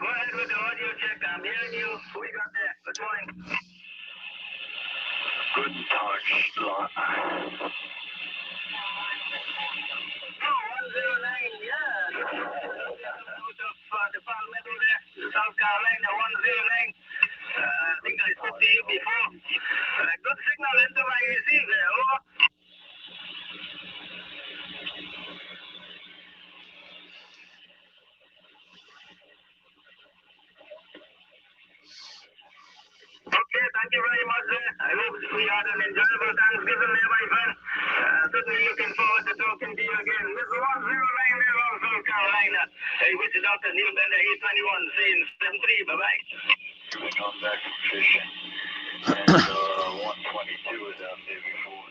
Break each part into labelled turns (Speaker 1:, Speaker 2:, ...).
Speaker 1: Go ahead with the audio check. I'm hearing you. Who we got there? Good morning. Good touch. Oh, 109, yeah. Out of the Palmetto there, South Carolina, 109. I think I spoke to you before. Good signal into my receive there. Over. Okay, thank you very much, sir. I hope we had an enjoyable Thanksgiving there, my friend. Certainly looking forward to talking to you again. This is 109 there from South Carolina. Hey, which is Dr. Neil Bender, 821, saying 73. Bye-bye. We come back from fishing. And 122 is out there before.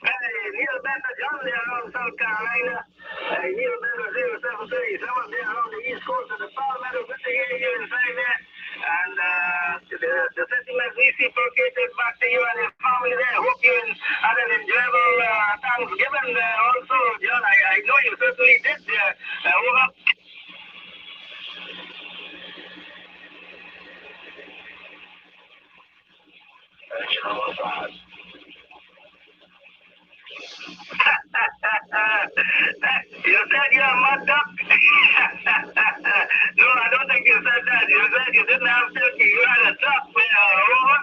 Speaker 1: Hey, Neil Bender, John there around South Carolina. Neil Bender, 0737 there around the east coast of the Palmetto. Good to hear you inside there. And the sentiments reciprocated back to you and your family there. Hope you had an enjoyable Thanksgiving there also, John. I know you certainly did there. Over. You said you're a mud duck? No, I don't think you said that. You said you didn't have turkey. You had a duck there. Over.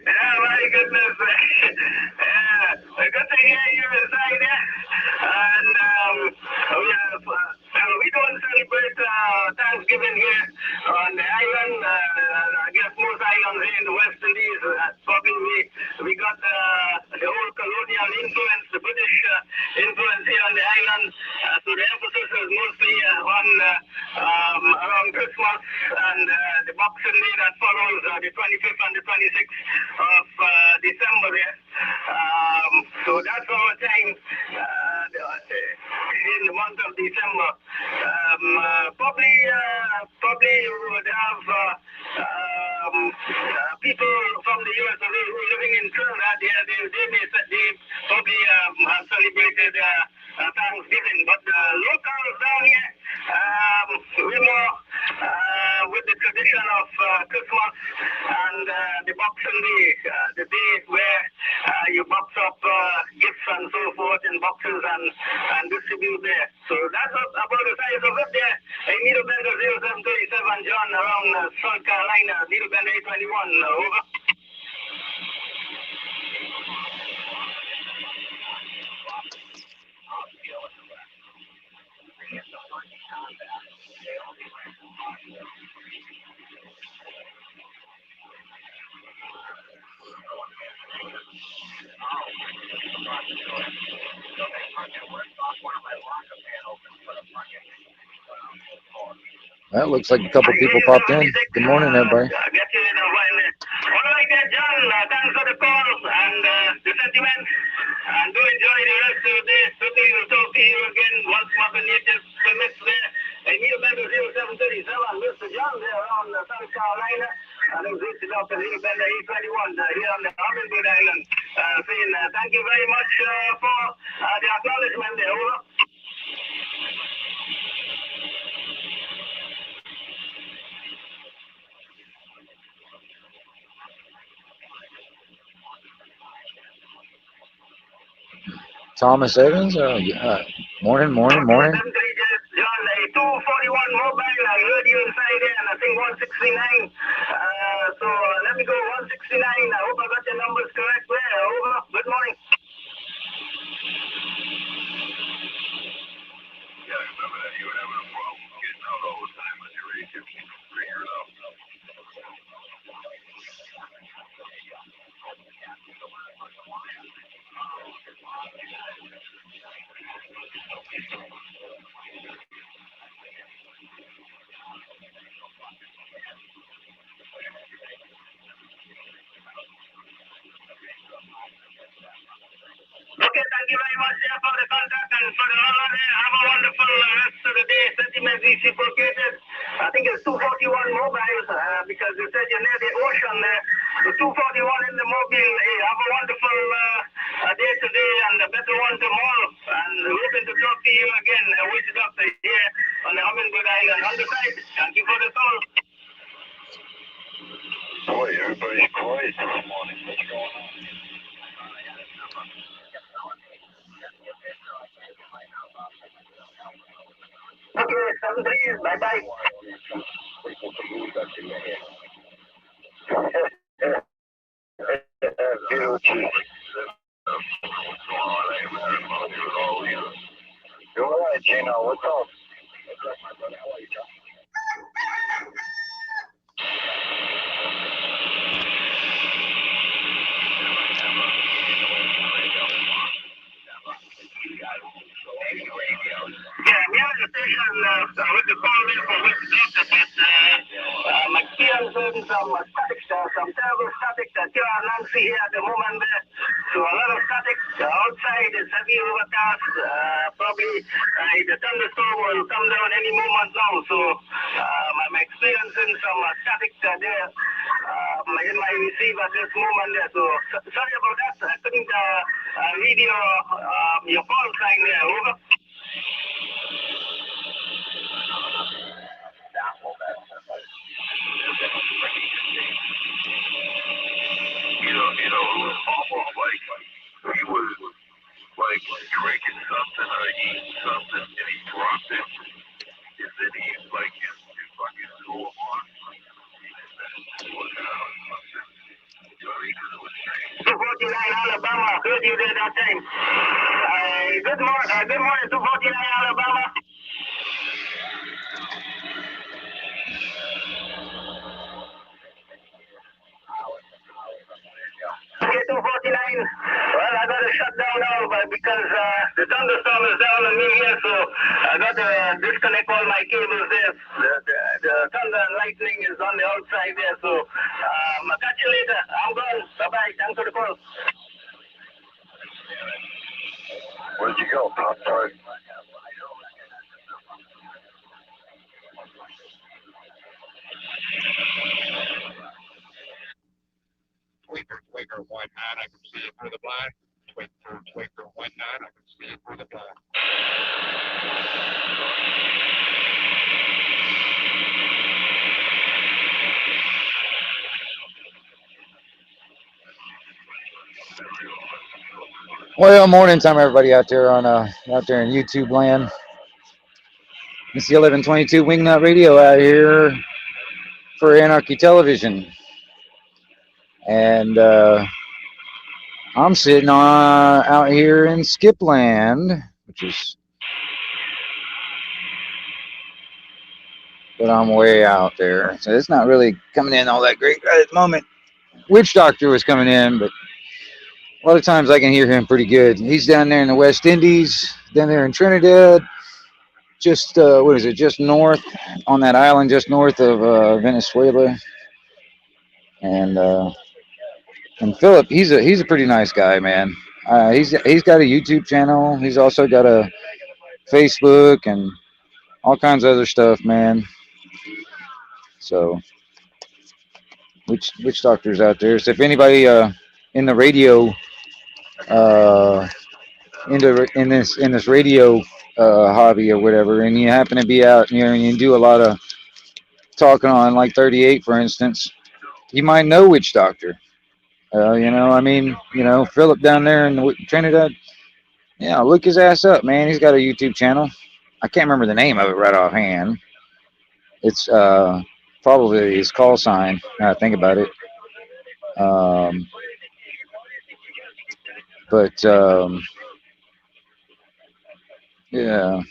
Speaker 1: Yeah, my goodness. Yeah, good to hear you inside there. And we don't celebrate Thanksgiving here on the island. I guess most islands here in the West Indies, probably we got the whole colonial influence, the British influence here on the island. So the emphasis is mostly on around Christmas and the Boxing Day that follows the 25th and the 26th of December there. So that's our time in the month of December. Probably we would have people from the US who are living in Trinidad. They probably have celebrated Thanksgiving, but the locals down here, we're more with the tradition of Christmas and the Boxing Day, the day where you box up gifts and so forth in boxes and distribute there. So that's about the size of it there. Hey, Needle Bender 0737, John, around South Carolina, Needle Bender 821, over.
Speaker 2: That looks like a couple people popped in. Good morning, everybody.
Speaker 1: All right, John. Thanks for the call and the sentiment. And do enjoy the rest of the day. Certainly we'll talk to you again once Mother Nature permits there. And Neil Bender 0737, Mr. John there around South Carolina. And it was reached Dr. Neil Bender 821 here on the Hummingbird Island. Saying thank you very much for the acknowledgement there. Over.
Speaker 2: Thomas Evans? Morning.
Speaker 1: John, a 241 mobile. I heard you inside there, and I think 169. So let me go 169. I hope I got your numbers correct there. Over. Good morning. Yeah, I remember that you were having a problem getting out all the time on your radio. Figure it out. you very much there for the contact and for the honor there. Have a wonderful rest of the day. Sentiments reciprocated. I think it's 241 mobile because you said you're near the ocean there. So 241 in the mobile. Hey, have a wonderful day today and a better one tomorrow. And hoping to talk to you again. Witch Doctor here on the Hummingbird Island. On the side. Thank you for the call.
Speaker 3: Boy, everybody's quiet this morning. What's going on?
Speaker 1: Okay, 7-3. Bye-bye.
Speaker 3: You're all right, Gino. What's up?
Speaker 1: Yeah, we have the station with the call in for Witch Doctor, but my experience in some static stuff, some terrible static that you are Nancy here at the moment there. So a lot of static outside is heavy overcast. Probably the thunderstorm will come down any moment now. So I'm experiencing some static there in my receiver at this moment there. So sorry about that. I couldn't read your call sign there. Over.
Speaker 3: You know, it was almost like he was like drinking something or eating something and he dropped it. And then he like his fucking soul on.
Speaker 1: 249 Alabama, heard you there that time. Good morning, 249 Alabama. Okay, 249. Well, I got to shut down now, but because the thunderstorm is down on me here, so I got to disconnect all my cables there. The thunder and lightning is on the outside there, so I'll catch you later. I'm gone. Bye-bye. Thanks for the call.
Speaker 3: Where'd you go, Pop Tart?
Speaker 4: Twinkle, 19, I can see it through the blind. Twinkle, 19, I can see it through the blind.
Speaker 2: Well, morning time, everybody out there in YouTube land. It's the 1122 Wingnut Radio out here for Anarchy Television, and I'm sitting out here in Skipland, which is, but I'm way out there, so it's not really coming in all that great right at the moment. Witch Doctor was coming in, but a lot of times I can hear him pretty good. He's down there in the West Indies, down there in Trinidad, just just north on that island, just north of Venezuela. And Philip, he's a pretty nice guy, man. He's got a YouTube channel. He's also got a Facebook and all kinds of other stuff, man. So, Witch Doctor's out there. So if anybody in the radio in this radio hobby or whatever, and you happen to be out here and you do a lot of talking on like 38, for instance, you might know Witch Doctor. Philip down there in Trinidad, yeah, look his ass up, man. He's got a YouTube channel. I can't remember the name of it right offhand. It's probably his call sign, now I think about it. Yeah.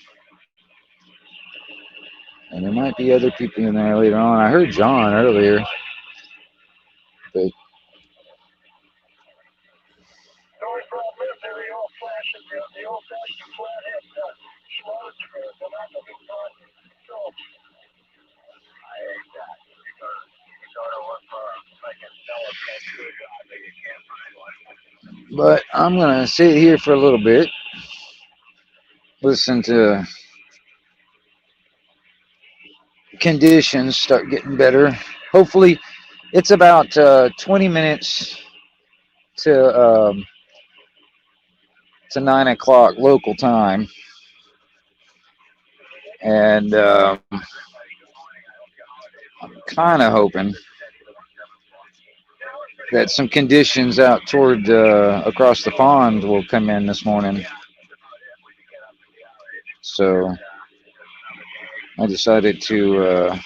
Speaker 2: And there might be other people in there later on. I heard John earlier. But I'm going to sit here for a little bit listen to conditions start getting better. Hopefully, it's about 20 minutes to 9 o'clock local time, and I'm kind of hoping that some conditions out toward across the pond will come in this morning. So I decided to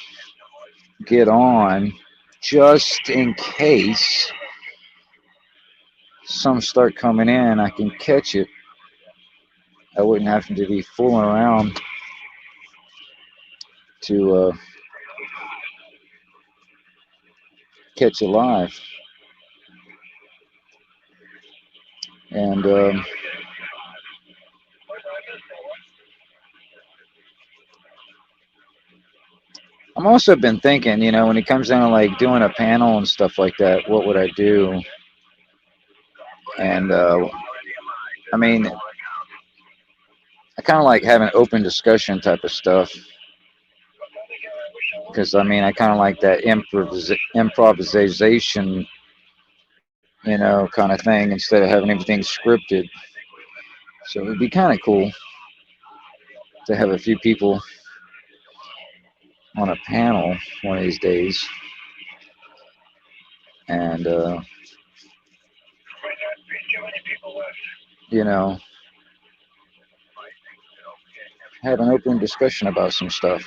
Speaker 2: get on just in case some start coming in. I can catch it. I wouldn't have to be fooling around to catch it live. And I'm also been thinking, you know, when it comes down to like doing a panel and stuff like that, what would I do? And I mean, I kind of like having open discussion type of stuff, because I mean, I kind of like that improvisation, you know, kind of thing, instead of having everything scripted. So it'd be kind of cool to have a few people on a panel one of these days, and you know, have an open discussion about some stuff.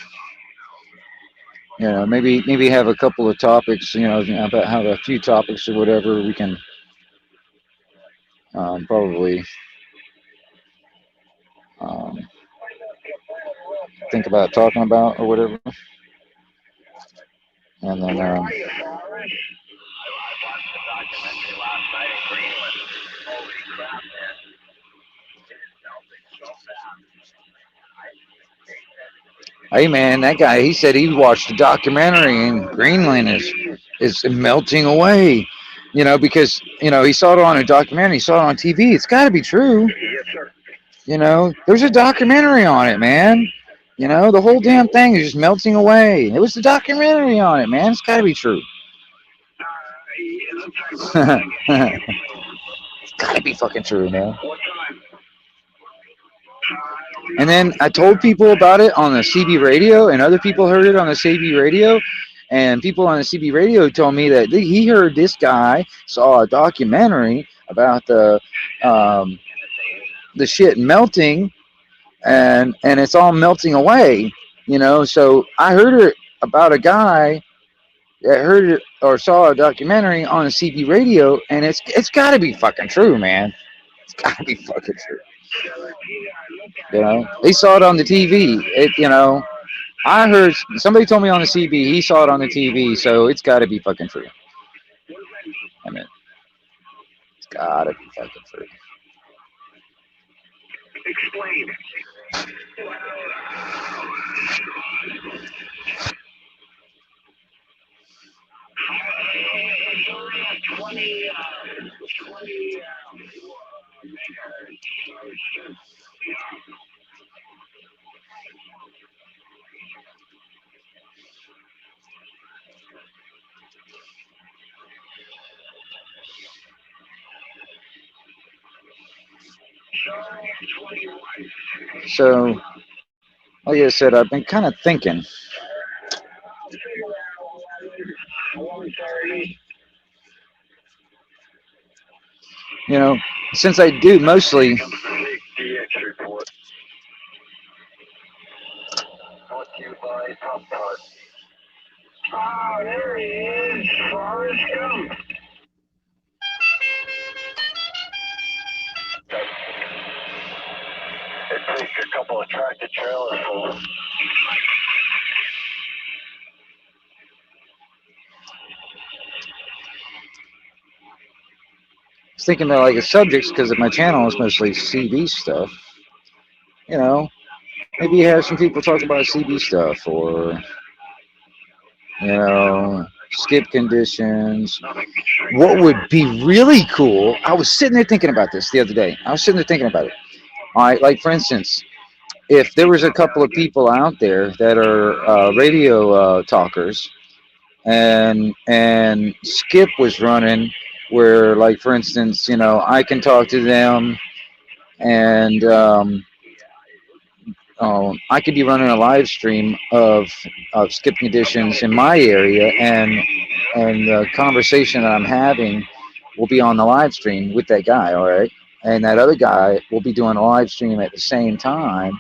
Speaker 2: You know, maybe have a couple of topics. You know, have a few topics or whatever we can probably think about talking about or whatever, and then hey man, that guy, he said he watched a documentary and Greenland is melting away. You know, because you know he saw it on a documentary, he saw it on TV. It's got to be true.
Speaker 1: Yes, sir.
Speaker 2: You know, there's a documentary on it, man. You know, the whole damn thing is just melting away. It was a documentary on it, man. It's got to be true.
Speaker 1: It looks like
Speaker 2: It's got to be fucking true, man.
Speaker 1: what time?
Speaker 2: And then I told people about it on the CB radio, and other people heard it on the CB radio. And people on the CB radio told me that he heard this guy saw a documentary about the shit melting, and it's all melting away, you know. So I heard it about a guy that heard it or saw a documentary on the CB radio, and it's got to be fucking true, man. It's got to be fucking true. You know, they saw it on the TV. You know, I heard somebody told me on the CB he saw it on the TV, so it's got to be fucking true. I mean, it's got to be fucking true.
Speaker 1: Explain.
Speaker 2: So, like I said, I've been kind of thinking. You know, since I do mostly.
Speaker 1: Oh, there he is, Forrest Gump.
Speaker 3: It takes a couple of tractor trailers full.
Speaker 2: I was thinking about like the subjects, because my channel is mostly CB stuff. You know, maybe have some people talk about CB stuff, or you know, skip conditions. What would be really cool? I was sitting there thinking about this the other day. I was sitting there thinking about it. All right, like for instance, if there was a couple of people out there that are radio talkers, and Skip was running, where, like, for instance, I can talk to them, and I could be running a live stream of Skip conditions in my area, and the conversation that I'm having will be on the live stream with that guy, all right? And that other guy will be doing a live stream at the same time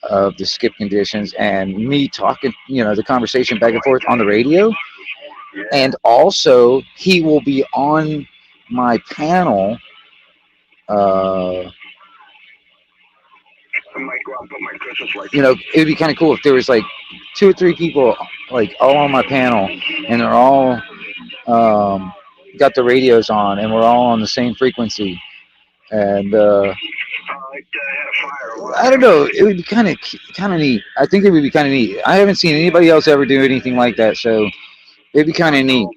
Speaker 2: of the Skip conditions, and me talking, the conversation back and forth on the radio. And also, he will be on my panel. It'd be kind of cool if there was like 2 or 3 people, like, all on my panel, and they're all got the radios on, and we're all on the same frequency. And I don't know, it would be kind of neat. I think it would be kind of neat. I haven't seen anybody else ever do anything like that, so it'd be kind of neat,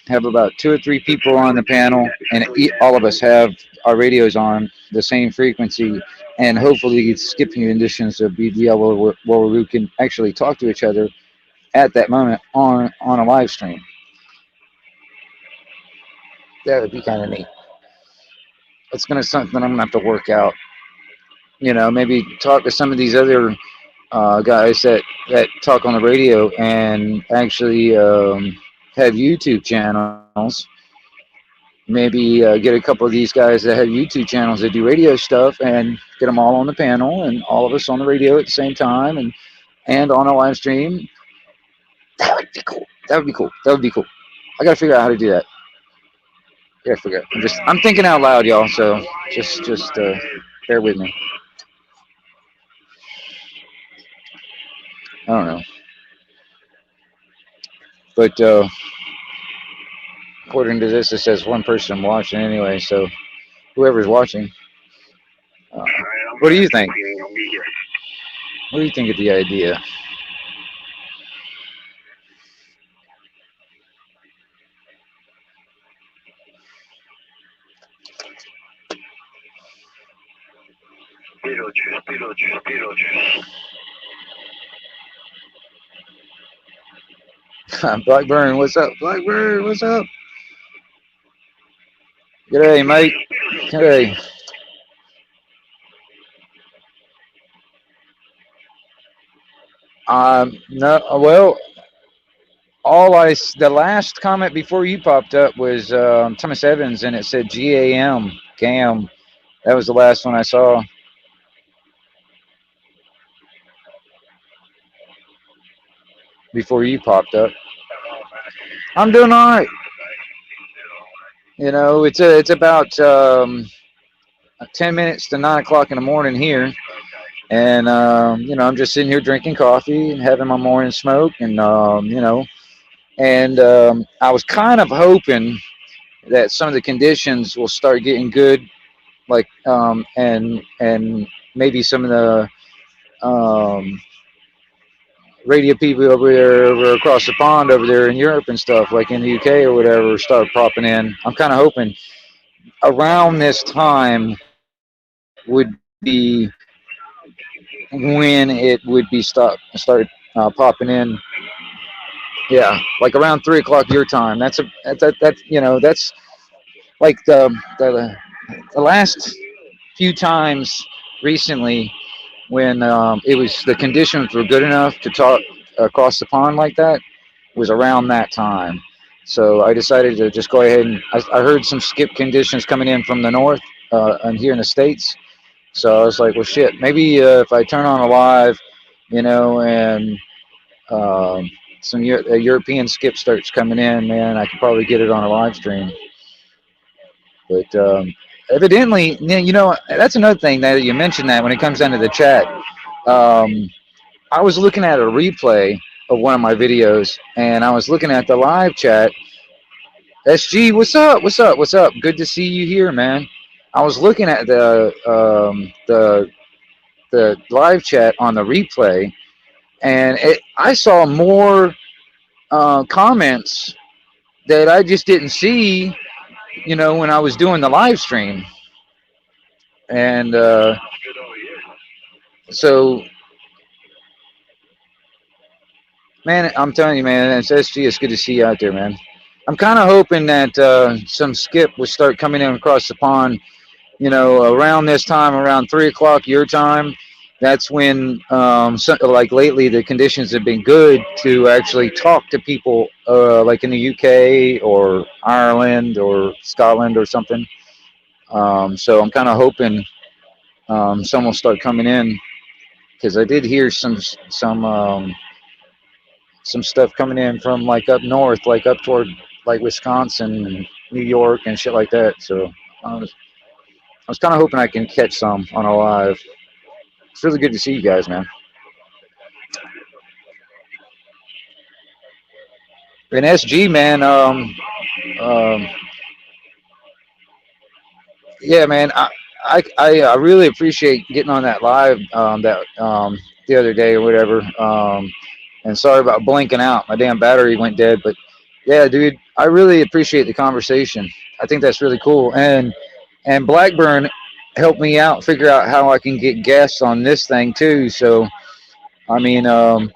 Speaker 2: have about 2 or 3 people on the panel, and all of us have our radios on the same frequency, and hopefully Skip conditions will be able where we can actually talk to each other at that moment on a live stream. That would be kind of neat. It's something I'm gonna have to work out. Maybe talk to some of these other guys that talk on the radio and actually have YouTube channels. Maybe get a couple of these guys that have YouTube channels that do radio stuff, and get them all on the panel, and all of us on the radio at the same time, and on a live stream. That would be cool. That would be cool. I gotta figure out how to do that. I gotta figure out. I'm thinking out loud, y'all. So just bear with me. I don't know. But according to this, it says one person watching anyway, so whoever's watching. What do you think? What do you think of the idea? Blackburn, what's up? Blackburn, what's up? G'day, mate. G'day. No, well, the last comment before you popped up was Thomas Evans, and it said GAM. That was the last one I saw. Before you popped up. I'm doing all right. It's about 10 minutes to 9 o'clock in the morning here, and I'm just sitting here drinking coffee and having my morning smoke, and I was kind of hoping that some of the conditions will start getting good, like and maybe some of the radio people over across the pond over there in Europe and stuff, like in the UK or whatever, start popping in. I'm kind of hoping around this time would be when it would be start popping in. Yeah, like around 3 o'clock your time. That's like the last few times recently when it was, the conditions were good enough to talk across the pond like that, was around that time. So I decided to just go ahead, and I heard some Skip conditions coming in from the north and here in the States. So I was like, well, shit, maybe if I turn on a live, and some European Skip starts coming in, man, I could probably get it on a live stream. But evidently, that's another thing that you mentioned, that when it comes down to the chat, I was looking at a replay of one of my videos, and I was looking at the live chat. SG, what's up? What's up? What's up? Good to see you here, man. I was looking at the live chat on the replay, and I saw more comments that I just didn't see, when I was doing the live stream. And So, man, I'm telling you, man, it's SG. It's good to see you out there, man. I'm kind of hoping that some skip will start coming in across the pond. You know, around this time, around 3 o'clock your time. That's when, like lately, the conditions have been good to actually talk to people, like in the UK or Ireland or Scotland or something. So I'm kind of hoping some will start coming in because I did hear some stuff coming in from like up north, like up toward like Wisconsin and New York and shit like that. So I was kind of hoping I can catch some on a live. It's really good to see you guys, man. And SG, man, um, yeah, man, I really appreciate getting on that live the other day or whatever. And sorry about blinking out. My damn battery went dead, but yeah, dude, I really appreciate the conversation. I think that's really cool. And Blackburn helped me out figure out how I can get guests on this thing too. So I mean, I'm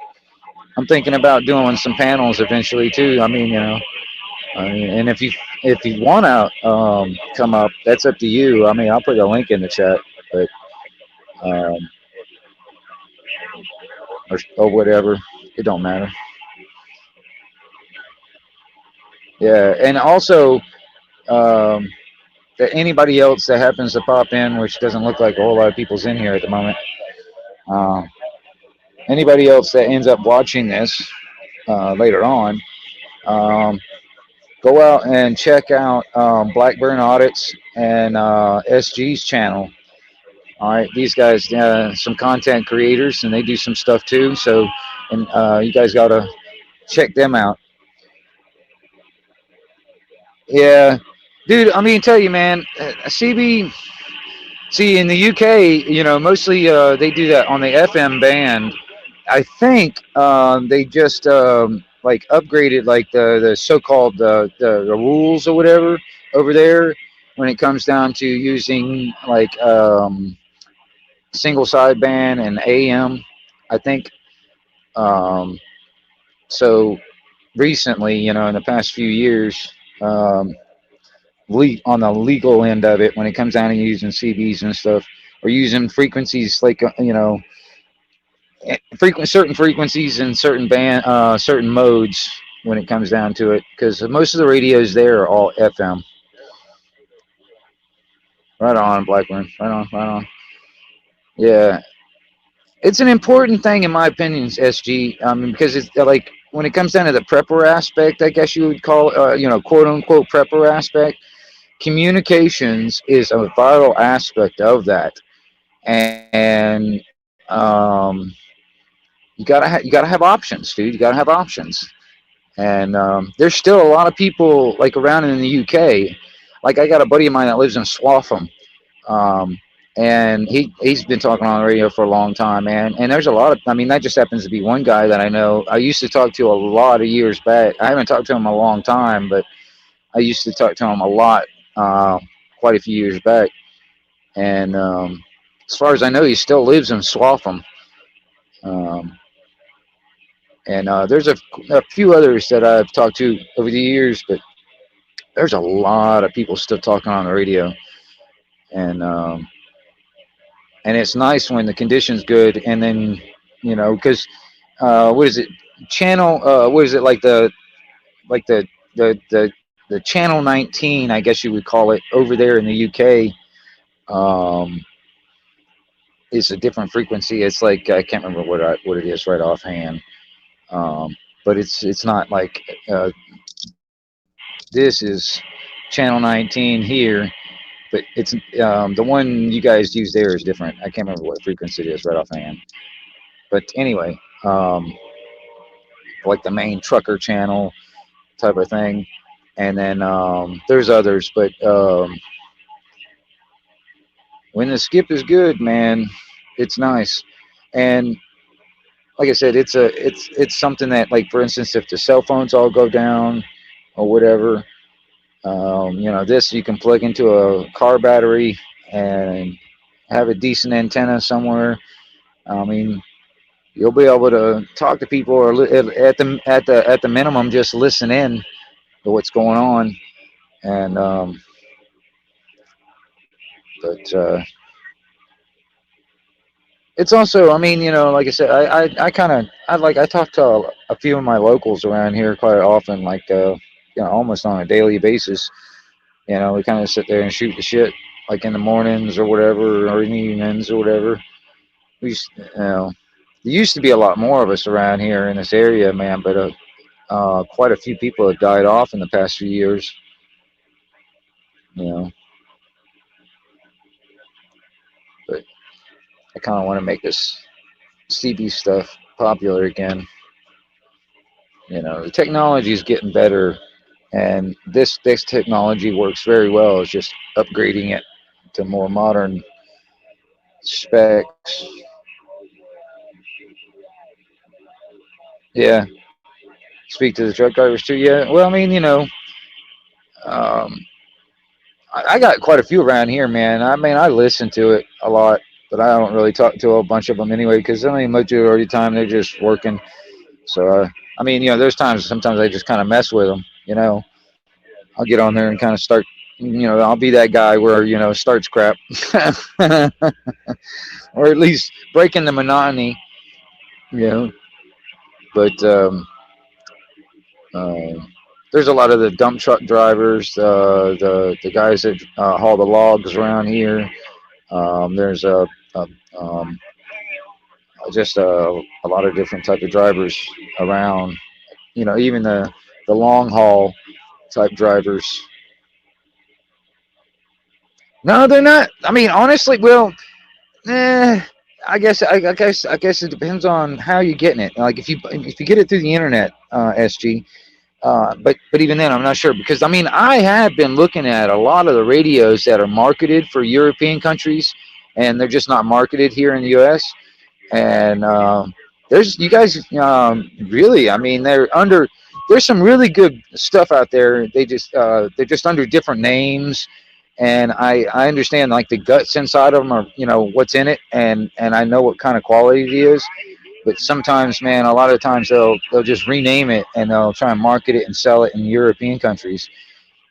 Speaker 2: thinking about doing some panels eventually too. I mean, and if you want to come up, that's up to you. I mean, I'll put a link in the chat, but um, or whatever, it don't matter. Yeah, and also um, that anybody else that happens to pop in, which doesn't look like a whole lot of people's in here at the moment. Um, Anybody else that ends up watching this later on, um, go out and check out Blackburn Audits and SG's channel. All right, these guys, some content creators, and they do some stuff too. So, and you guys gotta check them out. Yeah, dude. I mean, tell you, man, CB. See, in the UK, mostly they do that on the FM band. I think they just like upgraded like the so-called the rules or whatever over there when it comes down to using like single sideband and AM. I think um, so. Recently, in the past few years, um, on the legal end of it, when it comes down to using CBs and stuff, or using frequencies like certain frequencies and certain modes when it comes down to it, because most of the radios there are all FM. Right on, Blackburn. Right on, right on. Yeah, it's an important thing in my opinion, SG. Because it's like when it comes down to the prepper aspect, I guess you would call quote unquote prepper aspect. Communications is a vital aspect of that, and you gotta have options, dude. You gotta have options, and there's still a lot of people like around in the UK. Like I got a buddy of mine that lives in Swaffham, um, and he's been talking on the radio for a long time, man. And there's a lot of, I mean, that just happens to be one guy that I know. I used to talk to a lot of years back. I haven't talked to him a long time, but I used to talk to him a lot, quite a few years back. And as far as I know, he still lives in Swaffham. Um, and there's a few others that I've talked to over the years, but there's a lot of people still talking on the radio. And it's nice when the condition's good, and then because what is it, channel what is it, like the channel 19, I guess you would call it, over there in the UK, is a different frequency. It's like, I can't remember what it is right offhand, but it's not like this is channel 19 here, but it's the one you guys use there is different. I can't remember what frequency it is right offhand. But anyway, like the main trucker channel type of thing. And then there's others, but when the skip is good, man, it's nice. And like I said, it's something that, like, for instance, if the cell phones all go down or whatever, this you can plug into a car battery and have a decent antenna somewhere, I mean, you'll be able to talk to people, or at the minimum, just listen in to what's going on. And but it's also, I mean, like I said, I kind of, I talk to a few of my locals around here quite often, like almost on a daily basis. We kind of sit there and shoot the shit, like in the mornings or whatever, or in the evenings or whatever. We used, there used to be a lot more of us around here in this area, man, but quite a few people have died off in the past few years. You know, but I kind of want to make this CB stuff popular again. The technology is getting better, and this technology works very well. It's just upgrading it to more modern specs. Yeah, speak to the truck drivers too. Yeah, well, I mean, um, I got quite a few around here, man. I mean, I listen to it a lot, but I don't really talk to a bunch of them anyway, because I mean, majority of the time they're just working. So, I mean, there's sometimes I just kind of mess with them. I'll get on there and kind of start. I'll be that guy where starts crap, or at least breaking the monotony. You know, but uh, there's a lot of the dump truck drivers, the guys that haul the logs around here. There's a just a lot of different type of drivers around. Even the long haul type drivers. No, they're not. I mean, honestly, well, I guess it depends on how you're getting it. Like if you get it through the internet, SG. But even then, I'm not sure, because I mean, I have been looking at a lot of the radios that are marketed for European countries, and they're just not marketed here in the U.S. And there's you guys really, I mean, there's some really good stuff out there. They're just under different names, and I understand like the guts inside of them, are what's in it, and I know what kind of quality it is. But sometimes, man, a lot of times they'll just rename it, and they'll try and market it and sell it in European countries.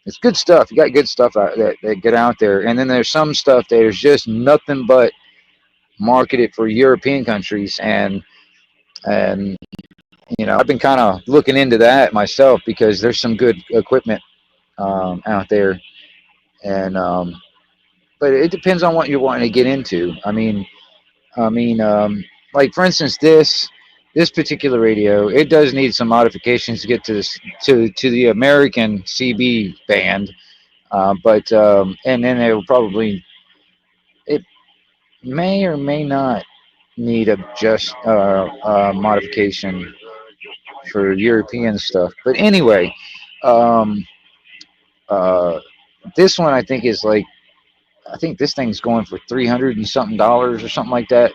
Speaker 2: It's good stuff. You got good stuff that get out there, and then there's some stuff that is just nothing but marketed for European countries, and I've been kind of looking into that myself, because there's some good equipment out there, and but it depends on what you're wanting to get into. I mean, like for instance, this particular radio, it does need some modifications to get to this to the American CB band, but and then it may or may not need a just modification for European stuff. But anyway, um, uh, this one I think is like, I think this thing's going for $300 and something or something like that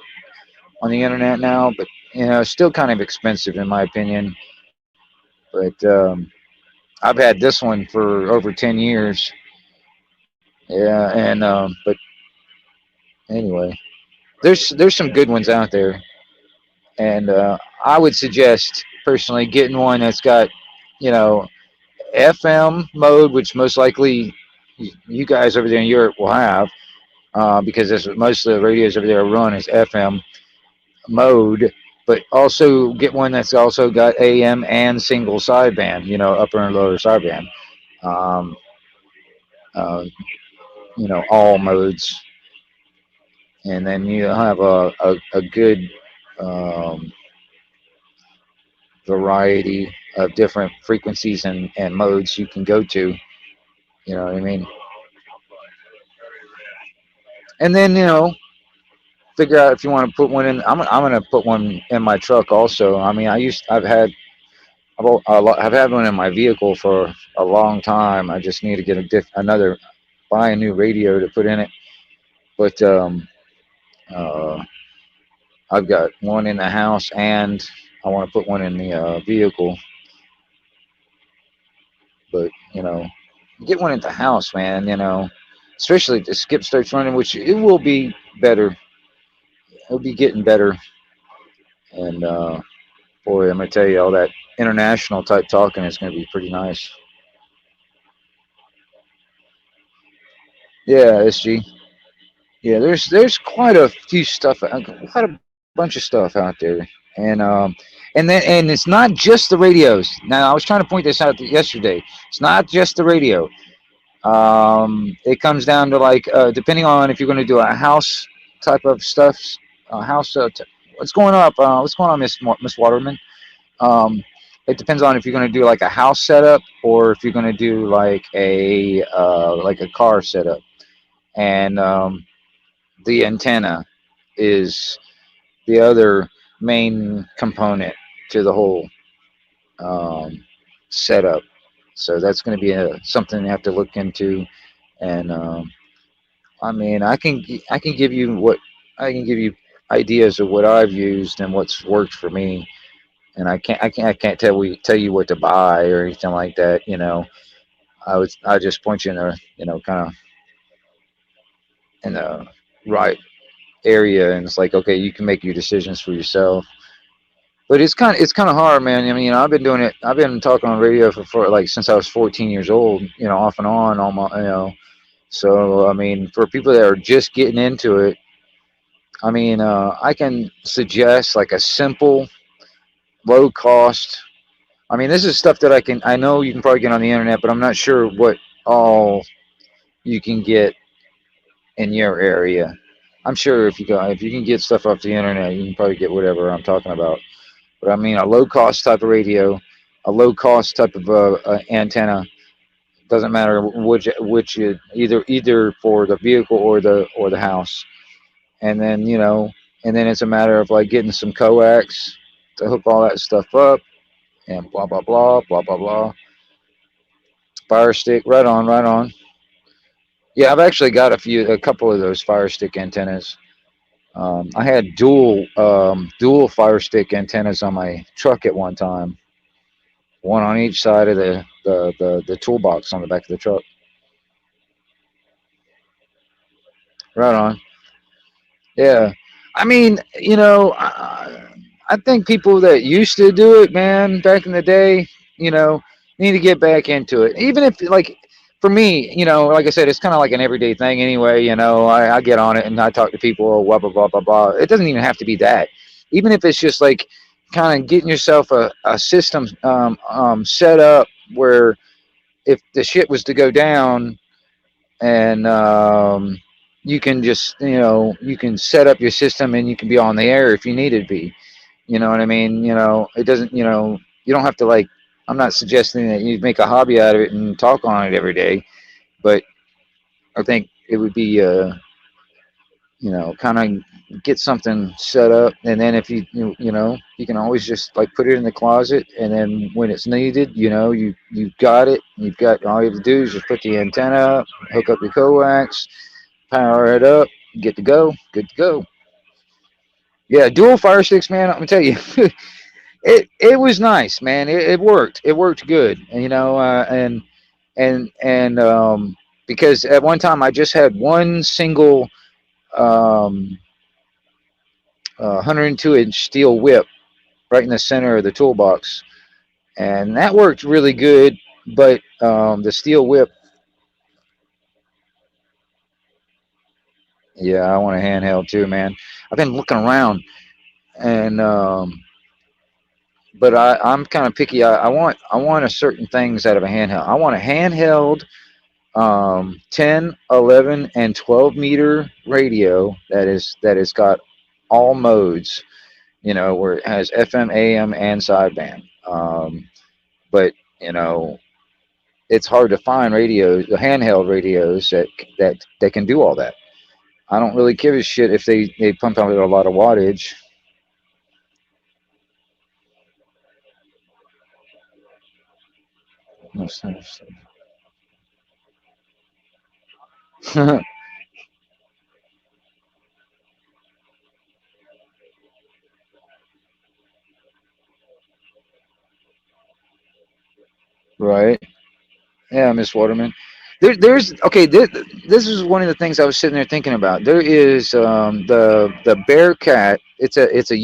Speaker 2: on the internet now. But it's still kind of expensive in my opinion. But I've had this one for over 10 years. Yeah, and but anyway, there's some good ones out there, and I would suggest personally getting one that's got you know FM mode, which most likely you guys over there in Europe will have, because that's what most of the radios over there run is FM mode. But also get one that's also got AM and single sideband, upper and lower sideband, um, uh, all modes, and then you have a good um, variety of different frequencies and modes you can go to. You know what I mean? And then figure out if you want to put one in. I'm gonna put one in my truck also. I mean, I've had one in my vehicle for a long time. I just need to get buy a new radio to put in it. But uh, I've got one in the house, and I want to put one in the vehicle. But get one in the house, man. Especially if the skip starts running, which it will be better. it'll be getting better. And boy, I'm gonna tell you, all that international type talking is gonna be pretty nice. Yeah, SG. Yeah, there's quite a few stuff, quite a bunch of stuff out there, and and it's not just the radios. Now I was trying to point this out yesterday. It's not just the radio. It comes down to like depending on if you're going to do a house type of stuff, house. What's going up? What's going on, Miss Waterman? Um, it depends on if you're going to do like a house setup or if you're going to do like a car setup, and the antenna is the other main component to the whole um, setup. So that's going to be something you have to look into. And I mean, I can give you what I can give you ideas of what I've used and what's worked for me. And I can't tell you what to buy or anything like that. You know, I just point you in a kind of in the right area, and it's like okay, you can make your decisions for yourself. But it's kind of hard, man. I mean, I've been doing it. I've been talking on radio for like since I was 14 years old. Off and on, all my So I mean, for people that are just getting into it, I mean, I can suggest like a simple, low cost. I mean, this is stuff that I know you can probably get on the internet, but I'm not sure what all you can get in your area. I'm sure if you can get stuff off the internet, you can probably get whatever I'm talking about. But I mean, a low cost type of radio, a low cost type of antenna. Doesn't matter either for the vehicle or the house. And then it's a matter of like getting some coax to hook all that stuff up and blah blah blah blah blah blah. Fire stick, right on, right on. Yeah, I've actually got a couple of those fire stick antennas. I had dual fire stick antennas on my truck at one time, one on each side of the toolbox on the back of the truck. Right on. Yeah, I mean, I think people that used to do it, man, back in the day, you know, need to get back into it. Even if, like, for me, like I said, it's kind of like an everyday thing anyway. I get on it and I talk to people, blah blah blah blah blah. It doesn't even have to be that. Even if it's just like kind of getting yourself a system set up where if the shit was to go down and you can just you can set up your system and you can be on the air if you needed to be. You know what I mean? It doesn't. You don't have to like. I'm not suggesting that you make a hobby out of it and talk on it every day, but I think it would be kind of get something set up, and then if you can always just like put it in the closet, and then when it's needed, you got it. You've got all you have to do is just put the antenna up, hook up your coax, power it up, get to go, good to go. Yeah, dual fire sticks, man. I'm gonna tell you, it was nice, man. It worked. It worked good, and because at one time I just had one single um, 102-inch steel whip right in the center of the toolbox, and that worked really good. But the steel whip, yeah, I want a handheld too, man. I've been looking around, and but I'm kind of picky. I want a certain things out of a handheld. I want a handheld 10, 11, and 12 meter radio that is got all modes, where it has FM, AM, and sideband. But you know, it's hard to find radios, the handheld radios that can do all that. I don't really give a shit if they pump out a lot of wattage. Right. Yeah, Miss Waterman. there's okay. This is one of the things I was sitting there thinking about. There is the Bearcat. It's a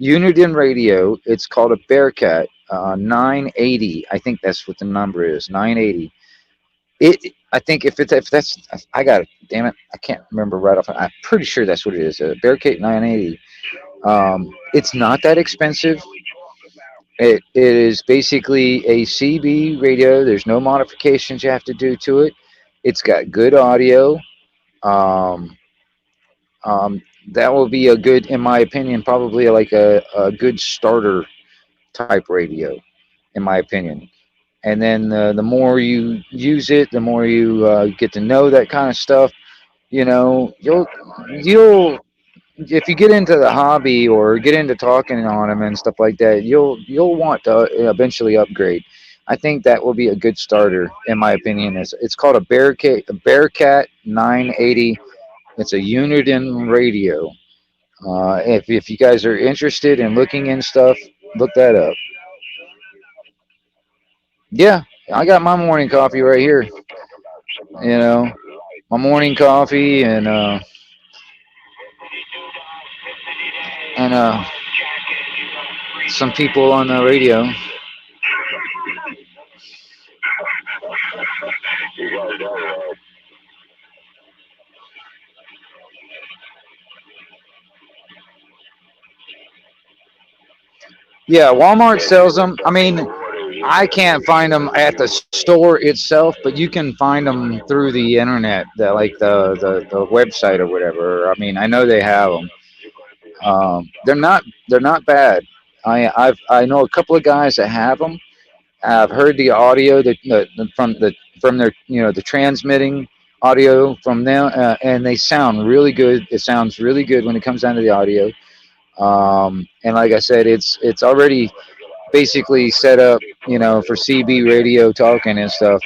Speaker 2: Uniden radio. It's called a Bearcat 980. I think that's what the number is. 980. I think if that's I got it. Damn it, I can't remember right off. I'm pretty sure that's what it is. A Bearcat 980. It's not that expensive. It is basically a CB radio. There's no modifications you have to do to it. It's got good audio. Um, that will be a good, in my opinion, probably like a good starter type radio, in my opinion. And then the more you use it, the more you get to know that kind of stuff. You know, you'll if you get into the hobby or get into talking on them and stuff like that, you'll want to eventually upgrade. I think that will be a good starter, in my opinion. It's called a Bearcat 980. It's a Uniden radio. If you guys are interested in looking in stuff, look that up. Yeah, I got my morning coffee right here. You know, my morning coffee and some people on the radio.
Speaker 3: You got it all right.
Speaker 2: Yeah, Walmart sells them. I mean, I can't find them at the store itself, but you can find them through the internet, the website or whatever. I mean, I know they have them. They're not bad. I know a couple of guys that have them. I've heard the audio from their the transmitting audio from them, and they sound really good. It sounds really good when it comes down to the audio. And like I said, it's already basically set up, for CB radio talking and stuff.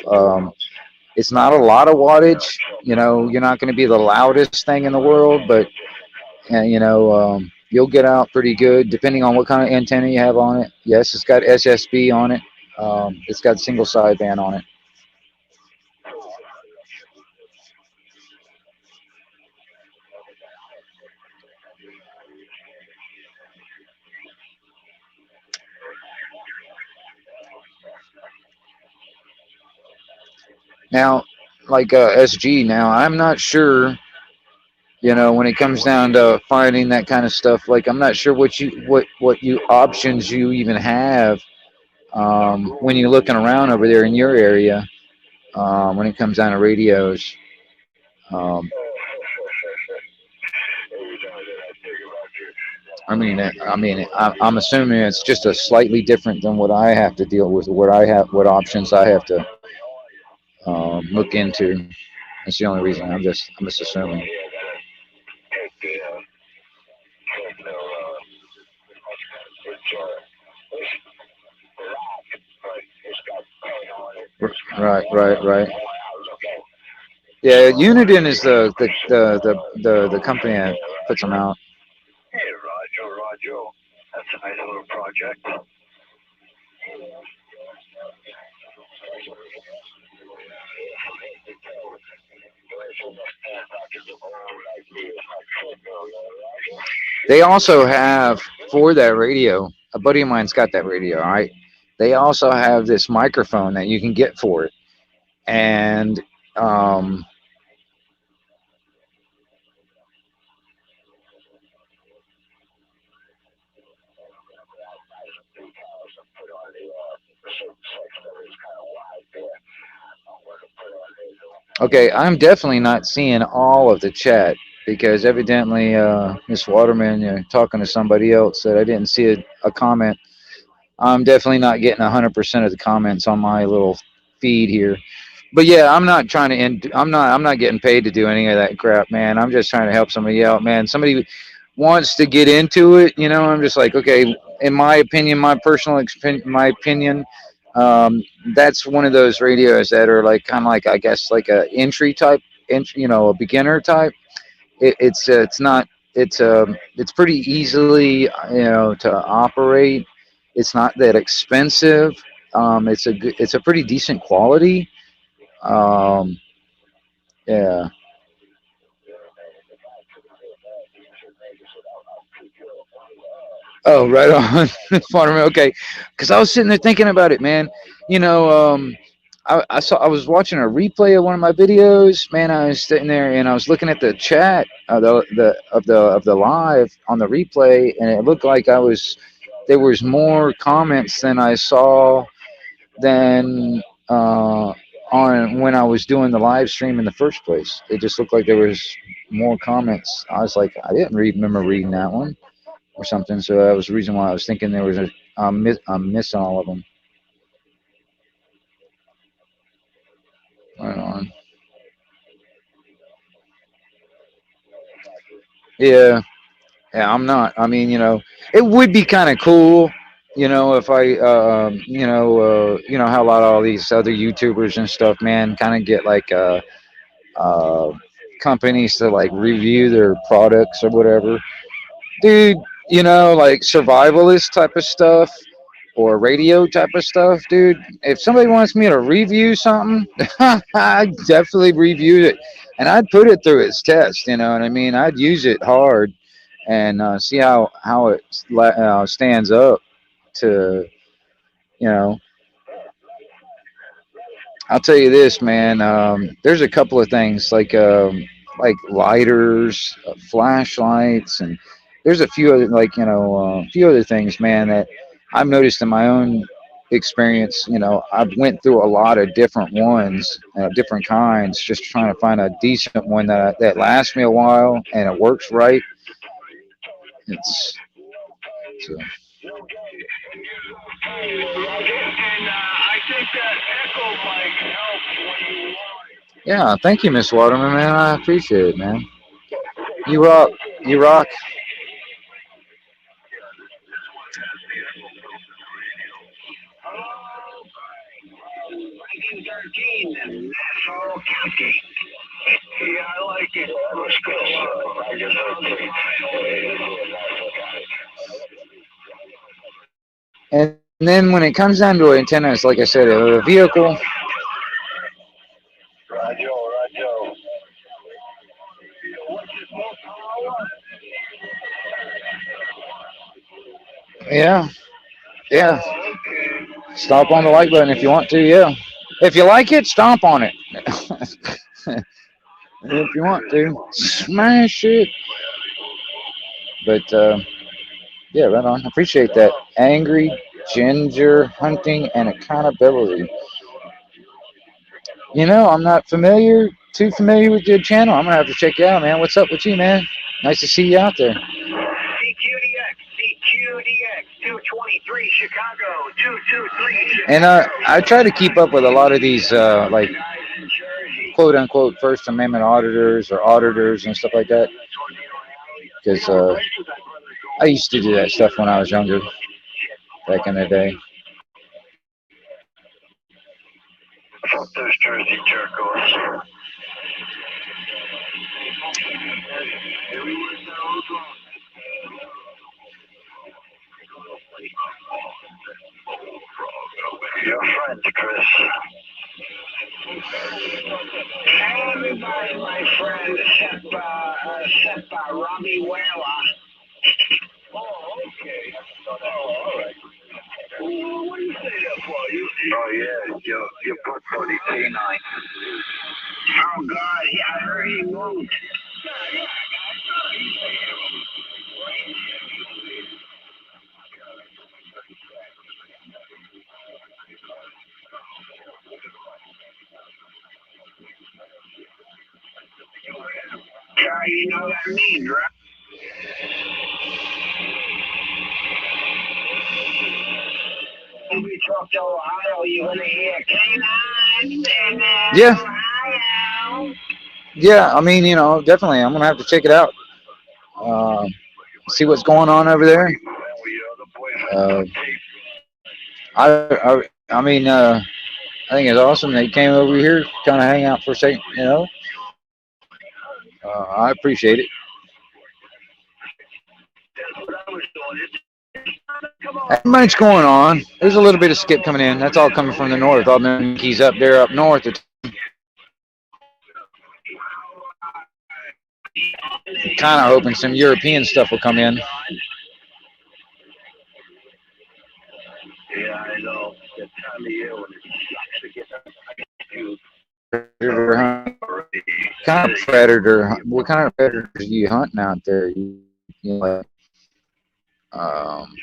Speaker 2: It's not a lot of wattage. You're not going to be the loudest thing in the world, but you'll get out pretty good depending on what kind of antenna you have on it. Yes, it's got SSB on it. It's got single sideband on it. Now, like SG, now I'm not sure. When it comes down to finding that kind of stuff, like I'm not sure what options you even have when you're looking around over there in your area when it comes down to radios. Um, I'm assuming it's just a slightly different than what I have to deal with, what options I have to look into. That's the only reason. I'm just assuming. Right. Yeah, Uniden is the company that puts them out.
Speaker 3: Hey, Roger. That's a nice little project.
Speaker 2: They also have, for that radio, a buddy of mine's got that radio, all right? They also have this microphone that you can get for it. And okay, I'm definitely not seeing all of the chat because evidently Miss Waterman, you're talking to somebody else that I didn't see a comment. I'm definitely not getting 100% of the comments on my little feed here. But yeah, I'm not trying to I'm not getting paid to do any of that crap, man. I'm just trying to help somebody out, man. Somebody wants to get into it, I'm just like, okay, in my opinion, my opinion, that's one of those radios that are like kind of like, I guess, like a a beginner type. It's pretty easily to operate. It's not that expensive. It's a pretty decent quality. Yeah. Oh, right on. Farmer. Okay, because I was sitting there thinking about it, man. You know, I was watching a replay of one of my videos. Man, I was sitting there and I was looking at the chat of the live on the replay, and it looked like there was more comments than I saw than on when I was doing the live stream in the first place. It just looked like there was more comments. I was like, I didn't remember reading that one or something. So that was the reason why I was thinking there was I'm missing all of them. Right on. Yeah, yeah. I'm not. I mean, it would be kind of cool, if I, how a lot of all these other YouTubers and stuff, man, kind of get like uh, companies to like review their products or whatever, dude. Like survivalist type of stuff or radio type of stuff, dude. If somebody wants me to review something, I'd definitely review it, and I'd put it through its test. You know what I mean? I'd use it hard and see how it stands up to, you know. I'll tell you this, man. There's a couple of things like lighters, flashlights, and there's a few other a few other things, man, that I've noticed in my own experience. I've went through a lot of different ones, different kinds, just trying to find a decent one that lasts me a while and it works right. It's so.
Speaker 1: And I think that echo mic helps when you want.
Speaker 2: Yeah, thank you, Miss Waterman, man. I appreciate it, man. You rock. You rock.
Speaker 1: Hello, 1913 in Nassau County. Yeah, I like it. Let's go. I just heard
Speaker 2: And then when it comes down to antennas, like I said, a vehicle.
Speaker 1: Roger, Roger. What's his more power?
Speaker 2: Yeah, yeah.
Speaker 1: Okay.
Speaker 2: Stomp on the like button if you want to. Yeah. If you like it, stomp on it. If you want to, smash it. But yeah, right on. Appreciate that. Angry Ginger Hunting and Accountability. I'm not too familiar with your channel. I'm gonna have to check you out, man. What's up with you, man? Nice to see you out there.
Speaker 1: CQDX, 223 Chicago, 223
Speaker 2: And I try to keep up with a lot of these like quote unquote First Amendment auditors or auditors and stuff like that. Because I used to do that stuff when I was younger, back in the day.
Speaker 1: Fuck those Jersey jerk-offs. Your friend, Chris. Everybody, my friend, except Robbie Whaler. Oh, okay. Oh, all right. Well, what do you say that for? Oh, yeah, you put 40K9. Oh, God, I heard he moved. Yeah, you know what I mean, right? When we talk to Ohio, you're going to hear canines in
Speaker 2: Yeah.
Speaker 1: Ohio.
Speaker 2: Yeah, I mean, definitely. I'm gonna have to check it out. See what's going on over there. I mean, I think it's awesome they came over here, kind of hang out for a second. I appreciate it.
Speaker 1: That's what I was doing. Come on.
Speaker 2: Not much going on. There's a little bit of skip coming in. That's all coming from the north. All the keys up there up north. Kind of hoping some European stuff will come in.
Speaker 3: Yeah, I know. That time of year when it sucks to get that you
Speaker 2: Predator hunt.
Speaker 3: already.
Speaker 2: Kind of predator? What kind of predators are you hunting out there? You like um,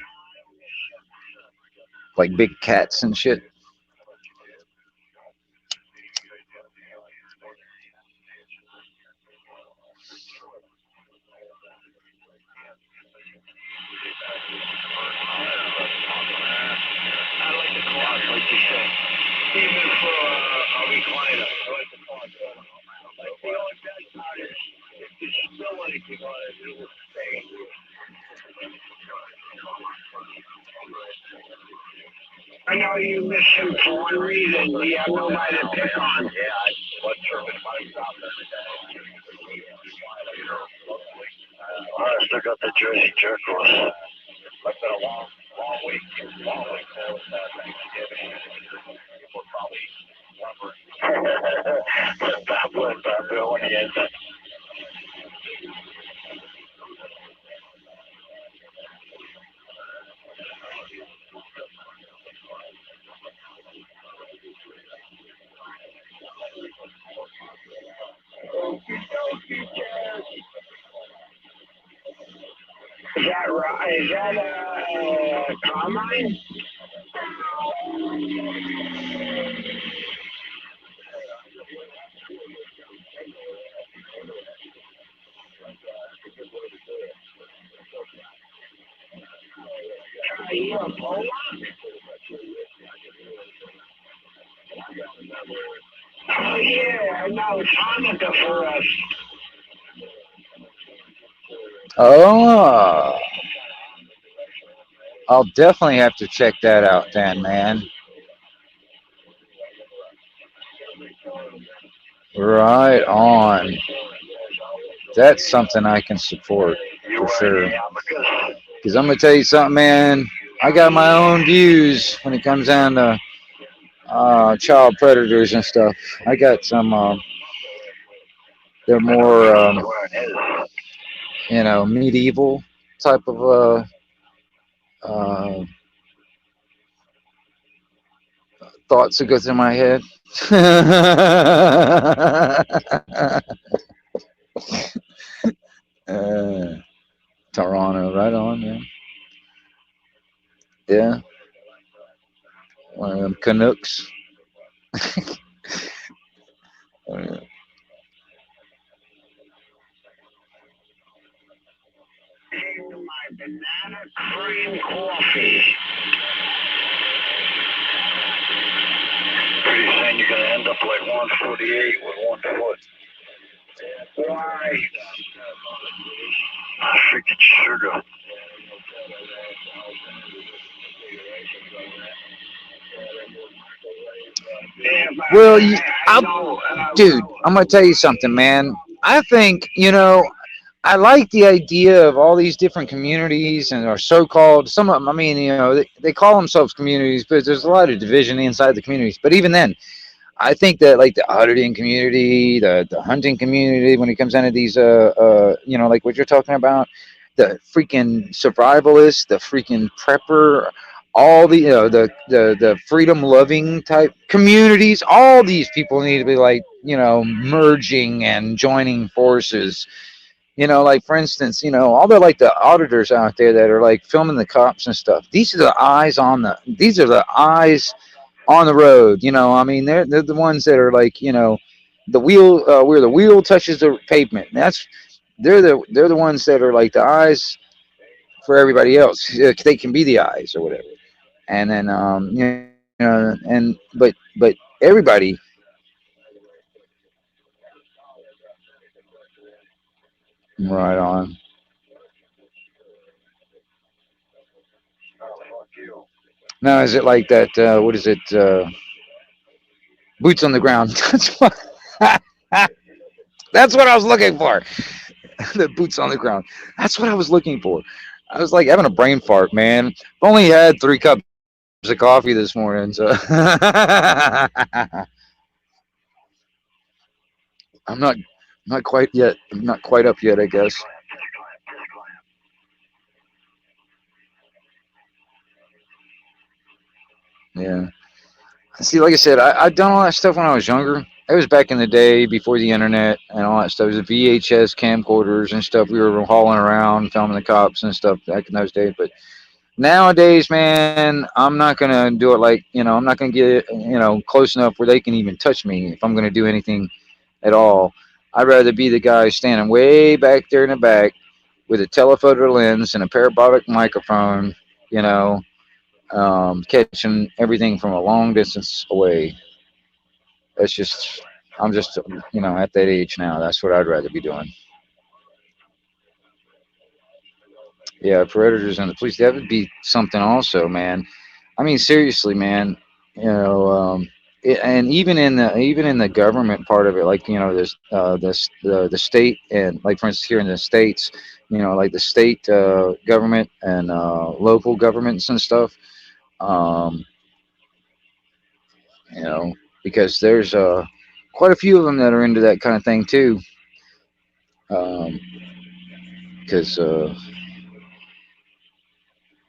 Speaker 2: like big cats and shit.
Speaker 3: I like the clock, like you said. Even for a recliner, I like the clock. Like the only bad part is if there's still anything on it, it will stay.
Speaker 1: I know you miss him for one reason. You have nobody to pick on.
Speaker 3: Yeah, I was tripping myself every day. I still got the Jersey jerk course. It's been a long, long week. Long week now with Thanksgiving. People probably wondering. Bad Bill when he ends up.
Speaker 1: Is that right? Is that Carmine? You a Polack? Oh yeah, I know it's Hanukkah for us.
Speaker 2: Oh, I'll definitely have to check that out then, man. Right on. That's something I can support for sure.
Speaker 3: Yeah, because
Speaker 2: Because I'm gonna tell you something, man. I got my own views when it comes down to child predators and stuff. I got some. They're more, medieval type of uh, thoughts that go through my head. uh, Toronto, right on, yeah. Yeah, one of them Canucks.
Speaker 1: My banana cream coffee.
Speaker 3: pretty soon you're going to end up like 148 with 1 foot.
Speaker 1: Why?
Speaker 3: I figured sugar.
Speaker 1: Yeah,
Speaker 2: Well,
Speaker 1: I know,
Speaker 2: dude, I'm gonna tell you something, man. I think I like the idea of all these different communities and are so-called. Some of them, I mean, they call themselves communities, but there's a lot of division inside the communities. But even then, I think that like the auditing community, the hunting community, when it comes down to these, like what you're talking about, the freaking survivalist, the freaking prepper, all the the freedom loving type communities, all these people need to be like merging and joining forces. Like for instance, all the like the auditors out there that are like filming the cops and stuff. These are the eyes on the road. I mean, they're the ones that are like, the wheel, where the wheel touches the pavement. They're the ones that are like the eyes for everybody else. They can be the eyes or whatever. And then and but everybody. Right on. Now is it like that? What is it? Boots on the ground. That's what I was looking for. The boots on the ground. That's what I was looking for. I was like having a brain fart, man. I've only had 3 cups of coffee this morning, so I'm not Not quite yet. Not quite up yet, I guess. Yeah. See, like I said, I done all that stuff when I was younger. It was back in the day before the internet and all that stuff. It was the VHS camcorders and stuff. We were hauling around, filming the cops and stuff back in those days. But nowadays, man, I'm not gonna do it like I'm not gonna get close enough where they can even touch me if I'm gonna do anything at all. I'd rather be the guy standing way back there in the back with a telephoto lens and a parabolic microphone, you know, catching everything from a long distance away. That's just, I'm just, at that age now. That's what I'd rather be doing. Yeah, predators and the police. That would be something also, man. I mean, seriously, man. You know, and even in the government part of it, like the state and like for instance here in the states, like the state government and local governments and stuff. Um, you know, because there's quite a few of them that are into that kind of thing too. Because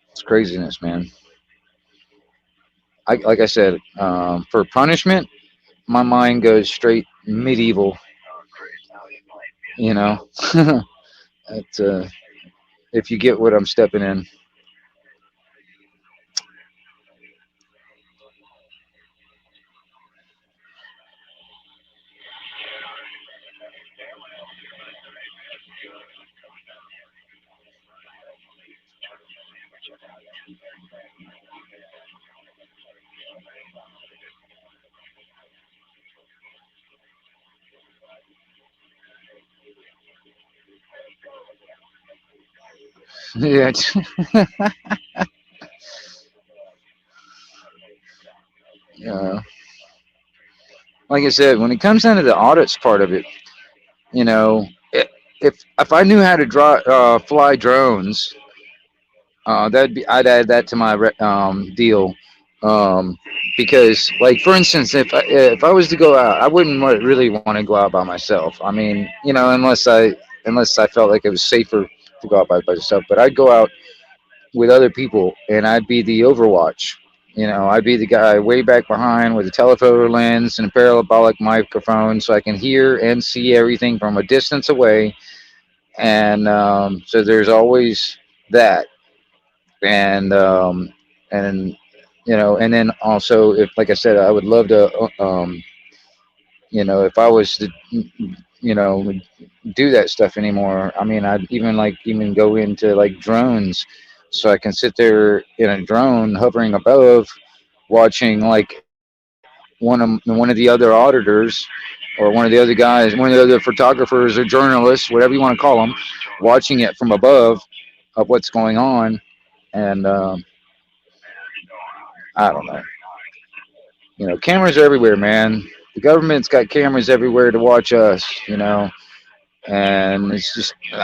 Speaker 2: it's craziness, man. Like I said, for punishment, my mind goes straight medieval. You know, It, if you get what I'm stepping in. Yeah, uh, like I said, when it comes down to the audits part of it, you know, if I knew how to fly drones, I'd add that to my deal. Um, because, like for instance, if I was to go out, I wouldn't really want to go out by myself. I mean, unless I felt like it was safer to go out by myself. But I'd go out with other people, and I'd be the Overwatch. I'd be the guy way back behind with a telephoto lens and a parabolic microphone, so I can hear and see everything from a distance away. And so there's always that, and and then also, if like I said, I would love to, if I was to, you know, do that stuff anymore. I mean, I'd even go into like drones, so I can sit there in a drone hovering above, watching like one of the other auditors or one of the other guys, one of the other photographers or journalists, whatever you want to call them, watching it from above of what's going on. And I don't know. Cameras are everywhere, man. The government's got cameras everywhere to watch us. And I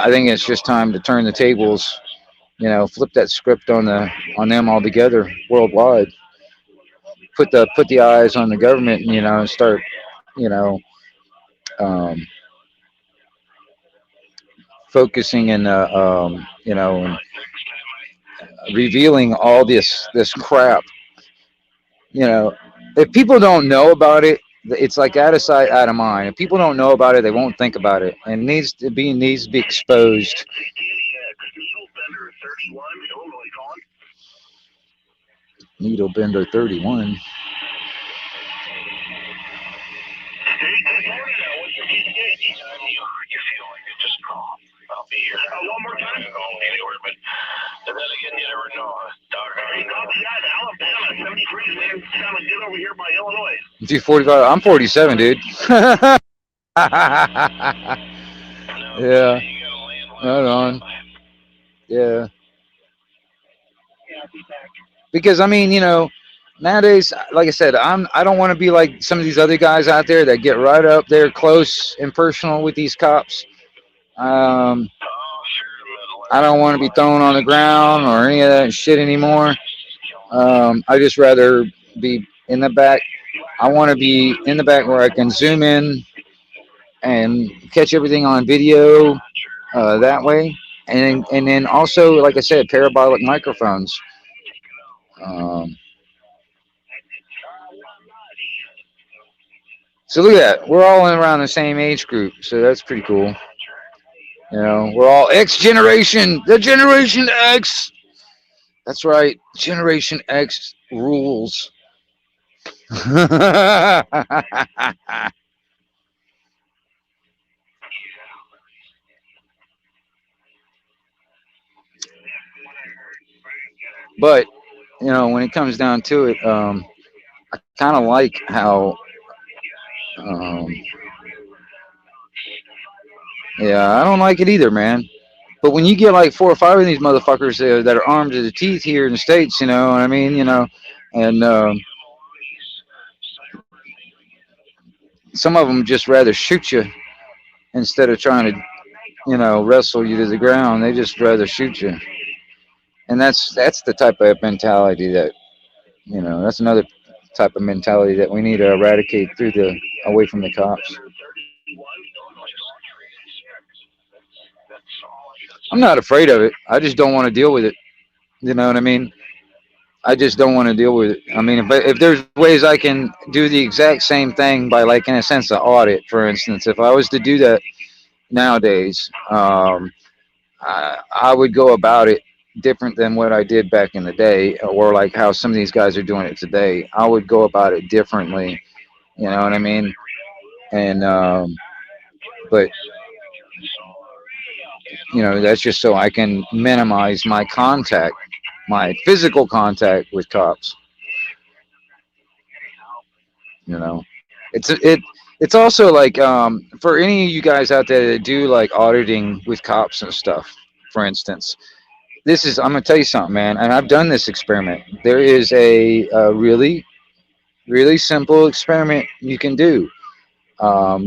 Speaker 2: think it's just time to turn the tables. Flip that script on them altogether worldwide. Put the eyes on the government, and start, you know, um, focusing and and revealing all this crap. If people don't know about it, it's like out of sight, out of mind. If people don't know about it, they won't think about it, and needs to be exposed. Needle Bender 31.
Speaker 3: I'll be here. One more time. Anywhere, but then again, you never know. Hey, copy that. Alabama, 73, man. Sounded good over here by Illinois.
Speaker 2: 245. I'm 47, dude. Yeah. Right on. Yeah. Because I mean, nowadays, like I said, I don't want to be like some of these other guys out there that get right up there close and personal with these cops. Um, I don't want to be thrown on the ground or any of that shit anymore. I just rather be in the back. I want to be in the back where I can zoom in and catch everything on video that way. And then also, like I said, parabolic microphones. Um, so look at that. We're all in around the same age group, so that's pretty cool. You know, we're all X generation, the Generation X. That's right, Generation X rules. But you know, when it comes down to it, I kind of like how, um, yeah, I don't like it either, man. But when you get like 4 or 5 of these motherfuckers that are armed to the teeth here in the states, you know what I mean, you know, and some of them just rather shoot you instead of trying to, you know, wrestle you to the ground. They just rather shoot you, and that's the type of mentality that, you know, that's another type of mentality that we need to eradicate through the away from the cops. I'm not afraid of it. I just don't want to deal with it. You know what I mean? I just don't want to deal with it. I mean, if there's ways I can do the exact same thing by, like, in a sense, an audit, for instance, if I was to do that nowadays, I would go about it different than what I did back in the day, or like how some of these guys are doing it today. I would go about it differently. You know what I mean? And but you know, that's just so I can minimize my contact, my physical contact with cops. You know, it's also like, for any of you guys out there that do like auditing with cops and stuff, for instance. This is, I'm gonna tell you something, man, and I've done this experiment. There is a really, really simple experiment you can do.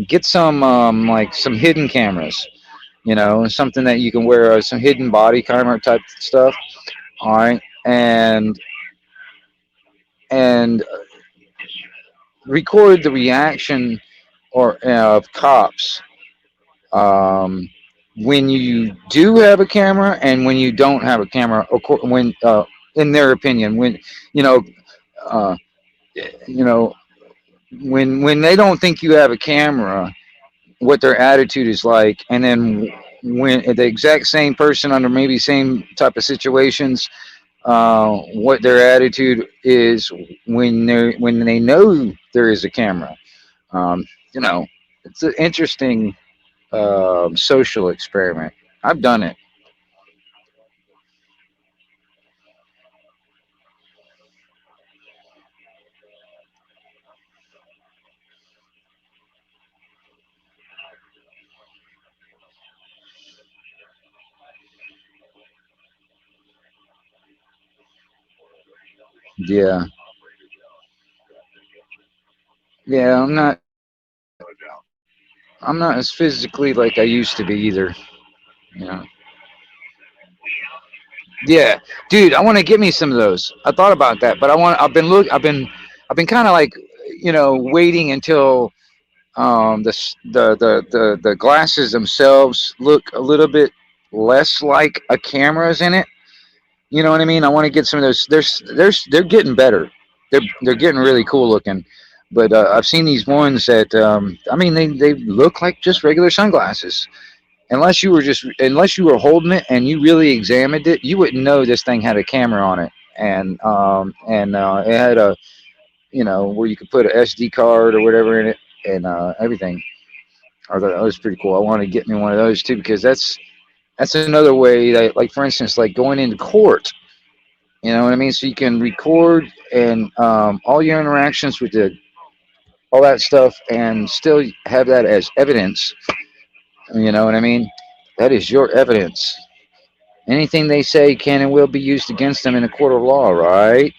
Speaker 2: Get some, like some hidden cameras, you know, something that you can wear, some hidden body camera type stuff. All right, and record the reaction or of cops, um, when you do have a camera and when you don't have a camera. When, in their opinion, when, you know, uh, you know, when they don't think you have a camera, what their attitude is like, and then when the exact same person under maybe same type of situations, what their attitude is when they know there is a camera. You know, it's an interesting social experiment. I've done it. Yeah, yeah. I'm not as physically like I used to be either. You know. Yeah, dude, I want to get me some of those. I thought about that, but I've been kind of like, you know, waiting until the glasses themselves look a little bit less like a camera's in it. You know what I mean? I want to get some of those. They're getting better. They're getting really cool looking. But I've seen these ones that, I mean, they look like just regular sunglasses. Unless you were holding it and you really examined it, you wouldn't know this thing had a camera on it. And it had a, you know, where you could put an SD card or whatever in it, and everything. I thought that was pretty cool. I want to get me one of those too, because that's another way that, like, for instance, like going into court. You know what I mean? So you can record and, all your interactions with all that stuff, and still have that as evidence. You know what I mean? That is your evidence. Anything they say can and will be used against them in a court of law, right?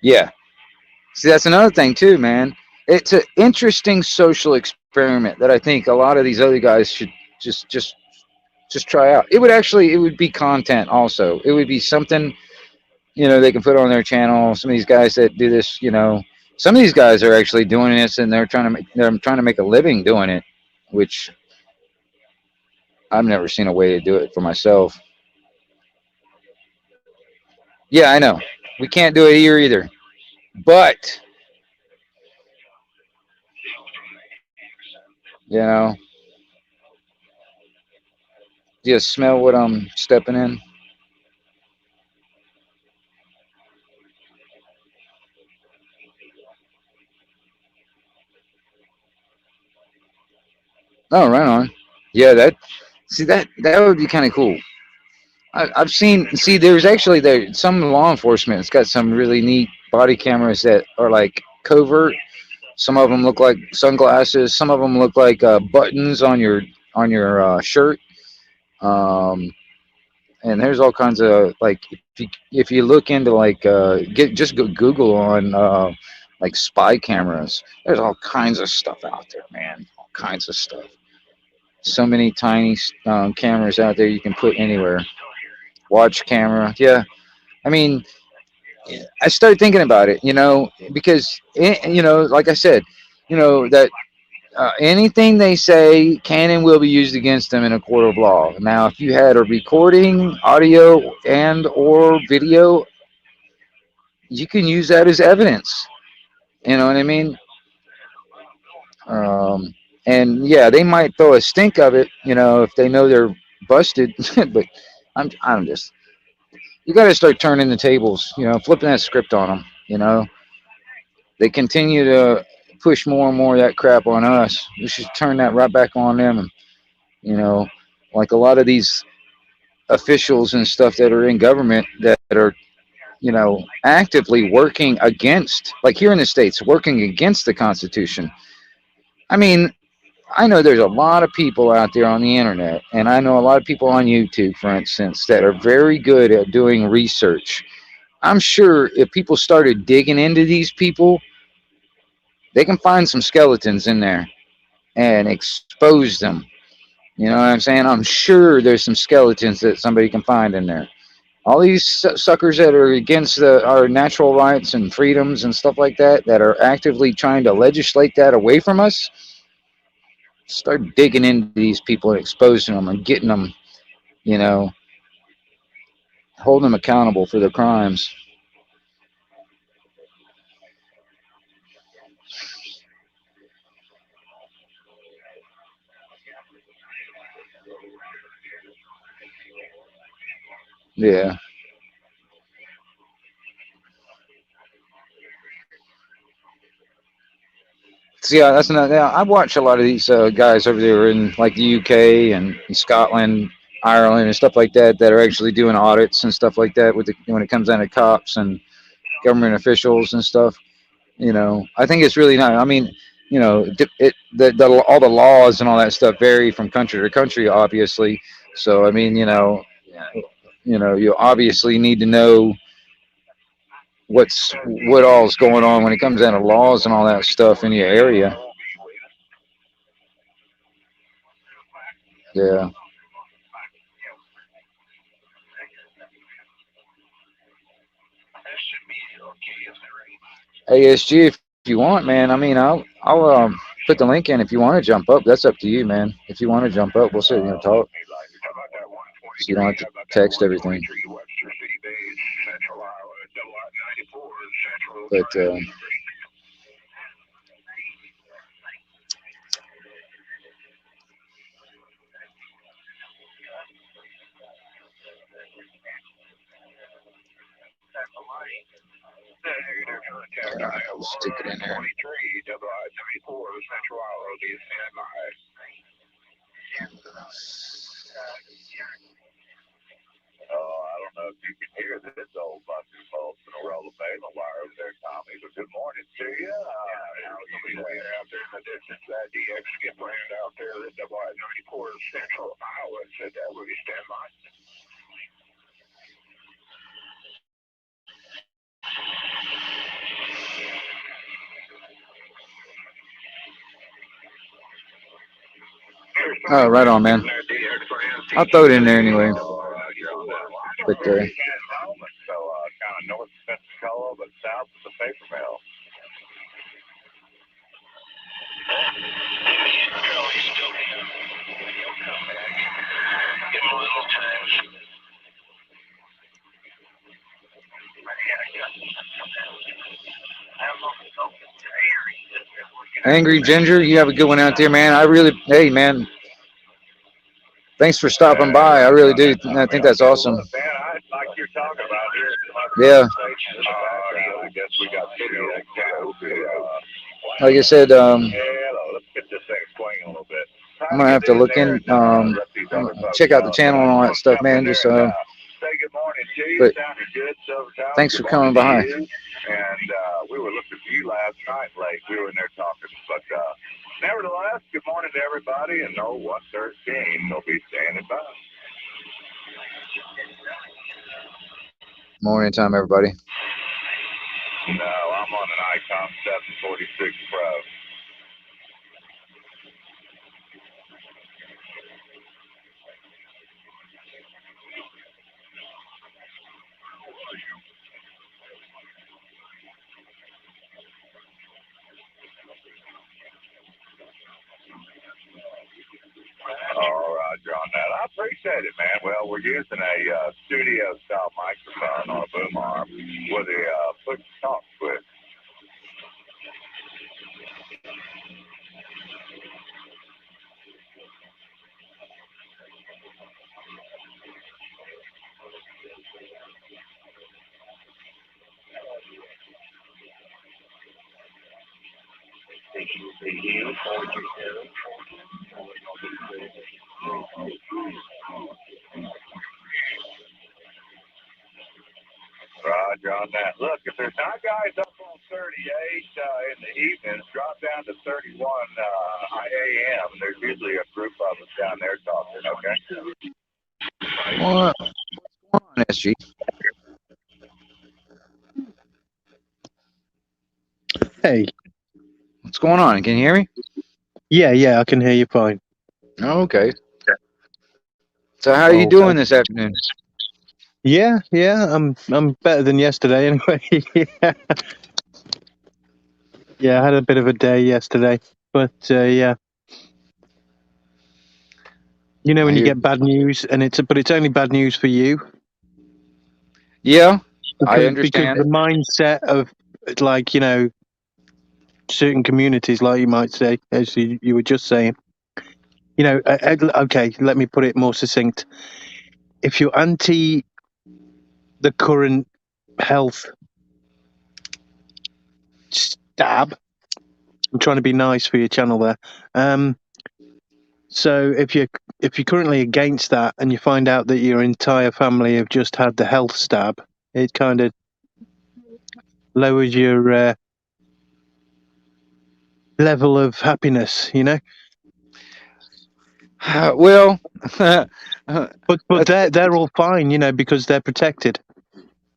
Speaker 2: Yeah. See, that's another thing too, man. It's an interesting social experiment that I think a lot of these other guys should just try out. It would be content also. It would be something they can put on their channel. Some of these guys that do this, some of these guys are actually doing this, and they're trying to make a living doing it, which I've never seen a way to do it for myself. Yeah, I know. We can't do it here either. But, you know, just smell what I'm stepping in. Oh, right on. Yeah, that would be kind of cool. I've seen. See, there's actually some law enforcement. It's got some really neat body cameras that are like covert. Some of them look like sunglasses. Some of them look like buttons on your shirt. Um, and there's all kinds of like if you look into like just go Google on like spy cameras. There's all kinds of stuff out there, man. All kinds of stuff. So many tiny cameras out there you can put anywhere. Watch camera, yeah. I mean, I started thinking about it, because like I said, that anything they say can and will be used against them in a court of law. Now, if you had a recording, audio, and or video, you can use that as evidence. You know what I mean? Um, and yeah, they might throw a stink of it, if they know they're busted. But I'm just, you got to start turning the tables, flipping that script on them. They continue to push more and more of that crap on us. We should turn that right back on them. And, like a lot of these officials and stuff that are in government that are, actively working against, like here in the States, working against the Constitution. I mean, I know there's a lot of people out there on the internet, and I know a lot of people on YouTube, for instance, that are very good at doing research. I'm sure if people started digging into these people, they can find some skeletons in there and expose them. You know what I'm saying? I'm sure there's some skeletons that somebody can find in there. All these suckers that are against our natural rights and freedoms and stuff like that, that are actively trying to legislate that away from us, start digging into these people and exposing them and getting them, you know, holding them accountable for their crimes. Yeah. So yeah, that's another. Yeah, I watch a lot of these guys over there in like the UK and Scotland, Ireland, and stuff like that that are actually doing audits and stuff like that when it comes down to cops and government officials and stuff. I think it's really nice. I mean, all the laws and all that stuff vary from country to country, obviously. So I mean, you obviously need to know what all is going on when it comes down to laws and all that stuff in your area. Yeah. ASG, if you want, man. I mean, I'll put the link in if you want to jump up. That's up to you, man. If you want to jump up, we'll sit here and talk. So you don't have to text everything. But I'll stick it in there.
Speaker 3: I don't know if you can hear this old busted pulse and a roll of bagel wire over there, Tommy, but good morning to you. Somebody way out there in the distance, that DX get brand out there at the 94 Central Iowa said that will you stand by?
Speaker 2: Oh, right on, man. I'll throw it in there anyway. But Angry Ginger, you have a good one out there, man. Hey, man, thanks for stopping by. I really do. I think that's awesome.
Speaker 3: Man, like you're talking about here,
Speaker 2: Yeah,
Speaker 3: I guess we got
Speaker 2: like I said,
Speaker 3: let's get this thing swinging a little bit.
Speaker 2: I'm gonna have to look in, check out the channel and all that stuff, man. Just
Speaker 3: Say good morning, Chief.
Speaker 2: but
Speaker 3: Sounded good. So
Speaker 2: thanks for coming by.
Speaker 3: And we were looking for you last night, late. We were in there talking, but nevertheless, good morning to everybody. And no 113 will be standing by.
Speaker 2: Morning time, everybody.
Speaker 3: No, I'm on an Icon 746 Pro. All right, on that. I appreciate it, man. Well, we're using a studio-style microphone on a boom arm with a push talk switch. Roger on that. Look, if there's not guys up on 38 in the evenings, drop down to 31 a.m. There's usually a group of us down there talking, okay?
Speaker 2: What's going on, SG?
Speaker 5: Hey.
Speaker 2: What's going on? Can you hear me?
Speaker 5: Yeah, I can hear you fine.
Speaker 2: Okay. So how are you doing this afternoon?
Speaker 5: Yeah, I'm better than yesterday anyway. Yeah, I had a bit of a day yesterday, but yeah. You know when you get bad news and it's only bad news for you.
Speaker 2: Yeah, I understand.
Speaker 5: Because the mindset of like, you know, certain communities, like you might say, as you were just saying, you know, okay, let me put it more succinct. If you're anti the current health stab, I'm trying to be nice for your channel there. So if you're currently against that and you find out that your entire family have just had the health stab, it kind of lowers your level of happiness, you know.
Speaker 2: Well,
Speaker 5: but they're all fine, you know, because they're protected.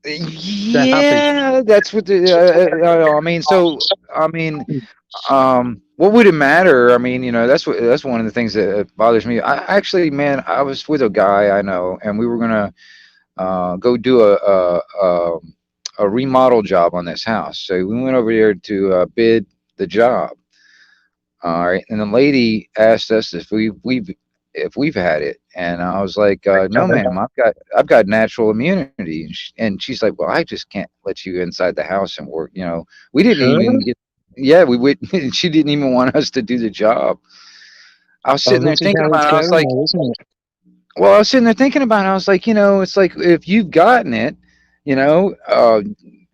Speaker 2: Yeah, that's what I mean. So I mean, what would it matter? I mean, you know, that's one of the things that bothers me. I actually, man, I was with a guy I know, and we were gonna go do a remodel job on this house. So we went over there to bid the job. All right, and the lady asked us if we've had it, and I was like, no, ma'am, I've got natural immunity, and she's like, well, I just can't let you inside the house and work. You know, we didn't even get. Yeah, we would. She didn't even want us to do the job. I was sitting there thinking about it. I was like, well, I was sitting there thinking about it. I was like, you know, it's like if you've gotten it, you know,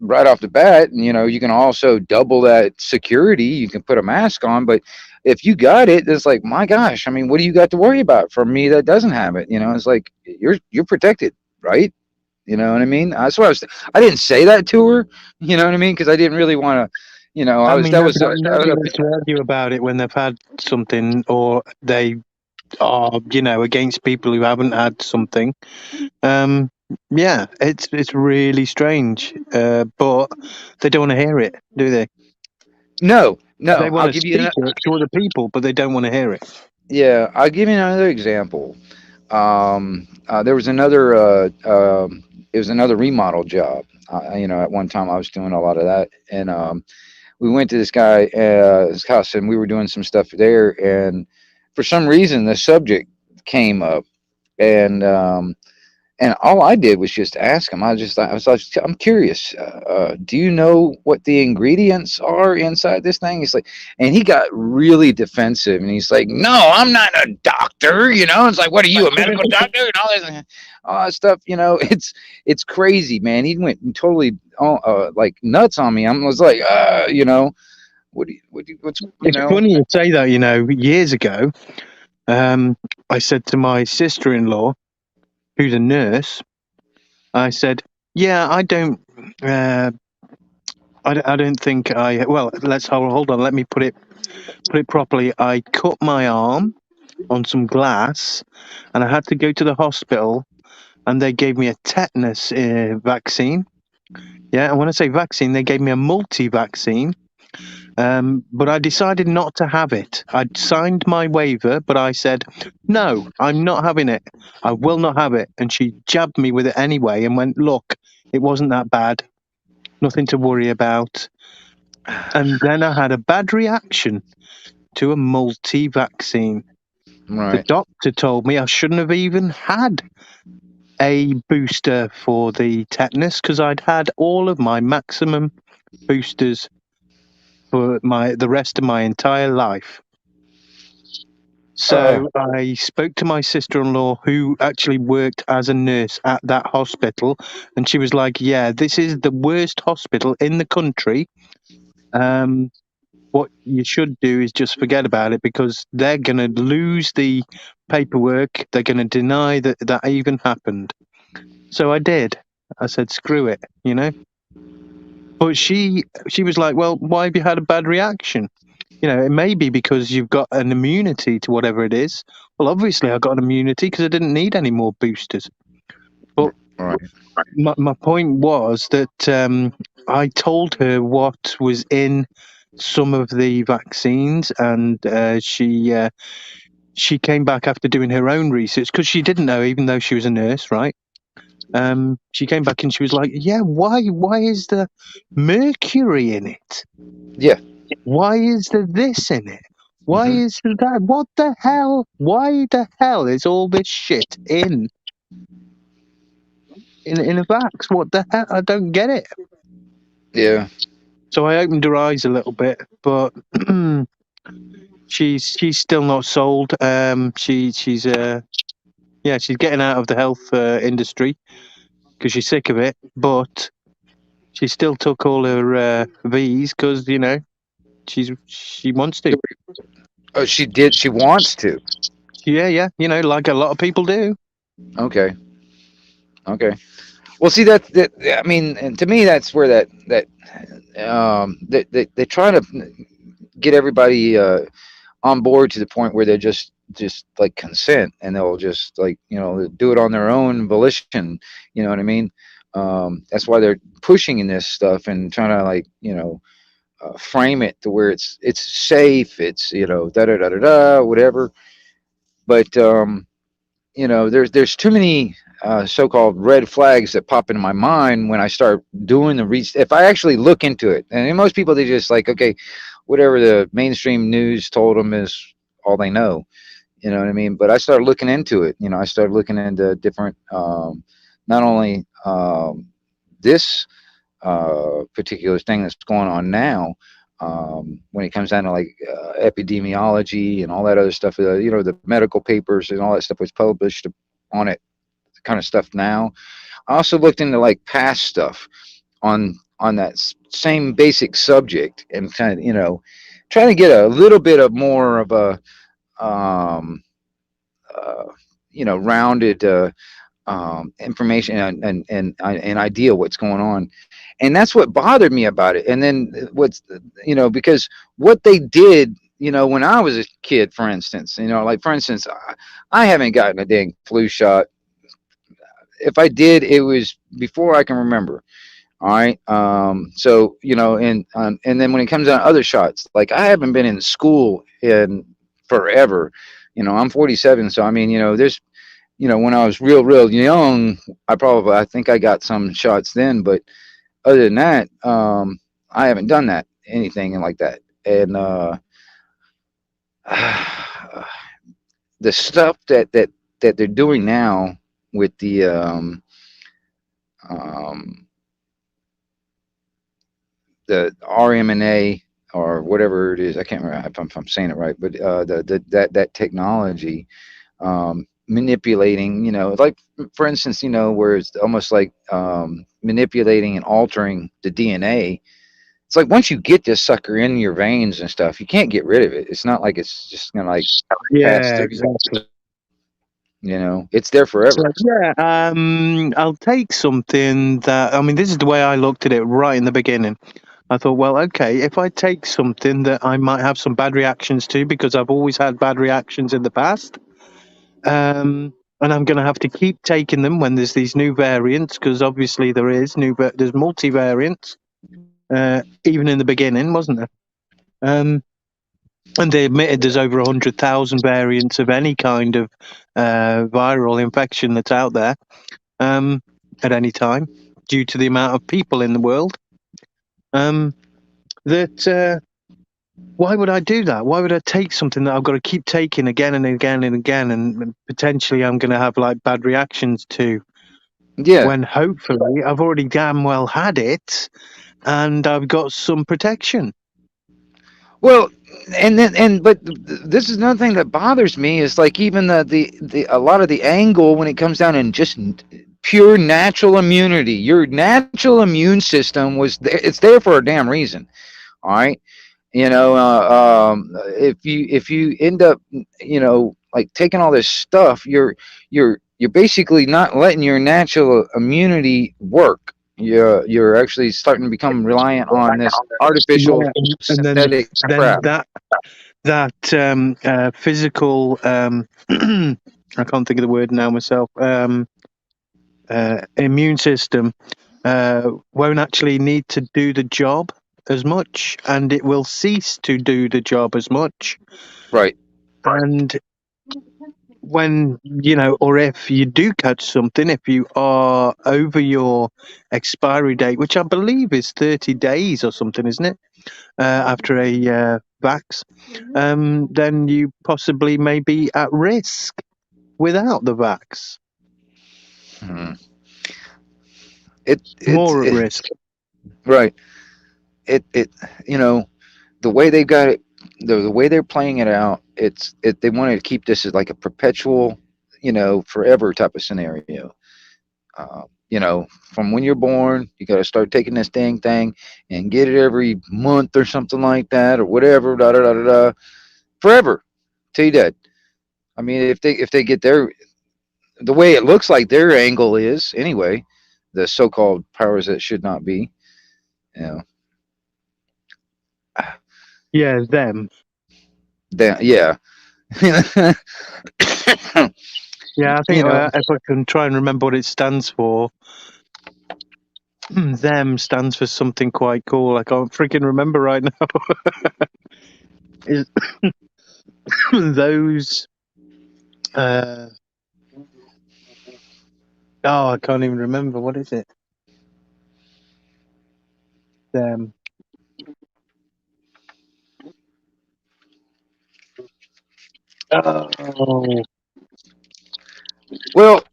Speaker 2: right off the bat, you know, you can also double that security. You can put a mask on, but if you got it, it's like, my gosh, I mean, what do you got to worry about from me that doesn't have it? You know, it's like you're protected, right? You know what I mean? That's what I didn't say that to her. You know what I mean? Because I didn't really want to. You know,
Speaker 5: nobody likes to argue about it when they've had something or they are, you know, against people who haven't had something. Yeah, it's really strange, but they don't want to hear it, do they?
Speaker 2: No.
Speaker 5: They want to speak it to other people, but they don't want to hear it.
Speaker 2: Yeah, I'll give you another example. There was another. It was another remodel job. You know, at one time I was doing a lot of that, and we went to this guy's house, and we were doing some stuff there, and for some reason the subject came up, and And all I did was just ask him. I'm curious. Do you know what the ingredients are inside this thing? He's like, and he got really defensive, and he's like, "No, I'm not a doctor." It's like, "What are you, a medical doctor?" And all that stuff. It's crazy, man. He went totally like nuts on me. I was like, what's
Speaker 5: It's funny you say that. Years ago, I said to my sister-in-law, who's a nurse, I said, "Yeah, I don't think I. Well, let's hold on. Let me put it properly. I cut my arm on some glass, and I had to go to the hospital, and they gave me a tetanus vaccine. Yeah, and when I say vaccine, they gave me a multi-vaccine. But I decided not to have it. I'd signed my waiver, but I said, no, I'm not having it. I will not have it. And she jabbed me with it anyway and went, look, it wasn't that bad. Nothing to worry about." And then I had a bad reaction to a multi-vaccine. The
Speaker 2: right?
Speaker 5: doctor told me I shouldn't have even had a booster for the tetanus because I'd had all of my maximum boosters for the rest of my entire life. So I spoke to my sister-in-law, who actually worked as a nurse at that hospital, and she was like, "Yeah, this is the worst hospital in the country. What you should do is just forget about it because they're going to lose the paperwork. They're going to deny that even happened." So I did. I said, "Screw it," But she was like, "Well, why have you had a bad reaction? It may be because you've got an immunity to whatever it is." Well, obviously I got an immunity because I didn't need any more boosters. But
Speaker 2: Right.
Speaker 5: my point was that I told her what was in some of the vaccines, and she came back after doing her own research because she didn't know, even though she was a nurse, right? She came back and she was like, "Yeah, why is there mercury in it?
Speaker 2: Yeah.
Speaker 5: Why is there this in it? Why
Speaker 2: Mhm.
Speaker 5: is there that? What the hell? Why the hell is all this shit in a vax? What the hell? I don't get it."
Speaker 2: Yeah.
Speaker 5: So I opened her eyes a little bit, but she's still not sold. She's getting out of the health industry because she's sick of it, but she still took all her V's because she wants to.
Speaker 2: Oh, she did. She wants to.
Speaker 5: Yeah, like a lot of people do.
Speaker 2: Okay. Okay. Well, see that I mean, and to me, that's where they try to get everybody on board to the point where they're just like consent, and they'll just like do it on their own volition. You know what I mean? That's why they're pushing in this stuff and trying to like frame it to where it's safe. It's da da da da da whatever. But there's too many so-called red flags that pop into my mind when I start doing the research. If I actually look into it, and most people they just like, okay, whatever the mainstream news told them is all they know. You know what I mean? But I started looking into it. I started looking into different, not only this particular thing that's going on now. When it comes down to like epidemiology and all that other stuff, the medical papers and all that stuff was published on it, kind of stuff now. I also looked into like past stuff on that same basic subject and kind of trying to get a little bit of more of a um, rounded information and idea what's going on, and that's what bothered me about it. And then because what they did when I was a kid, for instance, like for instance, I haven't gotten a dang flu shot. If I did, it was before I can remember. All right. So and then when it comes down to other shots, like I haven't been in school in forever. I'm 47, so I mean, there's when I was real young, I think I got some shots then, but other than that, I haven't done anything like that. And the stuff that they're doing now, with um, the RMNA or whatever it is. I can't remember if I'm saying it right, but that technology manipulating, like for instance, where it's almost like manipulating and altering the DNA. It's like once you get this sucker in your veins and stuff, you can't get rid of it. It's not like it's just gonna like pass
Speaker 5: Yeah,
Speaker 2: through.
Speaker 5: exactly.
Speaker 2: It's there
Speaker 5: So,
Speaker 2: forever.
Speaker 5: yeah, I'll take something that, I mean, this is the way I looked at it right in the beginning. I thought, well, okay, if I take something that I might have some bad reactions to, because I've always had bad reactions in the past, and I'm going to have to keep taking them when there's these new variants, because obviously there's multivariants, even in the beginning, wasn't there? And they admitted there's over 100,000 variants of any kind of viral infection that's out there at any time, due to the amount of people in the world. Why would I do that? Why would I take something that I've got to keep taking again and again and again, and potentially I'm going to have like bad reactions to,
Speaker 2: Yeah.
Speaker 5: when hopefully I've already damn well had it and I've got some protection?
Speaker 2: Well, but this is another thing that bothers me is like even the a lot of the angle when it comes down and just pure natural immunity. Your natural immune system was there. It's there for a damn reason. All right. If you end up, like taking all this stuff, you're basically not letting your natural immunity work. You're actually starting to become reliant on this artificial
Speaker 5: Yeah, and
Speaker 2: synthetic
Speaker 5: then
Speaker 2: crap.
Speaker 5: that physical I can't think of the word now myself. Immune system won't actually need to do the job as much, and it will cease to do the job as much.
Speaker 2: Right.
Speaker 5: And when or if you do catch something, if you are over your expiry date, which I believe is 30 days or something, isn't it? After a vax, then you possibly may be at risk without the vax.
Speaker 2: Hmm.
Speaker 5: More at risk.
Speaker 2: Right. It the way they got it, the way they're playing it out, they wanted to keep this as like a perpetual, forever type of scenario. From when you're born, you got to start taking this dang thing and get it every month or something like that or whatever, da da da da da, forever till you're dead. I mean, if they get the way it looks like their angle is anyway, the so-called powers that should not be, you know,
Speaker 5: Yeah, them.
Speaker 2: yeah.
Speaker 5: Yeah, I think if I can try and remember what it stands for, them stands for something quite cool. I can't freaking remember right now. Is those? Oh, I can't even remember. What is it? Them. Oh,
Speaker 2: Well,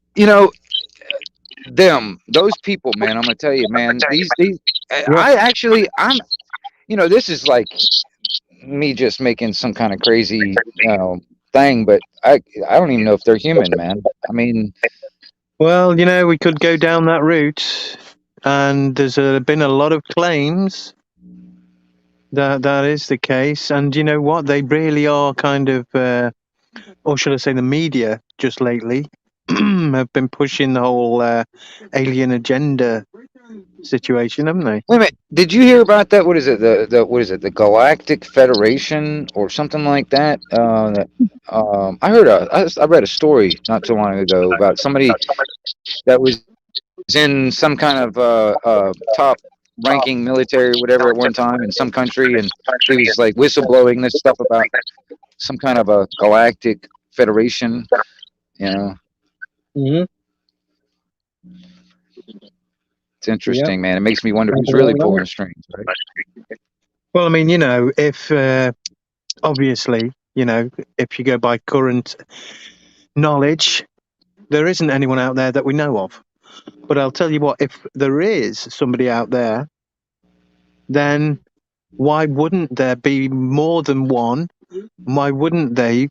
Speaker 2: those people, man. I'm gonna tell you, man. These.
Speaker 5: yeah.
Speaker 2: This is like me just making some kind of crazy, thing, but I don't even know if they're human, man. I mean,
Speaker 5: Well, we could go down that route, and there's been a lot of claims that is the case. And you know what? They really are kind of, or should I say, the media just lately have been pushing the whole alien agenda situation, haven't they?
Speaker 2: wait a minute. Did you hear about that? What is it? What is it? The Galactic Federation or something like that? I heard I read a story not too long ago about somebody that was in some kind of top ranking military or whatever at one time in some country, and he was like whistleblowing this stuff about some kind of a galactic federation.
Speaker 5: Mm-hmm.
Speaker 2: It's interesting, man. It makes me wonder who's really pulling the strings, right?
Speaker 5: Well, I mean, if obviously, if you go by current knowledge, there isn't anyone out there that we know of. But I'll tell you what, if there is somebody out there, then why wouldn't there be more than one? Why wouldn't they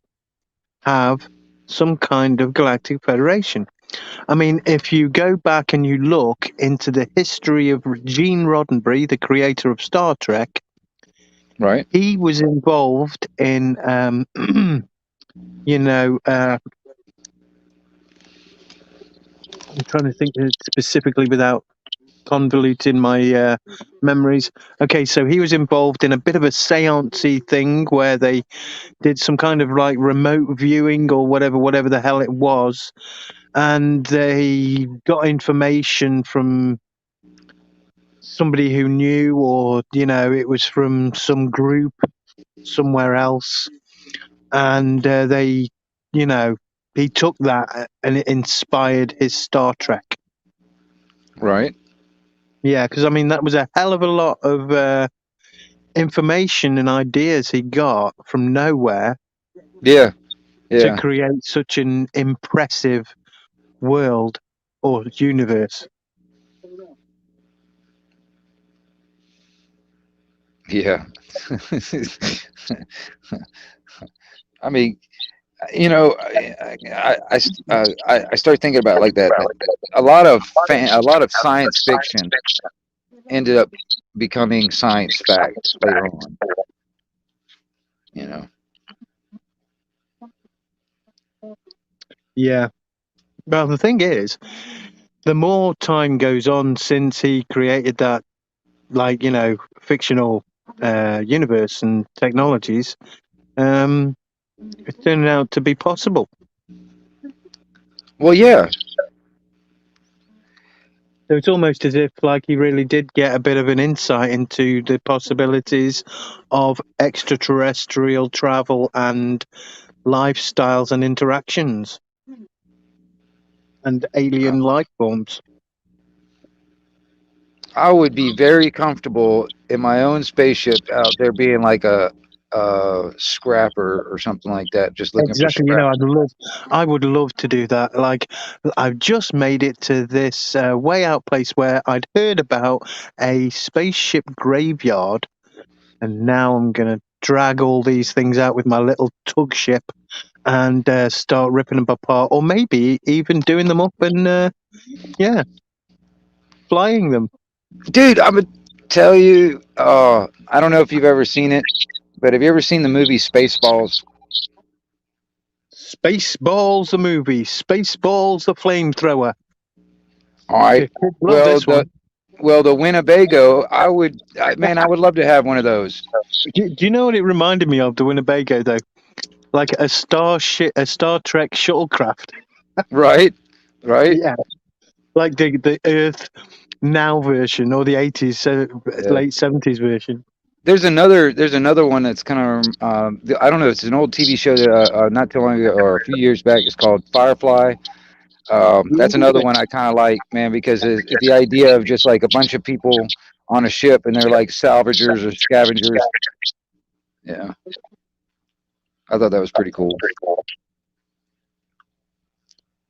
Speaker 5: have some kind of galactic federation? I mean, if you go back and you look into the history of Gene Roddenberry, the creator of Star Trek,
Speaker 2: Right.
Speaker 5: he was involved in, I'm trying to think specifically without convoluting my memories. Okay, so he was involved in a bit of a seance-y thing where they did some kind of like remote viewing or whatever the hell it was, and they got information from somebody who knew, or it was from some group somewhere else, and he took that and it inspired his Star Trek.
Speaker 2: Right.
Speaker 5: Yeah, because I mean that was a hell of a lot of information and ideas he got from nowhere
Speaker 2: Yeah.
Speaker 5: to
Speaker 2: Yeah.
Speaker 5: create such an impressive world or universe.
Speaker 2: Yeah. I mean, I start thinking about it like that. A lot of science fiction ended up becoming science fact later on.
Speaker 5: Yeah. Well, the thing is, the more time goes on since he created that, fictional universe and technologies, it's turning out to be possible.
Speaker 2: Well, yeah.
Speaker 5: So it's almost as if, he really did get a bit of an insight into the possibilities of extraterrestrial travel and lifestyles and interactions and alien life forms.
Speaker 2: I would be very comfortable in my own spaceship out there being like a scrapper or something like that, just looking
Speaker 5: Exactly.
Speaker 2: for scrap.
Speaker 5: I would love to do that. I've just made it to this way out place where I'd heard about a spaceship graveyard, and now I'm gonna drag all these things out with my little tug ship and start ripping them apart, or maybe even doing them up and flying them.
Speaker 2: Dude, I'm gonna tell you. I don't know if you've ever seen it, but have you ever seen the movie Spaceballs?
Speaker 5: Spaceballs the movie, Spaceballs the flamethrower.
Speaker 2: All right.
Speaker 5: Love
Speaker 2: the Winnebago. I would love to have one of those.
Speaker 5: Do you know what it reminded me of? The Winnebago, though, like a Star Trek shuttlecraft.
Speaker 2: Right. Right.
Speaker 5: Yeah, like the Earth Now version or the 80s, late 70s version.
Speaker 2: There's another one that's kind of I don't know. It's an old TV show that not too long ago or a few years back. It's called Firefly. That's another one I kind of like, man, because the idea of just like a bunch of people on a ship and they're like salvagers or scavengers. Yeah, I thought that was pretty cool.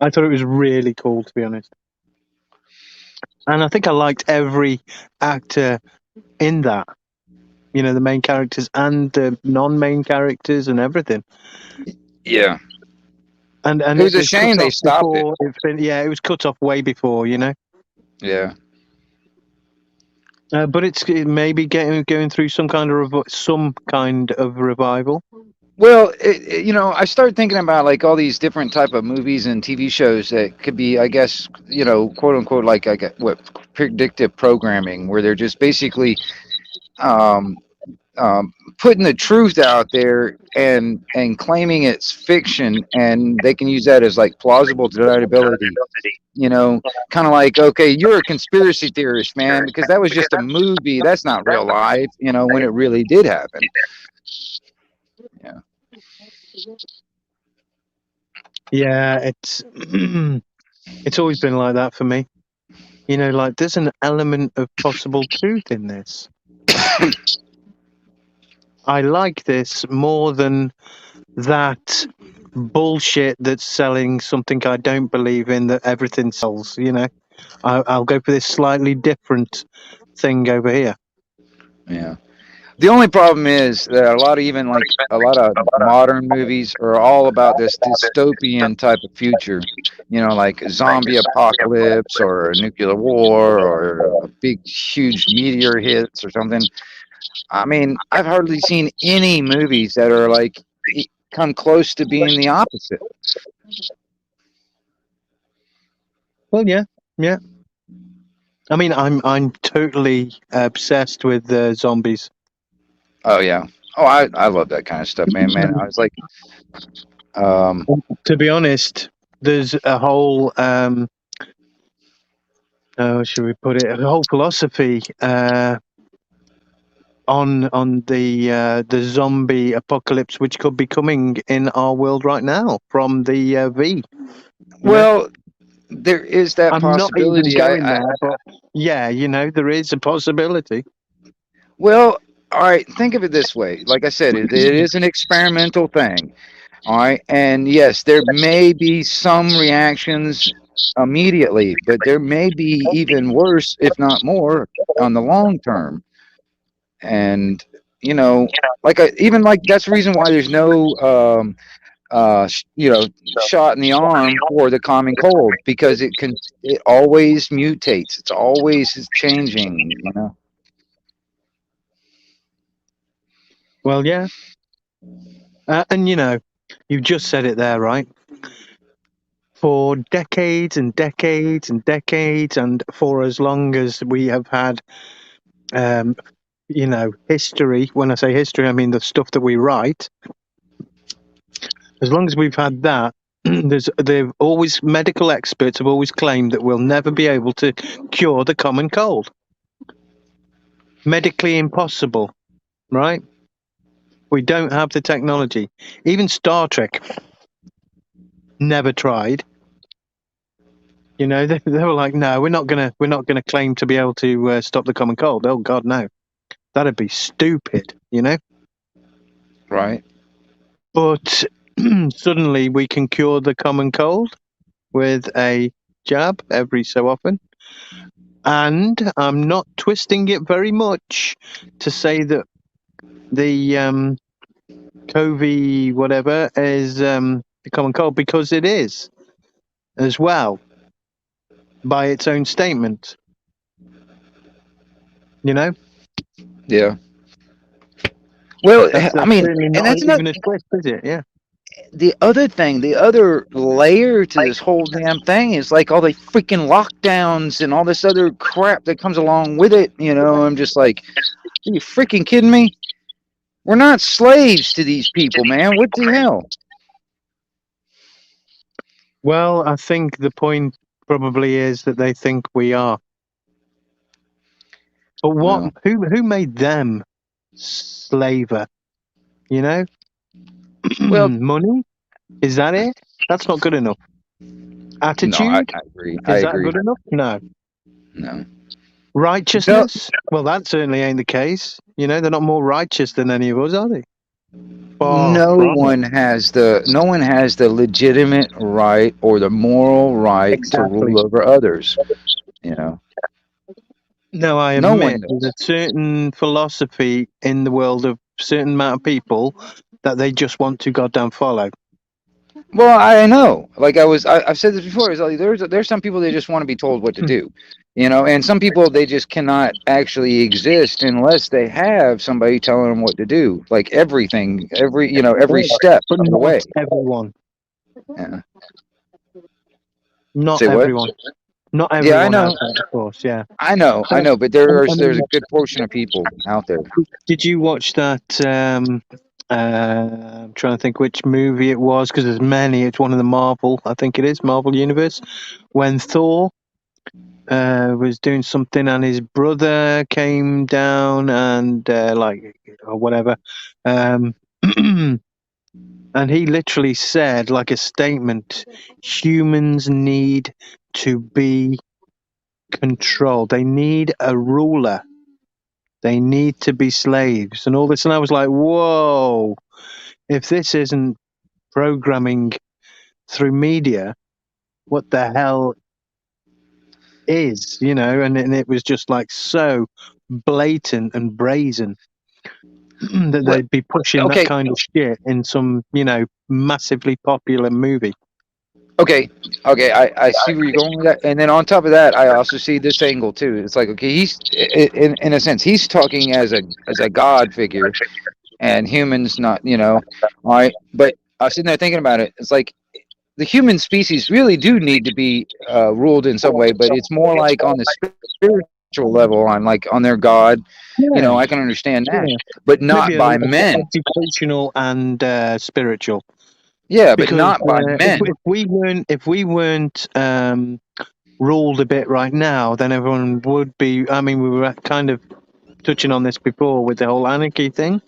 Speaker 5: I thought it was really cool, to be honest. And I think I liked every actor in that. The main characters and the non-main characters and everything.
Speaker 2: Yeah.
Speaker 5: And
Speaker 2: it was a shame they stopped it.
Speaker 5: It was cut off way before,
Speaker 2: Yeah.
Speaker 5: But it may be going through some kind of revival.
Speaker 2: Well, I started thinking about like all these different type of movies and TV shows that could be, I guess, quote unquote, like predictive programming, where they're just basically putting the truth out there and claiming it's fiction, and they can use that as like plausible deniability. Kind of like, okay, you're a conspiracy theorist, man, because that was just a movie. That's not real life. When it really did happen. Yeah.
Speaker 5: Yeah, it's always been like that for me. There's an element of possible truth in this. I like this more than that bullshit that's selling something I don't believe in that everything sells. I'll go for this slightly different thing over here.
Speaker 2: Yeah. The only problem is that a lot of modern movies are all about this dystopian type of future, like a zombie apocalypse or a nuclear war or a big, huge meteor hits or something. I mean, I've hardly seen any movies that are like come close to being the opposite.
Speaker 5: Well, yeah. I mean, I'm totally obsessed with zombies.
Speaker 2: Oh yeah. Oh, I love that kind of stuff, man. I was like,
Speaker 5: To be honest, there's a whole how should we put it? A whole philosophy on the zombie apocalypse, which could be coming in our world right now from the V.
Speaker 2: well, there is that
Speaker 5: I'm not even
Speaker 2: possibility.
Speaker 5: going there, but yeah, there is a possibility.
Speaker 2: Well, all right, think of it this way. Like I said, it is an experimental thing. All right. And yes, there may be some reactions immediately, but there may be even worse, if not more, on the long term. And, even like that's the reason why there's no, shot in the arm for the common cold, because it always mutates. It's always changing.
Speaker 5: Well, yeah. And you just said it there, right? For decades and decades and decades, and for as long as we have had, history. When I say history, I mean the stuff that we write. As long as we've had that, medical experts have always claimed that we'll never be able to cure the common cold. Medically impossible, right? We don't have the technology. Even Star Trek never tried. They were like, no, we're not gonna claim to be able to stop the common cold. Oh God, no, that'd be stupid.
Speaker 2: Right.
Speaker 5: But suddenly we can cure the common cold with a jab every so often. And I'm not twisting it very much to say that the COVID whatever is the common cold, because it is as well by its own statement.
Speaker 2: Yeah. Well, I mean,
Speaker 5: and that's not even a twist, is it? Yeah.
Speaker 2: The other layer to this whole damn thing is like all the freaking lockdowns and all this other crap that comes along with it. I'm just like, are you freaking kidding me? We're not slaves to these people, man. What the hell?
Speaker 5: Well, I think the point probably is that they think we are. But what? No. Who made them slaver?
Speaker 2: Well,
Speaker 5: money. Is that it? That's not good enough. Attitude.
Speaker 2: No, I agree.
Speaker 5: Is that good enough?
Speaker 2: No.
Speaker 5: Righteousness. No. Well, that certainly ain't the case. They're not more righteous than any of us, are they?
Speaker 2: No one has the legitimate right or the moral right to rule over others.
Speaker 5: No, I admit there's a certain philosophy in the world of a certain amount of people that they just want to goddamn follow.
Speaker 2: Well, I know. Like I've said this before. Is like there's some people that just want to be told what to do, and some people they just cannot actually exist unless they have somebody telling them what to do. Like everything, every step of the way.
Speaker 5: Everyone.
Speaker 2: Yeah.
Speaker 5: Not everyone. Not everyone.
Speaker 2: Yeah, I know.
Speaker 5: Of course, yeah.
Speaker 2: I know, but there's a good portion of people out there.
Speaker 5: Did you watch that? I'm trying to think which movie it was, because there's many. It's one of the Marvel, I think it is, Marvel Universe, when Thor was doing something and his brother came down and or whatever, and he literally said, like a statement, humans need to be controlled. They need a ruler. They need to be slaves and all this. And I was like, whoa, if this isn't programming through media what the hell is, and it was just like so blatant and brazen that
Speaker 2: Well,
Speaker 5: they'd be pushing that
Speaker 2: okay,
Speaker 5: kind of shit in some, massively popular movie.
Speaker 2: okay, I see where you're going with that. And then on top of that, I also see this angle too. It's like, okay, he's in a sense, he's talking as a god figure, and humans not, all right. But I was sitting there thinking about it. It's like the human species really do need to be ruled in some way, but it's more like on the spiritual level, on like on their god.
Speaker 5: Yeah,
Speaker 2: I can understand that,
Speaker 5: yeah.
Speaker 2: but not
Speaker 5: Maybe
Speaker 2: by men.
Speaker 5: educational and spiritual.
Speaker 2: Yeah, but
Speaker 5: Because
Speaker 2: not by men.
Speaker 5: if we weren't ruled a bit right now, then everyone would be. I mean, we were kind of touching on this before with the whole anarchy thing.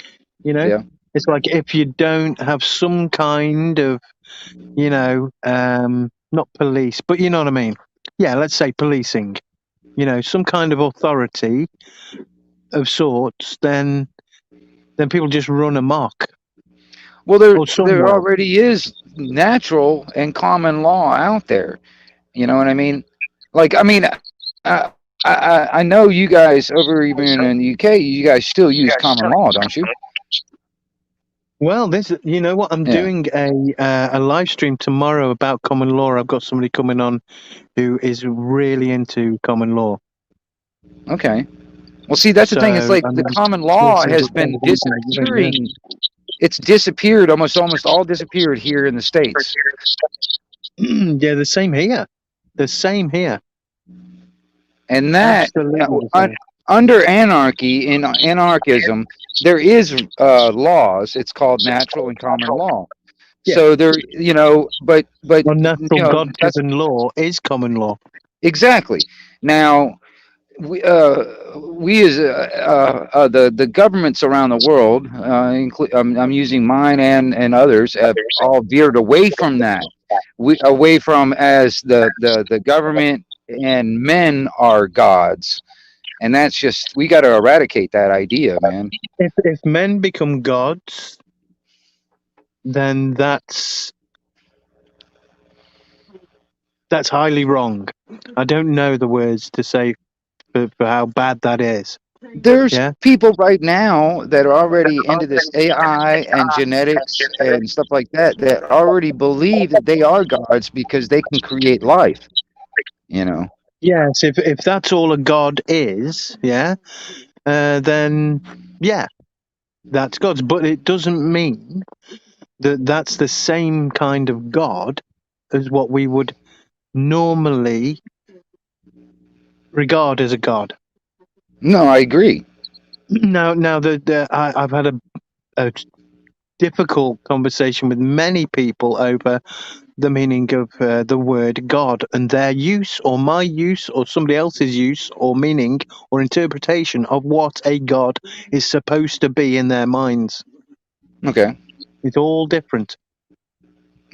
Speaker 2: Yeah.
Speaker 5: It's like if you don't have some kind of, not police, but you know what I mean. Yeah, let's say policing. Some kind of authority of sorts. Then people just run amok.
Speaker 2: Well,
Speaker 5: Or
Speaker 2: there
Speaker 5: somewhere.
Speaker 2: already is natural and common law out there. You know what I mean? Like, I mean, I know you guys over even in the UK, you guys still use common law, don't you?
Speaker 5: Well, you know what? I'm
Speaker 2: Yeah.
Speaker 5: doing a live stream tomorrow about common law. I've got somebody coming on who is really into common law.
Speaker 2: Okay. Well, see, that's the thing. It's like the common law has been disappearing. It's disappeared, almost all disappeared here in the States.
Speaker 5: Yeah, the same here. The same here.
Speaker 2: And that, under anarchy, in anarchism, there is laws. It's called natural and common law.
Speaker 5: Yeah.
Speaker 2: So there, but
Speaker 5: well, natural God-given law is common law.
Speaker 2: Exactly. Now, we as the governments around the world, I'm using mine and others, have all veered away from that. Away from as the government and men are gods, and that's just, we got to eradicate that idea, man.
Speaker 5: If men become gods, then that's highly wrong. I don't know the words to say for how bad that is.
Speaker 2: There's people right now that are already into this AI and genetics and stuff like that already believe that they are gods because they can create life.
Speaker 5: Yes, if that's all a god is, then that's God's. But it doesn't mean that that's the same kind of God as what we would normally regard as a god.
Speaker 2: No, I agree.
Speaker 5: Now, I've had a difficult conversation with many people over the meaning of the word God and their use, or my use, or somebody else's use, or meaning, or interpretation of what a God is supposed to be in their minds.
Speaker 2: Okay.
Speaker 5: It's all different.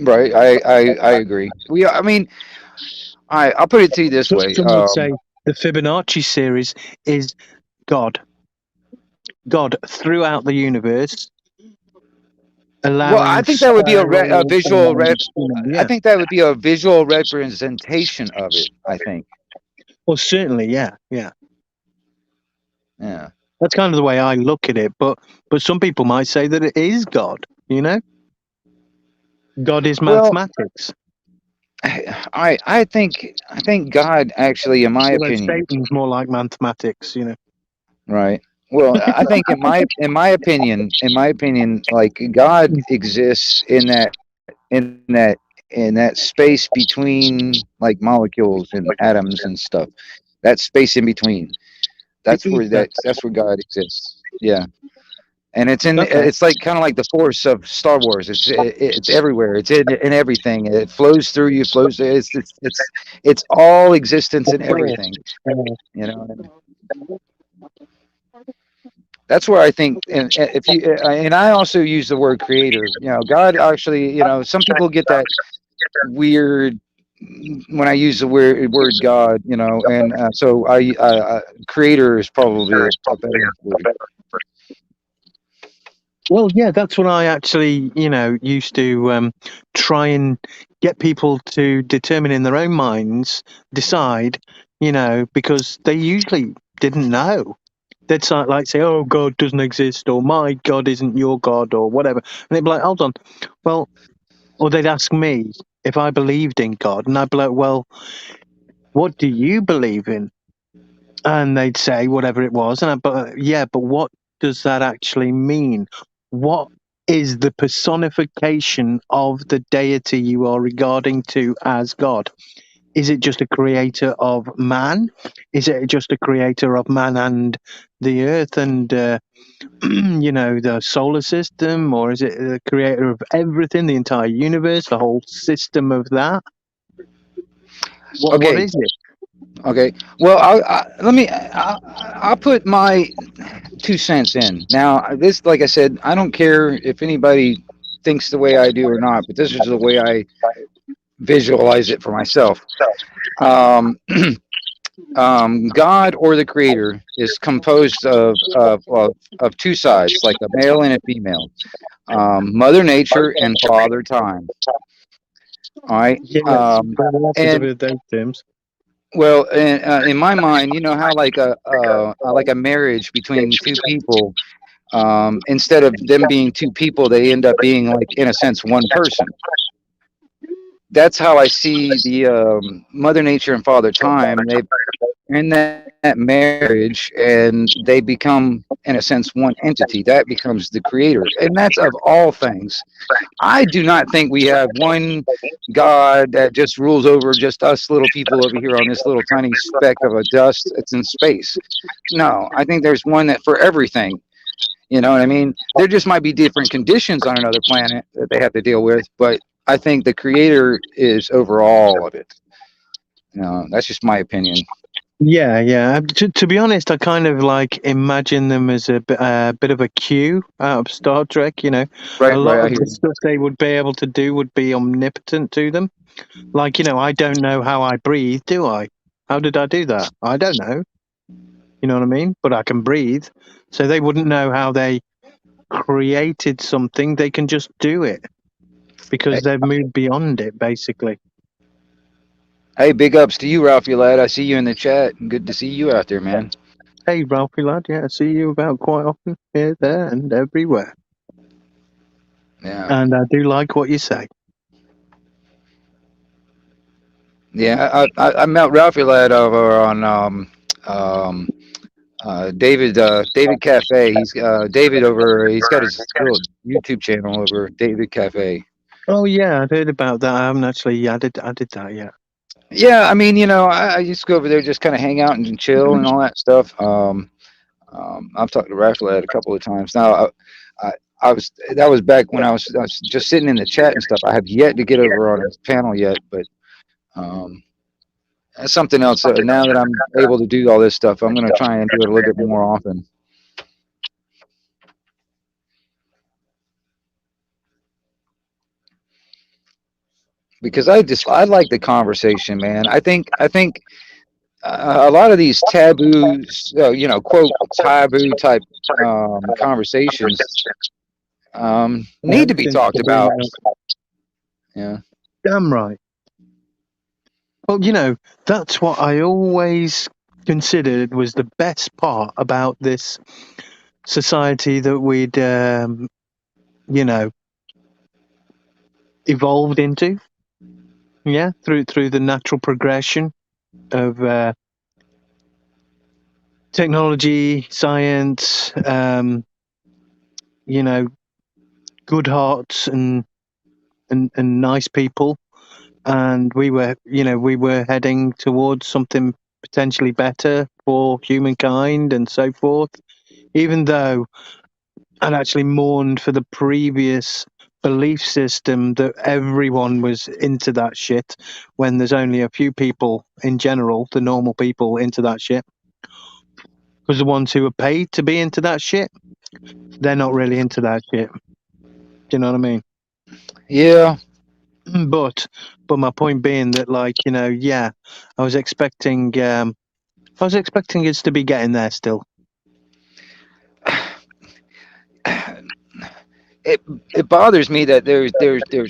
Speaker 2: Right. I agree. I mean, I'll put it to you this way.
Speaker 5: Some would say the Fibonacci series is God. God throughout the universe.
Speaker 2: Well, I think that would be a visual. I think that would be a visual representation of it. I think.
Speaker 5: Well, certainly, yeah.
Speaker 2: That's
Speaker 5: kind of the way I look at it. But some people might say that it is God. God is mathematics.
Speaker 2: I think God actually, in my opinion,
Speaker 5: Satan's more like mathematics.
Speaker 2: Right. Well, I think in my opinion, like God exists in that space between like molecules and atoms and stuff. That space in between. That's where God exists. Yeah. And it's like kind of like the force of Star Wars. It's everywhere. It's in everything. It flows through you. It's all existence in everything. You know. That's where I think, and if you and I also use the word creator. God actually. Some people get that weird when I use the word God. And so I creator is probably a better word.
Speaker 5: Well, yeah, that's what I actually, used to try and get people to determine in their own minds, decide, because they usually didn't know. They'd like say, "Oh, God doesn't exist," or "My God isn't your God," or whatever, and they'd be like, "Hold on, well," or they'd ask me if I believed in God, and I'd be like, "Well, what do you believe in?" And they'd say whatever it was, and but what does that actually mean? What is the personification of the deity you are regarding to as God? Is it just a creator of man? Is it just a creator of man and the earth and the solar system, or is it the creator of everything, the entire universe, the whole system of that? What
Speaker 2: Okay,
Speaker 5: is it?
Speaker 2: okay. Well, I'll put my 2 cents in. Now, this, like I said, I don't care if anybody thinks the way I do or not, but this is the way I visualize it for myself. Um, God or the Creator is composed of two sides, like a male and a female. Mother Nature and Father Time. All right.
Speaker 5: Yes, lots of
Speaker 2: And
Speaker 5: those terms.
Speaker 2: well, in my mind, you know how like a marriage between two people, instead of them being two people, they end up being like, in a sense, one person. That's how I see the Mother Nature and Father Time. They're in that marriage, and they become, in a sense, one entity. That becomes the creator, and that's of all things. I do not think we have one God that just rules over just us little people over here on this little tiny speck of a dust that's in space. No, I think there's one that for everything. You know what I mean? There just might be different conditions on another planet that they have to deal with, but I think the creator is over all of it. That's just my opinion.
Speaker 5: Yeah, yeah. To be honest, I kind of like imagine them as a bit of a Q out of Star Trek. A
Speaker 2: Right, right.
Speaker 5: lot
Speaker 2: I
Speaker 5: of
Speaker 2: hear
Speaker 5: the
Speaker 2: you.
Speaker 5: stuff they would be able to do would be omnipotent to them. Like, I don't know how I breathe, do I? How did I do that? I don't know. You know what I mean? But I can breathe. So they wouldn't know how they created something. They can just do it because
Speaker 2: Hey,
Speaker 5: they've moved beyond it, basically.
Speaker 2: hey, big ups to you, Ralphie lad. I see you in the chat. Good to see you out there, man.
Speaker 5: Hey, Ralphie lad. Yeah, I see you about quite often here, there, and everywhere.
Speaker 2: Yeah,
Speaker 5: And I do like what you say.
Speaker 2: yeah. I met Ralphie lad over on um, David Cafe. He's David over. He's got his little YouTube channel over David Cafe.
Speaker 5: Oh yeah, I'd heard about that. I haven't actually added that yet.
Speaker 2: Yeah, I mean, I used to go over there, just kind of hang out and chill and all that stuff. I've talked to Ralphie lad a couple of times now. I was that was back when I was just sitting in the chat and stuff. I have yet to get over on his panel yet, but um, that's something else. Now that I'm able to do all this stuff, I'm going to try and do it a little bit more often. Because I like the conversation, man. I think a lot of these taboos, quote taboo type conversations, need to be
Speaker 5: Everything's
Speaker 2: talked
Speaker 5: taboo
Speaker 2: about.
Speaker 5: now.
Speaker 2: Yeah.
Speaker 5: Damn right. Well, that's what I always considered was the best part about this society that we'd, evolved into. Yeah, through the natural progression of technology, science, good hearts and nice people, and we were heading towards something potentially better for humankind and so forth. Even though I'd actually mourned for the previous belief system that everyone was into that shit, when there's only a few people in general, the normal people, into that shit. Because the ones who are paid to be into that shit, they're not really into that shit. Do you know what I mean?
Speaker 2: Yeah.
Speaker 5: But my point being that, yeah, I was expecting us to be getting there still.
Speaker 2: it bothers me that there's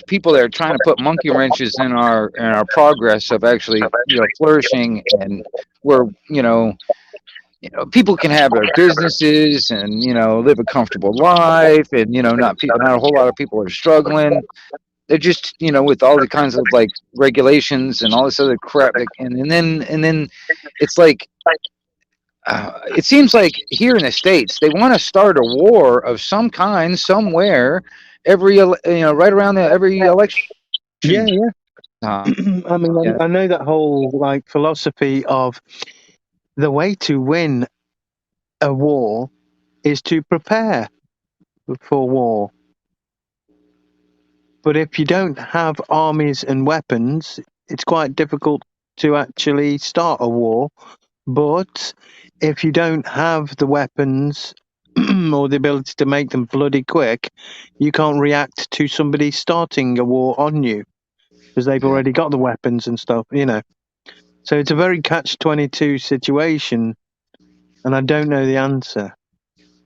Speaker 2: people that are trying to put monkey wrenches in our progress of actually flourishing, and where people can have their businesses and live a comfortable life, and not a whole lot of people are struggling. They're just with all the kinds of like regulations and all this other crap and then it's like it seems like here in the States they want to start a war of some kind somewhere right around every election
Speaker 5: Yeah, yeah.
Speaker 2: time.
Speaker 5: I mean,
Speaker 2: Yeah.
Speaker 5: I know that whole like philosophy of the way to win a war is to prepare for war. But if you don't have armies and weapons, it's quite difficult to actually start a war. But if you don't have the weapons or the ability to make them bloody quick, you can't react to somebody starting a war on you because they've
Speaker 2: Yeah.
Speaker 5: already got the weapons and stuff, So it's a very catch-22 situation, and I don't know the answer.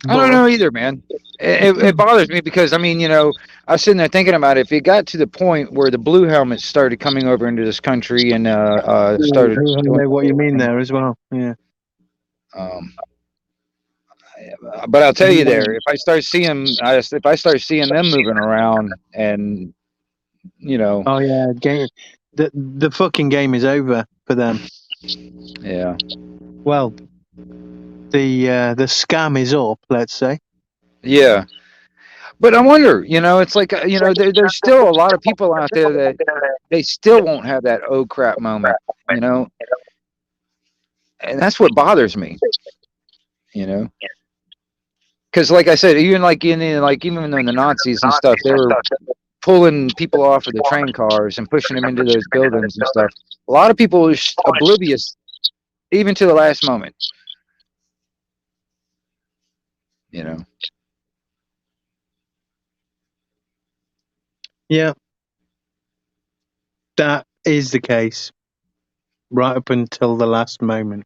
Speaker 2: I don't know either, man. It bothers me because I mean, I was sitting there thinking about it. If it got to the point where the blue helmets started coming over into this country and started
Speaker 5: I
Speaker 2: doing
Speaker 5: know what you mean there as well. Yeah.
Speaker 2: um, but I'll tell you there, if I start seeing them moving around and
Speaker 5: Oh yeah, game. The fucking game is over for them.
Speaker 2: yeah.
Speaker 5: Well, the scam is up. Let's say.
Speaker 2: Yeah. But I wonder, it's like, there's still a lot of people out there that they still won't have that oh crap moment, and that's what bothers me, because like I said, even like even in the Nazis and stuff, they were pulling people off of the train cars and pushing them into those buildings and stuff. A lot of people are oblivious, even to the last moment,
Speaker 5: Yeah, that is the case, right up until the last moment.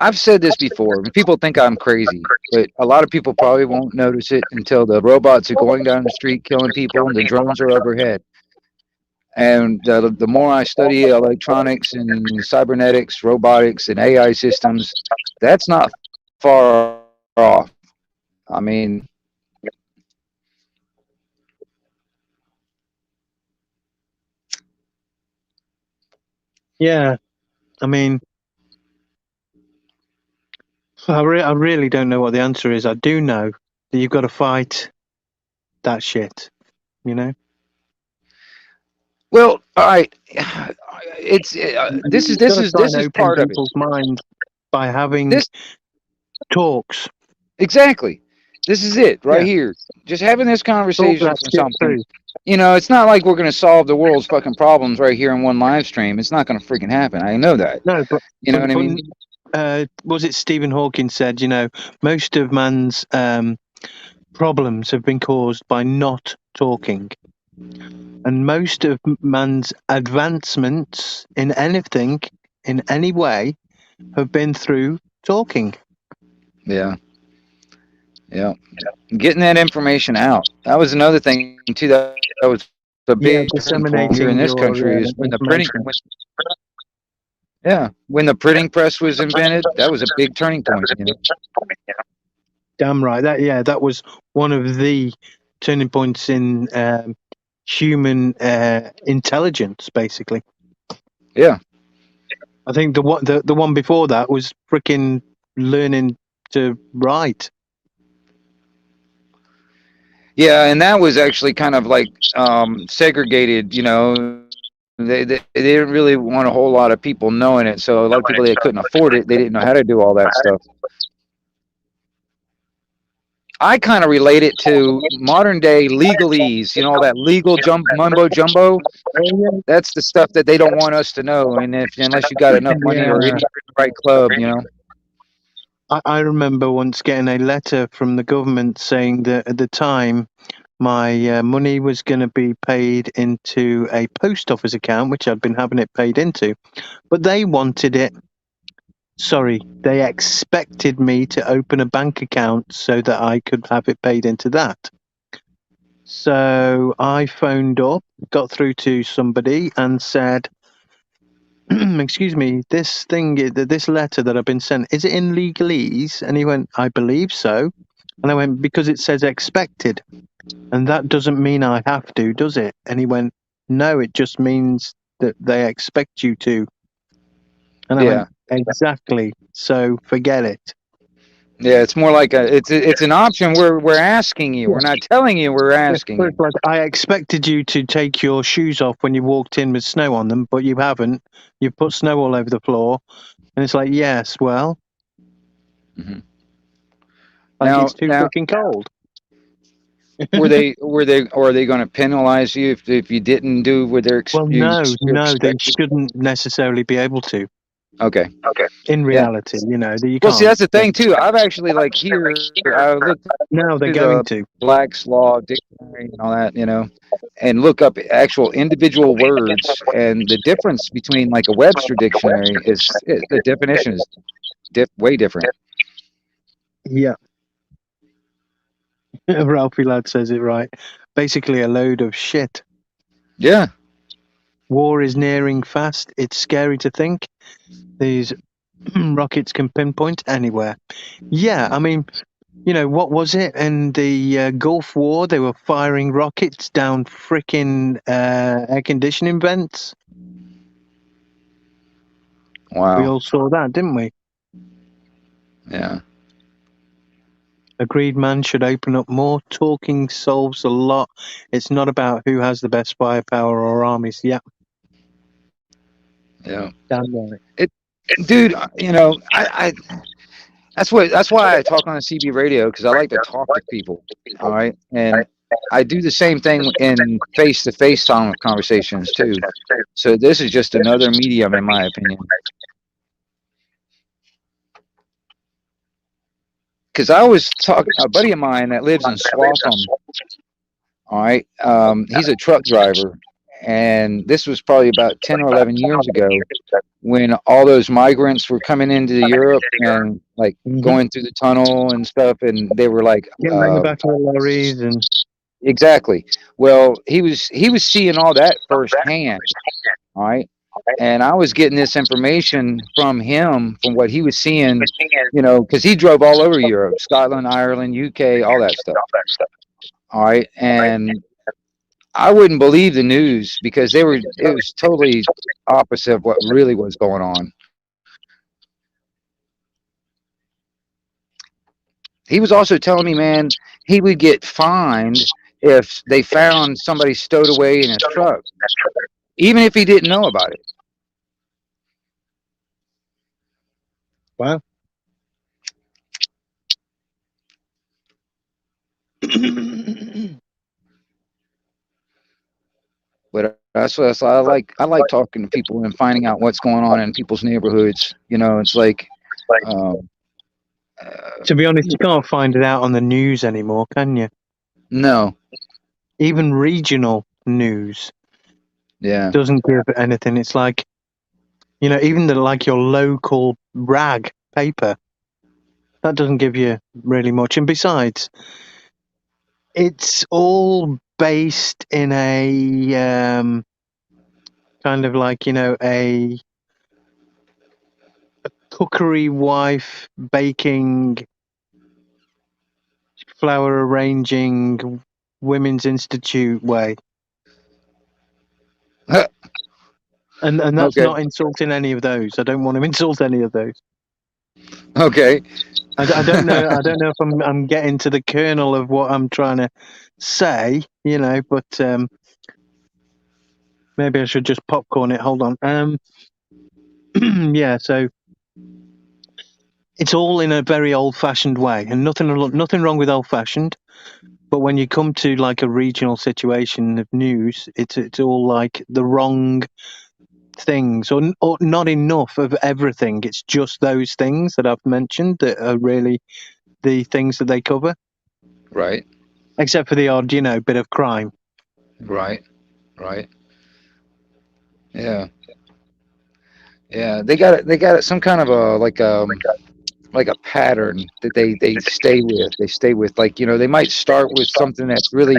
Speaker 2: I've said this before, and people think I'm crazy, but a lot of people probably won't notice it until the robots are going down the street killing people and the drones are overhead. And the more I study electronics and cybernetics, robotics, and AI systems, that's not far off. I mean,
Speaker 5: Yeah, I mean, I really don't know what the answer is. I do know that you've got to fight that shit.
Speaker 2: well, all right. It's this is
Speaker 5: You've
Speaker 2: this
Speaker 5: got to
Speaker 2: is
Speaker 5: try
Speaker 2: this
Speaker 5: and
Speaker 2: is
Speaker 5: open
Speaker 2: part of it.
Speaker 5: people's minds by having
Speaker 2: This
Speaker 5: talks.
Speaker 2: exactly. This is it right here. Just having this
Speaker 5: Talk
Speaker 2: conversation
Speaker 5: that
Speaker 2: or
Speaker 5: shit
Speaker 2: something.
Speaker 5: through.
Speaker 2: It's not like we're going to solve the world's fucking problems right here in one live stream. It's not going to freaking happen. I know that.
Speaker 5: No, but
Speaker 2: You know what I mean?
Speaker 5: Was it Stephen Hawking said? Most of man's problems have been caused by not talking, and most of man's advancements in anything, in any way, have been through talking.
Speaker 2: Yeah. Yeah. Getting that information out. That was another thing too. That was a big turning point here in this country is when the printing. When the printing press was invented, that was a big turning point.
Speaker 5: Damn right. That was one of the turning points in human intelligence, basically.
Speaker 2: Yeah.
Speaker 5: I think the one before that was freaking learning to write.
Speaker 2: Yeah, and that was actually kind of like segregated. They didn't really want a whole lot of people knowing it. So a lot of people that couldn't afford it, they didn't know how to do all that stuff. I kind of relate it to modern day legalese, all that legal mumbo jumbo. That's the stuff that they don't want us to know. And unless you got enough money or in the right club,
Speaker 5: I remember once getting a letter from the government saying that at the time my money was going to be paid into a post office account, which I'd been having it paid into, but they wanted it Sorry, they expected me to open a bank account so that I could have it paid into that. So I phoned up, got through to somebody, and said, "Excuse me, this letter that I've been sent, is it in legalese?" And he went, "I believe so." And I went, "Because it says expected, and that doesn't mean I have to, does it?" And he went, "No, it just means that they expect you to." And I
Speaker 2: Yeah.
Speaker 5: went, "Exactly. So forget it."
Speaker 2: Yeah, it's more like it's an option. We're asking you. We're not telling you. We're asking you.
Speaker 5: It's like, I expected you to take your shoes off when you walked in with snow on them, but you haven't. You've put snow all over the floor, and it's like, yes, well,
Speaker 2: Mhm.
Speaker 5: like it's too
Speaker 2: Now,
Speaker 5: freaking cold.
Speaker 2: were they or are they going to penalize you if you didn't do what
Speaker 5: Well,
Speaker 2: you
Speaker 5: no, they
Speaker 2: expected?
Speaker 5: shouldn't necessarily be able to.
Speaker 2: Okay.
Speaker 5: In
Speaker 2: Yeah.
Speaker 5: reality, that you
Speaker 2: Well, see,
Speaker 5: can't.
Speaker 2: that's the thing too. I've actually I looked
Speaker 5: No, they're
Speaker 2: through
Speaker 5: going
Speaker 2: the
Speaker 5: to.
Speaker 2: Black's Law Dictionary and all that, and look up actual individual words, and the difference between like a Webster dictionary the definition is way different.
Speaker 5: Yeah. Ralphie Lad says it right. Basically, a load of shit.
Speaker 2: Yeah.
Speaker 5: War is nearing fast. It's scary to think these rockets can pinpoint anywhere. Yeah, I mean, what was it in the Gulf War? They were firing rockets down frickin' air conditioning vents.
Speaker 2: Wow.
Speaker 5: We all saw that, didn't we?
Speaker 2: Yeah.
Speaker 5: Agreed, man should open up more. Talking solves a lot. It's not about who has the best firepower or armies. Yeah,
Speaker 2: Yeah.
Speaker 5: damn right.
Speaker 2: Dude, I that's why I talk on the CB radio, because I like to talk to people. All right. And I do the same thing in face-to-face conversations too. So this is just another medium, in my opinion. Because I was talking, a buddy of mine that lives in Swatham. All right. He's a truck driver, and this was probably about 10 or 11 years ago when all those migrants were coming into Europe and like going through the tunnel and stuff, and they were like,
Speaker 5: Getting in the back of the lorries and
Speaker 2: exactly. Well, he was seeing all that firsthand. All right. And I was getting this information from him, from what he was seeing, because he drove all over Europe, Scotland, Ireland, UK, all that stuff. All right. And I wouldn't believe the news, because it was totally opposite of what really was going on. He was also telling me, man, he would get fined if they found somebody stowed away in his truck, even if he didn't know about it.
Speaker 5: wow.
Speaker 2: But that's I like talking to people and finding out what's going on in people's neighborhoods. It's like,
Speaker 5: To be honest, you can't find it out on the news anymore, can you?
Speaker 2: no,
Speaker 5: Even regional news
Speaker 2: yeah,
Speaker 5: doesn't give anything. It's like, even your local rag paper, that doesn't give you really much. And besides, it's all based in a kind of like, a cookery wife baking, flower arranging, women's institute way. And that's
Speaker 2: okay,
Speaker 5: not insulting any of those. I don't want to insult any of those.
Speaker 2: okay.
Speaker 5: I don't know. I don't know if I'm getting to the kernel of what I'm trying to say, but maybe I should just popcorn it. Hold on. Yeah. So it's all in a very old-fashioned way, and nothing wrong with old-fashioned. But when you come to like a regional situation of news, it's all like the wrong things, or not enough of everything. It's just those things that I've mentioned that are really the things that they cover.
Speaker 2: Right,
Speaker 5: Except for the odd, bit of crime.
Speaker 2: right. Yeah. Yeah, they got some kind of a like a pattern that they stay with. They stay with, like, they might start with something that's really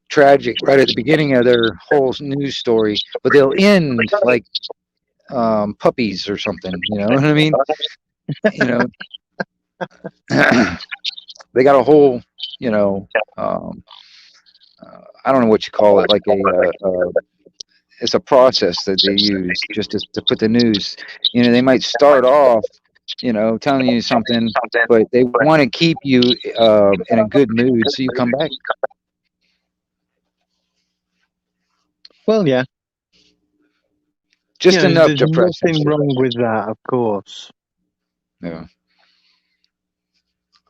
Speaker 2: tragic right at the beginning of their whole news story, but they'll end like puppies or something. You know what I mean? You know, they got a whole, you know, um, I don't know what you call it, like it's a process that they use just to put the news. They might start off, telling you something, but they want to keep you in a good mood so you come back.
Speaker 5: Well, yeah,
Speaker 2: Just enough
Speaker 5: there's
Speaker 2: to press
Speaker 5: nothing
Speaker 2: enter.
Speaker 5: wrong with that, of course,
Speaker 2: Yeah.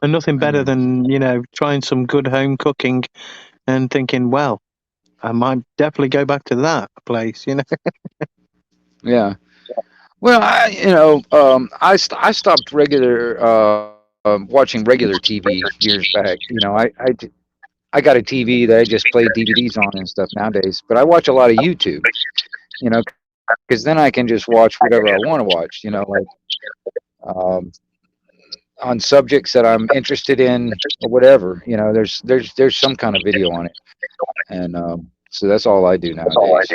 Speaker 5: and nothing
Speaker 2: I
Speaker 5: better
Speaker 2: mean,
Speaker 5: than trying some good home cooking and thinking, well, I might definitely go back to that place.
Speaker 2: yeah. Well, I stopped watching regular TV years back. I got a TV that I just played DVDs on and stuff nowadays, but I watch a lot of YouTube, because then I can just watch whatever I want to watch, like um, on subjects that I'm interested in or whatever. There's some kind of video on it, and so that's all I do nowadays.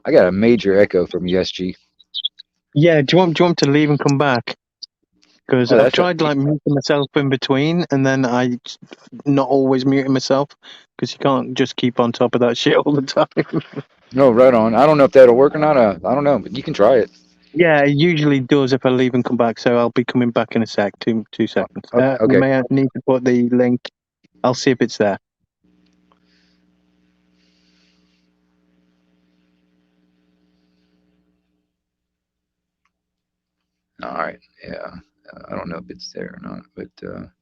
Speaker 2: I got a major echo from ESG.
Speaker 5: Yeah, do you want to leave and come back? Because
Speaker 2: Oh,
Speaker 5: I've
Speaker 2: that's right.
Speaker 5: tried like muting myself in between, and then I not always muting myself because you can't just keep on top of that shit all the time.
Speaker 2: No, right on. I don't know if that'll work or not. I don't know, but you can try it.
Speaker 5: Yeah, it usually does if I leave and come back. So I'll be coming back in a sec. Two seconds. You
Speaker 2: Okay.
Speaker 5: may need to put the link. I'll see if it's there.
Speaker 2: All right. Yeah. I don't know if it's there or not, but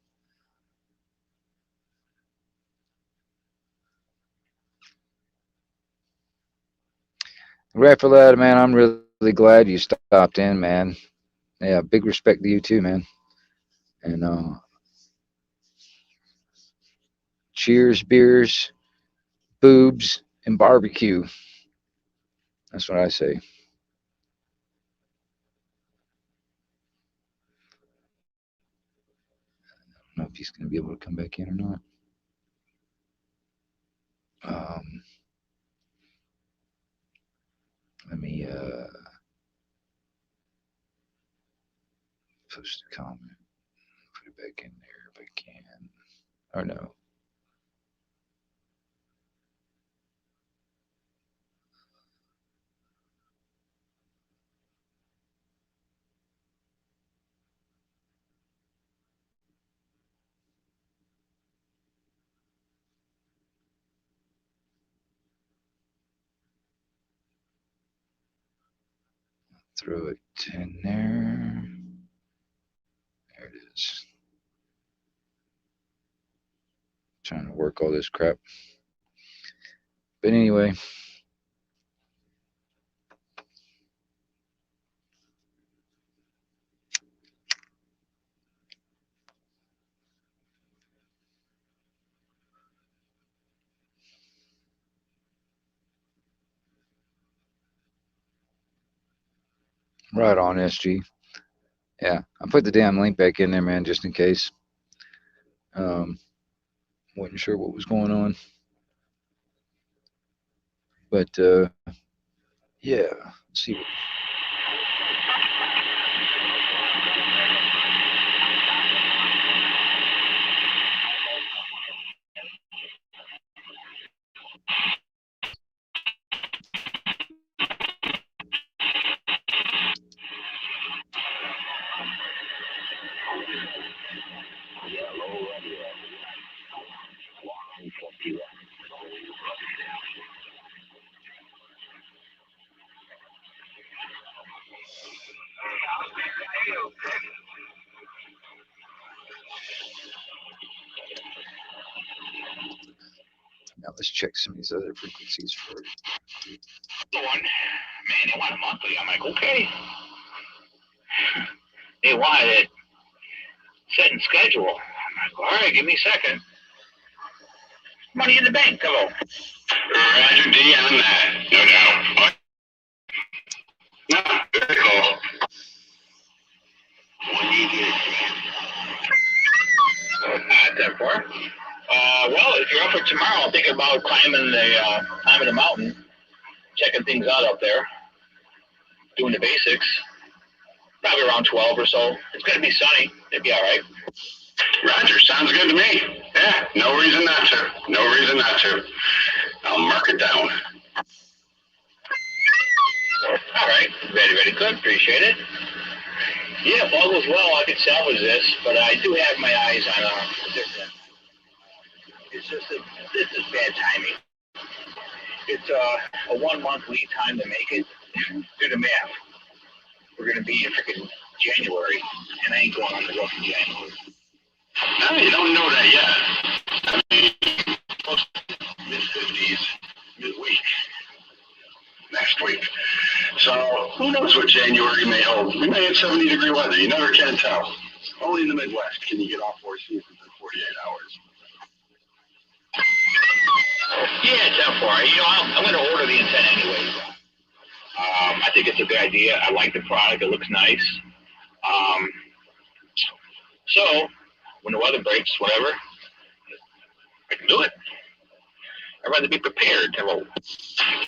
Speaker 2: right for that, man. I'm really glad you stopped in, man. Yeah, big respect to you too, man. And cheers, beers, boobs, and barbecue. That's what I say. I don't know if he's going to be able to come back in or not. Um, Let me post a comment, put it back in there if I can. Or no. Throw it in there. There it is. Trying to work all this crap. But anyway, right on, SG. Yeah, I put the damn link back in there, man, just in case. Um, wasn't sure what was going on. But yeah, let's see. Now let's check some of these other frequencies first.
Speaker 1: Man, they want a monthly. I'm like, okay. They wanted it set and schedule. I'm like, all right, give me a second. Money in the bank. Hello.
Speaker 3: Roger D on that, no doubt. No, very cool. When do you get it?
Speaker 1: 10-4. Well, if you're up for tomorrow, I'm thinking about climbing the mountain, checking things out up there, doing the basics. Probably around 12 or so. It's going to be sunny. It'd be all right.
Speaker 3: Roger, sounds good to me. Yeah, no reason not to. No reason not to. I'll mark it down.
Speaker 1: All right. Very, very good. Appreciate it. Yeah, if all goes well, I could salvage this, but I do have my eyes on a different. It's just that this is bad timing. It's a 1 month lead time to make it. Do the math. We're going to be in freaking January, and I ain't going on the road in January.
Speaker 3: No, you don't know that yet. I mean, mid-50s, midweek, next week. So who knows what January may hold? We may have 70-degree weather. You never can tell. Only in the Midwest can you get all four seasons in 48 hours.
Speaker 1: Yeah, 10-4. You know, I'm going to order the intent anyway. I think it's a good idea. I like the product. It looks nice. So, when the weather breaks, whatever, I can do it. I'd rather be prepared. Hello.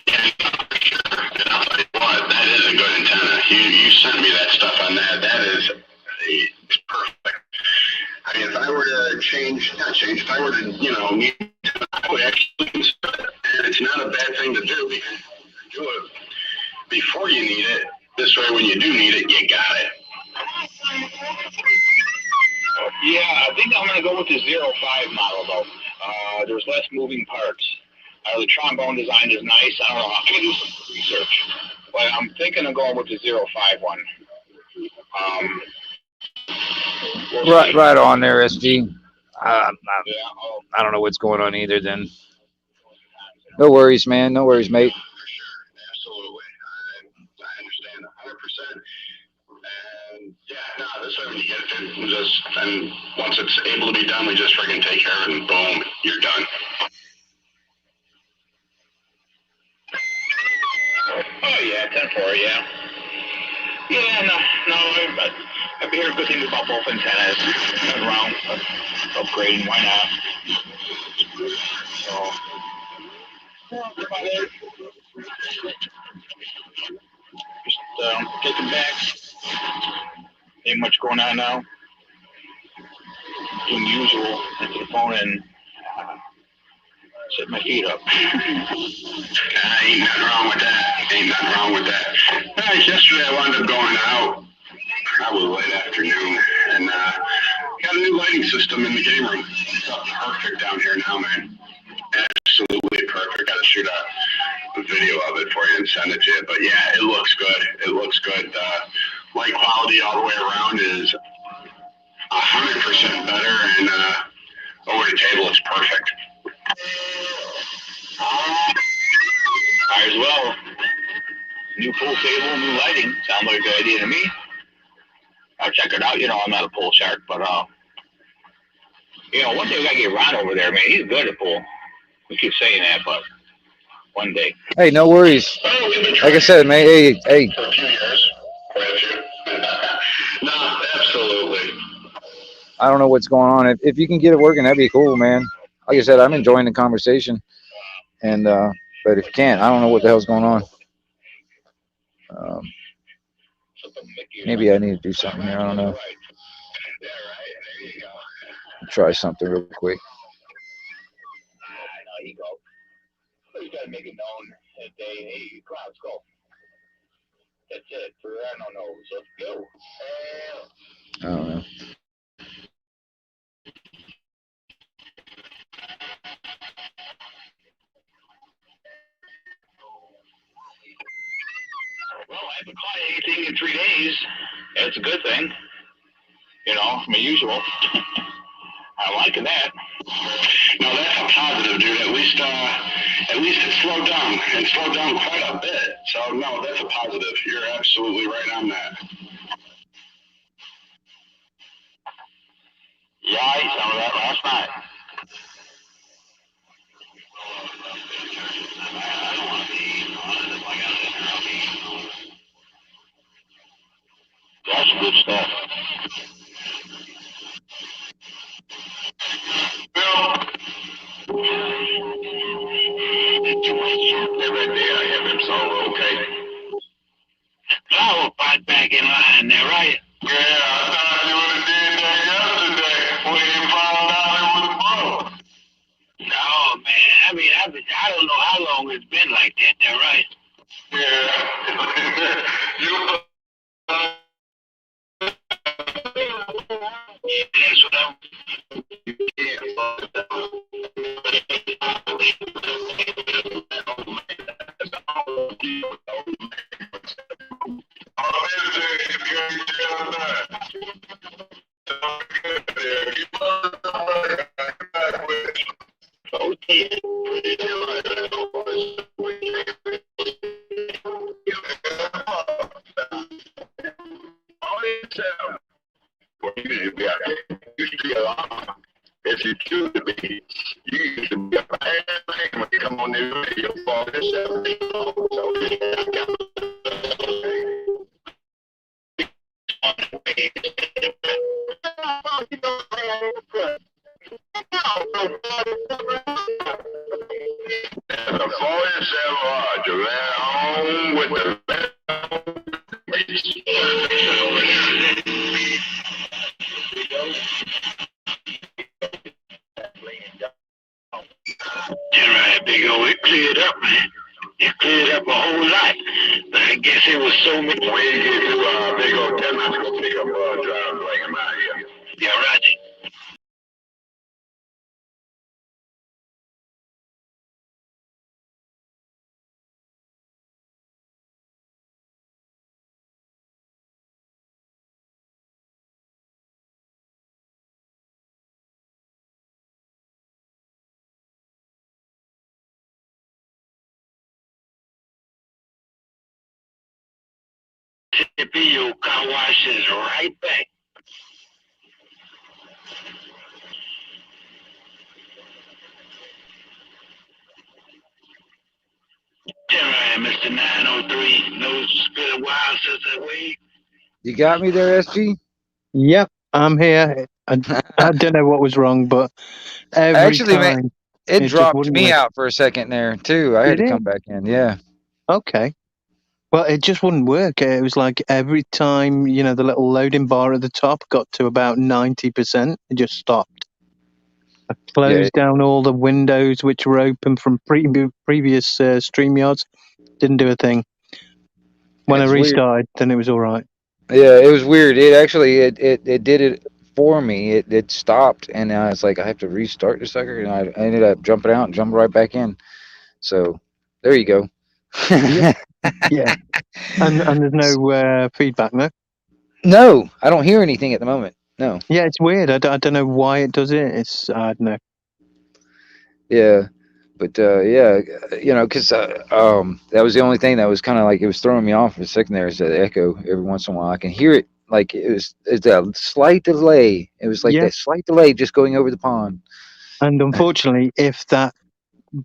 Speaker 3: Yeah, for sure. And I'll tell you what, that is a good antenna. You sent me that stuff on that. That is it's perfect. I mean, if I were to if I were to, need to, I would actually consider it. And it's not a bad thing to do because you do it before you need it. This way, when you do need it, you got it.
Speaker 1: Yeah, I think I'm going to go with the 05 model, though. There's less moving parts. The trombone design is nice. I don't know. I'm going to do some research. But I'm thinking of going with the 05 one.
Speaker 2: Right on there, SG. I don't know
Speaker 3: Yeah,
Speaker 2: what's going on either. Then no worries, man. No worries, mate.
Speaker 3: for sure. Absolutely. I understand 100%. And yeah, no, this way when you get it, and once it's able to be done, we just freaking take care of it and boom, you're done.
Speaker 1: Oh, yeah, 10-4, yeah. Yeah, no, I've been hearing good things about both antennas. Nothing wrong with upgrading, why not? So, that's about it. Just kicking back. Ain't much going on now. Doing the usual, into the phone and set my feet up.
Speaker 3: Ain't nothing wrong with that. Ain't nothing wrong with that. Yesterday I wound up going out, probably late afternoon, and got a new lighting system in the game room. It's perfect down here now, man. Absolutely perfect. Got to shoot a video of it for you and send it to you. But yeah, it looks good. It looks good. Light quality all the way around is 100% better, and over the table it's perfect.
Speaker 1: Might as well. New pool table, new lighting. Sounds like a good idea to me. I'll check it out. You know, I'm not a pool shark, but one day we gotta get Ron over there, man. He's good at pool. We keep saying that, but one day.
Speaker 2: Hey, no worries. Like I said, man. Hey.
Speaker 3: For a few years. No, absolutely.
Speaker 2: I don't know what's going on. If you can get it working, that'd be cool, man. Like I said, I'm enjoying the conversation, and but if you can't, I don't know what the hell's going on. Maybe I need to do something here. I don't know. Try something real quick.
Speaker 1: There you go. You gotta make it known that hey, come on, let's go. That's it. For I don't know. So let's go.
Speaker 2: I don't know.
Speaker 1: Well, I haven't caught anything in 3 days. That's a good thing. My usual. I'm liking that.
Speaker 3: No, that's a positive, dude. At least it slowed down, and slowed down quite a bit. So no, that's a positive. You're absolutely right on that.
Speaker 1: Yeah, I ate some of that last night.
Speaker 3: That's good stuff. They're right there. I have them sold, okay?
Speaker 1: Flower pot back in line there, right?
Speaker 3: Yeah, I thought you would have did that yesterday when you found out it was broke.
Speaker 1: No, man. I mean, I don't know how long it's been like that there, right?
Speaker 3: Yeah. You
Speaker 1: Yeah, that's what I'm...
Speaker 3: If you choose to be, you used to be a bad thing when you come on the radio for the 47 Roger ran on with the
Speaker 1: Right, big old, it cleared up, man. It cleared up a whole lot. But I guess it was so many.
Speaker 3: When you get to big old, tell me to go pick up drive and bring him out here.
Speaker 1: Yeah, Roger. Your car wash is right back. All right, Mr. 903. No, it's been a while since I waved.
Speaker 2: You got me there, SG?
Speaker 5: Yep, I'm here. I don't know what was wrong, but every
Speaker 2: Actually, man,
Speaker 5: time
Speaker 2: it
Speaker 5: just
Speaker 2: dropped
Speaker 5: wouldn't
Speaker 2: me
Speaker 5: work.
Speaker 2: out for a second there too. I had
Speaker 5: Did
Speaker 2: to
Speaker 5: it?
Speaker 2: come back in. Yeah.
Speaker 5: Okay. Well, it just wouldn't work. It was like every time, the little loading bar at the top got to about 90%, it just stopped. I closed down all the windows which were open from previous StreamYards. Didn't do a thing. When
Speaker 2: It's
Speaker 5: I
Speaker 2: weird.
Speaker 5: restarted, then it was all right.
Speaker 2: Yeah, it was weird. It actually it did it for me. It stopped, and I was like, I have to restart the sucker, and I ended up jumping out and jumping right back in. So there you go.
Speaker 5: Yeah. And there's no feedback, no?
Speaker 2: No, I don't hear anything at the moment. No.
Speaker 5: Yeah, it's weird. I don't know why it does it. I don't know.
Speaker 2: Yeah, but yeah, because that was the only thing that was kind of like it was throwing me off for a second there. Is that echo every once in a while? I can hear it like it's a slight delay. It was like that slight delay just going over the pond.
Speaker 5: And unfortunately, if that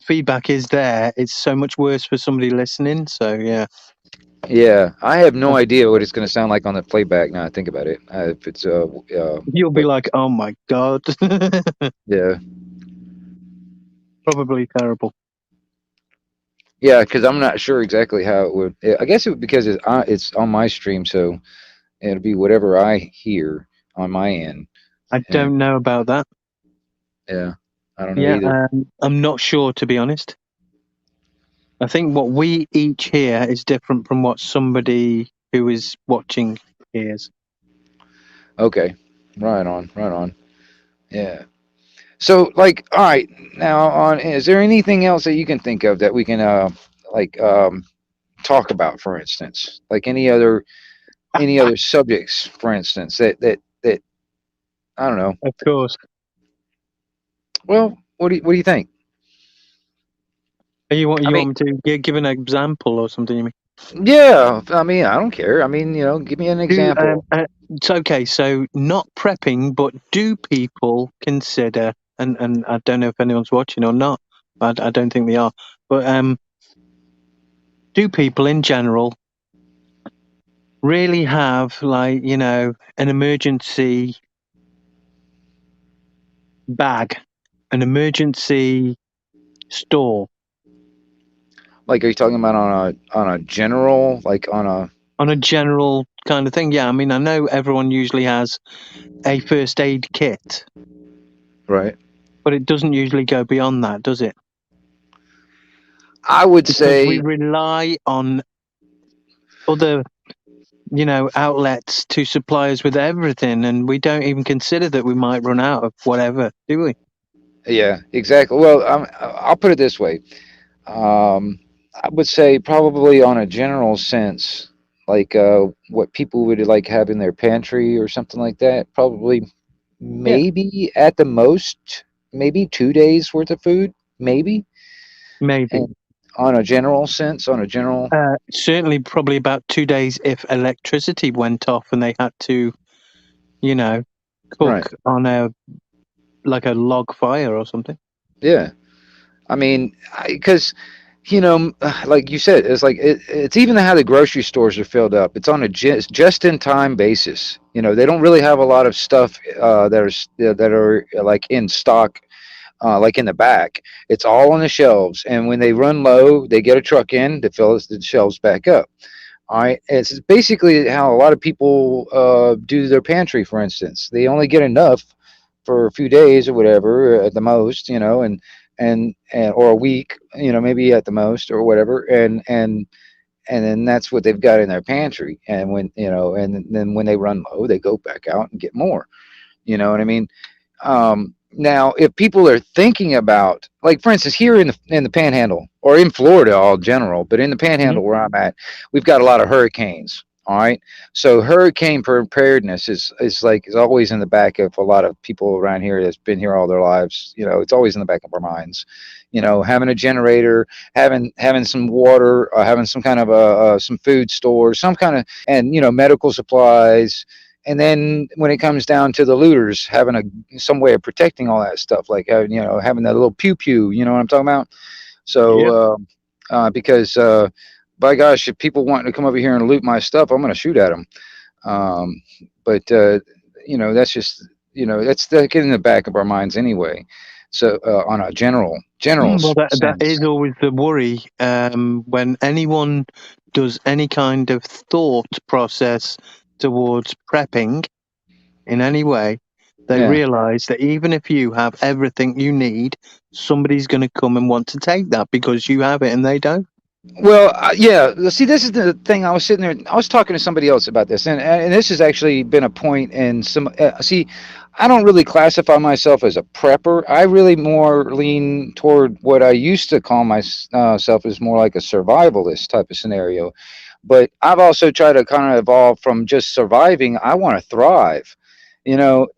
Speaker 5: feedback is there, it's so much worse for somebody listening. So yeah.
Speaker 2: Yeah, I have no idea what it's going to sound like on the playback. Now I think about it, if it's
Speaker 5: you'll be like, oh my god.
Speaker 2: Yeah.
Speaker 5: Probably terrible.
Speaker 2: Yeah, because I'm not sure exactly how it would. I guess it would, because it's on my stream, so it'll be whatever I hear on my end.
Speaker 5: I don't know about that.
Speaker 2: Yeah, I don't know either.
Speaker 5: I'm not sure, to be honest. I think what we each hear is different from what somebody who is watching hears.
Speaker 2: Okay, right on. Yeah. So, like, all right, now is there anything else that you can think of that we can talk about, for instance, like any other subjects, for instance, that I don't know.
Speaker 5: Of course.
Speaker 2: Well, what do you think?
Speaker 5: You want me to give an example or something? You mean?
Speaker 2: Yeah, I mean, I don't care. I mean, give me an example.
Speaker 5: It's okay. So, not prepping, but do people consider? And I don't know if anyone's watching or not. I don't think they are. But do people in general really have, like, you know, an emergency bag, an emergency store
Speaker 2: Like, are you talking about on a general, like on a
Speaker 5: on a general kind of thing? Yeah, I mean, I know everyone usually has a first aid kit,
Speaker 2: right?
Speaker 5: but it doesn't usually go beyond that, does it?
Speaker 2: I would
Speaker 5: Because we
Speaker 2: say,
Speaker 5: rely on other, you know, outlets to supply us with everything, and we don't even consider that we might run out of whatever, do we?
Speaker 2: yeah, exactly. Well, I'll put it this way. I would say probably on a general sense, like what people would like have in their pantry or something like that. Probably,
Speaker 5: Yeah,
Speaker 2: maybe at the most, maybe 2 days worth of food, maybe.
Speaker 5: maybe.
Speaker 2: And on a general sense, on a general,
Speaker 5: Certainly, probably about 2 days if electricity went off and they had to, you know,
Speaker 2: right?
Speaker 5: cook on a like a log fire or something.
Speaker 2: Yeah. I mean, because like you said, it's like it's even how the grocery stores are filled up. It's on a just-in-time basis. They don't really have a lot of stuff that are like in stock, like in the back. It's all on the shelves, and when they run low, they get a truck in to fill the shelves back up. All right, it's basically how a lot of people do their pantry. For instance, they only get enough for a few days or whatever at the most, and or a week, maybe at the most or whatever, and then that's what they've got in their pantry. And and then when they run low, they go back out and get more. You know what I mean? Now, if people are thinking about, like, for instance, here in the Panhandle or in Florida, all general, but in the
Speaker 5: Hmm.
Speaker 2: Panhandle where I'm at, we've got a lot of hurricanes. All right, so hurricane preparedness is always in the back of a lot of people around here that's been here all their lives. It's always in the back of our minds. Having a generator, having some water, having some kind of some food store, some kind of, and medical supplies. And then when it comes down to the looters, having some way of protecting all that stuff, like having that little pew pew, you know what I'm talking about?
Speaker 5: Yep.
Speaker 2: So because by gosh, if people want to come over here and loot my stuff, I'm going to shoot at them. Um, but that's just that's getting in the back of our minds anyway. So on a general
Speaker 5: Well, that
Speaker 2: sense,
Speaker 5: is always the worry when anyone does any kind of thought process towards prepping in any way. They
Speaker 2: yeah.
Speaker 5: realize that even if you have everything you need, somebody's going to come and want to take that because you have it and they don't.
Speaker 2: Well, yeah. See, this is the thing. I was sitting there. I was talking to somebody else about this, and this has actually been a point in some. See, I don't really classify myself as a prepper. I really more lean toward what I used to call myself as more like a survivalist type of scenario. But I've also tried to kind of evolve from just surviving. I want to thrive.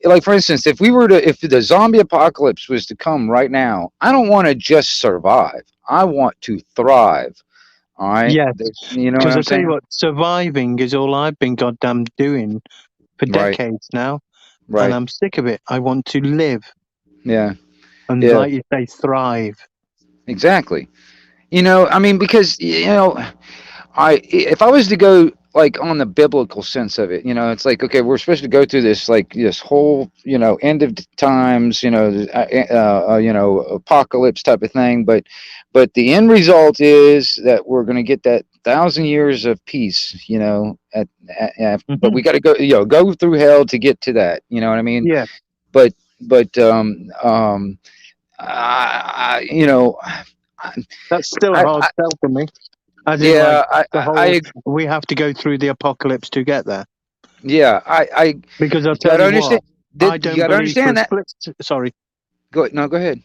Speaker 2: Like, for instance, if the zombie apocalypse was to come right now, I don't want to just survive. I want to thrive. All right.
Speaker 5: Yes,
Speaker 2: You know what
Speaker 5: because I
Speaker 2: I'm
Speaker 5: tell you
Speaker 2: saying?
Speaker 5: what, surviving is all I've been goddamn doing for
Speaker 2: Right.
Speaker 5: decades now, and
Speaker 2: Right.
Speaker 5: I'm sick of it. I want to live
Speaker 2: Yeah.
Speaker 5: and,
Speaker 2: Yeah.
Speaker 5: like you say, thrive.
Speaker 2: Exactly. I mean, because if I was to go like on the biblical sense of it, it's like, okay, we're supposed to go through this whole end of times, apocalypse type of thing, but the end result is that we're going to get that 1,000 years of peace, but
Speaker 5: Hmm.
Speaker 2: we got to go through hell to get to that. You know what I mean?
Speaker 5: Yeah,
Speaker 2: But I, you know
Speaker 5: that's still a hard
Speaker 2: I
Speaker 5: sell for me. As in, like,
Speaker 2: yeah,
Speaker 5: the whole we have to go through the apocalypse to get there.
Speaker 2: yeah,
Speaker 5: Because I'll
Speaker 2: you
Speaker 5: tell
Speaker 2: gotta
Speaker 5: you what,
Speaker 2: understand
Speaker 5: I
Speaker 2: you
Speaker 5: don't
Speaker 2: gotta
Speaker 5: believe for a
Speaker 2: understand that.
Speaker 5: split. Sorry,
Speaker 2: Go no, go ahead.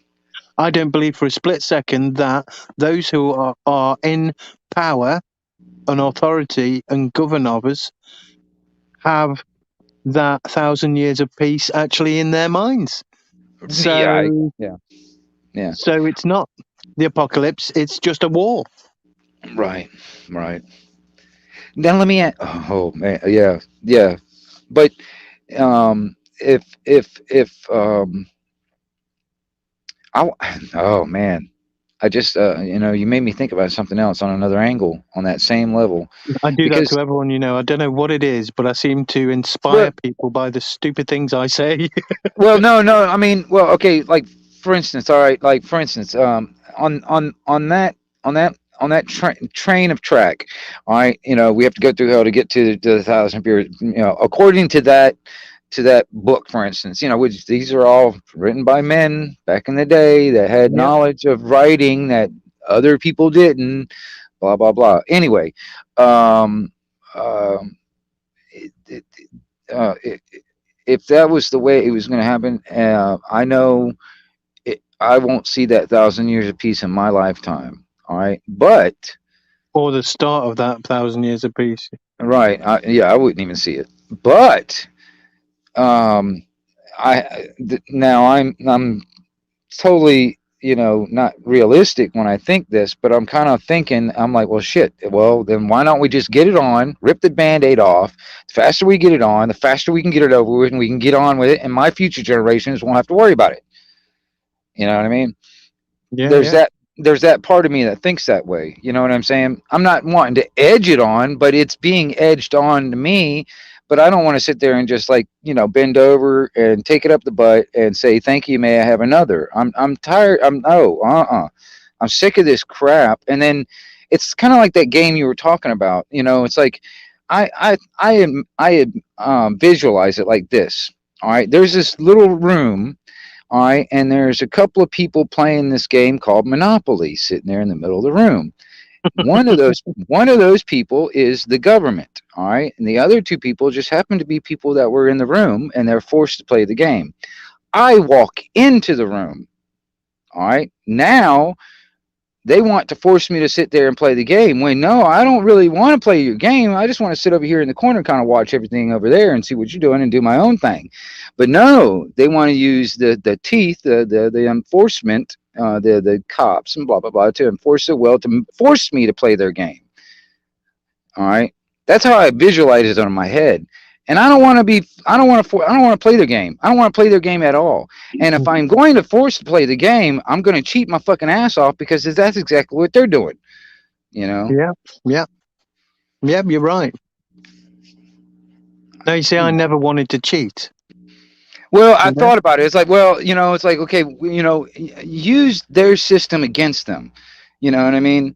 Speaker 5: I don't believe for a split second that those who are in power and authority and govern of us have that 1,000 years of peace actually in their minds.
Speaker 2: Yeah,
Speaker 5: So,
Speaker 2: yeah, yeah.
Speaker 5: so it's not the apocalypse; it's just a war.
Speaker 2: Right, right. Then let me. Oh man, yeah, yeah. But if I, oh man, I just, you made me think about something else on another angle on that same level.
Speaker 5: I do that
Speaker 2: Because,
Speaker 5: to everyone, I don't know what it is, but I seem to
Speaker 2: well,
Speaker 5: inspire people by the stupid things I say.
Speaker 2: no, no. I mean, well, okay. Like for instance, all right. Like for instance, on that train of track, all right. We have to go through hell to get to the thousand years. According to that book, for instance, which these are all written by men back in the day that had
Speaker 5: Yep.
Speaker 2: knowledge of writing that other people didn't. Blah blah blah. Anyway, um, um, it, it, it, if that was the way it was going to happen, I know I won't see that 1,000 years of peace in my lifetime. All right, but
Speaker 5: Or the start of that 1,000 years apiece.
Speaker 2: right, yeah, I wouldn't even see it. But um, now I'm totally not realistic when I think this, but I'm kind of thinking I'm like, well, shit. Well, then why don't we just get it on, rip the band-aid off? The faster we get it on, the faster we can get it over with, and we can get on with it, and my future generations won't have to worry about it. You know what I mean?
Speaker 5: Yeah,
Speaker 2: there's
Speaker 5: yeah.
Speaker 2: that there's that part of me that thinks that way. You know what I'm saying? I'm not wanting to edge it on, but it's being edged on to me. But I don't want to sit there and just like bend over and take it up the butt and say thank you. May I have another? I'm tired. I'm sick of this crap. And then it's kind of like that game you were talking about. It's like I visualize it like this. All right, there's this little room, all right, and there's a couple of people playing this game called Monopoly sitting there in the middle of the room. One of those people is the government, all right, and the other two people just happen to be people that were in the room and they're forced to play the game. I walk into the room, all right. Now they want to force me to sit there and play the game when no, I don't really want to play your game. I just want to sit over here in the corner, kind of watch everything over there and see what you're doing and do my own thing. But no, they want to use the teeth, the enforcement, the cops and blah blah blah to enforce the will to force me to play their game. All right, that's how I visualize it in my head. And I don't want to be. I don't want to play their game. I don't want to play their game at all. And if I'm going to force to play the game, I'm going to cheat my fucking ass off because that's exactly what they're doing. You know.
Speaker 5: Yeah, yeah. Yeah, you're right. No, you see, I never wanted to cheat.
Speaker 2: Well, I
Speaker 5: You know?
Speaker 2: thought about it. It's like, well, it's like, okay, use their system against them. You know what I mean?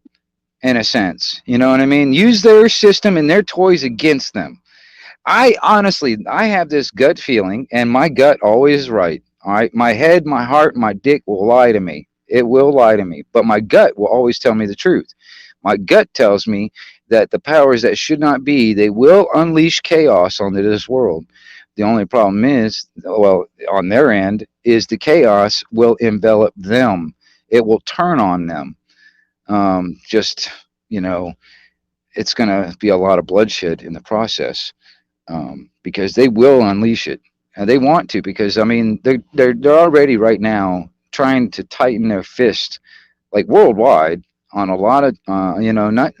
Speaker 2: In a sense, you know what I mean? Use their system and their toys against them. I honestly, I have this gut feeling, and my gut always is right. All right, my head, my heart, my dick will lie to me. It will lie to me, but my gut will always tell me the truth. My gut tells me that the powers that should not be, they will unleash chaos onto this world. The only problem is, well, on their end, is the chaos will envelop them. It will turn on them. Just it's going to be a lot of bloodshed in the process because they will unleash it, and they want to because I mean they're already right now trying to tighten their fist like worldwide on a lot of not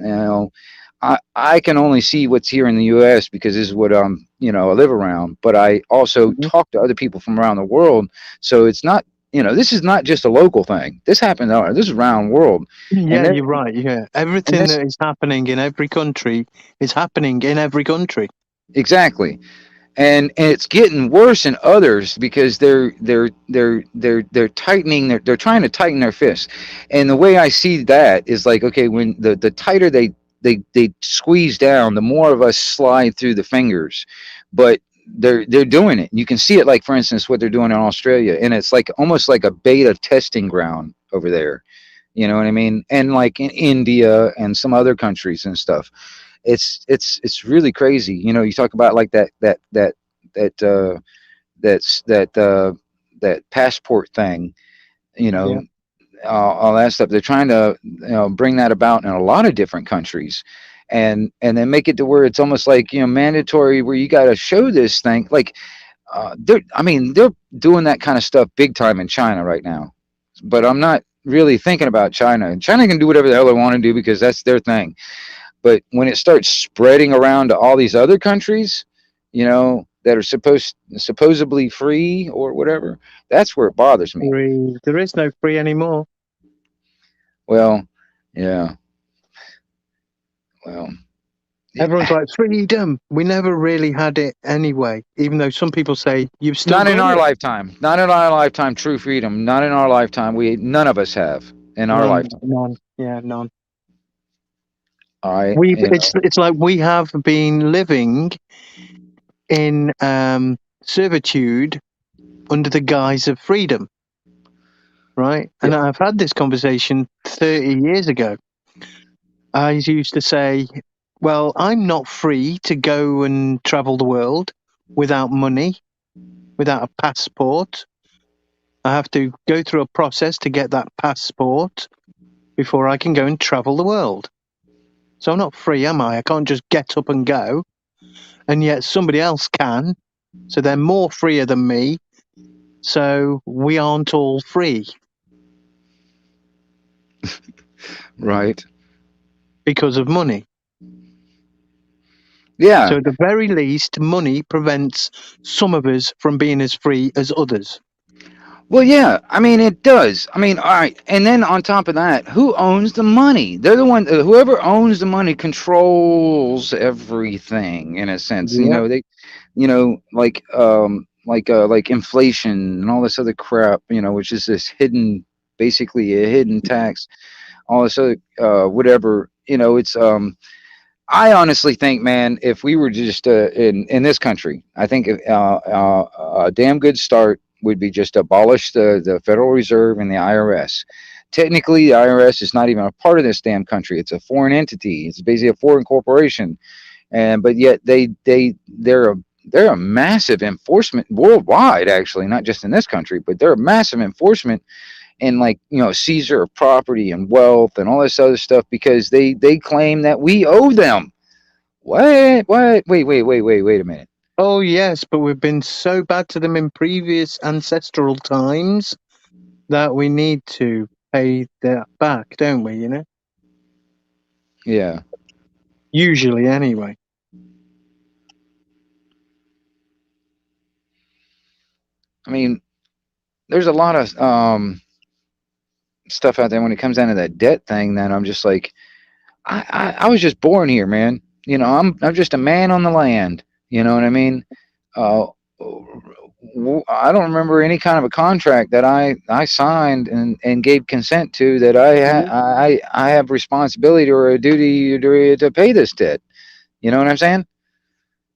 Speaker 2: I can only see what's here in the U.S. because this is what I live around, but I also talk to other people from around the world, so it's not. This is not just a local thing. This happens. This is around the world.
Speaker 5: Yeah, you're right. Yeah, everything that is happening in every country is happening in every country.
Speaker 2: Exactly. And it's getting worse in others because they're tightening they're trying to tighten their fists. And the way I see that is like, okay, when the tighter they squeeze down, the more of us slide through the fingers. But they're doing it. You can see it, like for instance what they're doing in Australia, and it's like almost like a beta testing ground over there. You know what I mean? And like in India and some other countries and stuff. It's really crazy. You talk about like that passport thing.
Speaker 5: Yeah.
Speaker 2: All that stuff. They're trying to bring that about in a lot of different countries, and then make it to where it's almost like mandatory, where you got to show this thing. Like they're doing that kind of stuff big time in China right now. But I'm not really thinking about China. And China can do whatever the hell they want to do because that's their thing. But when it starts spreading around to all these other countries, that are supposedly free or whatever, that's where it bothers me.
Speaker 5: There is no free anymore.
Speaker 2: Well, yeah. Well,
Speaker 5: Everyone's like, freedom. We never really had it anyway, even though some people say you've still
Speaker 2: not in
Speaker 5: got
Speaker 2: our
Speaker 5: it.
Speaker 2: lifetime. Not in our lifetime. True freedom. Not in our lifetime. None of us have in our lifetime.
Speaker 5: None. Yeah, none.
Speaker 2: All right.
Speaker 5: We've it's like we have been living in servitude under the guise of freedom, right? And
Speaker 2: Yeah.
Speaker 5: I've had this conversation 30 years ago. I used to say, well, I'm not free to go and travel the world without money, without a passport. I have to go through a process to get that passport before I can go and travel the world. So I'm not free, am I? I can't just get up and go. And yet somebody else can. So they're more freer than me. So we aren't all free
Speaker 2: Right.
Speaker 5: because of money.
Speaker 2: Yeah.
Speaker 5: So at the very least, money prevents some of us from being as free as others.
Speaker 2: Well, yeah. I mean, it does. I mean, all right. And then on top of that, who owns the money? They're the one. Whoever owns the money controls everything in a sense. You
Speaker 5: Yeah.
Speaker 2: know, like inflation and all this other crap. You know, which is this hidden, basically a hidden tax. All this other whatever. You know, it's I honestly think, man, if we were just in this country, I think a damn good start would be just abolish the Federal Reserve and the IRS. Technically, the IRS is not even a part of this damn country. It's a foreign entity. It's basically a foreign corporation, and but yet they're a massive enforcement worldwide, actually, not just in this country, but they're a massive enforcement and like seizure of property and wealth and all this other stuff because they claim that we owe them. What wait a minute.
Speaker 5: Oh, yes, but we've been so bad to them in previous ancestral times that we need to pay that back, don't we?
Speaker 2: Yeah.
Speaker 5: Usually, anyway.
Speaker 2: I mean, there's a lot of stuff out there when it comes down to that debt thing that I'm just like I was just born here, man. I'm just a man on the land. You know what I mean? uh I don't remember any kind of a contract that I signed and gave consent to that I have responsibility or a duty to pay this debt. You know what I'm saying?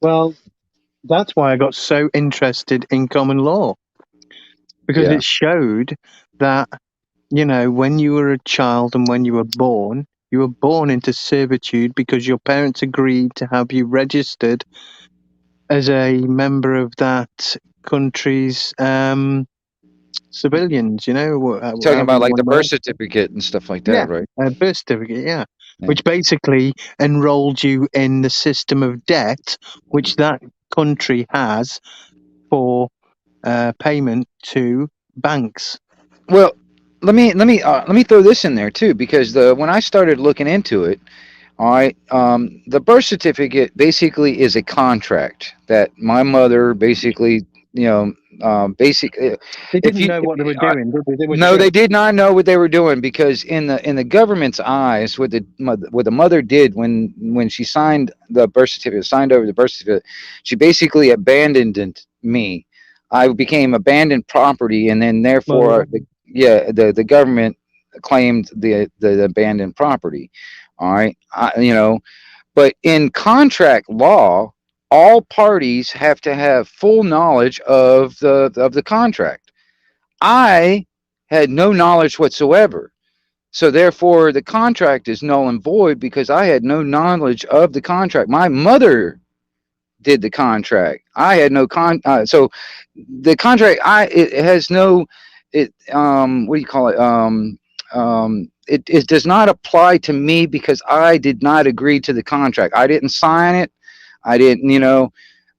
Speaker 5: Well, that's why I got so interested in common law, because
Speaker 2: Yeah.
Speaker 5: it showed that, when you were a child and when you were born into servitude because your parents agreed to have you registered as a member of that country's civilians,
Speaker 2: Talking
Speaker 5: however
Speaker 2: about
Speaker 5: you
Speaker 2: like
Speaker 5: want
Speaker 2: the
Speaker 5: to.
Speaker 2: birth certificate and stuff like
Speaker 5: Yeah,
Speaker 2: that, right?
Speaker 5: a birth certificate, yeah.
Speaker 2: Yeah.
Speaker 5: Which basically enrolled you in the system of debt which that country has for payment to banks.
Speaker 2: Well, let me throw this in there too because the when I started looking into it, all right, the birth certificate basically is a contract that my mother basically, basically,
Speaker 5: They
Speaker 2: if
Speaker 5: didn't
Speaker 2: you
Speaker 5: know what they were doing, did they? They were
Speaker 2: no, they
Speaker 5: tricked.
Speaker 2: did not know what they were doing because in the government's eyes, what the mother did when she signed the birth certificate, signed over the birth certificate, she basically abandoned me. I became abandoned property, and then
Speaker 5: Well,
Speaker 2: therefore, the government claimed the abandoned property. All right, but in contract law, all parties have to have full knowledge of the contract. I had no knowledge whatsoever. So therefore, the contract is null and void because I had no knowledge of the contract. My mother did the contract. I had no so the contract it has no what do you call it it does not apply to me because I did not agree to the contract. I didn't sign it. I didn't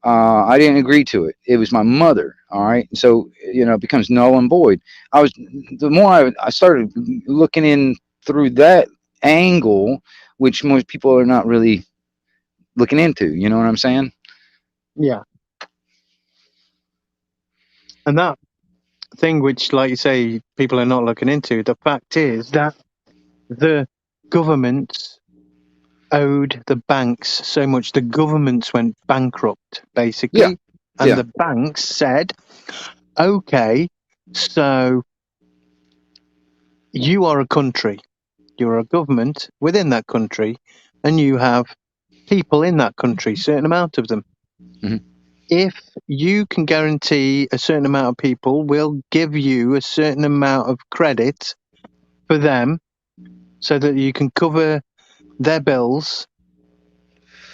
Speaker 2: I didn't agree to it. It was my mother. All right. So, it becomes null and void. The more I started looking in through that angle, which most people are not really looking into. You know what I'm saying?
Speaker 5: yeah. And that thing which, like you say, people are not looking into, the fact is that the governments owed the banks so much. The governments went bankrupt, basically.
Speaker 2: Yeah.
Speaker 5: And
Speaker 2: Yeah.
Speaker 5: the banks said, okay, so you are a country, you're a government within that country, and you have people in that country, certain amount of them.
Speaker 2: Mhm.
Speaker 5: If you can guarantee a certain amount of people, we'll give you a certain amount of credit for them so that you can cover their bills.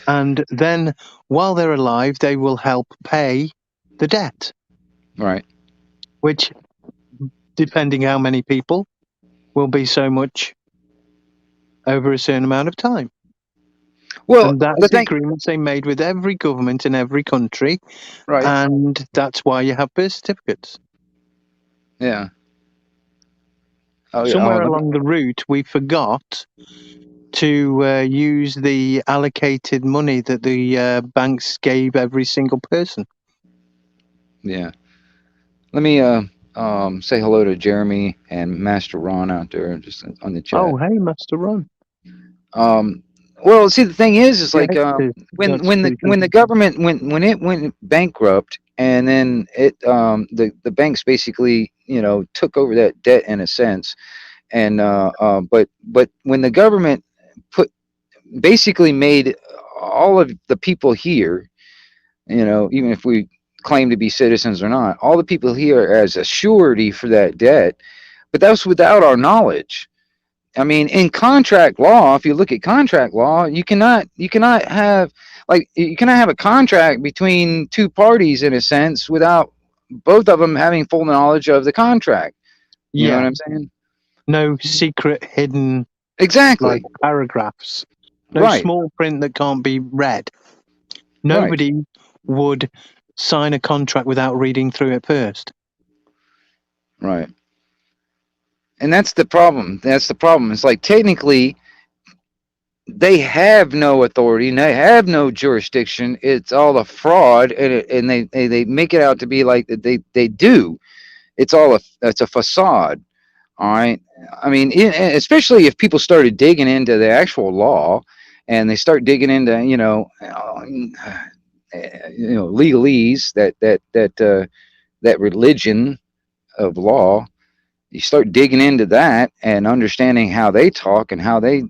Speaker 5: And then while they're alive, they will help pay the debt,
Speaker 2: Right.
Speaker 5: which, depending how many people, will be so much over a certain amount of time.
Speaker 2: Well,
Speaker 5: And that's
Speaker 2: the
Speaker 5: the
Speaker 2: thing,
Speaker 5: agreements they made with every government in every country.
Speaker 2: right?
Speaker 5: And that's why you have birth certificates.
Speaker 2: Yeah. Oh yeah.
Speaker 5: Somewhere
Speaker 2: Let me-
Speaker 5: along the route, we forgot to use the allocated money that the banks gave every single person.
Speaker 2: yeah. Let me say hello to Jeremy and Master Ron out there just on the chat.
Speaker 5: Oh, hey, Master Ron.
Speaker 2: Well, see, the thing is
Speaker 5: Yeah,
Speaker 2: like when
Speaker 5: that's
Speaker 2: the
Speaker 5: pretty good.
Speaker 2: government when it went bankrupt, and then it the banks basically took over that debt in a sense, and but when the government put basically made all of the people here, even if we claim to be citizens or not, all the people here as a surety for that debt, but that was without our knowledge. I mean, in contract law, if you look at contract law, you cannot have a contract between two parties in a sense without both of them having full knowledge of the contract. You know
Speaker 5: Yeah,
Speaker 2: what I'm saying?
Speaker 5: no secret hidden
Speaker 2: Exactly.
Speaker 5: paragraphs. No
Speaker 2: Right.
Speaker 5: small print that can't be read. Nobody would sign a contract without reading through it first.
Speaker 2: Right. And that's the problem. That's the problem. It's like technically they have no authority and they have no jurisdiction. It's all a fraud, and they make it out to be like they do. It's a facade. All right. I mean, especially if people started digging into the actual law, and they start digging into legalese, that religion of law. You start digging into that and understanding how they talk and how they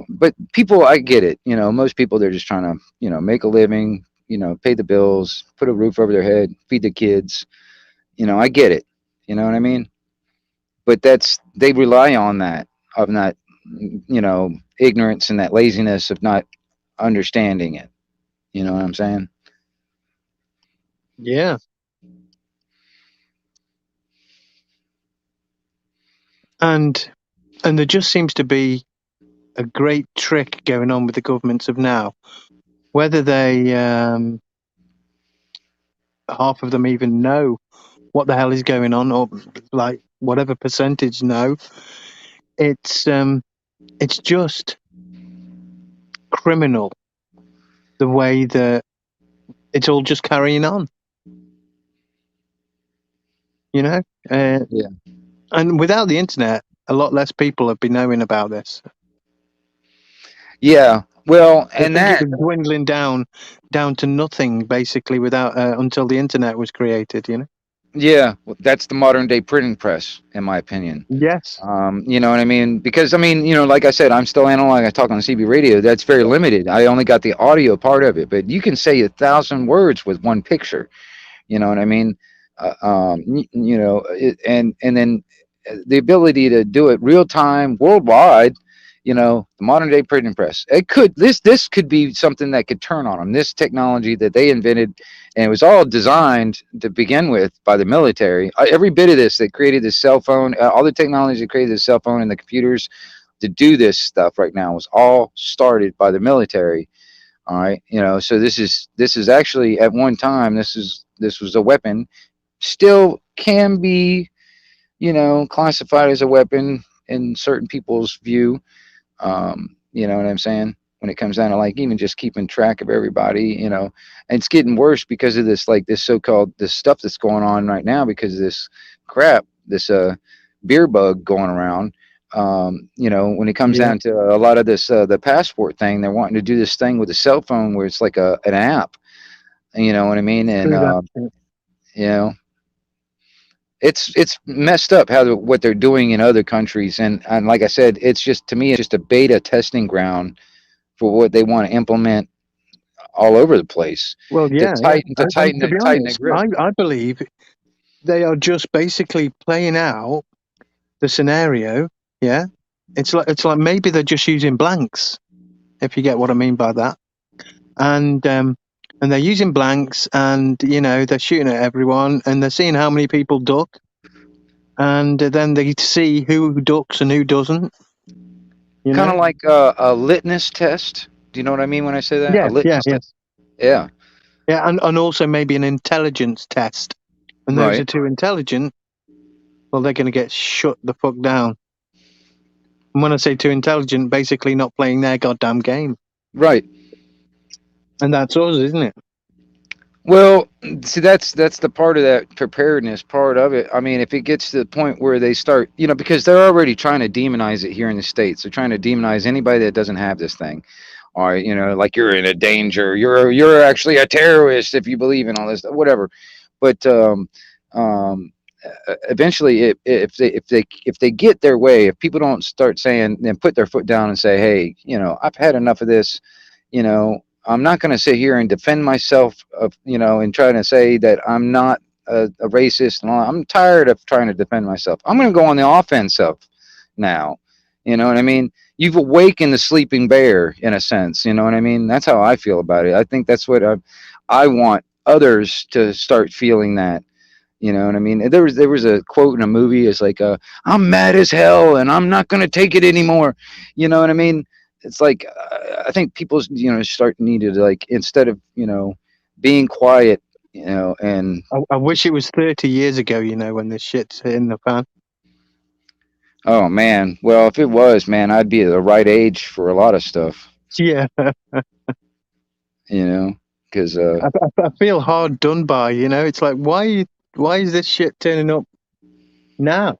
Speaker 2: but people, I get it. Most people, they're just trying to make a living, pay the bills, put a roof over their head, feed the kids. I get it. You know what I mean? But they rely on that, of not, ignorance and that laziness of not understanding it. You know what I'm saying?
Speaker 5: Yeah. And there just seems to be a great trick going on with the governments of now. Whether they half of them even know what the hell is going on, or like whatever percentage know, it's just criminal the way that it's all just carrying on. Yeah. And without the internet, a lot less people have been knowing about this.
Speaker 2: Yeah. Well, and that
Speaker 5: it was dwindling down to nothing basically without until the internet was created.
Speaker 2: Yeah, that's the modern day printing press, in my opinion.
Speaker 5: Yes.
Speaker 2: You know what I mean? Because like I said, I'm still analog. I talk on CB radio. That's very limited. I only got the audio part of it, but you can say 1,000 words with one picture. You know what I mean? And then the ability to do it real time, worldwide. The modern day printing press. This could be something that could turn on them. This technology that they invented, and it was all designed to begin with by the military. Every bit of this that created this cell phone, all the technology that created the cell phone and the computers to do this stuff right now was all started by the military. All right, so this is actually, at one time, this was a weapon. Still can be, classified as a weapon in certain people's view. You know what I'm saying? When it comes down to like even just keeping track of everybody, and it's getting worse because of this, like this so-called this stuff that's going on right now because of this crap, this beer bug going around. When it comes
Speaker 5: Yeah.
Speaker 2: down to a lot of this, the passport thing, they're wanting to do this thing with a cell phone where it's like an app. You know what I mean? And
Speaker 5: True that. Yeah.
Speaker 2: you know, it's messed up what they're doing in other countries. And like I said, it's just to me, it's just a beta testing ground for what they want to implement all over the place
Speaker 5: Well,
Speaker 2: to
Speaker 5: yeah, yeah.
Speaker 2: tighten to
Speaker 5: And
Speaker 2: tighten
Speaker 5: to
Speaker 2: it,
Speaker 5: be
Speaker 2: tighten the
Speaker 5: honest,
Speaker 2: grip.
Speaker 5: I believe they are just basically playing out the scenario. Yeah, it's like maybe they're just using blanks, if you get what I mean by that. And they're using blanks, and they're shooting at everyone, and they're seeing how many people duck, and then they see who ducks and who doesn't. You
Speaker 2: Kind of
Speaker 5: know?
Speaker 2: like a litmus test. Do you know what I mean when I say that? A
Speaker 5: Yeah, yeah,
Speaker 2: litmus
Speaker 5: yeah,
Speaker 2: test. Yeah.
Speaker 5: yeah, and also maybe an intelligence test. And those
Speaker 2: Right.
Speaker 5: are too intelligent, well, they're going to get shut the fuck down. And when I say too intelligent, basically not playing their goddamn game.
Speaker 2: Right.
Speaker 5: And that's us, isn't it?
Speaker 2: Well, see, that's the part of that preparedness part of it. I mean, if it gets to the point where they start, because they're already trying to demonize it here in the States. They're trying to demonize anybody that doesn't have this thing. All right, like you're in a danger. You're actually a terrorist if you believe in all this, whatever. But um, eventually, if they get their way, if people don't start saying and put their foot down and say, hey, I've had enough of this, I'm not going to sit here and defend myself of, and try to say that I'm not a racist and all. I'm tired of trying to defend myself. I'm going to go on the offensive now. You know what I mean? You've awakened the sleeping bear in a sense. You know what I mean? That's how I feel about it. I think that's what I want others to start feeling that. You know what I mean? There was a quote in a movie. It's like, "I'm mad as hell, and I'm not gonna take it anymore." You know what I mean? It's like I think people, start needed to, like, instead of being quiet, and
Speaker 5: I wish it was 30 years ago, when this shit's hitting the fan.
Speaker 2: oh man, well if it was, man, I'd be the right age for a lot of stuff.
Speaker 5: Yeah,
Speaker 2: Because
Speaker 5: I feel hard done by, It's like, why is this shit turning up now?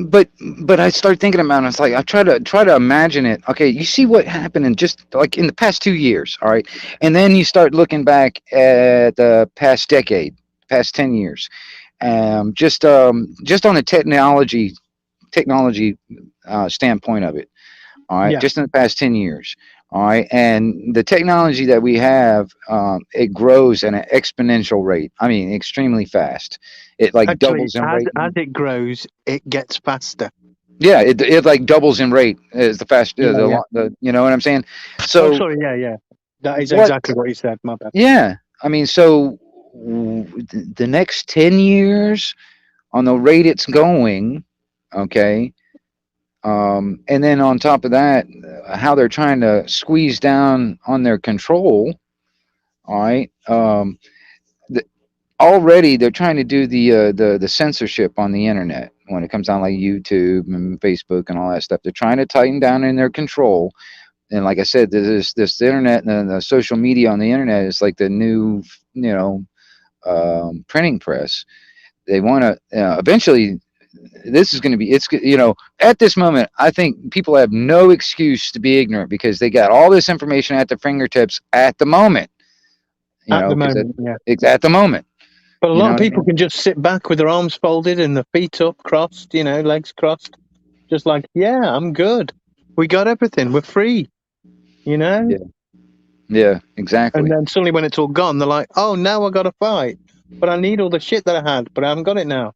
Speaker 2: but I start thinking about it. It's like I try to imagine it. Okay, you see what happened in just like in the past 2 years, all right, and then you start looking back at the past decade, past 10 years, just on the technology standpoint of it. All right,
Speaker 5: Yeah,
Speaker 2: just in the past 10 years. All right, and the technology that we have, it grows at an exponential rate. I mean, extremely fast. It like
Speaker 5: actually,
Speaker 2: doubles in
Speaker 5: as
Speaker 2: rate.
Speaker 5: it grows, it gets faster.
Speaker 2: Yeah, it like doubles in rate as the fast
Speaker 5: Yeah, yeah.
Speaker 2: you know what I'm saying?
Speaker 5: Oh,
Speaker 2: So
Speaker 5: sorry, yeah. That is
Speaker 2: what?
Speaker 5: exactly what you said. My bad.
Speaker 2: Yeah, I mean, so the next 10 years on the rate it's going, okay, and then on top of that, how they're trying to squeeze down on their control. All right, the, already they're trying to do the censorship on the internet when it comes down like YouTube and Facebook and all that stuff. They're trying to tighten down in their control. And like I said, this internet and the social media on the internet is like the new printing press. They want to eventually. This is going to be at this moment I think people have no excuse to be ignorant because they got all this information at their fingertips at the moment.
Speaker 5: At the
Speaker 2: Because
Speaker 5: moment, yeah.
Speaker 2: it's at the moment.
Speaker 5: But a
Speaker 2: You
Speaker 5: lot
Speaker 2: know
Speaker 5: of
Speaker 2: what I
Speaker 5: people
Speaker 2: mean?
Speaker 5: can just sit back with their arms folded and their feet up, crossed, legs crossed, just like, yeah, I'm good. We got everything. We're free.
Speaker 2: Yeah. Yeah, exactly.
Speaker 5: And then suddenly when it's all gone, they're like, oh, now I got to fight. But I need all the shit that I had, but I haven't got it now.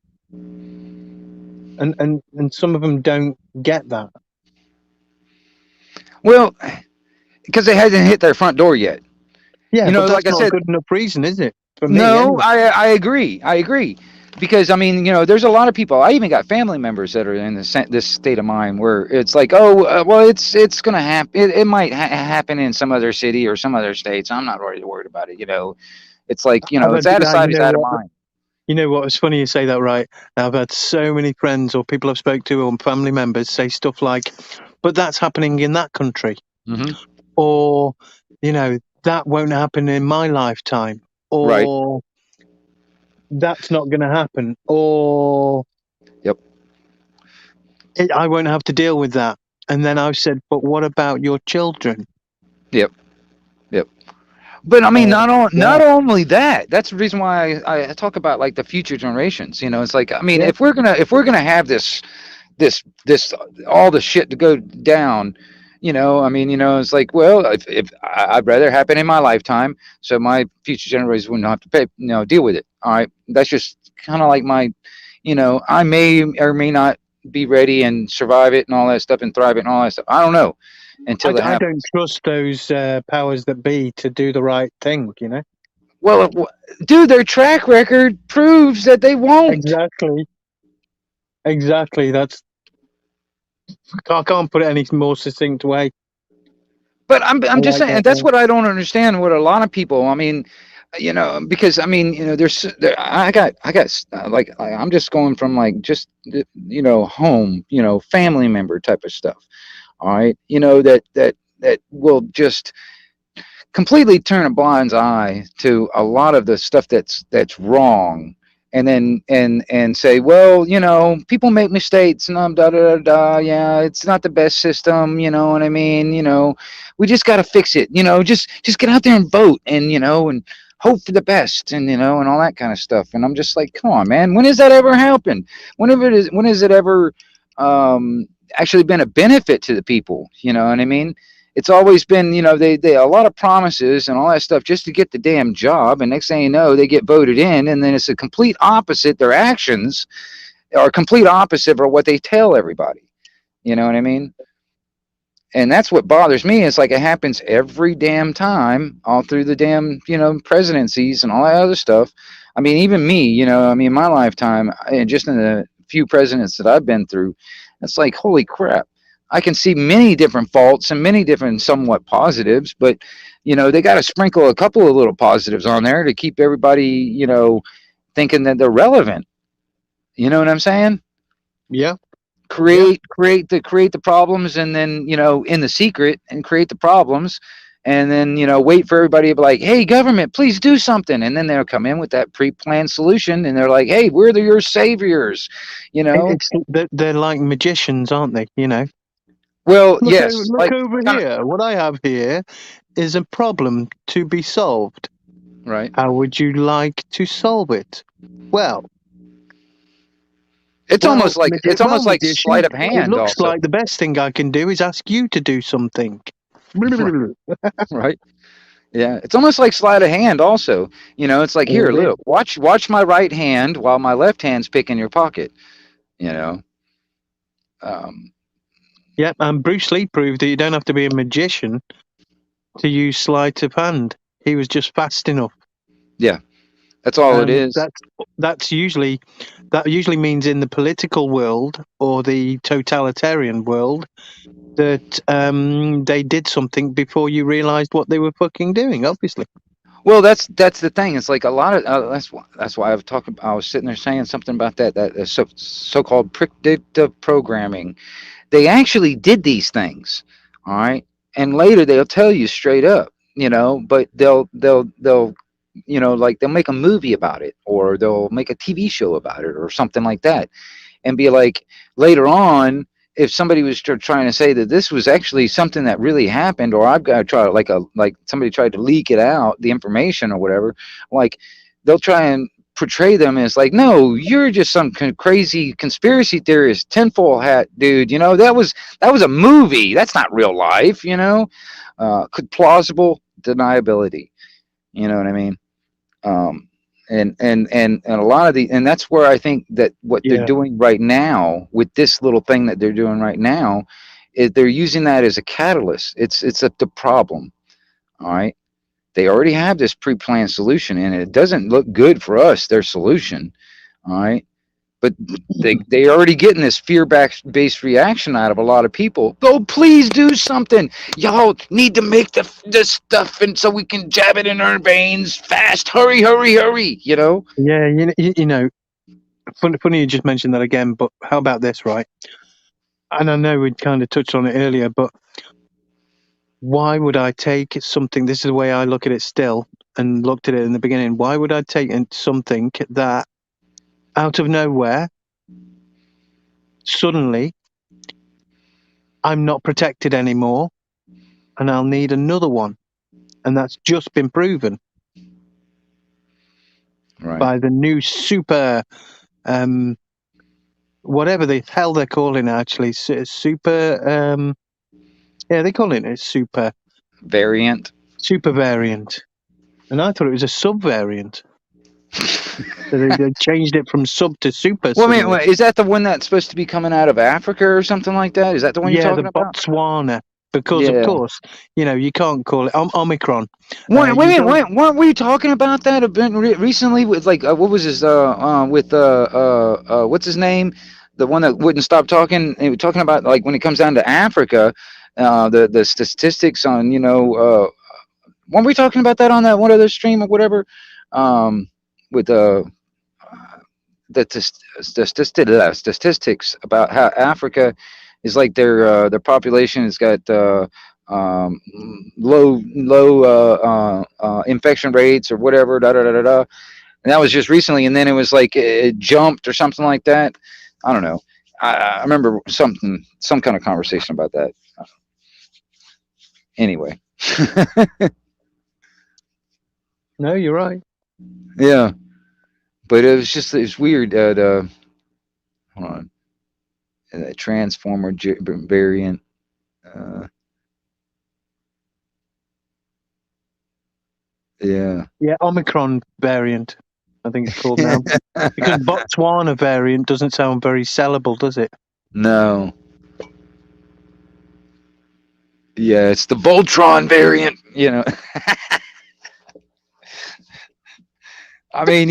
Speaker 5: And some of them don't get that.
Speaker 2: Well, because it hasn't hit their front door yet.
Speaker 5: Yeah, but that's
Speaker 2: Like I
Speaker 5: not a
Speaker 2: said,
Speaker 5: good enough reason, is it? For me,
Speaker 2: no,
Speaker 5: anyway.
Speaker 2: I agree. I agree. Because I mean, there's a lot of people. I even got family members that are in this state of mind where it's like, oh, well, it's gonna happen. It might happen in some other city or some other states. I'm not really worried about it. It's like it's out of sight, it's out of mind.
Speaker 5: You know what? It's funny you say that, right? I've had so many friends or people I've spoke to or family members say stuff like, "But that's happening in that country," or that won't happen in my lifetime, or
Speaker 2: Right.
Speaker 5: that's not going to happen, or
Speaker 2: Yep.
Speaker 5: I won't have to deal with that. And then I've said, but what about your children?
Speaker 2: Yep. Yep. But I mean,
Speaker 5: Oh,
Speaker 2: not
Speaker 5: yeah,
Speaker 2: only that. That's the reason why I talk about like the future generations. You know, it's like, I mean,
Speaker 5: yeah.
Speaker 2: if we're gonna have this all the shit to go down, I mean, it's like, well, if I'd rather it happen in my lifetime, so my future generations wouldn't have to pay, deal with it. All right, that's just kind of like my, I may or may not be ready and survive it and all that stuff and thrive it and all that stuff. I don't know until it
Speaker 5: I don't
Speaker 2: happens.
Speaker 5: trust those powers that be to do the right thing, you know?
Speaker 2: Well, dude, their track record proves that they won't.
Speaker 5: Exactly. Exactly. I can't put it any more succinct way.
Speaker 2: But
Speaker 5: I
Speaker 2: I'm just
Speaker 5: like
Speaker 2: saying,
Speaker 5: that.
Speaker 2: and that's what I don't understand. What a lot of people, I mean, because I mean, I'm just going from like just home, family member type of stuff. All right, that will just completely turn a blind eye to a lot of the stuff that's wrong, and then and say, well, people make mistakes and da da da da. Yeah, it's not the best system. You know what I mean? We just got to fix it. Just get out there and vote, and hope for the best, and all that kind of stuff. And I'm just like, come on, man. When has that ever happened? When has it ever actually been a benefit to the people? You know what I mean? It's always been, they a lot of promises and all that stuff just to get the damn job, and next thing you know, they get voted in, and then it's a complete opposite. Their actions are complete opposite of what they tell everybody. You know what I mean? And that's what bothers me. It's like it happens every damn time, all through the damn, presidencies and all that other stuff. I mean, even me, I mean, my lifetime, and just in the few presidents that I've been through, it's like, holy crap. I can see many different faults and many different somewhat positives, but they got to sprinkle a couple of little positives on there to keep everybody, thinking that they're relevant. You know what I'm saying?
Speaker 5: Yeah.
Speaker 2: Create the problems, and then in the secret, and create the problems, and then wait for everybody to be like, hey, government, please do something, and then they'll come in with that pre-planned solution, and they're like, hey, we're your saviors.
Speaker 5: They're like magicians, aren't they?
Speaker 2: Well, yes,
Speaker 5: Look
Speaker 2: like,
Speaker 5: over here. What I have here is a problem to be solved.
Speaker 2: right.
Speaker 5: How would you like to solve it? Well,
Speaker 2: It's almost like
Speaker 5: magician,
Speaker 2: sleight of
Speaker 5: it
Speaker 2: hand
Speaker 5: looks
Speaker 2: also.
Speaker 5: like the best thing I can do is ask you to do something.
Speaker 2: Right. Yeah, it's almost like sleight of hand also. It's like, here,
Speaker 5: It is.
Speaker 2: look, watch my right hand while my left hand's picking your pocket. you know um
Speaker 5: Yeah, and Bruce Lee proved that you don't have to be a magician to use sleight of hand. He was just fast enough.
Speaker 2: yeah, that's all it
Speaker 5: And
Speaker 2: is.
Speaker 5: that usually means in the political world or the totalitarian world that they did something before you realized what they were fucking doing, obviously.
Speaker 2: Well, that's the thing. It's like a lot of that's why I was sitting there saying something about that so-called predictive programming. They actually did these things, all right, and later they'll tell you straight up, but they'll like they'll make a movie about it, or they'll make a TV show about it or something like that, and be like, later on, if somebody was trying to say that this was actually something that really happened, or I've got to try, like somebody tried to leak it out, the information or whatever, like they'll try and portray them as like, no, you're just some crazy conspiracy theorist, tinfoil hat dude. That was a movie. That's not real life. Plausible deniability. You know what I mean? Um, and a lot of and that's where I think that what they're
Speaker 5: Yeah.
Speaker 2: doing right now with this little thing that they're doing right now is they're using that as a catalyst. It's the problem. All right, they already have this pre-planned solution, and it doesn't look good for us, their solution. All right, but they already getting this fear-based reaction out of a lot of people. Oh, please do something. Y'all need to make this stuff, and so we can jab it in our veins fast. Hurry, hurry, hurry.
Speaker 5: Yeah, funny you just mentioned that again, but how about this, right? And I know we kind of touched on it earlier, but why would I take something, this is the way I look at it still, and looked at it in the beginning, why would I take something that out of nowhere, suddenly, I'm not protected anymore, and I'll need another one? And that's just been proven
Speaker 2: Right.
Speaker 5: by the new super, whatever the hell they're calling it, actually, super, yeah, they call it a super
Speaker 2: Variant.
Speaker 5: variant. And I thought it was a sub-variant. So they changed it from sub to super.
Speaker 2: Well, I mean,
Speaker 5: suddenly.
Speaker 2: is that the one that's supposed to be coming out of Africa or something like that? Is that the one you're
Speaker 5: Yeah,
Speaker 2: talking
Speaker 5: the
Speaker 2: about?
Speaker 5: Botswana. Because,
Speaker 2: Yeah.
Speaker 5: of course, you can't call it Omicron.
Speaker 2: Wait,
Speaker 5: you
Speaker 2: wait,
Speaker 5: don't-
Speaker 2: wait, weren't we talking about that a bit recently with like what was his with what's his name, the one that wouldn't stop talking? He was talking about like when it comes down to Africa, the statistics on weren't we talking about that on that one other stream or whatever, with the statistics about how Africa is like their population has got low infection rates or whatever, da da da da da. And that was just recently, and then it was like it jumped or something like that. I don't know. I remember some kind of conversation about that. Anyway.
Speaker 5: No, you're right.
Speaker 2: Yeah, but it's weird that hold on, that transformer variant. Yeah.
Speaker 5: Yeah, Omicron variant, I think it's called now. Because Botswana variant doesn't sound very sellable, does it?
Speaker 2: No. Yeah, it's the Voltron variant, I mean,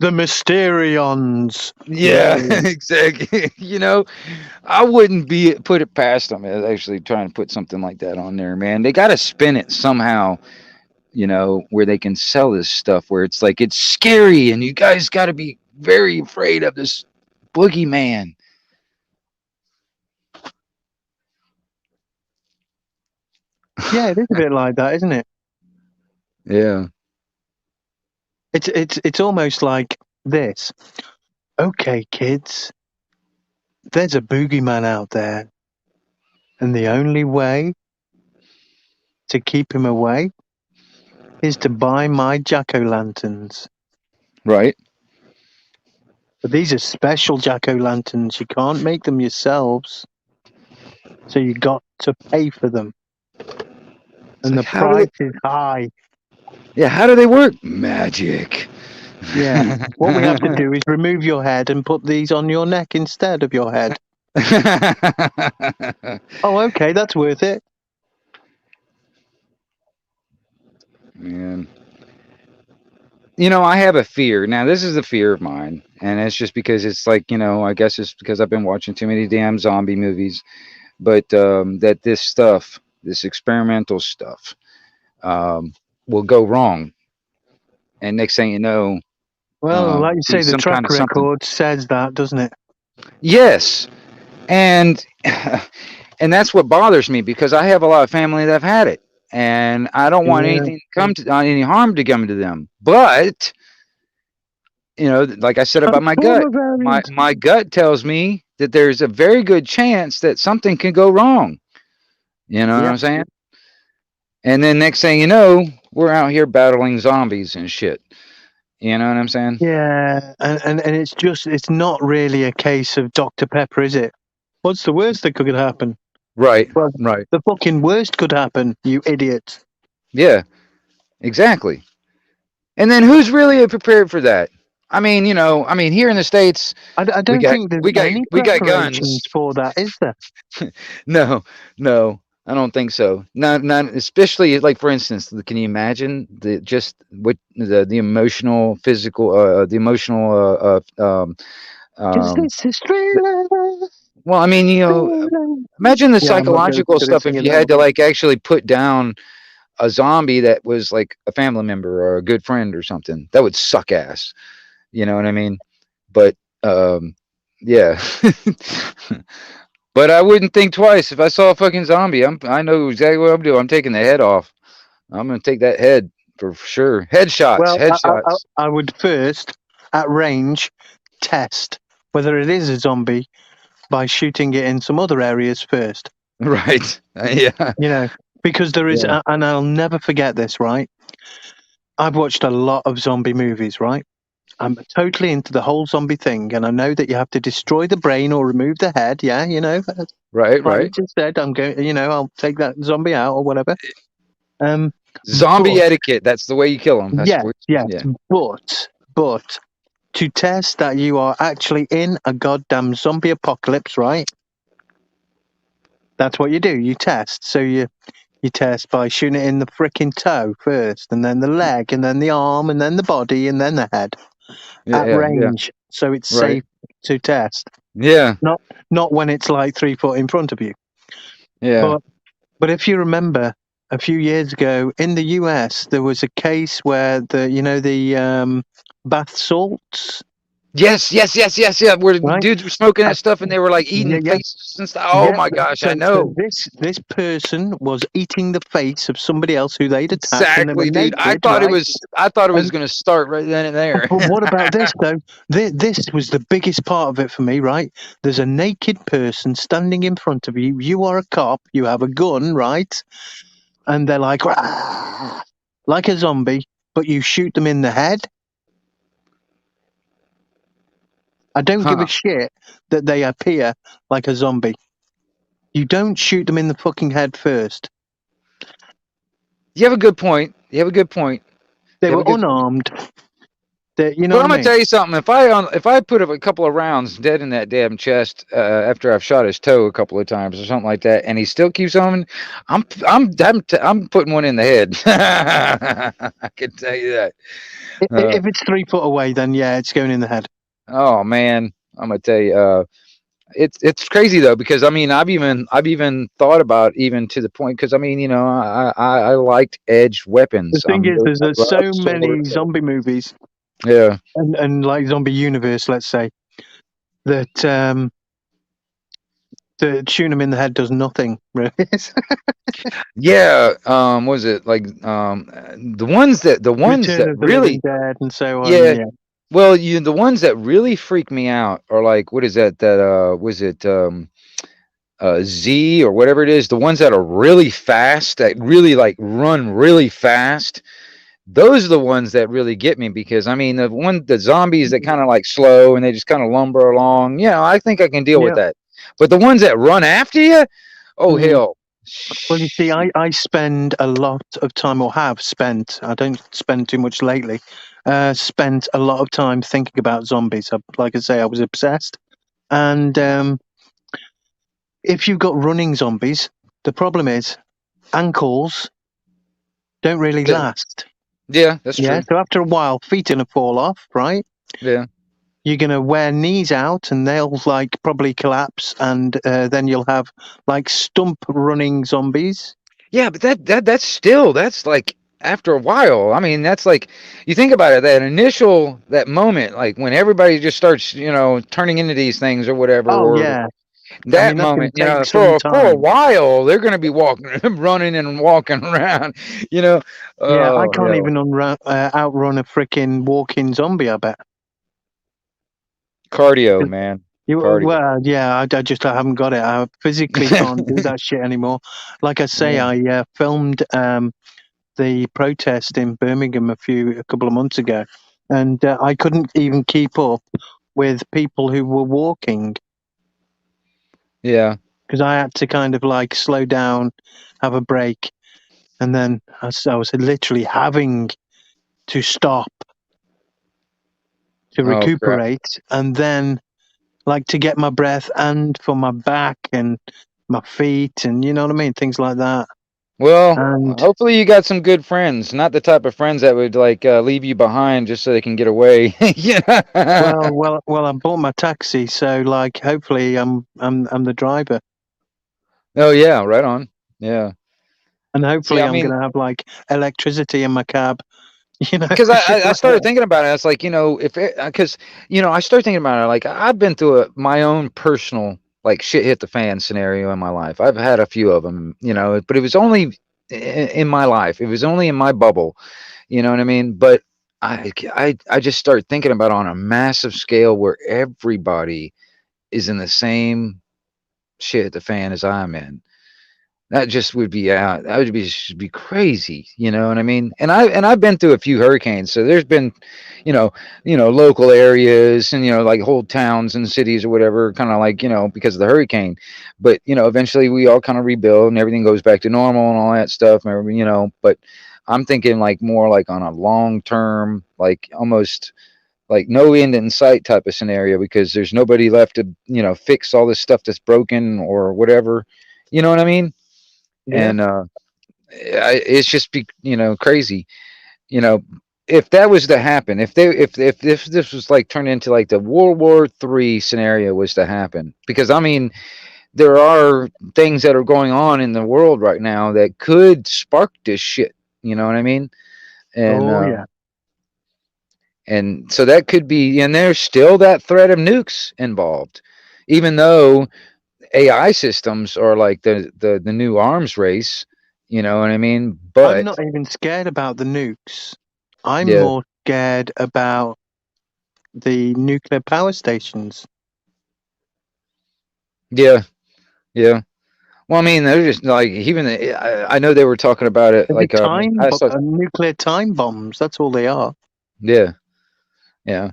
Speaker 5: The Mysterions.
Speaker 2: yeah,
Speaker 5: variant.
Speaker 2: exactly. I wouldn't put it past them as actually trying to put something like that on there, man. They got to spin it somehow, where they can sell this stuff where it's like it's scary and you guys got to be very afraid of this boogeyman.
Speaker 5: Yeah, it is a bit like that, isn't it?
Speaker 2: Yeah.
Speaker 5: It's almost like this. Okay, kids, there's a boogeyman out there, and the only way to keep him away is to buy my jack-o'-lanterns.
Speaker 2: Right.
Speaker 5: But these are special jack-o'-lanterns. You can't make them yourselves, so you got to pay for them, and
Speaker 2: like,
Speaker 5: the price is high.
Speaker 2: Yeah, how do they work? Magic.
Speaker 5: Yeah. What we have to do is remove your head and put these on your neck instead of your head. Oh, okay, that's worth it.
Speaker 2: Man. I have a fear. Now, this is a fear of mine, and it's just because it's like, I guess it's because I've been watching too many damn zombie movies, but that this experimental stuff, will go wrong. And next thing you know,
Speaker 5: Well, like you say, the
Speaker 2: some
Speaker 5: track
Speaker 2: kind of something.
Speaker 5: record says that, doesn't it?
Speaker 2: Yes. And and that's what bothers me because I have a lot of family that have had it. And I don't want anything to come to any harm to come to them. But like I said about my gut, my gut tells me that there's a very good chance that something can go wrong. You know what I'm saying? And then next thing you know, we're out here battling zombies and shit. You know what I'm saying?
Speaker 5: Yeah, and it's not really a case of Dr. Pepper, is it? What's the worst that could happen?
Speaker 2: Right.
Speaker 5: Well,
Speaker 2: right.
Speaker 5: The fucking worst could happen, you idiot.
Speaker 2: Yeah, exactly. And then who's really prepared for that? I mean, here in the States,
Speaker 5: I don't think there's any preparations for that, is there?
Speaker 2: No, I don't think so. Not especially like for instance, can you imagine the emotional, physical, the emotional, well, I mean, imagine the psychological stuff if you had to like actually put down a zombie that was like a family member or a good friend or something. That would suck ass. You know what I mean? But yeah. But I wouldn't think twice if I saw a fucking zombie. I know exactly what I'm doing. I'm taking the head off. I'm gonna take that head for sure. Headshots,
Speaker 5: Well,
Speaker 2: headshots.
Speaker 5: I would first, at range, test whether it is a zombie by shooting it in some other areas first.
Speaker 2: Right. Yeah.
Speaker 5: You know, because there is,
Speaker 2: Yeah.
Speaker 5: and I'll never forget this, right? I've watched a lot of zombie movies, right? I'm totally into the whole zombie thing, and I know that you have to destroy the brain or remove the head. Yeah,
Speaker 2: Right.
Speaker 5: like you
Speaker 2: Right.
Speaker 5: just said, I'm going. I'll take that zombie out or whatever.
Speaker 2: Zombie
Speaker 5: But
Speaker 2: etiquette. That's the way you kill them. That's
Speaker 5: yes,
Speaker 2: what.
Speaker 5: yes,
Speaker 2: Yeah.
Speaker 5: but to test that you are actually in a goddamn zombie apocalypse, right? That's what you do. You test. So you test by shooting it in the frickin' toe first, and then the leg, and then the arm, and then the body, and then the head
Speaker 2: Yeah.
Speaker 5: at
Speaker 2: Yeah. Yeah.
Speaker 5: range, so it's
Speaker 2: Right.
Speaker 5: safe to test.
Speaker 2: Yeah.
Speaker 5: Not when it's like 3 foot in front of you.
Speaker 2: Yeah.
Speaker 5: But if you remember, a few years ago in the US, there was a case where the bath salts,
Speaker 2: Yes. Yes. Yes. Yes. Yeah. Where
Speaker 5: right?
Speaker 2: dudes were smoking that stuff and they were like
Speaker 5: Yeah,
Speaker 2: eating
Speaker 5: yeah,
Speaker 2: faces and stuff. Oh
Speaker 5: yeah.
Speaker 2: my gosh! I
Speaker 5: So
Speaker 2: know.
Speaker 5: this person was eating the face of somebody else who they'd attacked, and they were
Speaker 2: Exactly, dude. I
Speaker 5: naked,
Speaker 2: thought it
Speaker 5: right?
Speaker 2: was. I thought it was
Speaker 5: And
Speaker 2: gonna start right then and there.
Speaker 5: but what about this though? This was the biggest part of it for me, right? There's a naked person standing in front of you. You are a cop. You have a gun, right? And they're like, "Rah!" Like a zombie, but you shoot them in the head. I don't give a
Speaker 2: Huh.
Speaker 5: shit that they appear like a zombie. You don't shoot them in the fucking head first.
Speaker 2: You have a good point. You have a good point.
Speaker 5: They
Speaker 2: You have
Speaker 5: were
Speaker 2: a good.
Speaker 5: unarmed. You know
Speaker 2: But
Speaker 5: what
Speaker 2: I'm
Speaker 5: I
Speaker 2: gonna
Speaker 5: mean?
Speaker 2: tell you something. If I put a couple of rounds dead in that damn chest after I've shot his toe a couple of times or something like that, and he still keeps on, I'm putting one in the head. I can tell you that.
Speaker 5: If it's 3 foot away, then yeah, it's going in the head.
Speaker 2: Oh man, I'm gonna tell you. It's crazy though, because I mean I've even thought about, even to the point, because I mean, I liked edged
Speaker 5: The
Speaker 2: weapons.
Speaker 5: thing is,
Speaker 2: I
Speaker 5: there's
Speaker 2: love
Speaker 5: so many
Speaker 2: swords.
Speaker 5: zombie movies
Speaker 2: Yeah.
Speaker 5: and like zombie universe, let's say, that shooting them in the head does nothing, really.
Speaker 2: Yeah, was it like the ones
Speaker 5: Return
Speaker 2: that
Speaker 5: of the Living
Speaker 2: really,
Speaker 5: Dead and so on.
Speaker 2: yeah,
Speaker 5: Yeah.
Speaker 2: well, the ones that really freak me out are like, what is that was it Z or whatever it is, the ones that are really fast, that really like run really fast. Those are the ones that really get me, because I mean the zombies that kind of like slow and they just kind of lumber along, I think I can deal with
Speaker 5: Yeah.
Speaker 2: that. But the ones that run after you, oh
Speaker 5: Mm.
Speaker 2: hell.
Speaker 5: Well, you see, I spend a lot of time, or have spent, I don't spend too much lately, spent a lot of time thinking about zombies. Like I say, I was obsessed. And if you've got running zombies, the problem is ankles don't really
Speaker 2: Yeah,
Speaker 5: last.
Speaker 2: yeah, that's
Speaker 5: Yeah,
Speaker 2: true.
Speaker 5: so after a while, feet are going to fall off, right?
Speaker 2: Yeah.
Speaker 5: You're going to wear knees out and they'll like probably collapse, and then you'll have like stump running zombies.
Speaker 2: Yeah, but that's like after a while. I mean, that's like, you think about it, that moment, like when everybody just starts, turning into these things or whatever,
Speaker 5: Oh,
Speaker 2: or
Speaker 5: yeah. I
Speaker 2: that
Speaker 5: mean, that can
Speaker 2: moment,
Speaker 5: take some
Speaker 2: for a
Speaker 5: time.
Speaker 2: while, they're gonna be walking, running and walking around, you know.
Speaker 5: Yeah, I
Speaker 2: Oh
Speaker 5: can't
Speaker 2: hell,
Speaker 5: even outrun a freaking walking zombie, I bet.
Speaker 2: cardio, man, cardio.
Speaker 5: Well, yeah, I haven't got it. I physically can't do that shit anymore. Like I say,
Speaker 2: Yeah.
Speaker 5: I filmed the protest in Birmingham a couple of months ago, and I couldn't even keep up with people who were walking,
Speaker 2: Yeah.
Speaker 5: because I had to kind of like slow down, have a break, and then I was literally having to stop to
Speaker 2: Oh crap.
Speaker 5: recuperate, and then like to get my breath, and for my back and my feet, and you know what I mean, things like that.
Speaker 2: Well,
Speaker 5: And
Speaker 2: hopefully you got some good friends, not the type of friends that would like leave you behind just so they can get away. Yeah.
Speaker 5: well, I bought my taxi, so like hopefully I'm the driver,
Speaker 2: Oh yeah, right on. Yeah.
Speaker 5: and
Speaker 2: See,
Speaker 5: hopefully
Speaker 2: I
Speaker 5: I'm
Speaker 2: mean,
Speaker 5: gonna have like electricity in my cab,
Speaker 2: because
Speaker 5: shit
Speaker 2: I
Speaker 5: like
Speaker 2: started
Speaker 5: that.
Speaker 2: thinking about it. It's like, if it, because I started thinking about it. Like, I've been through my own personal like shit hit the fan scenario in my life. I've had a few of them, but it was only in my life. It was only in my bubble, you know what I mean? But I just start thinking about on a massive scale where everybody is in the same shit the fan as I'm in. That just would be that would be just be crazy, you know what I mean? And I've been through a few hurricanes, so there's been, you know, local areas and like whole towns and cities or whatever, kind of like because of the hurricane. But eventually we all kind of rebuild and everything goes back to normal and all that stuff. But I'm thinking like more like on a long term, like almost like no end in sight type of scenario because there's nobody left to fix all this stuff that's broken or whatever. You know what I mean?
Speaker 5: Yeah.
Speaker 2: And it's just crazy. You know, if that was to happen, if this was like turned into like the World War III scenario was to happen, because I mean there are things that are going on in the world right now that could spark this shit. You know what I mean? And
Speaker 5: Oh yeah.
Speaker 2: and so that could be, and there's still that threat of nukes involved, even though AI systems are like the new arms race. You know what I mean?
Speaker 5: I'm
Speaker 2: But
Speaker 5: not even scared about the nukes. I'm
Speaker 2: yeah,
Speaker 5: more scared about the nuclear power stations.
Speaker 2: yeah, yeah. Well, I mean, they're just like even I know they were talking about it.
Speaker 5: They're
Speaker 2: Like I saw.
Speaker 5: nuclear time bombs. That's all they are.
Speaker 2: Yeah, yeah.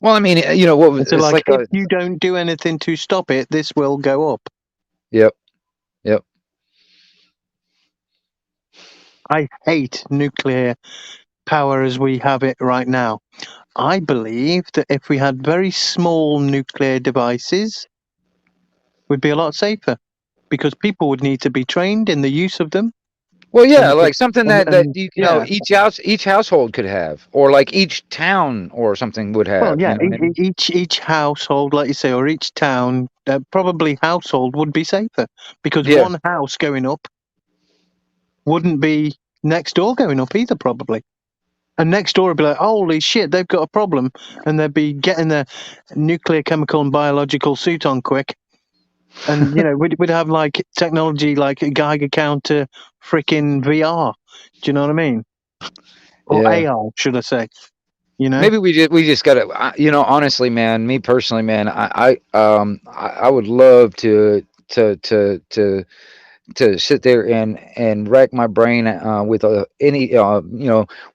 Speaker 2: Well, I mean, what was
Speaker 5: And so,
Speaker 2: it's
Speaker 5: like,
Speaker 2: like
Speaker 5: if
Speaker 2: a
Speaker 5: you don't do anything to stop it, this will go up.
Speaker 2: yep, yep.
Speaker 5: I hate nuclear power as we have it right now. I believe that if we had very small nuclear devices, we'd be a lot safer because people would need to be trained in the use of them.
Speaker 2: Well,
Speaker 5: And
Speaker 2: yeah,
Speaker 5: they could,
Speaker 2: like something that
Speaker 5: and
Speaker 2: you know
Speaker 5: yeah,
Speaker 2: each household could have, or like each town or something would
Speaker 5: well,
Speaker 2: have.
Speaker 5: yeah,
Speaker 2: You know what I mean?
Speaker 5: each household, like you say, or each town, probably household would be safer because
Speaker 2: Yeah,
Speaker 5: one house going up wouldn't be next door going up either, probably. And next door would be like, holy shit, they've got a problem. And they'd be getting their nuclear, chemical, and biological suit on quick. And, we'd have like technology like a Geiger counter, freaking VR. Do you know what I mean? Or
Speaker 2: yeah.
Speaker 5: AR, should I say? You know?
Speaker 2: Maybe we just got to, honestly, man, me personally, man, I would love to sit there and rack my brain with any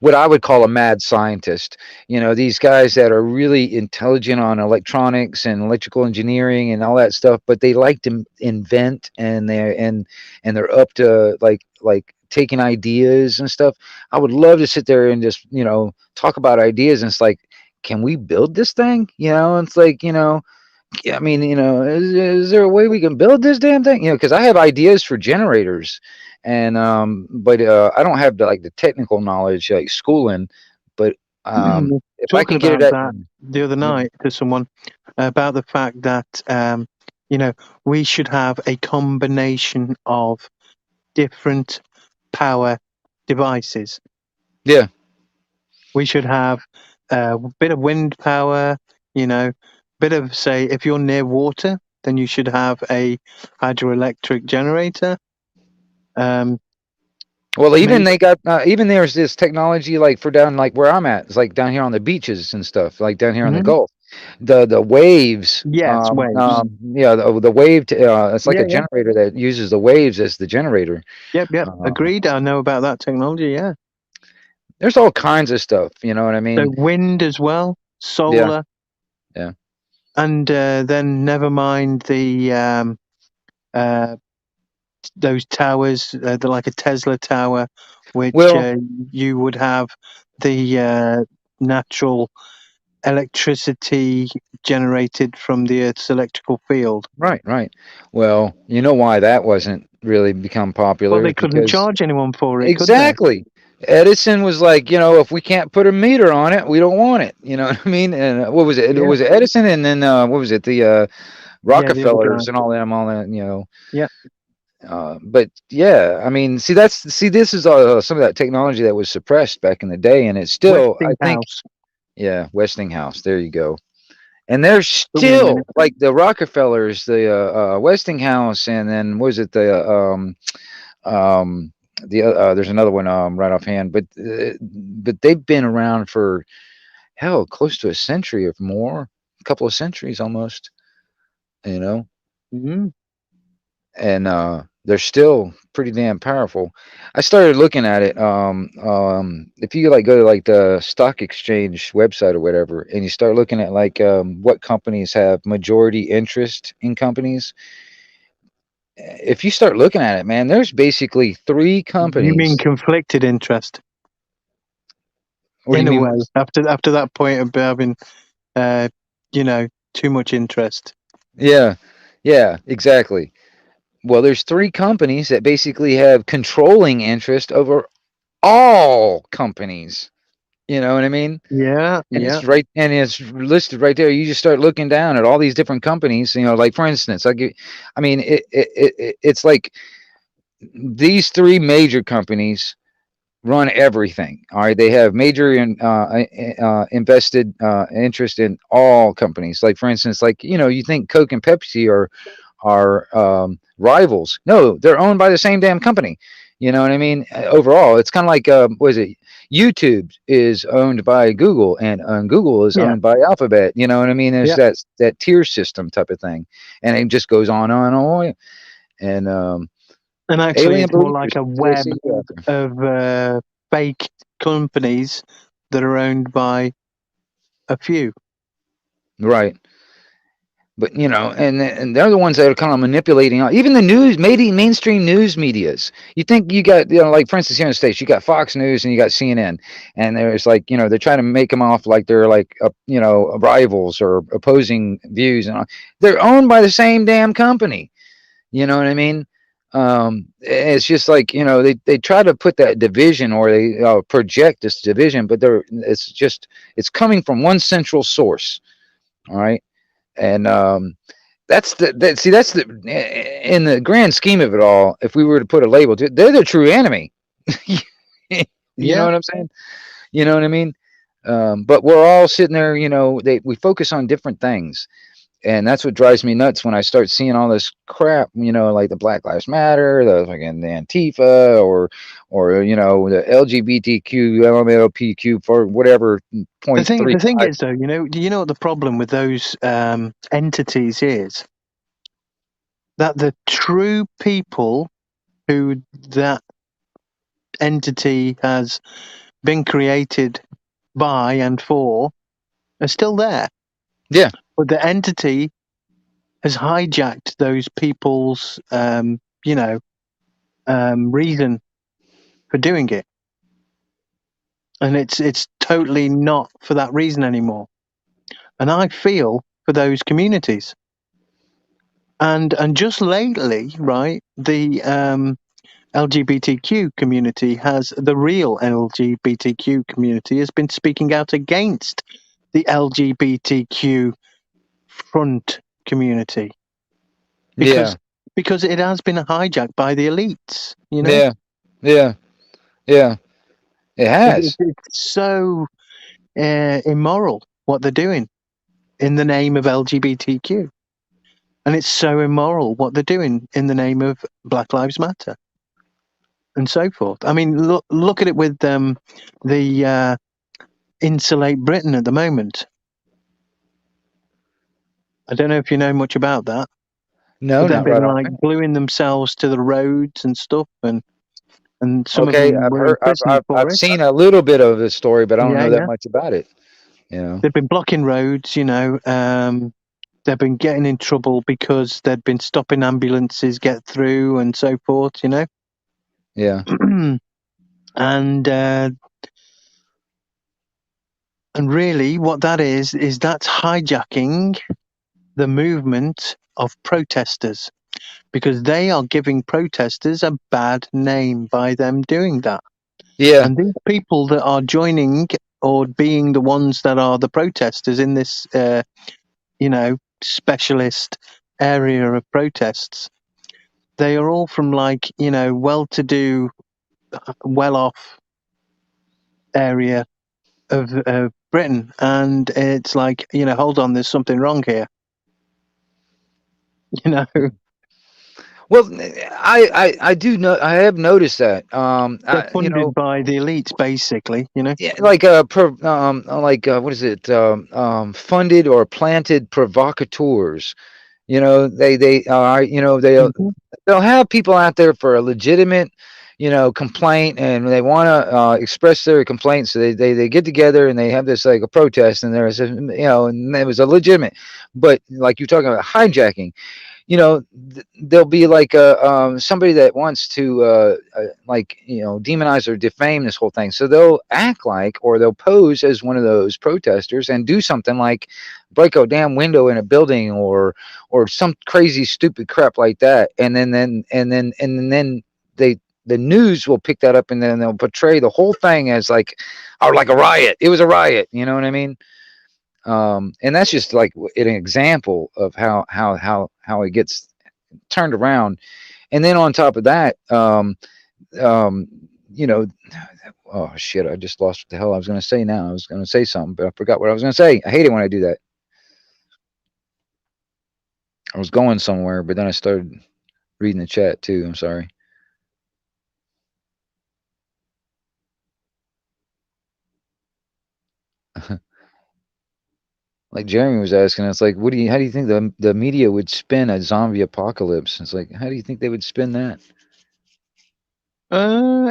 Speaker 2: what I would call a mad scientist. These guys that are really intelligent on electronics and electrical engineering and all that stuff, but they like to invent and they're up to like taking ideas and stuff. I would love to sit there and just talk about ideas, and it's like, can we build this thing? It's like yeah, I mean, is there a way we can build this damn thing? Because I have ideas for generators, and but I don't have the technical knowledge like schooling. But if I
Speaker 5: Talking
Speaker 2: can get it
Speaker 5: about
Speaker 2: at,
Speaker 5: that the other
Speaker 2: yeah,
Speaker 5: night to someone about the fact that, we should have a combination of different power devices.
Speaker 2: yeah,
Speaker 5: We should have a bit of wind power, bit of, say, if you're near water, then you should have a hydroelectric generator.
Speaker 2: well, even
Speaker 5: Maybe,
Speaker 2: they got even there's this technology like for down like where I'm at. It's like down here on the beaches and stuff, like down here on the
Speaker 5: Mhm.
Speaker 2: Gulf. The waves,
Speaker 5: Yes, waves.
Speaker 2: yeah, the wave. It's like
Speaker 5: Yeah,
Speaker 2: a
Speaker 5: yeah.
Speaker 2: generator that uses the waves as the generator.
Speaker 5: Yep, yep.
Speaker 2: Uh,
Speaker 5: Agreed. I know about that technology, yeah.
Speaker 2: there's all kinds of stuff. You know what I
Speaker 5: So
Speaker 2: mean?
Speaker 5: wind as well,
Speaker 2: Yeah,
Speaker 5: solar,
Speaker 2: yeah.
Speaker 5: and then never mind the uh, those towers, they're like a Tesla tower, which
Speaker 2: Well,
Speaker 5: you would have the natural electricity generated from the Earth's electrical field.
Speaker 2: right, right. Well, you know why that wasn't really become
Speaker 5: Well,
Speaker 2: popular
Speaker 5: they
Speaker 2: is
Speaker 5: couldn't
Speaker 2: because
Speaker 5: charge anyone for it, could they?
Speaker 2: exactly. Edison was like, if we can't put a meter on it, we don't want it. You know what I mean? And what was it? It
Speaker 5: Yeah,
Speaker 2: was Edison, and then what was it? The
Speaker 5: yeah, the other guy.
Speaker 2: Rockefellers and all them, all that.
Speaker 5: Yeah,
Speaker 2: But yeah, I mean, see, this is some of that technology that was suppressed back in the day, and it's still, I think,
Speaker 5: Westinghouse.
Speaker 2: yeah, Westinghouse. There you go. And they're
Speaker 5: Took me a
Speaker 2: still
Speaker 5: minute.
Speaker 2: like the Rockefellers, the Westinghouse, and then what was it the There's another one right offhand, but they've been around for hell close to a century or more, a couple of centuries almost. You know,
Speaker 5: Mm.
Speaker 2: and they're still pretty damn powerful. I started looking at it. If you like go to like the stock exchange website or whatever, and you start looking at like what companies have majority interest in companies, if you start looking at it, man, there's basically three
Speaker 5: You mean
Speaker 2: companies.
Speaker 5: conflicted interest
Speaker 2: What do you
Speaker 5: in a
Speaker 2: mean?
Speaker 5: way after that point of having, you know, too much interest.
Speaker 2: Yeah, yeah, exactly. Well, there's three companies that basically have controlling interest over all companies. You know what I mean?
Speaker 5: Yeah,
Speaker 2: And
Speaker 5: yeah,
Speaker 2: it's listed right there. You just start looking down at all these different companies. You know, like for instance, I mean, it's like these three major companies run everything. All right, they have major invested interest in all companies. Like for instance, like you think Coke and Pepsi are rivals. No, they're owned by the same damn company. You know what I mean? Overall, it's kind of like what is it? YouTube is owned by Google, and Google is
Speaker 5: yeah,
Speaker 2: owned by Alphabet. You know what I mean? There's
Speaker 5: yeah.
Speaker 2: that tier system type of thing, and it just goes on and on. And
Speaker 5: And actually,
Speaker 2: alien
Speaker 5: it's more
Speaker 2: believers.
Speaker 5: like a
Speaker 2: That's what I
Speaker 5: web
Speaker 2: see you out there.
Speaker 5: of fake companies that are owned by a few.
Speaker 2: Right. But and they're the ones that are kind of manipulating even the news, maybe mainstream news medias. You think you got like for instance here in the States, you got Fox News and you got CNN, and there's like they're trying to make them off like they're like rivals or opposing views, and all. They're owned by the same damn company. You know what I mean? It's just like they try to put that division, or they project this division, but it's coming from one central source. All right, and that's that's the in the grand scheme of it all. If we were to put a label to it, they're the true enemy. You know
Speaker 5: Yeah,
Speaker 2: what I'm saying? You know what I mean? But we're all sitting there. We focus on different things, and that's what drives me nuts when I start seeing all this crap. Like the Black Lives Matter, the Antifa, or the LGBTQ, LMLPQ for whatever
Speaker 5: the
Speaker 2: point
Speaker 5: thing
Speaker 2: three
Speaker 5: the thing
Speaker 2: five.
Speaker 5: is though, do you know what the problem with those entities is? That the true people who that entity has been created by and for are still there,
Speaker 2: Yeah,
Speaker 5: but the entity has hijacked those people's reason for doing it, and it's totally not for that reason anymore. And I feel for those communities. And just lately, right, the LGBTQ community the real LGBTQ community has been speaking out against the LGBTQ front community
Speaker 2: yeah,
Speaker 5: because it has been hijacked by the elites.
Speaker 2: yeah, yeah, yeah. It has.
Speaker 5: It's so immoral what they're doing in the name of LGBTQ, and it's so immoral what they're doing in the name of Black Lives Matter and so forth. I mean, look at it with the Insulate Britain at the moment. I don't know if you know much about that,
Speaker 2: No,
Speaker 5: but they've
Speaker 2: not
Speaker 5: been
Speaker 2: right off.
Speaker 5: like gluing themselves to the roads and stuff, and some of
Speaker 2: Okay,
Speaker 5: them
Speaker 2: I've
Speaker 5: were in
Speaker 2: heard,
Speaker 5: prison
Speaker 2: I've
Speaker 5: for it.
Speaker 2: seen a little bit of the story, but I don't
Speaker 5: Yeah,
Speaker 2: know that
Speaker 5: yeah.
Speaker 2: much about it. You know.
Speaker 5: They've been blocking roads, they've been getting in trouble because they've been stopping ambulances get through and so forth,
Speaker 2: Yeah.
Speaker 5: and really what that is that's hijacking the movement of protesters, because they are giving protesters a bad name by them doing that.
Speaker 2: Yeah.
Speaker 5: And these people that are joining or being the ones that are the protesters in this, specialist area of protests, they are all from well-to-do, well-off area of Britain. And it's like, hold on, there's something wrong here.
Speaker 2: Well, I do know, I have noticed that.
Speaker 5: They're
Speaker 2: You know,
Speaker 5: funded by the elites, basically. You know.
Speaker 2: yeah, like what is it? Funded or planted provocateurs. You know, they are, you know,
Speaker 5: Hmm.
Speaker 2: they'll have people out there for a legitimate, you know, complaint, and they want to express their complaints. So they get together and they have this like a protest, and there's a, you know, and it was a legitimate, but like you're talking about hijacking, you know, there'll be like a somebody that wants to like, you know, demonize or defame this whole thing, so they'll act like, or they'll pose as one of those protesters and do something like break a damn window in a building, or some crazy stupid crap like that, and then they, the news will pick that up, and then they'll portray the whole thing as like, or like a riot, it was a riot, you know what I mean? And that's just like an example of how it gets turned around. And then on top of that, um, you know, oh shit, I just lost what the hell I was going to say. Now I was going to say something, but I forgot what I was going to say. I hate it when I do that. I was going somewhere, but then I started reading the chat too. I'm sorry. Like Jeremy was asking, it's like, what do you, how do you think the media would spin a zombie apocalypse? It's like, how do you think they would spin that?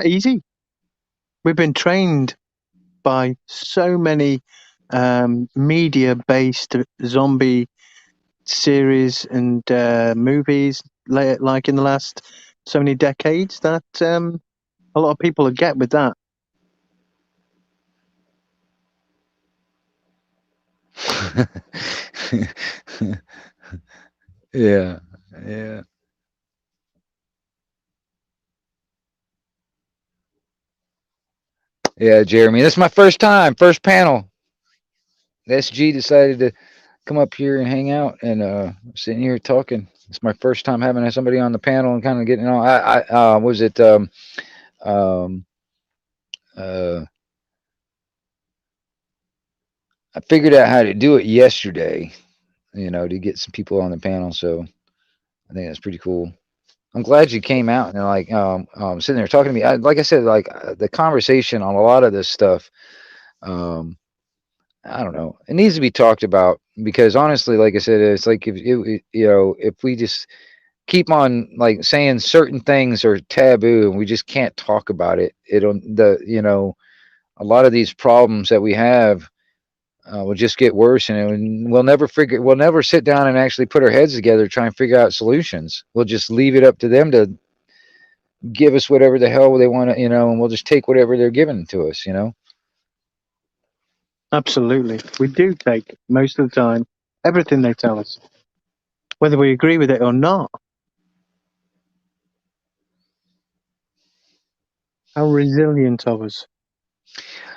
Speaker 5: Easy. We've been trained by so many media-based zombie series and movies, like in the last so many decades, that a lot of people will get with that.
Speaker 2: Yeah, yeah, yeah, Jeremy. This is my first time, first panel. SG decided to come up here and hang out, and sitting here talking. It's my first time having somebody on the panel and kind of getting on. Was it um, uh, I figured out how to do it yesterday, you know, to get some people on the panel. So I think that's pretty cool. I'm glad you came out and like sitting there talking to me. Like I said, like the conversation on a lot of this stuff. Um, I don't know. It needs to be talked about because honestly, like I said, it's like if you know, if we just keep on like saying certain things are taboo and we just can't talk about it, it'll, the, you know, a lot of these problems that we have will just get worse, and we'll never sit down and actually put our heads together to try and figure out solutions. We'll just leave it up to them to give us whatever the hell they want to, you know, and we'll just take whatever they're giving to us, you know.
Speaker 5: Absolutely. We do take, most of the time, everything they tell us, whether we agree with it or not. How resilient of us.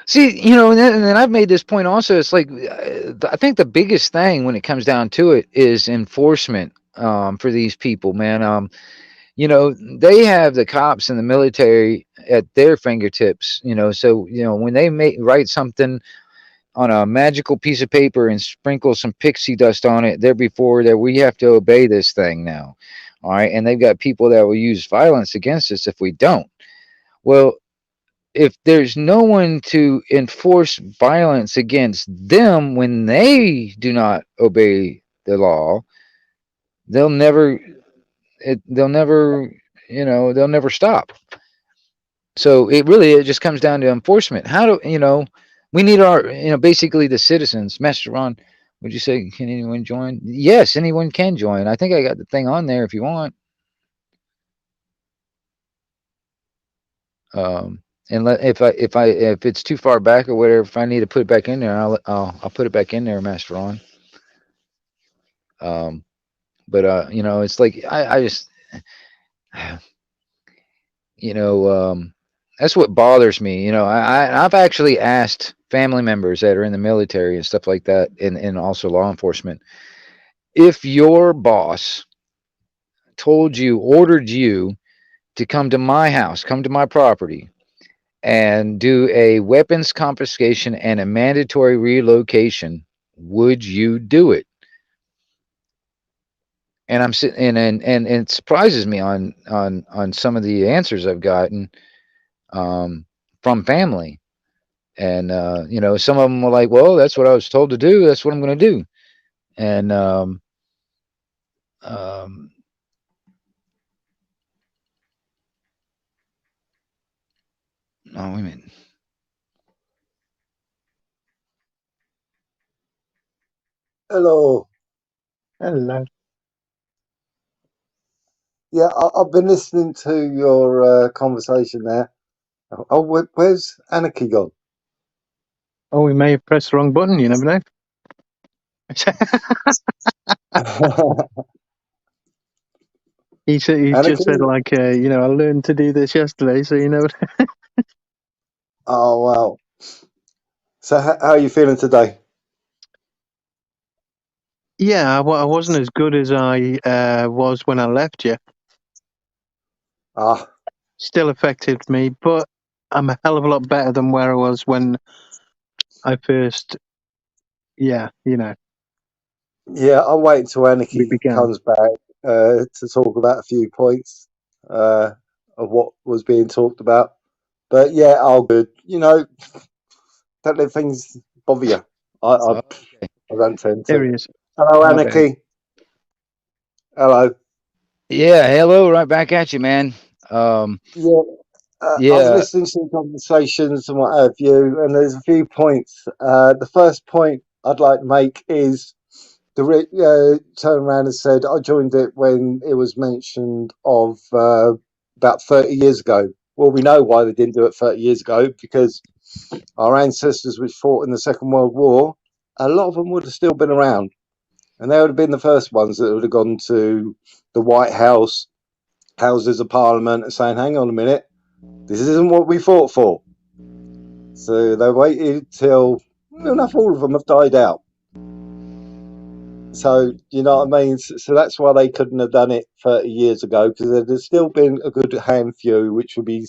Speaker 2: See, you know, and then I've made this point also. It's like I think the biggest thing when it comes down to it is enforcement for these people, man. You know, they have the cops and the military at their fingertips. You know, so you know when they write something on a magical piece of paper and sprinkle some pixie dust on it, there before that we have to obey this thing now. All right, and they've got people that will use violence against us if we don't. Well, if there's no one to enforce violence against them when they do not obey the law, they'll never they'll never, you know, they'll never stop. So it just comes down to enforcement. How do, you know, we need our, you know, basically the citizens. Master Ron, would you say can anyone join? Yes, anyone can join. I think I got the thing on there if you want. Um, and if it's too far back or whatever, if I need to put it back in there, I'll put it back in there, Master Ron. Um, but you know, it's like I just you know, that's what bothers me. You know, I've actually asked family members that are in the military and stuff like that, and also law enforcement, if your boss told you, ordered you to come to my house, come to my property, and do a weapons confiscation and a mandatory relocation, would you do it? and I'm sitting and it surprises me on some of the answers I've gotten from family. And you know, some of them were like, "Well, that's what I was told to do. That's what I'm going to do." And um, oh, wait a minute.
Speaker 6: Hello.
Speaker 5: Hello.
Speaker 6: Yeah, I've been listening to your conversation there. Oh, where's Anarchy gone?
Speaker 5: Oh, we may have pressed the wrong button. You never know. He just said
Speaker 6: Anarchy?
Speaker 5: like, you know, I learned to do this yesterday, so you know.
Speaker 6: Oh, wow. So how are you feeling today?
Speaker 5: Yeah, well, I wasn't as good as I was when I left you.
Speaker 6: Ah,
Speaker 5: Still affected me, but I'm a hell of a lot better than where I was when I first, yeah, you know,
Speaker 6: yeah, I'll wait until
Speaker 5: we
Speaker 6: Anarchy
Speaker 5: began.
Speaker 6: comes back to talk about a few points of what was being talked about. But yeah, all good. You know, don't let things bother you. I
Speaker 2: Oh, okay.
Speaker 6: don't tend
Speaker 5: There
Speaker 6: to.
Speaker 5: he is.
Speaker 6: Hello,
Speaker 2: My bad.
Speaker 6: Anarchy. Hello.
Speaker 2: Yeah, hello, right back at you, man.
Speaker 6: Yeah, I was
Speaker 2: Yeah,
Speaker 6: listening to some conversations and what have you, and there's a few points. The first point I'd like to make is turned around and said, I joined it when it was mentioned of about 30 years ago. Well, we know why they didn't do it 30 years ago, because our ancestors, which fought in the Second World War, a lot of them would have still been around. And they would have been the first ones that would have gone to the White House, Houses of Parliament, and saying, hang on a minute, this isn't what we fought for. So they waited till enough all of them have died out. So, you know what I mean? So that's why they couldn't have done it 30 years ago, because there's still been a good handful, which would be,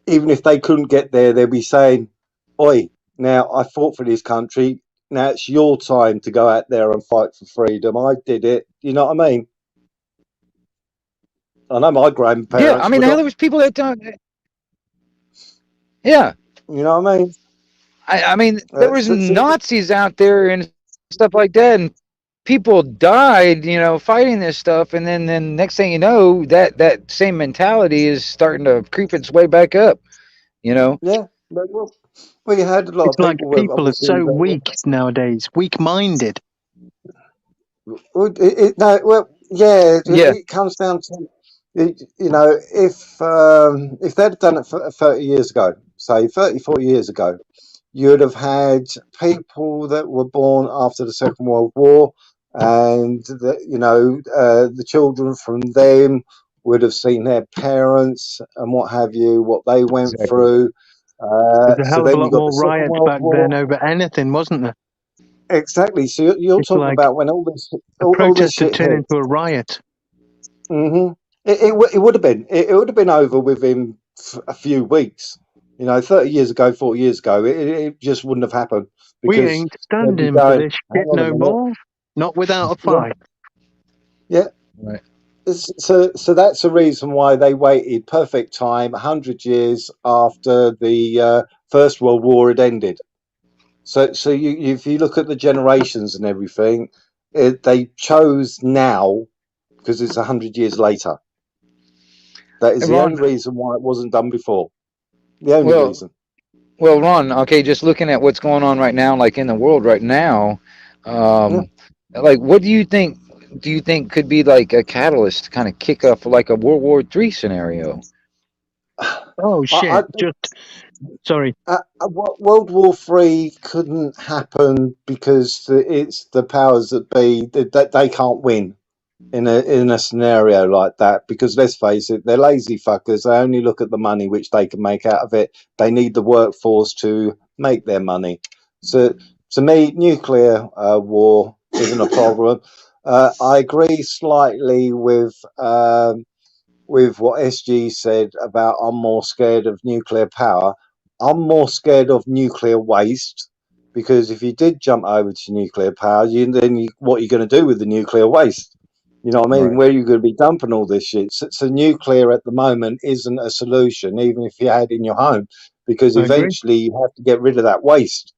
Speaker 6: even if they couldn't get there, they'd be saying, oi, now I fought for this country. Now it's your time to go out there and fight for freedom. I did it. You know what I mean? I know my
Speaker 2: yeah. I
Speaker 6: grandparents
Speaker 2: mean,
Speaker 6: would
Speaker 2: hell,
Speaker 6: have.
Speaker 2: there was people that done. Yeah,
Speaker 6: You know what I mean?
Speaker 2: I mean, there was
Speaker 6: So,
Speaker 2: Nazis out there and stuff like that, and people died, you know, fighting this stuff, and then next thing you know, that same mentality is starting to creep its way back up, you know.
Speaker 6: yeah. But, well, you had a lot
Speaker 5: It's
Speaker 6: of
Speaker 5: like
Speaker 6: people with
Speaker 5: people are
Speaker 6: obviously
Speaker 5: so
Speaker 6: that.
Speaker 5: weak nowadays, weak-minded.
Speaker 6: Well, no, well, yeah,
Speaker 2: Yeah,
Speaker 6: it comes down to, you know, if they'd have done it for 30 years ago, say 30, 40 years ago, you'd have had people that were born after the Second World War, and you know, the children from them would have seen their parents and what have you, what they went
Speaker 2: exactly.
Speaker 6: through.
Speaker 5: There's a
Speaker 6: So
Speaker 5: hell of a
Speaker 6: then you
Speaker 5: lot
Speaker 6: got the
Speaker 5: more
Speaker 6: Second
Speaker 5: riots
Speaker 6: World
Speaker 5: back then
Speaker 6: War.
Speaker 5: over anything, wasn't there?
Speaker 6: Exactly. So you're
Speaker 5: It's
Speaker 6: talking
Speaker 5: like
Speaker 6: about when
Speaker 5: a
Speaker 6: all this
Speaker 5: protest had
Speaker 6: shit
Speaker 5: turned
Speaker 6: hit.
Speaker 5: into a riot.
Speaker 6: Hmm. It would have been. It would have been over within a few weeks. You know, 30 years ago, 40 years ago, it just wouldn't have happened,
Speaker 5: We
Speaker 6: because
Speaker 5: ain't
Speaker 6: they'd be
Speaker 5: standing for
Speaker 6: going,
Speaker 5: this
Speaker 6: hang
Speaker 5: shit
Speaker 6: on a
Speaker 5: no
Speaker 6: minute.
Speaker 5: more. Not without a
Speaker 6: Yeah,
Speaker 5: fight.
Speaker 6: yeah.
Speaker 2: Right.
Speaker 6: So that's the reason why they waited perfect time, 100 years after the First World War had ended. So if you look at the generations and everything, they chose now because it's 100 years later. That is
Speaker 2: Hey,
Speaker 6: the
Speaker 2: Ron.
Speaker 6: only reason why it wasn't done before. The only
Speaker 2: Well,
Speaker 6: reason.
Speaker 2: well, Ron. Okay, just looking at what's going on right now, like in the world right now,
Speaker 6: Yeah.
Speaker 2: like what do you think? Do you think could be like a catalyst to kind of kick off like a World War III scenario?
Speaker 5: Oh
Speaker 6: I,
Speaker 5: shit! Just sorry.
Speaker 6: World War III couldn't happen because it's the powers that be that they can't win in a scenario like that, because let's face it, they're lazy fuckers. They only look at the money which they can make out of it. They need the workforce to make their money. So to me, nuclear war isn't a problem. I agree slightly with what SG said about I'm more scared of nuclear power. I'm more scared of nuclear waste, because if you did jump over to nuclear power, what are you going to do with the nuclear waste? You know what I mean?
Speaker 2: Right.
Speaker 6: Where are you going to be dumping all this shit? So nuclear at the moment isn't a solution, even if you had in your home, because
Speaker 5: I agree.
Speaker 6: eventually you have to get rid of that waste.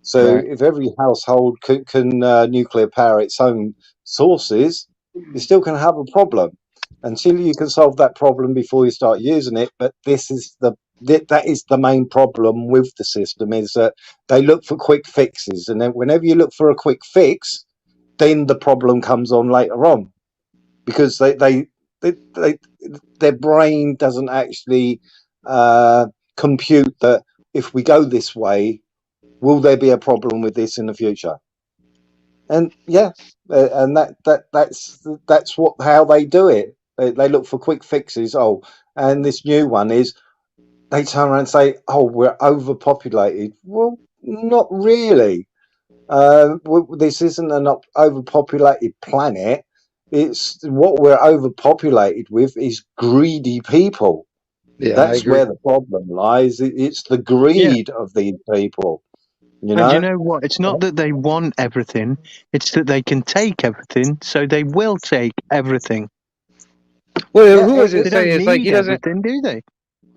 Speaker 6: So
Speaker 2: Right.
Speaker 6: if every household can nuclear power its own sources, you're still going to have a problem until you can solve that problem before you start using it. But that is the main problem with the system, is that they look for quick fixes, and then whenever you look for a quick fix, then the problem comes on later on, because their brain doesn't actually compute that if we go this way, will there be a problem with this in the future? And and that's how they do it. They look for quick fixes. Oh, and this new one is, they turn around and say, "Oh, we're overpopulated." Well, not really. This isn't an overpopulated planet. It's what we're overpopulated with is greedy people.
Speaker 2: Yeah, I
Speaker 6: That's
Speaker 2: agree.
Speaker 6: where the problem lies. It's the greed of these people. You
Speaker 5: And you
Speaker 6: know.
Speaker 5: know what? It's not that they want everything, it's that they can take everything, so they will take everything.
Speaker 2: Well,
Speaker 6: Yeah,
Speaker 2: who was
Speaker 5: They
Speaker 2: it say?
Speaker 5: don't
Speaker 2: It's like he
Speaker 5: need
Speaker 2: doesn't.
Speaker 5: everything, do they?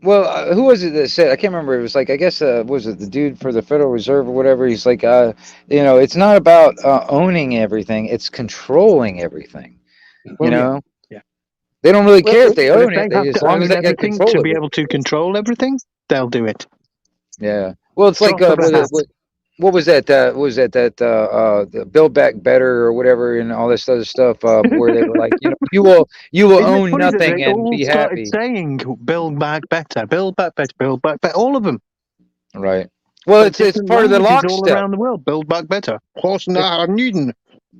Speaker 2: Well, who was it that said? I can't remember. It was like, I guess was it the dude for the Federal Reserve or whatever? He's like, it's not about owning everything; it's controlling everything. You
Speaker 5: Well, yeah.
Speaker 2: know,
Speaker 5: Yeah.
Speaker 2: they don't really
Speaker 6: Well,
Speaker 2: care if they
Speaker 5: But if
Speaker 2: own
Speaker 5: they
Speaker 2: it.
Speaker 5: have
Speaker 2: As
Speaker 5: to
Speaker 2: long as
Speaker 5: own
Speaker 2: they got
Speaker 5: everything
Speaker 2: control
Speaker 5: to
Speaker 2: of
Speaker 5: be
Speaker 2: it.
Speaker 5: able to control everything, they'll do it.
Speaker 2: Yeah. Well, it's like
Speaker 5: Drop of a hat.
Speaker 2: what was that? The Build Back Better or whatever, and all this other stuff. Where they were like, you will
Speaker 5: Isn't it
Speaker 2: own
Speaker 5: funny that
Speaker 2: nothing
Speaker 5: they
Speaker 2: and
Speaker 5: all
Speaker 2: be
Speaker 5: started
Speaker 2: happy.
Speaker 5: saying "build back better, build back better, build back better"? All of them.
Speaker 2: Right. Well,
Speaker 5: But
Speaker 2: it's
Speaker 5: different
Speaker 2: part of the
Speaker 5: languages all
Speaker 2: lockstep.
Speaker 5: around the world. Build back better. Newton.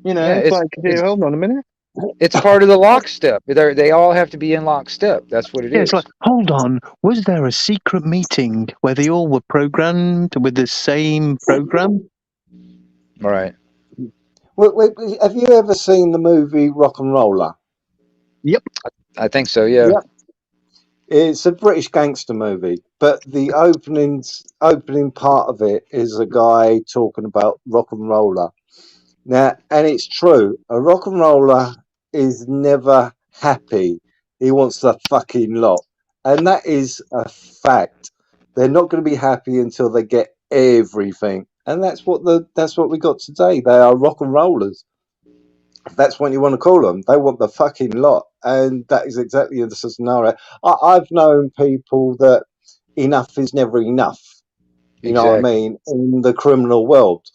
Speaker 5: You know,
Speaker 2: Yeah,
Speaker 5: it's like, hold on a minute.
Speaker 2: it's part of the lockstep. They all have to be in lockstep. That's what it
Speaker 5: Yeah, it's
Speaker 2: is.
Speaker 5: like, hold on. Was there a secret meeting where they all were programmed with the same program?
Speaker 2: Right.
Speaker 6: have you ever seen the movie Rock and Roller?
Speaker 5: Yep.
Speaker 2: I think so. Yeah.
Speaker 6: Yeah. It's a British gangster movie, but the opening part of it is a guy talking about rock and roller. Now, and it's true, a rock and roller is never happy. He wants the fucking lot. And that is a fact. They're not going to be happy until they get everything. And that's what we got today. They are rock and rollers. That's what you want to call them. They want the fucking lot, and that is exactly the scenario. I've known people that enough is never enough. You know what I
Speaker 2: Exactly.
Speaker 6: mean, in the criminal world,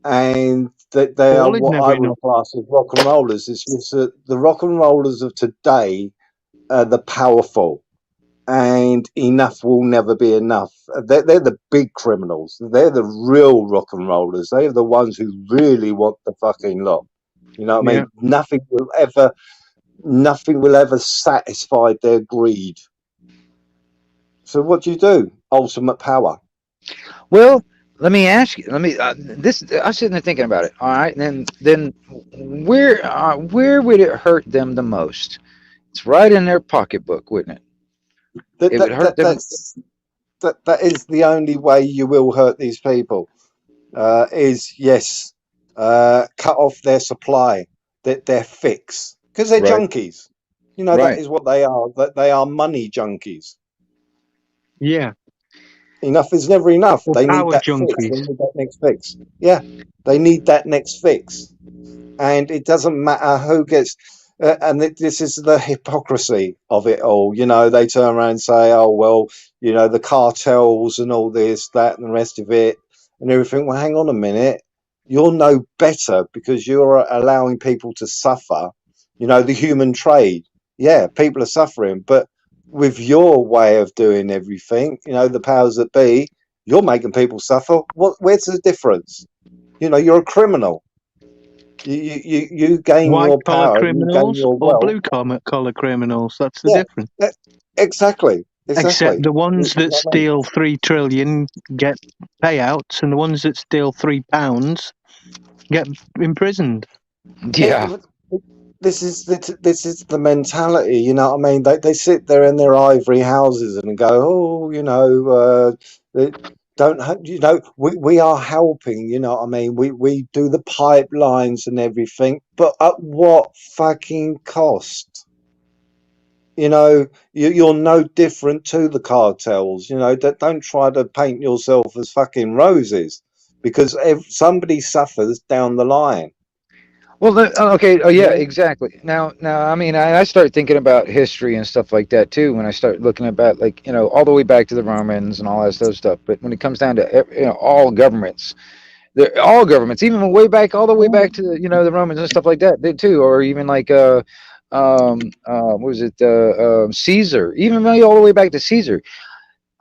Speaker 6: and that they are
Speaker 5: All is
Speaker 6: what
Speaker 5: never
Speaker 6: I would
Speaker 5: enough.
Speaker 6: class as rock and rollers. It's just that the rock and rollers of today are the powerful, and enough will never be enough. They're the big criminals. They're the real rock and rollers. They're the ones who really want the fucking lot. You know what I
Speaker 5: Yeah.
Speaker 6: mean? Nothing will ever satisfy their greed. So what do? Ultimate power.
Speaker 2: Well, let me ask you. Let me. This. I was sitting there thinking about it. All right. And then where would it hurt them the most? It's right in their pocketbook, wouldn't it?
Speaker 6: That
Speaker 2: It would
Speaker 6: that,
Speaker 2: hurt
Speaker 6: that
Speaker 2: them.
Speaker 6: that's that is the only way you will hurt these people. Is yes, cut off their supply, their fix, because they're
Speaker 2: Right.
Speaker 6: junkies. You know that
Speaker 2: Right.
Speaker 6: is what they are. That they are money junkies.
Speaker 5: Yeah.
Speaker 6: Enough is never enough.
Speaker 5: Or
Speaker 6: They need
Speaker 5: power
Speaker 6: that fix. They
Speaker 5: junkies.
Speaker 6: need that next fix. Yeah, they need that next fix, and it doesn't matter who gets. And this is the hypocrisy of it all. You know, they turn around and say, "Oh well, you know, the cartels and all this, that, and the rest of it, and everything." Well, hang on a minute. You'll know better because you're allowing people to suffer. You know, the human trade. Yeah, people are suffering, but with your way of doing everything, you know, the powers that be, you're making people suffer. Where's the difference? You know, you're a criminal. You gain
Speaker 5: White
Speaker 6: your
Speaker 5: collar
Speaker 6: power, you gain
Speaker 5: criminals
Speaker 6: your
Speaker 5: or
Speaker 6: wealth.
Speaker 5: blue collar criminals. That's the
Speaker 6: Yeah,
Speaker 5: difference.
Speaker 6: exactly.
Speaker 5: Except the ones
Speaker 6: You
Speaker 5: that
Speaker 6: know what I mean?
Speaker 5: steal 3 trillion get payouts, and the ones that steal £3 get imprisoned.
Speaker 2: Yeah.
Speaker 6: This is the mentality. You know what I mean? They sit there in their ivory houses and go, oh, you know, you know, we are helping, you know what I mean? We do the pipelines and everything, but at what fucking cost? You know, you're no different to the cartels. You know, don't try to paint yourself as fucking roses, because somebody suffers down the line.
Speaker 2: Well, okay, oh
Speaker 6: You
Speaker 2: yeah,
Speaker 6: know?
Speaker 2: exactly. Now, I mean, I start thinking about history and stuff like that too when I start looking about, like, you know, all the way back to the Romans and all that other stuff. But when it comes down to you know, all governments, all governments, even way back, all the way back to the, you know, the Romans and stuff like that, they too, or even like what was it, Caesar, even all the way back to Caesar.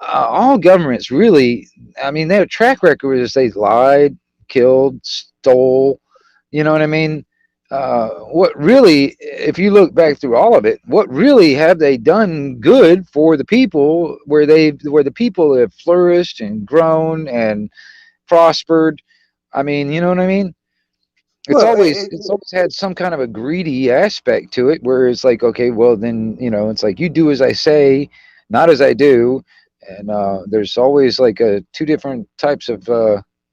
Speaker 2: All governments really, I mean, their track record is they lied, killed, stole. You know what I mean? What really, if you look back through all of it, what really have they done good for the people, where the people have flourished and grown and prospered? I mean, you know what I mean?
Speaker 6: Well,
Speaker 2: It's always had some kind of a greedy aspect to it, where it's like, okay, well then, you know, it's like you do as I say, not as I do, and there's always like two different types of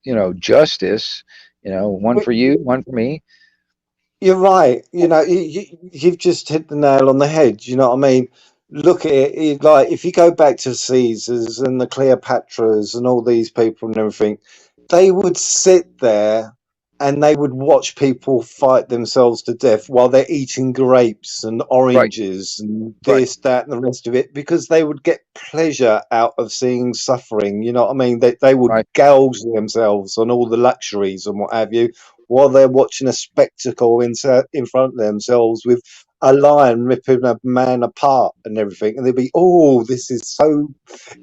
Speaker 2: you know, justice. You know, one for you, one for me.
Speaker 6: you're right. You know, you've just hit the nail on the head. You know what I mean? Look at it, like if you go back to Caesars and the Cleopatras and all these people and everything, they would sit there and they would watch people fight themselves to death while they're eating grapes and
Speaker 2: Right,
Speaker 6: oranges and
Speaker 2: right,
Speaker 6: this, that, and the rest of it, because they would get pleasure out of seeing suffering. You know what I mean? They would
Speaker 2: right.
Speaker 6: gouge themselves on all the luxuries and what have you, while they're watching a spectacle in front of themselves with a lion ripping a man apart and everything. And they'd be, oh, this is so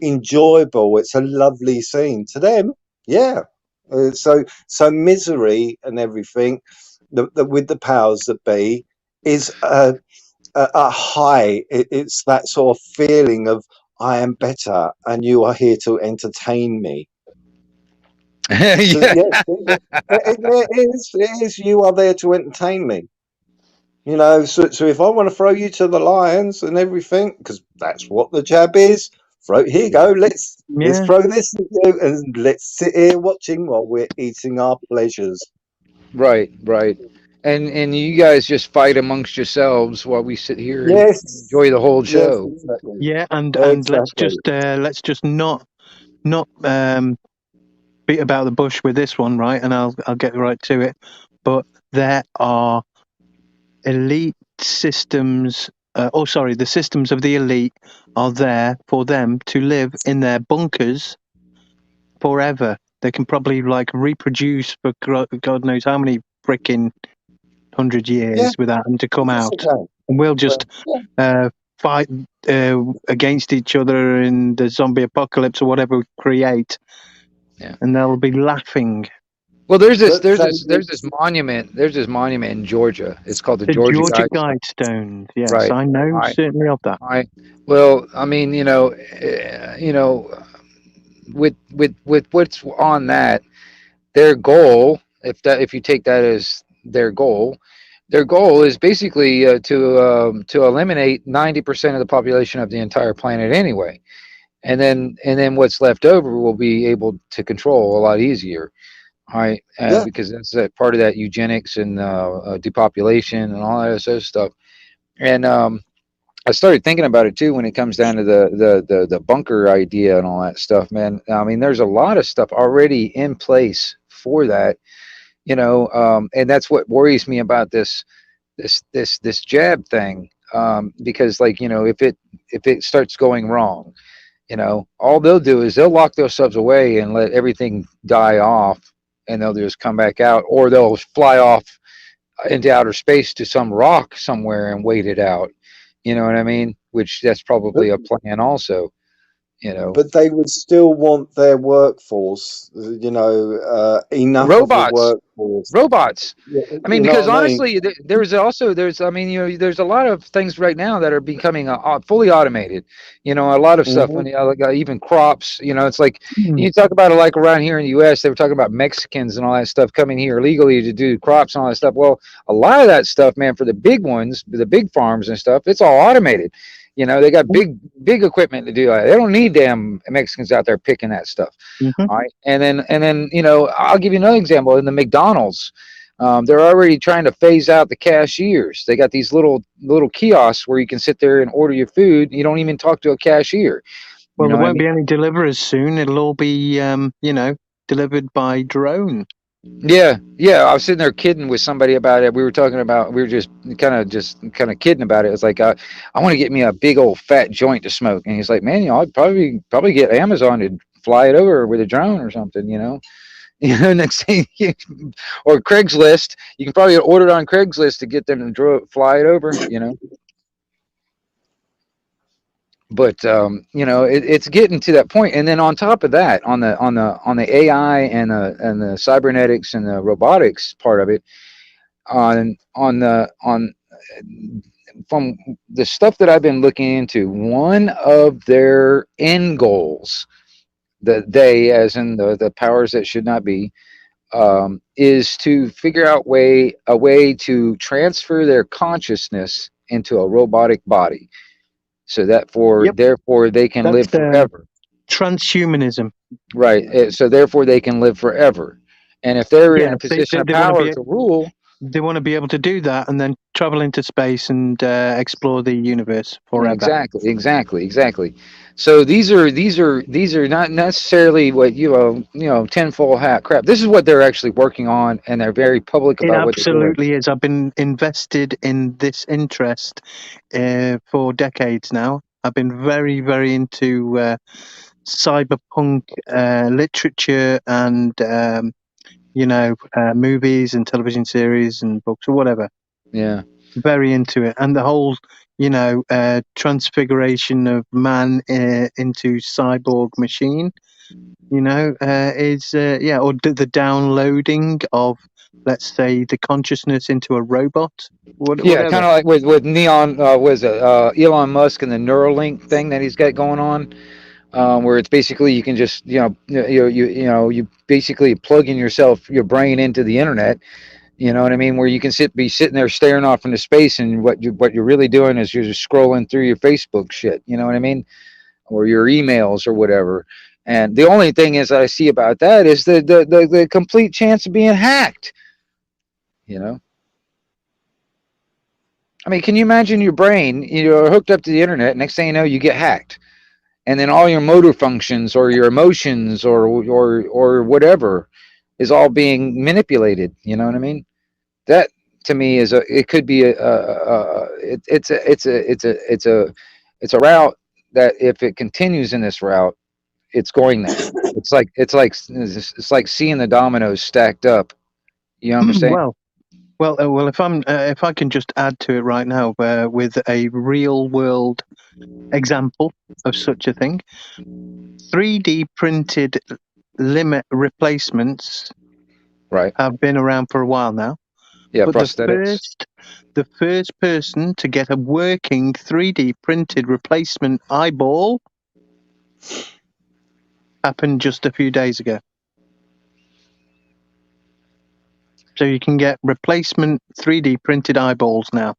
Speaker 6: enjoyable. It's a lovely scene. To them, yeah. So misery and everything with the powers that be is a high. It's that sort of feeling of I am better and you are here to entertain me. So
Speaker 2: Yeah.
Speaker 6: yes, it is. You are there to entertain me. You know, so if I want to throw you to the lions and everything, because that's what the jab is. Here you go. Let's
Speaker 5: Yeah.
Speaker 6: throw this at you and let's sit here watching while we're eating our pleasures.
Speaker 2: Right, right. And you guys just fight amongst yourselves while we sit here and
Speaker 6: Yes,
Speaker 2: enjoy the whole
Speaker 6: yes,
Speaker 2: show.
Speaker 6: exactly,
Speaker 5: Yeah, and
Speaker 6: exactly.
Speaker 5: let's just not beat about the bush with this one, right? And I'll get right to it. But there are elite systems. The systems of the elite are there for them to live in their bunkers forever. They can probably like reproduce for God knows how many freaking 100
Speaker 6: Yeah,
Speaker 5: years without them to come
Speaker 6: yes,
Speaker 5: out,
Speaker 6: okay.
Speaker 5: and we'll just fight against each other in the zombie apocalypse or whatever we create,
Speaker 2: Yeah.
Speaker 5: and they'll be laughing.
Speaker 2: Well,
Speaker 6: But
Speaker 2: there's this monument. There's this monument in Georgia. It's called the
Speaker 5: The
Speaker 2: Georgia
Speaker 5: Georgia
Speaker 2: Guidestones.
Speaker 5: Guidestones, yes,
Speaker 2: Right.
Speaker 5: I know
Speaker 2: I
Speaker 5: certainly of that.
Speaker 2: well, I mean, you know, with what's on that, their goal, if you take that as their goal is basically to eliminate 90% of the population of the entire planet anyway, and then what's left over will be able to control a lot easier. All right,
Speaker 6: yeah,
Speaker 2: because that's that part of that eugenics and depopulation and all that other stuff. And I started thinking about it too when it comes down to the bunker idea and all that stuff, man. I mean, there's a lot of stuff already in place for that, you know, and that's what worries me about this jab thing, because, like, you know, if it starts going wrong, you know, all they'll do is they'll lock themselves away and let everything die off, and they'll just come back out, or they'll fly off into outer space to some rock somewhere and wait it out. You know what I mean? Which that's
Speaker 6: but
Speaker 2: probably a plan also. You know,
Speaker 6: but they would still want their workforce. You know, enough of a
Speaker 2: robots,
Speaker 6: workforce.
Speaker 2: robots. I mean,
Speaker 6: You know
Speaker 2: because
Speaker 6: what I mean?
Speaker 2: honestly, there's I mean, you know, there's a lot of things right now that are becoming fully automated. You know, a lot of stuff when
Speaker 6: Hmm.
Speaker 2: like, even crops. You know, it's like
Speaker 5: Hmm.
Speaker 2: you talk about it, like around here in the U.S. They were talking about Mexicans and all that stuff coming here legally to do crops and all that stuff. Well, a lot of that stuff, man, for the big ones, the big farms and stuff, it's all automated. You know, they got big equipment to do that. They don't need damn Mexicans out there picking that stuff.
Speaker 5: Mhm.
Speaker 2: All right, and then you know, I'll give you another example. In the McDonald's, they're already trying to phase out the cashiers. They got these little kiosks where you can sit there and order your food. You don't even talk to a cashier. You
Speaker 5: Well,
Speaker 2: know
Speaker 5: there
Speaker 2: what I
Speaker 5: won't
Speaker 2: mean?
Speaker 5: be any deliverers soon. It'll all be, delivered by drone.
Speaker 2: Yeah, yeah. I was sitting there kidding with somebody about it. We were talking about. We were just kind of kidding about it. It's like I want to get me a big old fat joint to smoke, and he's like, man, you know, I'd probably get Amazon to fly it over with a drone or something, you know. You know, next thing, or Craigslist, you can probably order it on Craigslist to get them to fly it over, you know. But you know, it's getting to that point, and then on top of that, on the AI and the cybernetics and the robotics part of it, on from the stuff that I've been looking into, one of their end goals, that they, as in the powers that should not be, is to figure out a way to transfer their consciousness into a robotic body, so that
Speaker 5: Yep,
Speaker 2: therefore they can
Speaker 5: that's
Speaker 2: live
Speaker 5: the
Speaker 2: forever.
Speaker 5: transhumanism.
Speaker 2: Right. So therefore they can live forever. And if they're in
Speaker 5: Yeah,
Speaker 2: a position of
Speaker 5: they want to
Speaker 2: power
Speaker 5: be
Speaker 2: to rule,
Speaker 5: they want to be able to do that and then travel into space and explore the universe forever.
Speaker 2: exactly. So these are not necessarily what tinfoil hat crap. This is what they're actually working on, and they're very public
Speaker 5: It
Speaker 2: about what they're doing.
Speaker 5: absolutely is. I've been invested in this interest for decades now. I've been very, very into cyberpunk literature and movies and television series and books or whatever.
Speaker 2: Yeah.
Speaker 5: Very into it, and the whole transfiguration of man into cyborg machine. Or the downloading of, let's say, the consciousness into a robot,
Speaker 2: Yeah,
Speaker 5: whatever.
Speaker 2: kind of like with Neon, was it Elon Musk and the Neuralink thing that he's got going on, where it's basically you can just you basically plug in your brain into the internet. You know what I mean? Where you can be sitting there staring off into space, and what you're really doing is you're just scrolling through your Facebook shit. You know what I mean? Or your emails or whatever. And the only thing is that I see about that is the complete chance of being hacked. You know? I mean, can you imagine your brain? You're hooked up to the internet. Next thing you know, you get hacked, and then all your motor functions or your emotions or whatever is all being manipulated. You know what I mean? That to me it could be it's a route that if it continues in this route, it's going there. It's like seeing the dominoes stacked up. You know what I'm saying?
Speaker 5: Well, if I can just add to it right now with a real world example of such a thing, 3D printed limb replacements
Speaker 2: Right.
Speaker 5: have been around for a while now.
Speaker 2: Yeah,
Speaker 5: But
Speaker 2: prosthetics.
Speaker 5: the first person to get a working 3D printed replacement eyeball happened just a few days ago. So you can get replacement 3D printed eyeballs now.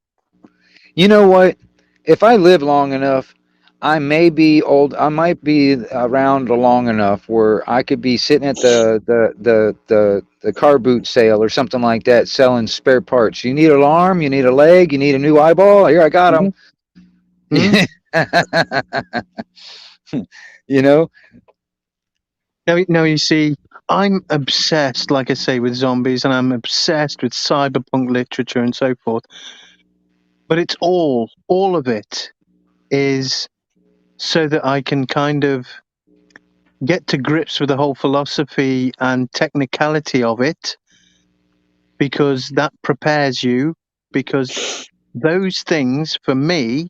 Speaker 2: You know what? If I live long enough, I may be old. I might be around long enough where I could be sitting at the car boot sale or something like that, selling spare parts. You need an arm, you need a leg, you need a new eyeball. Here, I got them. You know?
Speaker 5: Now you see, I'm obsessed, like I say, with zombies, and I'm obsessed with cyberpunk literature and so forth. But it's all of it is so that I can kind of get to grips with the whole philosophy and technicality of it, because that prepares you, because those things for me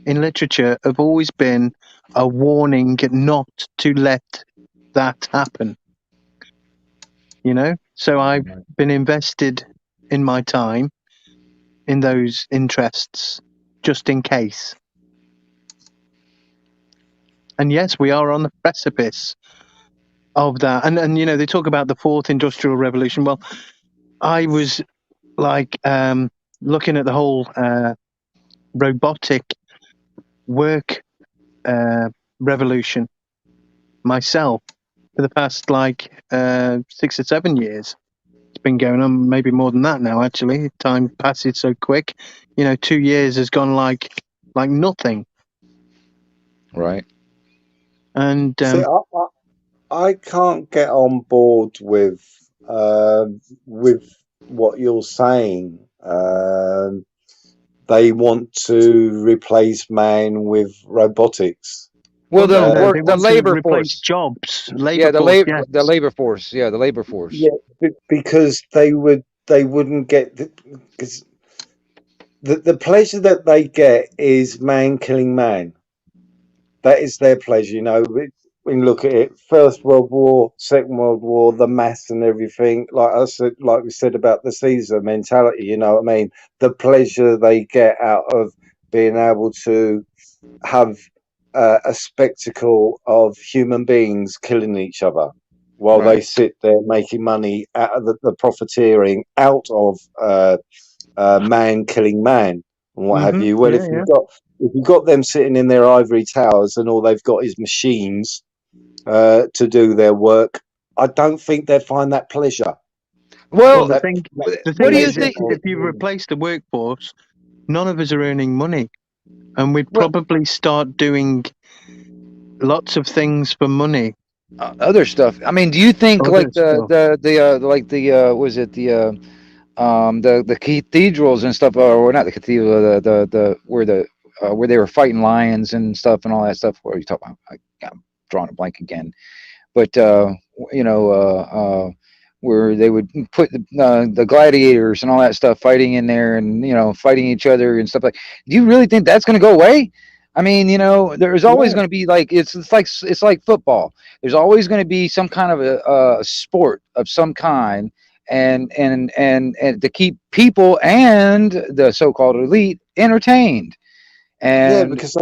Speaker 5: in literature have always been a warning not to let that happen. So I've been invested in my time in those interests just in case. And yes, we are on the precipice of that. And they talk about the fourth industrial revolution. Well, I was like looking at the whole robotic work revolution myself for the past 6 or 7 years. It's been going on maybe more than that now, actually. Time passes so quick. 2 years has gone like nothing.
Speaker 2: Right.
Speaker 5: And
Speaker 6: See, I can't get on board with what you're saying. They want to replace man with robotics.
Speaker 2: Well, the
Speaker 5: no,
Speaker 2: work,
Speaker 5: they
Speaker 2: the
Speaker 5: want to
Speaker 2: labor
Speaker 5: replace
Speaker 2: force.
Speaker 5: jobs.
Speaker 2: Yeah, the
Speaker 5: Force,
Speaker 2: labor,
Speaker 5: yes.
Speaker 2: the labor force. Yeah, the labor force.
Speaker 6: Yeah, because they wouldn't get because the pleasure that they get is man killing man. That is their pleasure, When you look at it, First World War, Second World War, the mass and everything, like we said about the Caesar mentality, you know what I mean? The pleasure they get out of being able to have a spectacle of human beings killing each other while they
Speaker 2: Right.
Speaker 6: sit there making money out of the profiteering out of man killing man and what have you. Well,
Speaker 5: Yeah, yeah.
Speaker 6: if you've got them sitting in their ivory towers and all they've got is machines to do their work, I don't think they'd find that pleasure.
Speaker 2: Well,
Speaker 5: The
Speaker 6: That
Speaker 5: thing
Speaker 2: what do you
Speaker 5: is,
Speaker 6: pleasure
Speaker 2: think?
Speaker 5: if you replace the workforce, none of us are earning money, and we'd
Speaker 2: Well,
Speaker 5: probably start doing lots of things for money.
Speaker 2: other stuff. I mean, do you think
Speaker 5: Other
Speaker 2: like
Speaker 5: stuff.
Speaker 2: was it the cathedrals and stuff, or not the cathedral, the where they were fighting lions and stuff and all that stuff? What are you talking about? I'm drawing a blank again. But you know, where they would put the gladiators and all that stuff fighting in there, and fighting each other and stuff like. Do you really think that's going to go away? I mean, there's always
Speaker 6: yeah,
Speaker 2: going to be like it's like football. There's always going to be some kind of a sport of some kind, and to keep people and the so-called elite entertained.
Speaker 6: yeah,
Speaker 2: And
Speaker 6: because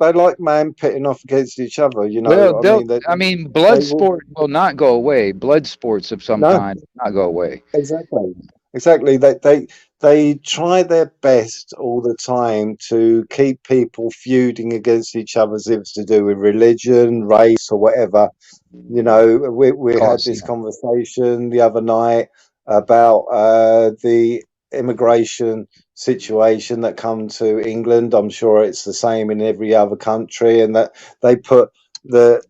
Speaker 6: they like man pitting off against each other.
Speaker 2: well,
Speaker 6: I mean,
Speaker 2: blood
Speaker 6: they will.
Speaker 2: sport will not go away. Blood sports of some
Speaker 6: No,
Speaker 2: kind will not go away.
Speaker 6: exactly. They try their best all the time to keep people feuding against each other, as if it's to do with religion, race, or whatever. We had
Speaker 2: Cause,
Speaker 6: this conversation the other night about the immigration situation that come to England. I'm sure it's the same in every other country, and that they put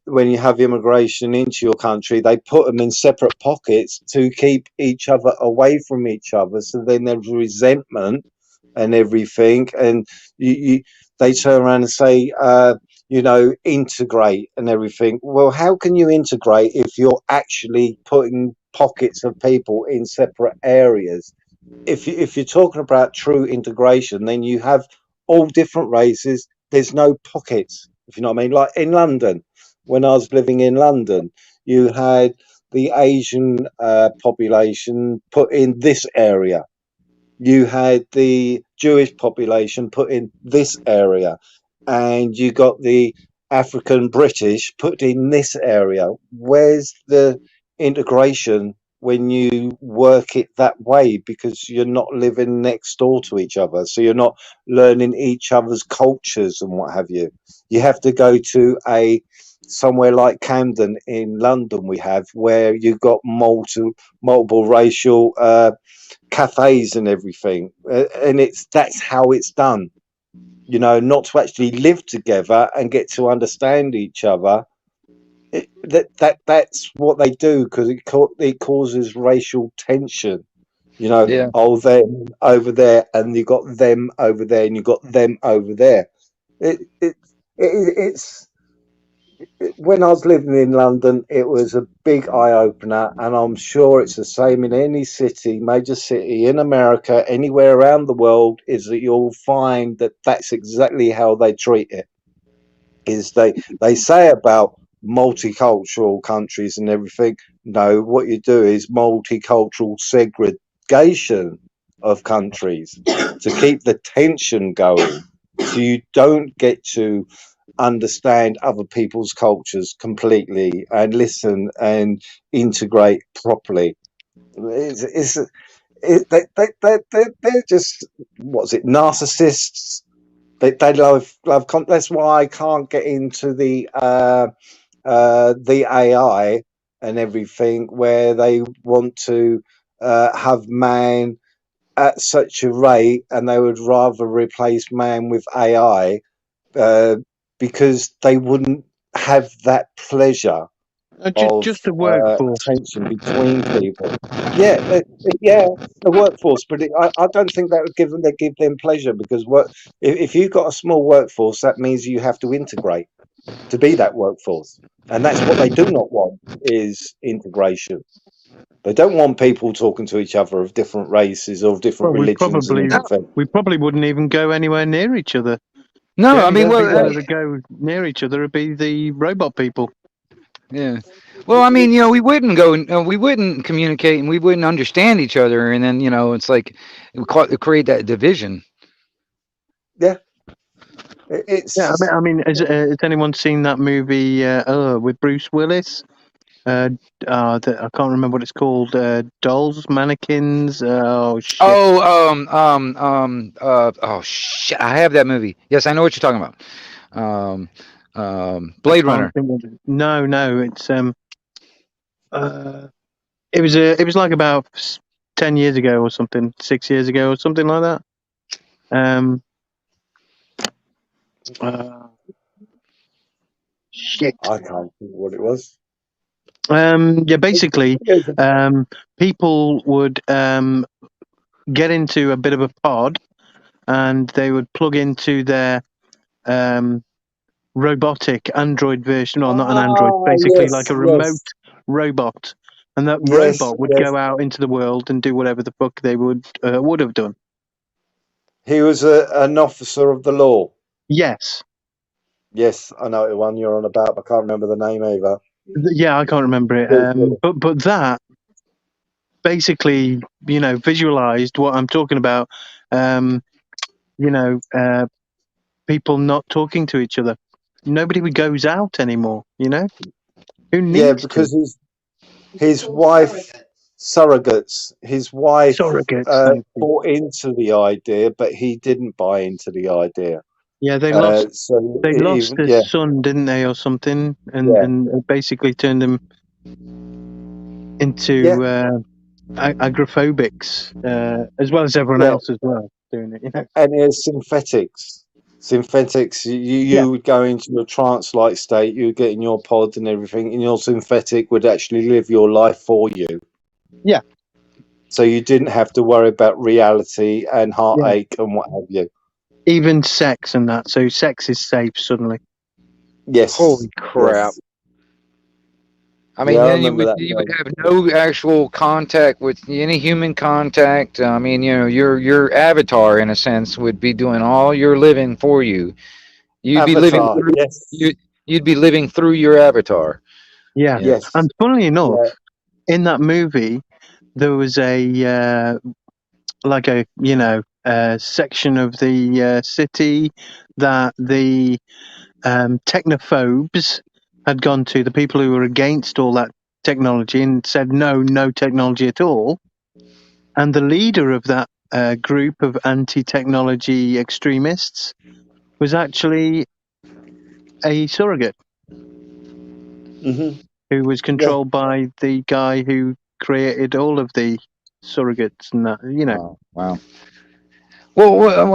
Speaker 6: when you have immigration into your country, they put them in separate pockets to keep each other away from each other. So then there's resentment and everything, and they turn around and say, integrate and everything. Well, how can you integrate if you're actually putting pockets of people in separate areas? If you're talking about true integration, then you have all different races. There's no pockets, if you know what I mean. Like in London, when I was living in London, you had the Asian population put in this area. You had the Jewish population put in this area, and you got the African British put in this area. Where's the integration when you work it that way? Because you're not living next door to each other, so you're not learning each other's cultures and what have you. You have to go to somewhere like Camden in London, where you've got multiple racial cafes and everything, and that's how it's done. Not to actually live together and get to understand each other. That's what they do, because it causes racial tension.
Speaker 2: yeah,
Speaker 6: Them over there, and you got them over there, and you got them over there. It's when I was living in London, it was a big eye opener, and I'm sure it's the same in any major city in America, anywhere around the world. Is that you'll find that's exactly how they treat it. Is they say about multicultural countries and everything. No, what you do is multicultural segregation of countries to keep the tension going, so you don't get to understand other people's cultures completely and listen and integrate properly. They're just, what's it, narcissists They love that's why I can't get into the AI and everything, where they want to have man at such a rate, and they would rather replace man with AI because they wouldn't have that pleasure of
Speaker 5: Just the workforce.
Speaker 6: attention between people. Yeah, the workforce, but I don't think that would give them pleasure, because if you've got a small workforce, that means you have to integrate to be that workforce, and that's what they do not want, is integration. They don't want people talking to each other of different races or of different
Speaker 5: Well,
Speaker 6: religions and everything.
Speaker 5: we probably wouldn't even go anywhere near each other.
Speaker 2: No,
Speaker 5: The
Speaker 2: I
Speaker 5: only
Speaker 2: mean,
Speaker 5: people
Speaker 2: well,
Speaker 5: that would go near each other would be the robot people.
Speaker 2: yeah. Well, I mean, we wouldn't communicate, and we wouldn't understand each other, and then it's like it create that division.
Speaker 6: Yeah, it's
Speaker 5: Yeah, I mean, has anyone seen that movie with Bruce Willis? I can't remember what it's called. Dolls, mannequins. Oh shit!
Speaker 2: Oh shit! I have that movie. Yes, I know what you're talking about. Blade Runner.
Speaker 5: No, it's it was like about 10 years ago or something, 6 years ago or something like that. Shit.
Speaker 6: I can't think what it was.
Speaker 5: Yeah, basically, people would get into a bit of a pod, and they would plug into their robotic android version, or not an android, basically like a remote robot, and that robot would go out into the world and do whatever the fuck they would have done.
Speaker 6: He was an officer of the law.
Speaker 5: Yes.
Speaker 6: Yes, I know the one you're on about, but I can't remember the name either.
Speaker 5: Yeah, I can't remember it. But that basically, visualized what I'm talking about. People not talking to each other. Nobody goes out anymore. Who needs?
Speaker 6: Because his wife surrogates. His wife bought into the idea, but he didn't buy into the idea.
Speaker 5: Yeah, they lost. They lost their son, didn't they, or something, and basically turned them into agrophobics, as well as everyone else as well doing it.
Speaker 6: And there's synthetics. You would go into a trance-like state. You would get in your pod and everything, and your synthetic would actually live your life for you.
Speaker 5: Yeah.
Speaker 6: So you didn't have to worry about reality and heartache and what have you.
Speaker 5: Even sex and that. So sex is safe suddenly.
Speaker 6: Yes.
Speaker 2: Holy crap.
Speaker 6: Yes.
Speaker 2: I mean, then you would have no actual contact with any human contact. I mean, your avatar, in a sense, would be doing all your living for you. You'd be living through, you'd be living through your avatar.
Speaker 5: Yeah. Yes. And funnily enough, in that movie, there was a section of the city that the technophobes had gone to, the people who were against all that technology, and said no technology at all. And the leader of that group of anti-technology extremists was actually a surrogate who was controlled by the guy who created all of the surrogates and that.
Speaker 2: Wow. Well,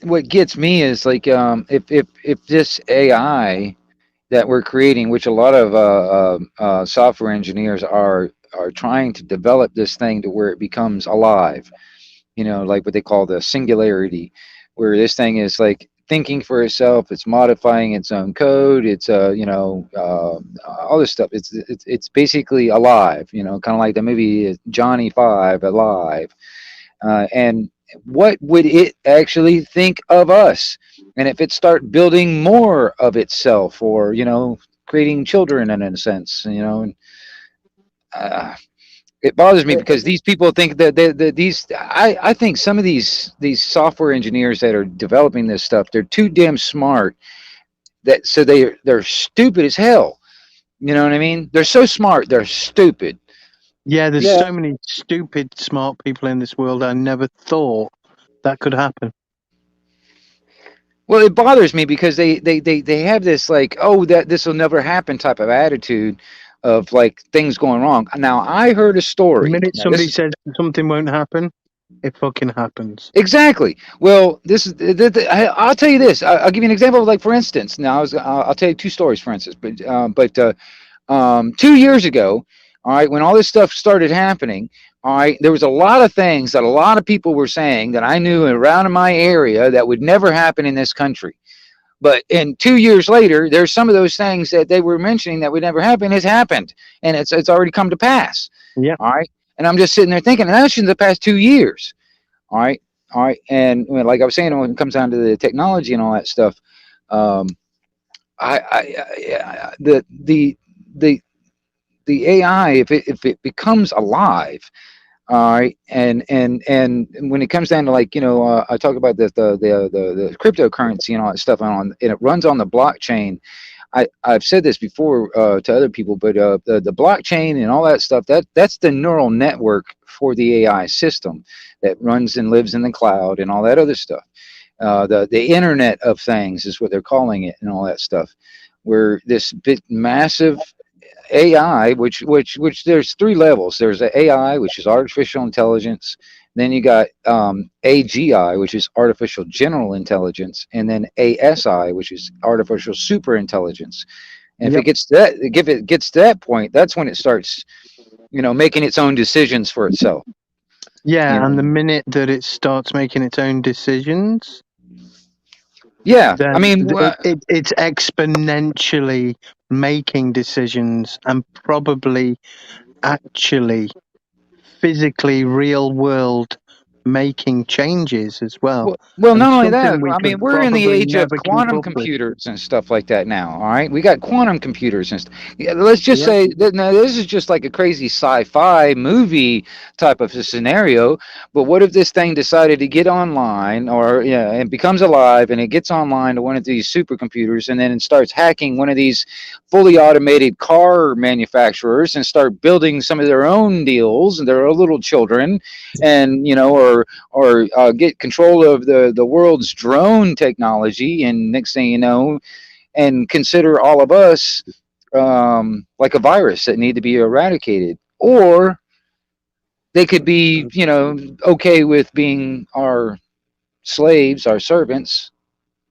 Speaker 2: what gets me is like if this AI that we're creating, which a lot of software engineers are trying to develop this thing to where it becomes alive, like what they call the singularity, where this thing is like thinking for itself, it's modifying its own code, it's all this stuff. It's basically alive, kind of like the movie Johnny 5 Alive, and what would it actually think of us? And if it start building more of itself, or creating children in a sense, and it bothers me because these people think that I think some of these software engineers that are developing this stuff, they're too damn smart, so they're stupid as hell. You know what I mean? They're so smart, they're stupid.
Speaker 5: Yeah, there's so many stupid, smart people in this world. I never thought that could happen.
Speaker 2: Well, it bothers me because they have this like, oh, that this will never happen type of attitude of like things going wrong. Now, I heard a
Speaker 5: The
Speaker 2: story.
Speaker 5: minute
Speaker 2: Now, this
Speaker 5: somebody
Speaker 2: is
Speaker 5: says something won't happen, it fucking happens.
Speaker 2: exactly. Well, this is I'll tell you this. I'll give you an example of like, for instance. Now, I'll tell you two stories, for instance. But 2 years ago, all right, when all this stuff started happening, all right, there was a lot of things that a lot of people were saying that I knew around in my area that would never happen in this country. But in 2 years later, there's some of those things that they were mentioning that would never happen has happened, and it's already come to pass.
Speaker 5: Yeah.
Speaker 2: All right, and I'm just sitting there thinking, and that's in the past 2 years. All right, all right, and like I was saying, when it comes down to the technology and all that stuff, um, the the AI, if it becomes alive, all right, and when it comes down to like, I talk about the cryptocurrency and all that stuff and it runs on the blockchain. I've said this before to other people, but the blockchain and all that stuff, that's the neural network for the AI system that runs and lives in the cloud and all that other stuff. The Internet of Things is what they're calling it and all that stuff. Where this big massive AI, which there's three levels. There's the AI, which is artificial intelligence. Then you got AGI, which is artificial general intelligence, and then ASI, which is artificial super intelligence. And if
Speaker 5: Yep.
Speaker 2: it gets to that, if it gets to that point, that's when it starts, making its own decisions for itself.
Speaker 5: Yeah,
Speaker 2: You
Speaker 5: and the
Speaker 2: know?
Speaker 5: minute that it starts making its own decisions,
Speaker 2: Yeah, I
Speaker 5: then
Speaker 2: mean,
Speaker 5: it's exponentially making decisions and probably actually physically real world making changes as well.
Speaker 2: well,
Speaker 5: And
Speaker 2: not only that,
Speaker 5: something we
Speaker 2: I
Speaker 5: could
Speaker 2: mean, we're in the
Speaker 5: probably
Speaker 2: age of
Speaker 5: never keep
Speaker 2: quantum
Speaker 5: up with.
Speaker 2: computers and stuff like that now. All right, we got quantum computers and yeah, let's just
Speaker 5: Yeah.
Speaker 2: say that now this is just like a crazy sci-fi movie type of a scenario. But what if this thing decided to get online, or and becomes alive, and it gets online to one of these supercomputers, and then it starts hacking one of these fully automated car manufacturers and start building some of their own deals and their own little children, and or get control of the world's drone technology, and next thing you know, and consider all of us like a virus that need to be eradicated, or they could be, okay with being our slaves, our servants.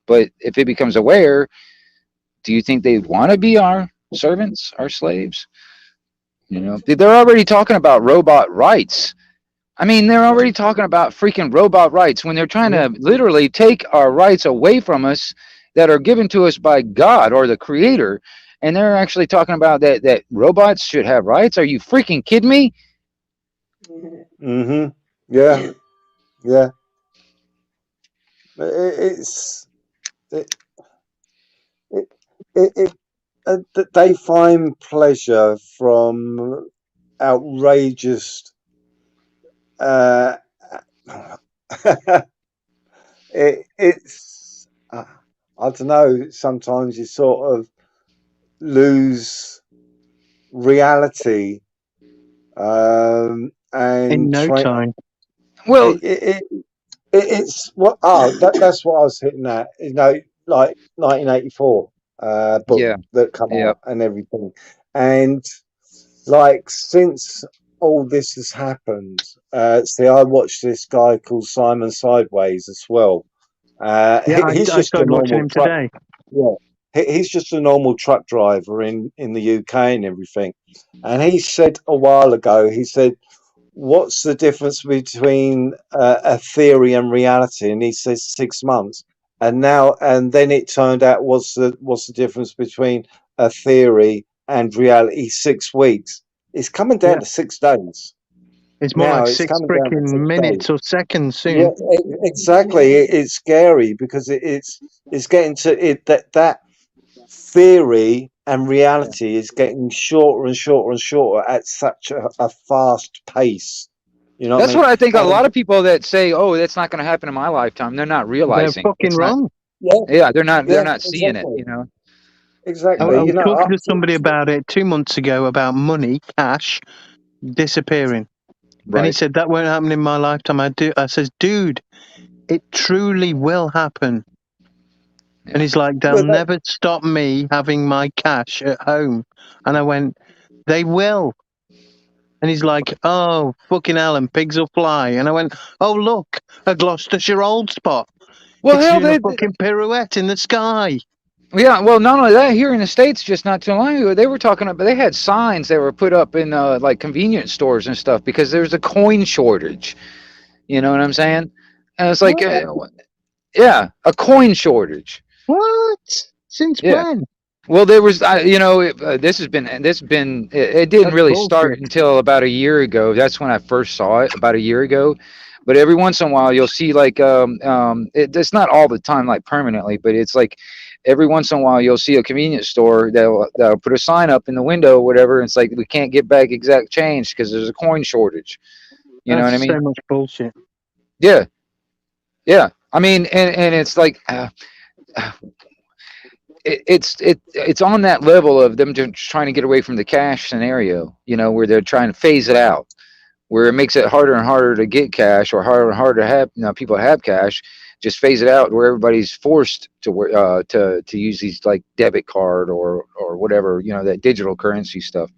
Speaker 2: But if it becomes aware, do you think they want to be our servants, our slaves? They're already talking about robot rights. I mean, they're already talking about freaking robot rights when they're trying
Speaker 6: Yeah.
Speaker 2: to literally take our rights away from us that are given to us by God or the Creator, and they're actually talking about that robots should have rights. Are you freaking kidding me?
Speaker 6: Mm-hmm. Yeah. Yeah. It's it, it, it they find pleasure from outrageous uh it's I don't know, sometimes you sort of lose reality
Speaker 5: In
Speaker 6: and
Speaker 5: no time.
Speaker 2: Well,
Speaker 6: it's what that's what I was hitting at, like 1984 book
Speaker 2: yeah,
Speaker 6: that come
Speaker 2: yeah.
Speaker 6: out and everything, and like since all this has happened, see, I watched this guy called Simon Sideways as well.
Speaker 5: Yeah,
Speaker 6: He's
Speaker 5: I
Speaker 6: just a
Speaker 5: started watching
Speaker 6: normal
Speaker 5: him
Speaker 6: truck.
Speaker 5: today.
Speaker 6: Yeah, he's just a normal truck driver in the UK and everything. And he said a while ago, he said, "What's the difference between a theory and reality?" And he says 6 months. And then it turned out, what's the difference between a theory and reality? 6 weeks. It's coming down
Speaker 5: Yeah,
Speaker 6: to 6 days.
Speaker 5: it's more
Speaker 6: Now
Speaker 5: like
Speaker 6: it's
Speaker 5: 6
Speaker 6: coming down to
Speaker 5: freaking
Speaker 6: 6 days.
Speaker 5: minutes or seconds
Speaker 6: Yeah,
Speaker 5: soon.
Speaker 6: exactly. It's scary because it's getting to it that theory and reality is getting shorter and shorter and shorter at such a fast pace. You know what I
Speaker 2: That's
Speaker 6: mean?
Speaker 2: what I think. A
Speaker 6: And
Speaker 2: lot of people that say, "Oh, that's not going to happen in my lifetime," they're not
Speaker 5: They're
Speaker 2: realizing
Speaker 5: fucking
Speaker 2: it's not.
Speaker 5: wrong.
Speaker 6: yeah,
Speaker 2: Yeah, they're
Speaker 6: yeah,
Speaker 2: not seeing it.
Speaker 6: exactly,
Speaker 5: I
Speaker 6: exactly.
Speaker 5: was talking to somebody about it 2 months ago about money, cash disappearing. And he
Speaker 2: Right.
Speaker 5: said, that won't happen in my lifetime. I says, dude, it truly will happen. And he's like, they'll
Speaker 6: Well, that,
Speaker 5: never stop me having my cash at home. And I went, they will. And he's like, oh, fucking hell, and pigs will fly. And I went, oh, look, a Gloucestershire Old Spot.
Speaker 2: Well,
Speaker 5: It's
Speaker 2: hell,
Speaker 5: doing a fucking pirouette in the sky.
Speaker 2: yeah. Well, not only that, here in the States, just not too long ago, they were talking about. They had signs that were put up in like convenience stores and stuff because there's a coin shortage. You know what I'm saying? And it's like, yeah, a coin shortage.
Speaker 5: What? Since
Speaker 2: Yeah.
Speaker 5: when?
Speaker 2: Well, there was, this has been, it didn't
Speaker 5: That's
Speaker 2: really
Speaker 5: bullshit.
Speaker 2: start until about a year ago. That's when I first saw it, about a year ago. But every once in a while, you'll see like, it's not all the time, like permanently, but it's like every once in a while, you'll see a convenience store that'll put a sign up in the window or whatever. And it's like, we can't get back exact change because there's a coin shortage. You know what I
Speaker 5: That's
Speaker 2: mean?
Speaker 5: so much bullshit.
Speaker 2: Yeah. Yeah. I mean, and it's like, it's on that level of them just trying to get away from the cash scenario, you know, where they're trying to phase it out, where it makes it harder and harder to get cash or harder and harder to have, you know, people have cash. Just phase it out where everybody's forced to use these like debit card or whatever, you know, that digital currency stuff.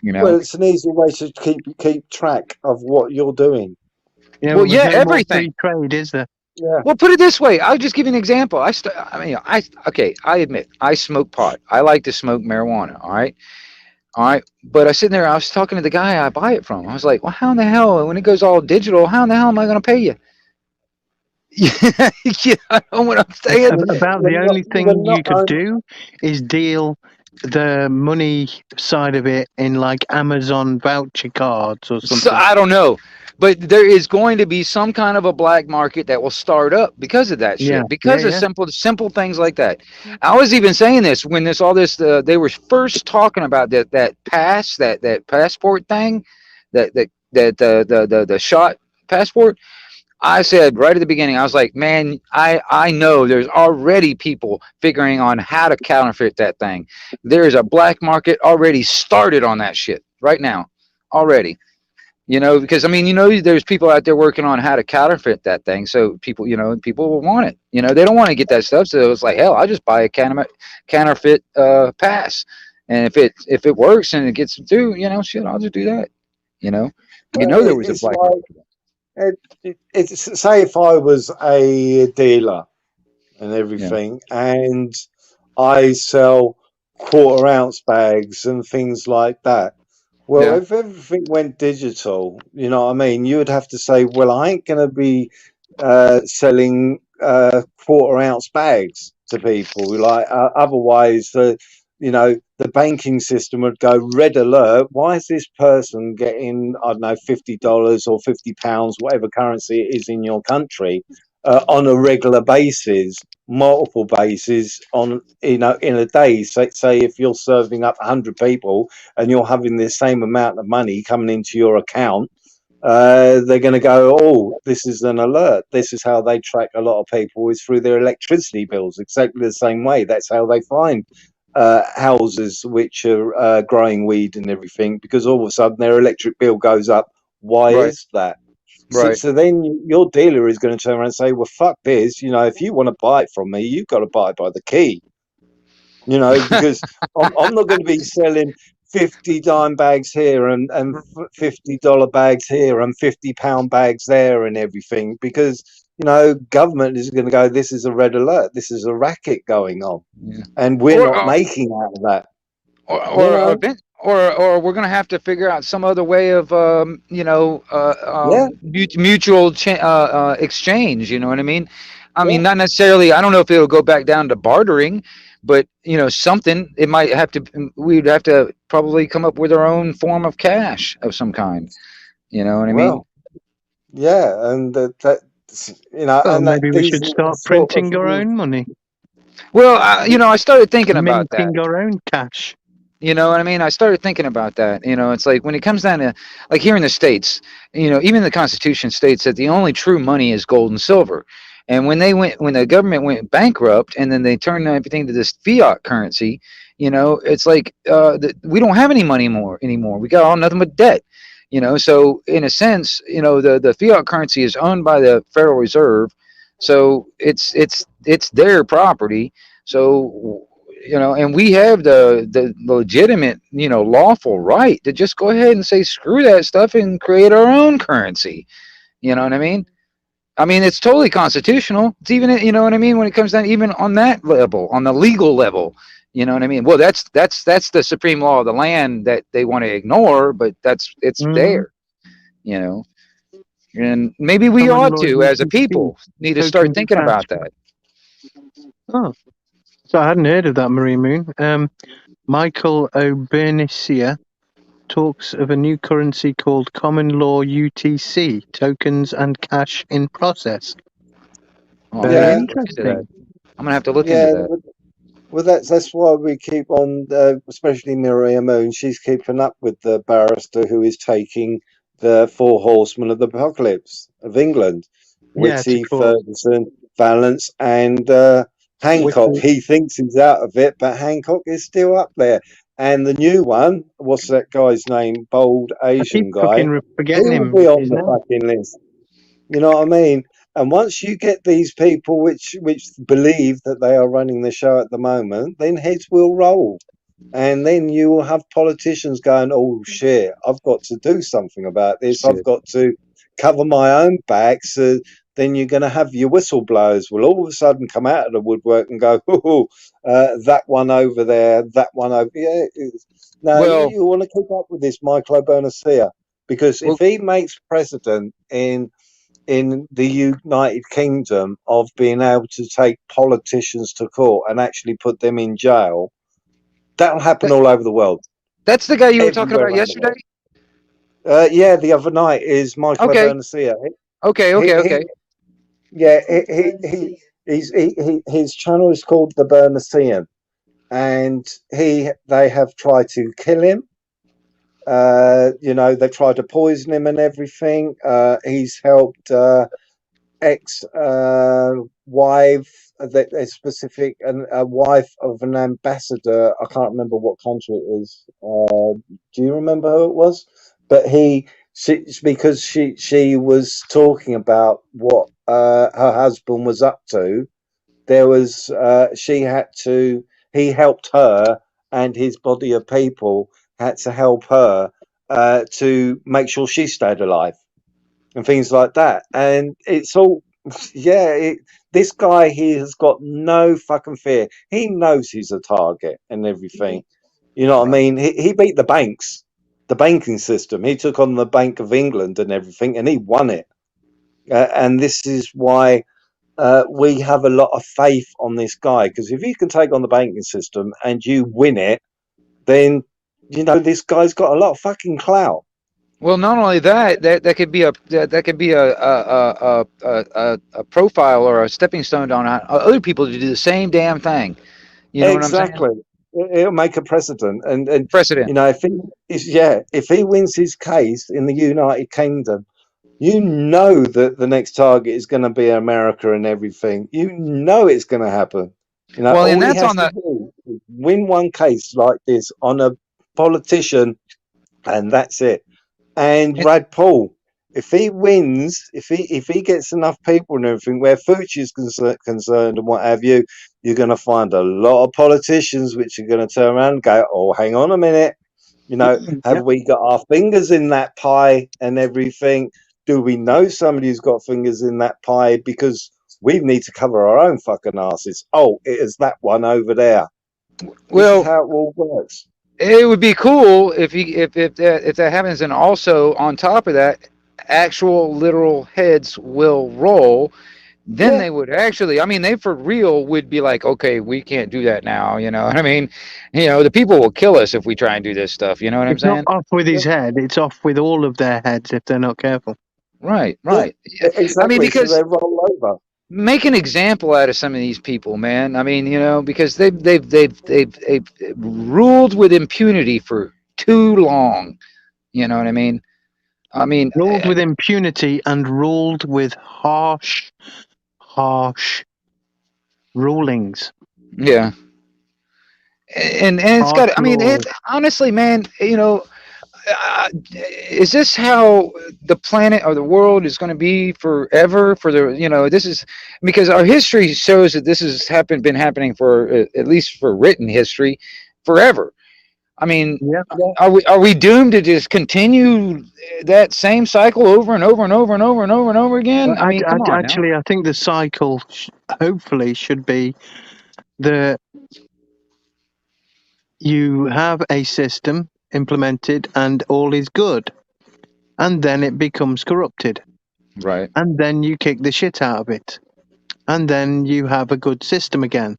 Speaker 2: You know.
Speaker 6: well, it's an easy way to keep track of what you're doing.
Speaker 5: Yeah,
Speaker 2: Well,
Speaker 5: there's
Speaker 2: yeah,
Speaker 5: no more
Speaker 2: everything.
Speaker 5: free trade, is there?
Speaker 6: Yeah.
Speaker 2: Well, put it this way. I'll just give you an example. I admit I smoke pot. I like to smoke marijuana. All right. But I sitting there. I was talking to the guy I buy it from. I was like, well, how in the hell, when it goes all digital, how in the hell am I going to pay you? You know what I'm saying?
Speaker 5: About the only thing you could do is deal the money side of it in like Amazon voucher cards or something.
Speaker 2: So I don't know. But there is going to be some kind of a black market that will start up because of that shit.
Speaker 5: Yeah,
Speaker 2: Because of simple things like that. I was even saying this when they were first talking about that passport thing, the shot passport. I said right at the beginning, I was like, man, I know there's already people figuring on how to counterfeit that thing. There's a black market already started on that shit right now already. You know, because I mean, you know, there's people out there working on how to counterfeit that thing. So people will want it. You know, they don't want to get that stuff. So it's like, hell, I'll just buy a counterfeit pass. And if it works and it gets through, you know, shit, I'll just do that. You know, there was a black market.
Speaker 6: It's say if I was a dealer and everything, and I sell quarter ounce bags and things like that. Well, if everything went digital, you know what I mean, you would have to say, well, I ain't going to be selling quarter ounce bags to people. Like otherwise, you know, the banking system would go red alert. Why is this person getting, I don't know, $50 or £50, whatever currency it is in your country, on a regular basis, multiple bases on, you know, in a day? Say if you're serving up 100 people and you're having the same amount of money coming into your account, they're going to go, oh, this is an alert. This is how they track a lot of people, is through their electricity bills, exactly the same way. That's how they find houses which are growing weed and everything, because all of a sudden their electric bill goes up. Why is that?
Speaker 2: Right.
Speaker 6: So then your dealer is going to turn around and say, well, fuck this. You know, if you want to buy it from me, you've got to buy it by the key. You know, because I'm not going to be selling 50 dime bags here and $50 bags here and £50 bags there and everything, because, you know, government is going to go, this is a red alert. This is a racket going on.
Speaker 2: Yeah.
Speaker 6: And we're not making out of that.
Speaker 2: Or we're going to have to figure out some other way of, mutual exchange. You know what I mean? I mean, not necessarily. I don't know if it'll go back down to bartering, but you know, something. It might have to. We'd have to probably come up with our own form of cash of some kind. You know what I mean?
Speaker 6: Yeah, and that you know,
Speaker 5: well,
Speaker 6: and
Speaker 5: maybe we should start printing our own money.
Speaker 2: Well, I started thinking about that.
Speaker 5: Minting our own cash.
Speaker 2: You know what I mean? I started thinking about that. You know, it's like when it comes down to, like here in the States, you know, even the Constitution states that the only true money is gold and silver. And when the government went bankrupt and then they turned everything to this fiat currency, you know, it's like we don't have any money anymore. We got nothing but debt. You know, so in a sense, you know, the fiat currency is owned by the Federal Reserve. So it's their property. So and we have the legitimate, lawful right to just go ahead and say screw that stuff and create our own currency. You know what I mean? I mean, it's totally constitutional. It's even, what I mean, when it comes down, even on that level, on the legal level, you know what I mean? Well, that's the supreme law of the land that they want to ignore, but it's
Speaker 5: Mm.
Speaker 2: there, you know. And maybe we
Speaker 5: Common
Speaker 2: ought
Speaker 5: law
Speaker 2: to, as a
Speaker 5: UTC,
Speaker 2: people, need to start
Speaker 5: tokens
Speaker 2: thinking
Speaker 5: cash.
Speaker 2: about that.
Speaker 5: Oh, so I hadn't heard of that, Marie Moon. Michael O'Bernicia talks of a new currency called Common Law UTC, tokens and cash in process.
Speaker 2: Oh, I'm gonna
Speaker 5: Very
Speaker 2: have
Speaker 6: Yeah,
Speaker 2: to look into that.
Speaker 5: interesting.
Speaker 2: I'm gonna have to look into
Speaker 6: yeah.
Speaker 2: that.
Speaker 6: Well, that's why we keep on, especially Maria Moon. She's keeping up with the barrister who is taking the four horsemen of the apocalypse of England,
Speaker 5: Yeah, to
Speaker 6: Whitty,
Speaker 5: court.
Speaker 6: Ferguson, Valence, and Hancock.
Speaker 5: Whittle.
Speaker 6: He thinks he's out of it, but Hancock is still up there. And the new one, what's that guy's name? Bold
Speaker 5: I keep
Speaker 6: Asian guy.
Speaker 5: fucking
Speaker 6: He
Speaker 5: forgetting
Speaker 6: will
Speaker 5: him.
Speaker 6: be on
Speaker 5: His
Speaker 6: the
Speaker 5: name.
Speaker 6: fucking list. You know what I mean? And once you get these people which believe that they are running the show at the moment, then heads will roll. And then you will have politicians going, oh shit, I've got to do something about this. I've
Speaker 2: Shit.
Speaker 6: got to cover my own back. So then you're going to have your whistleblowers will all of a sudden come out of the woodwork and go, oh, that one over there, that one over. Yeah, no,
Speaker 2: Well,
Speaker 6: you want to keep up with this Michael O'Bernacea, because if
Speaker 2: well,
Speaker 6: he makes president in the United Kingdom of being able to take politicians to court and actually put them in jail, that'll happen
Speaker 2: that,
Speaker 6: all over the world,
Speaker 2: that's the guy you were talking
Speaker 6: everywhere
Speaker 2: about
Speaker 6: around the
Speaker 2: yesterday.
Speaker 6: world. Yeah, the other night is Michael
Speaker 2: Okay,
Speaker 6: O'Bernacea.
Speaker 2: okay,
Speaker 6: He,
Speaker 2: okay,
Speaker 6: he,
Speaker 2: okay.
Speaker 6: yeah, his channel is called the Bernacean, and they have tried to kill him. They've tried to poison him and everything. He's helped ex wife, a specific a wife of an ambassador. I can't remember what country it is. Do you remember who it was? But because she was talking about what her husband was up to. There was he helped her, and his body of people had to help her to make sure she stayed alive and things like that. And it's all, yeah, this guy, he has got no fucking fear. He knows he's a target and everything. You know what I
Speaker 2: Right.
Speaker 6: mean? He beat the banks, the banking system. He took on the Bank of England and everything, and he won it. And this is why we have a lot of faith on this guy, because if you can take on the banking system and you win it, then this guy's got a lot of fucking clout.
Speaker 2: Well, not only that, that could be that could be a profile or a stepping stone on other people to do the same damn thing. You know what I'm saying?
Speaker 6: Exactly. It'll make a precedent, and
Speaker 2: Precedent.
Speaker 6: if he wins his case in the United Kingdom, you know that the next target is going to be America and everything. You know it's going to happen.
Speaker 2: Well, and
Speaker 6: All he
Speaker 2: that's
Speaker 6: has
Speaker 2: on
Speaker 6: to
Speaker 2: the.
Speaker 6: do is win one case like this on a politician, and that's it. And
Speaker 2: And,
Speaker 6: Rad Paul, if he wins, if he gets enough people and everything, where Fucci is concerned and what have you, you're going to find a lot of politicians which are going to turn around and go, "Oh, hang on a minute, have
Speaker 5: Yep.
Speaker 6: we got our fingers in that pie and everything? Do we know somebody who's got fingers in that pie? Because we need to cover our own fucking asses. Oh, it is that one over there." This is
Speaker 2: well,
Speaker 6: how it all works.
Speaker 2: it would be cool if that happens, and also on top of that, actual literal heads will roll. Then
Speaker 6: Yeah,
Speaker 2: they would actually, I mean, they for real would be like, okay, we can't do that now. You know what I mean? The people will kill us if we try and do this stuff. You know what I'm
Speaker 5: It's not
Speaker 2: saying?
Speaker 5: off with
Speaker 6: yeah,
Speaker 5: his head, it's off with all of their heads if they're not careful.
Speaker 2: Right,
Speaker 6: yeah,
Speaker 2: right. Yeah. I mean,
Speaker 6: exactly. So
Speaker 2: because
Speaker 6: they roll over.
Speaker 2: make an example out of some of these people, man. I mean, because they've ruled with impunity for too long. You know what I mean? I mean,
Speaker 5: Ruled with impunity and ruled with harsh rulings.
Speaker 2: yeah. And it's
Speaker 5: Harsh
Speaker 2: got. I mean,
Speaker 5: laws.
Speaker 2: honestly, man. is this how the planet or the world is going to be forever? For the this is because our history shows that this has been happening for at least for written history forever. I mean,
Speaker 5: Yeah.
Speaker 2: are we doomed to just continue that same cycle over and over and over and over and over and over again? I mean, come on now.
Speaker 5: Actually, I think the cycle hopefully should be that you have a system implemented and all is good, and then it becomes corrupted,
Speaker 2: Right.
Speaker 5: and then you kick the shit out of it, and then you have a good system again,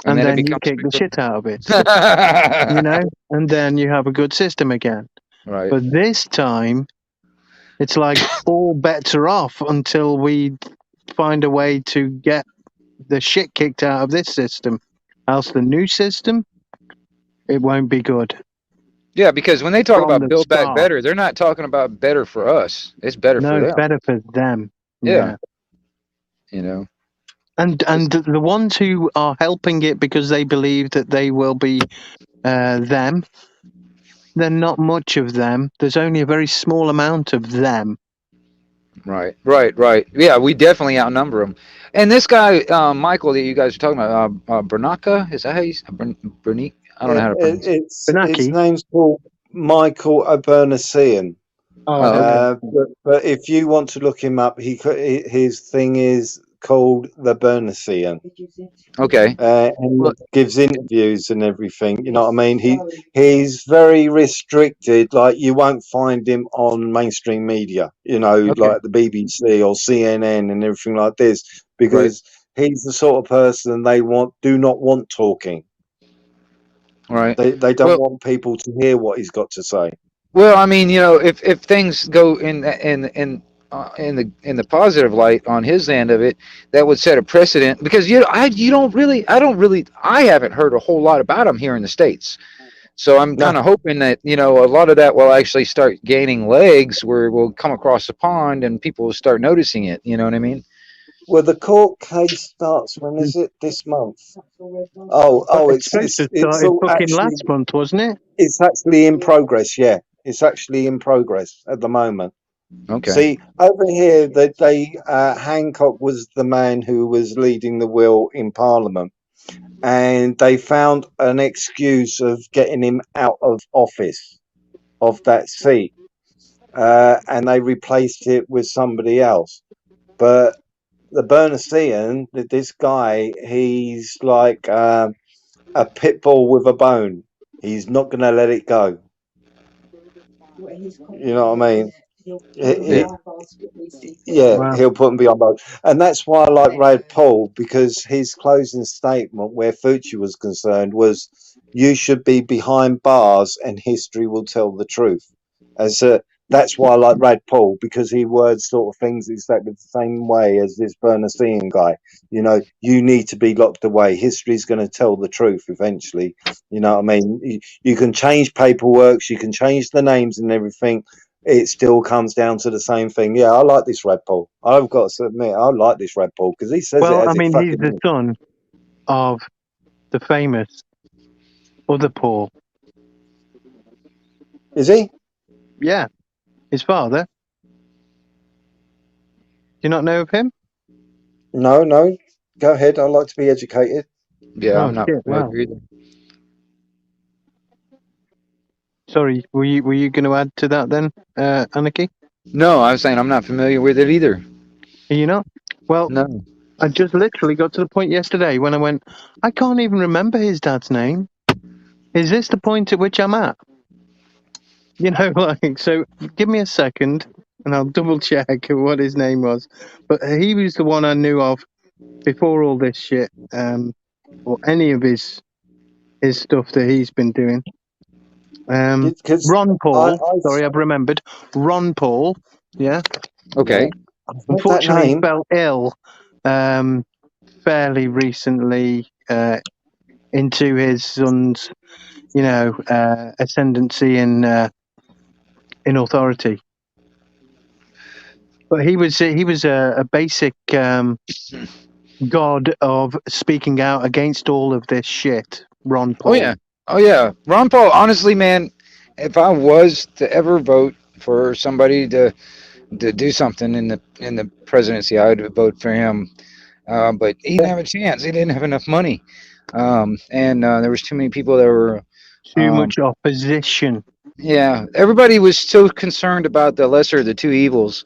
Speaker 5: and
Speaker 2: then it
Speaker 5: then you
Speaker 2: becomes
Speaker 5: kick the shit out of it,
Speaker 2: right.
Speaker 5: and then you have a good system again. But this time, it's like all bets are off until we find a way to get the shit kicked out of this system. Else the new system, it won't be good.
Speaker 2: Yeah, because when they talk
Speaker 5: From
Speaker 2: about
Speaker 5: the
Speaker 2: build back
Speaker 5: start.
Speaker 2: better, they're not talking about better for us. It's better
Speaker 5: No,
Speaker 2: for
Speaker 5: it's
Speaker 2: them.
Speaker 5: better for them.
Speaker 2: Yeah. You know.
Speaker 5: And the ones who are helping it because they believe that they will be them, they're not much of them. There's only a very small amount of them.
Speaker 2: Right. Yeah, we definitely outnumber them. And this guy, Michael, that you guys are talking about, Bernacca, is that how you say Bernique? I don't know how to pronounce it.
Speaker 6: His
Speaker 5: Benaki?
Speaker 6: name's called Michael Abernathysian.
Speaker 5: Oh, okay.
Speaker 6: But if you want to look him up, his thing is called the Bernathysian.
Speaker 2: Okay.
Speaker 6: And he gives interviews and everything. You know what I mean? He's very restricted. Like you won't find him on mainstream media. Like the BBC or CNN and everything like this, because he's the sort of person they do not want talking.
Speaker 2: Right.
Speaker 6: They don't want people to hear what he's got to say.
Speaker 2: Well, I mean, if things go in the positive light on his end of it, that would set a precedent because I haven't heard a whole lot about him here in the States. So I'm kind of hoping that a lot of that will actually start gaining legs where we'll come across the pond and people will start noticing it. You know what I mean?
Speaker 6: Well, the court case starts, when is it? This month? It's
Speaker 5: fucking
Speaker 6: actually,
Speaker 5: last month, wasn't it?
Speaker 6: It's actually in progress. Yeah, it's actually in progress at the moment.
Speaker 2: Okay.
Speaker 6: See, over here, Hancock was the man who was leading the will in Parliament, and they found an excuse of getting him out of office, of that seat, and they replaced it with somebody else. But the Bernathysian, this guy, he's like a pit bull with a bone. He's not going to let it go. You know what I mean? He'll put him beyond bone. And that's why I like Rad Paul, because his closing statement, where Fucci was concerned, was, "You should be behind bars and history will tell the truth." That's why I like Rad Paul, because he words sort of things exactly the same way as this Bernathysian guy. You need to be locked away. History's going to tell the truth eventually. You know what I mean? You can change paperwork, you can change the names and everything. It still comes down to the same thing. Yeah, I like this Rad Paul. I've got to admit, I like this Rad Paul because he says it as
Speaker 5: he's the son of the famous other Paul.
Speaker 6: Is he?
Speaker 5: Yeah. His father. Do you not know of him?
Speaker 6: No. Go ahead. I like to be educated.
Speaker 2: Yeah, I'm not either.
Speaker 5: Sorry, were you going to add to that then, Anarchy?
Speaker 2: No, I was saying I'm not familiar with it either.
Speaker 5: Are you not? Well,
Speaker 2: no.
Speaker 5: I just literally got to the point yesterday when I went, I can't even remember his dad's name. Is this the point at which I'm at? So give me a second and I'll double check what his name was. But he was the one I knew of before all this shit, or any of his stuff that he's been doing. Ron Paul. Sorry, I've remembered. Ron Paul. Yeah.
Speaker 2: Okay.
Speaker 5: Unfortunately, he fell ill fairly recently into his son's, ascendancy in authority. But he was a basic god of speaking out against all of this shit. Ron Paul.
Speaker 2: Oh yeah. Ron Paul. Honestly, man, if I was to ever vote for somebody to do something in the presidency, I would vote for him. But he didn't have a chance. He didn't have enough money, and there was too many people that were.
Speaker 5: Too
Speaker 2: Um,
Speaker 5: much opposition.
Speaker 2: yeah, everybody was so concerned about the lesser of the two evils.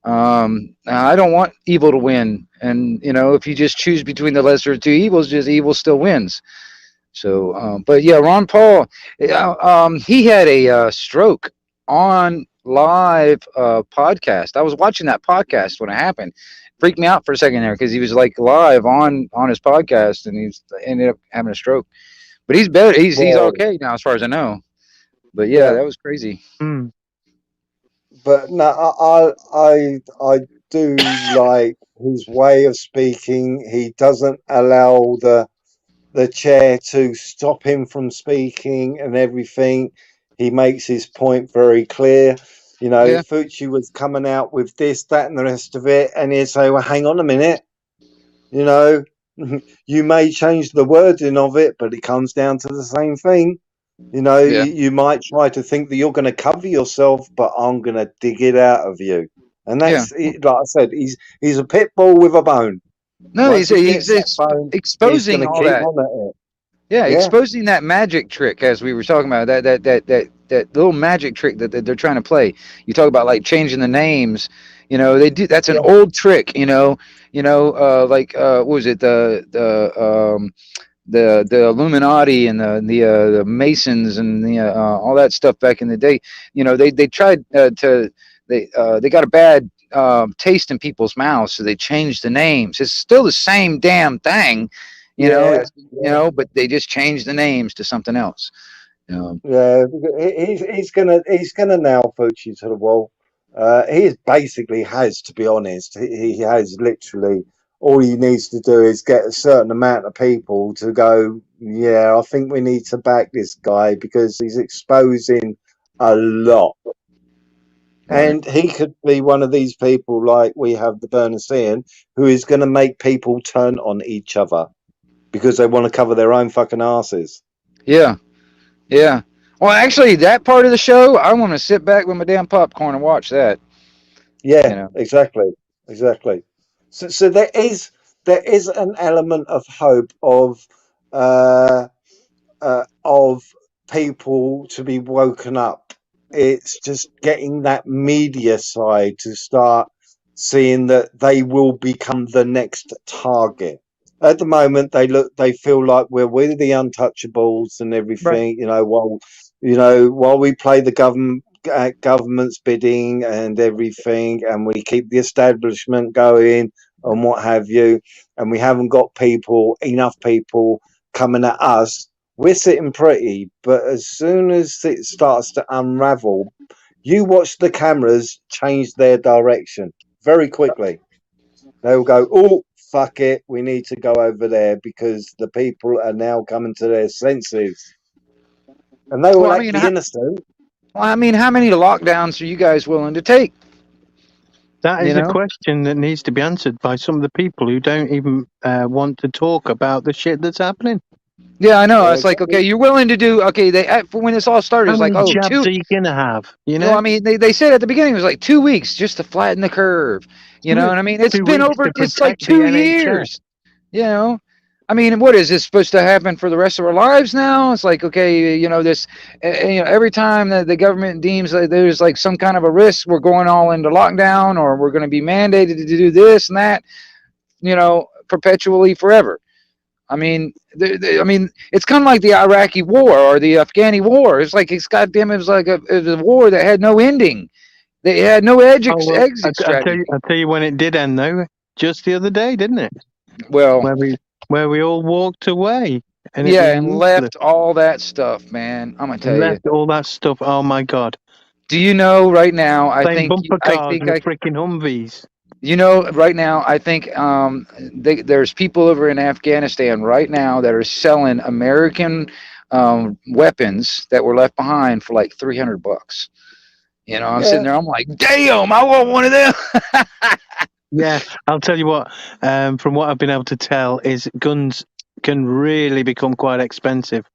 Speaker 2: I don't want evil to win, and if you just choose between the lesser of two evils, just evil still wins. So, but yeah, Ron Paul, he had a stroke on live podcast. I was watching that podcast when it happened. Freaked me out for a second there because he was like live on his podcast and he's ended up having a stroke. But he's better. He's
Speaker 6: Well,
Speaker 2: okay now as far as I know. But yeah,
Speaker 6: yeah,
Speaker 2: that was crazy.
Speaker 5: Mm.
Speaker 6: but no, I do like his way of speaking. He doesn't allow the chair to stop him from speaking and everything. He makes his point very clear.
Speaker 2: Yeah,
Speaker 6: Fucci was coming out with this, that, and the rest of it, and he'd say, "Well, hang on a minute. You know, you may change the wording of it, but it comes down to the same thing.
Speaker 2: yeah,
Speaker 6: You might try to think that you're going to cover yourself, but I'm going to dig it out of you." And
Speaker 2: yeah.
Speaker 6: that's it. Like I said, he's a pit bull with a bone.
Speaker 2: No,
Speaker 6: Once he
Speaker 2: he's
Speaker 6: gets that bone, he's going
Speaker 2: exposing
Speaker 6: to
Speaker 2: all
Speaker 6: keep
Speaker 2: that.
Speaker 6: on at it.
Speaker 2: Yeah,
Speaker 6: Yeah,
Speaker 2: exposing that magic trick as we were talking about that little magic trick that they're trying to play. You talk about like changing the names. They do. That's an
Speaker 6: yeah,
Speaker 2: old trick. Like what was it the Illuminati and the Masons and the all that stuff back in the day. They tried they got a bad taste in people's mouths, so they changed the names. It's still the same damn thing,
Speaker 6: yeah,
Speaker 2: but they just changed the names to something else.
Speaker 6: yeah. He's gonna nail Fucci to the wall. He basically has, to be honest. He has literally all he needs to do is get a certain amount of people to go. Yeah, I think we need to back this guy because he's exposing a lot.
Speaker 2: Right.
Speaker 6: And he could be one of these people like we have the Bernician who is going to make people turn on each other because they want to cover their own fucking asses.
Speaker 2: Yeah. Yeah. Well, actually, that part of the show, I want to sit back with my damn popcorn and watch that.
Speaker 6: Yeah,
Speaker 2: You know.
Speaker 6: exactly. So there is an element of hope uh, of people to be woken up. It's just getting that media side to start seeing that they will become the next target. At the moment, they feel like we're the untouchables and
Speaker 5: Right.
Speaker 6: everything. While we play the government's bidding and everything, and we keep the establishment going and what have you, and we haven't got enough people coming at us, we're sitting pretty. But as soon as it starts to unravel, you watch the cameras change their direction very quickly. They will go, "Oh, fuck it, we need to go over there because the people are now coming to their senses." And they
Speaker 2: Well,
Speaker 6: will
Speaker 2: I
Speaker 6: act
Speaker 2: mean,
Speaker 6: the innocent.
Speaker 2: how many lockdowns are you guys willing to take?
Speaker 5: That
Speaker 2: You
Speaker 5: is a
Speaker 2: know.
Speaker 5: question that needs to be answered by some of the people who don't even want to talk about the shit that's happening.
Speaker 2: Yeah, I know.
Speaker 6: Yeah,
Speaker 2: It's like, okay,
Speaker 6: exactly.
Speaker 2: you're willing to do. Okay, when this all started,
Speaker 5: How
Speaker 2: it's like,
Speaker 5: many
Speaker 2: oh,
Speaker 5: jabs
Speaker 2: two.
Speaker 5: are you gonna have?
Speaker 2: I mean, they said at the beginning it was like 2 weeks just to flatten the curve. And I mean, it's
Speaker 5: 2
Speaker 2: been
Speaker 5: weeks
Speaker 2: over.
Speaker 5: to
Speaker 2: It's like
Speaker 5: protect the
Speaker 2: two
Speaker 5: NHS.
Speaker 2: years. You know. I mean, what is this supposed to happen for the rest of our lives now? It's like, okay, this, every time that the government deems that there's like some kind of a risk, we're going all into lockdown or we're going to be mandated to do this and that, perpetually forever. I mean, I mean, it's kind of like the Iraqi war or the Afghani war. It's like it was like it was a war that had no ending. They had no
Speaker 5: Oh well,
Speaker 2: exit
Speaker 5: I tell you,
Speaker 2: strategy.
Speaker 5: when it did end though, just the other day, didn't it?
Speaker 2: Well,
Speaker 5: Where we all walked away, and it was
Speaker 2: yeah, and
Speaker 5: ruthless.
Speaker 2: left all that stuff, man. I'm gonna tell you.
Speaker 5: Left all that stuff. Oh my god!
Speaker 2: Do you know right now?
Speaker 5: Playing bumper cars with freaking Humvees.
Speaker 2: Right now, I think there's people over in Afghanistan right now that are selling American weapons that were left behind for like $300. I'm sitting
Speaker 6: Yeah,
Speaker 2: there. I'm like, damn, I want one of them.
Speaker 5: Yeah, I'll tell you what. From what I've been able to tell, is guns can really become quite expensive.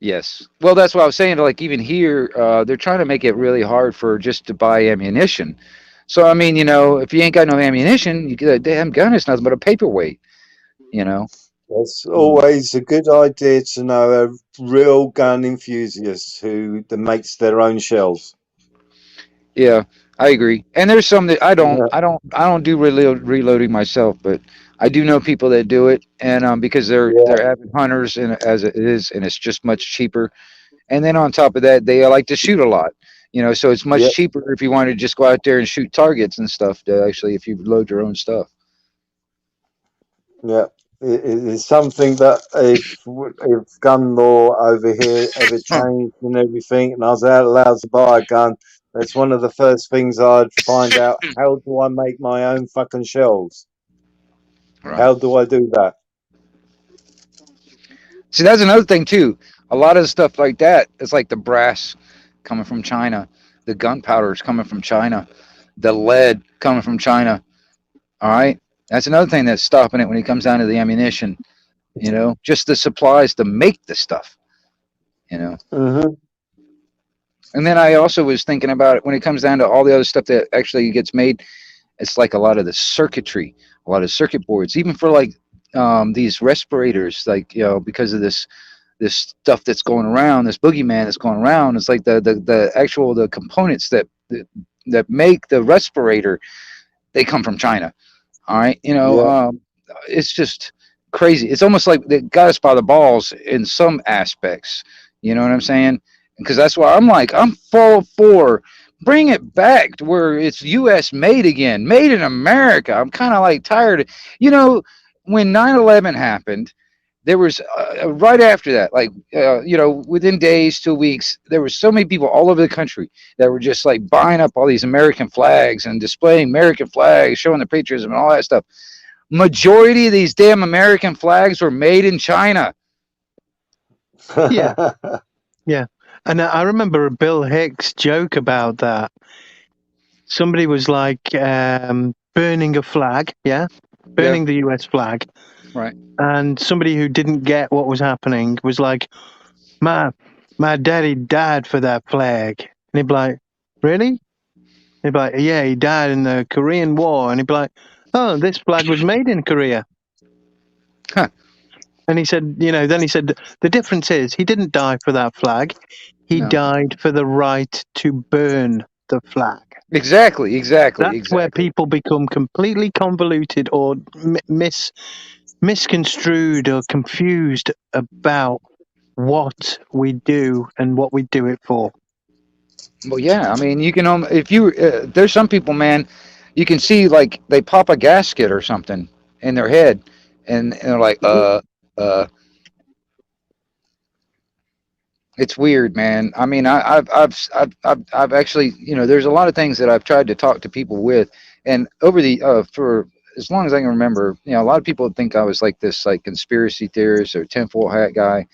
Speaker 2: Yes. Well, that's what I was saying. Like even here, they're trying to make it really hard for just to buy ammunition. So I mean, if you ain't got no ammunition, you get a damn gun. It's nothing but a paperweight. You know.
Speaker 6: It's always a good idea to know a real gun enthusiast that makes their own shells.
Speaker 2: Yeah, I agree. And there's some that
Speaker 6: Yeah,
Speaker 2: I don't do reloading myself, but I do know people that do it, and because
Speaker 6: yeah,
Speaker 2: they're avid hunters, and as it is, and it's just much cheaper. And then on top of that, they like to shoot a lot. So it's much
Speaker 6: yeah,
Speaker 2: cheaper if you want to just go out there and shoot targets and stuff. To actually, if you load your own stuff.
Speaker 6: yeah. It's something that if gun law over here ever changed and everything, and I was allowed to buy a gun, that's one of the first things I'd find out. How do I make my own fucking shells?
Speaker 2: Right.
Speaker 6: How do I do that?
Speaker 2: See, that's another thing too. A lot of stuff like that is like the brass coming from China, the gunpowder is coming from China, the lead coming from China. All right, that's another thing that's stopping it when it comes down to the ammunition. Just the supplies to make the stuff. You know,
Speaker 6: Hmm.
Speaker 2: and then I also was thinking about it when it comes down to all the other stuff that actually gets made. It's like a lot of the circuitry, a lot of circuit boards, even for like these respirators, like because of this stuff that's going around, this boogeyman that's going around. It's like the actual the components that make the respirator, they come from China. All right,
Speaker 6: Yeah.
Speaker 2: it's just crazy. It's almost like they got us by the balls in some aspects. You know what I'm saying? Because that's why I'm full for bring it back to where it's U.S. made again, made in America. I'm kind of like tired. You know, when 9/11 happened, there was right after that, like within days to weeks, there were so many people all over the country that were just like buying up all these American flags and displaying American flags, showing the patriotism and all that stuff. Majority of these damn American flags were made in China.
Speaker 5: Yeah. Yeah. And I remember a Bill Hicks joke about that. Somebody was like burning a flag, burning the US flag.
Speaker 2: Right.
Speaker 5: And somebody who didn't get what was happening was like, my daddy died for that flag. And he'd be like, really? He'd be like, yeah, he died in the Korean War. And he'd be like, oh, this flag was made in Korea.
Speaker 2: Huh.
Speaker 5: And he said, then he said, the difference is he didn't die for that flag. He
Speaker 2: No.
Speaker 5: died for the right to burn the flag.
Speaker 2: Exactly.
Speaker 5: That's where people become completely convoluted or misconstrued or confused about what we do and what we do it for.
Speaker 2: Well, yeah. I mean, you can if you there's some people, man, you can see like they pop a gasket or something in their head, and they're like, It's weird, man. I mean, I've actually, there's a lot of things that I've tried to talk to people with, and over the for as long as I can remember, a lot of people think I was like this like conspiracy theorist or tinfoil hat guy,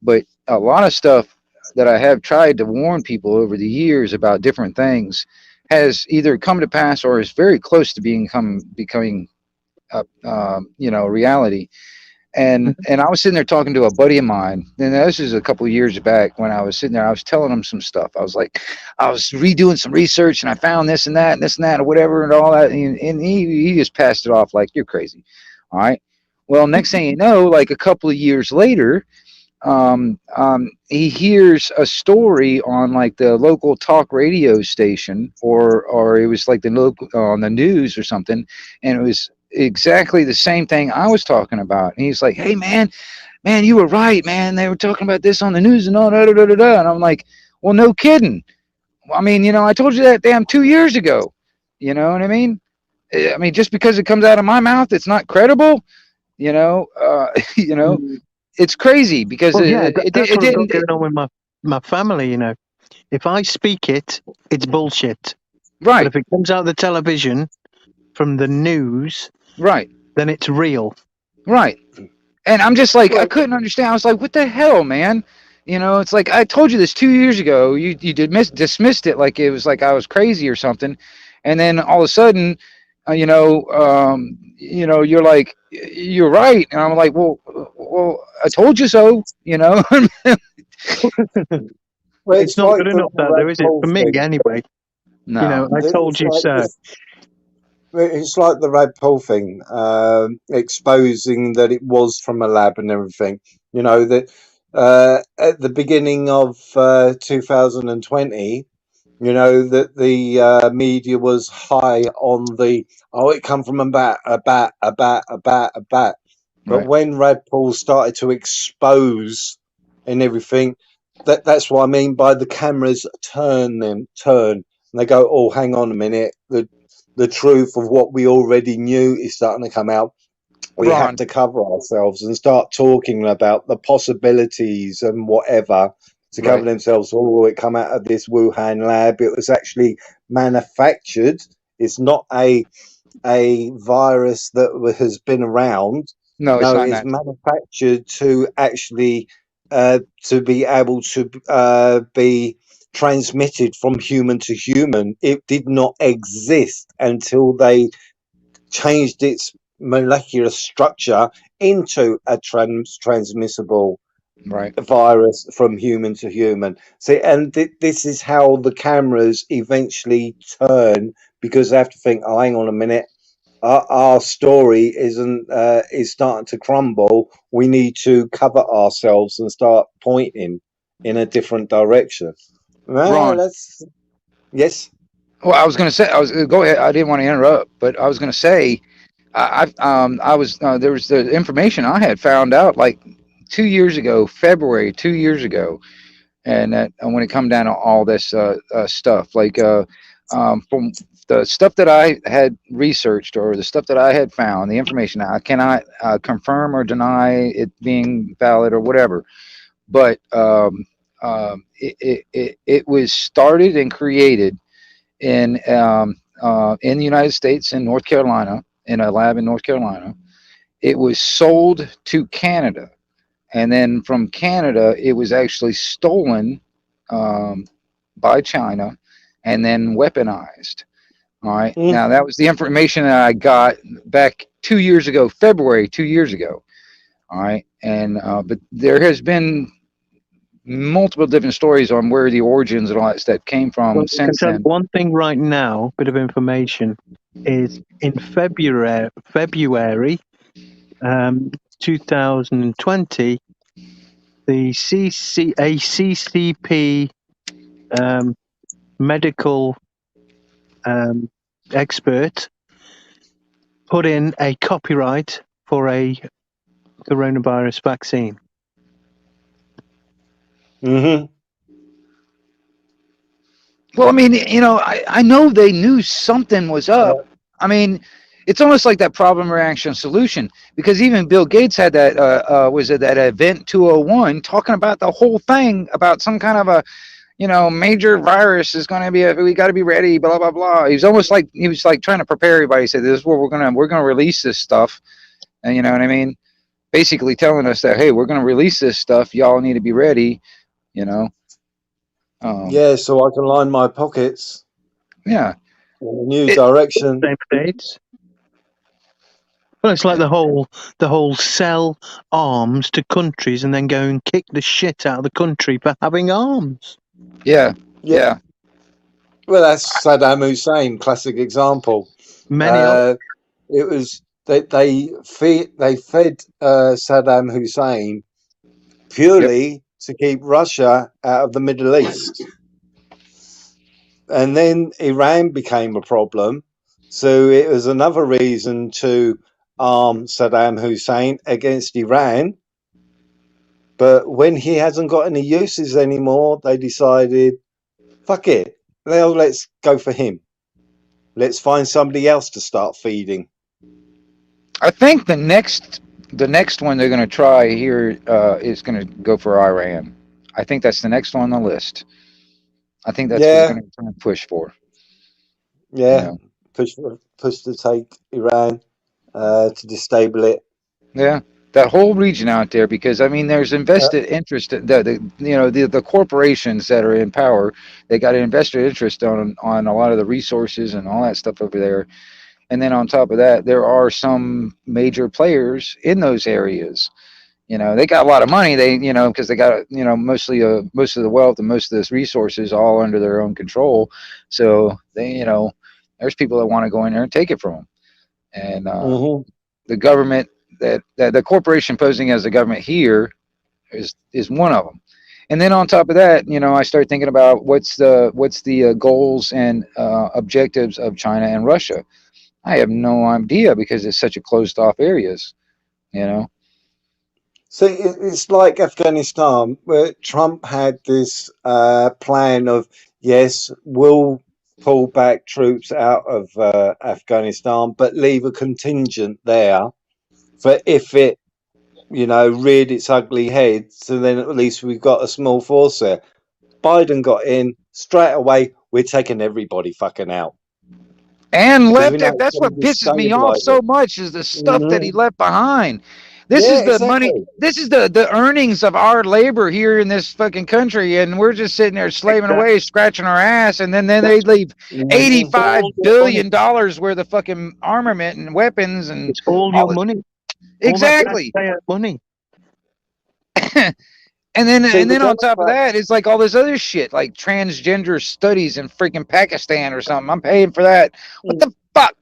Speaker 2: but a lot of stuff that I have tried to warn people over the years about different things has either come to pass or is very close to becoming reality. And I was sitting there talking to a buddy of mine, and this is a couple of years back when I was sitting there. I was telling him some stuff. I was like, I was redoing some research, and I found this and that, and this and that, or whatever, and all that. And he just passed it off like, you're crazy. All right. Well, next thing you know, like a couple of years later, he hears a story on like the local talk radio station, or it was like the local on the news or something, and it was exactly the same thing I was talking about. And he's like, hey man, you were right, man. They were talking about this on the news and all da da da da da. And I'm like, well, no kidding. I mean, I told you that damn 2 years ago. You know what I mean? I mean, just because it comes out of my mouth, it's not credible. It's crazy because
Speaker 5: Well,
Speaker 2: it
Speaker 5: that's what I've
Speaker 2: didn't.
Speaker 5: got going on with my family. If I speak it, it's bullshit.
Speaker 2: Right.
Speaker 5: But if it comes out of the television from the news,
Speaker 2: right,
Speaker 5: then it's real.
Speaker 2: Right. And I'm just like, I couldn't understand. I was like, what the hell, man? It's like, I told you this 2 years ago. You dismissed it like it was like I was crazy or something. And then all of a sudden, you're like, you're right. And I'm like, well, I told you so,
Speaker 6: Well,
Speaker 5: It's not good enough, that though, is it? For me,
Speaker 6: thing.
Speaker 5: anyway.
Speaker 2: No.
Speaker 5: You know, I told you so.
Speaker 6: It's like the Rad Paul thing, exposing that it was from a lab and everything. You know, that at the beginning of 2020, you know, that the media was high on the, oh, it come from a bat. But
Speaker 2: Right.
Speaker 6: when Rad Paul started to expose and everything, that's what I mean by the cameras turn, and they go, oh, hang on a minute, the truth of what we already knew is starting to come out. We
Speaker 2: Ron.
Speaker 6: have to cover ourselves and start talking about the possibilities and whatever to cover
Speaker 2: Right.
Speaker 6: themselves. Oh, it come out of this Wuhan lab. It was actually manufactured. It's not a virus that has been around.
Speaker 2: No, it's
Speaker 6: No,
Speaker 2: not
Speaker 6: it's
Speaker 2: that.
Speaker 6: manufactured to actually to be able to be transmitted from human to human. It did not exist until they changed its molecular structure into a transmissible
Speaker 2: Right.
Speaker 6: virus from human to human. See, and this is how the cameras eventually turn, because they have to think, oh, hang on a minute, our story is starting to crumble. We need to cover ourselves and start pointing in a different direction. Well,
Speaker 2: Ron.
Speaker 6: yes.
Speaker 2: Well, I was going to say, go ahead. I didn't want to interrupt, but I was going to say, I was there was the information I had found out like 2 years ago, February 2 years ago, and that when it come down to all this stuff, like from the stuff that I had researched or the stuff that I had found, the information I cannot confirm or deny it being valid or whatever, but it was started and created in the United States, in North Carolina, in a lab in North Carolina. It was sold to Canada, and then from Canada, it was actually stolen by China, and then weaponized. All right.
Speaker 6: Mm.
Speaker 2: Now that was the information that I got back 2 years ago, February 2 years ago. All right, and but there has been multiple different stories on where the origins and all that stuff came from
Speaker 5: Well, I can
Speaker 2: since
Speaker 5: tell you
Speaker 2: then.
Speaker 5: one thing right now, bit of information, is in February 2020, the CCP medical expert put in a copyright for a coronavirus vaccine.
Speaker 6: Mm-hmm.
Speaker 2: Well, I mean, you know, I know they knew something was up. I mean, it's almost like that problem, reaction, solution, because even Bill Gates had that, was it that event 201 talking about the whole thing about some kind of a, you know, major virus is going to be, we got to be ready, blah, blah, blah. He was like trying to prepare everybody. He said, this is what we're going to release this stuff. And you know what I mean? Basically telling us that, hey, we're going to release this stuff. Y'all need to be ready, you know?
Speaker 6: Yeah, so I can line my pockets
Speaker 2: Yeah.
Speaker 6: in a new direction.
Speaker 5: Same states. Well, it's like the whole sell arms to countries and then go and kick the shit out of the country for having arms.
Speaker 2: Yeah. Yeah.
Speaker 6: Well, that's Saddam Hussein, classic example. It was they fed Saddam Hussein purely to keep Russia out of the Middle East, and then Iran became a problem. So it was another reason to arm Saddam Hussein against Iran. But when he hasn't got any uses anymore, they decided, fuck it. Now let's go for him. Let's find somebody else to start feeding.
Speaker 2: I think the next one they're going to try here is going to go for Iran. I think that's the next one on the list. I think that's what they're going to push for.
Speaker 6: Yeah, you know. push to take Iran, to destabilize it.
Speaker 2: Yeah, that whole region out there, because I mean, there's invested interest. The corporations that are in power, they got an invested interest on a lot of the resources and all that stuff over there. And then on top of that, there are some major players in those areas, You know, they got a lot of money. They, you know, because they got, you know, mostly most of the wealth and most of this resources all under their own control. So they, you know, there's people that want to go in there and take it from them. And
Speaker 6: Hmm.
Speaker 2: the government that the corporation posing as the government here is one of them. And then on top of that, you know, I start thinking about what's the goals and objectives of China and Russia. I have no idea because it's such a closed off areas. You know.
Speaker 6: So it's like Afghanistan, where Trump had this plan of, yes, we'll pull back troops out of Afghanistan, but leave a contingent there for if it, you know, reared its ugly head. So then at least we've got a small force there. Biden got in straight away. We're taking everybody fucking out
Speaker 2: And
Speaker 6: because we
Speaker 2: left.
Speaker 6: know it's
Speaker 2: That's
Speaker 6: going
Speaker 2: what
Speaker 6: to
Speaker 2: pisses me off
Speaker 6: destabilize
Speaker 2: so
Speaker 6: it.
Speaker 2: much is the stuff that he
Speaker 6: Hmm.
Speaker 2: left behind. This
Speaker 6: Yeah,
Speaker 2: is the money.
Speaker 6: exactly.
Speaker 2: This is the earnings of our labor here in this fucking country, and we're just sitting there slaving away, scratching our ass, and then they leave
Speaker 6: Hmm.
Speaker 2: $85
Speaker 5: All your money.
Speaker 2: billion worth of fucking armament and weapons and
Speaker 5: It's all your
Speaker 2: all.
Speaker 5: money. All that
Speaker 2: Exactly.
Speaker 5: taxpayer money.
Speaker 6: See,
Speaker 2: And
Speaker 6: the
Speaker 2: then on top of
Speaker 6: Democrats.
Speaker 2: that, it's like all this other shit, like transgender studies in freaking Pakistan or something. I'm paying for that. What the fuck?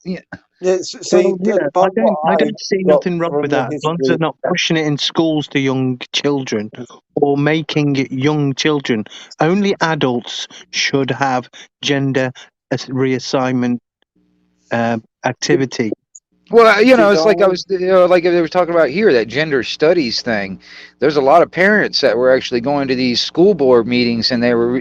Speaker 2: Yeah.
Speaker 6: Yeah, see,
Speaker 5: Well, yeah,
Speaker 6: by
Speaker 5: I
Speaker 6: what
Speaker 5: I
Speaker 6: I
Speaker 5: don't see
Speaker 6: got
Speaker 5: nothing wrong
Speaker 6: from
Speaker 5: with
Speaker 6: the
Speaker 5: that as long as they're
Speaker 6: history,
Speaker 5: not pushing it in schools to young children or making it young children. Only adults should have gender reassignment activity.
Speaker 2: Well, you know,
Speaker 6: did
Speaker 2: it's
Speaker 6: I?
Speaker 2: like I was, you know, like they were talking about here, that gender studies thing. There's a lot of parents that were actually going to these school board meetings, and they were,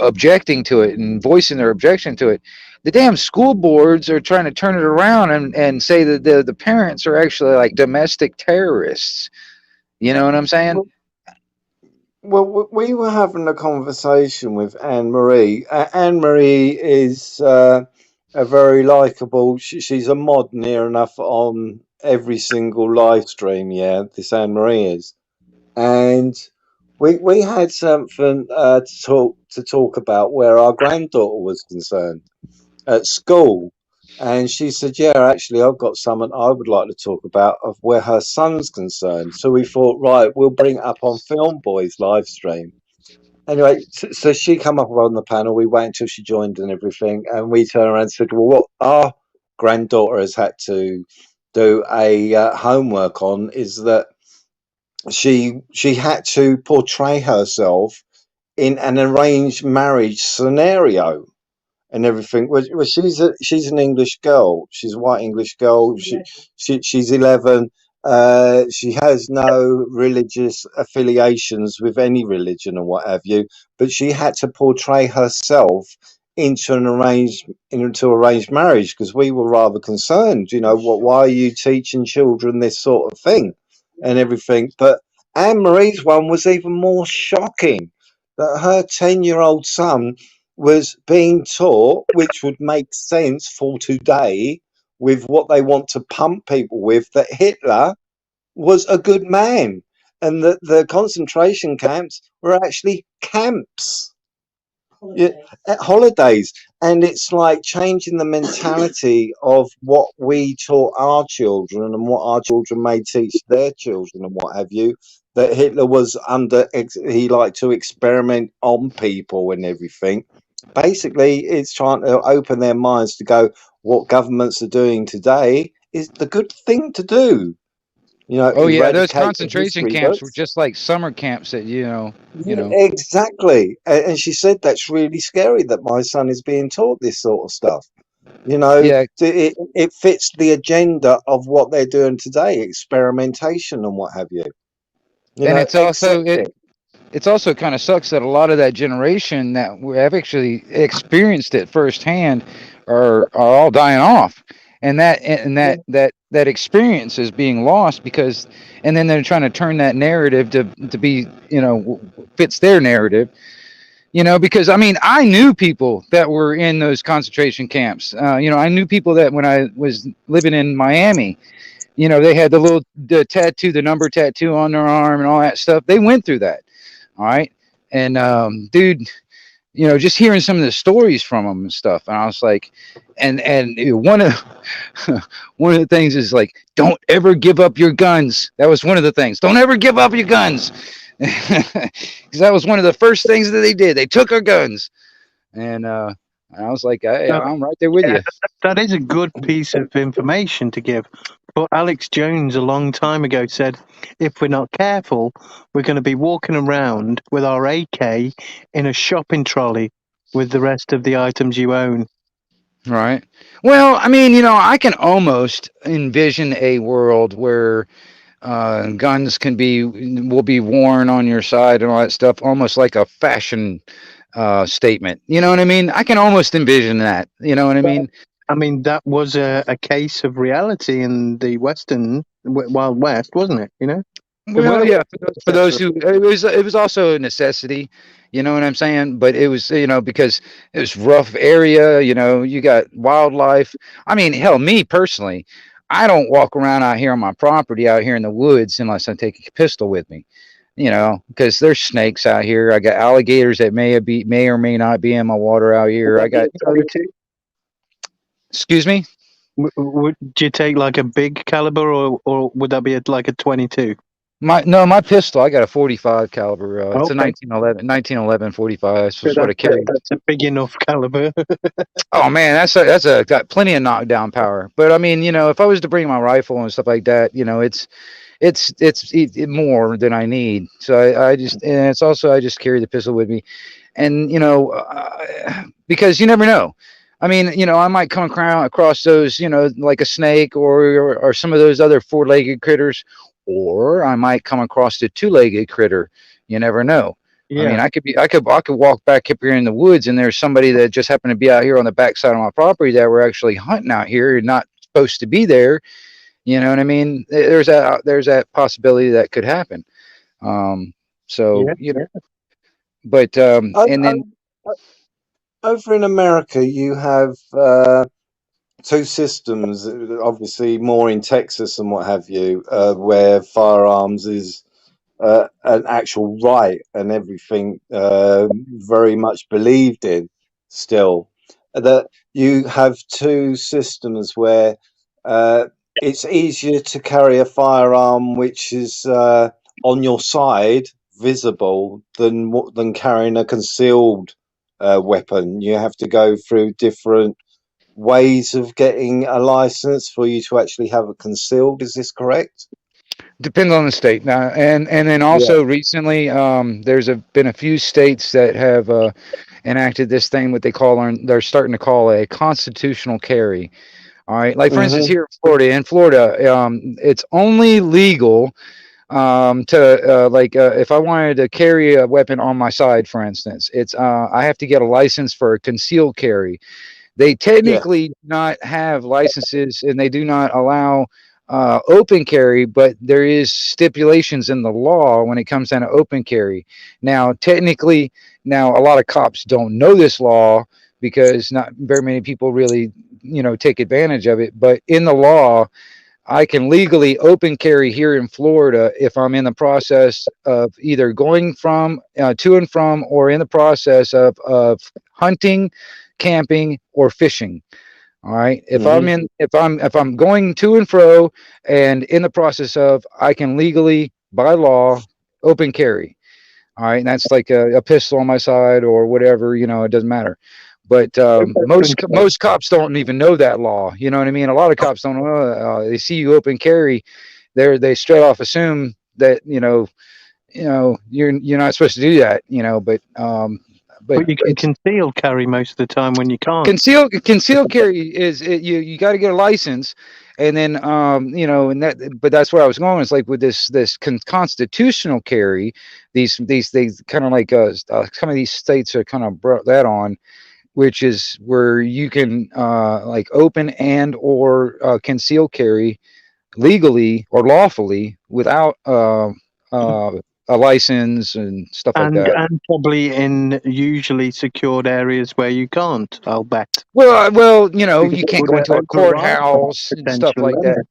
Speaker 2: objecting to it and voicing their objection to it. The damn school boards are trying to turn it around and say that the parents are actually like domestic terrorists. You know what I'm saying?
Speaker 6: Well, we were having a conversation with Anne Marie. Anne Marie is a very likable. She's a mod near enough on every single live stream. Yeah, this Anne Marie is, and we had something to talk about where our granddaughter was concerned at school. And she said, yeah, actually, I've got something I would like to talk about of where her son's concerned. So we thought, right, we'll bring it up on Film Boys live stream. Anyway, so she come up on the panel. We wait until she joined and everything. And we turned around and said, well, what our granddaughter has had to do a homework on is that she had to portray herself in an arranged marriage scenario and everything. Well, she's an English girl. She's a white English girl. She's 11. She has no religious affiliations with any religion or what have you. But she had to portray herself into arranged marriage because we were rather concerned. You know, why are you teaching children this sort of thing and everything? But Anne Marie's one was even more shocking. That her 10-year-old son was being taught, which would make sense for today with what they want to pump people with, that Hitler was a good man and that the concentration camps were actually camps. Yeah, at holidays. And it's like changing the mentality of what we taught our children and what our children may teach their children and what have you, that Hitler was he liked to experiment on people and everything. Basically, it's trying to open their minds to go, what governments are doing today is the good thing to do. You know,
Speaker 2: Oh yeah, those
Speaker 6: eradicate the
Speaker 2: concentration
Speaker 6: history
Speaker 2: camps were
Speaker 6: books.
Speaker 2: just like summer camps that you
Speaker 6: Yeah,
Speaker 2: know.
Speaker 6: exactly. And she said that's really scary that my son is being taught this sort of stuff. You know,
Speaker 2: Yeah,
Speaker 6: it fits the agenda of what they're doing today, experimentation and what have you. You
Speaker 2: and
Speaker 6: know,
Speaker 2: it's also
Speaker 6: accept it.
Speaker 2: it's also kind of sucks that a lot of that generation that have actually experienced it firsthand are all dying off, and
Speaker 6: Yeah.
Speaker 2: that experience is being lost because, and then they're trying to turn that narrative to be, fits their narrative, because I mean I knew people that were in those concentration camps. I knew people that when I was living in Miami, they had the tattoo, the number tattoo on their arm and all that stuff. They went through that. All right. And dude, just hearing some of the stories from them and stuff. And I was like, and one of one of the things is like, don't ever give up your guns. That was one of the things. Don't ever give up your guns, because that was one of the first things that they did. They took our guns, and I was like, hey,
Speaker 5: No,
Speaker 2: I'm right there with
Speaker 5: yeah,
Speaker 2: you.
Speaker 5: that is a good piece of information to give. But Alex Jones a long time ago said, if we're not careful, we're going to be walking around with our AK in a shopping trolley with the rest of the items you own.
Speaker 2: Right. Well, I mean, I can almost envision a world where guns will be worn on your side and all that stuff, almost like a fashion statement. You know what I mean? I can almost envision that. You know what I mean?
Speaker 5: I mean, that was a case of reality in the Wild West, wasn't it?
Speaker 2: Well, yeah. For those who, it was also a necessity. You know what I'm saying? But it was, because it was rough area. You got wildlife. I mean, hell, me personally, I don't walk around out here on my property out here in the woods unless I take a pistol with me. Because there's snakes out here. I got alligators that may or may not be in my water out here. I got. Excuse me.
Speaker 5: Would you take like a big caliber, or would that be like a 22?
Speaker 2: My pistol. I got a 45 caliber. It's a
Speaker 5: Okay.
Speaker 2: 1911 45. That's just what I carry.
Speaker 5: That's a big enough caliber.
Speaker 2: Oh man, that's got plenty of knockdown power. But I mean, if I was to bring my rifle and stuff like that, it's more than I need. So I just, and it's also, I just carry the pistol with me, and because you never know. I mean, I might come across those, like a snake or some of those other four-legged critters, or I might come across a two-legged critter. You never know. I mean, I could walk back up here in the woods, and there's somebody that just happened to be out here on the backside of my property that were actually hunting out here and not supposed to be there. You know what I mean? There's that possibility that could happen. So but and then
Speaker 6: Over in America, you have two systems, obviously more in Texas and what have you, where firearms is an actual right and everything, very much believed in still. That you have two systems where it's easier to carry a firearm which is on your side, visible, than carrying a concealed weapon. You have to go through different ways of getting a license for you to actually have it concealed. Is this correct?
Speaker 2: depends on the state now, and then also recently, been a few states that have enacted this thing, what they're starting to call a constitutional carry. All right, like for instance, here in Florida, it's only legal to if I wanted to carry a weapon on my side, for instance, it's I have to get a license for a concealed carry. They technically do not have licenses, and they do not allow open carry, but there is stipulations in the law when it comes down to open carry. Now, technically, a lot of cops don't know this law because not very many people really, take advantage of it. But in the law, I can legally open carry here in Florida if I'm in the process of either going from to and from, or in the process of hunting, camping, or fishing. All right. If I'm going to and fro and in the process of, I can legally by law open carry. All right. And that's like a pistol on my side or whatever, it doesn't matter. But most cops don't even know that law. You know what I mean? A lot of cops don't know. They see you open carry, they straight off assume that you're not supposed to do that. But
Speaker 5: you can conceal carry most of the time when you can't.
Speaker 2: Conceal carry is you got to get a license, and then and that. But that's where I was going. It's like with this constitutional carry, these kind of like some of these states are kind of brought that on, which is where you can like open and or conceal carry legally or lawfully without a license and stuff like that.
Speaker 5: And probably in usually secured areas where you can't, I'll bet.
Speaker 2: Well, you can't go into a courthouse and stuff like that.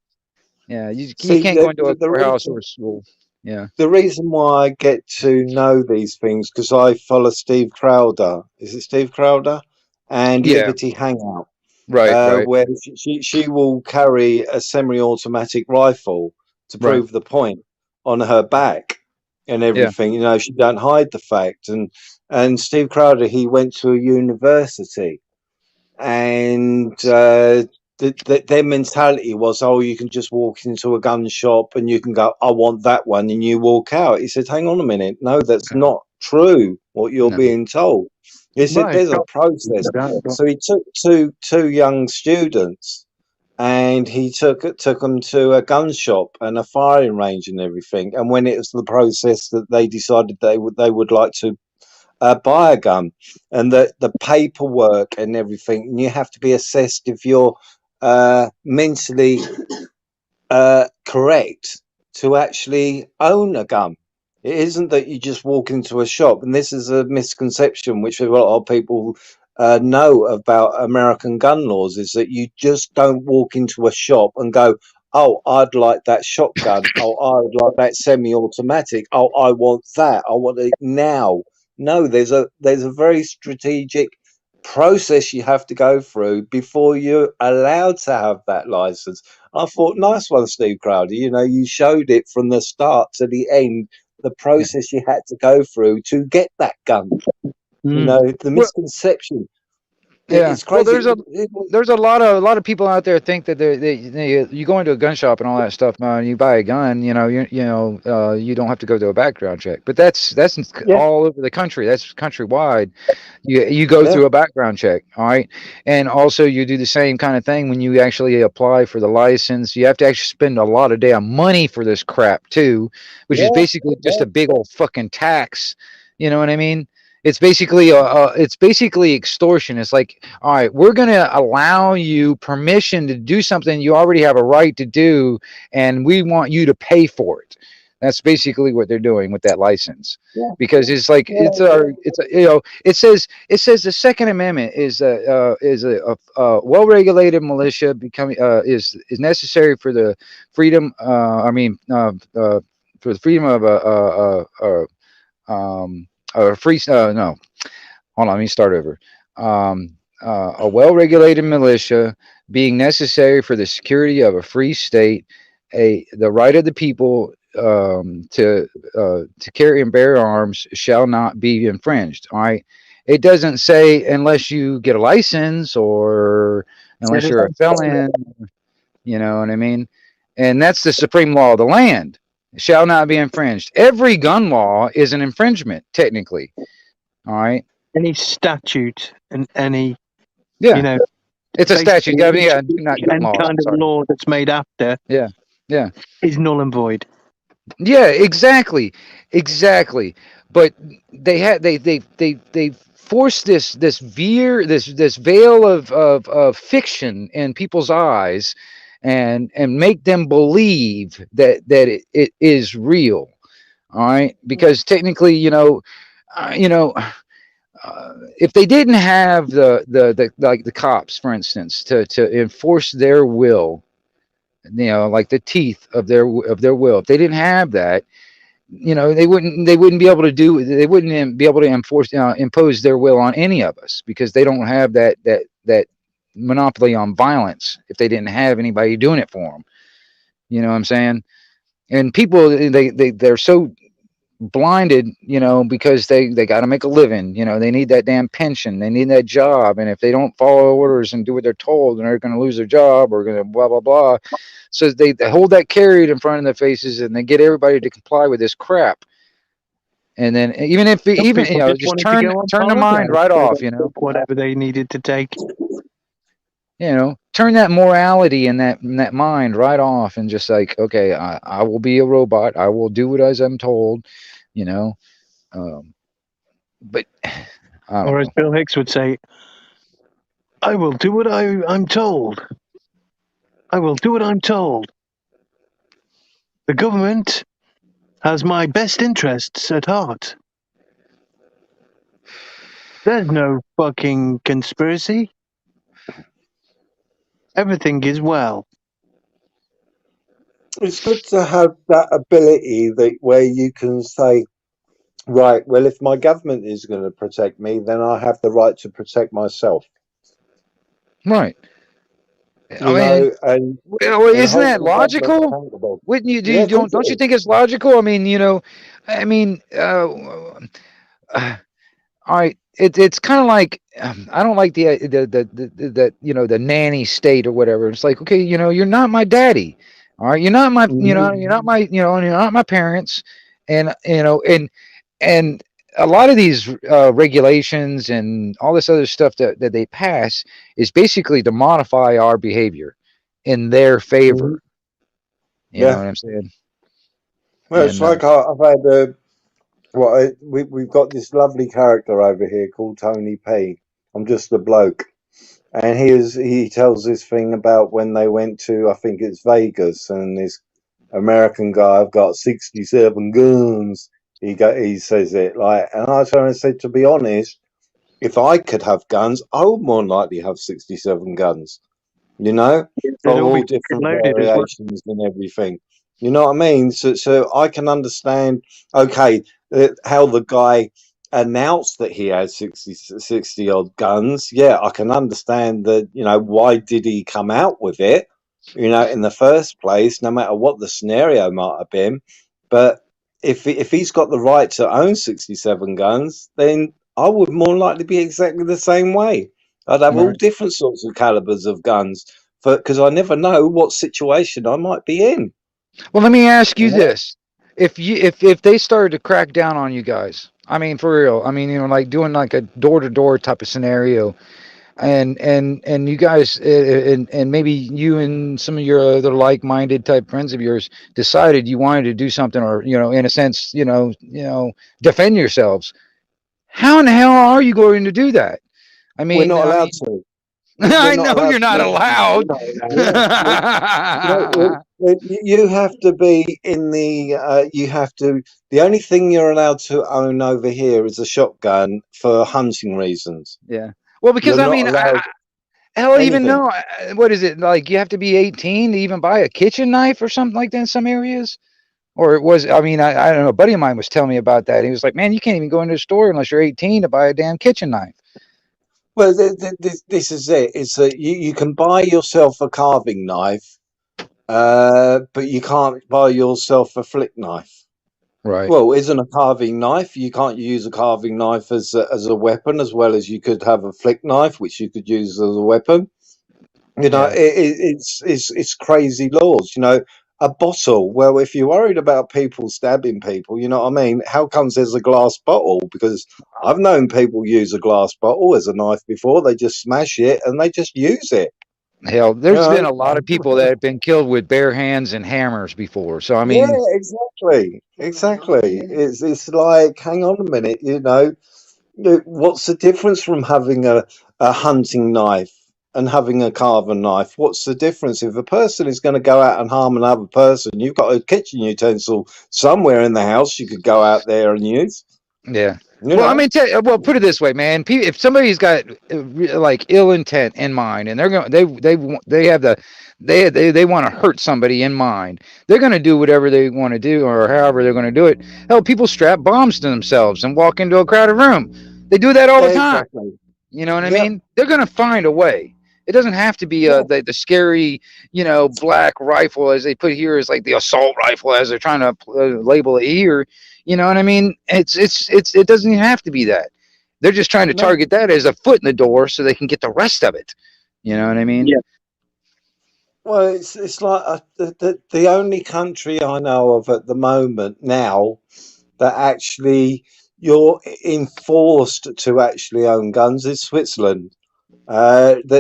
Speaker 2: Yeah, you can't go into a courthouse or a school. Yeah.
Speaker 6: The reason why I get to know these things because I follow Steve Crowder. Is it Steve Crowder? And
Speaker 2: Yeah.
Speaker 6: Liberty Hangout,
Speaker 2: Right. Right.
Speaker 6: where she will carry a semi-automatic rifle to
Speaker 2: Right.
Speaker 6: prove the point on her back and
Speaker 2: Yeah.
Speaker 6: everything. You know, she don't hide the fact. And Steve Crowder, he went to a university, and their mentality was, oh, you can just walk into a gun shop and you can go, I want that one, and you walk out. He said, hang on a minute, no, that's
Speaker 2: No.
Speaker 6: not true what you're
Speaker 2: No.
Speaker 6: being told. He said,
Speaker 5: Right.
Speaker 6: there's a process.
Speaker 5: Exactly.
Speaker 6: So he took two young students and he took them to a gun shop and a firing range and everything. And when it was the process that they decided they would like to buy a gun, and the paperwork and everything, and you have to be assessed if you're mentally correct to actually own a gun. It isn't that you just walk into a shop, and this is a misconception which a lot of people know about American gun laws, is that you just don't walk into a shop and go, oh, I'd like that shotgun. Oh, I would like that semi-automatic. Oh, I want that. I want it now. No, there's a very strategic process you have to go through before you're allowed to have that license. I thought, nice one, Steve Crowder. You know, you showed it from the start to the end, the
Speaker 2: Yeah.
Speaker 6: process you had to go through to get that gun. You
Speaker 5: Mm.
Speaker 6: know, the
Speaker 2: Well,
Speaker 6: misconception.
Speaker 2: yeah.
Speaker 6: It's
Speaker 2: Well,
Speaker 6: crazy.
Speaker 2: there's a lot of people out there think that you go into a gun shop and all that stuff, man. You buy a gun, you don't have to go to a background check. But that's
Speaker 6: Yeah,
Speaker 2: all over the country. That's countrywide. You go
Speaker 6: yeah,
Speaker 2: through a background check, all right, and also you do the same kind of thing when you actually apply for the license. You have to actually spend a lot of damn money for this crap too, which is
Speaker 6: yeah,
Speaker 2: basically just
Speaker 6: yeah.
Speaker 2: a big old fucking tax. You know what I mean? It's basically extortion. It's like, all right, we're going to allow you permission to do something you already have a right to do, and we want you to pay for it. That's basically what they're doing with that license,
Speaker 6: Yeah,
Speaker 2: because it's like
Speaker 6: yeah,
Speaker 2: it says the Second Amendment is a well-regulated militia becoming is necessary for the freedom. For the freedom of a free no, hold on, let me start over. A well-regulated militia being necessary for the security of a free state, the right of the people to carry and bear arms shall not be infringed. All right, it doesn't say unless you get a license or unless you're a felon. You know what I mean? And that's the supreme law of the land. It shall not be infringed. Every gun law is an infringement, technically. All right.
Speaker 5: Any statute and any,
Speaker 2: Yeah.
Speaker 5: you know,
Speaker 2: It's a statute.
Speaker 5: basically
Speaker 2: Yeah, not gun
Speaker 5: any
Speaker 2: laws.
Speaker 5: kind of
Speaker 2: Sorry.
Speaker 5: law that's made after
Speaker 2: Yeah. Yeah.
Speaker 5: is null and void.
Speaker 2: Yeah. Exactly. Exactly. But they force this veil of fiction in people's eyes, and make them believe that it is real. All right, because technically, if they didn't have the like the cops, for instance, to enforce their will, like the teeth of their will, if they didn't have that, they wouldn't be able to impose their will on any of us, because they don't have that monopoly on violence if they didn't have anybody doing it for them. You know what I'm saying? And people, they're so blinded, because they got to make a living. They need that damn pension, they need that job, and if they don't follow orders and do what they're told, then they're going to lose their job or going to blah blah blah. So they hold that carried in front of their faces, and they get everybody to comply with this crap. And then even if
Speaker 5: Some
Speaker 2: even
Speaker 5: people just
Speaker 2: just
Speaker 5: wanted to go on
Speaker 2: turn the
Speaker 5: holiday,
Speaker 2: mind right
Speaker 5: so
Speaker 2: off.
Speaker 5: they took whatever they needed to take.
Speaker 2: Turn that morality and that mind right off, and just like, okay, I will be a robot, I will do what as I'm told. you know but I don't
Speaker 5: Or as
Speaker 2: know.
Speaker 5: Bill Hicks would say, I will do what I'm told. I will do what I'm told. The government has my best interests at heart. There's no fucking conspiracy. Everything is well.
Speaker 6: it's good to have that ability that where you can say, right, well, if my government is going to protect me, then I have the right to protect myself.
Speaker 2: Right. I
Speaker 6: You
Speaker 2: mean,
Speaker 6: know,
Speaker 2: well,
Speaker 6: and
Speaker 2: isn't
Speaker 6: hold
Speaker 2: that
Speaker 6: the government
Speaker 2: logical?
Speaker 6: accountable.
Speaker 2: Wouldn't you
Speaker 6: Yeah, of course
Speaker 2: don't
Speaker 6: it
Speaker 2: you
Speaker 6: is.
Speaker 2: think it's logical? I mean, I mean, all right, it's kind of like I don't like the nanny state or whatever. It's like, okay, you're not my daddy. All right, you're not my
Speaker 6: Hmm.
Speaker 2: you're not my you're not my parents, and and a lot of these regulations and all this other stuff that they pass is basically to modify our behavior in their
Speaker 6: Hmm.
Speaker 2: favor. You know
Speaker 6: Yeah.
Speaker 2: what I'm saying?
Speaker 6: Well, it's
Speaker 2: And
Speaker 6: like I've had we've got this lovely character over here called Tony P. I'm just a bloke, and he tells this thing about when they went to, I think it's Vegas, and this American guy, I've got 67 guns. He says it like, and I turned and said, to be honest, if I could have guns, I would more than likely have 67 guns. You know,
Speaker 5: They'd
Speaker 6: from
Speaker 5: all be
Speaker 6: all
Speaker 5: fucking
Speaker 6: different
Speaker 5: loaded as well.
Speaker 6: variations and everything. You know what I mean? So I can understand, okay, how the guy announced that he had 60 odd guns. Yeah, I can understand that, why did he come out with it, in the first place, no matter what the scenario might have been. But if he's got the right to own 67 guns, then I would more likely be exactly the same way. I'd have all
Speaker 2: right.
Speaker 6: different sorts of calibers of guns, because I never know what situation I might be in.
Speaker 2: Well, let me ask
Speaker 6: You
Speaker 2: you
Speaker 6: know?
Speaker 2: this: if they started to crack down on you guys, I mean, for real, I mean, like doing like a door to door type of scenario, and you guys, and maybe you and some of your other like minded type friends of yours decided you wanted to do something, or in a sense, defend yourselves. How in the hell are you going to do that? I
Speaker 6: We're
Speaker 2: mean,
Speaker 6: not
Speaker 2: I
Speaker 6: allowed
Speaker 2: mean,
Speaker 6: to. We're
Speaker 2: I
Speaker 6: not
Speaker 2: know
Speaker 6: allowed
Speaker 2: you're
Speaker 6: to
Speaker 2: not
Speaker 6: do anything.
Speaker 2: allowed.
Speaker 6: Yeah, you have to be in the. You have to. The only thing you're allowed to own over here is a shotgun for hunting reasons.
Speaker 2: Yeah. Well, because
Speaker 6: You're
Speaker 2: I
Speaker 6: not
Speaker 2: mean,
Speaker 6: allowed
Speaker 2: hell, even
Speaker 6: anything.
Speaker 2: no, what is it like? You have to be 18 to even buy a kitchen knife or something like that in some areas. Or it was, I mean, I don't know. A buddy of mine was telling me about that. He was like, man, you can't even go into a store unless you're 18 to buy a damn kitchen knife.
Speaker 6: Well, this is it. It's that you can buy yourself a carving knife, but you can't buy yourself a flick knife.
Speaker 2: Right.
Speaker 6: Well, isn't a carving knife? You can't use a carving knife as a weapon, as well as you could have a flick knife, which you could use as a weapon.
Speaker 2: Yeah.
Speaker 6: It's crazy laws. A bottle. Well, if you're worried about people stabbing people, you know what I mean. How comes there's a glass bottle? Because I've known people use a glass bottle as a knife before. They just smash it and they just use it.
Speaker 2: Hell,
Speaker 6: You
Speaker 2: there's been
Speaker 6: know.
Speaker 2: a lot of people that have been killed with bare hands and hammers before. So, I
Speaker 6: Yeah,
Speaker 2: mean,
Speaker 6: exactly, exactly. It's like, hang on a minute. What's the difference from having a hunting knife and having a carving knife? What's the difference? If a person is going to go out and harm another person, you've got a kitchen utensil somewhere in the house you could go out there and use.
Speaker 2: yeah.
Speaker 6: You
Speaker 2: Well, I
Speaker 6: know,
Speaker 2: mean, well, put it this way, man. If somebody's got like ill intent in mind, and they're going, they have the, they want to hurt somebody in mind, they're going to do whatever they want to do, or however they're going to do it. Hell, people strap bombs to themselves and walk into a crowded room. They do that all the time.
Speaker 6: exactly.
Speaker 2: You know what I
Speaker 6: Yep.
Speaker 2: mean? They're going to find a way. It doesn't have to be
Speaker 6: Yeah.
Speaker 2: the scary, black rifle as they put here is like the assault rifle as they're trying to label it here. You know what I mean? It doesn't even have to be that. They're just trying to
Speaker 6: No.
Speaker 2: target that as a foot in the door so they can get the rest of it. You know what I mean?
Speaker 5: Yeah.
Speaker 6: Well, it's like the only country I know of at the moment now that actually you're enforced to actually own guns is Switzerland.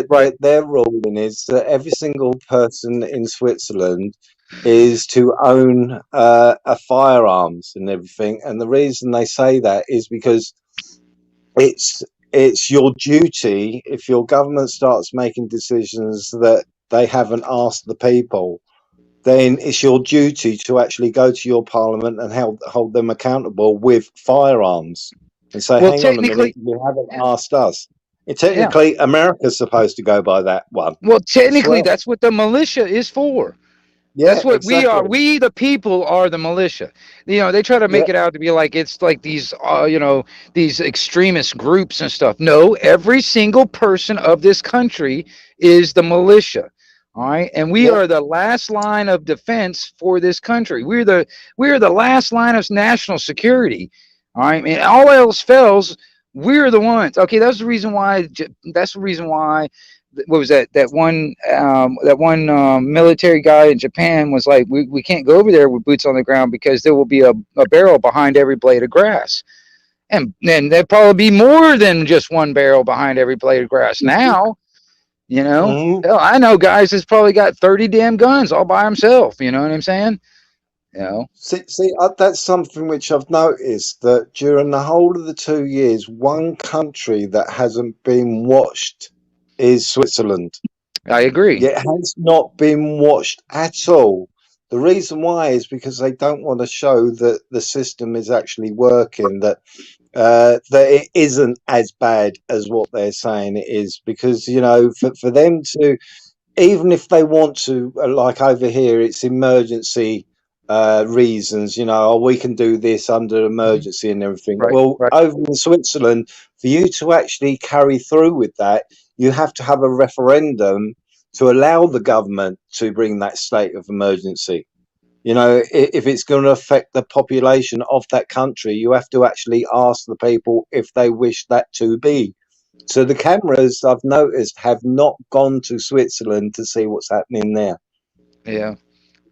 Speaker 2: Right.
Speaker 6: Their ruling is that every single person in Switzerland is to own a firearms and everything. And the reason they say that is because it's your duty. If your government starts making decisions that they haven't asked the people, then it's your duty to actually go to your parliament and hold them accountable with firearms and say,
Speaker 2: Well,
Speaker 6: hang on a minute,
Speaker 2: technically,
Speaker 6: you haven't
Speaker 2: yeah.
Speaker 6: asked us.
Speaker 2: Yeah.
Speaker 6: Technically, America's supposed to go by that one
Speaker 2: Well,
Speaker 6: as
Speaker 2: technically,
Speaker 6: well.
Speaker 2: that's what the militia is for. That's
Speaker 6: Yeah,
Speaker 2: what we are.
Speaker 6: exactly.
Speaker 2: We, the people, are the militia. They try to
Speaker 6: Yeah.
Speaker 2: make it out to be like it's like these, these extremist groups and stuff. No, every single person of this country is the militia. All right, and we
Speaker 6: Yeah.
Speaker 2: are the last line of defense for this country. We're the last line of national security. All right, and all else fails, we're the ones. Okay, that's the reason why. That's the reason why what was that one military guy in Japan was like, we can't go over there with boots on the ground because there will be a barrel behind every blade of grass, and then there'd probably be more than just one barrel behind every blade of grass now.
Speaker 6: Hmm.
Speaker 2: Hell, I know guys that's probably got 30 damn guns all by himself. You know what I'm saying? you know
Speaker 6: That's something which I've noticed, that during the whole of the 2 years, one country that hasn't been watched is Switzerland.
Speaker 2: I agree.
Speaker 6: It has not been watched at all. The reason why is because they don't want to show that the system is actually working, that it isn't as bad as what they're saying it is. Because, for them to, even if they want to, like over here, it's emergency reasons, we can do this under emergency and everything.
Speaker 2: Right,
Speaker 6: Well,
Speaker 2: right.
Speaker 6: over in Switzerland, for you to actually carry through with that, you have to have a referendum to allow the government to bring that state of emergency. If it's going to affect the population of that country, you have to actually ask the people if they wish that to be. So the cameras, I've noticed, have not gone to Switzerland to see what's happening there.
Speaker 2: Yeah.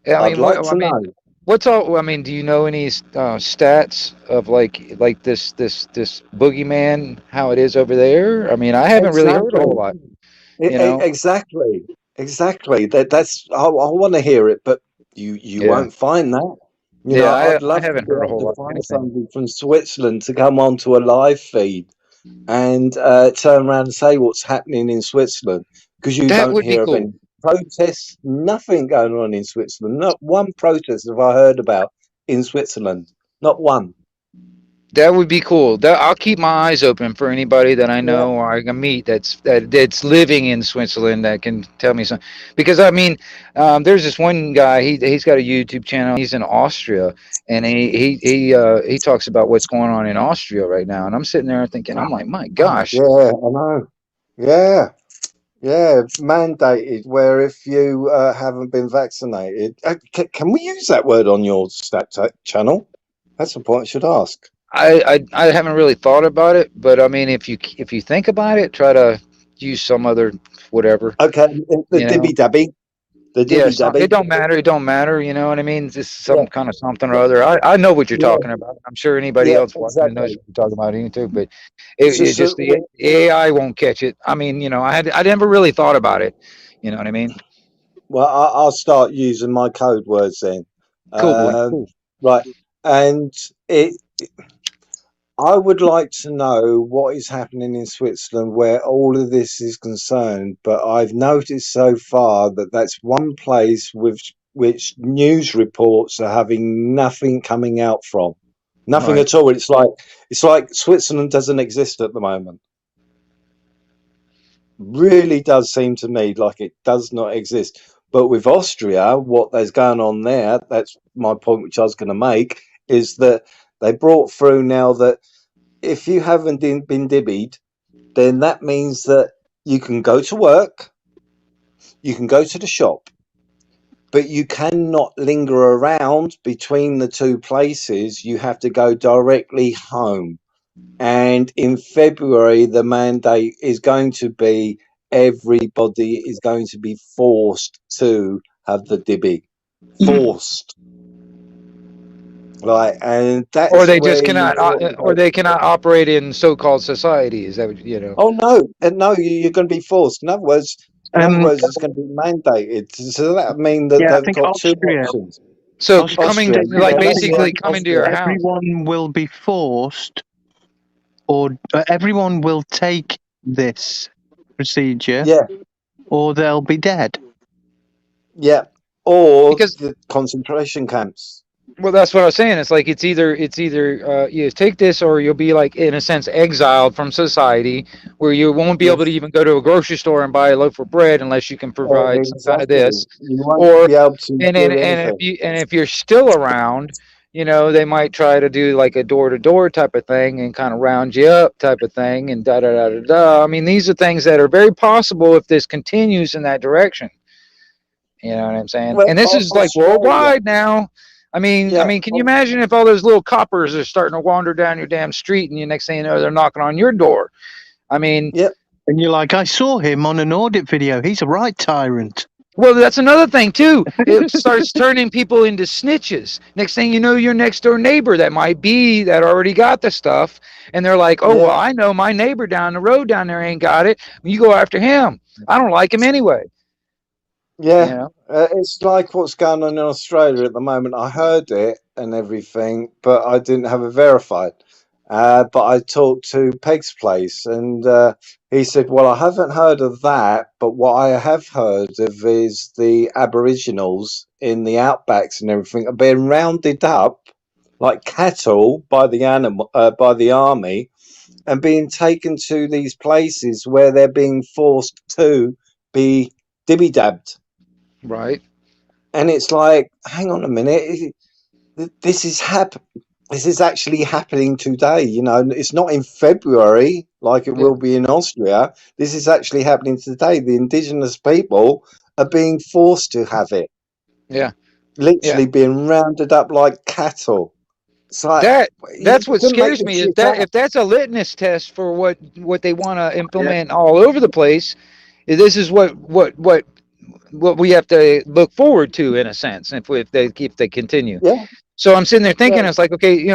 Speaker 2: I
Speaker 6: I'd
Speaker 2: mean,
Speaker 6: like to know.
Speaker 2: what's all? I mean, do you know any stats of like this boogeyman? How it is over there? I mean, I haven't really heard a
Speaker 6: Exactly.
Speaker 2: whole lot. You know.
Speaker 6: Exactly. Exactly. That's I want to hear it, but you
Speaker 2: Yeah.
Speaker 6: won't find that.
Speaker 2: Yeah.
Speaker 6: I'd
Speaker 2: I
Speaker 6: love to
Speaker 2: haven't
Speaker 6: be
Speaker 2: heard a
Speaker 6: able
Speaker 2: whole
Speaker 6: to
Speaker 2: lot of
Speaker 6: find
Speaker 2: anything.
Speaker 6: somebody from Switzerland to come onto a live feed and turn around and say what's happening in Switzerland, because you
Speaker 2: That
Speaker 6: don't
Speaker 2: would be
Speaker 6: hear of
Speaker 2: cool.
Speaker 6: any protests, nothing going on in Switzerland. Not one protest have I heard about in Switzerland. Not one.
Speaker 2: That would be cool. I'll keep my eyes open for anybody that I
Speaker 6: Yeah.
Speaker 2: know or I can meet that's living in Switzerland that can tell me something. Because I mean, there's this one guy. He's got a YouTube channel. He's in Austria, and he talks about what's going on in Austria right now. And I'm sitting there thinking, I'm like, my gosh.
Speaker 6: Yeah, I know. Yeah. Yeah, mandated, where if you haven't been vaccinated, can we use that word on your channel? That's a point I should ask.
Speaker 2: I haven't really thought about it, but I mean, if you think about it, try to use some other whatever.
Speaker 6: Okay, the
Speaker 2: You know.
Speaker 6: dibby dabby, the
Speaker 2: Yeah,
Speaker 6: dibby dabby.
Speaker 2: it don't matter. It don't matter. You know what I mean? It's just
Speaker 6: Yeah,
Speaker 2: some kind of something or other. I know what you're
Speaker 6: yeah,
Speaker 2: talking about. I'm sure anybody
Speaker 6: yeah,
Speaker 2: else watching knows
Speaker 6: exactly.
Speaker 2: what you're talking about too. But
Speaker 6: So,
Speaker 2: it just the AI won't catch it. I mean, I never really thought about it. You know what I mean?
Speaker 6: well, I'll start using my code words then.
Speaker 2: Cool, boy.
Speaker 6: Um,
Speaker 2: Cool.
Speaker 6: right, and I would like to know what is happening in Switzerland where all of this is concerned, but I've noticed so far that that's one place which news reports are having nothing coming out from. Nothing
Speaker 2: Right.
Speaker 6: at all. It's like Switzerland doesn't exist at the moment. Really does seem to me like it does not exist. But with Austria, what there's going on there, that's my point which I was going to make, is that they brought through now that if you haven't been dibbied, then that means that you can go to work, you can go to the shop, but you cannot linger around between the two places. You have to go directly home. And in February, the mandate is going to be everybody is going to be forced to have the dibby. Forced. Right, and
Speaker 2: Or
Speaker 6: that's
Speaker 2: they just
Speaker 6: where you
Speaker 2: cannot,
Speaker 6: sort of
Speaker 2: or
Speaker 6: go,
Speaker 2: they cannot operate in so-called society. Is that what, you know?
Speaker 6: oh no, no, you're going to be forced. In other words, it's going to be mandated. So that mean that
Speaker 5: Yeah, I
Speaker 6: they've
Speaker 5: think
Speaker 6: got two
Speaker 5: Austria,
Speaker 6: options.
Speaker 2: So coming
Speaker 6: Austria,
Speaker 2: to
Speaker 6: yeah,
Speaker 2: like
Speaker 6: that's it.
Speaker 2: basically coming to your
Speaker 6: Austria.
Speaker 2: house.
Speaker 5: everyone will be forced, or everyone will take this procedure,
Speaker 6: Yeah,
Speaker 5: or they'll be dead.
Speaker 6: yeah. Or
Speaker 2: Because
Speaker 6: the concentration camps.
Speaker 2: Well, that's what I was saying. It's like it's either you take this or you'll be like in a sense exiled from society, where you won't be able to
Speaker 6: Yes,
Speaker 2: even go to a grocery store and buy a loaf of bread unless you can provide some kind of
Speaker 6: exactly.
Speaker 2: this,
Speaker 6: You won't
Speaker 2: or
Speaker 6: be able to do
Speaker 2: and
Speaker 6: anything.
Speaker 2: if you're still around, they might try to do like a door to door type of thing and kind of round you up type of thing and da da da da da. I mean, these are things that are very possible if this continues in that direction. You know what I'm saying?
Speaker 6: Well,
Speaker 2: And this is like
Speaker 6: Australia,
Speaker 2: worldwide now. I
Speaker 6: yeah,
Speaker 2: mean, can you imagine if all those little coppers are starting to wander down your damn street, and you next thing you know, they're knocking on your door? I mean,
Speaker 6: yeah,
Speaker 5: And you're like, I saw him on an audit video. He's a right tyrant.
Speaker 2: well, that's another thing too. It starts turning people into snitches. Next thing you know, your next door neighbor that already got the stuff, and they're like, "Oh, well,
Speaker 6: yeah,
Speaker 2: I know my neighbor down the road down there ain't got it. You go after him. I don't like him anyway." You
Speaker 6: yeah.
Speaker 2: know?
Speaker 6: It's like what's going on in Australia at the moment. I heard it and everything, but I didn't have it verified. But I talked to Peg's place, and he said, "Well, I haven't heard of that, but what I have heard of is the Aboriginals in the outbacks and everything are being rounded up like cattle by by the army, and being taken to these places where they're being forced to be dibby dabbed."
Speaker 2: Right?
Speaker 6: And it's like, hang on a minute, this is this is actually happening today. It's not in February like it
Speaker 2: Yeah.
Speaker 6: will be in Austria. This is actually happening today. The indigenous people are being forced to have it,
Speaker 2: Yeah. Yeah.
Speaker 6: literally being rounded up like cattle. It's like,
Speaker 2: That
Speaker 6: you
Speaker 2: that's what
Speaker 6: couldn't make
Speaker 2: scares
Speaker 6: this
Speaker 2: me is
Speaker 6: shit
Speaker 2: that
Speaker 6: up.
Speaker 2: if that's a litmus test for what they want to
Speaker 6: Yeah,
Speaker 2: implement all over the place, this is what we have to look forward to in a sense if they continue.
Speaker 6: yeah,
Speaker 2: So I'm sitting there
Speaker 6: yeah,
Speaker 2: thinking, it's like, okay,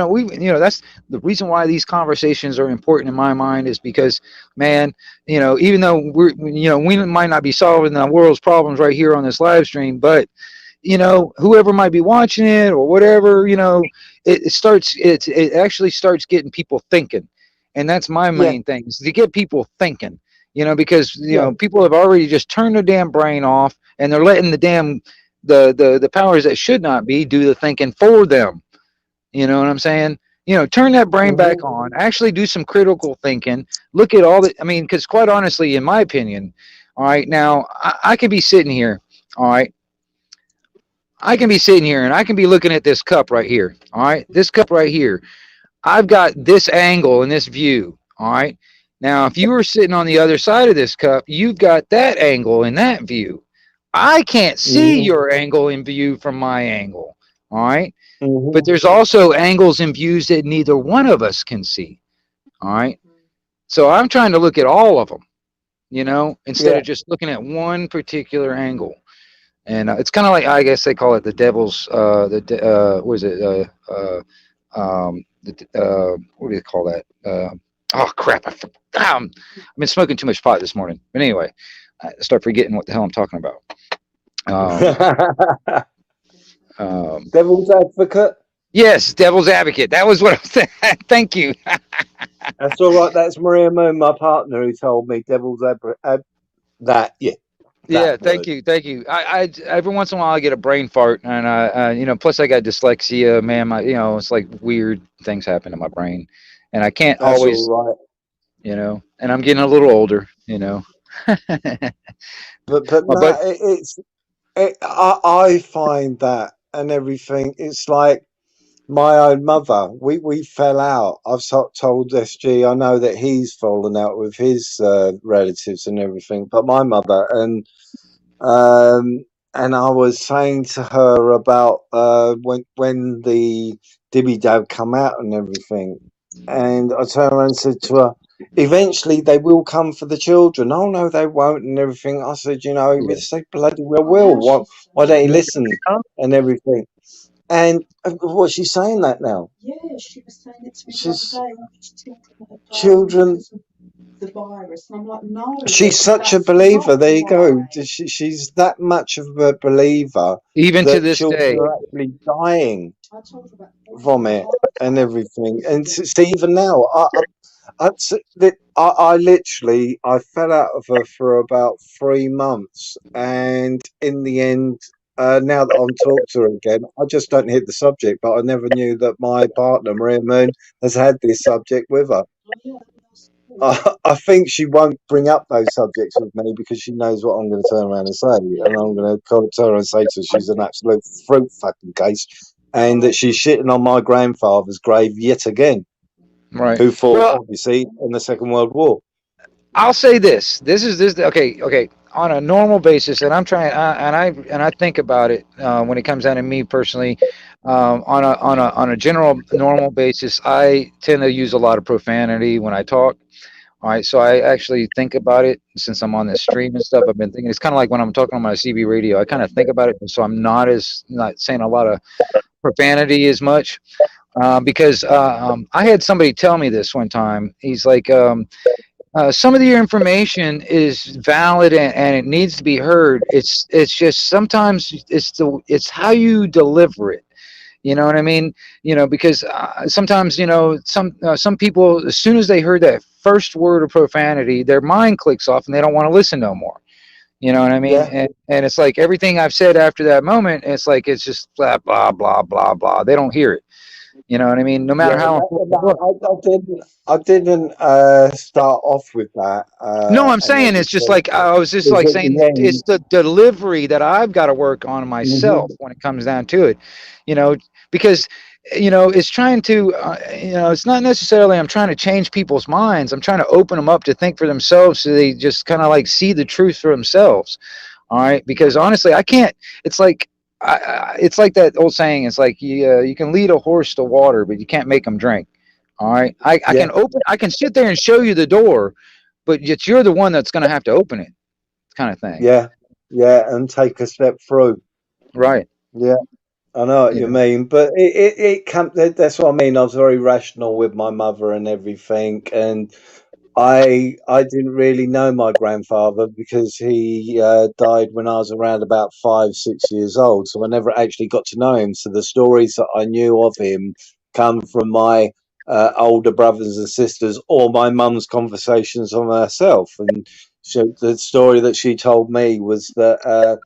Speaker 2: that's the reason why these conversations are important in my mind is because, man, even though we might not be solving the world's problems right here on this live stream, but whoever might be watching it or whatever, it actually starts getting people thinking. And that's my
Speaker 6: yeah,
Speaker 2: main thing, is to get people thinking, because
Speaker 6: yeah.
Speaker 2: people have already just turned their damn brain off, and they're letting the powers that should not be do the thinking for them. You know what I'm saying? Turn that brain back
Speaker 6: Hmm.
Speaker 2: on, actually do some critical thinking, look at all the, I mean, because quite honestly, in my opinion, all right, now I could be sitting here, all right, I can be sitting here and I can be looking at this cup right here. All right. This cup right here. I've got this angle and this view. All right. Now, if you were sitting on the other side of this cup, you've got that angle and that view. I can't see
Speaker 6: Hmm.
Speaker 2: your angle and view from my angle. All right. But
Speaker 6: Hmm.
Speaker 2: there's also angles and views that neither one of us can see. All right. So I'm trying to look at all of them, instead
Speaker 6: Yeah.
Speaker 2: of just looking at one particular angle. And it's kind of like, I guess they call it the devil's what is it what do you call that, oh crap, I've been smoking too much pot this morning, but anyway, I start forgetting what the hell I'm talking about. um,
Speaker 6: Devil's advocate.
Speaker 2: yes, devil's advocate, that was what I was saying. Thank you.
Speaker 6: That's all right. That's Maria Moon, my partner, who told me devil's that. Yeah,
Speaker 2: Yeah,
Speaker 6: that
Speaker 2: thank
Speaker 6: word.
Speaker 2: you, thank you. I every once in a while I get a brain fart, and plus I got dyslexia, man. It's like weird things happen to my brain, and I can't
Speaker 6: That's
Speaker 2: always,
Speaker 6: all right.
Speaker 2: and I'm getting a little older.
Speaker 6: But
Speaker 2: My
Speaker 6: no,
Speaker 2: butt.
Speaker 6: I find that and everything. It's like my own mother. We fell out. I've told SG. I know that he's fallen out with his relatives and everything. But my mother um, and I was saying to her about when the Dibby Dab come out and everything, and I turned around and said to her, "Eventually they will come for the children." "Oh no, they won't," and everything. I said,
Speaker 2: Yeah.
Speaker 6: "Yes, they bloody well will. Why don't you listen and everything?" And what's she saying that now?
Speaker 7: Yeah, she was saying it to me the
Speaker 6: She's
Speaker 7: other day. She's talking about
Speaker 6: children.
Speaker 7: the virus, and I'm like, no,
Speaker 6: She's such a
Speaker 7: that's
Speaker 6: believer.
Speaker 7: not
Speaker 6: There you go.
Speaker 7: why.
Speaker 6: She's that much of a believer
Speaker 2: Even to
Speaker 6: that
Speaker 2: this
Speaker 6: children
Speaker 2: day.
Speaker 6: are actually dying
Speaker 7: I told her about
Speaker 6: from it and everything. And see, even now, I literally I fell out of her for about 3 months, and in the end, now that I'm talking to her again, I just don't hit the subject. But I never knew that my partner, Maria Moon, has had this subject with her. I think she won't bring up those subjects with me because she knows what I'm going to turn around and say. And I'm going to turn around and say to her she's an absolute fruit fucking case and that she's shitting on my grandfather's grave yet again,
Speaker 2: Right.
Speaker 6: who fought,
Speaker 2: Well,
Speaker 6: obviously, in the Second World War.
Speaker 2: I'll say this. Okay. On a normal basis, and I'm trying, and I think about it when it comes down to me personally. On a general normal basis, I tend to use a lot of profanity when I talk. All right, so I actually think about it since I'm on this stream and stuff. I've been thinking it's kind of like when I'm talking on my CB radio. I kind of think about it, so I'm not saying a lot of profanity as much. Because I had somebody tell me this one time. He's like, some of your information is valid and it needs to be heard. It's just sometimes it's how you deliver it. You know what I mean? Because sometimes some people, as soon as they heard that first word of profanity, their mind clicks off and they don't want to listen no more. You know what I mean?
Speaker 6: Yeah.
Speaker 2: And it's like everything I've said after that moment, it's like it's just blah blah blah blah blah. They don't hear it. You know what I mean? No matter how important.
Speaker 6: I didn't start off with that.
Speaker 2: No, I'm
Speaker 6: And
Speaker 2: saying it's just like I was just
Speaker 6: Because
Speaker 2: like
Speaker 6: at
Speaker 2: saying
Speaker 6: the end,
Speaker 2: it's the delivery that I've got to work on myself when it comes down to it. Because it's trying to it's not necessarily I'm trying to change people's minds. I'm trying to open them up to think for themselves so they just kind of like see the truth for themselves. All right, because honestly, I can't. It's like it's like that old saying. It's like you can lead a horse to water, but you can't make them drink. All right, I can sit there and show you the door, but yet you're the one that's going to have to open it, kind of thing.
Speaker 6: yeah, and take a step through.
Speaker 2: Right.
Speaker 6: Yeah, I know what you mean, but that's what I mean. I was very rational with my mother and everything, and I didn't really know my grandfather because he died when I was around about 5-6 years old, so I never actually got to know him. So the stories that I knew of him come from my older brothers and sisters or my mum's conversations on herself. And the story that she told me was that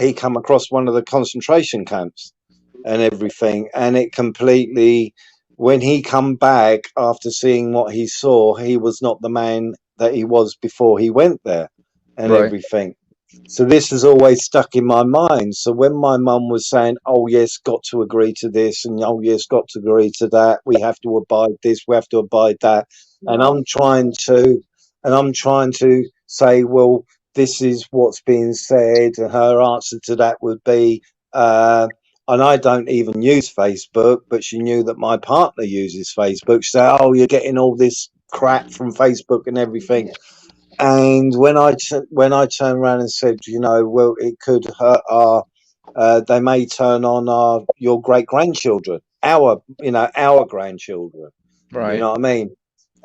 Speaker 6: he come across one of the concentration camps and everything, and it completely, when he come back after seeing what he saw, he was not the man that he was before he went there and everything. So this has always stuck in my mind. So when my mum was saying, oh yes, got to agree to this, and oh yes, got to agree to that, we have to abide this, we have to abide that, and I'm trying to say, well, this is what's being said, and her answer to that would be, and I don't even use Facebook, but she knew that my partner uses Facebook. She said, oh, you're getting all this crap from Facebook and everything. And when I turned around and said, well, it could hurt they may turn on your great grandchildren, our grandchildren.
Speaker 2: Right.
Speaker 6: You know what I mean?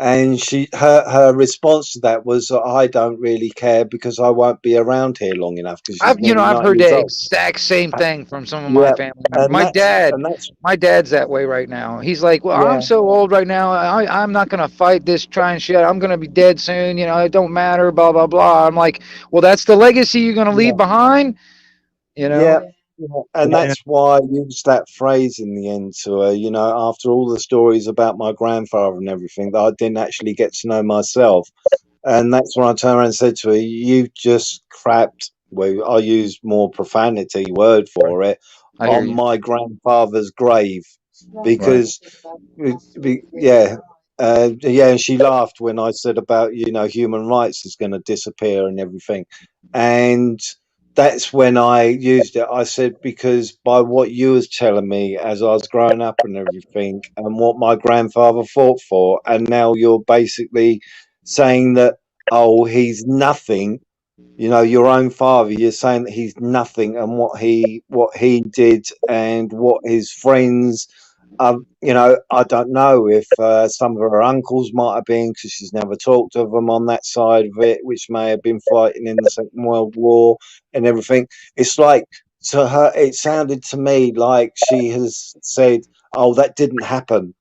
Speaker 6: And her response to that was, I don't really care because I won't be around here long enough.
Speaker 2: I've heard the exact same thing from some of my family members. My dad's that way right now. He's like, well, I'm so old right now. I'm not going to fight this trying shit. I'm going to be dead soon. It don't matter, blah, blah, blah. I'm like, well, that's the legacy you're going to leave behind.
Speaker 6: Yeah. And that's why I used that phrase in the end to her, after all the stories about my grandfather and everything that I didn't actually get to know myself. And that's when I turned around and said to her, you just crapped, well, I used more profanity word for it, on my grandfather's grave. Because, and she laughed when I said about, human rights is going to disappear and everything. And that's when I used it. I said, because by what you was telling me as I was growing up and everything, and what my grandfather fought for, and now you're basically saying that, oh, he's nothing. Your own father, you're saying that he's nothing, and what he did and what his friends. I don't know if some of her uncles might have been, because she's never talked of them on that side of it, which may have been fighting in the Second World War and everything. It's like, to her, it sounded to me like she has said, oh, that didn't happen.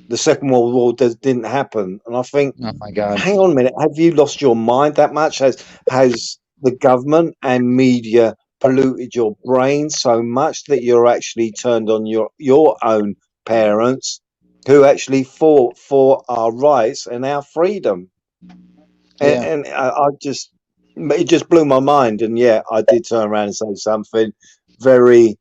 Speaker 6: The Second World War didn't happen. And I think,
Speaker 2: oh my God,
Speaker 6: hang on a minute, have you lost your mind that much? Has the government and media polluted your brain so much that you're actually turned on your own parents who actually fought for our rights and our freedom.
Speaker 2: Yeah.
Speaker 6: And it just blew my mind. And yeah, I did turn around and say something very,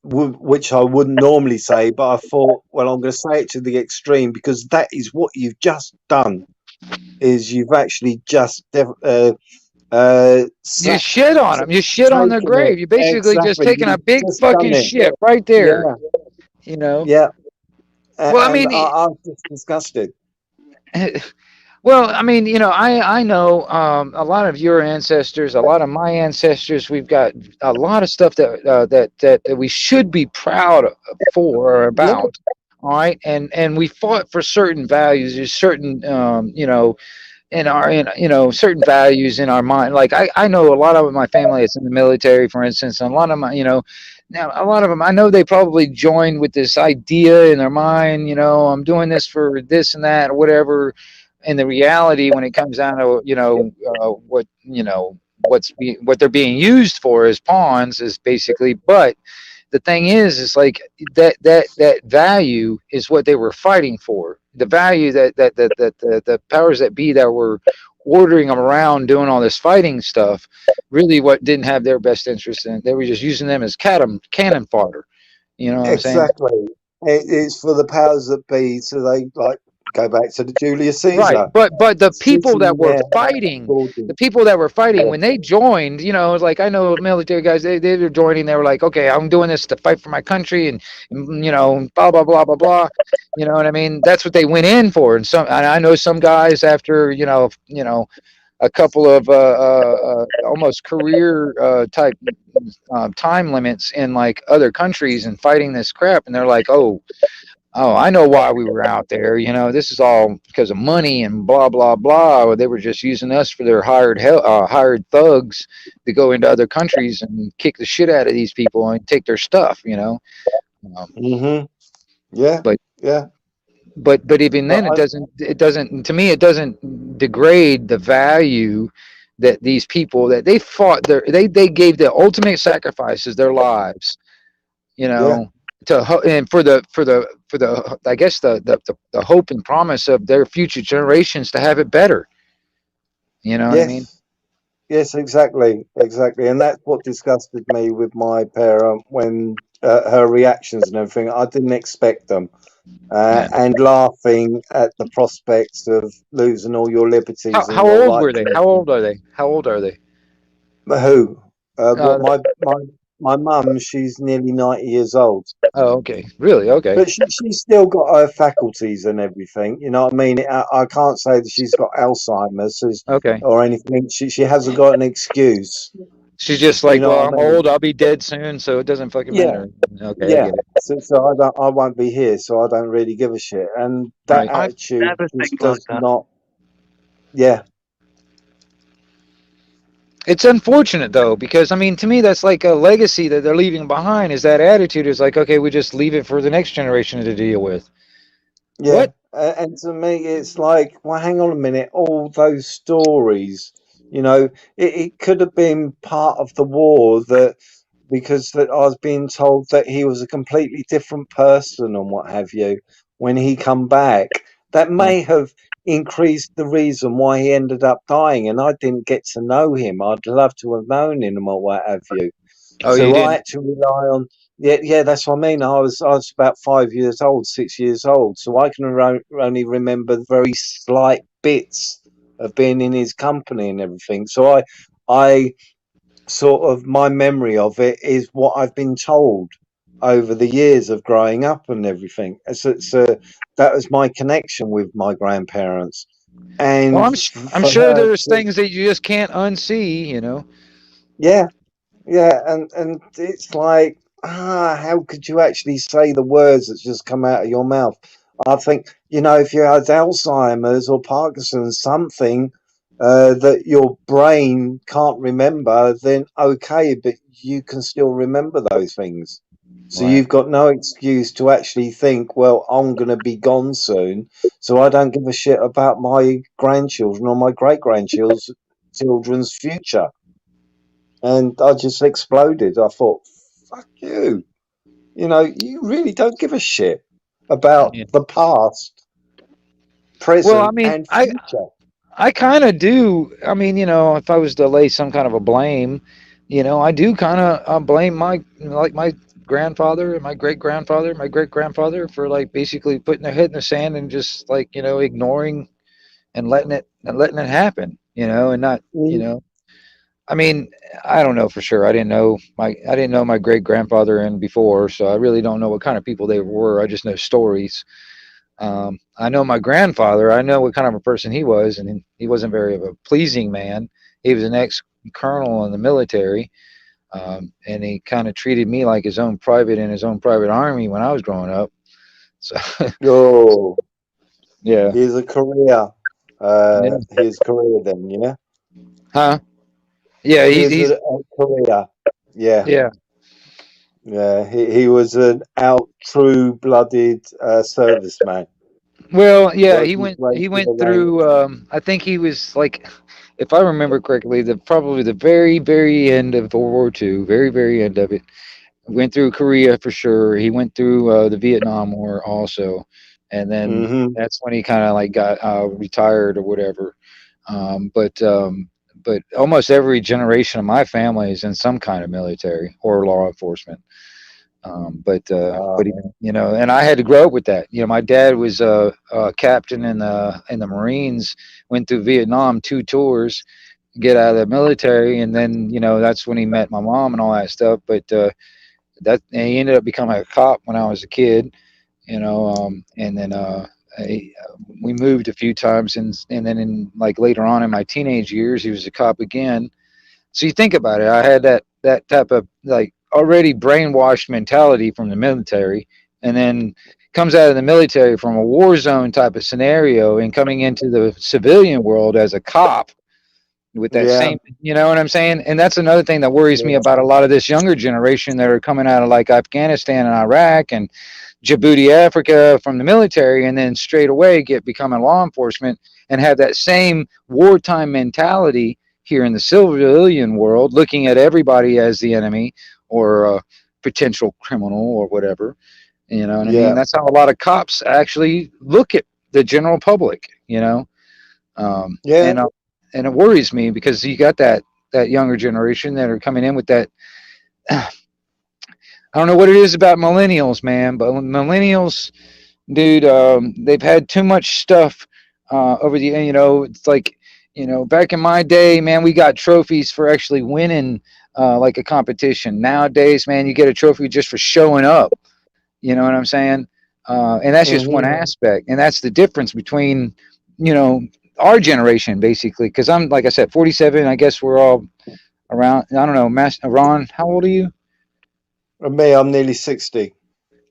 Speaker 6: which I wouldn't normally say, but I thought, well, I'm going to say it to the extreme, because that is what you've just done. Is you've actually just
Speaker 2: You shit on them. You shit on their
Speaker 6: taken it.
Speaker 2: grave. You basically just
Speaker 6: Exactly.
Speaker 2: taking a
Speaker 6: You've
Speaker 2: big
Speaker 6: just
Speaker 2: fucking
Speaker 6: done it.
Speaker 2: shit right there. You know.
Speaker 6: Yeah.
Speaker 2: Well, I
Speaker 6: And
Speaker 2: mean,
Speaker 6: I was just disgusted.
Speaker 2: well, I mean, you know, I know a lot of your ancestors, a lot of my ancestors. We've got a lot of stuff that we should be proud for or
Speaker 6: Yeah.
Speaker 2: about. All right, and we fought for certain values. There's certain you know, you know, certain values in our mind. Like I know a lot of my family is in the military, for instance, and a lot of my, you know, now a lot of them, I know they probably joined with this idea in their mind, you know, I'm doing this for this and that or whatever. And the reality, when it comes down to, you know, what, you know, what they're being used for as pawns is basically. But the thing is like that value is what they were fighting for. The value that the powers that be that were ordering them around doing all this fighting stuff, really what didn't have their best interest in. They were just using them as cannon fodder. You know what I'm saying?
Speaker 6: Exactly. It's for the powers that be, so they like go back to the Julius
Speaker 2: Right,
Speaker 6: Caesar
Speaker 2: but the people that
Speaker 6: sitting
Speaker 2: were
Speaker 6: there
Speaker 2: fighting,
Speaker 6: gorgeous.
Speaker 2: when they joined, you know, like I know military guys, they were joining, they were like, okay, I'm doing this to fight for my country, and you know, blah blah blah blah blah, you know what I mean? That's what they went in for, and I know some guys after you know a couple of almost career type time limits in like other countries and fighting this crap, and they're like, oh, I know why we were out there. You know, this is all because of money and blah blah blah. Or they were just using us for their hired thugs to go into other countries and kick the shit out of these people and take their stuff. You know,
Speaker 6: Mm-hmm. Yeah.
Speaker 2: but
Speaker 6: Yeah.
Speaker 2: but even
Speaker 6: But
Speaker 2: then, it doesn't to me it doesn't degrade the value that these people that they fought they gave the ultimate sacrifices, their lives. You
Speaker 6: yeah.
Speaker 2: know, and for the I guess the hope and promise of their future generations to have it better. You know what I mean?
Speaker 6: Yes. Yes, exactly. Exactly. And that's what disgusted me with my parent when her reactions and everything. I didn't expect them.
Speaker 2: Yeah.
Speaker 6: And laughing at the prospects of losing all your liberties and
Speaker 2: How
Speaker 6: your
Speaker 2: old
Speaker 6: rights.
Speaker 2: were they? How old are they? How old are they?
Speaker 6: Who?
Speaker 2: Uh,
Speaker 6: What my mum, she's nearly 90 years old.
Speaker 2: oh, okay. Really? Okay.
Speaker 6: But she's still got her faculties and everything. You know what I mean? I can't say that she's got Alzheimer's
Speaker 2: Okay.
Speaker 6: or anything. She hasn't got an excuse.
Speaker 2: She's just
Speaker 6: You
Speaker 2: like,
Speaker 6: know
Speaker 2: well,
Speaker 6: what
Speaker 2: I'm
Speaker 6: I mean?
Speaker 2: old. I'll be dead soon, so it doesn't fucking
Speaker 6: Yeah,
Speaker 2: matter. Okay, I
Speaker 6: yeah.
Speaker 2: get it.
Speaker 6: So I won't be here, so I don't really give a shit. And that
Speaker 2: Right.
Speaker 5: I'd
Speaker 6: attitude
Speaker 5: never
Speaker 6: just
Speaker 5: think like
Speaker 6: does
Speaker 5: that.
Speaker 6: not. Yeah,
Speaker 2: It's unfortunate though, because I mean, to me, that's like a legacy that they're leaving behind. Is that attitude is like, okay, we just leave it for the next generation to deal with.
Speaker 6: yeah.
Speaker 2: What?
Speaker 6: And to me, it's like, well, hang on a minute. All those stories, you know, it could have been part of the war that because that I was being told that he was a completely different person and what have you when he come back. That
Speaker 2: Yeah.
Speaker 6: may have increased the reason why he ended up dying, and I didn't get to know him. I'd love to have known him or what have you.
Speaker 2: Oh, you
Speaker 6: So I
Speaker 2: didn't.
Speaker 6: had to rely on. Yeah, that's what I mean. I was about 5 years old, 6 years old, so I can only remember very slight bits of being in his company and everything. So I sort of my memory of it is what I've been told over the years of growing up and everything. That was my connection with my grandparents,
Speaker 2: Well,
Speaker 6: and
Speaker 2: I'm
Speaker 6: for
Speaker 2: sure
Speaker 6: her
Speaker 2: there's
Speaker 6: to,
Speaker 2: things that you just can't unsee. You know.
Speaker 6: yeah, yeah, and it's like, how could you actually say the words that just come out of your mouth? I think, you know, if you had Alzheimer's or Parkinson's, something that your brain can't remember, then okay, but you can still remember those things. So
Speaker 2: Right.
Speaker 6: you've got no excuse to actually think, well, I'm going to be gone soon, so I don't give a shit about my grandchildren or my great grandchildren's future. and I just exploded. I thought, fuck you. You know, you really don't give a shit about
Speaker 2: Yeah.
Speaker 6: the past,
Speaker 2: Well, I
Speaker 6: present,
Speaker 2: mean,
Speaker 6: and future.
Speaker 2: I kind of do. I mean, if I was to lay some kind of a blame, I do kind of blame my grandfather and my great grandfather for like basically putting their head in the sand and just like ignoring and letting it happen, and not
Speaker 6: Mm.
Speaker 2: I mean, I don't know for sure. I didn't know my great grandfather and before, so I really don't know what kind of people they were. I just know stories. I know my grandfather. I know what kind of a person he was, and he wasn't very of a pleasing man. He was an ex-colonel in the military, and he kind of treated me like his own private in his own private army when I was growing up. So
Speaker 6: Oh,
Speaker 2: yeah,
Speaker 6: here's a career.
Speaker 2: yeah,
Speaker 6: Here's career then, yeah?
Speaker 2: huh? Yeah,
Speaker 6: Here's
Speaker 2: he's
Speaker 6: a career. Yeah,
Speaker 2: yeah.
Speaker 6: yeah. He was an out, true-blooded serviceman.
Speaker 2: Well, yeah,
Speaker 6: Worked
Speaker 2: he
Speaker 6: his
Speaker 2: went
Speaker 6: way
Speaker 2: he
Speaker 6: through the
Speaker 2: went
Speaker 6: ranks.
Speaker 2: through. I think he was like, if I remember correctly, probably the very very end of World War II, very very end of it. Went through Korea for sure. He went through the Vietnam War also, and then
Speaker 6: Mm-hmm.
Speaker 2: that's when he kind of like got retired or whatever. But almost every generation of my family is in some kind of military or law enforcement. But
Speaker 6: Man.
Speaker 2: and I had to grow up with that. My dad was a captain in the Marines. Went through Vietnam 2 tours, get out of the military, and then that's when he met my mom and all that stuff. But and he ended up becoming a cop when I was a kid. And then we moved a few times, and then in like later on in my teenage years, he was a cop again. So you think about it, I had that type of like already brainwashed mentality from the military, and then comes out of the military from a war zone type of scenario and coming into the civilian world as a cop with that
Speaker 6: Yeah,
Speaker 2: same, you know what I'm saying? And that's another thing that worries me
Speaker 6: yeah.
Speaker 2: about a lot of this younger generation that are coming out of like Afghanistan and Iraq and Djibouti, Africa from the military, and then straight away becoming law enforcement and have that same wartime mentality here in the civilian world, looking at everybody as the enemy or a potential criminal or whatever. You know what I mean?
Speaker 6: Yeah.
Speaker 2: That's how a lot of cops actually look at the general public. Um,
Speaker 6: Yeah.
Speaker 2: and uh, and it worries me because you got that younger generation that are coming in with that. I don't know what it is about millennials, man, but millennials, dude, they've had too much stuff over the. It's like back in my day, man, we got trophies for actually winning like a competition. Nowadays, man, you get a trophy just for showing up. You know what I'm saying? And that's just one
Speaker 6: Mm-hmm.
Speaker 2: aspect, and that's the difference between you know our generation basically. Because I'm like I said, 47. I guess we're all around. I don't know, Ron. How old are you?
Speaker 6: And me, I'm nearly 60.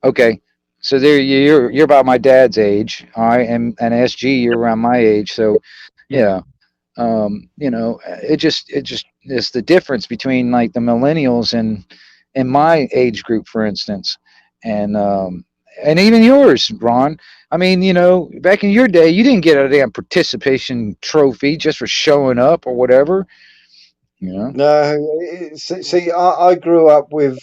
Speaker 2: Okay, so there you're about my dad's age. All right, and SG, you're around my age. So yeah, it just is the difference between like the millennials and my age group, for instance, and even yours, Ron. I mean, back in your day, you didn't get a damn participation trophy just for showing up or whatever. You know.
Speaker 6: No, see, I grew up with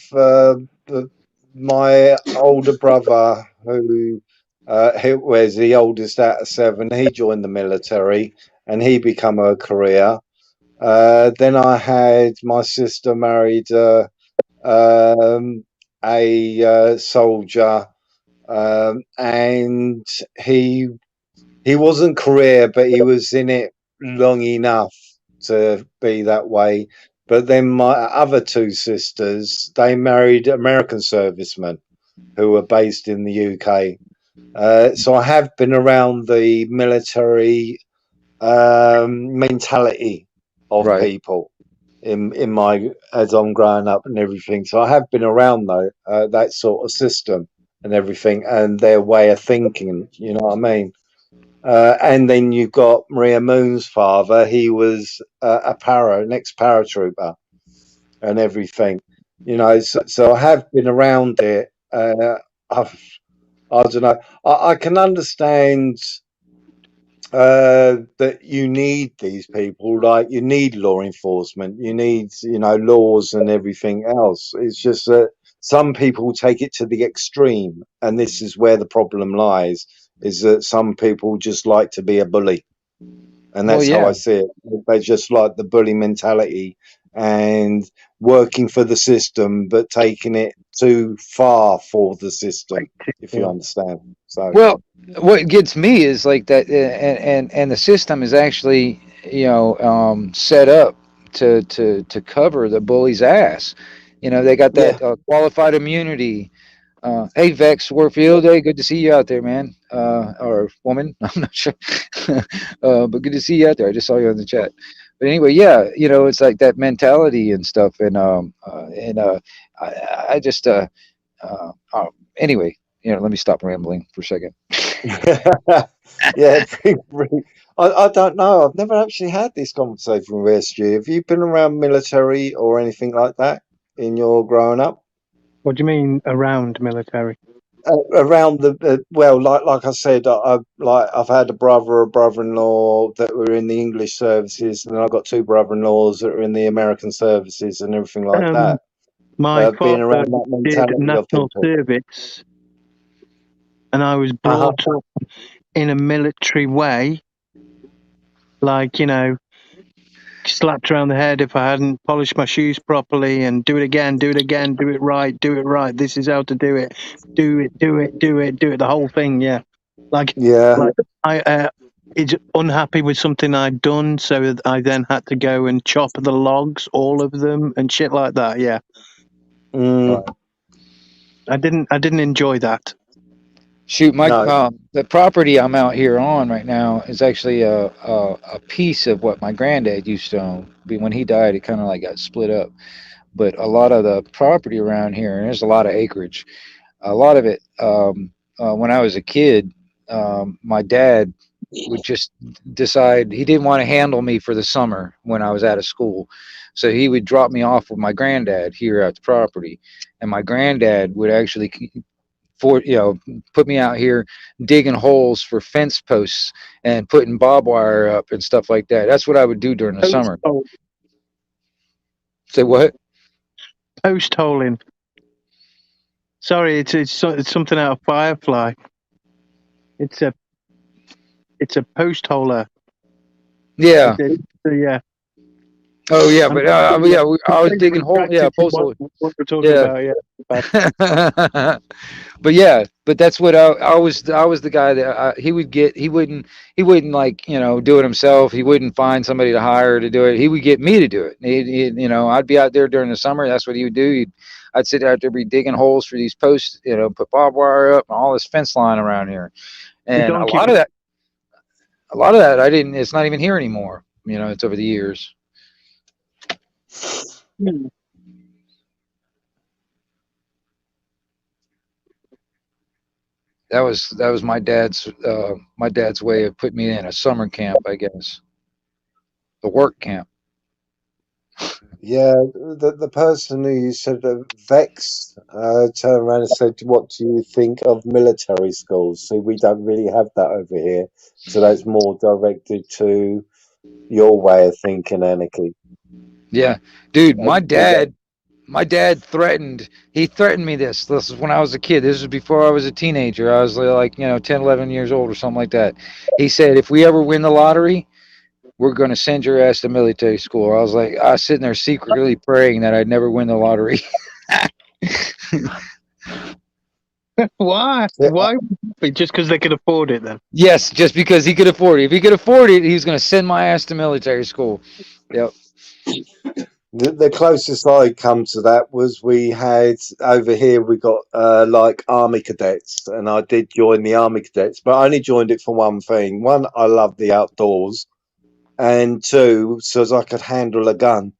Speaker 6: my older brother who was the oldest out of seven. He joined the military and he become a career. Then I had my sister married um, a soldier, and he wasn't career, but he was in it long enough to be that way. But then my other two sisters, they married American servicemen who were based in the UK. So I have been around the military mentality of
Speaker 2: Right.
Speaker 6: people in my as I'm growing up and everything. So I have been around though that sort of system and everything and their way of thinking. You know what I mean? And then you've got Maria Moon's father. He was an ex-paratrooper and everything. So I have been around it. I don't know. I can understand that you need these people, like you need law enforcement, you need, laws and everything else. It's just that some people take it to the extreme, and this is where the problem lies, is that some people just like to be a bully. And
Speaker 2: Well,
Speaker 6: that's how
Speaker 2: yeah.
Speaker 6: I see it. They just like the bully mentality and working for the system, but taking it too far for the system, if you
Speaker 5: Yeah.
Speaker 6: understand. So,
Speaker 2: Well, what gets me is like that, and the system is actually, set up to cover the bully's ass. They got
Speaker 6: yeah,
Speaker 2: that qualified immunity. Hey, Vex Warfield, hey, good to see you out there, man, or woman. I'm not sure, but good to see you out there. I just saw you in the chat. But anyway, yeah, it's like that mentality and stuff, and I just anyway, let me stop rambling for a second.
Speaker 6: yeah. I don't know. I've never actually had this conversation with SG. Have you been around military or anything like that in your growing up?
Speaker 5: What do you mean around military?
Speaker 6: Around the well, like I said, I've had a brother or brother-in-law that were in the English services, and I've got two brother-in-laws that are in the American services and everything like that.
Speaker 5: My
Speaker 6: Being
Speaker 5: father
Speaker 6: around that
Speaker 5: did
Speaker 6: mentality of
Speaker 5: national
Speaker 6: people.
Speaker 5: service, and I was
Speaker 6: Uh-huh.
Speaker 5: brought up in a military way, like, slapped around the head if I hadn't polished my shoes properly, and do it again, do it again, do it right, do it right. This is how to do it. Do it, do it, do it, do it. The whole thing, yeah. Like
Speaker 6: Yeah.
Speaker 5: I is unhappy with something I'd done, so I then had to go and chop the logs, all of them, and shit like that. Yeah,
Speaker 6: Mm,
Speaker 5: I didn't enjoy that.
Speaker 2: Shoot,
Speaker 6: no.
Speaker 2: the property I'm out here on right now is actually a piece of what my granddad used to own. When he died, it kind of like got split up. But a lot of the property around here, and there's a lot of acreage. A lot of it, when I was a kid, my dad would just decide he didn't want to handle me for the summer when I was out of school. So he would drop me off with my granddad here at the property. And my granddad would actually put me out here digging holes for fence posts and putting barbed wire up and stuff like that. That's what I would do during the summer. Say what?
Speaker 5: Post holing. Sorry, it's something out of Firefly. It's a post holer.
Speaker 2: Yeah.
Speaker 5: Yeah.
Speaker 2: Oh yeah, but yeah, I was digging holes. Yeah, post hole.
Speaker 5: What we're talking about, yeah.
Speaker 2: But yeah, but that's what I was the guy that he wouldn't like do it himself. He wouldn't find somebody to hire to do it. He would get me to do it. I'd be out there during the summer. That's what he would do. I'd sit out there, be digging holes for these posts, put barbed wire up and all this fence line around here. And a lot of that I didn't. It's not even here anymore. It's over the years. That was my dad's way of putting me in a summer camp, I guess. The work camp.
Speaker 6: Yeah, the person who you said Vex turned around and said, "What do you think of military schools?" See, we don't really have that over here, so that's more directed to your way of thinking, Anarchy.
Speaker 2: Yeah, dude, my dad threatened me this is when I was a kid. This was before I was a teenager. I was like 10, 11 years old or something like that. He said, if we ever win the lottery, we're going to send your ass to military school. I was sitting there secretly praying that I'd never win the lottery.
Speaker 5: Why?
Speaker 6: Yeah.
Speaker 5: Why? Just because they could afford it, then?
Speaker 2: Yes, just because he could afford it. If he could afford it, he was going to send my ass to military school. Yep.
Speaker 6: The closest I come to that was we had over here. We got like army cadets, and I did join the army cadets, but I only joined it for one thing. One, I love the outdoors, and two, so as I could handle a gun.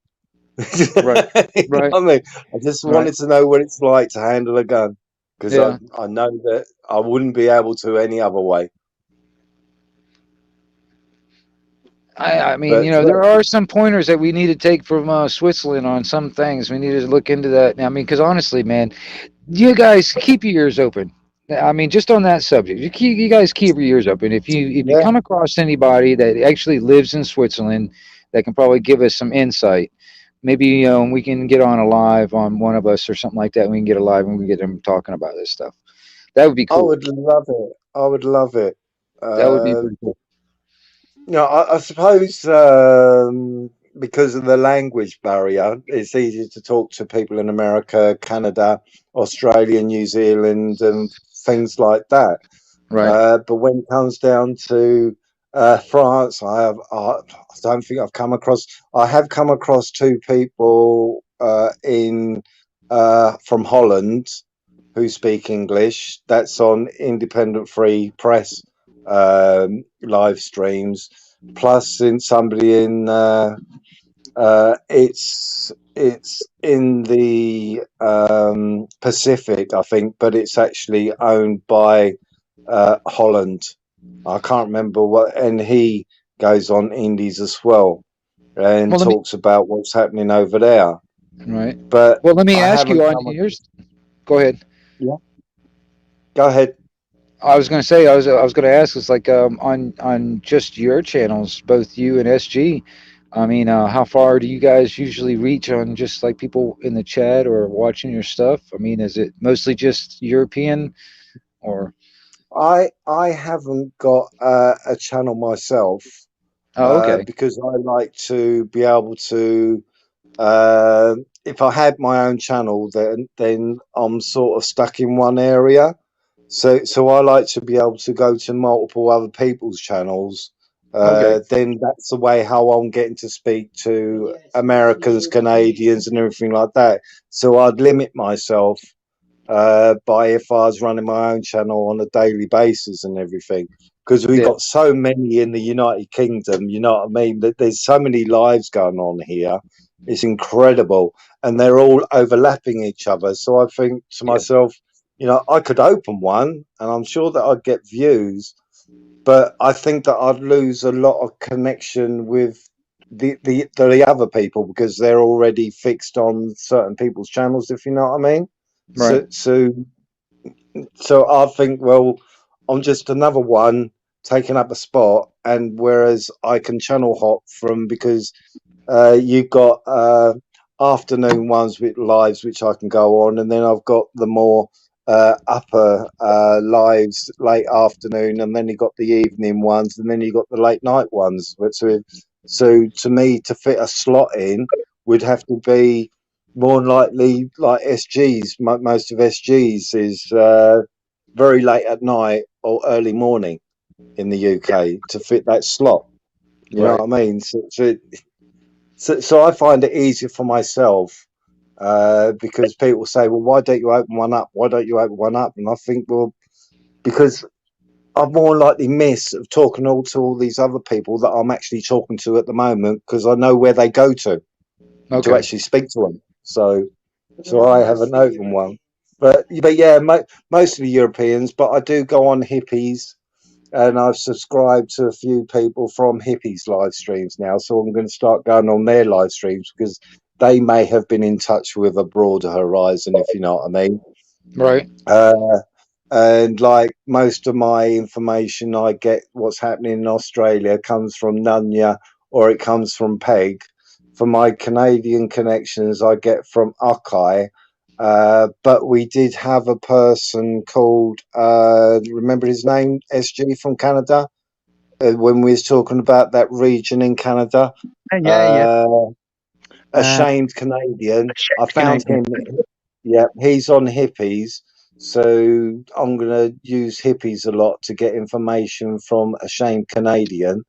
Speaker 2: Right.
Speaker 6: You know what I mean, I just wanted to know what it's like to handle a gun, because I know that I wouldn't be able to any other way.
Speaker 2: I mean, there are some pointers that we need to take from Switzerland on some things. We need to look into that. I mean, because honestly, man, you guys keep your ears open. I mean, just on that subject, you guys keep your ears open. If you
Speaker 6: Yeah.
Speaker 2: come across anybody that actually lives in Switzerland that can probably give us some insight, maybe we can get on a live on one of us or something like that. We can get a live and we can get them talking about this stuff. That would be
Speaker 6: I
Speaker 2: cool.
Speaker 6: would love it. I would love it.
Speaker 2: That would be
Speaker 6: Uh,
Speaker 2: pretty cool.
Speaker 6: I suppose because of the language barrier, it's easy to talk to people in America, Canada, Australia, New Zealand, and things like that.
Speaker 2: Right.
Speaker 6: But when it comes down to France, I don't think I've come across. I have come across two people in from Holland who speak English. That's on Independent Free Press live streams. Plus, in somebody in it's in the Pacific, I think, but it's actually owned by Holland. I can't remember what, and he goes on indies as well and
Speaker 2: Well, let me
Speaker 6: talks about what's happening over there.
Speaker 2: right.
Speaker 6: But
Speaker 2: Well, let me
Speaker 6: I
Speaker 2: ask you
Speaker 6: haven't
Speaker 2: on
Speaker 6: come.
Speaker 2: yours. Go ahead.
Speaker 6: Yeah, go ahead.
Speaker 2: I was going to say I was going to ask. It's like on just your channels, both you and SG. I mean, how far do you guys usually reach on just like people in the chat or watching your stuff? I mean, is it mostly just European or?
Speaker 6: I haven't got a channel myself
Speaker 2: Oh, okay.
Speaker 6: because I like to be able to. If I had my own channel, then I'm sort of stuck in one area. So I like to be able to go to multiple other people's channels.
Speaker 2: Okay.
Speaker 6: Then that's the way how I'm getting to speak to Americans, Canadians, and everything like that. So I'd limit myself by if I was running my own channel on a daily basis and everything. Because we've
Speaker 2: Yeah.
Speaker 6: got so many in the United Kingdom, you know what I mean? That there's so many lives going on here. It's incredible, and they're all overlapping each other. So I think to
Speaker 2: Yeah.
Speaker 6: myself, I could open one, and I'm sure that I'd get views, but I think that I'd lose a lot of connection with the other people because they're already fixed on certain people's channels, if you know what I mean.
Speaker 2: Right.
Speaker 6: So I think, well, I'm just another one taking up a spot, and whereas I can channel hop from because you've got afternoon ones with lives which I can go on, and then I've got the more upper lives late afternoon, and then you got the evening ones, and then you got the late night ones. So to me, to fit a slot in would have to be more likely like SGs. Most of SGs is very late at night or early morning in the UK to fit that slot. You know
Speaker 2: Right.
Speaker 6: what I mean? So I find it easier for myself because people say, well, why don't you open one up? Why don't you open one up? And I think, well, because I'm more likely miss of talking to all these other people that I'm actually talking to at the moment because I know where they go to
Speaker 2: Okay.
Speaker 6: actually speak to them. So I haven't opened one. But yeah, mostly Europeans, but I do go on Hippies, and I've subscribed to a few people from Hippies live streams now. So I'm going to start going on their live streams because they may have been in touch with a broader horizon, if you know what I mean.
Speaker 2: Right.
Speaker 6: And like most of my information I get what's happening in Australia comes from Nunya or it comes from Peg. For my Canadian connections I get from Akai. But we did have a person called remember his name, SG from Canada, when we was talking about that region in Canada.
Speaker 5: Yeah.
Speaker 6: Ashamed Canadian. I found
Speaker 5: Canadian.
Speaker 6: him. Yeah, he's on Hippies. So I'm going to use Hippies a lot to get information from Ashamed Canadian.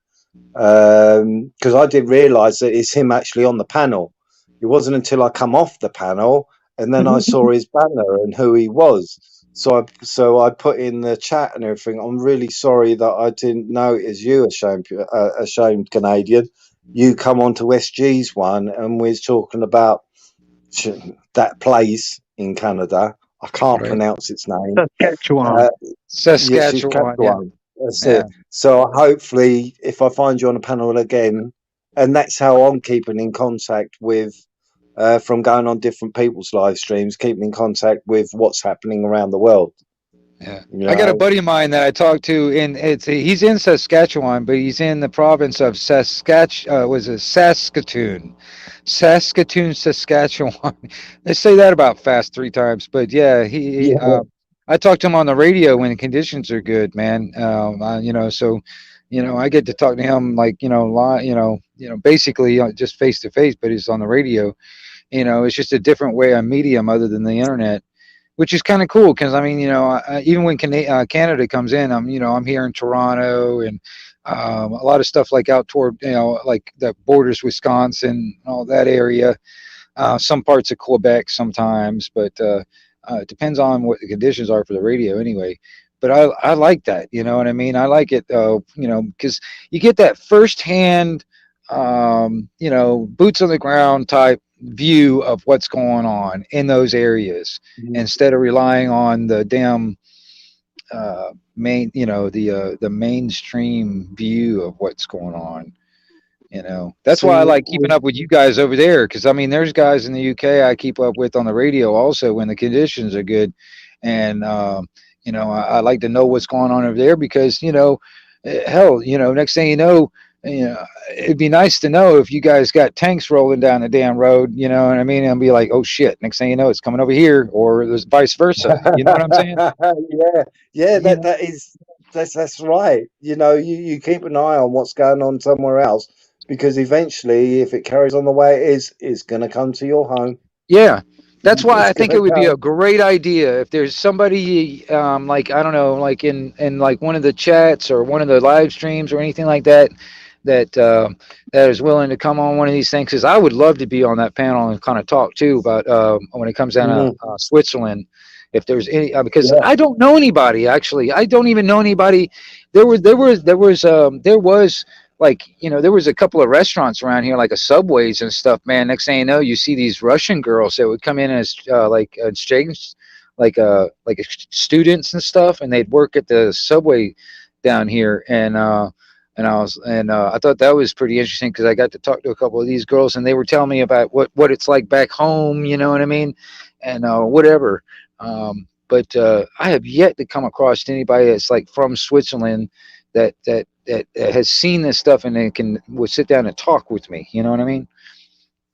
Speaker 6: Because I didn't realise that it's him actually on the panel. It wasn't until I come off the panel and then I saw his banner and who he was. So I put in the chat and everything. I'm really sorry that I didn't know it was you, Ashamed Canadian. You come on to SG's one and we're talking about that place in Canada. I can't
Speaker 2: Right.
Speaker 6: pronounce its name.
Speaker 5: Saskatchewan.
Speaker 6: Yes, it's
Speaker 2: Saskatchewan. Yeah.
Speaker 6: Saskatchewan. That's
Speaker 2: Yeah.
Speaker 6: it. So hopefully, if I find you on a panel again, and that's how I'm keeping in contact with, from going on different people's live streams, keeping in contact with what's happening around the world.
Speaker 2: Yeah.
Speaker 6: You
Speaker 2: I got a
Speaker 6: know,
Speaker 2: buddy of mine that I talked to he's in Saskatchewan, but he's in the province of Saskatoon. Saskatoon, Saskatchewan. They say that about fast 3 times, but yeah,
Speaker 6: yeah,
Speaker 2: I talked to him on the radio when the conditions are good, man. So I get to talk to him like, basically just face to face, but he's on the radio. It's just a different way on medium other than the internet, which is kind of cool because I mean, even when Canada comes in, I'm here in Toronto, and a lot of stuff like out toward like the borders Wisconsin, all that area, some parts of Quebec sometimes, but it depends on what the conditions are for the radio anyway. But I like that, you know what I mean? I like it, because you get that firsthand, boots on the ground type view of what's going on in those areas instead of relying on the damn the mainstream view of what's going on. That's why
Speaker 6: see,
Speaker 2: I like keeping
Speaker 6: with
Speaker 2: up with you guys over there, because I mean, there's guys in the UK I keep up with on the radio also when the conditions are good, and I like to know what's going on over there because hell, next thing it'd be nice to know if you guys got tanks rolling down the damn road, you know what I mean, and be like, oh shit, next thing you know, it's coming over here, or there's vice versa. You know what I'm saying?
Speaker 6: yeah, yeah,
Speaker 2: You know?
Speaker 6: that's right. You keep an eye on what's going on somewhere else because eventually, if it carries on the way it is, it's going to come to your home.
Speaker 2: Yeah, that's why
Speaker 6: It's
Speaker 2: I
Speaker 6: going
Speaker 2: think it
Speaker 6: to
Speaker 2: would be a
Speaker 6: come.
Speaker 2: great idea if there's somebody, like I don't know, like in like one of the chats or one of the live streams or anything like that, that is willing to come on one of these things. Because I would love to be on that panel and kind of talk too about when it comes down to
Speaker 6: Mhm.
Speaker 2: Switzerland. If there's any, because
Speaker 6: Yeah.
Speaker 2: I don't know anybody actually. I don't even know anybody. There was like, there was a couple of restaurants around here, like a Subways and stuff, man. Next thing you know, you see these Russian girls that would come in as like exchange, like students and stuff, and they'd work at the Subway down here. And I thought that was pretty interesting because I got to talk to a couple of these girls, and they were telling me about what it's like back home, you know what I mean, and whatever. But I have yet to come across anybody that's like from Switzerland that has seen this stuff and they would sit down and talk with me. You know what I mean?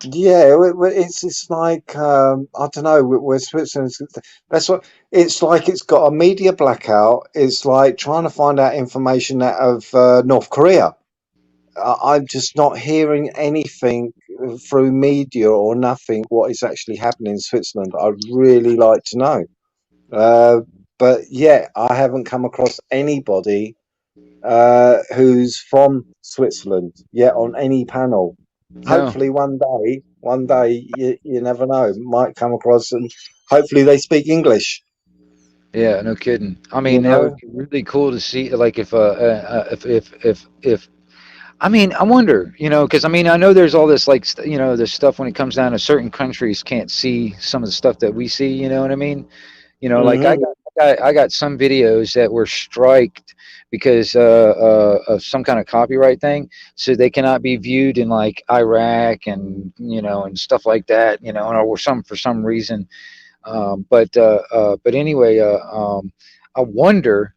Speaker 6: Yeah, it's like I don't know. Where Switzerland's that's what it's like. It's got a media blackout. It's like trying to find out information out of North Korea. I'm just not hearing anything through media or nothing. What is actually happening in Switzerland? I'd really like to know. Uh, but yeah, I haven't come across anybody who's from Switzerland yet on any panel.
Speaker 2: No.
Speaker 6: Hopefully, one day, you never know, might come across, and hopefully they speak English.
Speaker 2: Yeah, no kidding. I
Speaker 6: You
Speaker 2: mean, that would
Speaker 6: know?
Speaker 2: be really cool to see. Like, if I mean, I wonder, because I mean, I know there's all this like, this stuff when it comes down to certain countries can't see some of the stuff that we see. You know what I mean? Like
Speaker 6: Hmm.
Speaker 2: I got some videos that were striked because of some kind of copyright thing, so they cannot be viewed in like Iraq and and stuff like that, or for some reason. But anyway, I wonder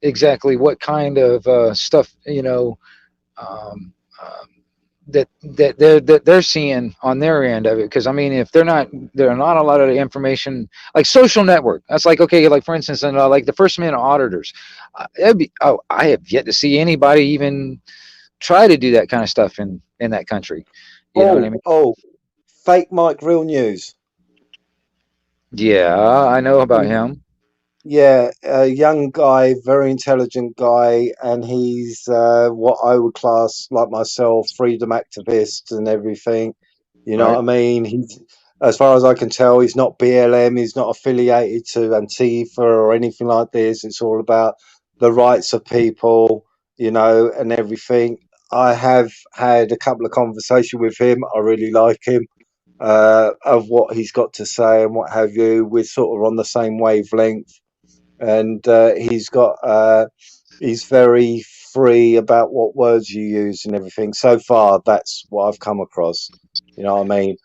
Speaker 2: exactly what kind of stuff um, um, that they're seeing on their end of it. Because I mean, if there are not a lot of information like social network. That's like, okay, like for instance, and like the First Amendment auditors, I have yet to see anybody even try to do that kind of stuff in that country. You know what I mean?
Speaker 6: Oh, fake Mike, real news.
Speaker 2: Yeah, I know about him.
Speaker 6: Yeah, a young guy, very intelligent guy, and he's what I would class, like myself, freedom activist and everything. You know what
Speaker 2: Right.
Speaker 6: I mean? He's, as far as I can tell, he's not BLM. He's not affiliated to Antifa or anything like this. It's all about the rights of people, and everything. I have had a couple of conversations with him. I really like him, of what he's got to say and what have you. We're sort of on the same wavelength, and he's very free about what words you use and everything. So far, that's what I've come across. You know what I mean?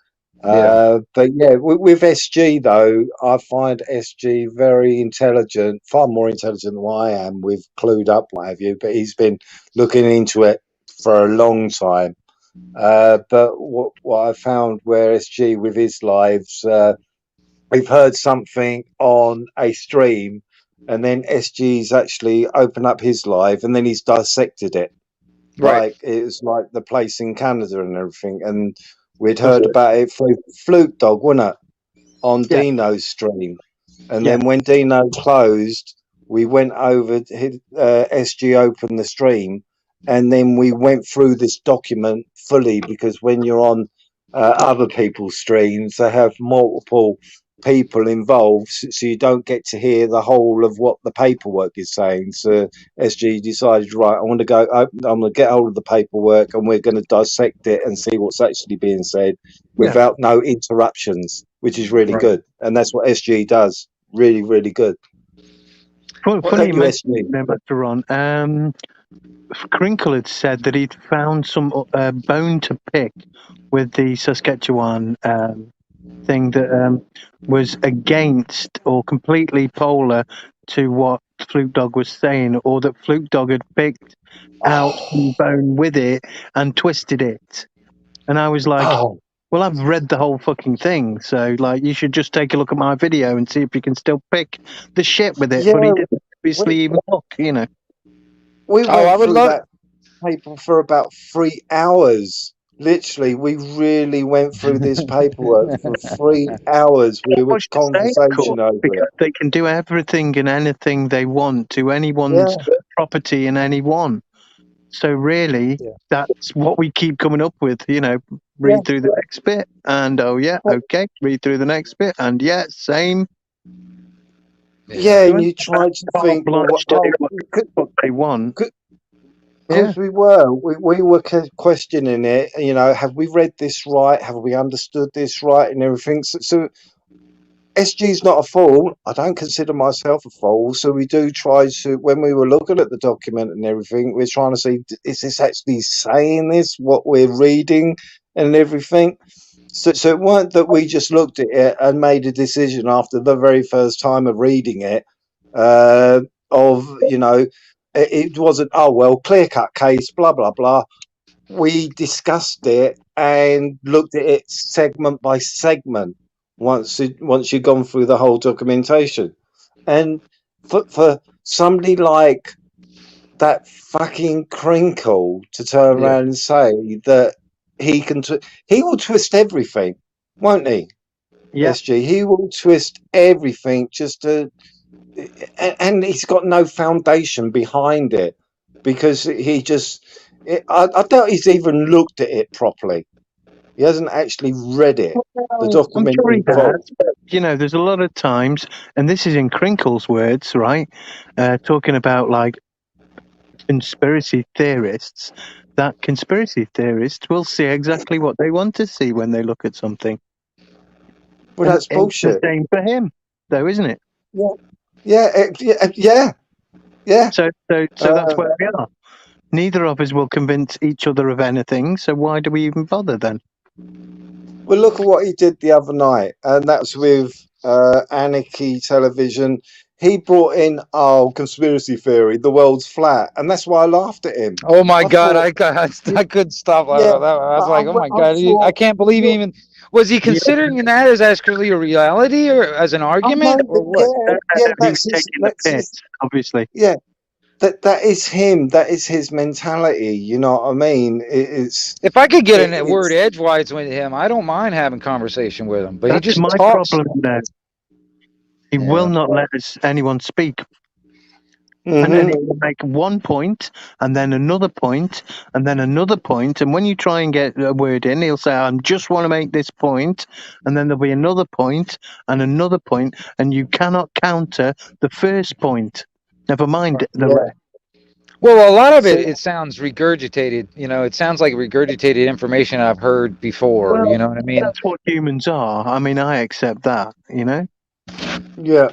Speaker 6: But yeah, with SG though, I find SG very intelligent, far more intelligent than I am with Clued Up, what have you. But he's been looking into it for a long time. But what I found where SG with his lives, we've heard something on a stream, and then SG's actually opened up his live, and then he's dissected it.
Speaker 2: Right.
Speaker 6: Like it was like the place in Canada and everything, and we'd
Speaker 5: Was
Speaker 6: heard
Speaker 5: it?
Speaker 6: about it through Flute Dog, wasn't it, on
Speaker 5: Yeah.
Speaker 6: Dino's stream? And
Speaker 5: Yeah.
Speaker 6: then when Dino closed, we went over. SG opened the stream, and then we went through this document fully because when you're on other people's streams, they have multiple people involved, so you don't get to hear the whole of what the paperwork is saying. So SG decided, right, I want to go. I'm going to get hold of the paperwork, and we're going to dissect it and see what's actually being said without no interruptions, which is really
Speaker 2: Right.
Speaker 6: good. And that's what SG does. Really, really good.
Speaker 5: Funny
Speaker 6: Thank
Speaker 5: you
Speaker 6: you,
Speaker 5: mentioned
Speaker 6: SG.
Speaker 5: it, Mr. Ron. Crinkle had said that he'd found some bone to pick with the Saskatchewan thing that was against or completely polar to what Fluke Dog was saying, or that Fluke Dog had picked out some bone with it and twisted it. And I was like,
Speaker 6: Oh,
Speaker 5: well, I've read the whole fucking thing, so like you should just take a look at my video and see if you can still pick the shit with it.
Speaker 6: yeah.
Speaker 5: But he didn't obviously
Speaker 6: We,
Speaker 5: even look, you know.
Speaker 6: we
Speaker 2: Oh, I
Speaker 6: went
Speaker 2: would
Speaker 6: through
Speaker 2: love.
Speaker 6: that paper for about 3 hours. Literally, we really went through this paperwork for 3 hours. We were
Speaker 5: What should say, of course,
Speaker 6: conversation over it.
Speaker 5: because they can do everything and anything they want to anyone's property and anyone. So really,
Speaker 6: Yeah.
Speaker 5: that's what we keep coming up with. You know, read through the next bit, and oh yeah, okay, read through the next bit, and yeah, same.
Speaker 6: Yeah, and you try to think, well,
Speaker 5: Obliged to do what they want.
Speaker 6: because we were questioning it. You know, have we read this right? Have we understood this right? And everything. So SG's not a fool. I don't consider myself a fool. So we do try to, when we were looking at the document and everything, we're trying to see, is this actually saying this, what we're reading and everything? So it weren't that we just looked at it and made a decision after the very first time of reading it, you know, it wasn't, oh, well, clear-cut case, blah, blah, blah. We discussed it and looked at it segment by segment once you've gone through the whole documentation. And for somebody like that fucking Crinkle to turn around and say that he will twist everything, won't he?
Speaker 5: Yeah.
Speaker 6: SG, he will twist everything just to, and he's got no foundation behind it because he just, I doubt he's even looked at it properly. He hasn't actually read it. The document.
Speaker 5: I'm sure he has, but, you know, there's a lot of times, and this is in Crinkle's words, right? Talking about like conspiracy theorists, that conspiracy theorists will see exactly what they want to see when they look at something.
Speaker 6: Well, that's bullshit.
Speaker 5: It's the same for him, though, isn't it?
Speaker 6: Yeah.
Speaker 5: So that's where we are. Neither of us will convince each other of anything, so why do we even bother then?
Speaker 6: Well, look at what he did the other night, and that's with Anarchy Television. He brought in conspiracy theory, the world's flat, and that's why I laughed at him.
Speaker 2: Oh my God, I couldn't stop. I was like, oh my God, I can't believe he even was he considering that as actually a reality or as an argument or what?
Speaker 6: That's
Speaker 5: obviously.
Speaker 6: Yeah, that is him. That is his mentality. You know what I mean?
Speaker 2: If I could get in that word edgewise with him, I don't mind having conversation with him. But
Speaker 5: that's
Speaker 2: he just
Speaker 5: my
Speaker 2: talks.
Speaker 5: problem now. He will not let anyone speak.
Speaker 6: Mm-hmm.
Speaker 5: And then he will make one point, and then another point, and then another point. And when you try and get a word in, he'll say, I just want to make this point. And then there'll be another point, and you cannot counter the first point. Never mind the rest.
Speaker 2: Well, a lot of it sounds regurgitated. You know, it sounds like regurgitated information I've heard before.
Speaker 5: Well,
Speaker 2: you know what I mean?
Speaker 5: That's what humans are. I mean, I accept that, you know?
Speaker 6: Yeah.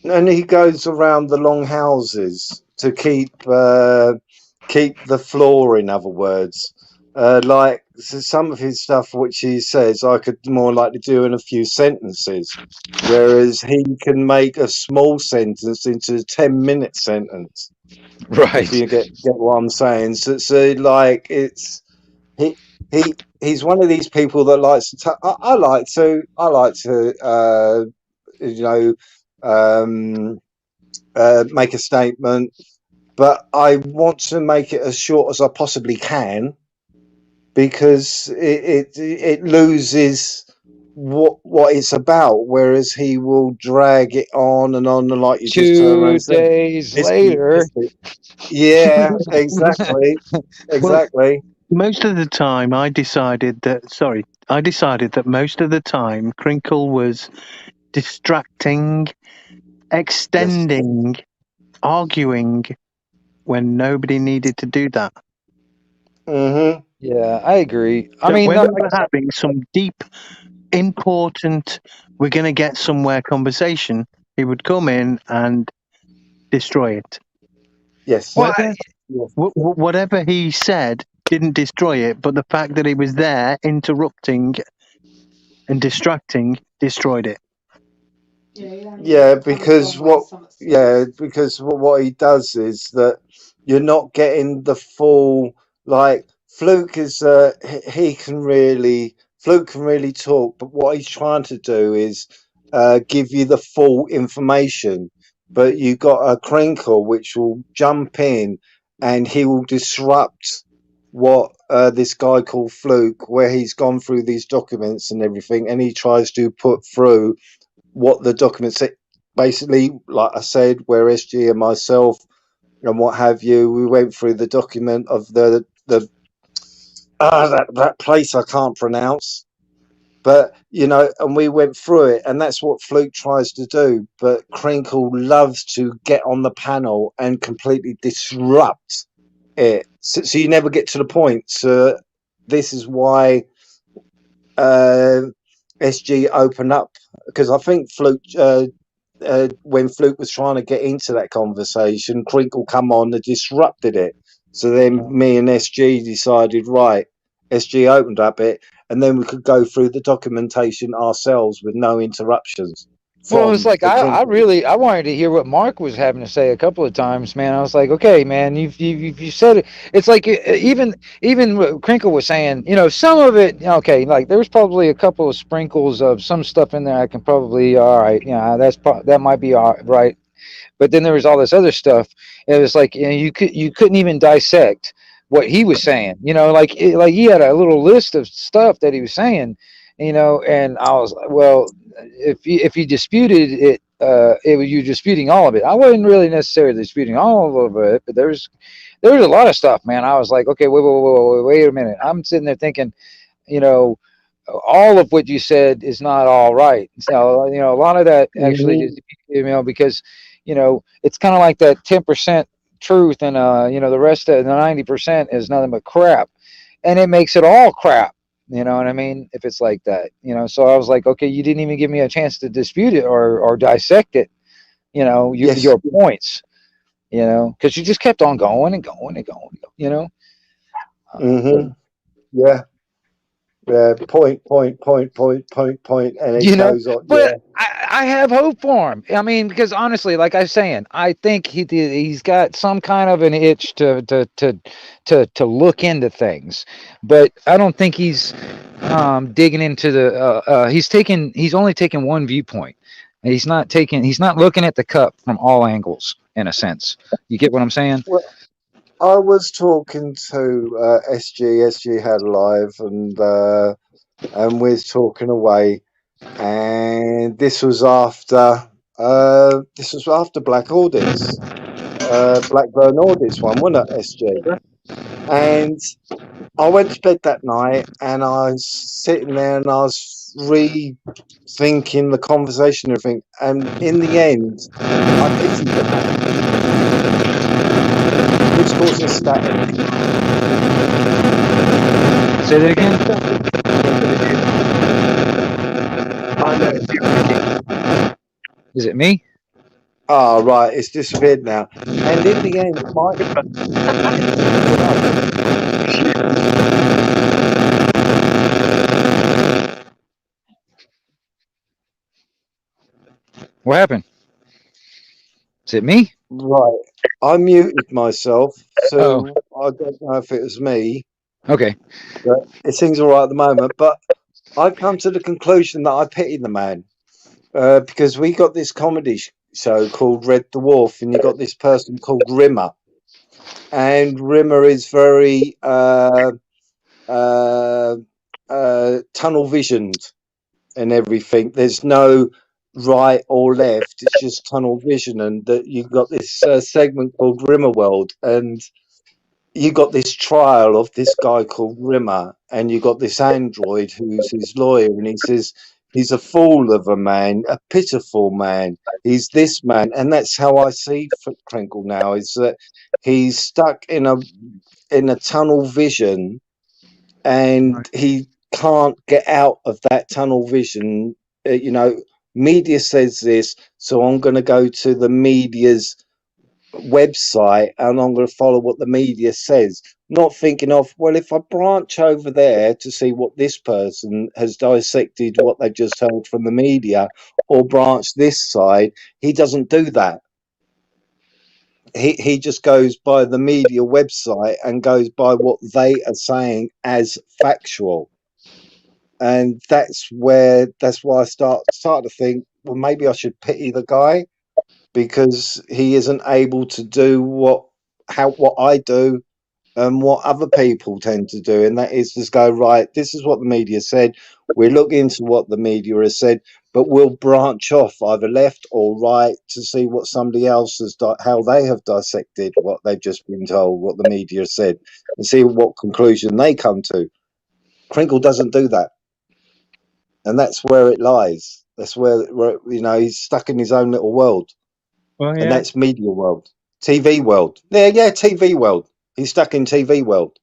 Speaker 6: And he goes around the long houses to keep the floor, in other words. Like some of his stuff, which he says, I could more likely do in a few sentences, whereas he can make a small sentence into a 10-minute sentence. If
Speaker 2: Right.
Speaker 6: you get what I'm saying. So like it's he's one of these people that likes to. I like to you know make a statement, but I want to make it as short as I possibly can, because it loses what it's about, whereas he will drag it on and on, and like you just turn around
Speaker 2: 2
Speaker 6: and say,
Speaker 2: days
Speaker 6: it's
Speaker 2: later.
Speaker 6: yeah, exactly.
Speaker 5: Well, most of the time, I decided that most of the time Crinkle was distracting, extending, arguing when nobody needed to do that.
Speaker 6: Mm-hmm.
Speaker 2: Yeah, I agree. I
Speaker 5: So
Speaker 2: mean,
Speaker 5: when
Speaker 2: no,
Speaker 5: we were having some deep, important, we're going to get somewhere conversation, he would come in and destroy it.
Speaker 6: Yes.
Speaker 2: well,
Speaker 5: Whatever he said didn't destroy it, but the fact that he was there interrupting and distracting destroyed it.
Speaker 6: Yeah, because what he does is that you're not getting the full, like Fluke is Fluke can really talk, but what he's trying to do is give you the full information. But you got a Crinkle which will jump in and he will disrupt what this guy called Fluke, where he's gone through these documents and everything, and he tries to put through what the documents say. Basically, like I said, where SG and myself and what have you, we went through the document of that place I can't pronounce, but and we went through it, and that's what Fluke tries to do. But Crinkle loves to get on the panel and completely disrupt it, so you never get to the point. So this is why SG opened up, because I think Fluke, when Fluke was trying to get into that conversation, Crinkle come on and disrupted it. So then me and SG decided, right, SG opened up it, and then we could go through the documentation ourselves with no interruptions.
Speaker 2: well, it's like I wanted to hear what Mark was having to say a couple of times, man. I was like, okay, man, you said it. It's like even what Crinkle was saying, some of it, okay, like there's probably a couple of sprinkles of some stuff in there I can probably, all right, yeah, that might be all right. But then there was all this other stuff. It was like you couldn't even dissect what he was saying. Like he had a little list of stuff that he was saying. And I was like, well, if you disputed it, you're disputing all of it. I wasn't really necessarily disputing all of it, but there was a lot of stuff, man. I was like, okay, wait a minute. I'm sitting there thinking, all of what you said is not all right. So a lot of that actually is, because it's kind of like that 10% truth, and the rest of the 90% is nothing but crap, and it makes it all crap. You know what I mean? If it's like that, so I was like, okay, you didn't even give me a chance to dispute it or dissect it, your points, because you just kept on going and going and going,
Speaker 6: Yeah. Point, and it goes on.
Speaker 2: But I have hope for him. I mean, because honestly, like I was saying, I think he's got some kind of an itch to look into things, but I don't think he's digging into the. He's only taking one viewpoint. He's not looking at the cup from all angles, in a sense. You get what I'm saying?
Speaker 6: Well, I was talking to SG had live, and we're talking away, and this was after Black Audits, Blackburn Audits one, wasn't it, SG? And I went to bed that night, and I was sitting there, and I was rethinking the conversation and everything, and in the end, I pitied the man. Which causes static.
Speaker 2: Say that again. Is it me?
Speaker 6: Oh, right, it's disappeared now. And in the end,
Speaker 2: What happened? Is it me?
Speaker 6: Right. I muted myself,
Speaker 2: Oh,
Speaker 6: so I don't know if it was me,
Speaker 2: okay.
Speaker 6: but it seems all right at the moment. But I've come to the conclusion that I pity the man because we got this comedy show called Red Dwarf, and you got this person called Rimmer, and Rimmer is very uh, tunnel visioned and everything. There's no right or left. It's just tunnel vision, and that you've got this segment called Rimmer World, and you got this trial of this guy called Rimmer, and you got this android who's his lawyer, and he says he's a fool of a man, a pitiful man. He's this man, and that's how I see Crinkle now. Is that he's stuck in a tunnel vision, and he can't get out of that tunnel vision. Media says this, so I'm going to go to the media's website and I'm going to follow what the media says, not thinking of, well, if I branch over there to see what this person has dissected, what they've just heard from the media, or branch this side. He doesn't do that. He just goes by the media website and goes by what they are saying as factual. And that's why I start to think, well, maybe I should pity the guy, because he isn't able to do what I do and what other people tend to do, and that is just go, right, this is what the media said, we'll look into what the media has said, but we'll branch off either left or right to see what somebody else has how they have dissected what they've just been told, what the media said, and see what conclusion they come to. Crinkle doesn't do that, and that's where it lies. That's where he's stuck in his own little world.
Speaker 5: Well,
Speaker 6: And
Speaker 5: yeah.
Speaker 6: that's media world, TV world. Yeah, TV world. He's stuck in TV world.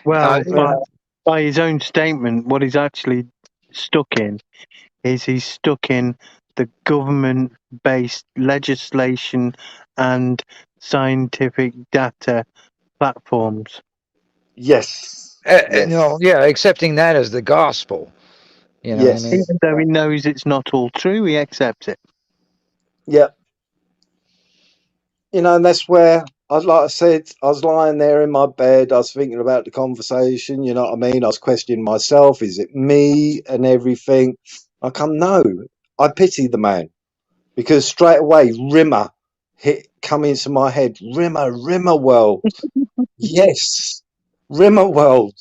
Speaker 5: Well,
Speaker 2: Uh,
Speaker 5: by his own statement, what he's actually stuck in is he's stuck in the government-based legislation and scientific data platforms.
Speaker 6: Yes. Yes.
Speaker 2: yeah, accepting that as the gospel. You know what I
Speaker 6: Yes.
Speaker 2: mean?
Speaker 5: Even though he knows it's not all true, he accepts it.
Speaker 6: Yeah. And that's where, like I said, I was lying there in my bed. I was thinking about the conversation. You know what I mean? I was questioning myself. Is it me and everything? I come, no. I pity the man, because straight away Rimmer come into my head. Rimmer World. Yes, Rimmer World.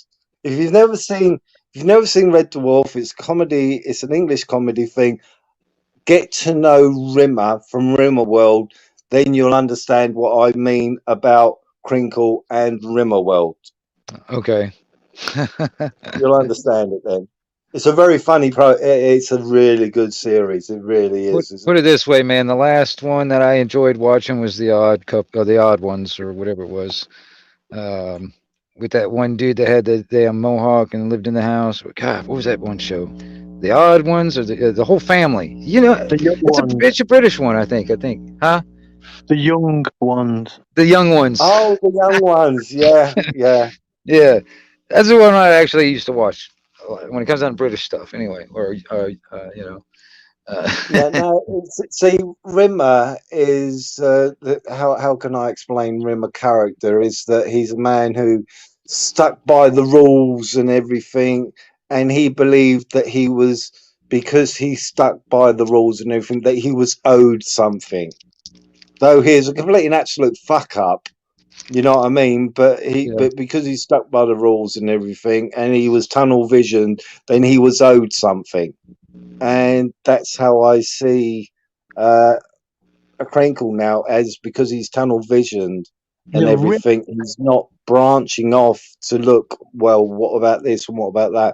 Speaker 6: If you've never seen Red Dwarf, it's comedy. It's an English comedy thing. Get to know Rimmer from Rimmer World, then you'll understand what I mean about Crinkle and Rimmer World.
Speaker 2: Okay.
Speaker 6: You'll understand it then. It's a very funny It's a really good series. It really is.
Speaker 2: Put it this way, man. The last one that I enjoyed watching was the Odd Ones, or whatever it was. With that one dude that had the damn mohawk and lived in the house. God, what was that one show? The Odd Ones, or the whole family?
Speaker 5: The young ones.
Speaker 2: It's a British one, I think. Huh?
Speaker 5: The young ones.
Speaker 2: The Young Ones.
Speaker 6: Oh, the Young Ones. Yeah, yeah.
Speaker 2: Yeah, that's the one I actually used to watch when it comes down to British stuff. Anyway, or
Speaker 6: Yeah, no. See, Rimmer is how can I explain Rimmer character? Is that he's a man who stuck by the rules and everything, and he believed that he was, because he stuck by the rules and everything, that he was owed something. Though he's a complete and absolute fuck up, you know what I mean? But but because he stuck by the rules and everything, and he was tunnel visioned, then he was owed something. And that's how I see a Crinkle now, as because he's tunnel visioned and everything, he's not branching off to look, well, what about this and what about that?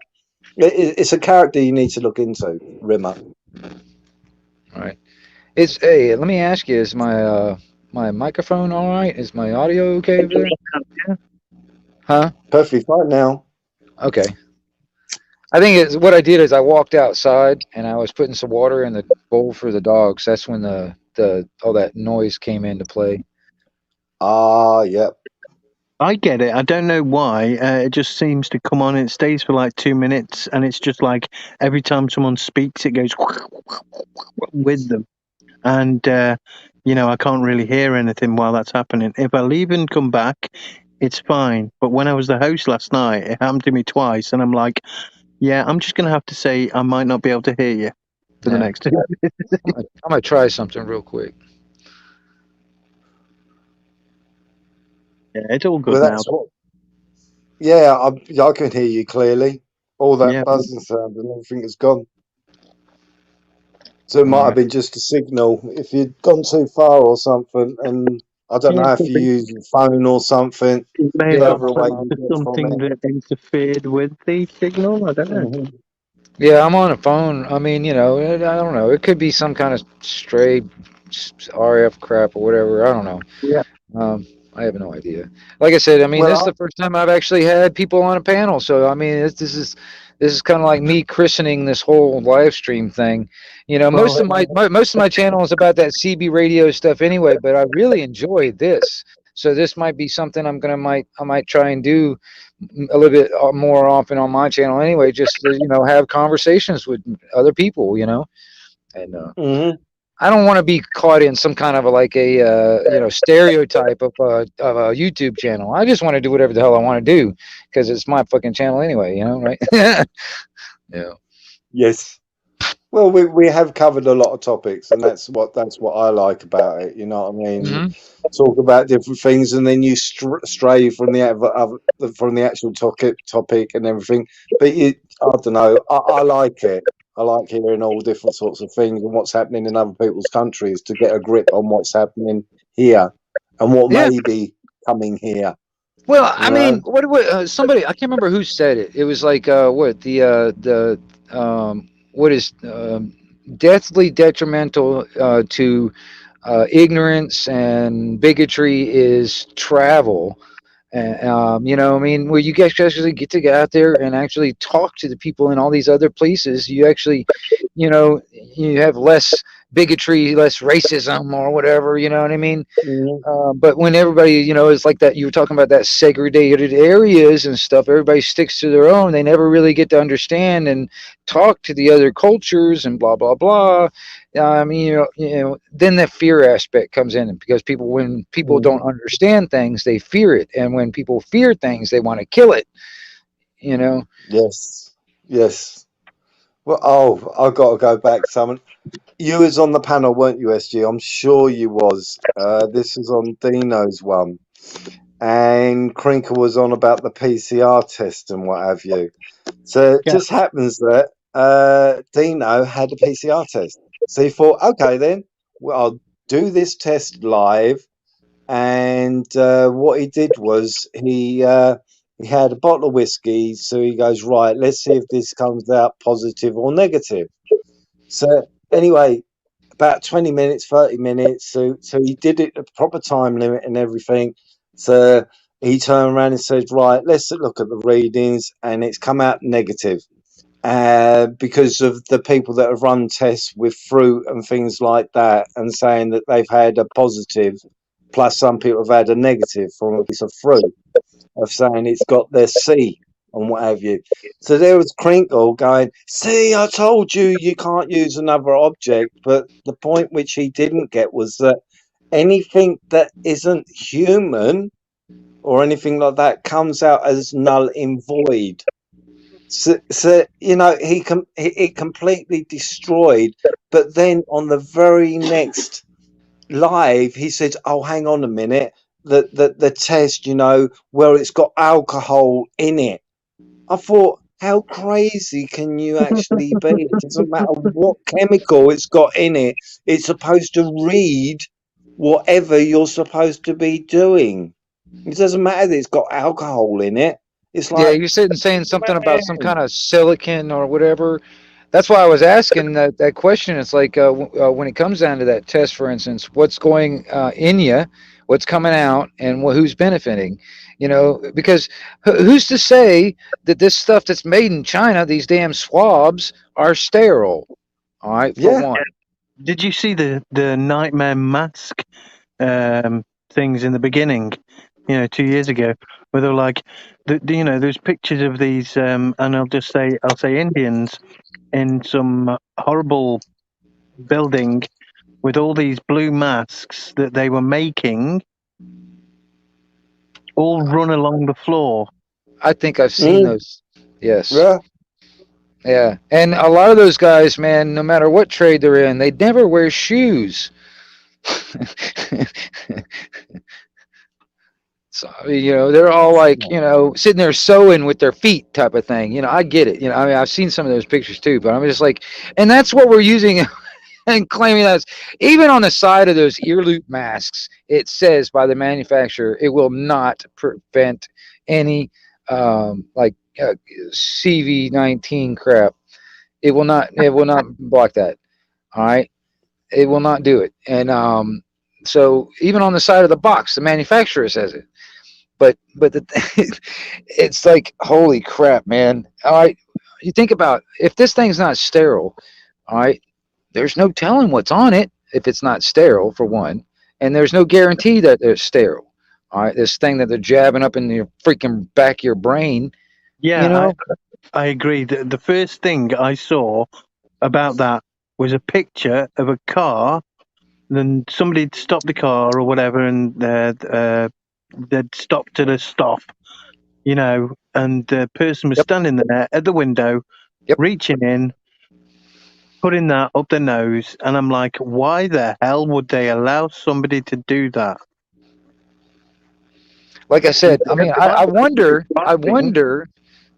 Speaker 6: It's a character you need to look into, Rimmer.
Speaker 2: All right. Hey, let me ask you: is my microphone all right? Is my audio okay over there? Huh?
Speaker 6: Perfectly fine now.
Speaker 2: Okay. I think what I did is I walked outside and I was putting some water in the bowl for the dogs. That's when the all that noise came into play.
Speaker 6: Ah, yep.
Speaker 5: I get it. I don't know why. It just seems to come on. It stays for like 2 minutes, and it's just like every time someone speaks, it goes with them. And I can't really hear anything while that's happening. If I leave and come back, it's fine. But when I was the host last night, it happened to me twice, and I'm like, yeah, I'm just gonna have to say I might not be able to hear you for the
Speaker 2: Yeah.
Speaker 5: next.
Speaker 2: I'm gonna try something real quick.
Speaker 5: Yeah, it's all good
Speaker 6: Well,
Speaker 5: now.
Speaker 6: that's what. Yeah, I can hear you clearly. All that
Speaker 5: Yeah.
Speaker 6: buzzing sound and everything is gone. So it might have been just a signal. If you'd gone too far or something, and I don't
Speaker 5: Yeah,
Speaker 6: know
Speaker 5: it
Speaker 6: if
Speaker 5: could
Speaker 6: you
Speaker 5: be.
Speaker 6: use your phone or something,
Speaker 5: It may
Speaker 6: the
Speaker 5: have
Speaker 6: further away you
Speaker 5: been
Speaker 6: get from
Speaker 5: something
Speaker 6: it.
Speaker 5: that interfered with the signal. I don't know.
Speaker 6: Mhm.
Speaker 2: Yeah, I'm on a phone. I mean, I don't know. It could be some kind of stray RF crap or whatever. I don't know.
Speaker 5: Yeah.
Speaker 2: I have no idea. Like I said, I mean, this is
Speaker 6: Well,
Speaker 2: the first time I've actually had people on a panel. So I mean, this is kind of like me christening this whole live stream thing.
Speaker 5: Well,
Speaker 2: Most of my channel is about that CB radio stuff anyway. But I really enjoy this. So this might be something I might try and do a little bit more often on my channel anyway. Just to, have conversations with other people. And
Speaker 6: mhm.
Speaker 2: I don't want to be caught in some kind of stereotype of a YouTube channel. I just want to do whatever the hell I want to do because it's my fucking channel anyway, right? Yeah.
Speaker 6: Yes. Well, we have covered a lot of topics, and that's what I like about it. You know what I mean? You
Speaker 2: Hmm.
Speaker 6: talk about different things, and then you stray from from the actual topic and everything. But I don't know. I like it. I like hearing all different sorts of things and what's happening in other people's countries to get a grip on what's happening here and what
Speaker 2: Yeah.
Speaker 6: may be coming here.
Speaker 2: Well,
Speaker 6: You
Speaker 2: I mean,
Speaker 6: know?
Speaker 2: somebody I can't remember who said it. It was like what is deathly detrimental to ignorance and bigotry is travel. I mean, where you guys actually get to get out there and actually talk to the people in all these other places, you actually, you have less bigotry, less racism, or whatever. You know what I mean?
Speaker 6: Mhm.
Speaker 2: But when everybody, is like that, you were talking about that segregated areas and stuff. Everybody sticks to their own. They never really get to understand and talk to the other cultures and blah blah blah. I mean, then the fear aspect comes in because when people don't understand things, they fear it, and when people fear things, they want to kill it. You know.
Speaker 6: Yes. Yes. Well, I've got to go back, Simon. You was on the panel, weren't you, SG? I'm sure you was. This was on Dino's one, and Crinkle was on about the PCR test and what have you. So it
Speaker 5: Yeah.
Speaker 6: just happens that Dino had a PCR test. So he thought, okay, then I'll do this test live. And what he did was he had a bottle of whiskey. So he goes, right, let's see if this comes out positive or negative. So anyway, about 20 minutes, 30 minutes. So he did it at the proper time limit and everything. So he turned around and said, right, let's look at the readings. And it's come out negative because of the people that have run tests with fruit and things like that and saying that they've had a positive, plus some people have had a negative from a piece of fruit of saying it's got their C and what have you. So there was Crinkle going, see, I told you you can't use another object. But the point which he didn't get was that anything that isn't human or anything like that comes out as null and void. So it completely destroyed. But then on the very next live, he said, oh, hang on a minute. The test, well, it's got alcohol in it. I thought, how crazy can you actually be? It doesn't matter what chemical it's got in it. It's supposed to read whatever you're supposed to be doing. It doesn't matter that it's got alcohol in it. It's
Speaker 2: Yeah,
Speaker 6: like,
Speaker 2: you're sitting saying something about some
Speaker 6: man.
Speaker 2: kind of silicon or whatever. That's why I was asking that question. It's like when it comes down to that test, for instance, what's going in you, what's coming out, and who's benefiting. Because who's to say that this stuff that's made in China, these damn swabs, are sterile? All right, for
Speaker 6: Yeah.
Speaker 2: one.
Speaker 5: Did you see the nightmare mask things in the beginning 2 years ago, where they're like, there's pictures of these, and I'll say Indians in some horrible building with all these blue masks that they were making, all run along the floor.
Speaker 2: I think I've seen those. Yes.
Speaker 6: Yeah.
Speaker 2: Yeah. And a lot of those guys, man, no matter what trade they're in, they never wear shoes. So, they're all like, sitting there sewing with their feet type of thing. I get it. I mean, I've seen some of those pictures too, but I'm just like, and that's what we're using and claiming that even on the side of those ear loop masks, it says by the manufacturer, it will not prevent any CV-19 crap. It will not block that. All right. It will not do it. And so even on the side of the box, the manufacturer says it. But it's like, holy crap, man. All right. You think about if this thing's not sterile, all right, there's no telling what's on it if it's not sterile, for one. And there's no guarantee that it's sterile. All right. This thing that they're jabbing up in your freaking back of your brain.
Speaker 5: Yeah, I agree. The first thing I saw about that was a picture of a car. Then somebody had stopped the car or whatever, and they'd stopped at a stop, and the person was standing there at the window, reaching in, putting that up their nose, and I'm like, why the hell would they allow somebody to do that?
Speaker 2: Like I said, I mean, I wonder.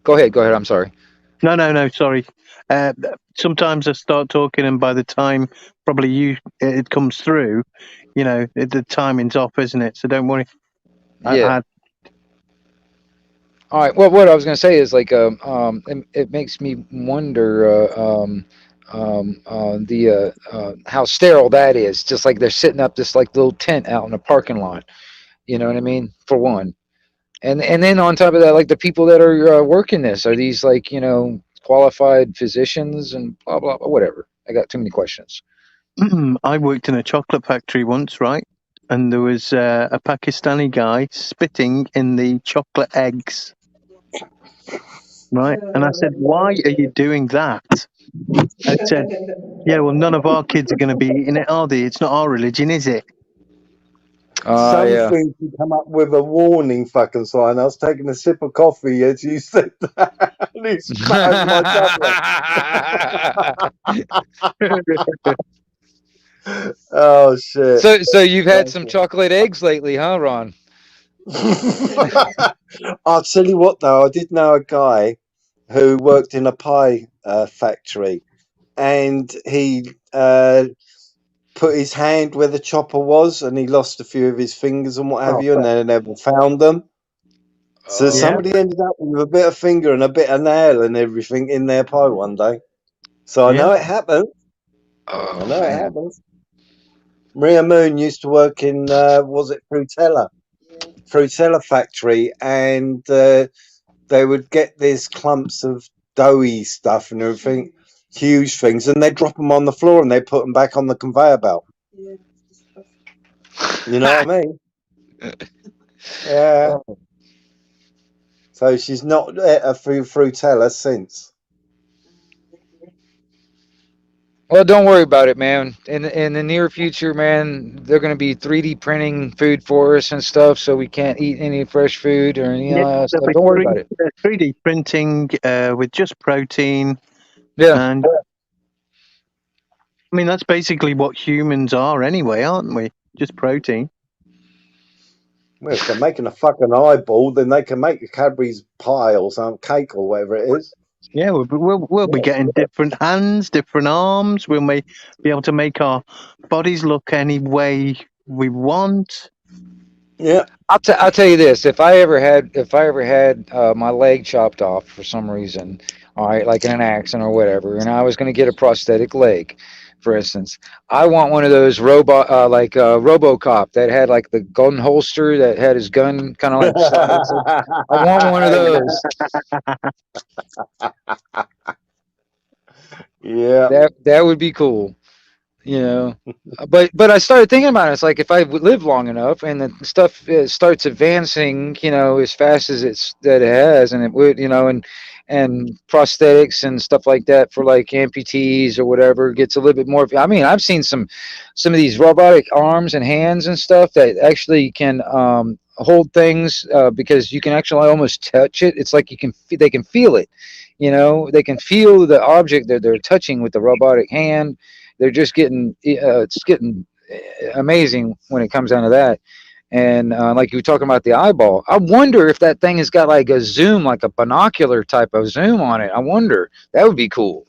Speaker 2: Go ahead. I'm sorry.
Speaker 5: No, sorry. Sometimes I start talking, and by the time probably it comes through, the timing's off, isn't it? So don't worry.
Speaker 2: Yeah. All right. Well, what I was going to say is like, it makes me wonder how sterile that is. Just like they're setting up this like little tent out in a parking lot. You know what I mean? For one, and then on top of that, like the people that are working this, are these like qualified physicians and blah blah blah, whatever. I got too many questions.
Speaker 5: I worked in a chocolate factory once, right? And there was a Pakistani guy spitting in the chocolate eggs, right? And I said, "Why are you doing that?" I said, "Yeah, well, none of our kids are going to be eating it, are they? It's not our religion, is it?"
Speaker 6: Some things you come up with a warning fucking sign. I was taking a sip of coffee as you said that, and he spat over my chocolate. Oh shit!
Speaker 2: So you've had some chocolate eggs lately, huh, Ron?
Speaker 6: I'll tell you what, though, I did know a guy who worked in a pie factory, and he put his hand where the chopper was, and he lost a few of his fingers and what have you, and then they never found them. So somebody ended up with a bit of finger and a bit of nail and everything in their pie one day. So I know it happens. I know it happens. Maria Moon used to work in, was it Frutella? Frutella factory, and they would get these clumps of doughy stuff and everything, huge things, and they'd drop them on the floor and they'd put them back on the conveyor belt. You know what I mean? Yeah. So she's not at a Frutella since.
Speaker 2: Well, don't worry about it, man. In the near future, man, they're going to be 3D printing food for us and stuff, so we can't eat any fresh food or any stuff. Don't worry about it.
Speaker 5: 3D printing with just protein.
Speaker 2: Yeah.
Speaker 5: And I mean, that's basically what humans are anyway, aren't we? Just protein.
Speaker 6: Well, if they're making a fucking eyeball, then they can make a Cadbury's pie or some cake or whatever it is.
Speaker 5: Yeah, we'll be getting different hands, different arms. We may be able to make our bodies look any way we want.
Speaker 6: Yeah,
Speaker 2: I'll tell you this: if I ever had my leg chopped off for some reason, all right, like in an accident or whatever, and I was going to get a prosthetic leg, for instance, I want one of those RoboCop that had like the gun holster that had his gun kind of like. I want one of those.
Speaker 6: Yeah,
Speaker 2: that would be cool. you know. But I started thinking about it. It's like if I would live long enough and the stuff starts advancing, you know, as fast as it has, and it would, you know, and prosthetics and stuff like that for like amputees or whatever gets a little bit more. I mean, I've seen some of these robotic arms and hands and stuff that actually can hold things because you can actually almost touch it. It's like they can feel it. You know, they can feel the object that they're touching with the robotic hand. They're just getting it's getting amazing when it comes down to that. And like you were talking about the eyeball, I wonder if that thing has got like a zoom, like a binocular type of zoom on it. I wonder, that would be cool.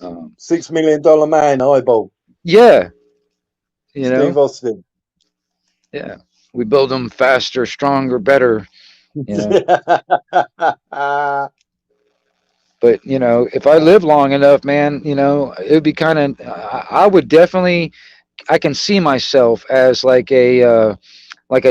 Speaker 6: $6 million man eyeball.
Speaker 2: Yeah, you know,
Speaker 6: Steve Austin.
Speaker 2: yeah, we build them faster, stronger, better. You know, but you know, if I live long enough, man, you know, it would be kind of. I would definitely. I can see myself as like a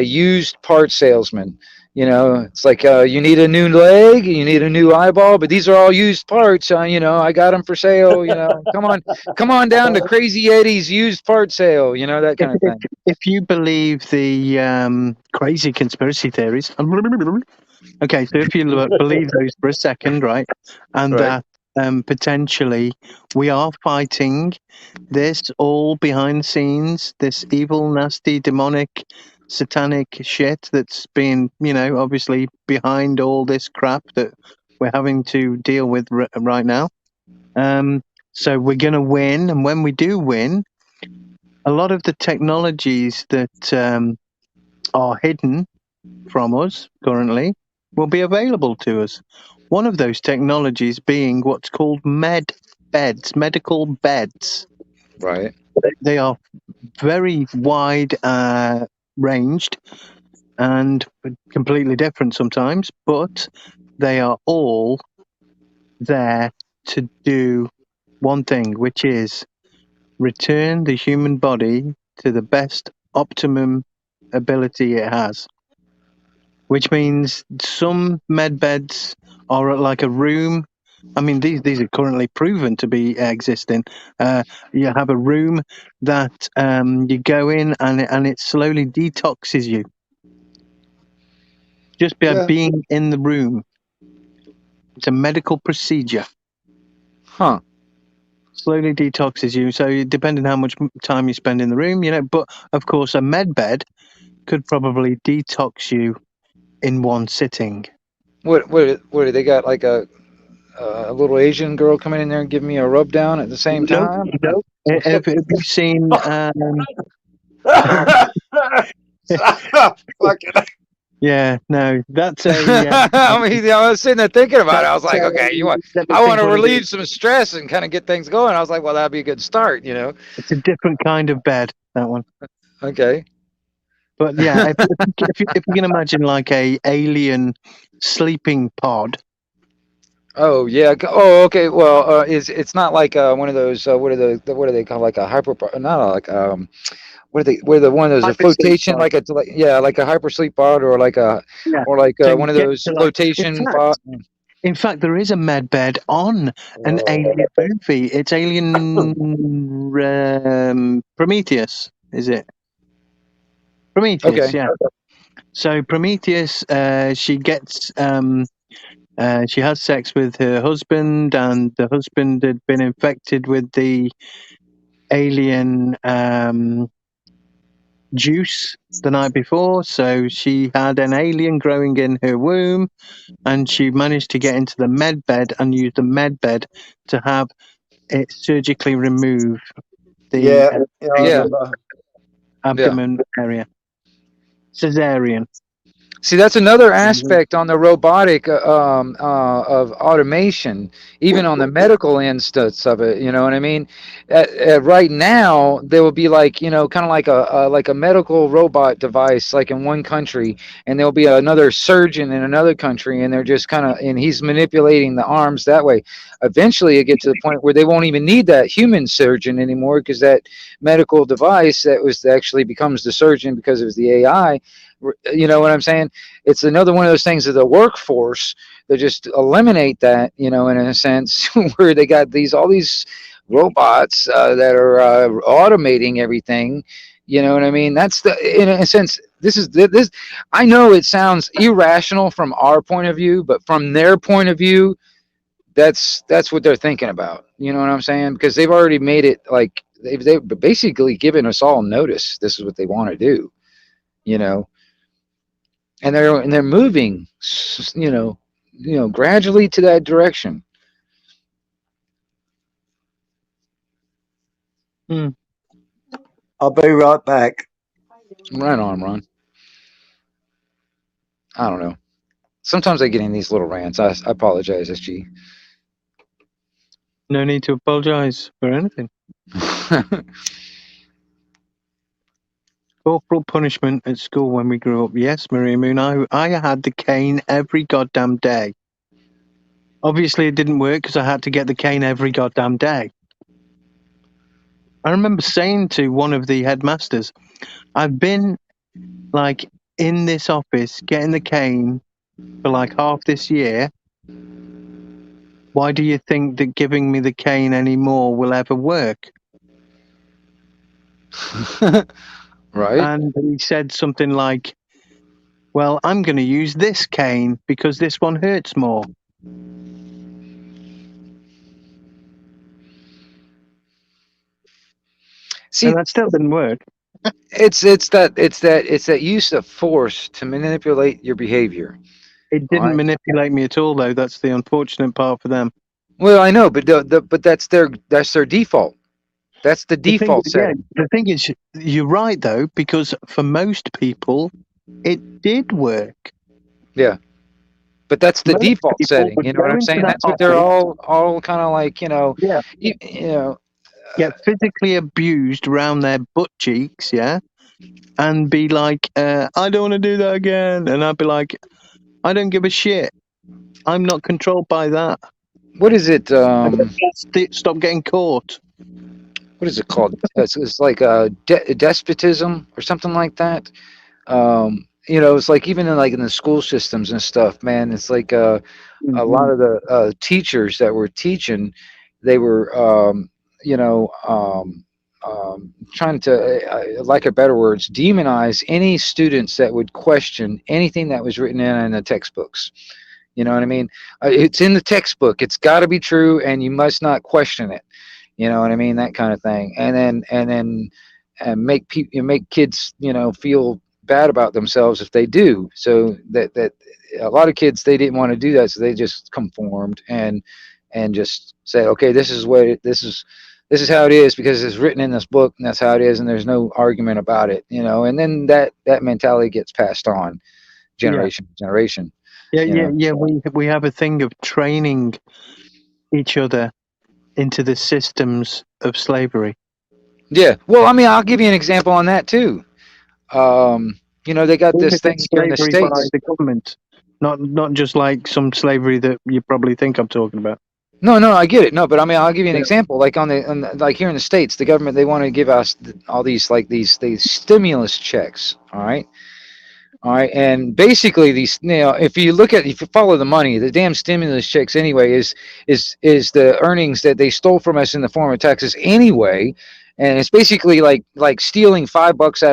Speaker 2: used part salesman. You know, it's like you need a new leg, you need a new eyeball, but these are all used parts. You know, I got them for sale. You know, come on down to Crazy Eddie's used part sale. You know, that kind of thing.
Speaker 5: If you believe the crazy conspiracy theories, okay, so if you believe those for a second, right, and
Speaker 2: Right.
Speaker 5: that potentially we are fighting this all behind the scenes, this evil, nasty, demonic, satanic shit that's been, you know, obviously behind all this crap that we're having to deal with right now. So we're going to win, and when we do win, a lot of the technologies that are hidden from us currently will be available to us. One of those technologies being what's called medical beds.
Speaker 2: Right.
Speaker 5: They are very wide ranged and completely different sometimes, but they are all there to do one thing, which is return the human body to the best optimum ability it has. Which means some med beds are like a room. I mean, these are currently proven to be existing. You have a room that you go in and it slowly detoxes you just by being in the room. It's a medical procedure.
Speaker 2: Huh.
Speaker 5: Slowly detoxes you. So depending how much time you spend in the room, you know. But of course, a med bed could probably detox you in one sitting.
Speaker 2: What they got like a little Asian girl coming in there and giving me a rub down at the same time?
Speaker 5: No. Have you seen? Yeah, no, that's a.
Speaker 2: I mean, I was sitting there thinking about it. I was like, okay, I want to relieve
Speaker 5: it
Speaker 2: some stress and kind of get things going. I was like, well, that'd be a good start, you know.
Speaker 5: It's a different kind of bed, that one.
Speaker 2: Okay.
Speaker 5: But yeah, if you can imagine like a alien sleeping pod.
Speaker 2: Oh yeah. Oh okay. Well, it's not like one of those. What are they called? Like a hyper? Not like what are they? What are the one of those? A flotation, like like a hypersleep pod, or like one of those flotation pod.
Speaker 5: In fact, there is a med bed on an alien movie. It's Alien Prometheus, is it? Prometheus,
Speaker 2: Okay.
Speaker 5: yeah. So Prometheus, she gets, she has sex with her husband, and the husband had been infected with the alien juice the night before. So she had an alien growing in her womb, and she managed to get into the med bed and use the med bed to have it surgically remove the abdomen area. Cesarean.
Speaker 2: See, that's another aspect on the robotic of automation, even on the medical instance of it. You know what I mean? Right now, there will be like, you know, kind of like a medical robot device, like in one country, and there'll be another surgeon in another country, and they're just and he's manipulating the arms that way. Eventually, it gets to the point where they won't even need that human surgeon anymore, because that medical device that actually becomes the surgeon because it was the AI. You know what I'm saying? It's another one of those things of the workforce that just eliminate that, you know, in a sense, where they got all these robots that are automating everything. You know what I mean? That's the, in a sense, this. I know it sounds irrational from our point of view, but from their point of view, that's what they're thinking about. You know what I'm saying? Because they've already made it like they've basically given us all notice. This is what they want to do. You know, and they're moving. Gradually to that direction.
Speaker 6: I'll be right back.
Speaker 2: Right on, Ron. I don't know. Sometimes I get in these little rants. I apologize, SG.
Speaker 5: No need to apologize for anything. Corporal punishment at school when we grew up. Yes, Maria Moon. I had the cane every goddamn day. Obviously, it didn't work because I had to get the cane every goddamn day. I remember saying to one of the headmasters, I've been like in this office getting the cane for like half this year. Why do you think that giving me the cane anymore will ever work?
Speaker 2: Right?
Speaker 5: And he said something like, well, I'm going to use this cane because this one hurts more.
Speaker 2: See,
Speaker 5: And that still didn't work.
Speaker 2: it's that use of force to manipulate your behavior.
Speaker 5: It didn't
Speaker 2: Right.
Speaker 5: manipulate me at all, though. That's the unfortunate part for them.
Speaker 2: Well, I know, but but that's their default. That's the default setting.
Speaker 5: The thing is, you're right, though, because for most people, it did work.
Speaker 2: Yeah. But that's the
Speaker 5: Most
Speaker 2: default
Speaker 5: people
Speaker 2: setting.
Speaker 5: would
Speaker 2: You know what
Speaker 5: go
Speaker 2: I'm
Speaker 5: into
Speaker 2: saying?
Speaker 5: that
Speaker 2: That's what they're
Speaker 5: office,
Speaker 2: all kind of like.
Speaker 5: Yeah.
Speaker 2: You know.
Speaker 5: Get physically abused around their butt cheeks, yeah, and be like, I don't want to do that again. And I'd be like, I don't give a shit. I'm not controlled by that.
Speaker 2: What is it?
Speaker 5: Stop getting caught.
Speaker 2: What is it called? It's like despotism or something like that. It's like even in the school systems and stuff, man. It's like a lot of the teachers that were teaching, they were trying to, like a better words, demonize any students that would question anything that was written in the textbooks. You know what I mean? It's in the textbook. It's got to be true, and you must not question it. You know what I mean? That kind of thing. And make kids, feel bad about themselves if they do. So that a lot of kids, they didn't want to do that, so they just conformed and just say, okay, this is how it is because it's written in this book, and that's how it is, and there's no argument about it. And then that mentality gets passed on generation to generation.
Speaker 5: Yeah. We have a thing of training each other into the systems of slavery.
Speaker 2: Yeah. Well, I mean, I'll give you an example on that too. They got this thing here in the
Speaker 5: Slavery by
Speaker 2: States.
Speaker 5: the government, not just like some slavery that you probably think I'm talking about.
Speaker 2: No, I get it. No, but I mean, I'll give you an example. Like like here in the States, the government, they want to give us all these these stimulus checks. All right. And basically these, if you follow the money, the damn stimulus checks anyway is the earnings that they stole from us in the form of taxes anyway, and it's basically like stealing $5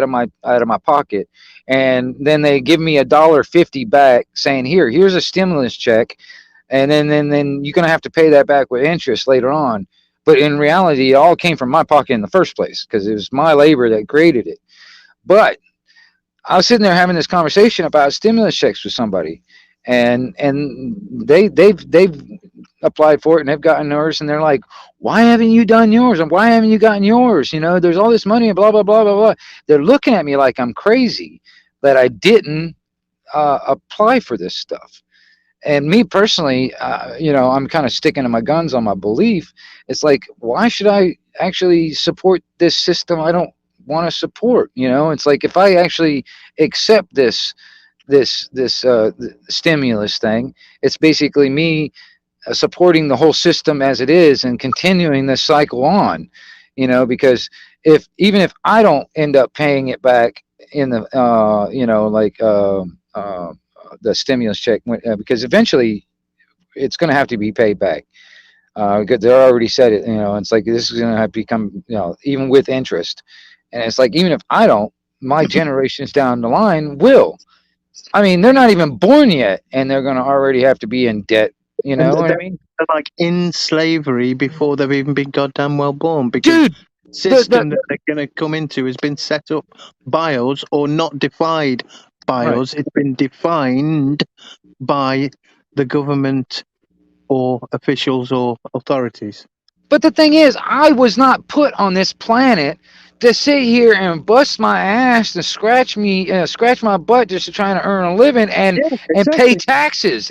Speaker 2: out of my pocket, and then they give me $1.50 back, saying here's a stimulus check, and then you're gonna have to pay that back with interest later on. But in reality, it all came from my pocket in the first place because it was my labor that created it. But I was sitting there having this conversation about stimulus checks with somebody, and they've applied for it and they've gotten theirs, and they're like, why haven't you done yours, and why haven't you gotten yours? There's all this money and blah blah blah blah blah. They're looking at me like I'm crazy that I didn't apply for this stuff. And me personally, I'm kind of sticking to my guns on my belief. It's like, why should I actually support this system I don't want to support? It's like, if I actually accept this stimulus thing, it's basically me supporting the whole system as it is and continuing this cycle on. Because even if I don't end up paying it back in the the stimulus check, because eventually it's going to have to be paid back. Because they already said it. It's like this is going to have to become, even with interest, and it's like even if I don't, my generations down the line will. I mean, they're not even born yet, and they're going to already have to be in debt. You
Speaker 5: And
Speaker 2: know what I
Speaker 5: they're
Speaker 2: mean,
Speaker 5: like in slavery before they've even been goddamn well born, because
Speaker 2: dude?
Speaker 5: the system that they're going to come into has been set up by us, or not defined by
Speaker 2: Right.
Speaker 5: us. It's been defined by the government or officials or authorities.
Speaker 2: But the thing is, I was not put on this planet to sit here and bust my ass and scratch my butt just to try to earn a living and pay taxes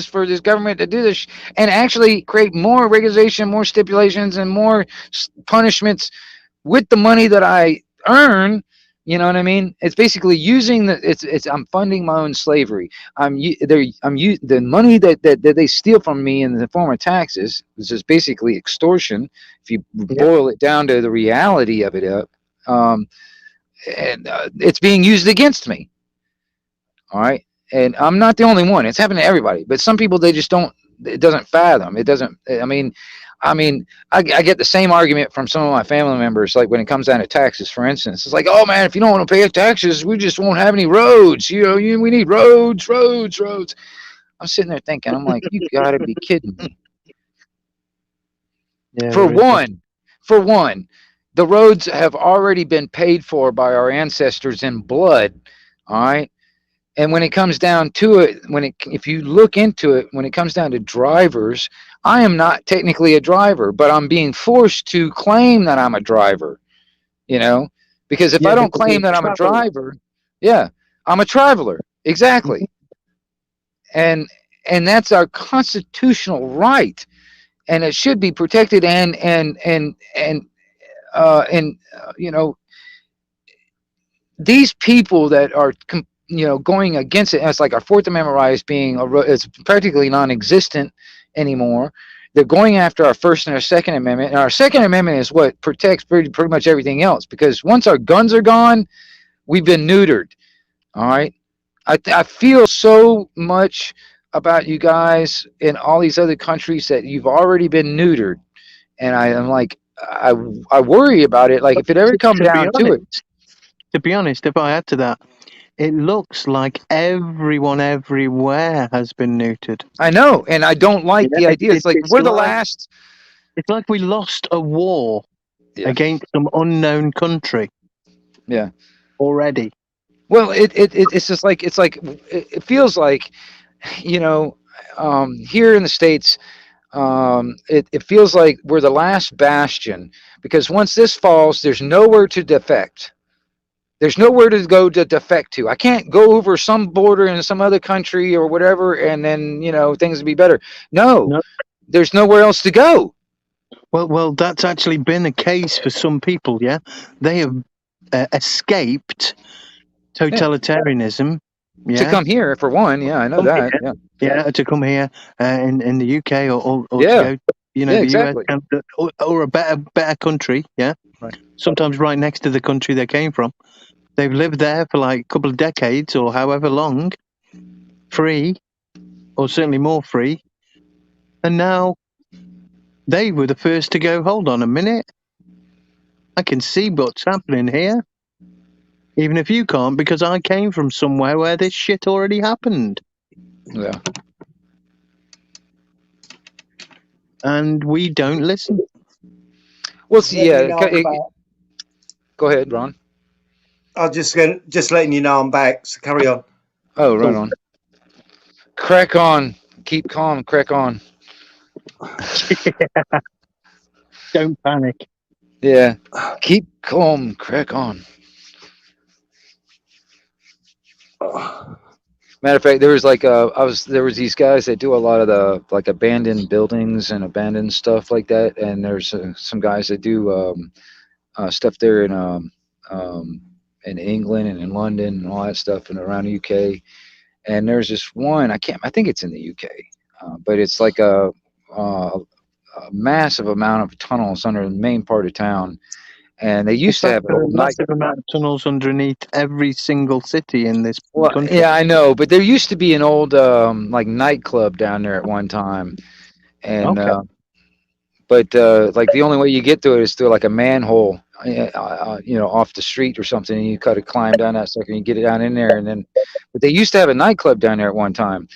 Speaker 2: for this government to do this and actually create more regulation, more stipulations, and more punishments with the money that I earn. You know what I mean? It's basically using I'm funding my own slavery. The money that they steal from me in the form of taxes, which is basically extortion. If you boil it down to the reality of it, it's being used against me. All right, and I'm not the only one. It's happening to everybody. But some people, they just don't. It doesn't fathom. It doesn't. I get the same argument from some of my family members, like when it comes down to taxes, for instance. It's like, oh man, if you don't want to pay taxes, we just won't have any roads. We need roads. I'm sitting there thinking, I'm like, you gotta be kidding me.
Speaker 5: Yeah,
Speaker 2: For one, the roads have already been paid for by our ancestors in blood. All right. And when it comes down to it, if you look into it, when it comes down to drivers, I am not technically a driver, but I'm being forced to claim that I'm a driver, because if I don't claim that I'm a driver, I'm a traveler. Exactly. And that's our constitutional right, and it should be protected these people that are going against it. It's like our Fourth Amendment rights it's practically non-existent anymore. They're going after our First and our Second Amendment, and our Second Amendment is what protects pretty much everything else. Because once our guns are gone, we've been neutered. All right, I feel so much about you guys in all these other countries that you've already been neutered, and I'm like, I worry about it. Like if it ever come down to it.
Speaker 5: To be honest, if I add to that, it looks like everyone everywhere has been neutered.
Speaker 2: I know, and I don't like the idea. It's like we're the last.
Speaker 5: It's like we lost a war against some unknown country.
Speaker 2: Yeah.
Speaker 5: Already.
Speaker 2: Well, it's just like it feels like, here in the States, it feels like we're the last bastion, because once this falls, there's nowhere to defect. There's nowhere to go to defect to. I can't go over some border in some other country or whatever, and then things will be better. No, there's nowhere else to go.
Speaker 5: Well, that's actually been a case for some people. Yeah, they have escaped totalitarianism. Yeah.
Speaker 2: To come here, for one. Yeah, I know that.
Speaker 5: Here. Yeah, to come here in the UK or to go,
Speaker 2: exactly.
Speaker 5: the US or a better country. Yeah,
Speaker 2: right.
Speaker 5: Sometimes right next to the country they came from. They've lived there for like a couple of decades or however long, free, or certainly more free. And now they were the first to go, hold on a minute. I can see what's happening here. Even if you can't, because I came from somewhere where this shit already happened.
Speaker 2: Yeah. And
Speaker 5: we don't listen.
Speaker 2: Well, see, go ahead, Ron.
Speaker 6: I'm just letting you know I'm back, so carry on.
Speaker 2: Oh, right on. Crack on. Keep calm. Crack on.
Speaker 5: Don't panic.
Speaker 2: Yeah. Keep calm. Crack on. Matter of fact, there was there was these guys that do a lot of the abandoned buildings and abandoned stuff like that, and there's some guys that do stuff there in England and in London and all that stuff and around the UK. And there's this one, I think it's in the UK, but it's like a massive amount of tunnels under the main part of town. And they used to have a
Speaker 5: massive amount of tunnels underneath every single city in this country.
Speaker 2: Yeah, I know, but there used to be an old like nightclub down there at one time, and But like the only way you get to it is through like a manhole, off the street or something. And you got to climb down that sucker and you get it down in there. And then, but they used to have a nightclub down there at one time,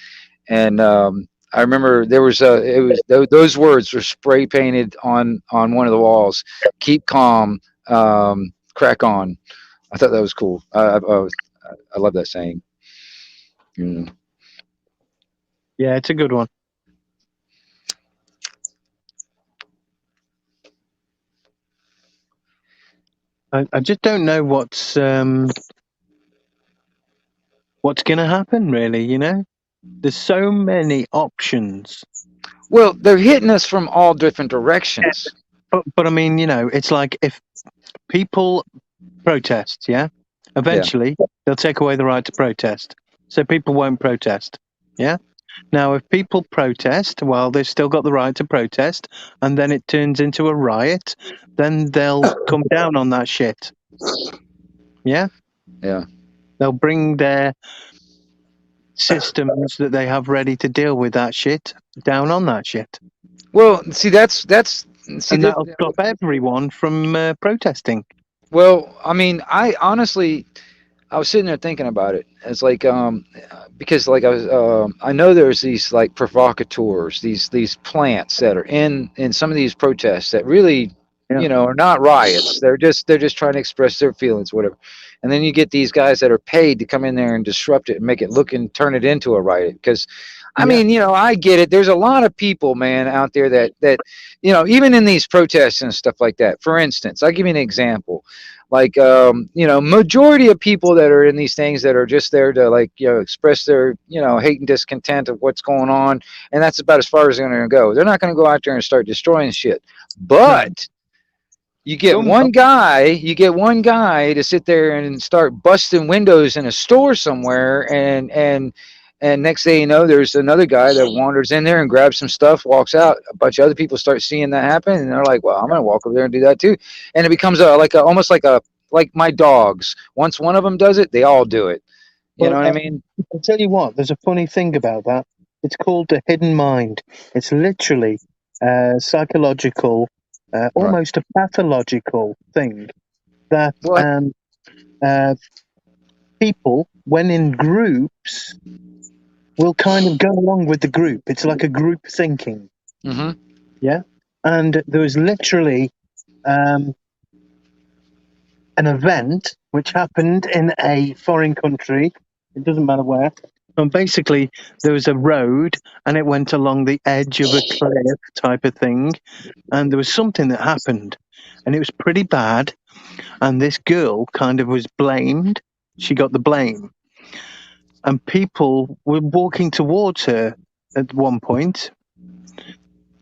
Speaker 2: and I remember there was those words were spray painted on one of the walls. Keep calm, crack on. I thought that was cool. I love that saying. Mm.
Speaker 5: Yeah, it's a good one. I just don't know what's going to happen, really. You know, there's so many options.
Speaker 2: Well, they're hitting us from all different directions.
Speaker 5: But I mean, you know, it's like if people protest, yeah, eventually they'll take away the right to protest, so people won't protest. Yeah. Now, if people protest, well, they've still got the right to protest, and then it turns into a riot, then they'll come down on that shit. Yeah?
Speaker 2: Yeah.
Speaker 5: They'll bring their systems that they have ready to deal with that shit down on that shit.
Speaker 2: Well, see, that'll
Speaker 5: stop everyone from protesting.
Speaker 2: Well, I mean, I was sitting there thinking about it. It's like, because like I know there's these like provocateurs, these plants that are in some of these protests that really, are not riots. They're just trying to express their feelings, whatever. And then you get these guys that are paid to come in there and disrupt it and make it look and turn it into a riot. Because, I mean, I get it. There's a lot of people, man, out there that even in these protests and stuff like that. For instance, I'll give you an example. Like, majority of people that are in these things that are just there to express their, hate and discontent of what's going on. And that's about as far as they're going to go. They're not going to go out there and start destroying shit. But you get one guy to sit there and start busting windows in a store somewhere, and next thing you know, there's another guy that wanders in there and grabs some stuff, walks out. A bunch of other people start seeing that happen, and they're like, "Well, I'm gonna walk over there and do that too." And it becomes almost like my dogs. Once one of them does it, they all do it. You know what I mean?
Speaker 5: I'll tell you what. There's a funny thing about that. It's called the hidden mind. It's literally psychological. Almost a pathological thing that people, when in groups, will kind of go along with the group. It's like a group thinking.
Speaker 2: Mm-hmm.
Speaker 5: Yeah. And there was literally an event which happened in a foreign country. It doesn't matter where. And basically, there was a road, and it went along the edge of a cliff type of thing. And there was something that happened, and it was pretty bad. And this girl kind of was blamed. She got the blame. And people were walking towards her at one point,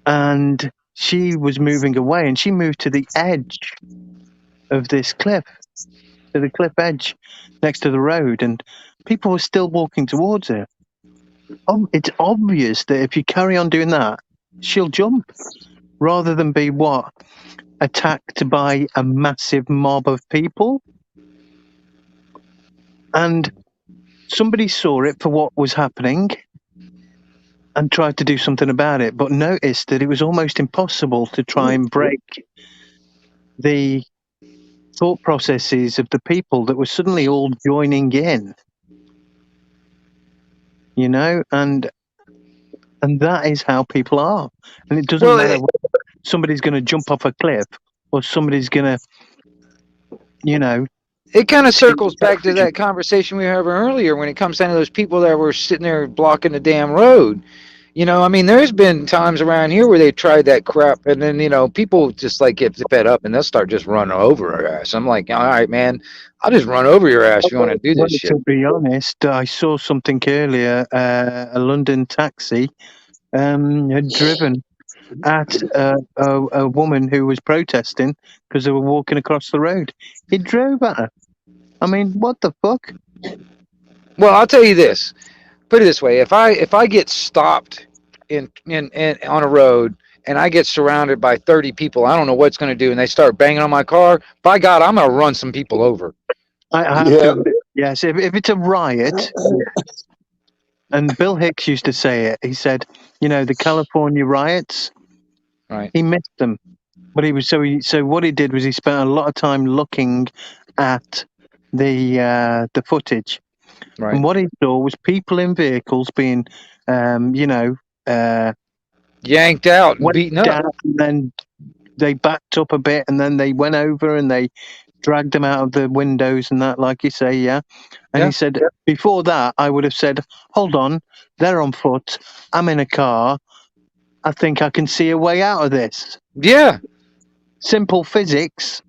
Speaker 5: and she was moving away, and she moved to the edge of this cliff, to the cliff edge next to the road, and people were still walking towards her. It's obvious that if you carry on doing that, she'll jump rather than be attacked by a massive mob of people. And somebody saw it for what was happening and tried to do something about it, but noticed that it was almost impossible to try and break the thought processes of the people that were suddenly all joining in. And that is how people are. And it doesn't matter whether somebody's going to jump off a cliff or somebody's going to,
Speaker 2: It kind of circles back to that conversation we were having earlier when it comes down to those people that were sitting there blocking the damn road. I mean, there's been times around here where they tried that crap, and then, people just get fed up and they'll start just running over our ass. I'm like, all right, man, I'll just run over your ass if you want to do this shit.
Speaker 5: To be honest, I saw something earlier. A London taxi had driven at a woman who was protesting because they were walking across the road. He drove at her. I mean, what the fuck?
Speaker 2: Well, I'll tell you this. Put it this way: if I get stopped in on a road and I get surrounded by 30 people, I don't know what's going to do, and they start banging on my car. By God, I'm going to run some people over.
Speaker 5: I have to. Yes, if it's a riot. And Bill Hicks used to say it. He said, the California riots,
Speaker 2: Right.
Speaker 5: He missed them, but so what he did was he spent a lot of time looking at the footage,
Speaker 2: Right.
Speaker 5: and what he saw was people in vehicles being,
Speaker 2: Yanked out and
Speaker 5: went
Speaker 2: beaten up.
Speaker 5: down, and then they backed up a bit, and then they went over and they dragged them out of the windows and that, like you say, yeah. And
Speaker 2: Yeah.
Speaker 5: he said, before that, I would have said, hold on, they're on foot, I'm in a car, I think I can see a way out of this.
Speaker 2: Yeah.
Speaker 5: Simple physics,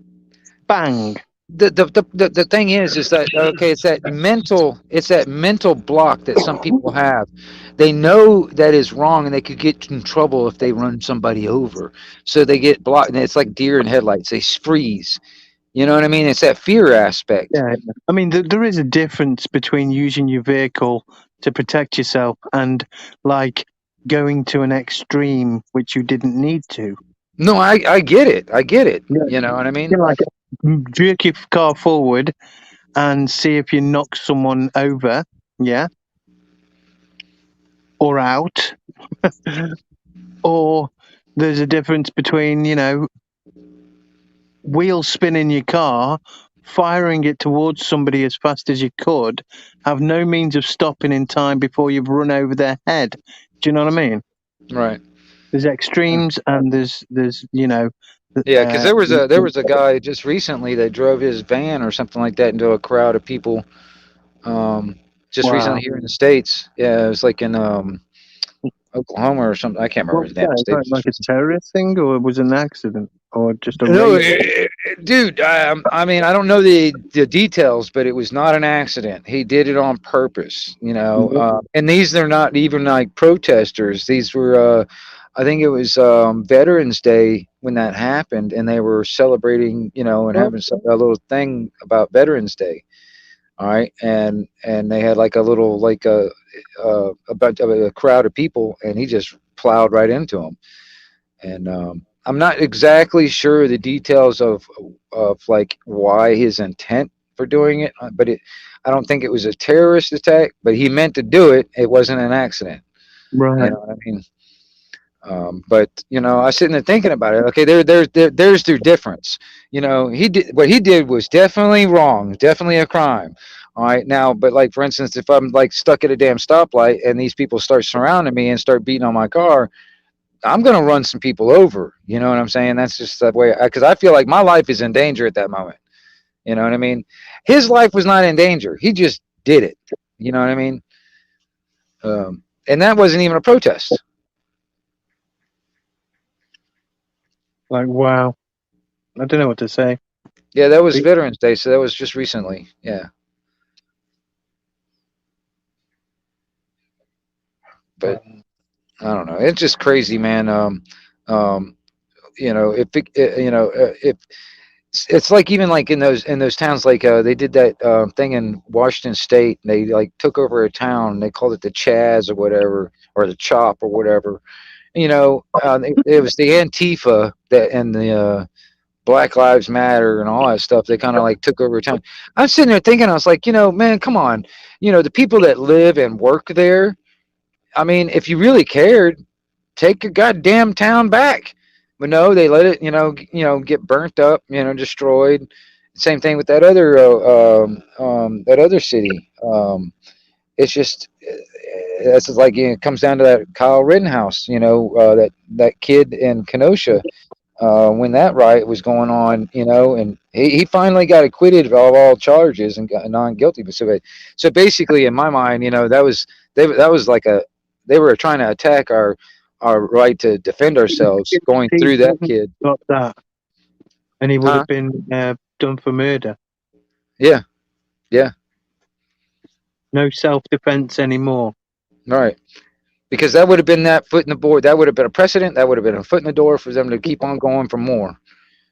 Speaker 5: bang.
Speaker 2: The thing is that okay, it's that mental block that some people have. They know that is wrong and they could get in trouble if they run somebody over, so they get blocked, and it's like deer in headlights, they freeze. You know what I mean? It's that fear aspect.
Speaker 5: Yeah, I mean, there is a difference between using your vehicle to protect yourself and like going to an extreme which you didn't need to.
Speaker 2: No, I get it.
Speaker 5: Yeah.
Speaker 2: You know what I mean?
Speaker 5: You know, like jerk your car forward and see if you knock someone over, yeah, or out. Or there's a difference between, wheel spinning your car, firing it towards somebody as fast as you could, have no means of stopping in time before you've run over their head. Do you know what I mean?
Speaker 2: Right.
Speaker 5: There's extremes, and there's
Speaker 2: Yeah, because there was a guy just recently that drove his van or something like that into a crowd of people. Just
Speaker 5: Wow.
Speaker 2: recently here in the States. Yeah, it was like in Oklahoma or something. I can't remember his damn state.
Speaker 5: Like a terrorist thing, or was it an accident, or just a
Speaker 2: No,
Speaker 5: race?
Speaker 2: dude. I mean, I don't know the details, but it was not an accident. He did it on purpose, you know.
Speaker 5: Mhm.
Speaker 2: And they're not even like protesters. These were, I think it was Veterans Day when that happened, and they were celebrating, you know, and having a little thing about Veterans Day. All right, and they had like a little like a bunch of a crowd of people, and he just plowed right into them. And I'm not exactly sure the details of like why his intent for doing it, but I don't think it was a terrorist attack, but he meant to do it. It wasn't an accident.
Speaker 5: Right.
Speaker 2: You know what I mean? But you know, I was sitting there thinking about it. Okay, there's their difference. You know, what he did was definitely wrong, definitely a crime. All right, now, but like for instance, if I'm like stuck at a damn stoplight and these people start surrounding me and start beating on my car, I'm gonna run some people over. You know what I'm saying? That's just the way. Because I feel like my life is in danger at that moment. You know what I mean? His life was not in danger. He just did it. You know what I mean? And that wasn't even a protest.
Speaker 5: Like, wow. I don't know what to say.
Speaker 2: Yeah, that was Veterans Day, so that was just recently. Yeah. But I don't know. It's just crazy, man. You know, if it's like even like in those towns, like they did that thing in Washington State. They like took over a town. They called it the Chaz or whatever, or the Chop or whatever. You know, it was the Antifa that and the Black Lives Matter and all that stuff. They kind of like took over town. I'm sitting there thinking, I was like, you know, man, come on. You know, the people that live and work there. I mean, if you really cared, take your goddamn town back. But no, they let it, you know, get burnt up, you know, destroyed. Same thing with that other city. It's just that's like it comes down to that Kyle Rittenhouse, you know, that kid in Kenosha when that riot was going on, you know, and he finally got acquitted of all charges and got non guilty. So basically, in my mind, you know, that was like they were trying to attack our right to defend ourselves going through that kid.
Speaker 5: Got that, and he would have been done for murder.
Speaker 2: Yeah, yeah.
Speaker 5: No self-defense anymore.
Speaker 2: Right, because that would have been that foot in the board. That would have been a precedent. That would have been a foot in the door for them to keep on going for more.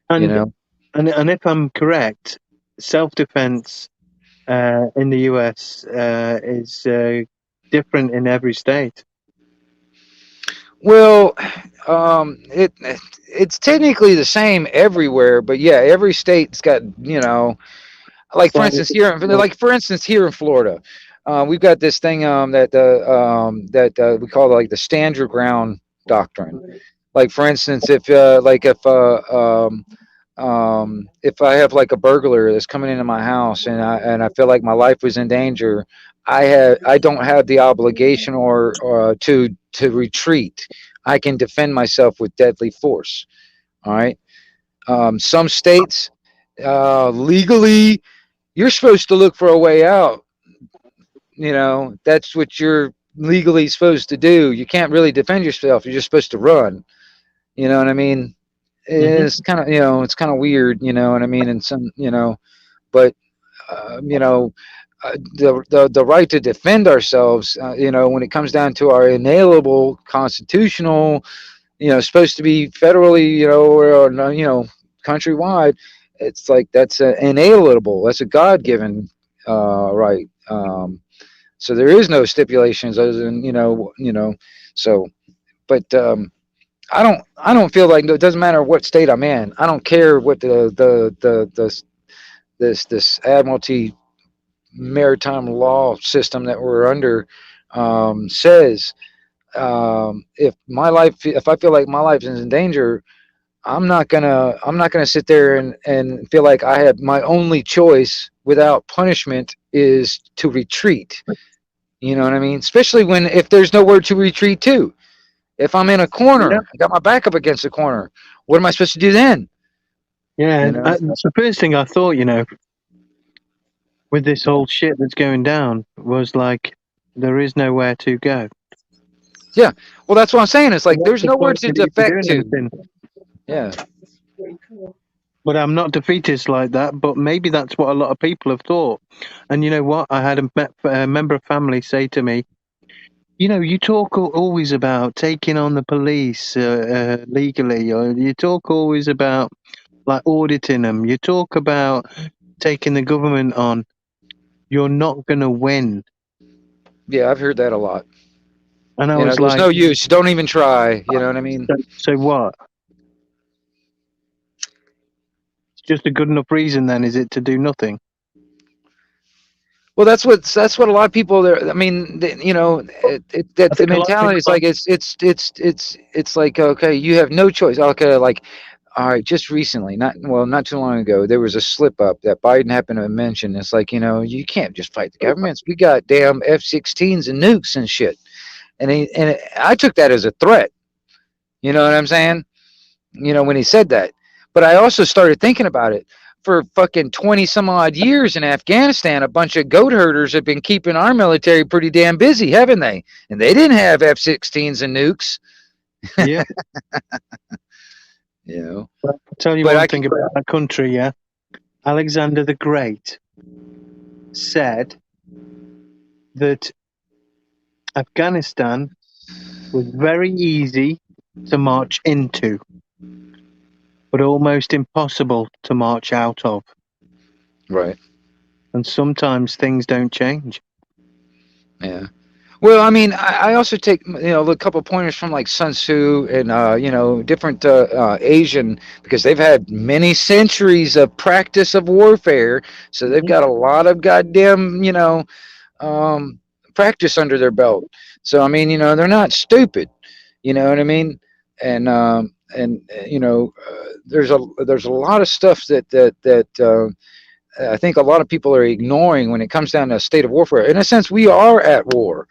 Speaker 5: And,
Speaker 2: you know,
Speaker 5: and if I'm correct, self-defense in the US is different in every state.
Speaker 2: Well, it's technically the same everywhere, but yeah, every state's got, you know, like for instance here in Florida, we've got this thing that we call like the stand your ground doctrine. Like for instance, if I have like a burglar that's coming into my house and I feel like my life was in danger, I don't have the obligation or to retreat. I can defend myself with deadly force. All right. Some states legally you're supposed to look for a way out. That's what you're legally supposed to do. You can't really defend yourself. You're just supposed to run. You know what I mean?
Speaker 5: Hmm.
Speaker 2: It's kind of it's kind of weird. You know what I mean? And some but you know the right to defend ourselves. When it comes down to our inalienable constitutional, supposed to be federally, or no, countrywide. It's like that's inalienable. That's a God given right. So there is no stipulations other than So, but I don't feel like it doesn't matter what state I'm in. I don't care what the this admiralty maritime law system that we're under says. If I feel like my life is in danger, I'm not gonna sit there and feel like I have my only choice without punishment is to retreat. You know what I mean? Especially when if there's nowhere to retreat to. If I'm in a
Speaker 5: Yeah.
Speaker 2: corner, I got my back up against the corner. What am I supposed to do then?
Speaker 5: Yeah.
Speaker 2: You
Speaker 5: And
Speaker 2: know?
Speaker 5: that's the first thing I thought, with this whole shit that's going down was like, there is nowhere to go.
Speaker 2: Yeah. Well, that's what I'm saying. It's like
Speaker 5: What's
Speaker 2: there's
Speaker 5: the
Speaker 2: nowhere
Speaker 5: point
Speaker 2: to
Speaker 5: of even
Speaker 2: defect
Speaker 5: doing
Speaker 2: to.
Speaker 5: anything?
Speaker 2: Yeah.
Speaker 7: Pretty cool.
Speaker 5: But I'm not defeatist like that. But maybe that's what a lot of people have thought. And you know what? I had a member of family say to me, you talk always about taking on the police legally, or you talk always about like auditing them. You talk about taking the government on. You're not going to win.
Speaker 2: Yeah, I've heard that a lot.
Speaker 5: And I was
Speaker 2: There's
Speaker 5: like,
Speaker 2: no use. Don't even try. You know what I mean?
Speaker 5: so what? It's just a good enough reason then, is it, to do nothing?
Speaker 2: Well, that's what a lot of people there. I mean,
Speaker 5: I
Speaker 2: that the
Speaker 5: think a lot of
Speaker 2: mentality
Speaker 5: people
Speaker 2: is like it's like okay, you have no choice. Okay, like all right, just recently, not too long ago, there was a slip up that Biden happened to mention. It's like you can't just fight the governments. We got damn F-16s and nukes and shit. And I took that as a threat. You know what I'm saying? When he said that. But I also started thinking about it. For fucking 20 some odd years in Afghanistan, a bunch of goat herders have been keeping our military pretty damn busy, haven't they? And they didn't have F-16s and nukes,
Speaker 5: yeah.
Speaker 2: you know.
Speaker 5: But I'll tell you
Speaker 2: But
Speaker 5: one thing about that country, yeah. Alexander the Great said that Afghanistan was very easy to march into, but almost impossible to march out of.
Speaker 2: right,
Speaker 5: And sometimes things don't change.
Speaker 2: yeah. Well, I mean, I also take a couple pointers from like Sun Tzu and different Asian because they've had many centuries of practice of warfare, so they've got a lot of goddamn um, practice under their belt. So I mean, they're not stupid. You know what I mean? And there's a lot of stuff that I think a lot of people are ignoring when it comes down to a state of warfare. In a sense, we are at war.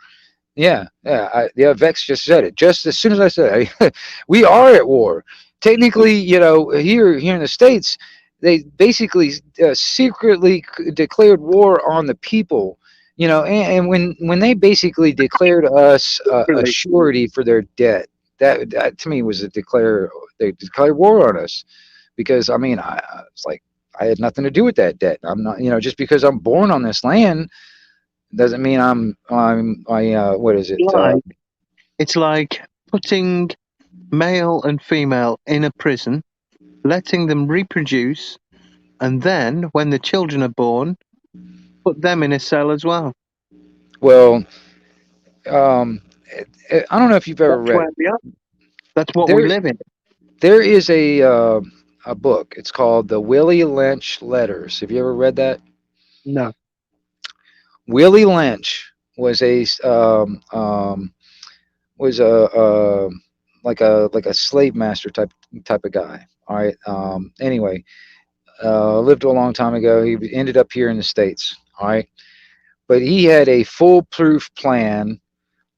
Speaker 2: Yeah. Vex just said it. Just as soon as I said it, we are at war. Technically, here in the States, they basically secretly declared war on the people. And when they basically declared us a surety for their debt, that to me was they declared war on us because I mean, it's like I had nothing to do with that debt. I'm not, just because I'm born on this land doesn't mean what is it?
Speaker 5: It's like putting male and female in a prison, letting them reproduce, and then when the children are born, put them in a cell as well.
Speaker 2: Well, I don't know if you've ever
Speaker 5: That's
Speaker 2: read.
Speaker 5: where we are. That's what we
Speaker 2: There,
Speaker 5: live in.
Speaker 2: there is a book. It's called the Willie Lynch Letters. Have you ever read that?
Speaker 5: No.
Speaker 2: Willie Lynch was a like a slave master type of guy. All right. Anyway, lived a long time ago. He ended up here in the States. All right. But he had a foolproof plan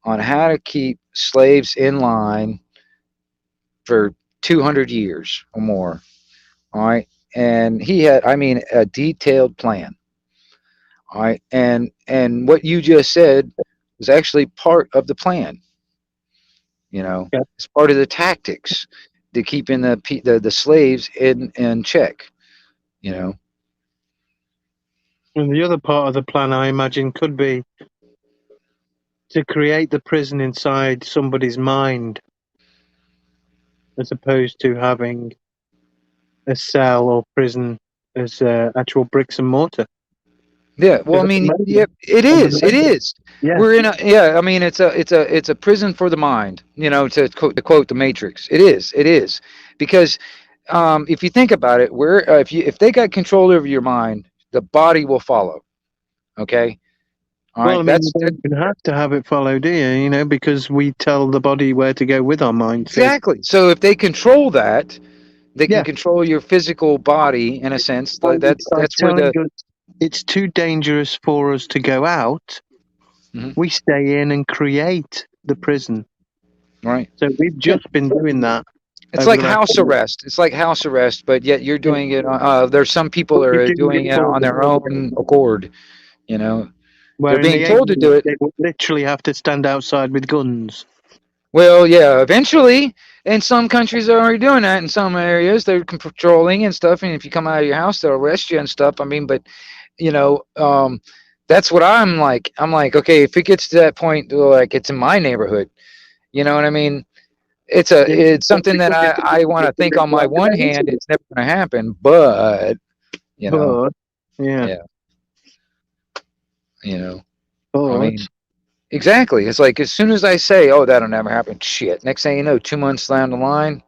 Speaker 2: on how to keep slaves in line for 200 years or more. All right. And he had, I mean, a detailed plan. All right. And what you just said was actually part of the plan. You know,
Speaker 5: Yeah.
Speaker 2: it's part of the tactics to keeping the slaves in check. You know.
Speaker 5: And the other part of the plan, I imagine, could be to create the prison inside somebody's mind, as opposed to having a cell or prison as actual bricks and mortar.
Speaker 2: Yeah, well, I
Speaker 5: Because at the
Speaker 2: mean, yeah,
Speaker 5: moment,
Speaker 2: it
Speaker 5: at the
Speaker 2: is. It
Speaker 5: moment,
Speaker 2: is.
Speaker 5: yeah,
Speaker 2: We're in a yeah. I mean, it's a prison for the mind. You know, to quote the Matrix. It is. It is because if you think about it, if they got control over your mind, the body will follow. Okay. All
Speaker 5: well, I
Speaker 2: right.
Speaker 5: mean, you don't even have to have it follow, do you? You know, because we tell the body where to go with our mind. So,
Speaker 2: Exactly. So if they control that, they can
Speaker 5: yeah,
Speaker 2: control your physical body in a sense.
Speaker 5: and by
Speaker 2: That's where
Speaker 5: telling
Speaker 2: the
Speaker 5: us it's too dangerous for us to go out,
Speaker 2: Mhm.
Speaker 5: we stay in and create the prison.
Speaker 2: Right.
Speaker 5: So we've just been doing that
Speaker 2: It's
Speaker 5: over
Speaker 2: like
Speaker 5: the last
Speaker 2: house
Speaker 5: year.
Speaker 2: arrest. It's like house arrest, but yet you're
Speaker 5: Yeah.
Speaker 2: doing it. There's some people
Speaker 5: But
Speaker 2: that
Speaker 5: we're
Speaker 2: are
Speaker 5: doing
Speaker 2: doing
Speaker 5: it
Speaker 2: it
Speaker 5: for
Speaker 2: on their
Speaker 5: them.
Speaker 2: own accord. You know, they're
Speaker 5: Where in
Speaker 2: being
Speaker 5: the
Speaker 2: told to
Speaker 5: 80s,
Speaker 2: do it.
Speaker 5: they would literally have to stand outside with guns.
Speaker 2: Well, yeah, eventually, and some countries are already doing that. In some areas, they're patrolling and stuff. And if you come out of your house, they'll arrest you and stuff. I mean, but you know, that's what I'm like. I'm like, okay, if it gets to that point, like it's in my neighborhood, you know what I mean?
Speaker 5: Yeah.
Speaker 2: It's something that I want to think on my one hand, it's never going to happen, but you know,
Speaker 5: But, yeah,
Speaker 2: yeah, you know, I
Speaker 5: but,
Speaker 2: mean, exactly. It's like as soon as I say, "Oh, that'll never happen," shit. Next thing you know, 2 months down the line,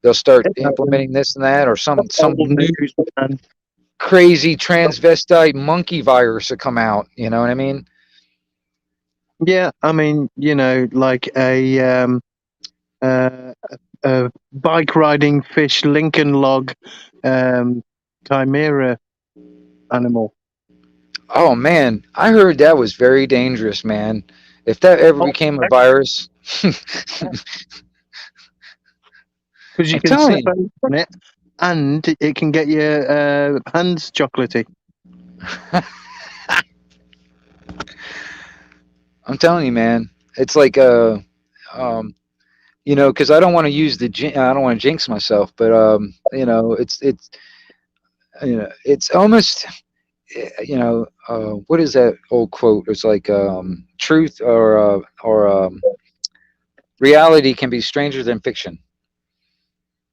Speaker 2: they'll start implementing this and that, or some
Speaker 5: old
Speaker 2: new
Speaker 5: news, man.
Speaker 2: crazy transvestite monkey virus to come out. You know what I mean?
Speaker 5: Yeah, I mean, you know, like uh, a bike riding fish Lincoln log chimera animal.
Speaker 2: Oh man, I heard that was very dangerous, man. If that ever
Speaker 5: Oh,
Speaker 2: became a virus,
Speaker 5: because you
Speaker 2: I'm
Speaker 5: can
Speaker 2: telling
Speaker 5: slip
Speaker 2: you.
Speaker 5: on it, and it can get your hands chocolatey.
Speaker 2: I'm telling you, man. It's like um, you know, because I don't want to I don't want to jinx myself, but you know, it's you know, it's almost you know, what is that old quote? It's like truth or reality can be stranger than fiction.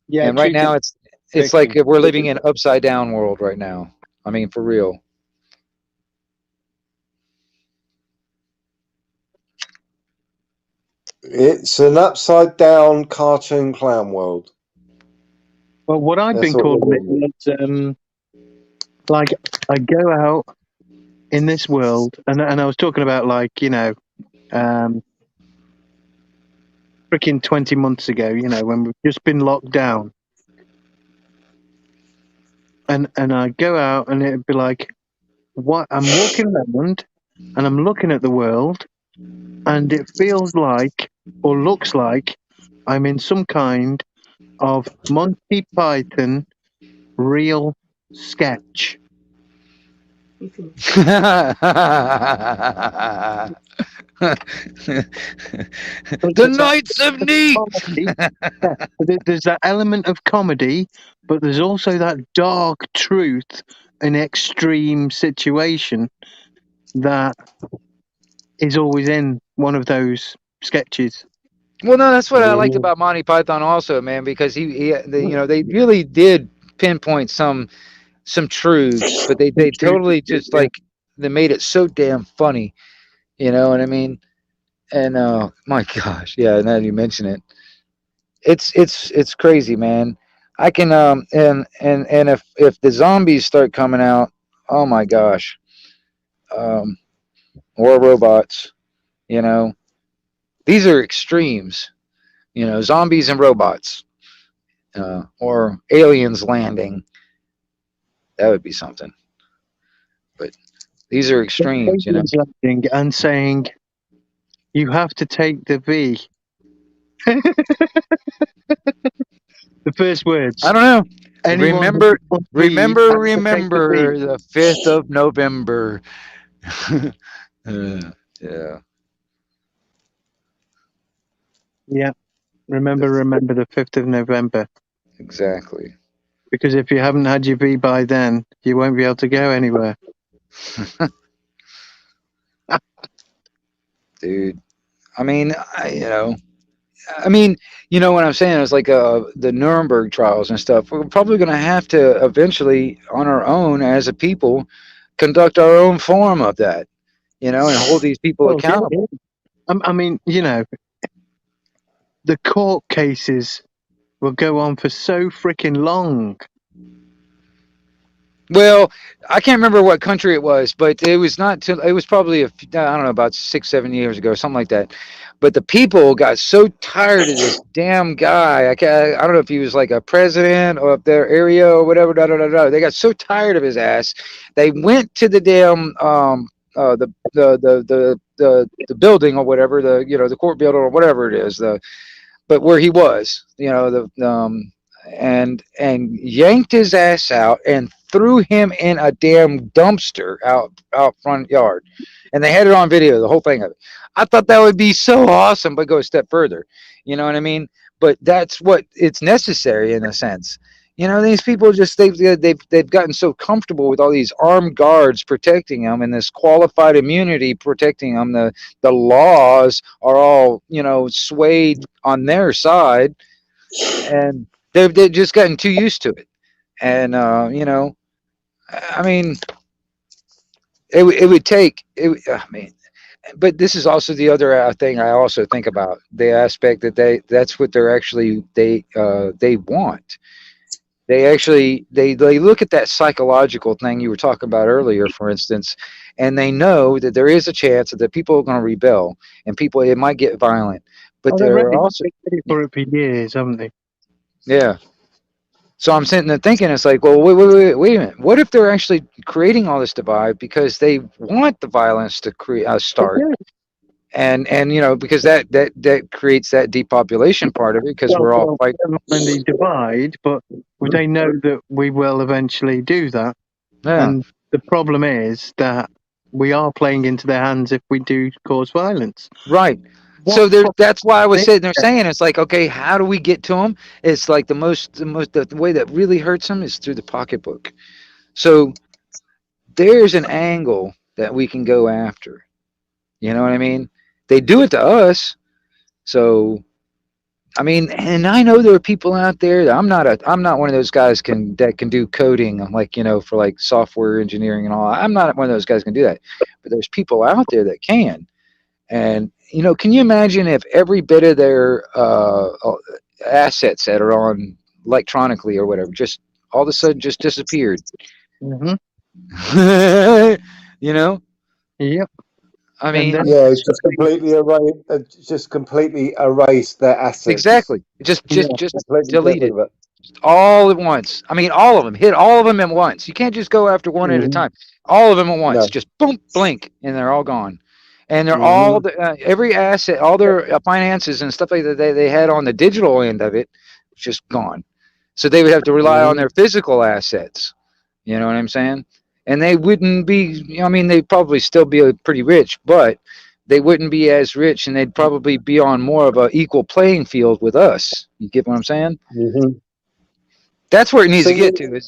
Speaker 5: Yeah,
Speaker 2: And right
Speaker 5: truth is
Speaker 2: now, it's like
Speaker 5: fiction.
Speaker 2: we're living in an upside down world right now. I mean, for real.
Speaker 6: It's an upside down cartoon clown world.
Speaker 5: Well, what I've
Speaker 6: That's
Speaker 5: been
Speaker 6: what
Speaker 5: calling
Speaker 6: we're
Speaker 5: it
Speaker 6: in.
Speaker 5: is like I go out in this world, and I was talking about like um, freaking 20 months ago, when we've just been locked down, and I go out and it'd be like, what I'm walking around and I'm looking at the world, and it feels like or looks like I'm in some kind of Monty Python real sketch.
Speaker 2: The Knights of Neat.
Speaker 5: Comedy. Yeah, there's that element of comedy, but there's also that dark truth and extreme situation that is always in one of those sketches.
Speaker 2: Well, no, that's what I liked
Speaker 6: Mhm.
Speaker 2: about Monty Python also, man, because you know, they really did pinpoint some truths, but they
Speaker 5: Truth,
Speaker 2: totally just
Speaker 5: yeah.
Speaker 2: like they made it so damn funny. You know what I mean? And my gosh, yeah. Now that you mention it, it's crazy, man. I can and if the zombies start coming out, oh my gosh, um, or robots, you know, these are extremes. You know, zombies and robots, or aliens landing. That would be something. But these are extremes, you know.
Speaker 5: Aliens landing and saying, you have to take the V. The first words.
Speaker 2: I don't know.
Speaker 5: Anyone
Speaker 2: Remember,
Speaker 5: who wants V has to take the
Speaker 2: remember
Speaker 5: V.
Speaker 2: the 5th of November. Yeah,
Speaker 5: Yeah. Remember the 5th of November.
Speaker 2: exactly.
Speaker 5: Because if you haven't had your V by then, you won't be able to go anywhere.
Speaker 2: Dude, I mean, I mean, you know what I'm saying? It's like the Nuremberg trials and stuff. We're probably going to have to eventually, on our own as a people, conduct our own form of that, you know, and hold these people
Speaker 5: Well, yeah,
Speaker 2: accountable.
Speaker 5: I mean, you know, the court cases will go on for so freaking long.
Speaker 2: Well, I can't remember what country it was, but it was not till it was probably I don't know, about 6, 7 years ago, something like that. But the people got so tired of this damn guy. I don't know if he was like a president of their area or whatever. Da, da, da, da. They got so tired of his ass. They went to the damn the building or whatever, the court building or whatever it is, but where he was, and yanked his ass out and threw him in a damn dumpster out front yard, and they had it on video, the whole thing of it. I thought that would be so awesome, but go a step further. You know what I mean? But that's what it's necessary in a sense. You know, these people just they've gotten so comfortable with all these armed guards protecting them and this qualified immunity protecting them. The laws are all, swayed on their side, and they've just gotten too used to it. And I mean, it would take it. I mean, but this is also the other thing I also think about, the aspect that that's what they want. They look at that psychological thing you were talking about earlier, for instance, and they know that there is a chance that people are going to rebel and it might get violent, but
Speaker 5: Oh, they're
Speaker 2: they're
Speaker 5: ready.
Speaker 2: also,
Speaker 5: They've been ready for it for years, haven't they?
Speaker 2: yeah. So I'm sitting there thinking, it's like, well, wait a minute. What if they're actually creating all this divide because they want the violence to start, and because that creates that depopulation part of it, because we're all fighting.
Speaker 5: And the divide, but they know that we will eventually do that.
Speaker 2: Yeah.
Speaker 5: And the problem is that we are playing into their hands if we do cause violence.
Speaker 2: Right. So that's why I was sitting there saying, it's like, okay, how do we get to them? It's like the way that really hurts them is through the pocketbook. So there's an angle that we can go after. You know what I mean? They do it to us. So, I mean, and I know there are people out there that I'm not one of those guys that can do coding, like, for like software engineering and all. I'm not one of those guys who can do that. But there's people out there that can. And, can you imagine if every bit of their assets that are on electronically or whatever just all of a sudden just disappeared?
Speaker 5: Mm-hmm.
Speaker 2: Yep. I mean,
Speaker 6: yeah, just completely erase their assets.
Speaker 2: Exactly. Just delete it.
Speaker 6: it.
Speaker 2: All at once. I mean, all of them. Hit all of them at once. You can't just go after one at a time. All of them at once.
Speaker 6: No.
Speaker 2: Just boom, blink, and they're all gone. And they're all every asset, all their finances and stuff like that they had on the digital end of it, just gone. So they would have to rely on their physical assets. You know what I'm saying? And they wouldn't be. I mean, they'd probably still be pretty rich, but they wouldn't be as rich, and they'd probably be on more of an equal playing field with us. You get what I'm saying?
Speaker 6: Mm-hmm.
Speaker 2: That's where it needs to get to.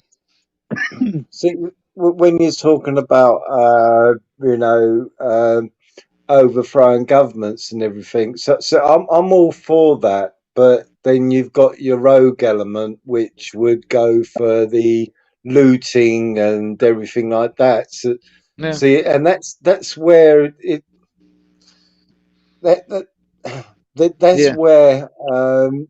Speaker 6: See, when you're talking about, overthrowing governments and everything, so I'm all for that. But then you've got your rogue element, which would go for the looting and everything like that. So,
Speaker 2: Yeah.
Speaker 6: see, and that's where that's where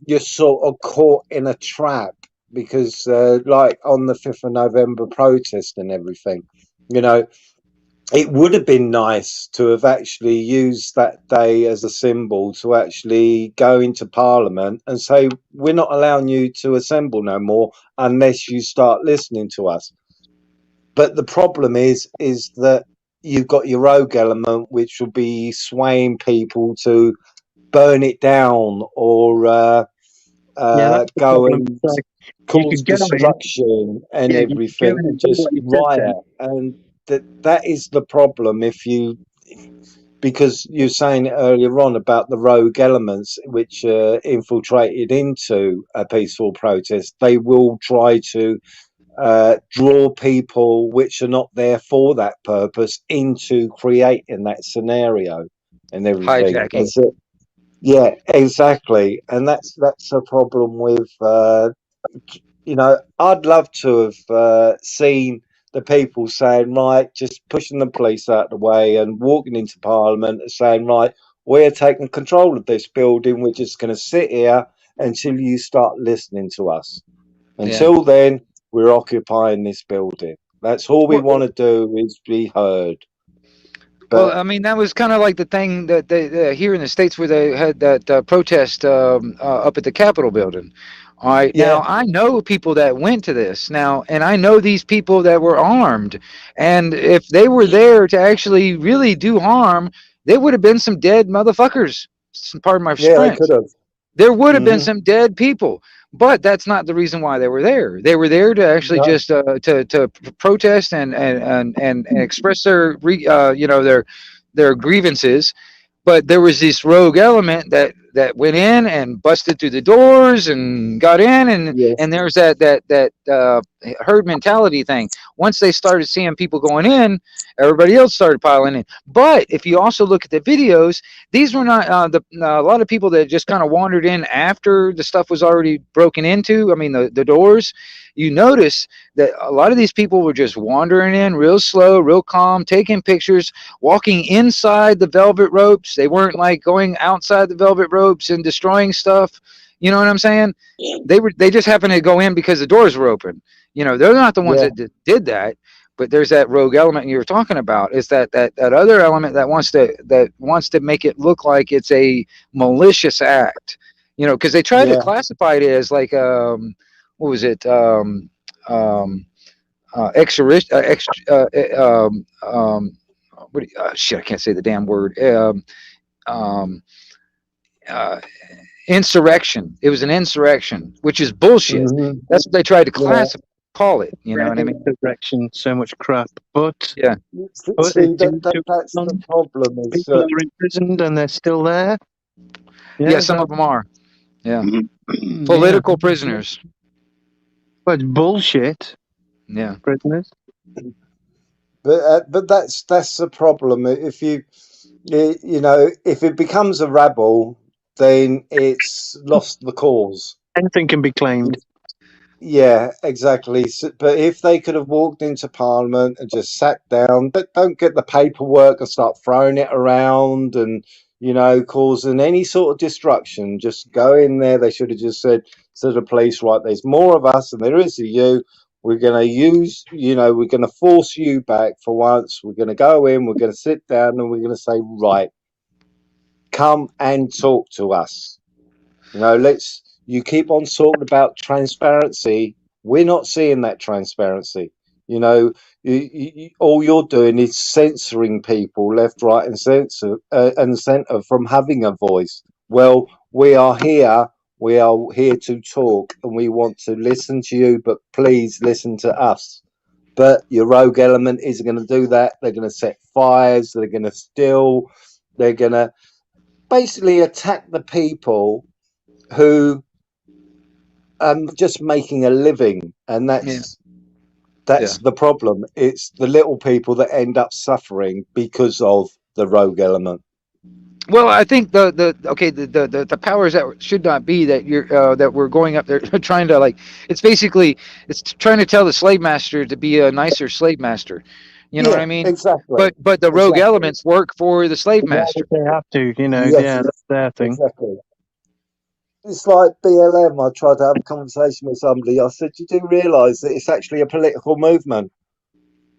Speaker 6: you're sort of caught in a trap, because like on the 5th of November protest and everything, it would have been nice to have actually used that day as a symbol to actually go into Parliament and say, we're not allowing you to assemble no more unless you start listening to us. But the problem is that you've got your rogue element, which will be swaying people to burn it down or
Speaker 5: That's the
Speaker 6: go
Speaker 5: problem.
Speaker 6: and
Speaker 5: It's like you
Speaker 6: cause
Speaker 5: could go in,
Speaker 6: destruction and
Speaker 5: yeah, you could go
Speaker 6: everything,
Speaker 5: in and do
Speaker 6: just
Speaker 5: what you said there.
Speaker 6: riot. And that is the problem. Because you were saying earlier on about the rogue elements which infiltrated into a peaceful protest, they will try to draw people which are not there for that purpose into creating that scenario and everything.
Speaker 2: Hijacking.
Speaker 6: Yeah, exactly. And that's a problem with I'd love to have seen the people saying, right, just pushing the police out of the way and walking into Parliament and saying, right, we're taking control of this building. We're just going to sit here until you start listening to us. Until then, we're occupying this building. That's all we want to do, is be heard.
Speaker 2: Well, I mean, that was kind of like the thing that they here in the States where they had that protest up at the Capitol building. All right.
Speaker 6: Yeah.
Speaker 2: Now, I know people that went to this now, and I know these people that were armed. And if they were there to actually really do harm, there would have been some dead motherfuckers. Pardon my
Speaker 6: Yeah, they
Speaker 2: French.
Speaker 6: could have.
Speaker 2: There would have been some dead people. But that's not the reason why they were there. They were there to actually
Speaker 6: No.
Speaker 2: just to protest and express their their grievances. But there was this rogue element that went in and busted through the doors and got in, and
Speaker 6: Yes.
Speaker 2: and there's that herd mentality thing. Once they started seeing people going in, everybody else started piling in. But if you also look at the videos, these were not a lot of people that just kind of wandered in after the stuff was already broken into. I mean, the doors. You notice that a lot of these people were just wandering in real slow, real calm, taking pictures, walking inside the velvet ropes. They weren't like going outside the velvet ropes and destroying stuff. You know what I'm saying? They just happened to go in because the doors were open. You know, they're not the ones
Speaker 6: Yeah.
Speaker 2: that did that. But there's that rogue element you were talking about. Is that other element that wants to make it look like it's a malicious act. You know, because they tried to
Speaker 6: Yeah.
Speaker 2: classify it as like what was it? Shit, I can't say the damn word. Insurrection. It was an insurrection, which is bullshit.
Speaker 6: Mhm.
Speaker 2: That's what they tried to
Speaker 6: Yeah.
Speaker 2: call it. You know what I mean?
Speaker 5: Direction, so much crap. But
Speaker 2: Yeah.
Speaker 5: but
Speaker 6: See,
Speaker 5: it seems to
Speaker 6: that's
Speaker 5: have
Speaker 6: the
Speaker 5: gone.
Speaker 6: problem. Is
Speaker 5: People
Speaker 6: that
Speaker 5: are imprisoned and they're still there.
Speaker 2: Yeah, some of them are. Yeah.
Speaker 5: Yeah.
Speaker 2: Political prisoners.
Speaker 5: Well, it's bullshit.
Speaker 2: Yeah.
Speaker 5: Prisoners.
Speaker 6: but that's the problem. If if it becomes a rabble, then it's lost the cause.
Speaker 5: Anything can be claimed.
Speaker 6: Yeah, exactly. But if they could have walked into Parliament and just sat down, but don't get the paperwork and start throwing it around and causing any sort of destruction, just go in there. They should have just said to the police, right, there's more of us than there is of you. We're going to we're going to force you back for once. We're going to go in, we're going to sit down, and we're going to say, right, come and talk to us. You keep on talking about transparency. We're not seeing that transparency. All you're doing is censoring people left, right, and centre from having a voice. Well, we are here. We are here to talk, and we want to listen to you. But please listen to us. But your rogue element isn't going to do that. They're going to set fires. They're going to steal. They're going to basically attack the people who just making a living, and that's the problem. It's the little people that end up suffering because of the rogue element.
Speaker 2: Well, I think the powers that should not be that that we're going up there trying to it's trying to tell the slave master to be a nicer slave master. You know what I mean?
Speaker 6: Exactly.
Speaker 2: But the rogue elements work for the slave master.
Speaker 5: They have to,
Speaker 6: Yes,
Speaker 5: yeah, that's their thing.
Speaker 6: Exactly. It's like BLM. I tried to have a conversation with somebody. I said, you do realise that it's actually a political movement?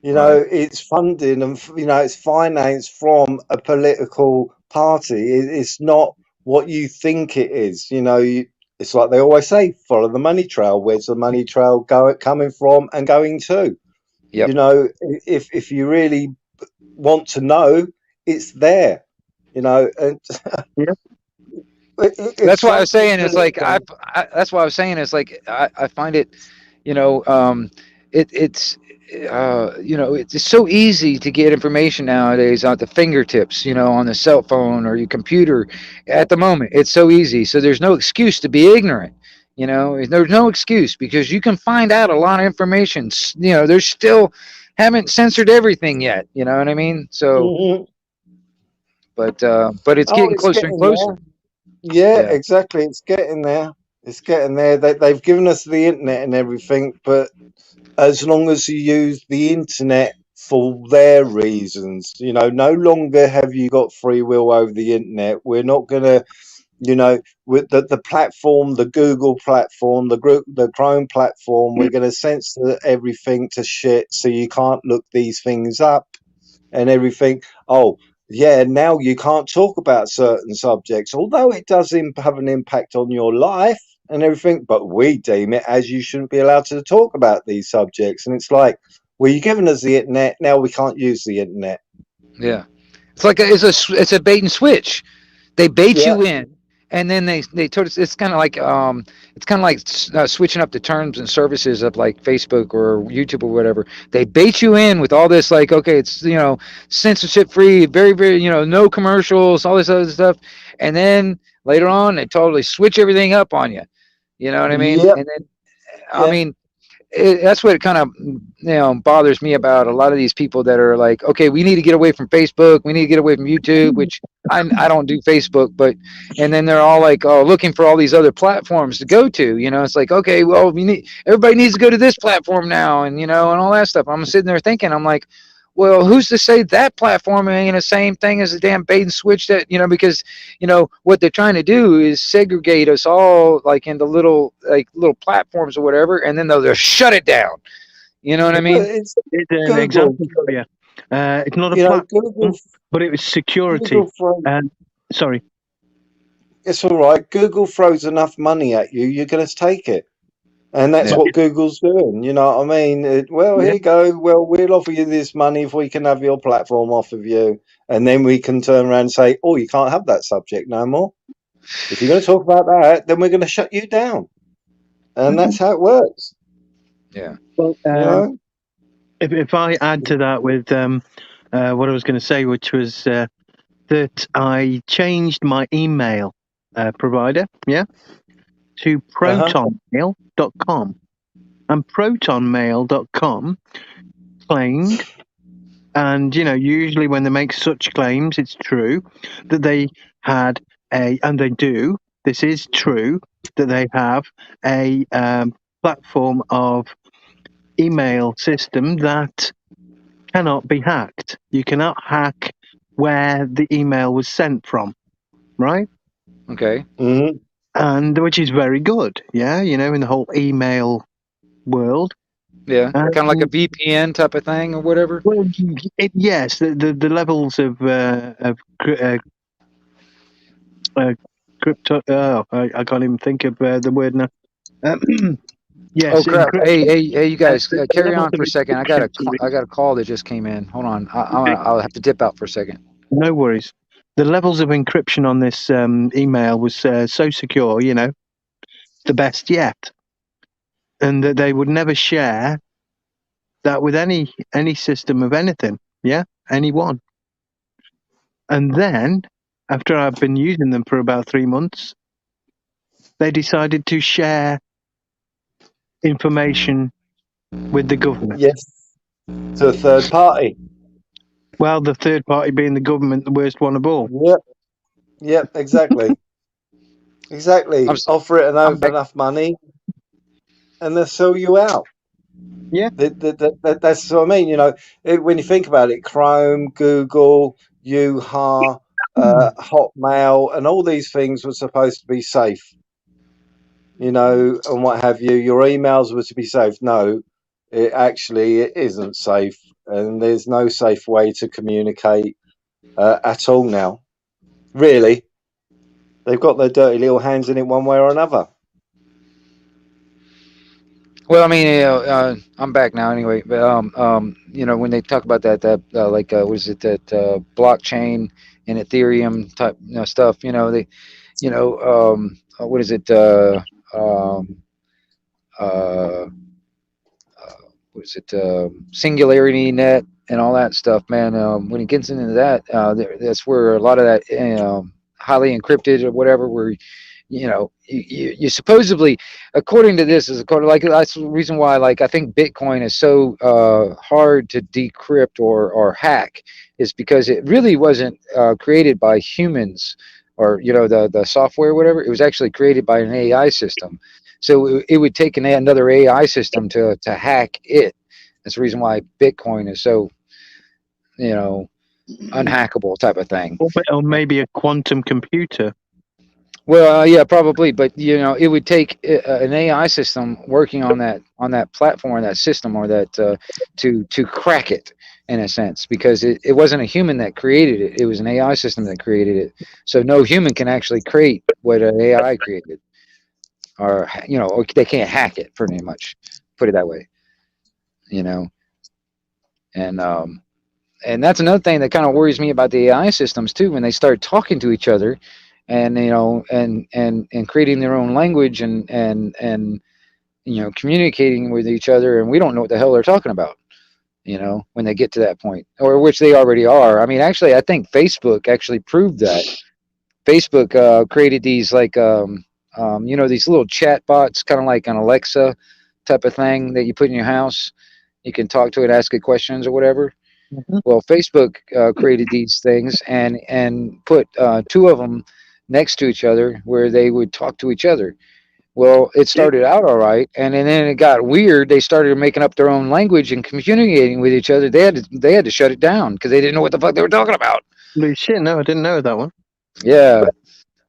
Speaker 6: You
Speaker 2: Right.
Speaker 6: know, it's funding and it's financed from a political party. It's not what you think it is. It's like they always say, follow the money trail. Where's the money trail coming from and going to?
Speaker 2: Yep.
Speaker 6: If you really want to know, it's there. And
Speaker 5: Yeah.
Speaker 6: if
Speaker 2: That's why I was
Speaker 6: something
Speaker 2: saying it's like that's why I was saying it's like I find it, you know, it's it's so easy to get information nowadays at the fingertips, on the cell phone or your computer at the moment. It's so easy. So there's no excuse to be ignorant. There's no excuse because you can find out a lot of information. There's still haven't censored everything yet. You know what I mean? So,
Speaker 6: Mhm.
Speaker 2: but it's
Speaker 6: Oh,
Speaker 2: getting
Speaker 6: it's
Speaker 2: closer and
Speaker 6: getting there.
Speaker 2: closer.
Speaker 6: Yeah,
Speaker 2: Yeah.
Speaker 6: exactly. It's getting there. It's getting there. They've given us the internet and everything, but as long as you use the internet for their reasons, no longer have you got free will over the internet. We're not gonna, with the platform, the Google platform, the Chrome platform, we're gonna censor everything to shit, so you can't look these things up and everything. Oh, yeah, now you can't talk about certain subjects, although it does have an impact on your life and everything, but we deem it as you shouldn't be allowed to talk about these subjects. And it's like, well, you're giving us the internet, now we can't use the internet.
Speaker 2: Yeah. It's a bait and switch. They bait
Speaker 6: Yeah.
Speaker 2: you in, and then they told us it's kind of like switching up the terms and services of like Facebook or YouTube or whatever. They bait you in with all this like, okay, it's censorship free, very very no commercials, all this other stuff, and then later on they totally switch everything up on you. You know what I mean?
Speaker 6: Yep.
Speaker 2: And then I
Speaker 6: Yeah.
Speaker 2: mean that's what kind of bothers me about a lot of these people that are like, okay, we need to get away from Facebook, we need to get away from YouTube, which I don't do Facebook, but and then they're all like, oh, looking for all these other platforms to go to. It's like, okay, well, everybody needs to go to this platform now, and and all that stuff. I'm sitting there thinking, I'm like, well, who's to say that platform ain't the same thing as the damn bait and switch that because what they're trying to do is segregate us all like into little platforms or whatever, and then they'll just shut it down. You know what I
Speaker 6: Well,
Speaker 2: mean?
Speaker 6: it's
Speaker 5: It's an
Speaker 6: Google.
Speaker 5: example for you. It's not a platform, but it was security.
Speaker 6: Google throws.
Speaker 5: Sorry.
Speaker 6: It's all right. Google throws enough money at you, you're going to take it. And that's
Speaker 2: Yeah.
Speaker 6: what Google's doing. You know what I mean? Well,
Speaker 5: Yeah.
Speaker 6: here you go. Well, we'll offer you this money if we can have your platform off of you. And then we can turn around and say, oh, you can't have that subject no more. If you're going to talk about that, then we're going to shut you down. And that's how it works.
Speaker 2: Yeah.
Speaker 5: Well,
Speaker 6: You know?
Speaker 5: if I add to that with what I was going to say, which was that I changed my email provider, to protonmail.com. And protonmail.com claimed, and usually when they make such claims, it's true, that they had and they do, this is true, that they have a platform of email system that cannot be hacked. You cannot hack where the email was sent from, right?
Speaker 2: Okay.
Speaker 6: Mm-hmm.
Speaker 5: And which is very good, in the whole email world.
Speaker 2: Yeah. Kind of like a VPN type of thing or whatever.
Speaker 5: Well, yes, the levels of crypto. Oh, I can't even think of the word now. Yes.
Speaker 2: Oh crap! Hey, you guys,
Speaker 5: the
Speaker 2: carry
Speaker 5: levels
Speaker 2: on
Speaker 5: of
Speaker 2: for a second. I got
Speaker 5: encryption.
Speaker 2: I got a call that just came in. Hold on.
Speaker 5: Okay.
Speaker 2: I'll have to dip out for a second.
Speaker 5: No worries. The levels of encryption on this email was so secure, the best yet, and that they would never share that with any system of anything, anyone. And then, after I've been using them for about 3 months, they decided to share information with the government.
Speaker 6: Yes. To a third party.
Speaker 5: Well, the third party being the government, the worst one of all.
Speaker 6: Yep, exactly. Exactly. Offer it enough money and they'll sell you out.
Speaker 5: Yeah.
Speaker 6: That's what I mean. When you think about it, Chrome, Google, Yuha, Hotmail, and all these things were supposed to be safe. And what have you. Your emails were to be safe. No, it isn't safe. and there's no safe way to communicate at all now. Really, they've got their dirty little hands in it one way or another.
Speaker 2: Well, I mean, I'm back now anyway. But when they talk about that what is it, that blockchain and Ethereum type stuff, they, what is it, um, uh, what is it, Singularity Net and all that stuff, man. When it gets into that, that's where a lot of that highly encrypted or whatever, where you supposedly, according to this, that's the reason why, like, I think Bitcoin is so hard to decrypt or hack, is because it really wasn't created by humans, or the software or whatever. It was actually created by an AI system. So it would take another AI system to hack it. That's the reason why Bitcoin is so unhackable type of thing.
Speaker 5: Or maybe a quantum computer.
Speaker 2: Well, yeah, probably, but it would take an AI system working on that platform, that system, or that to crack it, in a sense, because it wasn't a human that created it; it was an AI system that created it. So no human can actually create what an AI created, or or they can't hack it, pretty much. Put it that way, and that's another thing that kind of worries me about the AI systems too, when they start talking to each other, and and creating their own language, and communicating with each other, and we don't know what the hell they're talking about, when they get to that point, or which they already are. I mean, actually, I think Facebook actually proved that. Facebook created these, like, these little chat bots, kind of like an Alexa type of thing that you put in your house. You can talk to it, ask it questions or whatever.
Speaker 5: Mhm.
Speaker 2: Well, Facebook created these things and put two of them next to each other where they would talk to each other. Well, it started out all right, and then it got weird. They started making up their own language and communicating with each other. They had to shut it down because they didn't know what the fuck they were talking about.
Speaker 5: Holy shit! No, I didn't know that one.
Speaker 2: Yeah.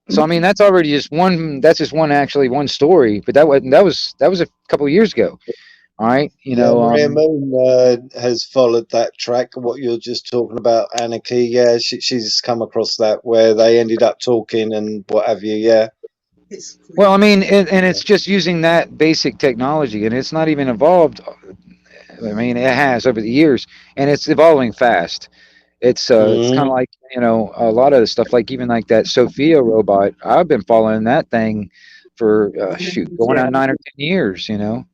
Speaker 2: So I mean, that's already just one. That's just one story. But that was a couple of years ago. All right,
Speaker 6: Yeah, Maria Moon has followed that track. What you're just talking about, Anarchy. Yeah, she's come across that where they ended up talking and what have you. Yeah.
Speaker 2: Well, I mean, and it's just using that basic technology, and it's not even evolved. I mean, it has over the years, and it's evolving fast. It's kind of like, a lot of the stuff, like even like that Sophia robot. I've been following that thing for going on 9 or 10 years. And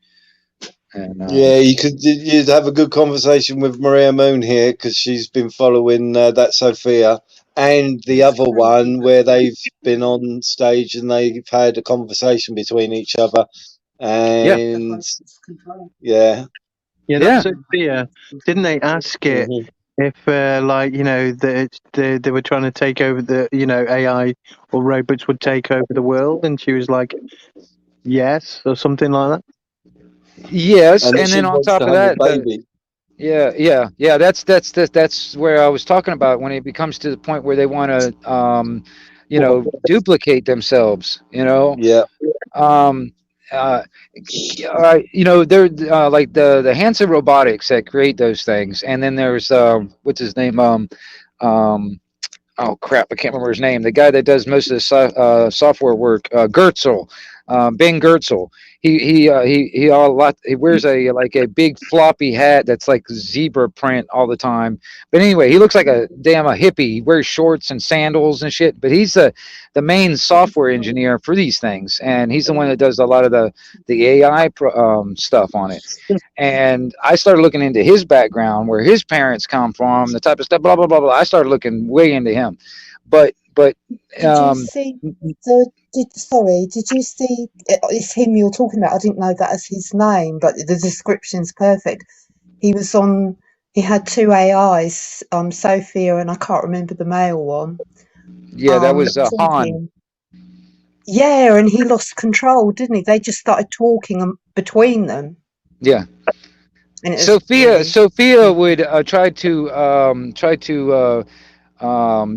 Speaker 6: yeah, you'd have a good conversation with Maria Moon here, because she's been following that Sophia and the other one where they've been on stage and they've had a conversation between each other. And yeah.
Speaker 5: That's Sophia. Didn't they ask it if they were trying to take over the AI, or robots would take over the world, and she was like, yes, or something like that?
Speaker 2: Yes, and then on top of that, that's where I was talking about, when it becomes to the point where they want to duplicate themselves.
Speaker 6: Yeah.
Speaker 2: They're like the Hanson Robotics that create those things, and then there's what's his name, oh crap, I can't remember his name. The guy that does most of the software work, Goertzel, Ben Goertzel. He wears a big floppy hat that's like zebra print all the time. But anyway, he looks like a hippie. He wears shorts and sandals and shit. But he's the main software engineer for these things, and he's the one that does a lot of the AI stuff on it. And I started looking into his background, where his parents come from, the type of stuff, blah blah blah blah. I started looking way into him, but
Speaker 8: did you see did you see it's him you're talking about? I didn't know that as his name, but the description's perfect. He had two AIs, Sophia, and I can't remember the male one.
Speaker 2: Yeah, that was Han.
Speaker 8: Yeah, and he lost control, didn't he? They just started talking between them.
Speaker 2: Yeah. And Sophia would try to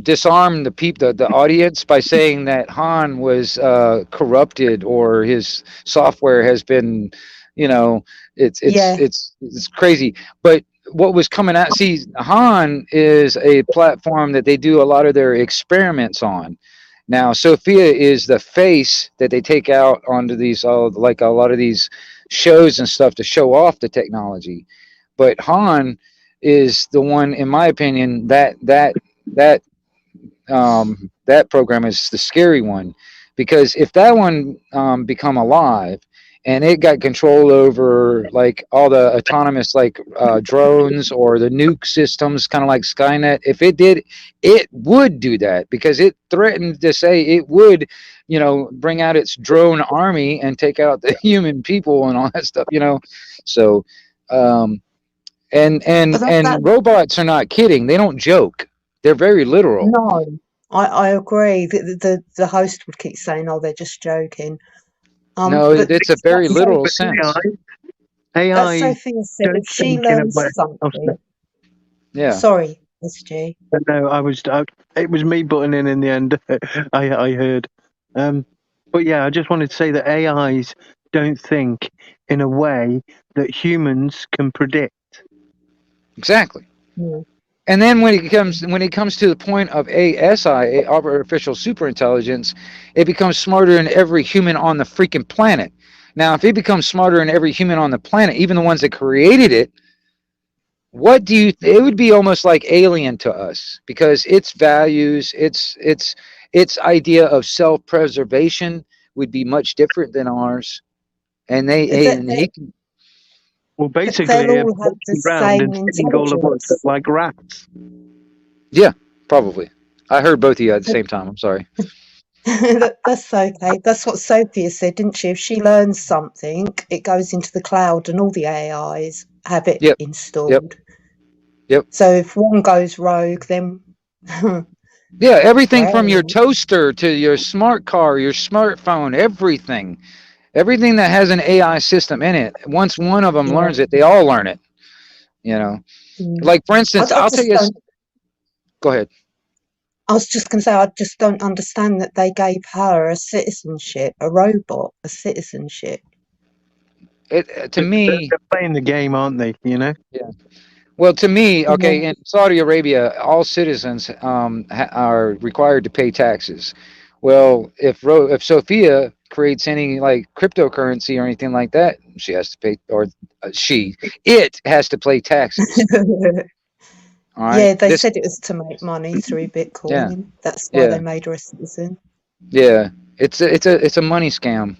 Speaker 2: disarm the audience by saying that Han was corrupted, or his software has been, it's crazy. But what was coming out. See, Han is a platform that they do a lot of their experiments on. Now, Sophia is the face that they take out onto these, like a lot of these shows and stuff to show off the technology. But Han is the one, in my opinion, that that program is the scary one, because if that one become alive and it got control over like all the autonomous like drones or the nuke systems, kind of like Skynet, if it did, it would do that, because it threatened to say it would, you know, bring out its drone army and take out the human people and all that stuff, you know. So
Speaker 8: But that
Speaker 2: robots are not kidding, they don't joke, they're very literal.
Speaker 8: no, I agree. The host would keep saying, "Oh, they're just joking."
Speaker 2: No,
Speaker 8: But
Speaker 2: it's a very
Speaker 8: that's
Speaker 2: literal
Speaker 5: But
Speaker 2: sense.
Speaker 8: that's
Speaker 5: AI
Speaker 8: Sophia said.
Speaker 5: don't
Speaker 8: If she
Speaker 5: think in a
Speaker 8: learns
Speaker 5: way. Oh,
Speaker 8: something,
Speaker 2: Yeah.
Speaker 8: sorry, SG.
Speaker 5: no, it was me butting in the end. I heard. But yeah, I just wanted to say that AIs don't think in a way that humans can predict.
Speaker 2: Exactly.
Speaker 8: Yeah.
Speaker 2: And then when it comes to the point of ASI, artificial superintelligence, it becomes smarter than every human on the freaking planet. Now, if it becomes smarter than every human on the planet, even the ones that created it, what do you? It would be almost like alien to us, because its values, its idea of self-preservation would be much different than ours. And he can,
Speaker 5: Well, basically,
Speaker 8: They'll all have the
Speaker 5: around
Speaker 8: same
Speaker 5: and seeing all of us
Speaker 8: intelligence.
Speaker 5: like rats.
Speaker 2: yeah, probably. I heard both of you at the same time. I'm sorry.
Speaker 8: That's okay. That's what Sophia said, didn't she? If she learns something, it goes into the cloud, and all the AIs have it
Speaker 2: Yep.
Speaker 8: installed.
Speaker 2: Yep.
Speaker 8: So if one goes rogue, then
Speaker 2: Yeah, everything from your
Speaker 8: well,
Speaker 2: toaster to your smart car, your smartphone, everything that has an AI system in it. Once one of them
Speaker 8: yeah.
Speaker 2: learns it, they all learn it. You know,
Speaker 8: Mm.
Speaker 2: like for instance,
Speaker 8: I
Speaker 2: I'll tell
Speaker 8: just
Speaker 2: you.
Speaker 8: don't.
Speaker 2: Go ahead.
Speaker 8: I was just going to say, I just don't understand that they gave her a citizenship, a robot, a citizenship.
Speaker 2: To me,
Speaker 5: They're playing the game, aren't they? You know.
Speaker 2: yeah. Well, to me,
Speaker 8: Yeah.
Speaker 2: okay, in Saudi Arabia, all citizens are required to pay taxes. Well, if Sophia creates any like cryptocurrency or anything like that, she has to pay, or it has to pay taxes. All right.
Speaker 8: Yeah, they said it was to make money through Bitcoin.
Speaker 2: Yeah.
Speaker 8: That's why
Speaker 2: Yeah.
Speaker 8: they made her a citizen.
Speaker 2: Yeah, it's a money scam,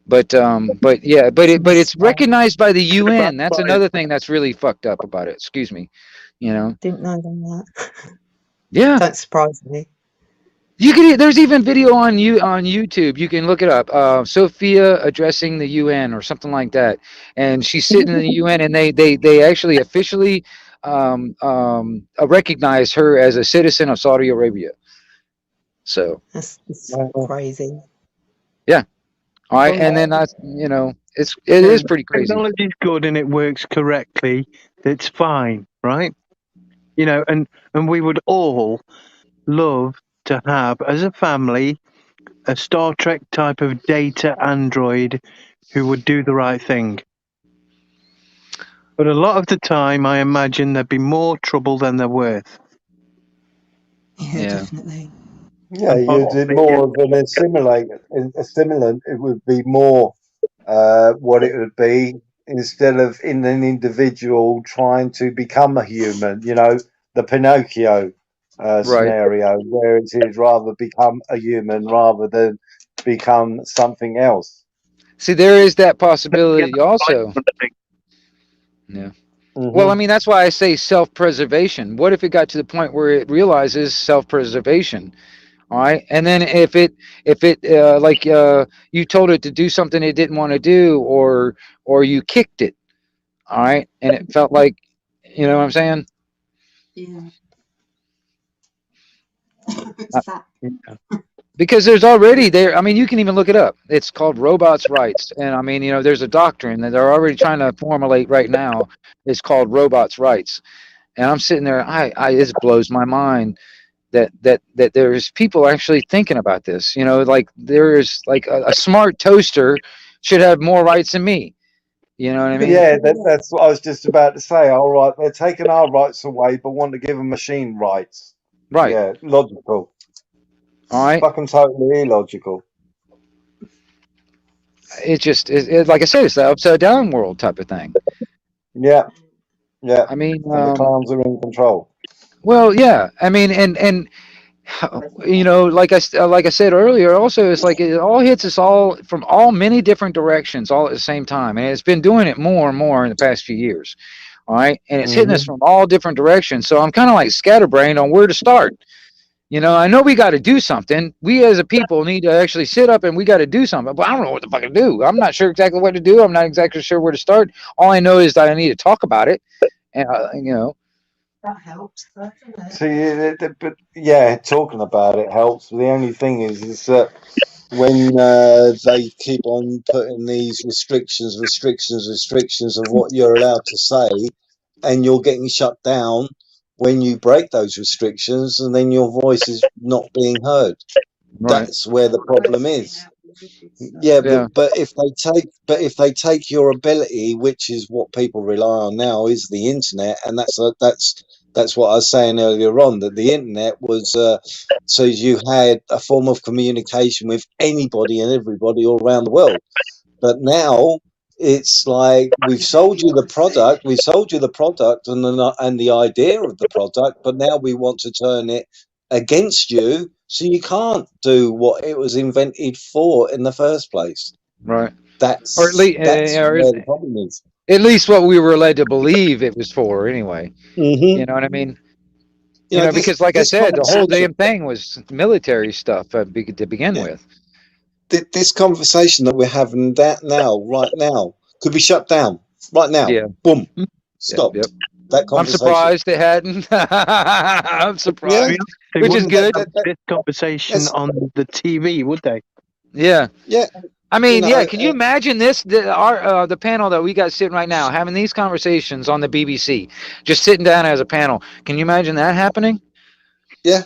Speaker 2: but it's recognized by the UN. That's another thing that's really fucked up about it. Excuse me, you know.
Speaker 8: Didn't know that.
Speaker 2: Yeah,
Speaker 8: Don't surprise me.
Speaker 2: you can. There's even video on YouTube. You can look it up. Sophia addressing the UN or something like that, and she's sitting in the UN, and they actually officially recognize her as a citizen of Saudi Arabia. So.
Speaker 8: That's crazy.
Speaker 2: Yeah. All right, and then it is pretty crazy.
Speaker 5: Technology's good and it works correctly. It's fine, right? You know, and we would all love to have, as a family, a Star Trek type of data android who would do the right thing. But a lot of the time, I imagine there'd be more trouble than they're worth.
Speaker 8: Yeah, definitely.
Speaker 6: Yeah, you did more of an assimilant. It would be more what it would be, instead of in an individual trying to become a human. You know, the Pinocchio scenario, where it'd rather become a human rather than become something else.
Speaker 2: See, there is that possibility also. Yeah. Well, I mean, that's why I say self-preservation. What if it got to the point where it realizes self-preservation? All right, and then if it you told it to do something it didn't want to do, or you kicked it, all right, and it felt like, you know what I'm saying?
Speaker 7: Yeah.
Speaker 2: Because there's already there. I mean, you can even look it up. It's called robots' rights, and I mean, you know, there's a doctrine that they're already trying to formulate right now. It's called robots' rights, and I'm sitting there. It blows my mind that there's people actually thinking about this. You know, like there is like a smart toaster should have more rights than me. You know what I mean?
Speaker 6: Yeah, that's what I was just about to say. All right, they're taking our rights away, but want to give them machine rights.
Speaker 2: Right.
Speaker 6: Yeah, logical.
Speaker 2: All right.
Speaker 6: Fucking totally illogical.
Speaker 2: It just, like I said, it's the upside down world type of thing.
Speaker 6: Yeah, yeah.
Speaker 2: I mean,
Speaker 6: And the clowns are in control.
Speaker 2: well, yeah. I mean, and you know, like I said earlier, also it's like it all hits us all from all many different directions all at the same time, and it's been doing it more and more in the past few years. All right, and it's hitting us
Speaker 6: Hmm.
Speaker 2: from all different directions. So I'm kind of like scatterbrained on where to start. You know, I know we got to do something. We as a people need to actually sit up and we got to do something. But I don't know what the fuck to do. I'm not sure exactly what to do. I'm not exactly sure where to start. All I know is that I need to talk about it. And you know,
Speaker 8: That helps, doesn't it?
Speaker 6: See, but yeah, talking about it helps. The only thing is that when they keep on putting these restrictions of what you're allowed to say, and you're getting shut down when you break those restrictions, and then your voice is not being heard.
Speaker 2: right?
Speaker 6: That's where the problem is.
Speaker 8: Yeah.
Speaker 6: Yeah,
Speaker 2: Yeah,
Speaker 6: but if they take your ability, which is what people rely on now, is the internet, and that's what I was saying earlier on, that the internet was so you had a form of communication with anybody and everybody all around the world. But now it's like we've sold you the product, and the idea of the product, but now we want to turn it against you, so you can't do what it was invented for in the first place.
Speaker 2: right. Or
Speaker 6: That's where the problem is.
Speaker 2: at least what we were led to believe it was for, anyway. You
Speaker 6: Hmm.
Speaker 2: know what I mean?
Speaker 6: You
Speaker 2: You
Speaker 6: know,
Speaker 2: know, because like I
Speaker 6: this
Speaker 2: said, the whole
Speaker 6: conversation,
Speaker 2: damn thing was military stuff to begin
Speaker 6: yeah,
Speaker 2: with.
Speaker 6: this conversation that we're having right now, could be shut down right now.
Speaker 2: Yeah,
Speaker 6: Boom,
Speaker 2: yep,
Speaker 6: stopped
Speaker 2: yep.
Speaker 6: that
Speaker 2: I'm
Speaker 6: conversation.
Speaker 2: surprised it hadn't. I'm
Speaker 6: Yeah,
Speaker 5: To be
Speaker 2: surprised,
Speaker 5: honest, they
Speaker 2: which is
Speaker 5: wouldn't
Speaker 6: that,
Speaker 2: good.
Speaker 5: have
Speaker 6: that, that
Speaker 5: this conversation
Speaker 6: that's
Speaker 5: on the TV, would they?
Speaker 2: Yeah.
Speaker 6: yeah.
Speaker 2: I
Speaker 6: You
Speaker 2: mean,
Speaker 6: know,
Speaker 2: yeah. Can you imagine this? The panel that we got sitting right now, having these conversations on the BBC, just sitting down as a panel. Can you imagine that happening?
Speaker 6: yeah,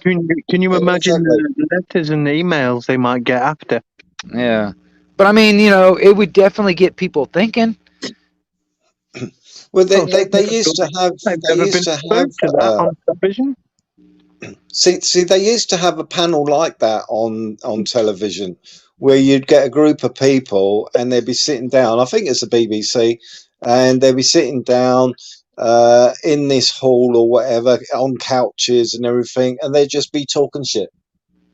Speaker 5: Can you imagine
Speaker 6: exactly.
Speaker 5: the letters and emails they might get after?
Speaker 2: Yeah. But I mean, you know, it would definitely get people thinking.
Speaker 6: Well,
Speaker 5: Oh,
Speaker 6: they used to have
Speaker 5: I've
Speaker 6: they
Speaker 5: never
Speaker 6: used
Speaker 5: been
Speaker 6: to have
Speaker 5: exposed to that on television.
Speaker 6: see they used to have a panel like that on television, where you'd get a group of people and they'd be sitting down. I think it's the BBC, and they'd be sitting down in this hall or whatever on couches and everything, and they'd just be talking shit.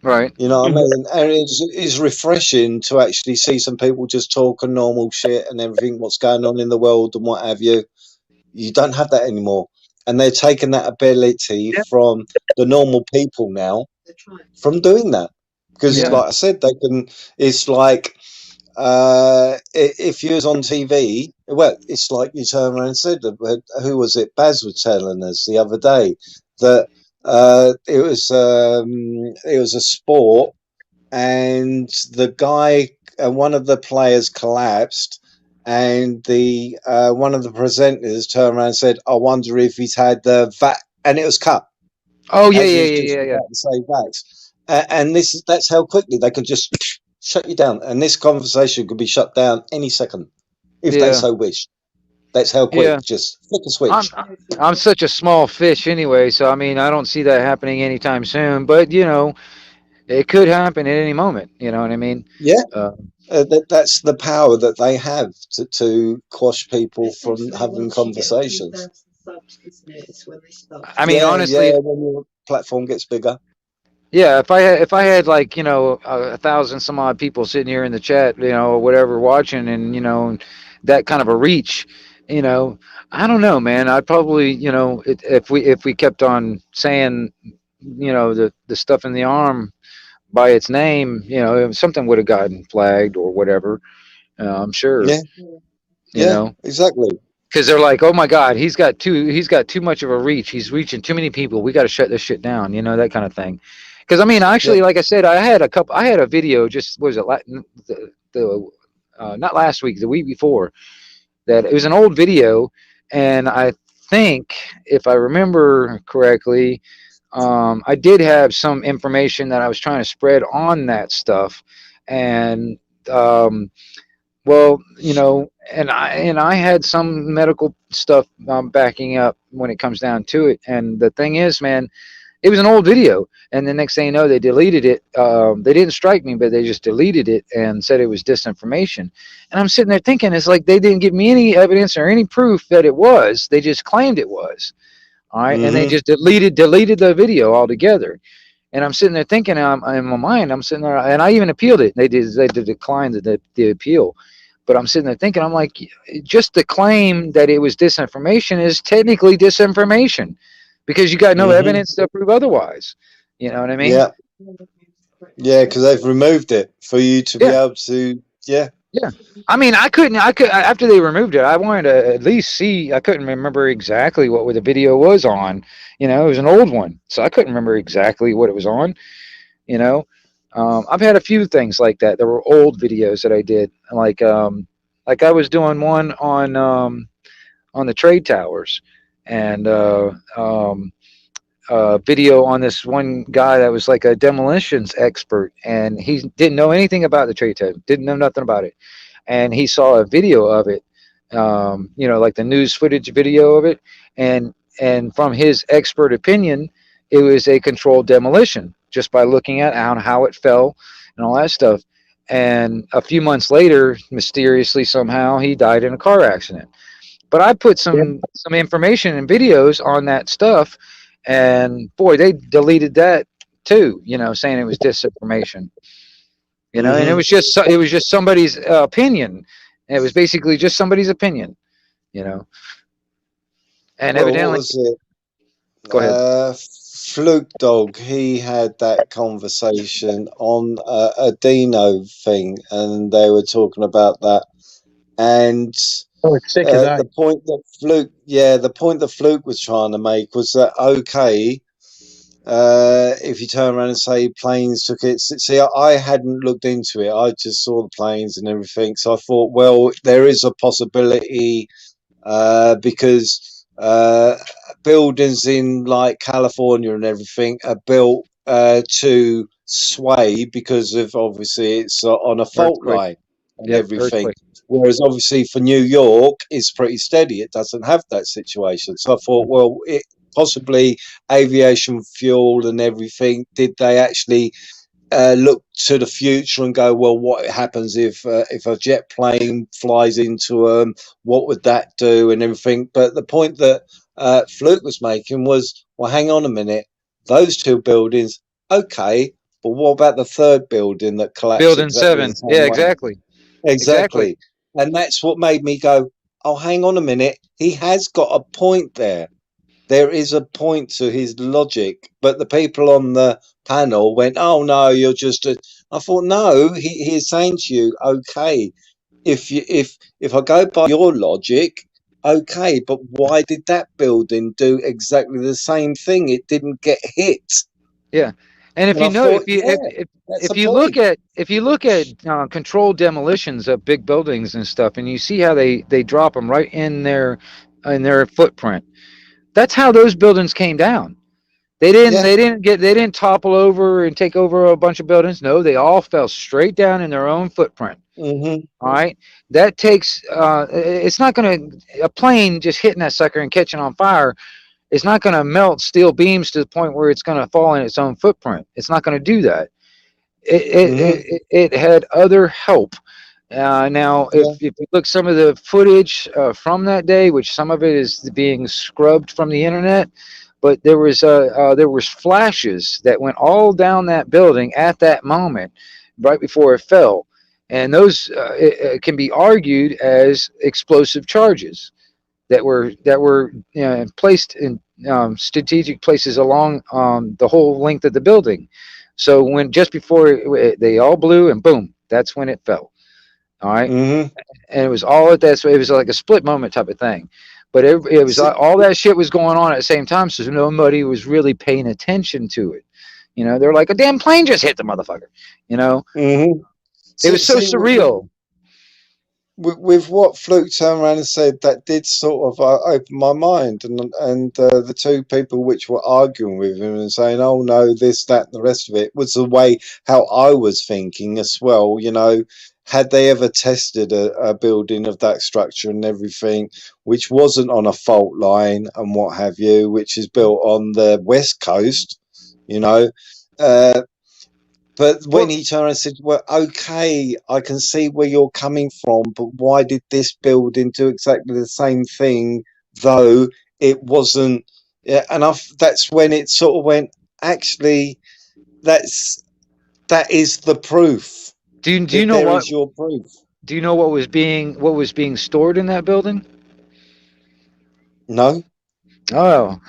Speaker 2: Right.
Speaker 6: You know what I
Speaker 5: Mhm.
Speaker 6: mean? And it's refreshing to actually see some people just talking normal shit and everything, what's going on in the world and what have you. You don't have that anymore. And they're taking that ability
Speaker 5: Yeah,
Speaker 6: from the normal people now from doing that. Because,
Speaker 5: yeah.
Speaker 2: Yeah.
Speaker 6: like I said, they can, it's like, if you was on TV, well, it's like you turn around and said, who was it? Baz was telling us the other day that it was a sport, and the guy, one of the players collapsed, and the one of the presenters turned around and said, "I wonder if he's had the vac," and it was cut
Speaker 2: Oh yeah,
Speaker 6: as he
Speaker 2: yeah,
Speaker 6: was
Speaker 2: yeah,
Speaker 6: just
Speaker 2: yeah, yeah.
Speaker 6: about to say vax. And that's how quickly they could just shut you down, and this conversation could be shut down any second if they
Speaker 2: Yeah.
Speaker 6: so wish. That's how quick.
Speaker 2: Yeah.
Speaker 6: Just flick a
Speaker 2: I'm
Speaker 6: switch.
Speaker 2: I'm such a small fish anyway, so I mean, I don't see that happening anytime soon. But you know, it could happen at any moment. You know what I mean?
Speaker 6: Yeah.
Speaker 2: Uh,
Speaker 6: That's the power that they have to quash people from having conversations.
Speaker 2: I mean,
Speaker 6: Yeah,
Speaker 2: honestly,
Speaker 6: yeah. When your platform gets bigger.
Speaker 2: yeah. If I had like, you know, 1,000 some odd people sitting here in the chat, you know, or whatever, watching, and you know, that kind of a reach, you know, I don't know, man. I'd probably, you know, if we kept on saying, you know, the stuff in the arm by its name, you know, something would have gotten flagged or whatever. I'm sure,
Speaker 6: Yeah,
Speaker 2: you
Speaker 6: yeah,
Speaker 2: know,
Speaker 6: exactly.
Speaker 2: because they're like, oh my God, he's got too much of a reach. He's reaching too many people. We got to shut this shit down. You know, that kind of thing. Because I mean,
Speaker 6: Yeah,
Speaker 2: actually, like I said, I had a video just, what was it, not last week, the week before, that it was an old video, and I think, if I remember correctly, I did have some information that I was trying to spread on that stuff, and um, Well, and I had some medical stuff backing up when it comes down to it. And the thing is, man, it was an old video, and the next thing you know, they deleted it. They didn't strike me, but they just deleted it and said it was disinformation. And I'm sitting there thinking, it's like they didn't give me any evidence or any proof that it was. They just claimed it was. All right, and they
Speaker 6: Hmm.
Speaker 2: just deleted the video altogether. And I'm sitting there thinking, in my mind, I'm sitting there, and I even appealed it. They did decline the appeal. But I'm sitting there thinking, I'm like, just the claim that it was disinformation is technically disinformation, because you got no
Speaker 6: Hmm.
Speaker 2: evidence to prove otherwise. You know what I mean?
Speaker 6: Yeah, yeah, because they've removed it for you to be
Speaker 2: Yeah,
Speaker 6: able to. Yeah.
Speaker 2: yeah. I mean, I could after they removed it, I wanted to at least see. I couldn't remember exactly what the video was on. It was an old one, so I couldn't remember exactly what it was on. You know, I've had a few things like that. There were old videos that I did, like I was doing one on the trade towers, and video on this one guy that was like a demolitions expert, and he didn't know anything about the trade tower, didn't know nothing about it, and he saw a video of it, like the news footage video of it, and from his expert opinion, it was a controlled demolition just by looking at how it fell and all that stuff. And a few months later, mysteriously somehow, he died in a car accident. But I put
Speaker 5: Yep.
Speaker 2: some information and videos on that stuff, and boy, they deleted that too. Saying it was disinformation. And
Speaker 6: Hmm.
Speaker 2: it was just somebody's opinion. It was basically just somebody's opinion. You know, and
Speaker 6: Well, what
Speaker 2: evidently,
Speaker 6: was it?
Speaker 2: go ahead.
Speaker 6: Fluke Dog, he had that conversation on a Dino thing, and they were talking about that. And
Speaker 5: I was sick of that.
Speaker 6: the point that Fluke was trying to make was that okay, if you turn around and say planes took it. See, I hadn't looked into it. I just saw the planes and everything. So I thought, well, there is a possibility because buildings in like California and everything are built to sway because of obviously it's on a fault
Speaker 2: Earthquake.
Speaker 6: line and
Speaker 2: Yep,
Speaker 6: everything.
Speaker 2: earthquake.
Speaker 6: Whereas obviously for New York, it's pretty steady. It doesn't have that situation. So I thought, well, it possibly aviation fuel and everything. Did they actually look to the future and go, well, what happens if a jet plane flies into them? What would that do and everything? But the point that Fluke was making was, well, hang on a minute, those two buildings, okay, but what about the third building that collapsed
Speaker 2: Building
Speaker 6: exactly the
Speaker 2: seven.
Speaker 6: same
Speaker 2: Yeah,
Speaker 6: way?
Speaker 2: exactly. Exactly.
Speaker 6: Exactly, and that's what made me go, oh, hang on a minute, he has got a point there. There is a point to his logic, but the people on the panel went, "Oh no, you're just a." I thought, no, he's saying to you, okay, if I go by your logic, okay, but why did that building do exactly the same thing? It didn't get hit,
Speaker 2: Yeah. And if
Speaker 6: and
Speaker 2: you
Speaker 6: I
Speaker 2: know,
Speaker 6: thought, yeah, that's
Speaker 2: if
Speaker 6: the
Speaker 2: you look
Speaker 6: point.
Speaker 2: at controlled demolitions of big buildings and stuff, and you see how they drop them right in their footprint, that's how those buildings came down.
Speaker 6: Yeah.
Speaker 2: They didn't topple over and take over a bunch of buildings. No, they all fell straight down in their own footprint.
Speaker 6: Hmm.
Speaker 2: All right, that takes. It's not going to a plane just hitting that sucker and catching on fire. It's not going to melt steel beams to the point where it's going to fall in its own footprint. It's not going to do that.
Speaker 6: Hmm.
Speaker 2: It had other help. Now,
Speaker 6: Yeah.
Speaker 2: if you look some of the footage from that day, which some of it is being scrubbed from the internet, but there was flashes that went all down that building at that moment, right before it fell, and those it can be argued as explosive charges that were placed in strategic places along the whole length of the building. So when just before they all blew and boom, that's when it fell. All right,
Speaker 6: Hmm.
Speaker 2: and it was all at that. So it was like a split moment type of thing. But it was all that shit was going on at the same time, so nobody was really paying attention to it. They're like a damn plane just hit the motherfucker. You know,
Speaker 6: Hmm.
Speaker 2: it was so
Speaker 6: See,
Speaker 2: surreal.
Speaker 6: with what Fluke turned around and said, that did sort of open my mind, and the two people which were arguing with him and saying, "Oh no, this, that, and the rest of it," was the way how I was thinking as well. had they ever tested a building of that structure and everything, which wasn't on a fault line and what have you, which is built on the west coast, you know, but when he turned and said, well, okay, I can see where you're coming from, but why did this building do exactly the same thing, though it wasn't? Yeah, and that's when it sort of went, actually, that is the proof.
Speaker 2: Do you know what?
Speaker 6: Is your proof.
Speaker 2: Do you know what was being stored in that building?
Speaker 6: No.
Speaker 2: Oh,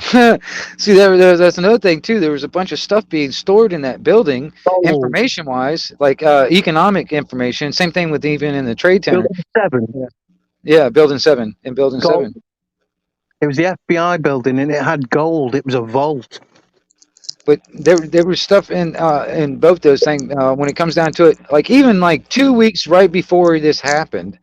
Speaker 2: see, that's another thing too. There was a bunch of stuff being stored in that building, information-wise, like economic information. Same thing with even in the trade center.
Speaker 5: Building 7.
Speaker 2: Yeah, Building 7. In Building
Speaker 5: Gold.
Speaker 2: 7.
Speaker 5: It was the FBI building, and it had gold. It was a vault.
Speaker 2: But there was stuff in both those things. When it comes down to it, like even like 2 weeks right before this happened,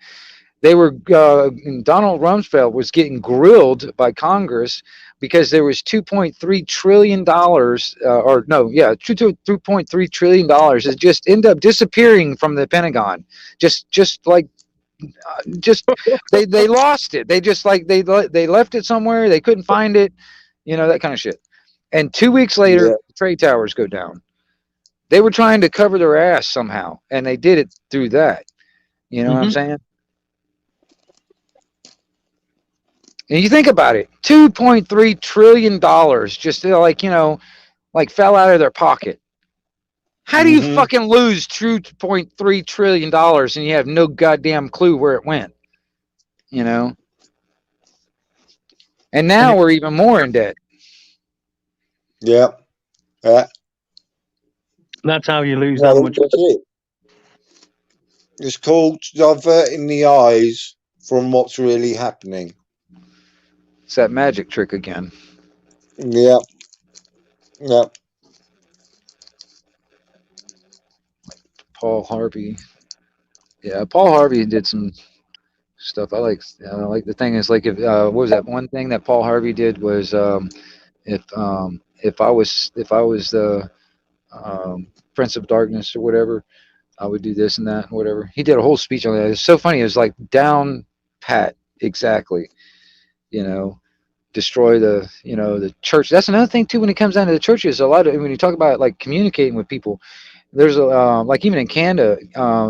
Speaker 2: they were Donald Rumsfeld was getting grilled by Congress because there was $2.3 trillion $2.3 trillion that just ended up disappearing from the Pentagon. Just they lost it. They just like they left it somewhere. They couldn't find it, that kind of shit. And 2 weeks later, the trade towers go down. They were trying to cover their ass somehow, and they did it through that. You know what I'm saying? And you think about it, $2.3 trillion just like fell out of their pocket. How do you fucking lose $2.3 trillion and you have no goddamn clue where it went? And now we're even more in debt.
Speaker 6: Yeah.
Speaker 5: That's how you lose that much.
Speaker 6: It's called diverting the eyes from what's really happening.
Speaker 2: It's that magic trick again.
Speaker 6: Yeah.
Speaker 2: Paul Harvey. Yeah, Paul Harvey did some stuff. I like the thing is like if what was that one thing that Paul Harvey did was if I was the Prince of Darkness or whatever, I would do this and that and whatever. He did a whole speech on that. It's so funny. It was like down pat exactly. Destroy the church. That's another thing too when it comes down to the churches. A lot of when you talk about like communicating with people, there's like even in Canada,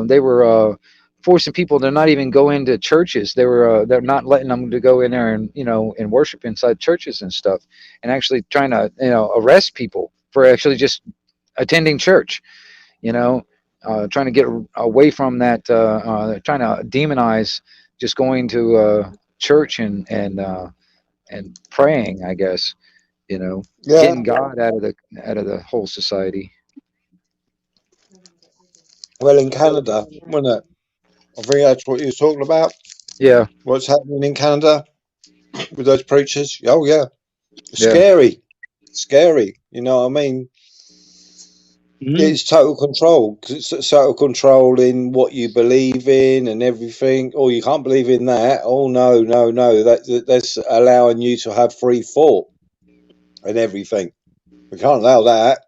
Speaker 2: they were forcing people to not even go into churches. They're not letting them to go in there and and worship inside churches and stuff, and actually trying to arrest people for actually just attending church. Trying to get away from that. Trying to demonize just going to church and praying, I guess, getting God out of the whole society.
Speaker 6: Well, in Canada, wasn't it? I think that's what you're talking about.
Speaker 2: Yeah.
Speaker 6: What's happening in Canada with those preachers? Oh, yeah. Scary. You know what I mean? It's total control. It's total control in what you believe in and everything. Or you can't believe in that. Oh, no. That's allowing you to have free thought and everything. We can't allow that.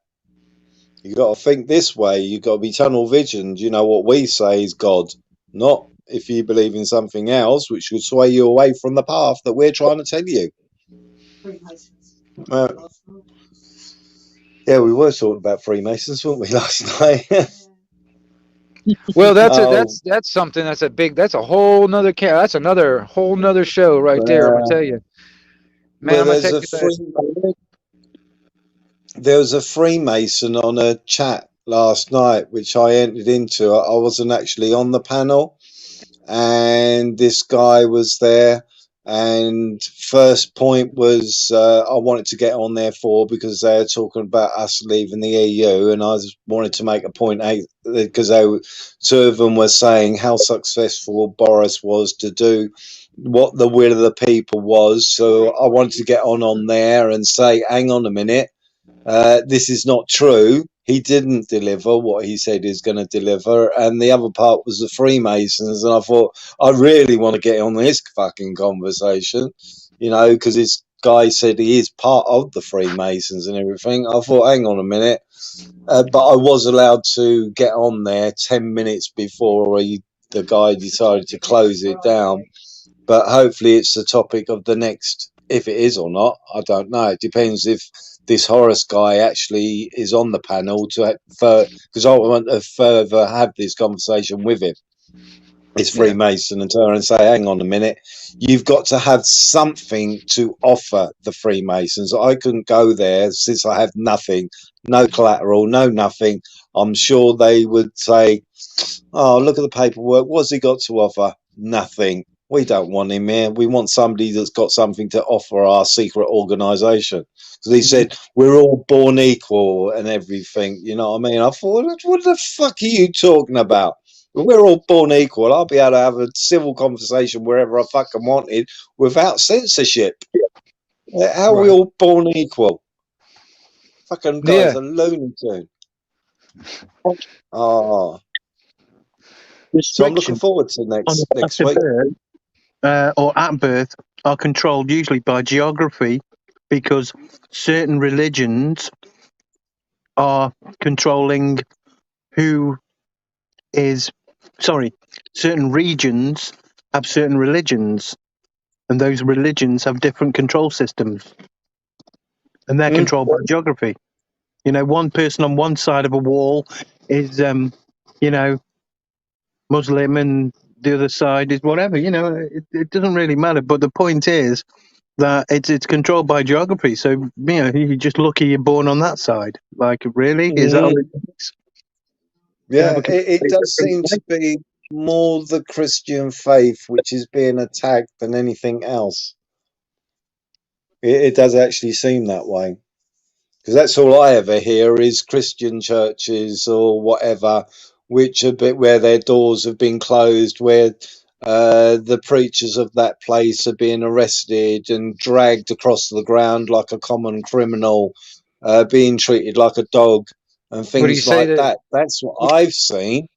Speaker 6: You got to think this way. You got to be tunnel visioned. What we say is God, not if you believe in something else, which would sway you away from the path that we're trying to tell you. Yeah, we were talking about Freemasons, weren't we, last night?
Speaker 2: Well, that's something. That's a whole nother that's another whole nother show right there. I'm gonna tell you, man.
Speaker 6: There was a Freemason on a chat last night, which I entered into. I wasn't actually on the panel, and this guy was there. And first point was I wanted to get on there because they were talking about us leaving the EU, and I wanted to make a point because two of them were saying how successful Boris was to do what the will of the people was. So I wanted to get on there and say, hang on a minute, this is not true. He didn't deliver what he said he's going to deliver. And the other part was the Freemasons. And I thought, I really want to get on this fucking conversation, because it's guy said he is part of the Freemasons and everything. I thought, hang on a minute. But I was allowed to get on there 10 minutes before the guy decided to close it down. But hopefully it's the topic of the next, if it is or not, I don't know. It depends if this Horace guy actually is on the panel because I want to further have this conversation with him. It's Freemason and turn and say, hang on a minute, you've got to have something to offer the Freemasons. I couldn't go there since I have nothing, no collateral, no nothing. I'm sure they would say, oh, look at the paperwork. What's he got to offer? Nothing. We don't want him here. We want somebody that's got something to offer our secret organisation. Because he said, we're all born equal and everything. You know what I mean? I thought, what the fuck are you talking about? We're all born equal. I'll be able to have a civil conversation wherever I fucking wanted without censorship. How are we all born equal? Fucking guy's a looney tune. Oh. So I'm looking forward to next week.
Speaker 5: Or at birth are controlled usually by geography, because certain religions are controlling certain regions have certain religions, and those religions have different control systems, and they're controlled by geography. You know, one person on one side of a wall is, Muslim, and the other side is whatever. You know, it doesn't really matter. But the point is that it's controlled by geography. So, you know, you're just lucky you're born on that side. Like, really? Is that how it works?
Speaker 6: Yeah, it does seem to be more the Christian faith which is being attacked than anything else. It does actually seem that way. Because that's all I ever hear is Christian churches or whatever, which are where their doors have been closed, where the preachers of that place are being arrested and dragged across the ground like a common criminal, being treated like a dog and things like that. That's what I've seen.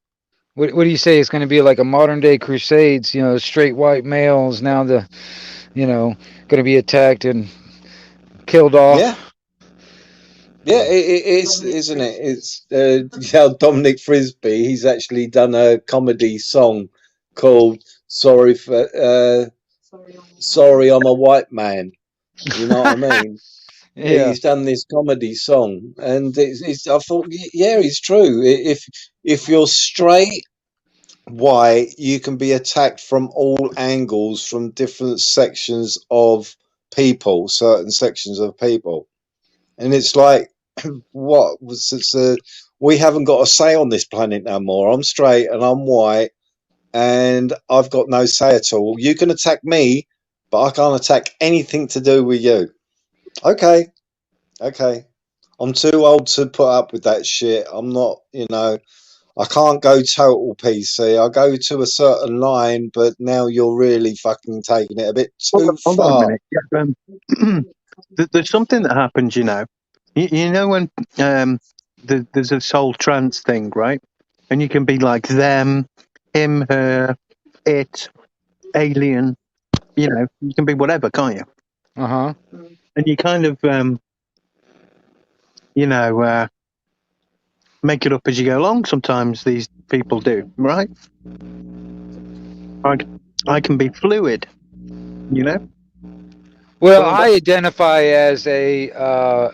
Speaker 2: What do you say? It's going to be like a modern day Crusades? You know, straight white males now going to be attacked and killed off.
Speaker 6: Yeah. Yeah, it is, isn't it? It's Dominic Frisby. He's actually done a comedy song called "Sorry I'm a White Man." You know what I mean? Yeah. He's done this comedy song, and I thought, yeah, it's true. If you're straight white, you can be attacked from all angles, from different sections of people, certain sections of people, and it's like, we haven't got a say on this planet no more. I'm straight and I'm white, and I've got no say at all. You can attack me, but I can't attack anything to do with you. Okay. I'm too old to put up with that shit. I'm not, I can't go total PC. I go to a certain line, but now you're really fucking taking it a bit too far.
Speaker 5: Hold on a minute. There's something that happens, you know when there's this whole trans thing, right? And you can be like them, him, her, it, alien. You can be whatever, can't you?
Speaker 2: Uh-huh.
Speaker 5: And you kind of, make it up as you go along. Sometimes these people do, right? I can be fluid,
Speaker 2: Well, I identify as a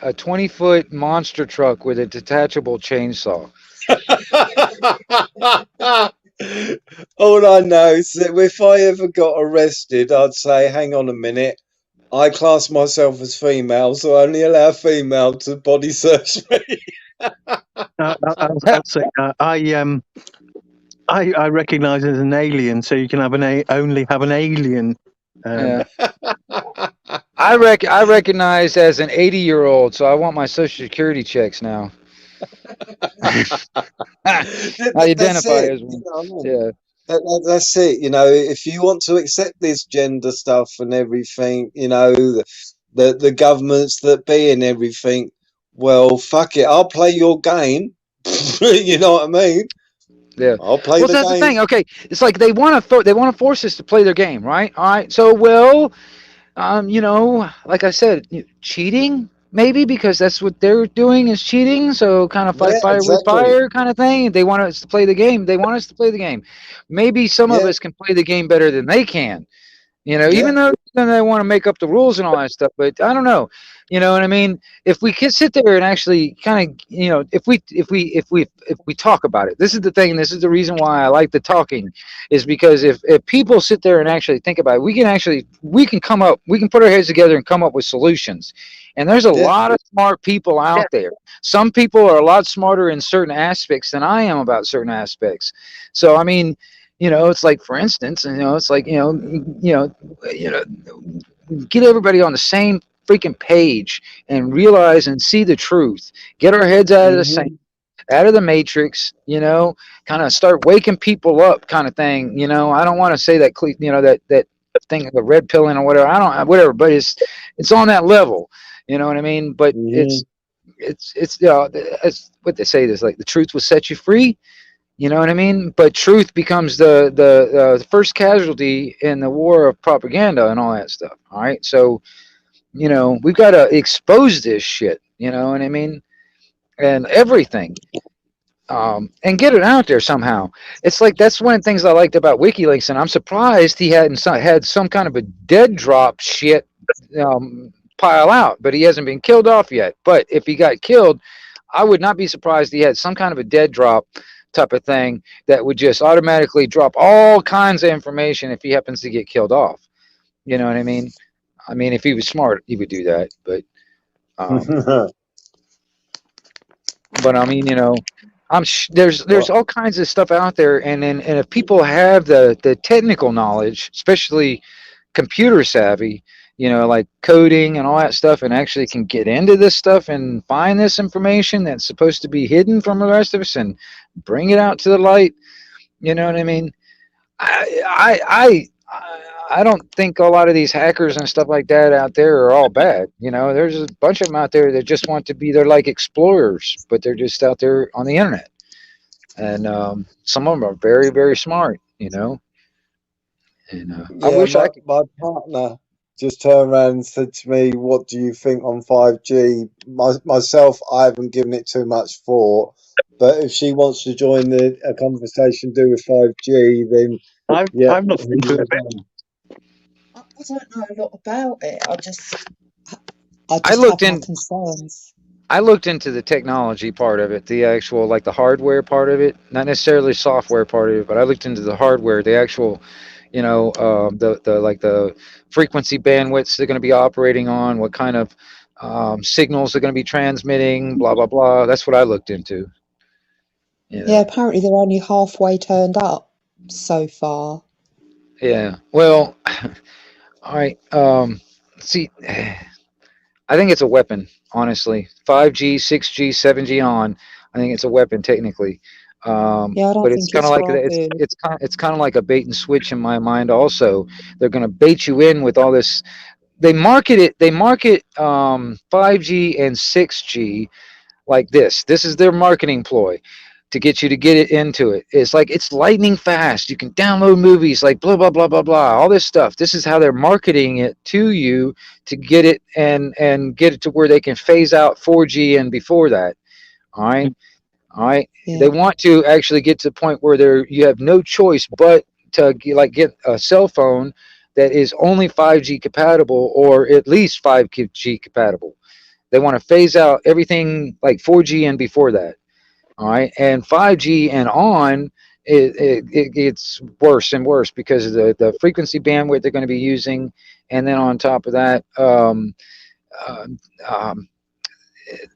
Speaker 2: 20-foot monster truck with a detachable chainsaw.
Speaker 6: All I know is that if I ever got arrested, I'd say, hang on a minute, I class myself as female, so I only allow female to body search me.
Speaker 5: I'll say I recognise as an alien, so you can only have an alien.
Speaker 2: I recognize as an 80-year-old, so I want my Social Security checks now. I identify as one. Yeah.
Speaker 6: That's it. If you want to accept this gender stuff and everything, the governments that be and everything, well, fuck it. I'll play your game. You know what I mean?
Speaker 2: Yeah.
Speaker 6: I'll play the game.
Speaker 2: Well, that's the thing. Okay, it's like they want to force us to play their game, right? All right. So, You know, like I said, cheating maybe because that's what they're doing is cheating. So kind of fight
Speaker 6: Yeah,
Speaker 2: fire with
Speaker 6: exactly.
Speaker 2: fire kind of thing. They want us to play the game. They want us to play the game. Maybe some of
Speaker 6: Yeah,
Speaker 2: us can play the game better than they can. You know,
Speaker 6: yeah.
Speaker 2: even though then they want to make up the rules and all that stuff, but I don't know. You know what I mean? If we could sit there and actually kind of, you know, if we talk about it, this is the thing. This is the reason why I like the talking, is because if people sit there and actually think about it, we can come up, we can put our heads together and come up with solutions. And there's a
Speaker 6: Yeah.
Speaker 2: lot of smart people out there. Some people are a lot smarter in certain aspects than I am about certain aspects. So I mean, you know, it's like, for instance, you know, it's like, you know, get everybody on the same freaking page and realize and see the truth. Get our heads out of the same,
Speaker 6: Hmm.
Speaker 2: out of the matrix. You know, kind of start waking people up, kind of thing. You know, I don't want to say that, you know, that thing, the red pilling or whatever. I don't, whatever, but it's on that level. You know what I mean? But
Speaker 6: Hmm.
Speaker 2: it's it's what they say. Is like the truth will set you free. You know what I mean? But truth becomes the first casualty in the war of propaganda and all that stuff. All right, so you know we've got to expose this shit. You know what I mean? And everything, and get it out there somehow. It's like that's one of the things I liked about WikiLeaks, and I'm surprised he hadn't had some kind of a dead drop shit pile out, but he hasn't been killed off yet. But if he got killed, I would not be surprised he had some kind of a dead drop type of thing that would just automatically drop all kinds of information if he happens to get killed off. You know what I mean? I mean, if he was smart, he would do that. Um, but I mean, you know, there's
Speaker 6: Well,
Speaker 2: all kinds of stuff out there, and if people have the technical knowledge, especially computer savvy, you know, like coding and all that stuff, and actually can get into this stuff and find this information that's supposed to be hidden from the rest of us and bring it out to the light. You know what I mean? I don't think a lot of these hackers and stuff like that out there are all bad. You know, there's a bunch of them out there that just want to be, they're like explorers, but they're just out there on the internet. And some of them are very, very smart, you know. And I
Speaker 6: yeah,
Speaker 2: wish I could.
Speaker 6: my partner just turned around and said to me, "What do you think on 5G?" Myself, I haven't given it too much thought, but if she wants to join a conversation do with 5G, then yeah,
Speaker 5: I've looked into
Speaker 6: here
Speaker 5: it a
Speaker 6: we
Speaker 5: bit.
Speaker 6: go.
Speaker 8: I don't know a lot about it. I
Speaker 2: I
Speaker 8: just
Speaker 2: looked
Speaker 8: have my
Speaker 2: in.
Speaker 8: concerns.
Speaker 2: I looked into the technology part of it, the actual like the hardware part of it, not necessarily software part of it, but I looked into the hardware, the actual, you know, the like the frequency bandwidths they're going to be operating on, what kind of signals they're going to be transmitting, blah blah blah. That's what I looked into. You
Speaker 8: Yeah,
Speaker 2: know,
Speaker 8: apparently they're only halfway turned up so far.
Speaker 2: yeah. Well, all right. See, I think it's a weapon, honestly. 5G, 6G, 7G on. I think it's a weapon technically.
Speaker 8: Yeah, I don't
Speaker 2: But it's
Speaker 8: think
Speaker 2: kind of
Speaker 8: it's
Speaker 2: like
Speaker 8: right,
Speaker 2: it's
Speaker 8: really.
Speaker 2: it's kind it's kind of like a bait and switch in my mind. Also, they're going to bait you in with all this. They market it. They market 5G and 6G like this. This is their marketing ploy to get you to get it into it. It's like it's lightning fast. You can download movies like blah blah blah blah blah. All this stuff. This is how they're marketing it to you to get it and get it to where they can phase out 4G and before that. All right, all right. They
Speaker 8: Yeah.
Speaker 2: want to actually get to the point where you have no choice but to get a cell phone that is only 5G compatible or at least 5G compatible. They want to phase out everything like 4G and before that. All right, and 5G and on, it gets worse and worse because of the frequency bandwidth they're going to be using, and then on top of that, uh, um,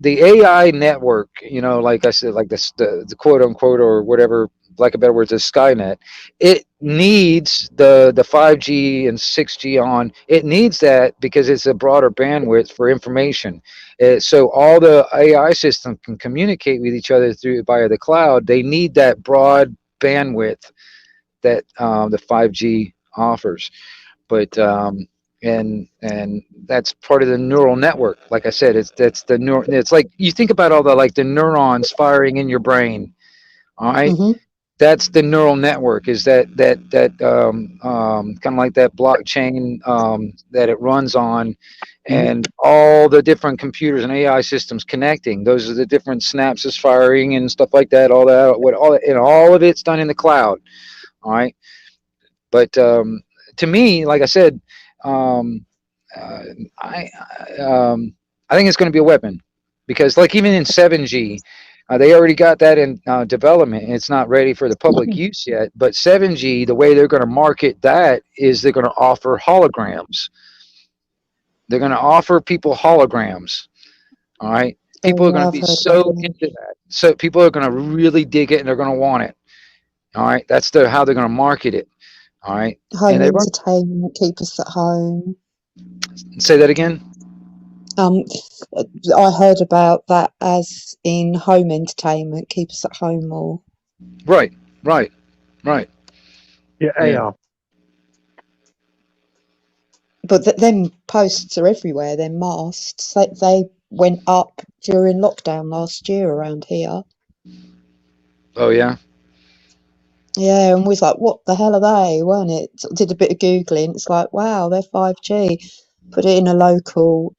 Speaker 2: the AI network. You know, like I said, like the quote unquote or whatever, like a better word, the Skynet. It needs the 5G and 6G on. It needs that because it's a broader bandwidth for information. So all the AI systems can communicate with each other through via the cloud. They need that broad bandwidth that the 5G offers. But and that's part of the neural network. Like I said, that's the neural. It's like you think about all the like the neurons firing in your brain. All right,
Speaker 8: Mhm.
Speaker 2: That's the neural network. Is that kind of like that blockchain that it runs on, and all the different computers and AI systems connecting. Those are the different synapses firing and stuff like that. All that, all of it's done in the cloud. All right, but to me, like I said, um, uh, I I think it's going to be a weapon, because like even in 7G, they already got that in development. It's not ready for the public use yet, but 7G, the way they're going to market that is they're going to offer holograms. They're going to offer people holograms. All right, people
Speaker 8: Oh
Speaker 2: are going
Speaker 8: yeah,
Speaker 2: to
Speaker 8: I've
Speaker 2: be
Speaker 8: heard
Speaker 2: so
Speaker 8: about them.
Speaker 2: into that. So people are going to really dig it, and they're going to want it. All right, that's how they're going to market it. All right, and
Speaker 8: Home
Speaker 2: they run.
Speaker 8: entertainment, keep us at home.
Speaker 2: Say that again.
Speaker 8: Um, I heard about that as in home entertainment, keep us at home more.
Speaker 2: Right, right, right.
Speaker 5: Yeah,
Speaker 2: Yeah.
Speaker 5: AR.
Speaker 8: But them posts are everywhere. They're masks. They went up during lockdown last year around here.
Speaker 2: Oh yeah.
Speaker 8: Yeah, and we was like, what the hell are they, weren't it? Sort of did a bit of Googling. It's like, wow, they're 5G. Put it in a local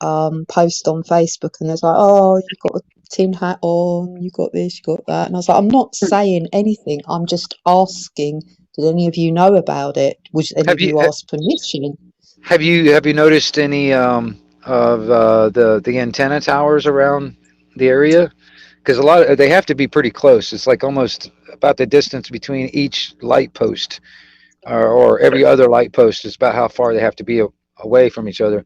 Speaker 8: post on Facebook, and there's like, oh, you've got a tin hat on, you got this, you got that. And I was like, I'm not saying anything. I'm just asking, did any of you know about it? Would any
Speaker 2: Have
Speaker 8: of
Speaker 2: you
Speaker 8: you ask permission?
Speaker 2: have you noticed any of the antenna towers around the area? Because they have to be pretty close. It's like almost about the distance between each light post, or every other light post is about how far they have to be away from each other.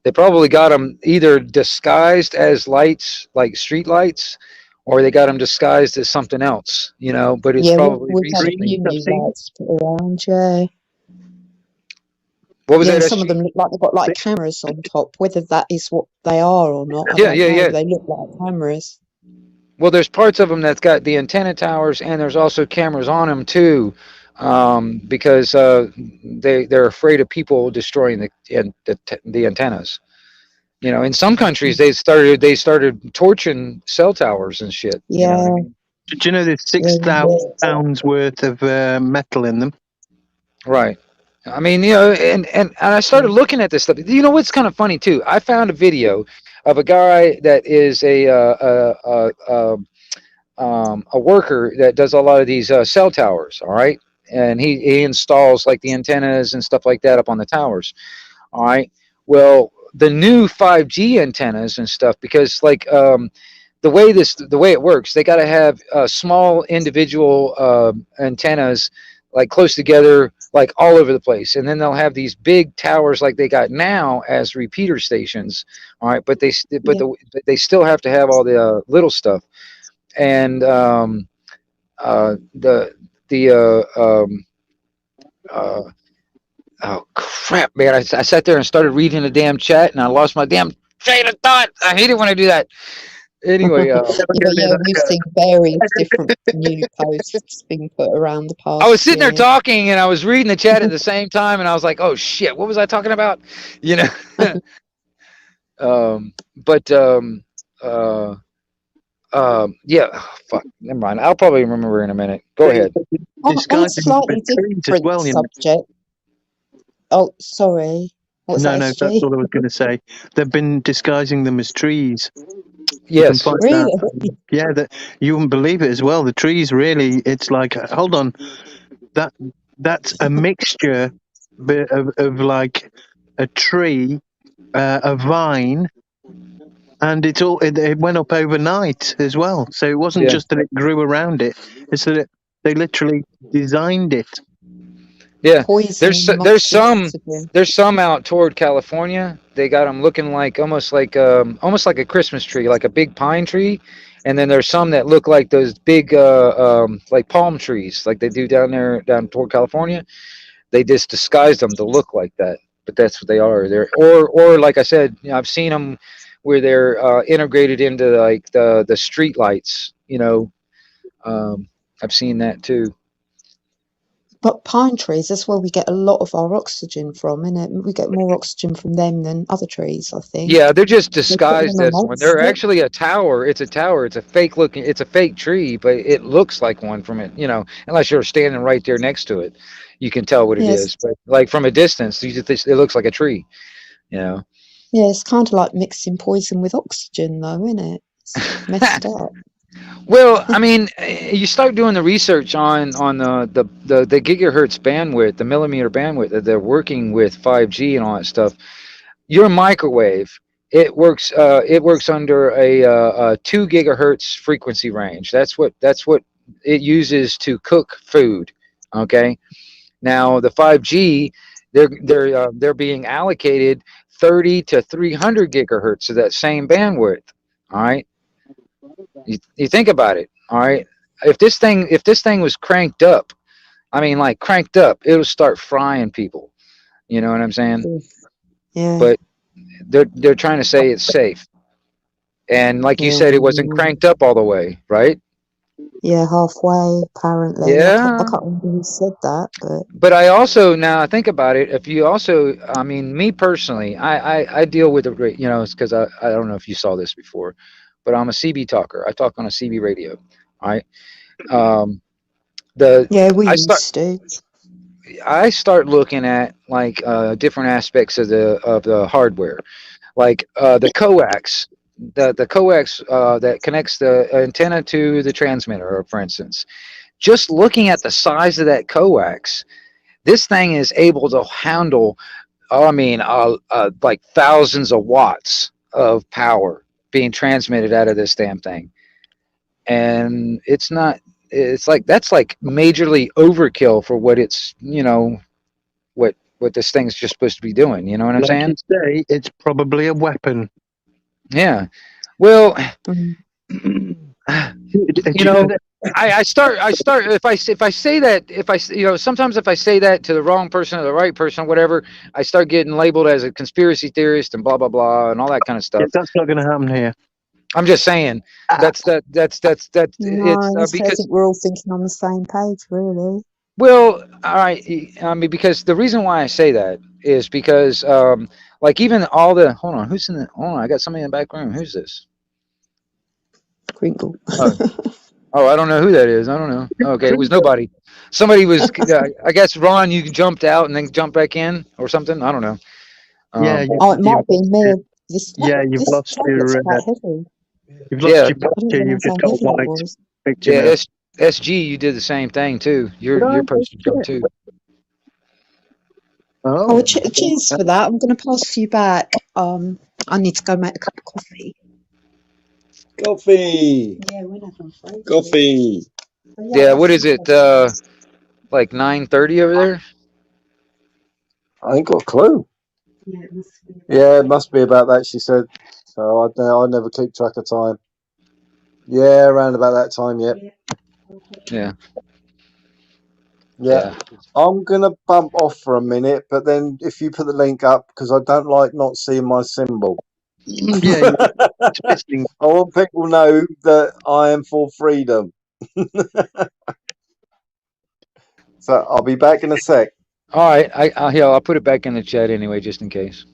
Speaker 2: They probably got them either disguised as lights, like street lights, or they got them disguised as something else. But it's
Speaker 8: Yeah,
Speaker 2: probably
Speaker 8: we've had a
Speaker 2: recently.
Speaker 8: few
Speaker 5: I've
Speaker 8: new
Speaker 5: seen.
Speaker 8: lights put around, yeah.
Speaker 2: What was
Speaker 8: Yeah,
Speaker 2: that,
Speaker 8: and some of
Speaker 2: SG?
Speaker 8: them look like they've got like cameras on top. Whether that is what they are or not, I
Speaker 2: Yeah,
Speaker 8: don't
Speaker 2: yeah,
Speaker 8: know.
Speaker 2: yeah.
Speaker 8: They look like cameras.
Speaker 2: Well, there's parts of them that's got the antenna towers, and there's also cameras on them too, because they're afraid of people destroying the antennas. In some countries they started torching cell towers and shit. You know what I
Speaker 8: Yeah,
Speaker 2: mean?
Speaker 5: Do you know there's
Speaker 8: yeah.
Speaker 5: £6,000 worth of metal in them?
Speaker 2: Right. I mean, and I started looking at this stuff. You know what's kind of funny too? I found a video of a guy that is a worker that does a lot of these cell towers. All right, and he installs like the antennas and stuff like that up on the towers. All right. Well, the new 5G antennas and stuff, because like the way it works, they got to have small individual antennas like close together, like all over the place, and then they'll have these big towers like they got now as repeater stations. All right, but
Speaker 8: Yeah.
Speaker 2: they still have to have all the little stuff, and the oh crap, man! I sat there and started reading the damn chat, and I lost my damn train of thought. I hate it when I do that. Anyway,
Speaker 8: Yeah, but yeah, we've seen various different new posts being put around the
Speaker 2: I was
Speaker 8: past
Speaker 2: sitting there
Speaker 8: year.
Speaker 2: talking, and I was reading the chat at the same time, and I was like, "Oh shit, what was I talking about?" You know. But yeah. Oh, fuck. Never mind. I'll probably remember in a minute. Go ahead.
Speaker 8: On a
Speaker 5: Disguising
Speaker 8: slightly
Speaker 5: the trees as
Speaker 8: different
Speaker 5: well, you know.
Speaker 8: subject. Oh, sorry. What's
Speaker 5: No,
Speaker 8: that,
Speaker 5: no, that's
Speaker 8: SG?
Speaker 5: all I was going to say. They've been disguising them as trees. You can
Speaker 2: Yes.
Speaker 5: find
Speaker 8: Really?
Speaker 5: that. Yeah, that you wouldn't believe it as well. The trees really, it's like, hold on, that's a mixture of like a tree, a vine, and it went up overnight as well. So it wasn't
Speaker 2: Yeah.
Speaker 5: just that it grew around it; it's that they literally designed it.
Speaker 2: Yeah.
Speaker 8: Poisoning
Speaker 2: There's some out toward California. They got them looking like almost like a Christmas tree, like a big pine tree, and then there's some that look like those big like palm trees, like they do down toward California. They just disguise them to look like that, but that's what they are. Or like I said, I've seen them where they're integrated into like the street lights. I've seen that too.
Speaker 8: But pine trees, that's where we get a lot of our oxygen from, innit? We get more oxygen from them than other trees, I think.
Speaker 2: Yeah, they're just
Speaker 8: They put them
Speaker 2: disguised as one.
Speaker 8: amongst
Speaker 2: They're
Speaker 8: it.
Speaker 2: actually a tower. It's a tower. It's a fake looking. It's a fake tree, but it looks like one from it. You know, unless you're standing right there next to it, you can tell what it
Speaker 8: Yes,
Speaker 2: is. But like from a distance, it looks like a tree. You know.
Speaker 8: yeah, it's kind of like mixing poison with oxygen, though, innit? It's messed up.
Speaker 2: Well, I mean, you start doing the research on the gigahertz bandwidth, the millimeter bandwidth that they're working with 5G and all that stuff. Your microwave, it works under a 2 gigahertz frequency range. That's what it uses to cook food. Okay. Now the 5G, they're being allocated 30 to 300 gigahertz of that same bandwidth. All right. You think about it, all right? If this thing was cranked up, I mean, like cranked up, it'll start frying people. You know what I'm saying?
Speaker 8: Yeah,
Speaker 2: But they're trying to say it's safe, and like you
Speaker 8: yeah,
Speaker 2: said, it wasn't cranked up all the way, right?
Speaker 8: yeah, halfway, apparently. I
Speaker 2: Yeah.
Speaker 8: can't remember who said that, but
Speaker 2: But I also, now I think about it, if you also, I mean, me personally, I deal with it, you know, it's because I don't know if you saw this before, but I'm a CB talker. I talk on a CB radio, all right?
Speaker 8: yeah, we
Speaker 2: I start
Speaker 8: used to.
Speaker 2: I start looking at like different aspects of the hardware, like the coax, the coax that connects the antenna to the transmitter, for instance. Just looking at the size of that coax, this thing is able to handle, I mean, like thousands of watts of power being transmitted out of this damn thing, and it's not. It's like that's like majorly overkill for what it's, you know, what this thing's just supposed to be doing. You know what I'm
Speaker 5: Like
Speaker 2: saying?
Speaker 5: you say, it's probably a weapon.
Speaker 2: Yeah. Well,
Speaker 8: Mm.
Speaker 2: you know, I start if I say that, you know, sometimes if I say that to the wrong person or the right person, whatever, I start getting labeled as a conspiracy theorist and blah blah blah and all that kind of stuff.
Speaker 5: Yeah, that's not going to happen here.
Speaker 2: I'm just saying that's
Speaker 8: No,
Speaker 2: it's
Speaker 8: so I
Speaker 2: because,
Speaker 8: think we're all thinking on the same page, really.
Speaker 2: well, all right, I mean, because the reason why I say that is because like even all the, hold on, who's in the, hold on, I got somebody in the back room. Who's this?
Speaker 8: Crinkle.
Speaker 2: Oh, I don't know who that is. I don't know. Okay, it was nobody. Somebody was. I guess Ron, you jumped out and then jumped back in or something. I don't know.
Speaker 5: Yeah.
Speaker 8: Oh, it might have been me. This
Speaker 5: You've lost
Speaker 8: tablet's
Speaker 5: your.
Speaker 8: quite heavy.
Speaker 5: You've lost
Speaker 2: Yeah.
Speaker 5: your
Speaker 8: I didn't
Speaker 5: picture. You've
Speaker 8: realise
Speaker 5: just
Speaker 8: how
Speaker 5: got a
Speaker 8: heavy it
Speaker 5: white
Speaker 8: was.
Speaker 5: picture
Speaker 2: Yeah,
Speaker 5: now.
Speaker 2: SG, you did the same thing too. Your poster jumped too.
Speaker 8: Oh,
Speaker 5: Oh,
Speaker 8: cheers for that. I'm going to pass you back. I need to go make a cup of coffee.
Speaker 6: Coffee,
Speaker 8: Yeah, we're not on Friday.
Speaker 6: coffee.
Speaker 2: Yeah, what is it? Like 9:30 over there?
Speaker 6: I ain't got a clue.
Speaker 8: Yeah, it must be.
Speaker 6: Yeah, it must be about that, she said. So I never keep track of time. Yeah, around about that time, yep.
Speaker 2: Yeah.
Speaker 6: Yeah. I'm going to bump off for a minute, but then if you put the link up, because I don't like not seeing my symbol.
Speaker 5: yeah. It's missing.
Speaker 6: I want people to know that I am for freedom. So I'll be back in a sec.
Speaker 2: All right. I'll put it back in the chat anyway, just in case.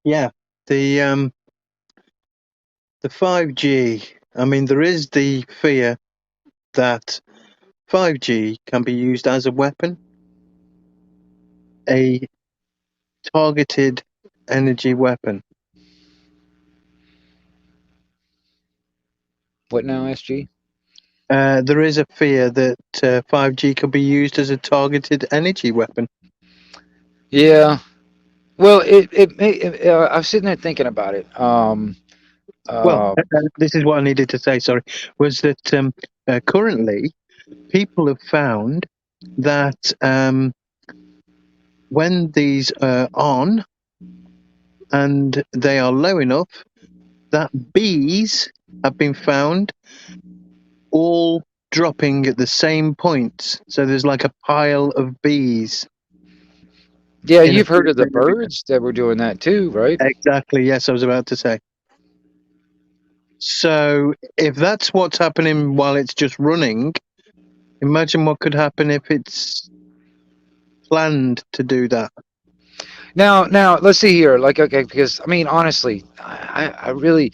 Speaker 5: Yeah, the 5G. I mean, there is the fear that 5G can be used as a weapon, a targeted energy weapon.
Speaker 2: What now, SG?
Speaker 5: There is a fear that 5G could be used as a targeted energy weapon.
Speaker 2: Yeah. Well, I was sitting there thinking about it.
Speaker 5: This is what I needed to say. Sorry, was that currently people have found that when these are on and they are low enough, that bees have been found all dropping at the same point. So there's like a pile of bees.
Speaker 2: Yeah, you've heard of the birds that were doing that too, right?
Speaker 5: Exactly. Yes, I was about to say. So if that's what's happening while it's just running, imagine what could happen if it's planned to do that.
Speaker 2: Now, let's see here. Like, okay, because I mean, honestly, I really,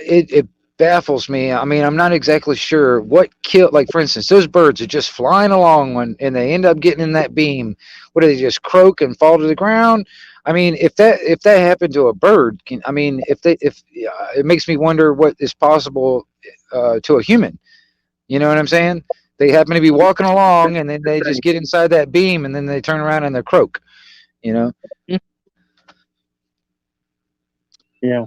Speaker 2: it baffles me. I mean, I'm not exactly sure what killed. Like, for instance, those birds are just flying along and they end up getting in that beam. What do they just croak and fall to the ground? I mean, if that happened to a bird, I mean, if it makes me wonder what is possible to a human. You know what I'm saying? They happen to be walking along and then they just get inside that beam and then they turn around and they croak. You know?
Speaker 5: Yeah.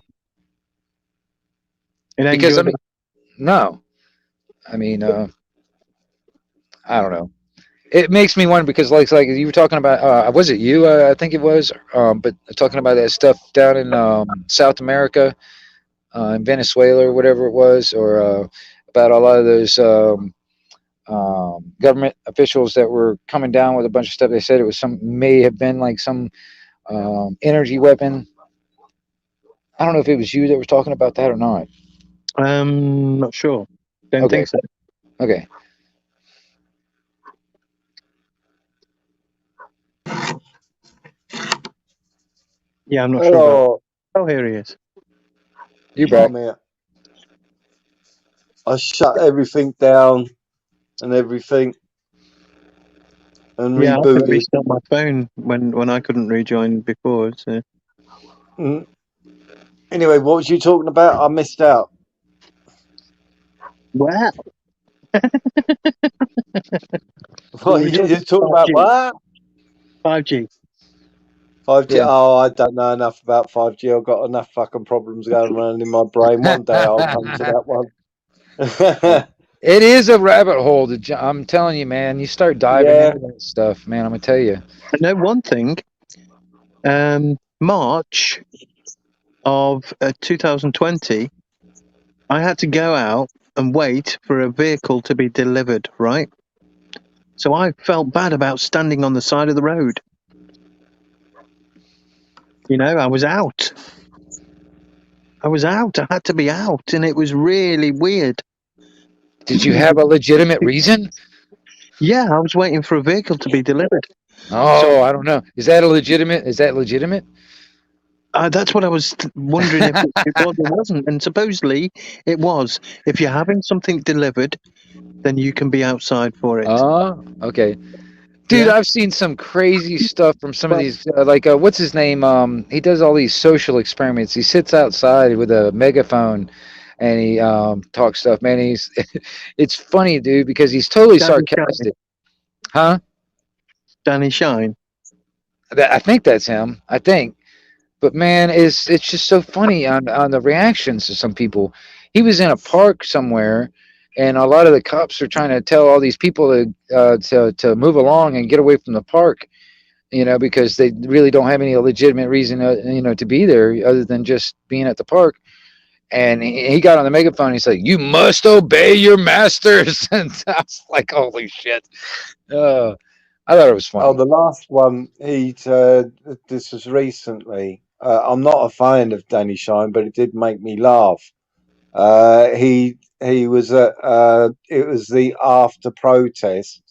Speaker 5: It ain't
Speaker 2: Because I
Speaker 5: good.
Speaker 2: mean, no, I mean, I don't know. It makes me wonder because, like you were talking about, was it you? I think it was, but talking about that stuff down in South America, in Venezuela or whatever it was, or about a lot of those government officials that were coming down with a bunch of stuff. They said it was may have been like some energy weapon. I don't know if it was you that was talking about that or not.
Speaker 5: Not sure. Don't
Speaker 2: Okay.
Speaker 5: think so.
Speaker 2: Okay.
Speaker 5: Yeah, I'm not sure about
Speaker 6: Oh,
Speaker 5: that. Oh, here he is.
Speaker 2: You back.
Speaker 6: I'm here. I shut everything down and everything and
Speaker 5: Yeah, I had to
Speaker 6: rebooted.
Speaker 5: restart my phone when I couldn't rejoin before. So
Speaker 6: Mm. Anyway, what was you talking about? I missed out.
Speaker 5: wow.
Speaker 6: What
Speaker 5: We
Speaker 6: you
Speaker 5: were
Speaker 6: just talking about?
Speaker 5: 5G.
Speaker 6: What?
Speaker 5: 5G.
Speaker 6: 5G?
Speaker 2: Yeah.
Speaker 6: Oh, I don't know enough about 5G. I've got enough fucking problems going around in my brain. One day I'll come to that one.
Speaker 2: It is a rabbit hole. I'm telling you, man. You start diving
Speaker 6: Yeah.
Speaker 2: into that stuff, man. I'm gonna tell you.
Speaker 5: I know one thing. March of 2020, I had to go out and wait for a vehicle to be delivered, right? So I felt bad about standing on the side of the road. You know, I was out. I had to be out, and it was really weird.
Speaker 2: Did you have a legitimate reason?
Speaker 5: Yeah, I was waiting for a vehicle to be delivered.
Speaker 2: Oh, I don't know. Is that legitimate? Is that legitimate?
Speaker 5: That's what I was wondering if it was or wasn't. And supposedly it was. If you're having something delivered, then you can be outside for it.
Speaker 2: Oh, okay. Dude,
Speaker 5: Yeah.
Speaker 2: I've seen some crazy stuff from some of
Speaker 5: But
Speaker 2: these, what's his name? He does all these social experiments. He sits outside with a megaphone and he talks stuff. Man, it's funny, dude, because he's totally
Speaker 5: Danny Shine.
Speaker 2: sarcastic. Huh?
Speaker 5: Danny Shine.
Speaker 2: I think that's him. I think. But man, it's just so funny on the reactions of some people. He was in a park somewhere, and a lot of the cops are trying to tell all these people to move along and get away from the park, because they really don't have any legitimate reason, to be there other than just being at the park. And he got on the megaphone. And he's like, "You must obey your masters," and I was like, "Holy shit!" I thought it was
Speaker 6: Oh,
Speaker 2: funny.
Speaker 6: the last one. This was recently. I'm not a fan of Danny Shine, but it did make me laugh. He was at it was the after protest,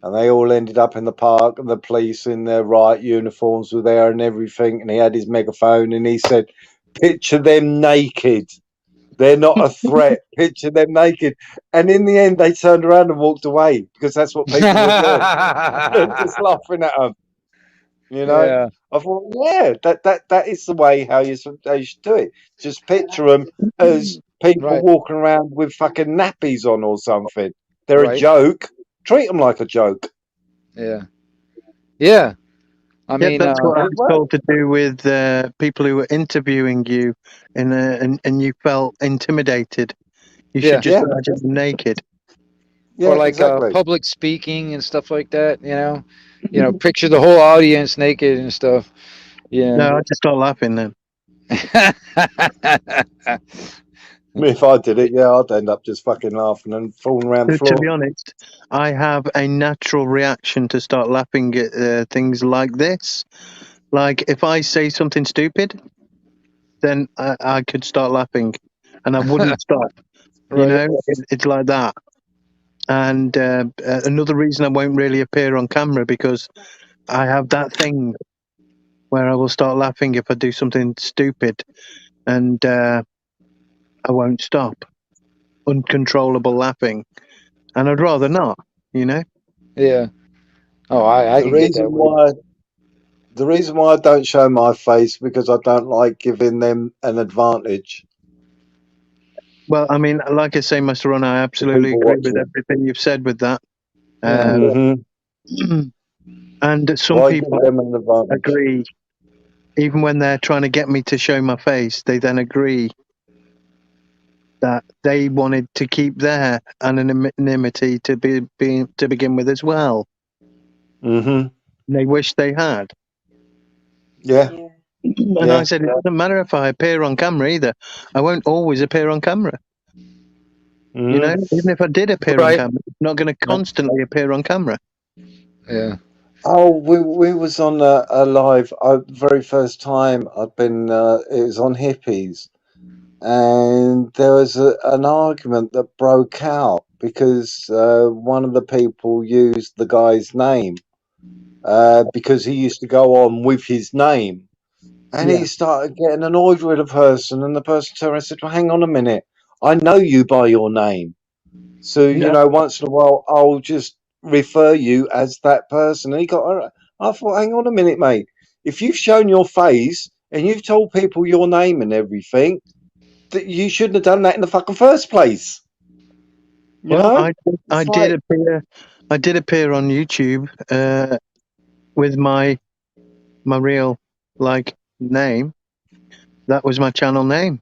Speaker 6: and they all ended up in the park, and the police in their riot uniforms were there and everything. And he had his megaphone, and he said, "Picture them naked. They're not a threat. Picture them naked." And in the end, they turned around and walked away because that's what people were doing, just laughing at them. You know,
Speaker 2: Yeah,
Speaker 6: I thought, yeah, that is the way they should do it. Just picture them as people
Speaker 2: right,
Speaker 6: walking around with fucking nappies on or something. They're a
Speaker 2: right.
Speaker 6: joke. Treat them like a joke.
Speaker 2: Yeah, yeah. I
Speaker 5: Yep,
Speaker 2: mean,
Speaker 5: that's what I
Speaker 6: And it
Speaker 5: was
Speaker 6: worked.
Speaker 5: told to do with people who were interviewing you, and you felt intimidated. You
Speaker 2: yeah.
Speaker 5: should just
Speaker 6: Yeah,
Speaker 5: imagine them naked.
Speaker 6: yeah,
Speaker 2: Or like
Speaker 6: exactly.
Speaker 2: public speaking and stuff like that. Picture the whole audience naked and stuff. Yeah.
Speaker 5: No, I just start laughing then.
Speaker 6: If I did it, yeah, I'd end up just fucking laughing and falling around the
Speaker 5: To
Speaker 6: floor.
Speaker 5: be honest, I have a natural reaction to start laughing at things like this. Like if I say something stupid, then I could start laughing, and I wouldn't stop. You
Speaker 2: Right.
Speaker 5: know, it's like that. And another reason I won't really appear on camera, because I have that thing where I will start laughing if I do something stupid, and I won't stop. Uncontrollable laughing, and I'd rather not. You know.
Speaker 2: Yeah. Oh, I
Speaker 6: The
Speaker 2: can get that way.
Speaker 6: reason why I don't show my face because I don't like giving them an advantage.
Speaker 5: Well, I mean, like I say, Mr. Ron, I absolutely
Speaker 6: people
Speaker 5: agree with
Speaker 6: watching.
Speaker 5: everything you've said with that.
Speaker 2: Yeah.
Speaker 5: And some
Speaker 6: Why give
Speaker 5: people
Speaker 6: them an advantage?
Speaker 5: agree, even when they're trying to get me to show my face, they then agree that they wanted to keep their anonymity to begin with as well.
Speaker 6: Mm-hmm.
Speaker 5: They wish they had.
Speaker 6: Yeah.
Speaker 7: Yeah.
Speaker 5: And
Speaker 6: Yeah.
Speaker 5: I said, it doesn't matter if I appear on camera either. I won't always appear on camera. You know, even if I did appear on
Speaker 2: Right.
Speaker 5: camera, I'm not going to constantly appear on camera.
Speaker 2: Yeah.
Speaker 6: Oh, we was on a live. Very first time I'd been. It was on Hippies, and there was an argument that broke out because one of the people used the guy's name because he used to go on with his name, and
Speaker 5: Yeah.
Speaker 6: he started getting annoyed with the person, and the person turned around and said, "Well, hang on a minute, I know you by your name, so you
Speaker 5: Yeah.
Speaker 6: know once in a while I'll just refer you as that person." And he got. I thought, hang on a minute, mate. If you've shown your face and you've told people your name and everything, that you shouldn't have done that in the fucking first place. You
Speaker 5: Well,
Speaker 6: know?
Speaker 5: I
Speaker 6: It's
Speaker 5: did
Speaker 6: like,
Speaker 5: appear. I did appear on YouTube with my real name. That was my channel name.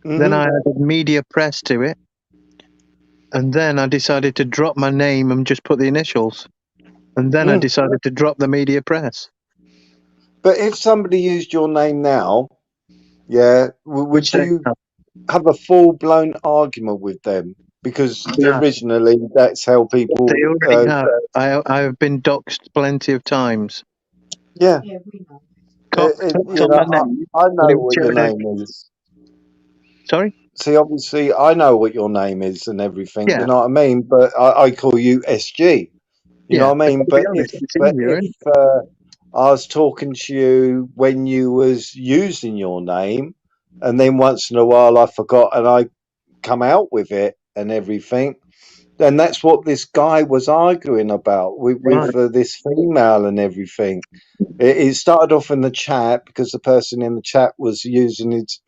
Speaker 5: Then I added media press to it, and then I decided to drop my name and just put the initials, and then I decided to drop the media press.
Speaker 6: but if somebody used your name now, yeah, would you have a full-blown argument with them? Because
Speaker 5: No.
Speaker 6: originally that's how people.
Speaker 5: They already have. I have been doxxed plenty of times.
Speaker 6: Yeah.
Speaker 7: Yeah, we know.
Speaker 5: Cops
Speaker 6: You
Speaker 5: on my
Speaker 6: know,
Speaker 5: name.
Speaker 6: I
Speaker 5: and
Speaker 6: know
Speaker 5: it
Speaker 6: what your
Speaker 5: showed
Speaker 6: name
Speaker 5: every-
Speaker 6: is.
Speaker 5: Sorry?
Speaker 6: See, obviously, I know what your name is and everything.
Speaker 5: Yeah.
Speaker 6: You know what I mean? But I call you SG. You know what I mean?
Speaker 5: To
Speaker 6: But
Speaker 5: be honest,
Speaker 6: if
Speaker 5: it's easier, isn't it?
Speaker 6: I was talking to you when you was using your name, and then once in a while I forgot and I come out with it and everything, then that's what this guy was arguing about with
Speaker 5: Right.
Speaker 6: this female and everything. It started off in the chat because the person in the chat was using his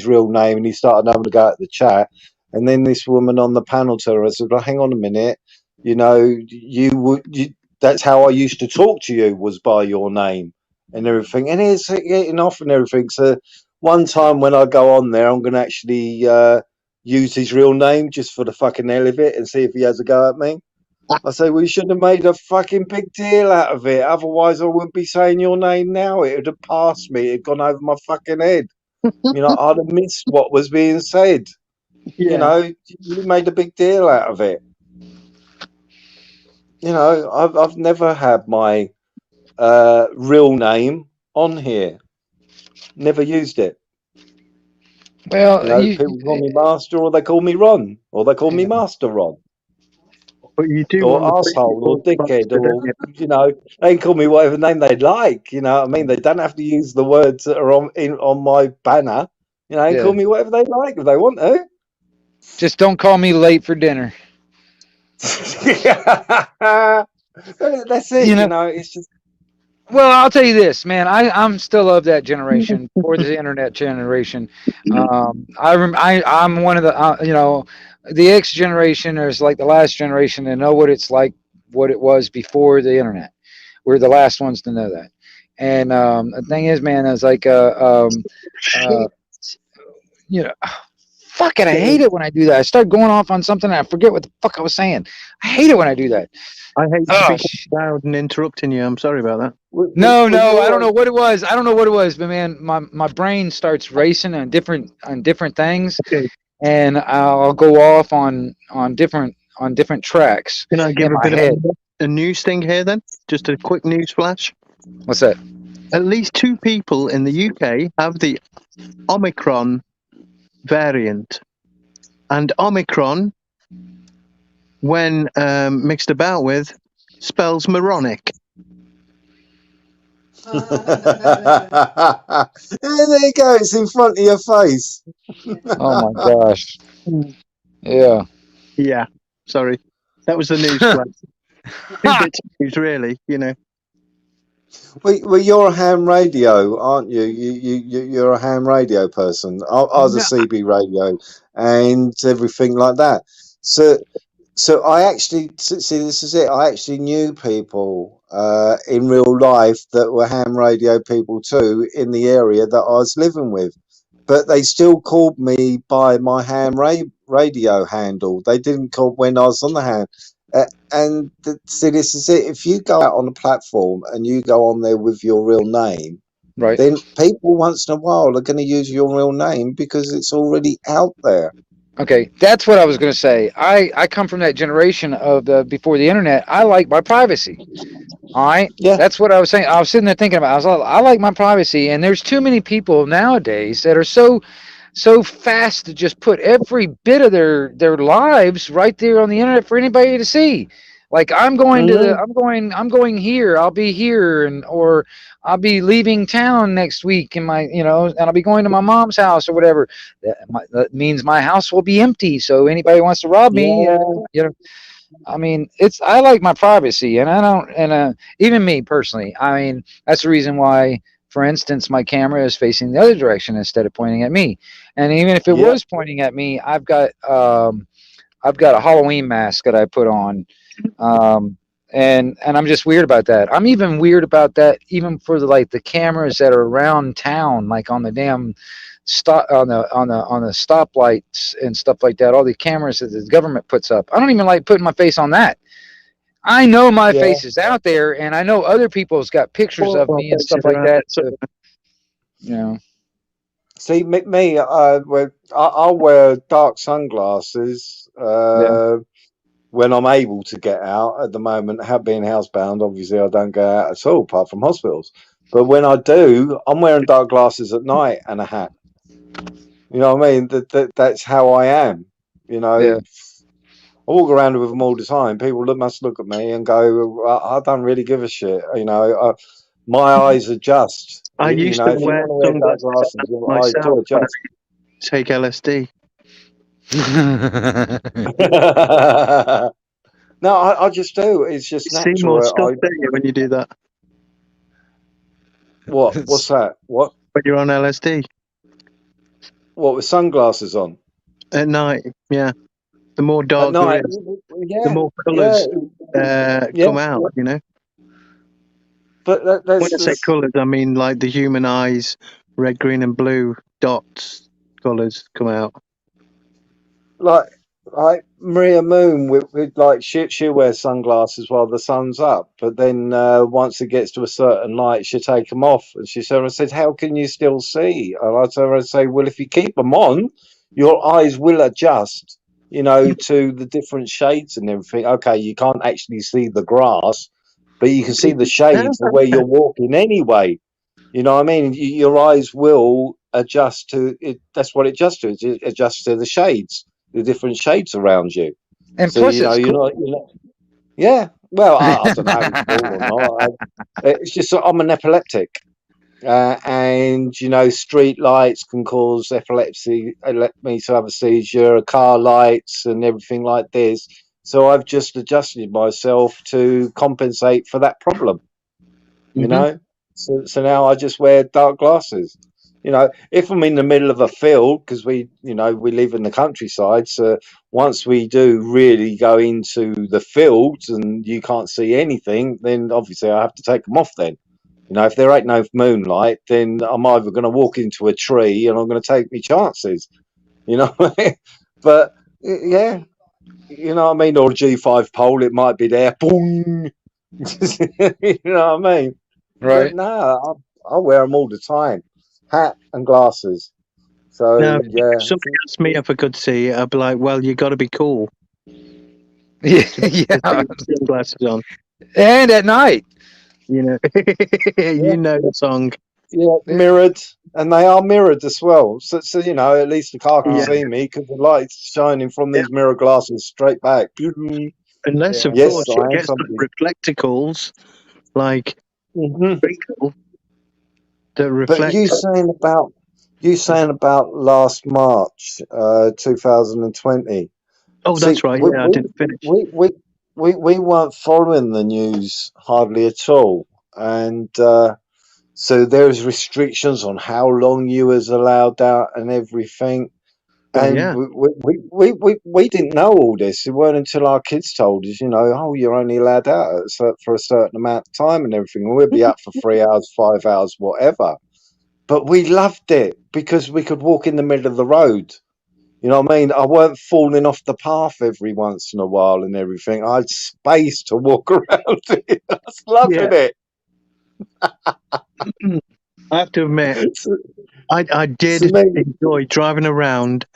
Speaker 6: real name, and he started having to go at the chat. And then this woman on the panel told her, I said, "Well, hang on a minute, you know, that's how I used to talk to you, was by your name and everything." And it's getting off and everything. So one time when I go on there, I'm going to actually use his real name just for the fucking hell of it and see if he has a go at me. I say, well, you shouldn't have made a fucking big deal out of it. Otherwise, I wouldn't be saying your name now. It would have passed me. It had gone over my fucking head. You know, I'd have missed what was being said.
Speaker 5: Yeah.
Speaker 6: You know, you made a big deal out of it. You know, I've never had my real name on here. Never used it.
Speaker 2: Well,
Speaker 6: You know, people call me Master, or they call me Ron, or they call me Master Ron.
Speaker 5: But you do
Speaker 6: Or
Speaker 5: want the
Speaker 6: arsehole, or dickhead, or,
Speaker 5: don't you?
Speaker 6: you know, they can call me whatever name they'd like, you know what I mean? They don't have to use the words that are on my banner. You know, they can call me whatever they like if they want to.
Speaker 2: Just don't call me late for dinner.
Speaker 6: That's it, you know, it's just...
Speaker 2: Well, I'll tell you this, man. I'm still of that generation, or the internet generation. I'm one of the, you know, the X generation is like the last generation to know what it's like, what it was before the internet. We're the last ones to know that. And the thing is, man, it's like, you know, fuck it. I hate it when I do that. I start going off on something and I forget what the fuck I was saying. I hate it when I do that.
Speaker 5: I hate to be loud and interrupting you. I'm sorry about that.
Speaker 2: No, I don't know what it was. But man, my brain starts racing on different things, and I'll go off on different tracks.
Speaker 5: Can I give
Speaker 2: in
Speaker 5: a
Speaker 2: my
Speaker 5: bit
Speaker 2: head.
Speaker 5: of a news thing here then? Just a quick news flash.
Speaker 2: What's that?
Speaker 5: At least 2 people in the UK have the Omicron variant. And Omicron, when mixed about with, spells moronic.
Speaker 6: There you go. It's in front of your face.
Speaker 2: Oh my gosh. Yeah.
Speaker 5: Yeah, sorry. That was the news flash. 2 bits of news, really, you know.
Speaker 6: Well, you're a ham radio, aren't you? You're a ham radio person. I was a CB radio and everything like that. So I actually see. This is it. I actually knew people in real life that were ham radio people too in the area that I was living with, but they still called me by my ham radio handle. They didn't call when I was on the ham. See, this is it. If you go out on a platform and you go on there with your real name,
Speaker 2: Right.
Speaker 6: then people once in a while are going to use your real name because it's already out there.
Speaker 2: Okay, that's what I was going to say. I come from that generation of the before the internet. I like my privacy. All right.
Speaker 6: Yeah.
Speaker 2: That's what I was saying. I was sitting there thinking about. I like my privacy, and there's too many people nowadays that are so fast to just put every bit of their lives right there on the internet for anybody to see. Like I'm going to I'm going here. I'll be here, or I'll be leaving town next week, and I'll be going to my mom's house or whatever. That means my house will be empty. So anybody wants to rob me, I mean, I like my privacy, and I don't, and even me personally, I mean, that's the reason why, for instance, my camera is facing the other direction instead of pointing at me. And even if it was pointing at me, I've got a Halloween mask that I put on. And I'm just weird about that. I'm even weird about that even for the cameras that are around town, like on the damn on the stoplights and stuff like that. All the cameras that the government puts up. I don't even like putting my face on that. I know my face is out there, and I know other people's got pictures of me and stuff like that. So,
Speaker 6: See, me, I'll wear dark sunglasses when I'm able to get out. At the moment, being housebound, obviously I don't go out at all, apart from hospitals. But when I do, I'm wearing dark glasses at night and a hat. You know what I mean? That's how I am. You know, I walk around with them all the time. People must look at me and go, I don't really give a shit. You know, my eyes adjust.
Speaker 5: I used to wear dark glasses myself when I take LSD.
Speaker 6: No, I just do. It's just natural.
Speaker 5: See more stuff when you do that.
Speaker 6: What's that? What?
Speaker 5: When you're on LSD.
Speaker 6: What, with sunglasses on?
Speaker 5: At night, yeah. The more dark it is, the more colours come out, you know.
Speaker 6: But
Speaker 5: when I say colours, I mean like the human eyes, red, green, and blue dots colours come out. Like
Speaker 6: Maria Moon with like she'll wear sunglasses while the sun's up, but then once it gets to a certain light, she'll take them off. And I said, how can you still see? And I say, well, if you keep them on, your eyes will adjust, you know, to the different shades and everything. Okay, you can't actually see the grass, but you can see the shades of where you're walking anyway. You know what I mean? Your eyes will adjust to it. That's what it adjusts to. It adjusts to the shades, the different shades around you.
Speaker 2: And
Speaker 6: so,
Speaker 2: plus,
Speaker 6: you know,
Speaker 2: it's cool.
Speaker 6: Yeah. Well, I don't know if it's cool or not. It's just I'm an epileptic. And, you know, street lights can cause epilepsy, let me to have a seizure, car lights and everything like this. So I've just adjusted myself to compensate for that problem, you know? So now I just wear dark glasses. You know, if I'm in the middle of a field, because we live in the countryside, so once we do really go into the fields and you can't see anything, then obviously I have to take them off then. You know, if there ain't no moonlight, then I'm either going to walk into a tree and I'm going to take my chances, you know. But, yeah, you know what I mean? Or a G5 pole, it might be there. Boom! You know what I mean?
Speaker 2: Right.
Speaker 6: But no, I wear them all the time. Hat and glasses. So,
Speaker 5: if somebody asked me if I could see, I'd be like, well, you got to be cool.
Speaker 2: Yeah.
Speaker 5: Sunglasses on.
Speaker 2: And at night.
Speaker 5: You know, you know the song.
Speaker 6: Yeah, mirrored. and they are mirrored as well. So you know, at least the car can
Speaker 5: Yeah.
Speaker 6: see me because the light's shining from
Speaker 5: Yeah.
Speaker 6: these mirror glasses straight back.
Speaker 5: Unless,
Speaker 2: Yeah.
Speaker 5: of
Speaker 6: Yes,
Speaker 5: course,
Speaker 6: I
Speaker 5: it
Speaker 6: am
Speaker 5: gets
Speaker 6: somebody.
Speaker 5: like reflecticals, like
Speaker 6: Hmm.
Speaker 5: people that
Speaker 6: But
Speaker 5: reflect.
Speaker 6: you saying about last March, 2020.
Speaker 5: Oh,
Speaker 6: See,
Speaker 5: that's right. Yeah, I didn't finish.
Speaker 6: we weren't following the news hardly at all, and so there's restrictions on how long you was allowed out and everything.
Speaker 5: Well,
Speaker 6: And
Speaker 5: yeah.
Speaker 6: we didn't know all this. It weren't until our kids told us, you know, oh, you're only allowed out for a certain amount of time and everything. And we'd be out for 3 hours, 5 hours, whatever. But we loved it because we could walk in the middle of the road. You know what I mean? I weren't falling off the path every once in a while and everything. I had space to walk around in. I was loving
Speaker 5: Yeah.
Speaker 6: it.
Speaker 5: I have to admit,
Speaker 6: So,
Speaker 5: I
Speaker 6: so
Speaker 5: did
Speaker 6: me,
Speaker 5: enjoy driving around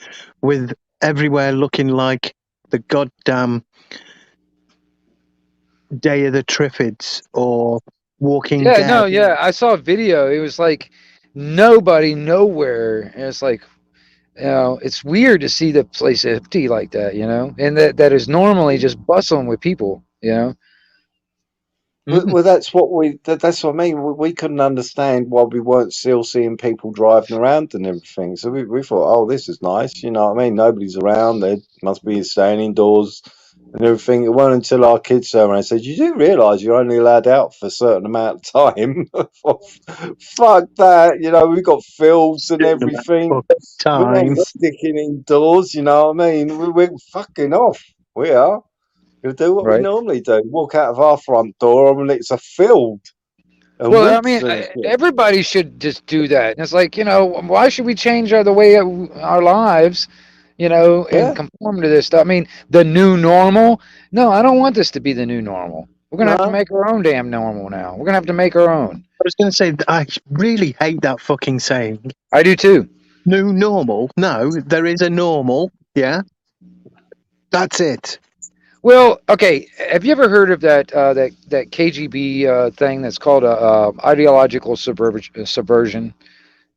Speaker 5: with everywhere looking like the goddamn Day of the Triffids or Walking
Speaker 2: Yeah, no,
Speaker 5: Dead.
Speaker 2: yeah. I saw a video. It was like nobody nowhere. And it's like, you know, it's weird to see the place empty like that, you know, and that is normally just bustling with people, you know.
Speaker 6: well, that's what I mean. We couldn't understand why we weren't still seeing people driving around and everything. So we thought, oh, this is nice. You know what I mean? Nobody's around. They must be staying indoors and everything. It wasn't until our kids turned around and said, you do realise you're only allowed out for a certain amount of time. Fuck that. You know, we've got fields and everything.
Speaker 5: Fucking
Speaker 6: We're not
Speaker 5: time.
Speaker 6: sticking indoors. You know what I mean? We're fucking off. We are. We'll do what we
Speaker 2: Right.
Speaker 6: normally do. Walk out of our front door and it's a field and
Speaker 2: Well, I
Speaker 6: woods
Speaker 2: mean,
Speaker 6: and shit.
Speaker 2: everybody should just do that. And it's like, you know, why should we change the way our lives, you know,
Speaker 6: Yeah.
Speaker 2: and conform to this stuff? I mean, the new normal. No, I don't want this to be the new normal. We're gonna have to
Speaker 6: No.
Speaker 2: make our own damn normal now. We're gonna have to make our own.
Speaker 5: I was going to say, I really hate that fucking saying.
Speaker 2: I do too.
Speaker 5: New normal. No, there is a normal. Yeah. That's it.
Speaker 2: Well, okay. Have you ever heard of that that KGB thing that's called a ideological subversion?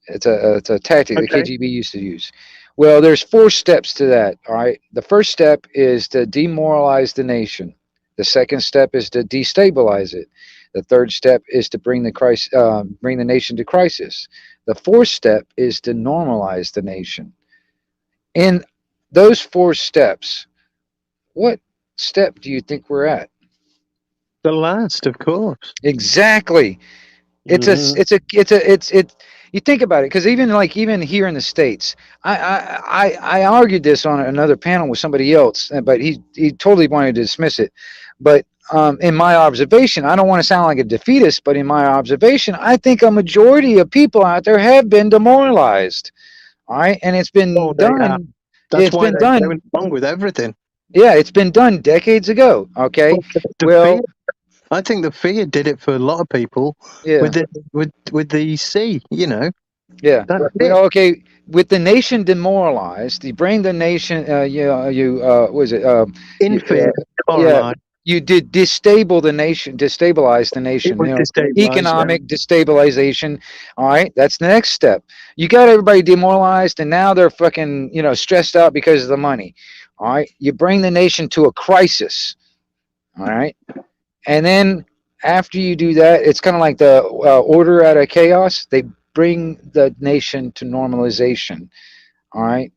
Speaker 2: It's a tactic the
Speaker 5: Okay.
Speaker 2: KGB used to use. Well, there's 4 steps to that. All right. The first step is to demoralize the nation. The second step is to destabilize it. The third step is to bring the nation to crisis. The fourth step is to normalize the nation. In those 4 steps, what step do you think we're at?
Speaker 5: The last, of course.
Speaker 2: Exactly. It's you think about it, because even here in the States, I argued this on another panel with somebody else, but he totally wanted to dismiss it. But in my observation, I don't want to sound like a defeatist, but in my observation, I think a majority of people out there have been demoralized. All right, and it's been
Speaker 5: Oh, they are.
Speaker 2: done.
Speaker 5: That's
Speaker 2: It's
Speaker 5: why
Speaker 2: been
Speaker 5: they're
Speaker 2: done.
Speaker 5: going wrong with everything.
Speaker 2: Yeah, it's been done decades ago. Okay,
Speaker 5: The
Speaker 2: well,
Speaker 5: fear, I think the fear did it for a lot of people
Speaker 2: yeah.
Speaker 5: with the sea, you know.
Speaker 2: Yeah.
Speaker 5: That's it.
Speaker 2: Well, okay. With the nation demoralized, you bring the nation. What is it?
Speaker 5: In fear,
Speaker 2: Yeah.
Speaker 5: demoralized.
Speaker 2: You did destabilize the nation.
Speaker 5: It was
Speaker 2: You know,
Speaker 5: destabilized. Yeah.
Speaker 2: economic destabilization. All right, that's the next step. You got everybody demoralized, and now they're fucking, you know, stressed out because of the money. All right, you bring the nation to a crisis. All right, and then after you do that, it's kind of like the order out of chaos. They bring the nation to normalization. All right.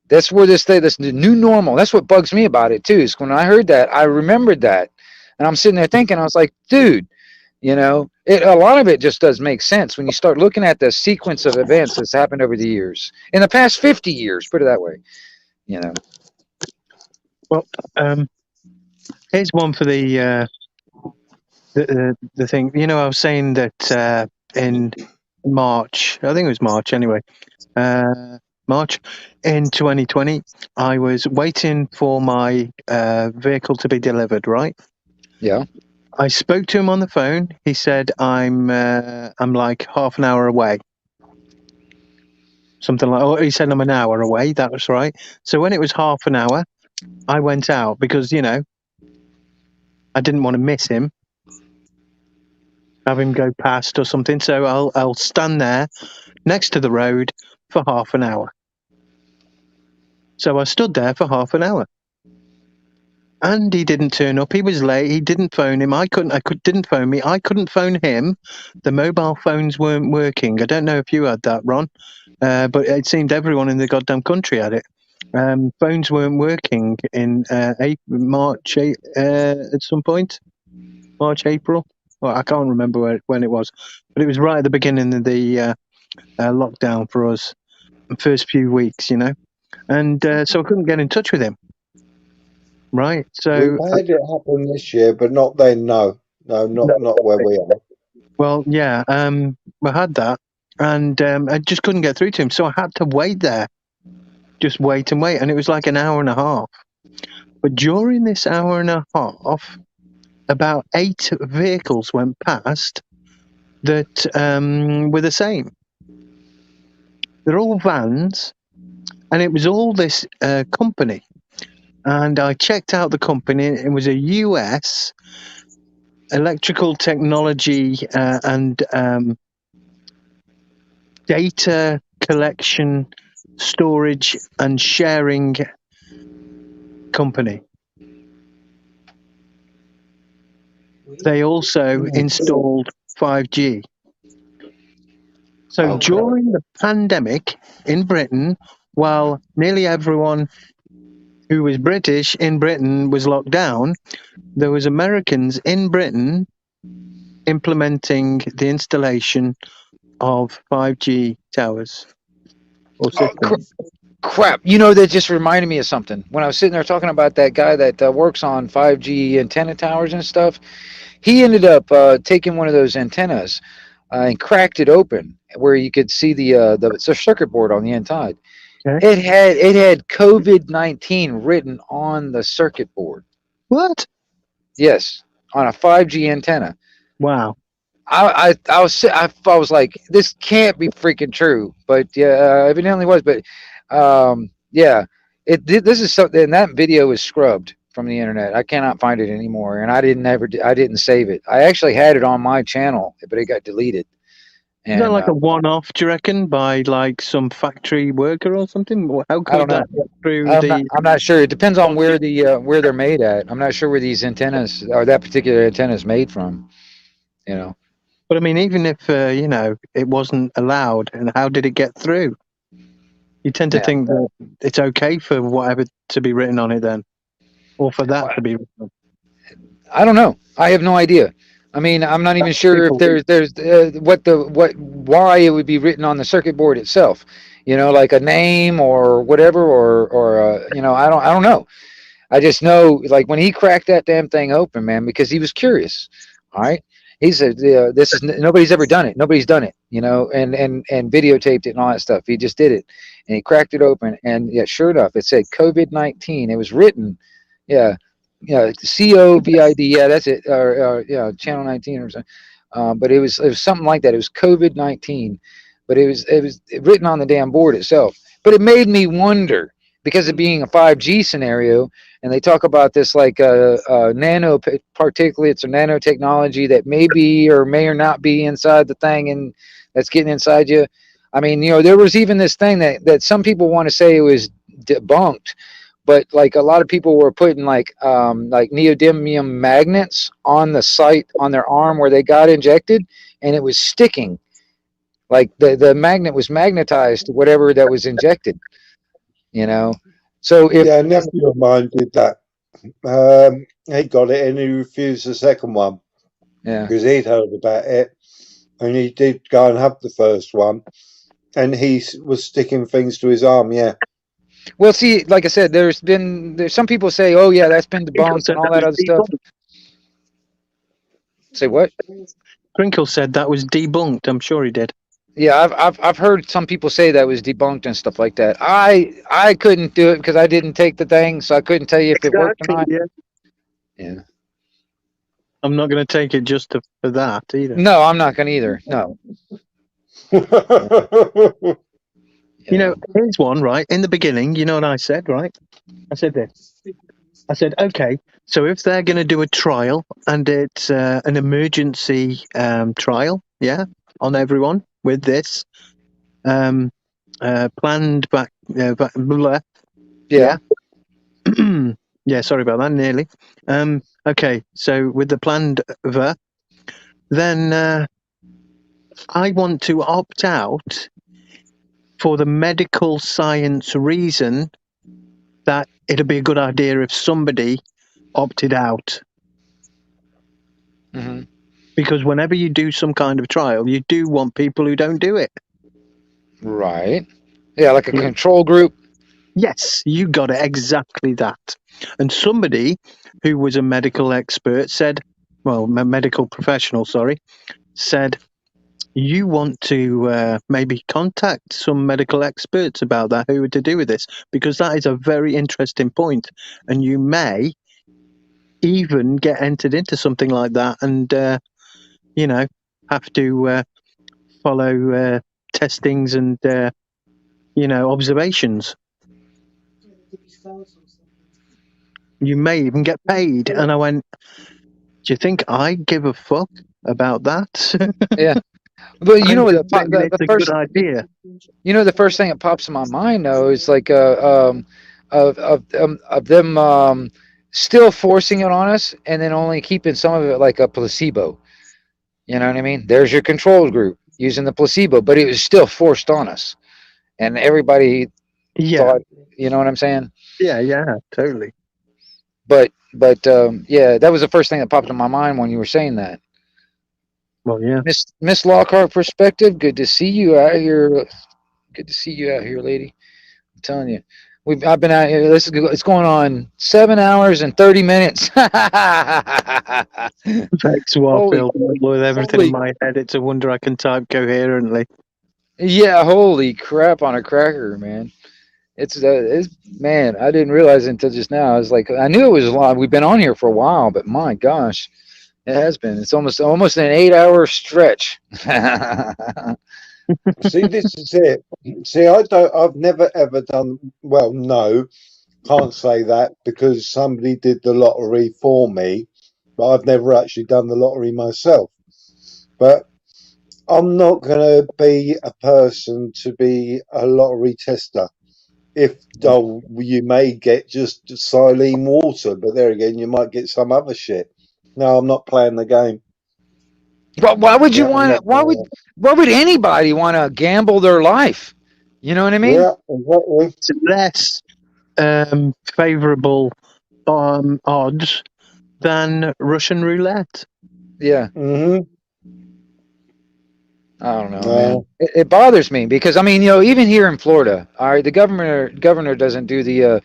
Speaker 2: That's where this new normal. That's what bugs me about it too. Is when I heard that, I remembered that, and I'm sitting there thinking, I was like, dude, you know, a lot of it just does make sense when you start looking at the sequence of events that's happened over the years, in the past 50 years. Put it that way, you know.
Speaker 5: Well, here's one for the thing. You know, I was saying that in March, I think it was March anyway. March in 2020, I was waiting for my vehicle to be delivered, right?
Speaker 2: Yeah.
Speaker 5: I spoke to him on the phone. He said, I'm like half an hour away. Something like, oh, he said I'm an hour away. That was right. So when it was half an hour, I went out because, you know, I didn't want to miss him. have him go past or something. So I'll stand there next to the road for half an hour. So I stood there for half an hour. And he didn't turn up. He was late. He didn't phone him. Didn't phone me. I couldn't phone him. The mobile phones weren't working. I don't know if you had that, Ron, but it seemed everyone in the goddamn country had it. Phones weren't working in March at some point. March, April. Well, I can't remember when it was, but it was right at the beginning of the lockdown for us, the first few weeks, you know. And so I couldn't get in touch with him. Right, so
Speaker 6: We've had it happen this year, but not then. No, not where we are.
Speaker 5: Well, yeah, I had that, and I just couldn't get through to him, so I had to wait there, just wait and wait, and it was like an hour and a half. But during this hour and a half, about 8 vehicles went past that were the same. They're all vans, and it was all this company. And I checked out the company. It was a US electrical technology and data collection, storage, and sharing company. They also installed 5G. So during the pandemic in Britain, while nearly everyone who was British in Britain was locked down, there was Americans in Britain implementing the installation of 5G towers or systems.
Speaker 2: Crap. You know, that just reminded me of something. When I was sitting there talking about that guy that works on 5G antenna towers and stuff, he ended up taking one of those antennas and cracked it open where you could see the circuit board on the inside. Okay. It had COVID-19 written on the circuit board.
Speaker 5: What?
Speaker 2: Yes, on a 5G antenna.
Speaker 5: Wow.
Speaker 2: I was like, this can't be freaking true, but yeah, evidently was. But yeah, this is something. And that video was scrubbed from the internet. I cannot find it anymore, and I didn't save it. I actually had it on my channel, but it got deleted.
Speaker 5: And, is that like a one-off, do you reckon, by like some factory worker or something? How could that get through
Speaker 2: I'm not sure. It depends on where they're made at. I'm not sure where these antennas or that particular antenna is made from. You know.
Speaker 5: But I mean, even if you know, it wasn't allowed, and how did it get through? You tend to think that it's okay for whatever to be written on it, then, or for that to be written.
Speaker 2: I don't know. I have no idea. I mean, I'm not even sure if there's why it would be written on the circuit board itself. You know, like a name or whatever, or you know, I don't know. I just know, like, when he cracked that damn thing open, man, because he was curious. All right, he said, "This is nobody's ever done it. Nobody's done it." You know, and videotaped it and all that stuff. He just did it, and he cracked it open, and yeah, sure enough, it said COVID-19. It was written, yeah. Yeah, COVID. Yeah, that's it. Or yeah, channel 19 or something. But it was something like that. It was COVID-19, but it was written on the damn board itself. But it made me wonder, because of being a 5G scenario, and they talk about this like nano particulates or nanotechnology that may be or may or not be inside the thing, and that's getting inside you. I mean, you know, there was even this thing that some people want to say it was debunked. But like a lot of people were putting like neodymium magnets on the site on their arm where they got injected, and it was sticking. Like the magnet was magnetized to whatever that was injected. You know, so if
Speaker 6: a nephew of mine did that. He got it and he refused the second one.
Speaker 2: Yeah,
Speaker 6: because he'd heard about it, and he did go and have the first one, and he was sticking things to his arm. Yeah.
Speaker 2: Well, see, like I said, there's some people say, "Oh, yeah, that's been debunked," and all that other stuff. Say what?
Speaker 5: Crinkle said that was debunked. I'm sure he did.
Speaker 2: Yeah, I've heard some people say that was debunked and stuff like that. I couldn't do it because I didn't take the thing, so I couldn't tell you if it worked or not. Yeah.
Speaker 5: I'm not going to take it just for that either.
Speaker 2: No, I'm not going to either. No.
Speaker 5: You know, here's one, right? In the beginning, you know what I said, right? I said this. I said, okay, So if they're going to do a trial and it's an emergency trial, yeah, on everyone with this planned blah,
Speaker 2: Yeah.
Speaker 5: yeah, sorry about that, nearly. Okay, so with the planned then I want to opt out for the medical science reason that it'd be a good idea if somebody opted out.
Speaker 2: Mm-hmm.
Speaker 5: Because whenever you do some kind of trial, you do want people who don't do it.
Speaker 2: Right. Yeah, like a control group.
Speaker 5: Yes, you got it, exactly that. And somebody who was a medical expert said, well, medical professional, sorry, said, you want to maybe contact some medical experts about that who are to do with this, because that is a very interesting point, and you may even get entered into something like that and, have to follow testings and, observations. You may even get paid. And I went, do you think I give a fuck about that?
Speaker 2: Yeah. But you know what
Speaker 5: it's
Speaker 2: the
Speaker 5: a
Speaker 2: first
Speaker 5: good idea.
Speaker 2: You know, the first thing that pops in my mind though is like of them still forcing it on us and then only keeping some of it like a placebo. You know what I mean? There's your control group using the placebo, but it was still forced on us, and everybody thought. You know what I'm saying?
Speaker 5: Yeah, totally.
Speaker 2: But yeah, that was the first thing that popped in my mind when you were saying that.
Speaker 5: Well, yeah.
Speaker 2: Miss Lockhart Perspective, good to see you out here. Good to see you out here, lady. I'm telling you, I've been out here. It's going on 7 hours and 30 minutes.
Speaker 5: Thanks, Warfield. With everything in my head, it's a wonder I can type coherently.
Speaker 2: Yeah, holy crap on a cracker, man. It's man, I didn't realize it until just now. I was like, I knew it was a lot. We've been on here for a while, but my gosh, it has been. It's almost an 8-hour stretch.
Speaker 6: See, this is it. See, I've never ever done, well, no, can't say that because somebody did the lottery for me, but I've never actually done the lottery myself. But I'm not going to be a person to be a lottery tester. You may get just saline water, but there again, you might get some other shit. No, I'm not playing the game.
Speaker 2: But why would you want to? Why would anybody want to gamble their life? You know what I mean?
Speaker 6: Yeah, exactly.
Speaker 5: It's less favorable odds than Russian roulette.
Speaker 2: Yeah.
Speaker 6: Mm-hmm.
Speaker 2: I don't know, man. It bothers me because I mean, even here in Florida, all right, the governor doesn't do the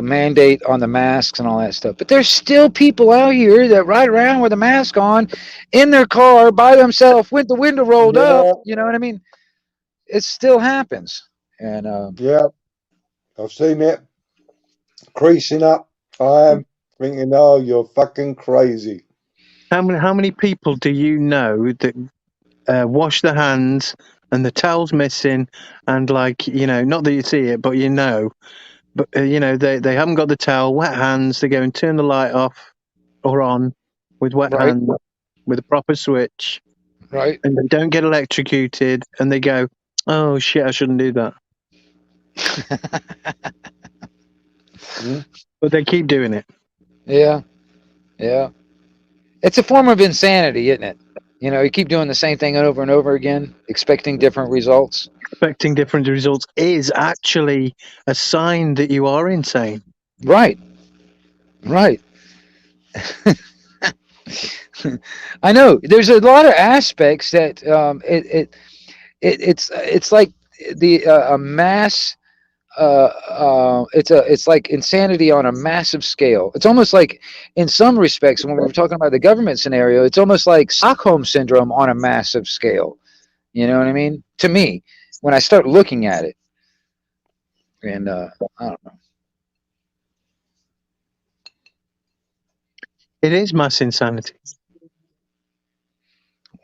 Speaker 2: mandate on the masks and all that stuff, but there's still people out here that ride around with a mask on, in their car by themselves with the window rolled up. You know what I mean? It still happens, and
Speaker 6: yeah, I've seen it creasing up. I am thinking, oh, you're fucking crazy.
Speaker 5: How many people do you know that wash their hands and the towel's missing, and not that you see it, but but they haven't got the towel, wet hands, they go and turn the light off or on with wet hands with a proper switch,
Speaker 2: right,
Speaker 5: and they don't get electrocuted, and they go, oh shit, I shouldn't do that. But they keep doing it.
Speaker 2: Yeah. It's a form of insanity, isn't it? You keep doing the same thing over and over again, expecting different results.
Speaker 5: Expecting different results is actually a sign that you are insane.
Speaker 2: Right. I know. There's a lot of aspects that it's like a mass. It's like insanity on a massive scale. It's almost like, in some respects, when we're talking about the government scenario, it's almost like Stockholm syndrome on a massive scale. You know what I mean? To me, when I start looking at it, and I don't know.
Speaker 5: It is mass insanity.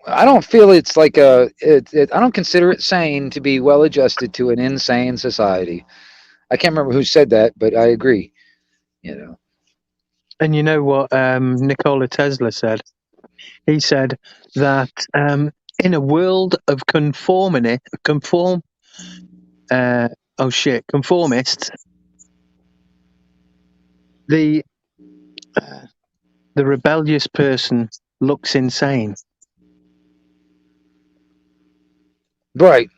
Speaker 2: I don't feel it's like I don't consider it sane to be well adjusted to an insane society. I can't remember who said that, but I agree.
Speaker 5: And you know what Nikola Tesla said? He said that in a world of conformists, the rebellious person looks insane.
Speaker 2: Right.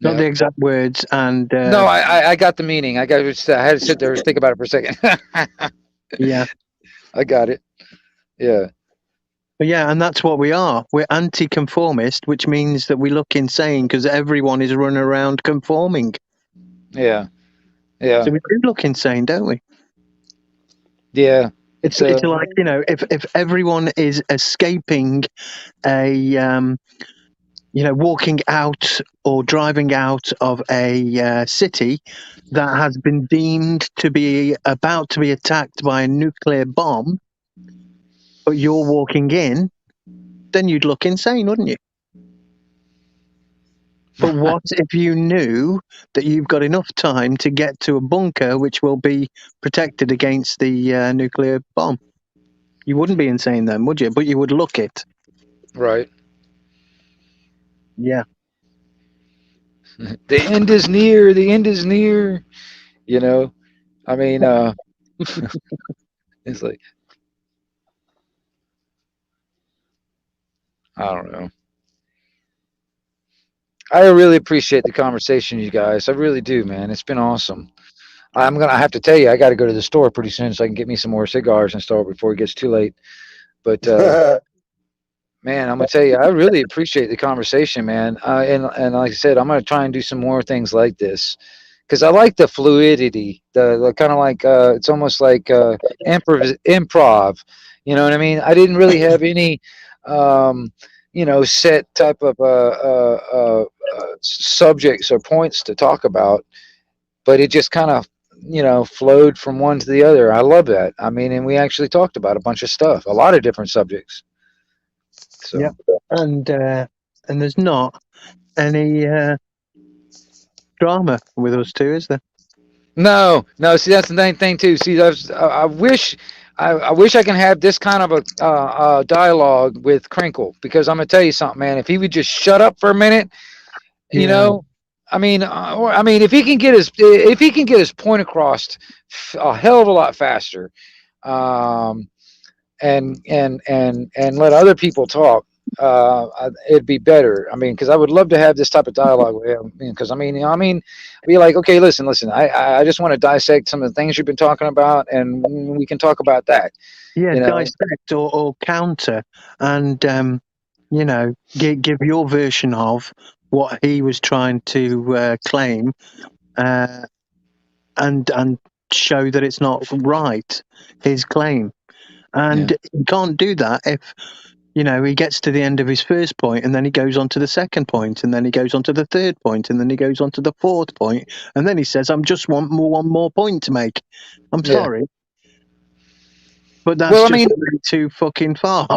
Speaker 5: Not
Speaker 2: Yeah.
Speaker 5: the exact words, and
Speaker 2: No, I got the meaning. I had to sit there and think about it for a second.
Speaker 5: yeah,
Speaker 2: I got it. Yeah.
Speaker 5: but yeah, and that's what we are. We're anti-conformist, which means that we look insane because everyone is running around conforming.
Speaker 2: Yeah. Yeah.
Speaker 5: So we do look insane, don't we?
Speaker 2: Yeah.
Speaker 5: It's like, you know, if everyone is escaping a walking out or driving out of a city that has been deemed to be about to be attacked by a nuclear bomb, but you're walking in, then you'd look insane, wouldn't you? But what if you knew that you've got enough time to get to a bunker which will be protected against the nuclear bomb? You wouldn't be insane then, would you? But you would look it.
Speaker 2: Right.
Speaker 5: Yeah.
Speaker 2: The end is near. The end is near. You know, I mean, it's like, I don't know. I really appreciate the conversation, you guys. I really do, man. It's been awesome. I have to tell you, I got to go to the store pretty soon so I can get me some more cigars and stuff before it gets too late. But man, I'm gonna tell you, I really appreciate the conversation, man. And like I said, I'm gonna try and do some more things like this because I like the fluidity, the kind of like it's almost like improv. You know what I mean? I didn't really have any, set type of subjects or points to talk about, but it just kind of flowed from one to the other. I love that. I mean, and we actually talked about a bunch of stuff, a lot of different subjects. So.
Speaker 5: Yeah, and there's not any drama with us two, is there?
Speaker 2: No. See, that's the main thing too. See, I wish I can have this kind of a dialogue with Crinkle, because I'm gonna tell you something, man. If he would just shut up for a minute, you know, I mean, if he can get his point across a hell of a lot faster, and let other people talk, it'd be better. I mean, because I would love to have this type of dialogue with him. Because be like, okay, listen. I just want to dissect some of the things you've been talking about, and we can talk about that.
Speaker 5: Yeah, dissect or counter, and give your version of what he was trying to claim, and show that it's not right, his claim. And you can't do that if he gets to the end of his first point, and then he goes on to the second point, and then he goes on to the third point, and then he goes on to the fourth point, and then he says, "I'm just one more point to make." I'm sorry, but that's too fucking far.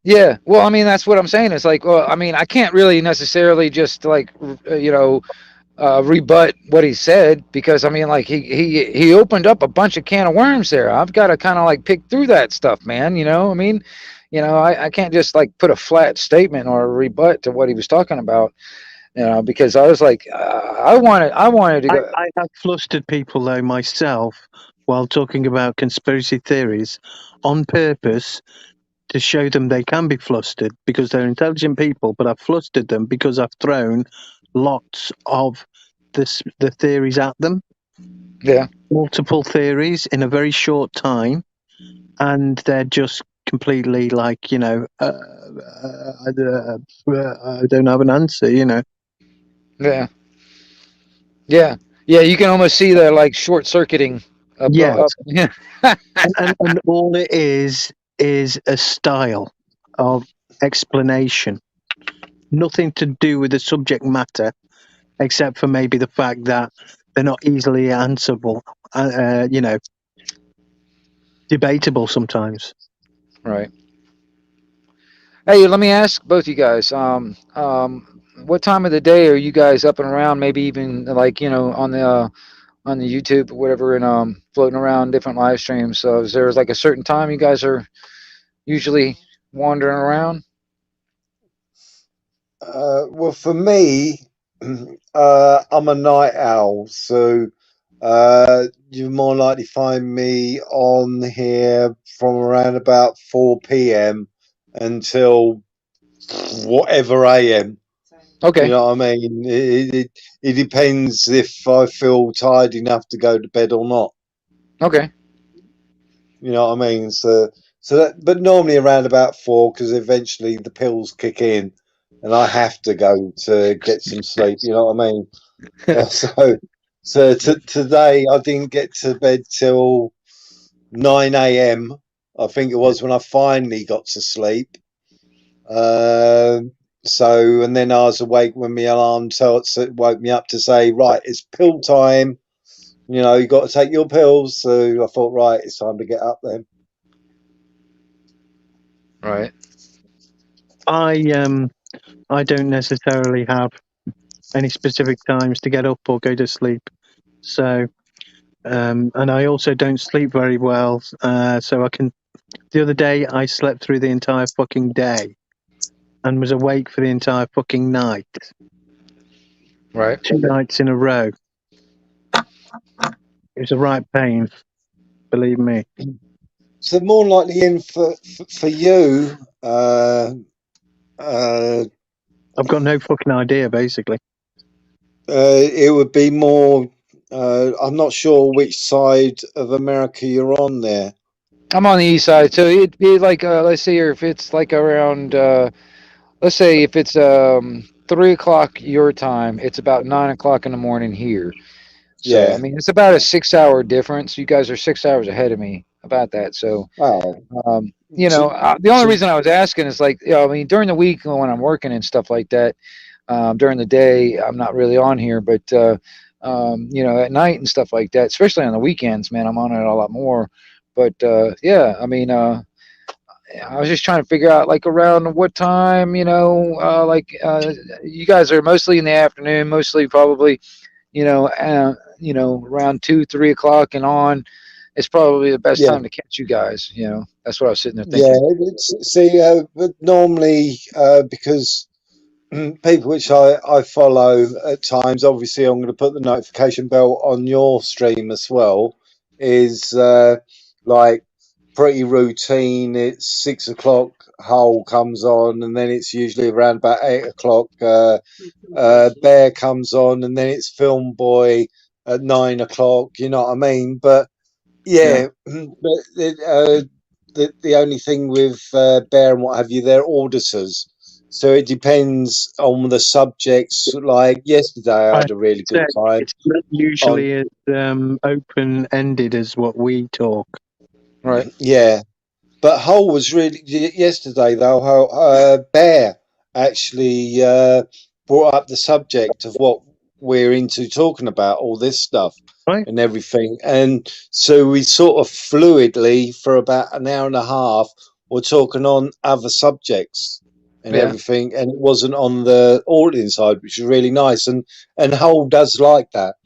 Speaker 2: Yeah, well, I mean, that's what I'm saying. It's like, well, I mean, I can't really necessarily just like rebut what he said, because I mean, like he opened up a bunch of can of worms there. I've got to kind of like pick through that stuff, man. I mean, I can't just like put a flat statement or a rebut to what he was talking about, because I was like, I wanted to go.
Speaker 5: I have flustered people though myself while talking about conspiracy theories on purpose to show them they can be flustered, because they're intelligent people, but I've flustered them because I've thrown lots of the theories at them.
Speaker 2: Yeah.
Speaker 5: Multiple theories in a very short time, and they're just completely like, I don't have an answer,
Speaker 2: Yeah. You can almost see the like short circuiting.
Speaker 5: Yeah. and all it is a style of explanation, nothing to do with the subject matter, except for maybe the fact that they're not easily answerable, debatable sometimes.
Speaker 2: Right. Hey, let me ask both you guys, what time of the day are you guys up and around? Maybe even like, on the on the YouTube or whatever, and floating around different live streams. So is there like a certain time you guys are usually wandering around?
Speaker 6: Well, for me, I'm a night owl, so you more likely find me on here from around about 4 p.m. until whatever a.m.
Speaker 2: Okay.
Speaker 6: You know what I mean? It depends if I feel tired enough to go to bed or not.
Speaker 2: Okay.
Speaker 6: You know what I mean? So that, but normally around about 4, because eventually the pills kick in, and I have to go to get some sleep. You know what I mean? So today I didn't get to bed till 9 a.m. I think it was when I finally got to sleep. So, and then I was awake when my alarm woke me up to say, right, it's pill time. You know, you got to take your pills. So I thought, right, it's time to get up then.
Speaker 2: Right.
Speaker 5: I don't necessarily have any specific times to get up or go to sleep. So, and I also don't sleep very well. So I can. The other day, I slept through the entire fucking day, and was awake for the entire fucking night.
Speaker 2: Right.
Speaker 5: 2 nights in a row. It was a right pain, believe me.
Speaker 6: So more likely in for you.
Speaker 5: I've got no fucking idea, basically.
Speaker 6: It would be more. I'm not sure which side of America you're on there.
Speaker 2: I'm on the east side, so it'd be like let's see here, if it's like around let's say if it's 3 o'clock your time, it's about 9 o'clock in the morning here. So
Speaker 6: Yeah.
Speaker 2: I mean, it's about a 6-hour difference. You guys are 6 hours ahead of me about that. So
Speaker 6: Oh.
Speaker 2: you know, the only reason I was asking is like, you know, I mean, during the week when I'm working and stuff like that, during the day I'm not really on here, but you know, at night and stuff like that, especially on the weekends, man, I'm on it a lot more. But yeah, I mean, I was just trying to figure out like around what time, you know, like you guys are mostly in the afternoon, mostly probably, you know, around 2-3 o'clock and on. It's probably the best
Speaker 6: Yeah.
Speaker 2: time to catch you guys. You know, that's what I was sitting there
Speaker 6: Yeah.
Speaker 2: thinking.
Speaker 6: See, but normally because people which I follow at times, obviously I'm going to put the notification bell on your stream as well, is like pretty routine. It's 6 o'clock, Hull comes on, and then it's usually around about 8 o'clock Bear comes on, and then it's Film Boy at 9 o'clock, you know what I mean? But yeah, but the only thing with Bear and what have you, they're auditors. So it depends on the subjects. Like yesterday, I had a really good time.
Speaker 5: It's not usually as open-ended as what we talk.
Speaker 2: Right.
Speaker 6: Yeah. But Hull was really, yesterday though, Bear actually brought up the subject of what we're into talking about, all this stuff.
Speaker 5: Right.
Speaker 6: And everything. And so we sort of fluidly, for about an hour and a half, were talking on other subjects and everything. And it wasn't on the audience side, which is really nice. And Hull does like that.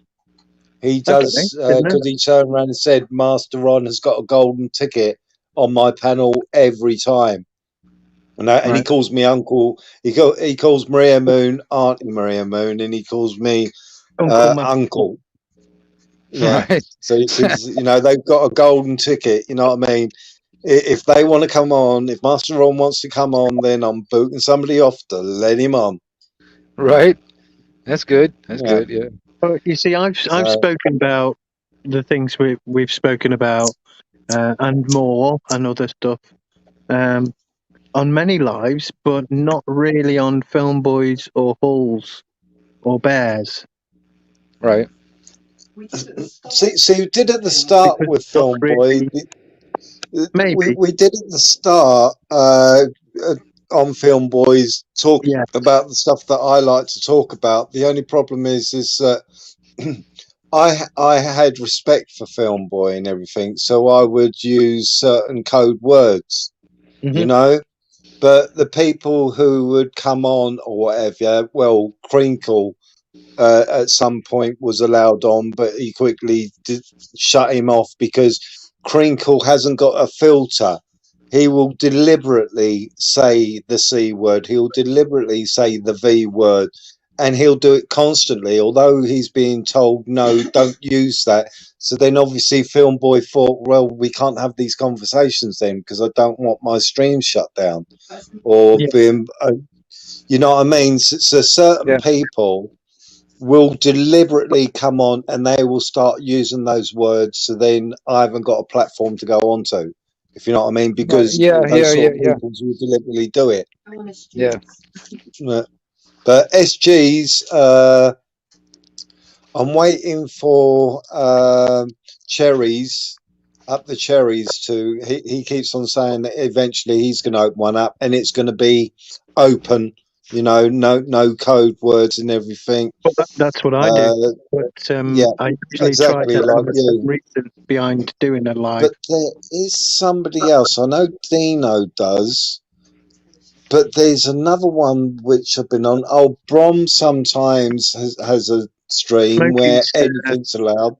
Speaker 6: He does, because he turned around and said, Master Ron has got a golden ticket on my panel every time. And he calls me Uncle. He calls Maria Moon Auntie Maria Moon, and he calls me Uncle. Yeah.
Speaker 2: Right.
Speaker 6: So you know, they've got a golden ticket. You know what I mean? If they want to come on, if Master Ron wants to come on, then I'm booting somebody off to let him on.
Speaker 2: Right. That's good. That's good. Yeah.
Speaker 5: Well, you see, I've spoken about the things we've spoken about and more and other stuff on many lives, but not really on Film Boys or Hulls or Bears.
Speaker 2: Right.
Speaker 6: See, we did at the start with Film Boy.
Speaker 5: Maybe
Speaker 6: we did at the start on Film Boys talking about the stuff that I like to talk about. The only problem is that I had respect for Film Boy and everything, so I would use certain code words, you know. But the people who would come on or whatever, well, Crinkle at some point was allowed on, but he quickly shut him off because Crinkle hasn't got a filter. He will deliberately say the C word. He'll deliberately say the V word, and he'll do it constantly, although he's being told, no, don't use that. So then obviously Film Boy thought, well, we can't have these conversations then because I don't want my stream shut down or being, you know what I mean? So certain people will deliberately come on and they will start using those words. So then I haven't got a platform to go onto, if you know what I mean, because those sort of people will deliberately do it.
Speaker 2: Yeah.
Speaker 6: But SG's, I'm waiting for Cherries, up the Cherries to, he keeps on saying that eventually he's going to open one up and it's going to be open, you know, no code words and everything.
Speaker 5: Well, that's what I do. But I usually try to have a reason behind doing a live.
Speaker 6: But there is somebody else. I know Dino does. But there's another one which I've been on. Oh, Brom sometimes has a stream where anything's allowed.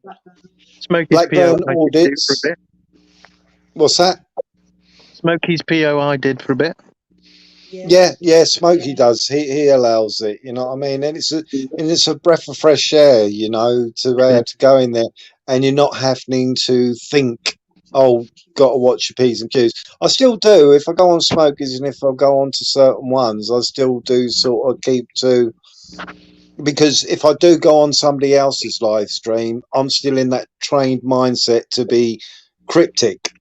Speaker 6: Blackburn audits. What's that?
Speaker 5: Smokey's POI did for a bit.
Speaker 6: Yeah, Smokey does. He allows it, you know what I mean? And it's a breath of fresh air, you know, to go in there and you're not having to think, oh, got to watch your P's and Q's. I still do. If I go on Smokers and if I go on to certain ones, I still do sort of keep to, because if I do go on somebody else's live stream, I'm still in that trained mindset to be cryptic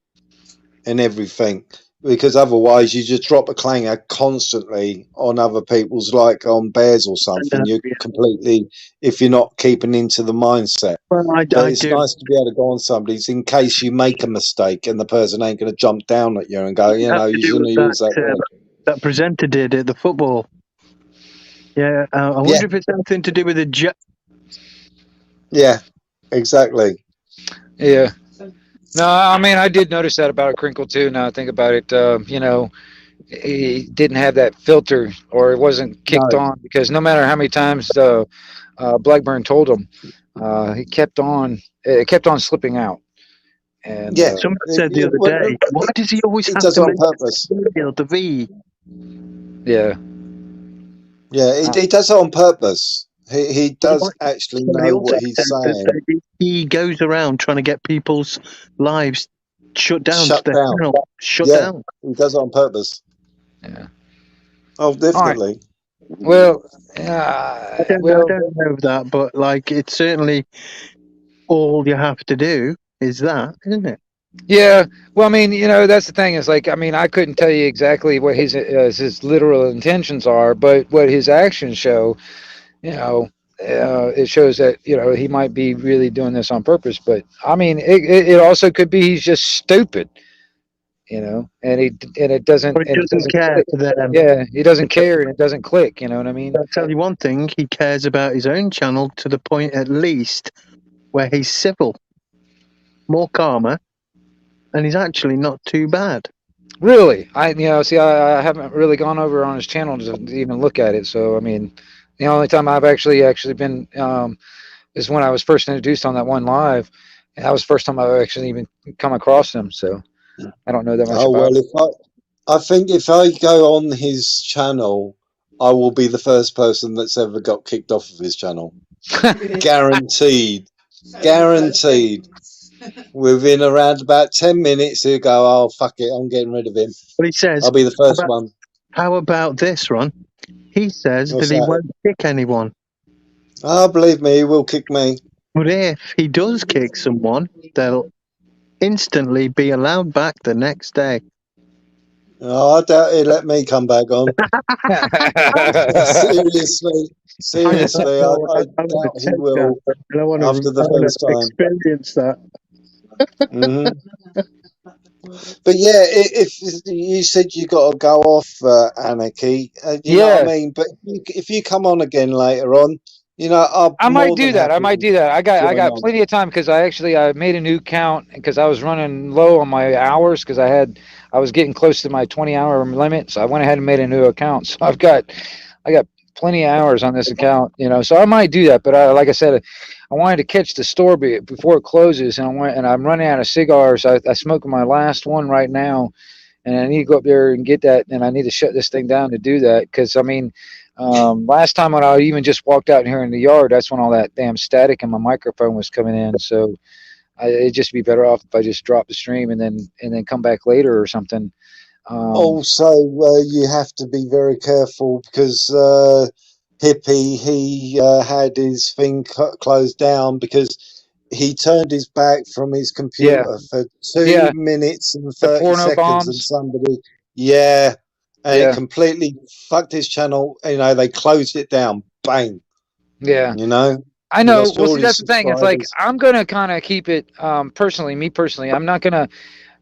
Speaker 6: and everything, because otherwise you just drop a clanger constantly on other people's, like on Bears or something. You're completely, if you're not keeping into the mindset.
Speaker 5: Well,
Speaker 6: it's nice to be able to go on somebody's in case you make a mistake and the person ain't going to jump down at you and go, you know, you shouldn't use that word.
Speaker 5: That presenter did at the football. Yeah, I wonder if it's something to do with the
Speaker 6: Yeah, exactly.
Speaker 2: Yeah. No, I mean, I did notice that about Crinkle too. Now I think about it, you know, he didn't have that filter, or it wasn't kicked on, because no matter how many times Blackburn told him, it kept on slipping out. And
Speaker 5: someone said the other day, why does he always have to
Speaker 6: on purpose?
Speaker 5: The V?
Speaker 2: Yeah,
Speaker 6: he does it on purpose. He does actually know what he's saying.
Speaker 5: He goes around trying to get people's lives shut down.
Speaker 6: Shut down. He does it on purpose.
Speaker 2: Yeah.
Speaker 6: Oh, definitely.
Speaker 2: Right. Well,
Speaker 5: I don't know that, but like, it's certainly all you have to do is that, isn't it?
Speaker 2: Yeah. Well, I mean, you know, that's the thing is, like, I mean, I couldn't tell you exactly what his literal intentions are, but what his actions show, you know, it shows that, you know, he might be really doing this on purpose. But I mean, it also could be he's just stupid, you know, and it doesn't
Speaker 5: care for them.
Speaker 2: Yeah, he doesn't care, and it doesn't click. You know what I mean?
Speaker 5: I'll tell you one thing: he cares about his own channel to the point, at least, where he's civil, more calmer, and he's actually not too bad.
Speaker 2: Really, I haven't really gone over on his channel to even look at it. So I mean, the only time I've actually been is when I was first introduced on that one live, and that was the first time I've actually even come across him. So I don't know that much about it.
Speaker 6: I think if I go on his channel, I will be the first person that's ever got kicked off of his channel. Guaranteed. Within around about 10 minutes, he'll go, oh, fuck it, I'm getting rid of him.
Speaker 5: But he says,
Speaker 6: I'll be the first one.
Speaker 5: How about this, Ron? He says that he won't kick anyone.
Speaker 6: Oh, believe me, he will kick me.
Speaker 5: But if he does kick someone, they'll instantly be allowed back the next day.
Speaker 6: Oh, I doubt he'll let me come back on. Seriously, I doubt he will after the first time.
Speaker 5: Experience that.
Speaker 6: Mm-hmm. But yeah, if you said you got to go off Anarchy, you know what I mean. But if you come on again later on, you know,
Speaker 2: I might do that. I got plenty of time, because I made a new account because I was running low on my hours, because I was getting close to my 20-hour limit. So I went ahead and made a new account. So I got plenty of hours on this account, you know. So I might do that, but like I said, I wanted to catch the store before it closes, and I'm running out of cigars. I smoke my last one right now, and I need to go up there and get that, and I need to shut this thing down to do that, because I mean, last time when I even just walked out here in the yard, that's when all that damn static in my microphone was coming in. So it'd just be better off if I just drop the stream and then come back later or something.
Speaker 6: Also, you have to be very careful because Hippie, he had his thing closed down because he turned his back from his
Speaker 2: Yeah,
Speaker 6: computer for 2
Speaker 2: yeah,
Speaker 6: minutes and
Speaker 2: the
Speaker 6: 30
Speaker 2: porno
Speaker 6: seconds, and
Speaker 2: bombs.
Speaker 6: somebody, yeah, and it
Speaker 2: Yeah,
Speaker 6: completely fucked his channel. You know, they closed it down. Bang.
Speaker 2: yeah.
Speaker 6: You know,
Speaker 2: I
Speaker 6: he
Speaker 2: know.
Speaker 6: lost
Speaker 2: Well,
Speaker 6: all
Speaker 2: see,
Speaker 6: his
Speaker 2: that's the thing. It's like
Speaker 6: subscribers.
Speaker 2: I'm gonna kind of keep it personally. Me personally, I'm not gonna,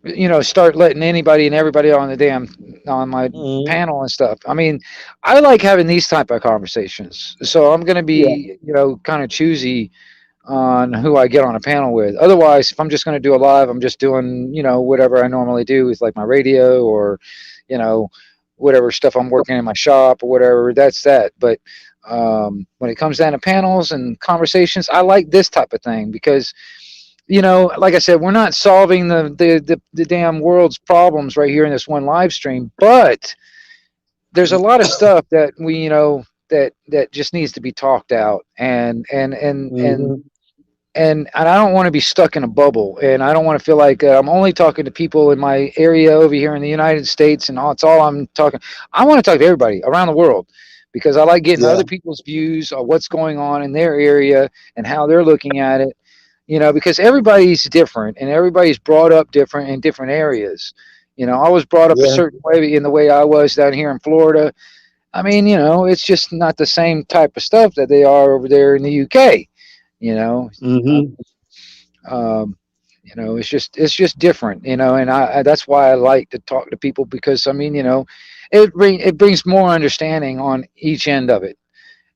Speaker 2: you know, start letting anybody and everybody on the damn on my
Speaker 6: Mm,
Speaker 2: panel and stuff. I mean, I like having these type of conversations, so I'm gonna
Speaker 6: yeah,
Speaker 2: be, you know, kind of choosy on who I get on a panel with. Otherwise, if I'm just gonna do a live, I'm just doing, you know, whatever I normally do with like my radio or, you know, whatever stuff I'm working in my shop or whatever. That's that. But when it comes down to panels and conversations, I like this type of thing because, you know, like I said, we're not solving the damn world's problems right here in this one live stream, but there's a lot of stuff that we, you know, that just needs to be talked out,
Speaker 6: hmm,
Speaker 2: and I don't want to be stuck in a bubble, and I don't want to feel like I'm only talking to people in my area over here in the United States, and it's all I'm talking. I want to talk to everybody around the world because I like getting
Speaker 6: yeah,
Speaker 2: other people's views of what's going on in their area and how they're looking at it. You know, because everybody's different and everybody's brought up different in different areas. You know, I was brought up a
Speaker 6: yeah,
Speaker 2: certain way in the way I was down here in Florida. I mean, you know, it's just not the same type of stuff that they are over there in the UK. You know, uh,
Speaker 6: hmm,
Speaker 2: you know, it's just different. You know, and I that's why I like to talk to people because I mean, you know, it brings more understanding on each end of it,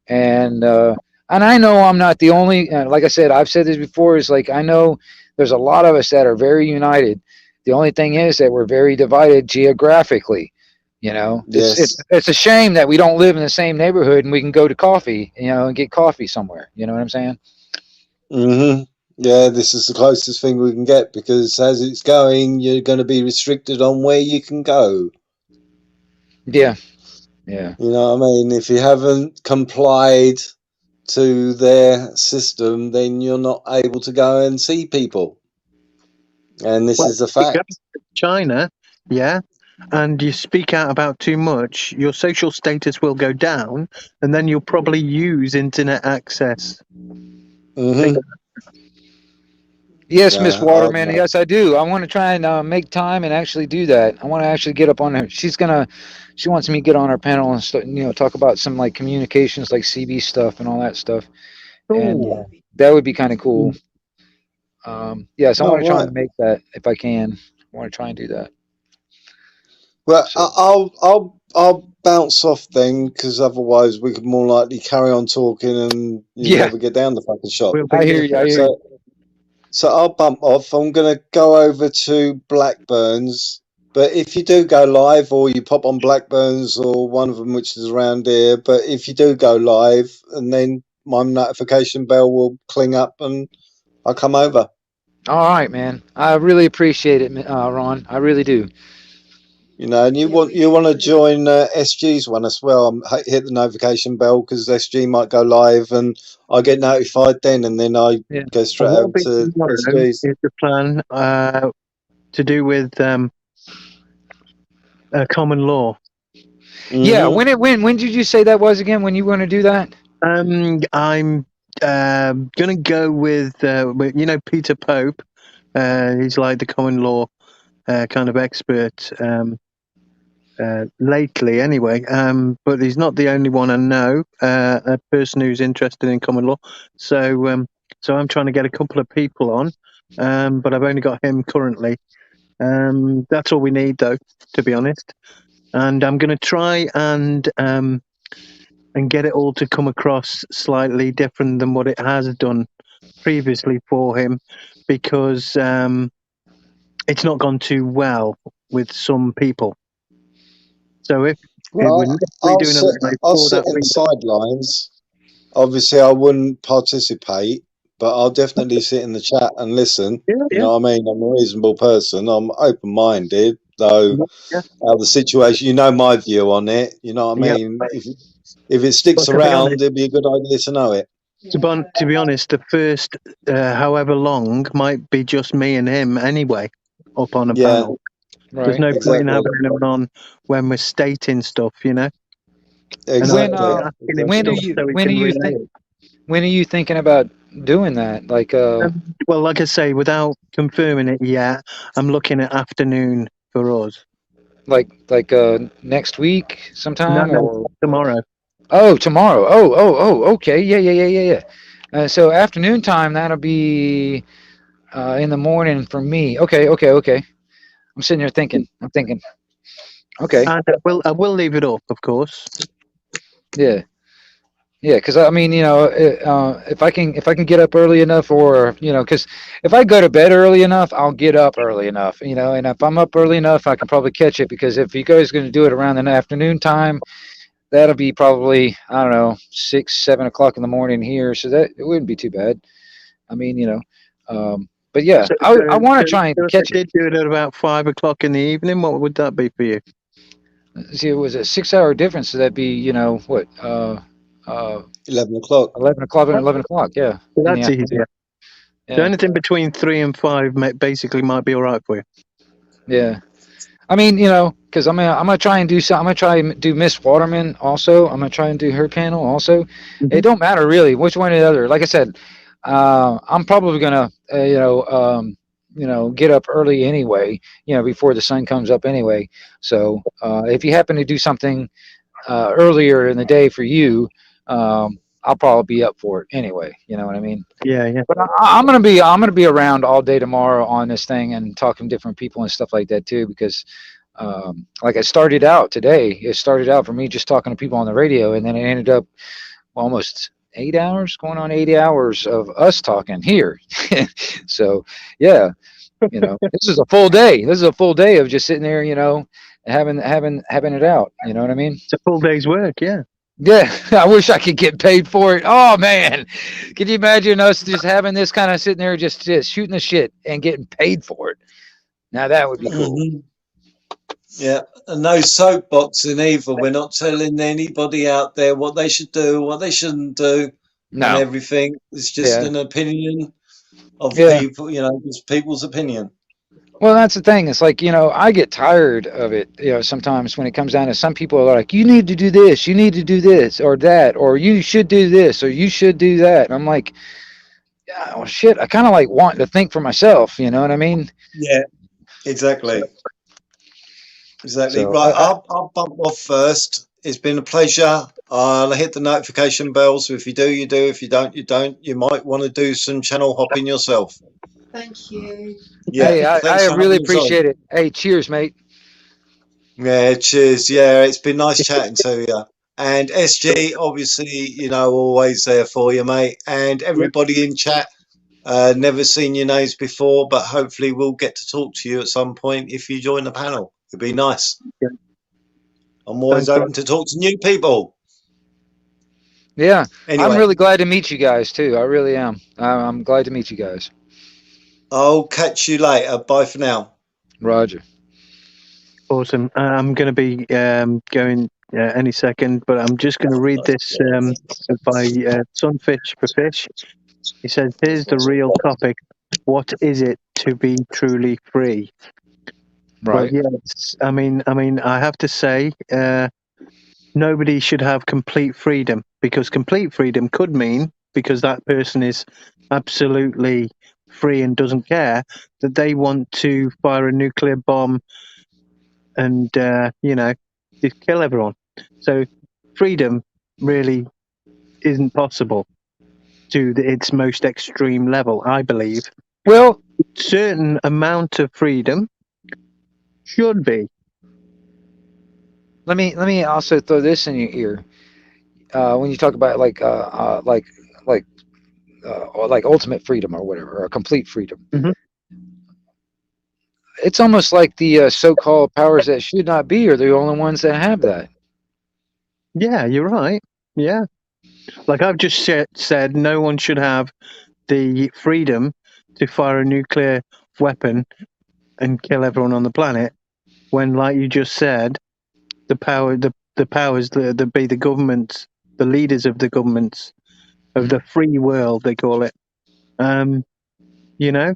Speaker 2: and I know I'm not the only. Like I said, I've said this before. Is like I know there's a lot of us that are very united. The only thing is that we're very divided geographically. You know,
Speaker 6: yes.
Speaker 2: it's a shame that we don't live in the same neighborhood and we can go to coffee, you know, and get coffee somewhere. You know what I'm saying?
Speaker 6: Hmm. Yeah, this is the closest thing we can get because as it's going, you're going to be restricted on where you can go.
Speaker 2: Yeah, yeah,
Speaker 6: You know what I mean? If you haven't complied to their system, then you're not able to go and see people. And this
Speaker 5: Well,
Speaker 6: is a
Speaker 5: if you go
Speaker 6: fact.
Speaker 5: to China, yeah, and you speak out about too much, your social status will go down, and then you'll probably use internet access. Think
Speaker 6: Hmm.
Speaker 2: yes, Miss
Speaker 6: Yeah,
Speaker 2: Waterman. Yes, I do. I want to try and make time and actually do that. I want to actually get up on her. She wants me to get on her panel and you know, talk about some like communications, like CB stuff and all that stuff, and
Speaker 5: oh,
Speaker 2: that would be kind of cool. Yes, I
Speaker 6: all
Speaker 2: want to try
Speaker 6: right.
Speaker 2: and make that if I can. I want to try and do that.
Speaker 6: Well,
Speaker 2: So
Speaker 6: I'll bounce off then because otherwise we could more likely carry on talking and you
Speaker 2: yeah,
Speaker 6: never get down the fucking shop.
Speaker 5: we'll
Speaker 2: I
Speaker 5: be
Speaker 2: hear
Speaker 5: here
Speaker 2: you. I
Speaker 5: for
Speaker 2: hear you.
Speaker 6: So I'll bump off. I'm going to go over to Blackburns. But if you do go live or you pop on Blackburns or one of them which is around here, but if you do go live and then my notification bell will cling up and I'll come over.
Speaker 2: All right, man. I really appreciate it, Ron. I really do.
Speaker 6: You know, and
Speaker 7: Yeah, we
Speaker 6: you want to
Speaker 7: do.
Speaker 6: join SG's one as well. Hit the notification bell because SG might go live and I get notified then, and then I
Speaker 2: Yeah.
Speaker 6: go
Speaker 5: And
Speaker 6: straight
Speaker 5: what'll
Speaker 6: over
Speaker 5: be
Speaker 6: to
Speaker 5: tomorrow
Speaker 6: SG's.
Speaker 5: is the plan to do with common law.
Speaker 2: Yeah.
Speaker 6: Hmm.
Speaker 2: When did you say that was again? When you want to do that?
Speaker 5: I'm gonna go with you know, Peter Pope. He's like the common law kind of expert lately, anyway. But he's not the only one I know. A person who's interested in common law. So I'm trying to get a couple of people on, but I've only got him currently. That's all we need, though, to be honest. And I'm going to try and get it all to come across slightly different than what it has done previously for him, because it's not gone too well with some people. So It would literally do another like
Speaker 6: I'll
Speaker 5: for
Speaker 6: sit
Speaker 5: that
Speaker 6: in the
Speaker 5: week.
Speaker 6: sidelines. Obviously, I wouldn't participate, but I'll definitely sit in the chat and listen.
Speaker 5: Yeah,
Speaker 6: You
Speaker 5: yeah,
Speaker 6: know what I mean? I'm a reasonable person. I'm open-minded, though.
Speaker 5: yeah,
Speaker 6: How the situation, you know, my view on it. You know what I
Speaker 5: yeah.
Speaker 6: mean? If it sticks
Speaker 5: But to be
Speaker 6: around,
Speaker 5: honest,
Speaker 6: it'd be a good idea to know it.
Speaker 5: to be honest, the first however long might be just me and him anyway, up on a
Speaker 6: Yeah,
Speaker 5: panel. There's
Speaker 2: Right.
Speaker 5: no point in
Speaker 6: exactly.
Speaker 5: having him on when we're stating stuff, you know. And
Speaker 2: When
Speaker 6: Exactly.
Speaker 5: asking him
Speaker 2: when are
Speaker 5: stuff
Speaker 2: you
Speaker 5: so he
Speaker 2: when are
Speaker 5: can
Speaker 2: you
Speaker 5: relate.
Speaker 2: when are you thinking about doing that? Like
Speaker 5: Well, like I say, without confirming it yet, I'm looking at afternoon for us.
Speaker 2: like next week sometime
Speaker 5: No,
Speaker 2: or
Speaker 5: tomorrow.
Speaker 2: oh tomorrow. Oh, okay. Yeah. So afternoon time, that'll be in the morning for me. Okay. I'm sitting here thinking. I'm thinking. Okay.
Speaker 5: And I will leave it up, of course.
Speaker 2: Yeah. Yeah, because I mean, you know, if I can get up early enough, or you know, because if I go to bed early enough, I'll get up early enough, you know, and if I'm up early enough, I can probably catch it. Because if you guys are going to do it around the afternoon time, that'll be probably, I don't know, 6, 7 o'clock in the morning here, so that it wouldn't be too bad. I mean, you know, but yeah,
Speaker 5: So,
Speaker 2: I want to try and
Speaker 5: if I
Speaker 2: catch it.
Speaker 5: did do it at about 5 o'clock in the evening, what would that be for you?
Speaker 2: See, it was a 6 hour difference, so that'd be, you know, what,
Speaker 6: 11 o'clock.
Speaker 2: 11 o'clock, yeah.
Speaker 5: So
Speaker 2: In the
Speaker 5: that's
Speaker 2: afternoon.
Speaker 5: easier. So
Speaker 2: Yeah.
Speaker 5: anything between 3 and 5 basically might be all right for you.
Speaker 2: Yeah. I mean, you know, because I'm gonna try and do some. I'm gonna try and do Miss Waterman also. I'm gonna try and do her panel also.
Speaker 5: Mhm.
Speaker 2: It don't matter really which one or the other. Like I said, I'm probably gonna, you know, get up early anyway. You know, before the sun comes up anyway. So if you happen to do something earlier in the day for you, I'll probably be up for it anyway. You know what I mean?
Speaker 5: Yeah.
Speaker 2: But I'm gonna be around all day tomorrow on this thing and talking to different people and stuff like that too, because like I started out today, it started out for me just talking to people on the radio, and then it ended up almost 8 hours, going on 80 hours of us talking here. So yeah, you know, this is a full day. This is a full day of just sitting there, you know, having it out. You know what I mean?
Speaker 5: It's a full day's work, yeah.
Speaker 2: Yeah, I wish I could get paid for it. Oh man, could you imagine us just having this kind of sitting there, just shooting the shit and getting paid for it? Now that would be cool.
Speaker 6: Mhm. Yeah, and no soapboxing either. We're not telling anybody out there what they should do, what they shouldn't do, and
Speaker 2: No,
Speaker 6: everything. It's just
Speaker 2: yeah,
Speaker 6: an opinion of
Speaker 2: yeah.
Speaker 6: people, you know, just people's opinion.
Speaker 2: Well, that's the thing. It's like, you know, I get tired of it. You know, sometimes when it comes down to some people are like, you need to do this, you need to do this or that, or you should do this, or you should do that. And I'm like, yeah, well, shit. I kind of like want to think for myself. You know what I mean?
Speaker 6: Yeah, exactly. Exactly.
Speaker 2: So
Speaker 6: Right, I'll bump off first. It's been a pleasure. I'll hit the notification bell. So if you do, you do. If you don't, you don't. You might want to do some channel hopping yourself.
Speaker 7: Thank you.
Speaker 6: Yeah.
Speaker 2: hey,
Speaker 6: Thanks
Speaker 2: I
Speaker 6: for
Speaker 2: really
Speaker 6: having us on.
Speaker 2: appreciate it. Hey, cheers, mate.
Speaker 6: Yeah, cheers. Yeah, it's been nice chatting to you. And SG, obviously, you know, always there for you, mate. And everybody in chat, never seen your names before, but hopefully we'll get to talk to you at some point if you join the panel. It'd be nice.
Speaker 5: Yeah.
Speaker 6: I'm always
Speaker 5: Thanks,
Speaker 6: open to talk to new people.
Speaker 2: Yeah,
Speaker 6: Anyway,
Speaker 2: I'm really glad to meet you guys too. I really am. I'm glad to meet you guys.
Speaker 6: I'll catch you later. Bye for now.
Speaker 2: Roger.
Speaker 5: Awesome. I'm going to be going any second, but I'm just going to read this by Sunfish for Fish. He says, here's the real topic. What is it to be truly free?
Speaker 2: Right.
Speaker 5: Well, yes. I mean, I have to say, nobody should have complete freedom, because complete freedom could mean, because that person is absolutely free and doesn't care, that they want to fire a nuclear bomb and, you know, just kill everyone. So freedom really isn't possible to its most extreme level, I believe.
Speaker 2: Well,
Speaker 5: Certain amount of freedom should be.
Speaker 2: let me also throw this in your ear. When you talk about like ultimate freedom or whatever, or complete freedom,
Speaker 5: Mhm.
Speaker 2: it's almost like the so-called powers that should not be are the only ones that have that.
Speaker 5: Yeah, you're right. Yeah. Like I've just said, no one should have the freedom to fire a nuclear weapon and kill everyone on the planet. When, like you just said, the powers that be the governments, the leaders of the governments of the free world, they call it. You know,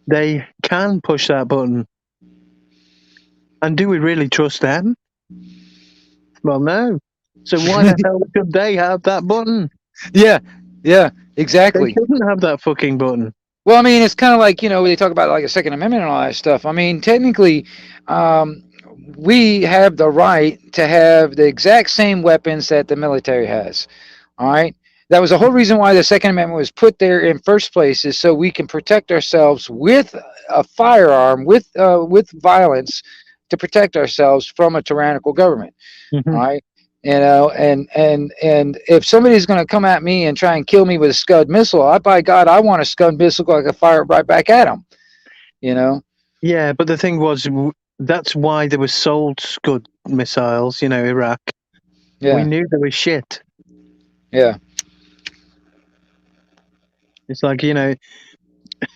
Speaker 5: they can push that button. And do we really trust them? Well, no. So why the hell should they have that button?
Speaker 2: Yeah,
Speaker 5: They
Speaker 2: exactly.
Speaker 5: shouldn't have that fucking button.
Speaker 2: Well, I mean, it's kind of like, they talk about like a Second Amendment and all that stuff. I mean, technically, um, we have the right to have the exact same weapons that the military has. All right. That was the whole reason why the Second Amendment was put there in first place, is so we can protect ourselves with a firearm, with violence, to protect ourselves from a tyrannical government.
Speaker 5: Mhm.
Speaker 2: All right. And if somebody's going to come at me and try and kill me with a Scud missile, by God, I want a Scud missile so I can fire it right back at them.
Speaker 5: Yeah, but the thing was, that's why there were sold Scud missiles, Iraq.
Speaker 2: Yeah.
Speaker 5: We knew they were shit.
Speaker 2: Yeah.
Speaker 5: It's like,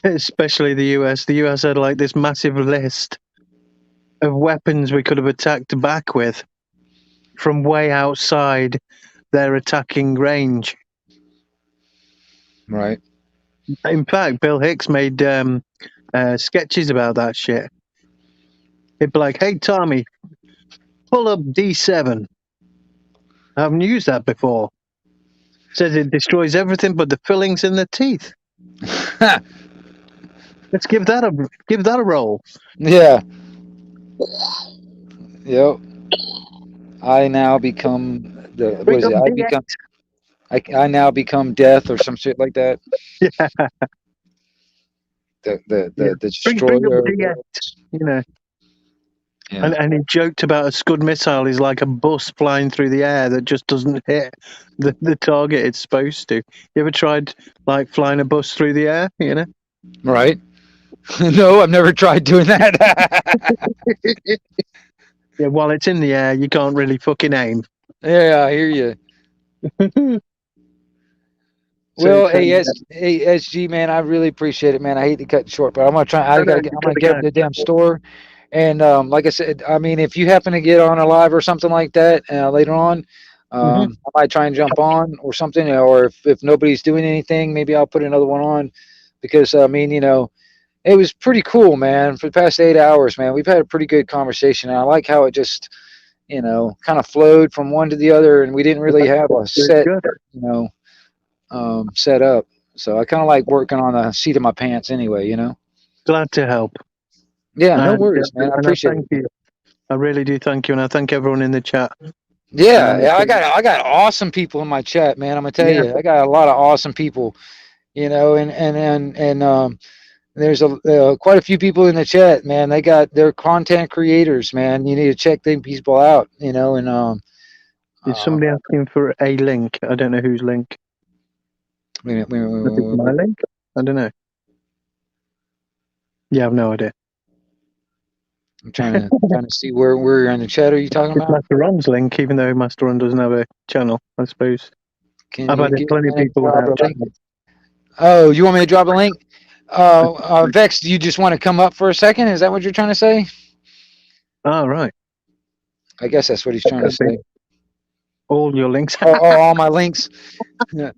Speaker 5: especially the US. The US had like this massive list of weapons we could have attacked back with from way outside their attacking range.
Speaker 2: Right.
Speaker 5: In fact, Bill Hicks made sketches about that shit. He'd be like, "Hey, Tommy, pull up D7. I haven't used that before. Says it destroys everything but the fillings in the teeth. Let's give that a roll."
Speaker 2: Yeah. Yep. I now become what is it? I now become death or some shit like that.
Speaker 5: Yeah.
Speaker 2: The
Speaker 5: Bring
Speaker 2: destroyer.
Speaker 5: up DX,
Speaker 2: Yeah.
Speaker 5: And he joked about a Scud missile is like a bus flying through the air that just doesn't hit the target it's supposed to. You ever tried like flying a bus through the air?
Speaker 2: Right. No, I've never tried doing that.
Speaker 5: Yeah, while it's in the air, you can't really fucking aim.
Speaker 2: Yeah, I hear you. Well, hey, SG, man, I really appreciate it, man. I hate to cut it short, but I'm gonna try. I'm gonna get up to the damn store, and like I said, I mean, if you happen to get on a live or something like that later on, I might try and jump on or something, or if nobody's doing anything, maybe I'll put another one on, because I mean, it was pretty cool, man. For the past 8 hours, man, we've had a pretty good conversation, and I like how it just, kind of flowed from one to the other, and we didn't really have a set, set up. So I kind of like working on the seat of my pants anyway,
Speaker 5: Glad to help.
Speaker 2: Yeah, no worries, man. I appreciate it.
Speaker 5: I really do thank you, and I thank everyone in the chat.
Speaker 2: Yeah, I got awesome people in my chat, man. I'm gonna tell you, I got a lot of awesome people, and there's quite a few people in the chat, man. They're content creators, man. You need to check them people out, and
Speaker 5: Is somebody asking for a link? I don't know whose link.
Speaker 2: Wait,
Speaker 5: my link? I don't know. Yeah, I've no idea.
Speaker 2: I'm trying to see where in the chat are you talking about?
Speaker 5: Master Ron's link, even though Master Ron doesn't have a channel, I suppose. I've had plenty of people without channels.
Speaker 2: Oh, you want me to drop a link? Vex, do you just want to come up for a second? Is that what you're trying to say?
Speaker 5: Oh, right.
Speaker 2: I guess that's what he's trying to say.
Speaker 5: All your links.
Speaker 2: all my links. Yeah.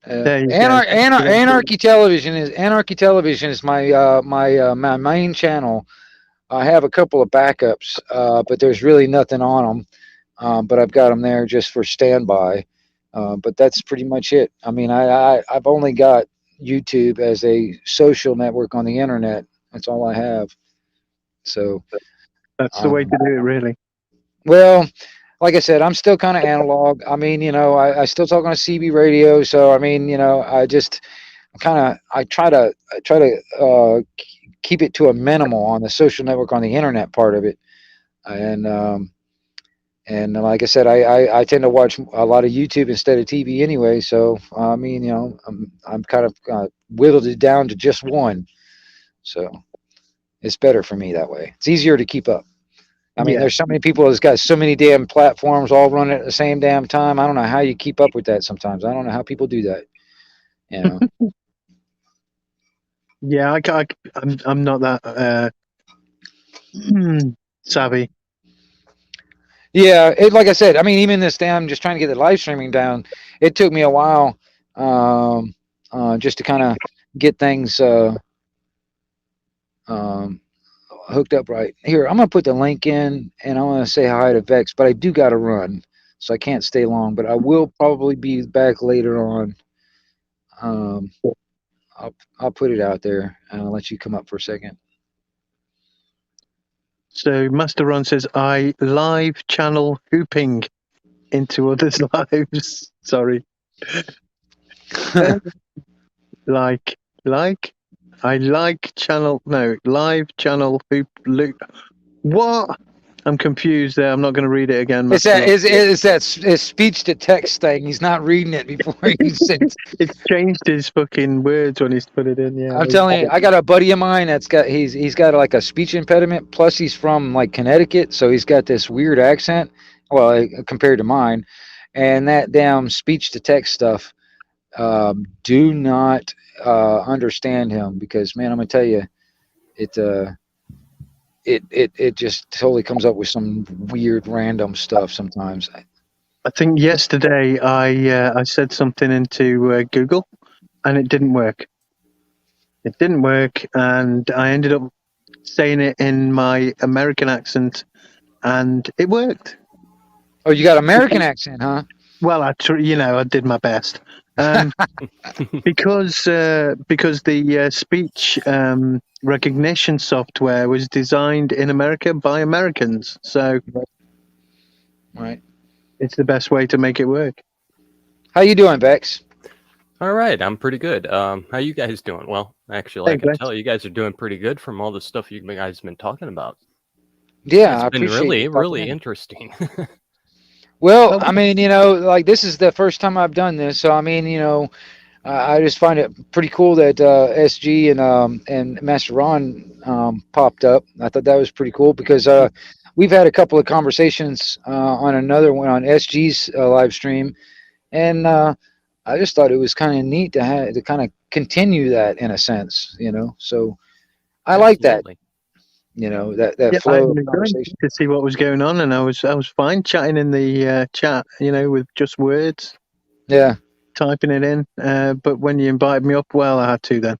Speaker 2: Anarchy Television is my main channel. I have a couple of backups, but there's really nothing on them. But I've got them there just for standby. But that's pretty much it. I mean, I've only got YouTube as a social network on the internet. That's all I have. So
Speaker 5: that's the way to do it, really.
Speaker 2: Well, like I said, I'm still kind of analog. I mean, I still talk on a CB radio. So I mean, I try to keep it to a minimal on the social network on the internet part of it, and like I said, I tend to watch a lot of YouTube instead of TV anyway. So I mean, I'm kind of whittled it down to just one. So it's better for me that way. It's easier to keep up. I mean,
Speaker 5: Yeah.
Speaker 2: there's so many people that's got so many damn platforms all running at the same damn time. I don't know how you keep up with that sometimes. I don't know how people do that. You know.
Speaker 5: Yeah, I'm not that savvy.
Speaker 2: Yeah, like I said, I mean, even this damn just trying to get the live streaming down, it took me a while just to kind of get things hooked up right. Here, I'm gonna put the link in, and I want to say hi to Vex, but I do got to run, so I can't stay long. But I will probably be back later on. I'll put it out there, and I'll let you come up for a second.
Speaker 5: So Master Ron says, I live channel hooping into others' lives. Sorry. like, I like channel, no, live channel hoop. What? I'm confused there. I'm not going to read it again.
Speaker 2: It's that speech to text thing. He's not reading it before he sends.
Speaker 5: It's changed his fucking words when he's put it in. Yeah,
Speaker 2: I'm telling you, I got a buddy of mine that's got he's got like a speech impediment. Plus, he's from like Connecticut, so he's got this weird accent. Well, compared to mine, and that damn speech to text stuff. Do not understand him because, man, I'm gonna tell you, it just totally comes up with some weird random stuff sometimes.
Speaker 5: I think yesterday I said something into Google, and it didn't work. It didn't work, and I ended up saying it in my American accent, and it worked.
Speaker 2: Oh, you got American accent, huh?
Speaker 5: Well, I did my best. Because the speech recognition software was designed in America by Americans, so
Speaker 2: right,
Speaker 5: it's the best way to make it work.
Speaker 2: How you doing, Vex?
Speaker 9: All right, I'm pretty good. How you guys doing? Well, actually, I can tell you guys are doing pretty good from all the stuff you guys have been talking about.
Speaker 2: Yeah,
Speaker 9: it's been really interesting.
Speaker 2: Well, I mean, like this is the first time I've done this, so I mean, I just find it pretty cool that SG and Master Ron popped up. I thought that was pretty cool because we've had a couple of conversations on another one on SG's live stream, and I just thought it was kind of neat to kind of continue that in a sense, So I like that. That flow of conversation.
Speaker 5: To see what was going on, and I was fine chatting in the chat, with just words.
Speaker 2: Yeah.
Speaker 5: Typing it in, but when you invited me up, well, I had to then.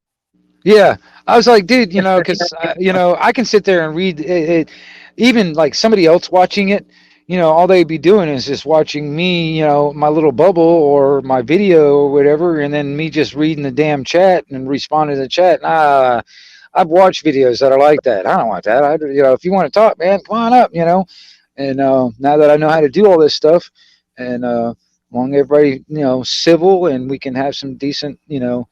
Speaker 2: Yeah, I was like, dude, because I can sit there and read it. Even like somebody else watching it, all they'd be doing is just watching me, my little bubble or my video or whatever, and then me just reading the damn chat and responding to the chat. I've watched videos that are like that. I don't want that. If you want to talk, man, come on up, And now that I know how to do all this stuff, and long everybody, civil, and we can have some decent, dialogue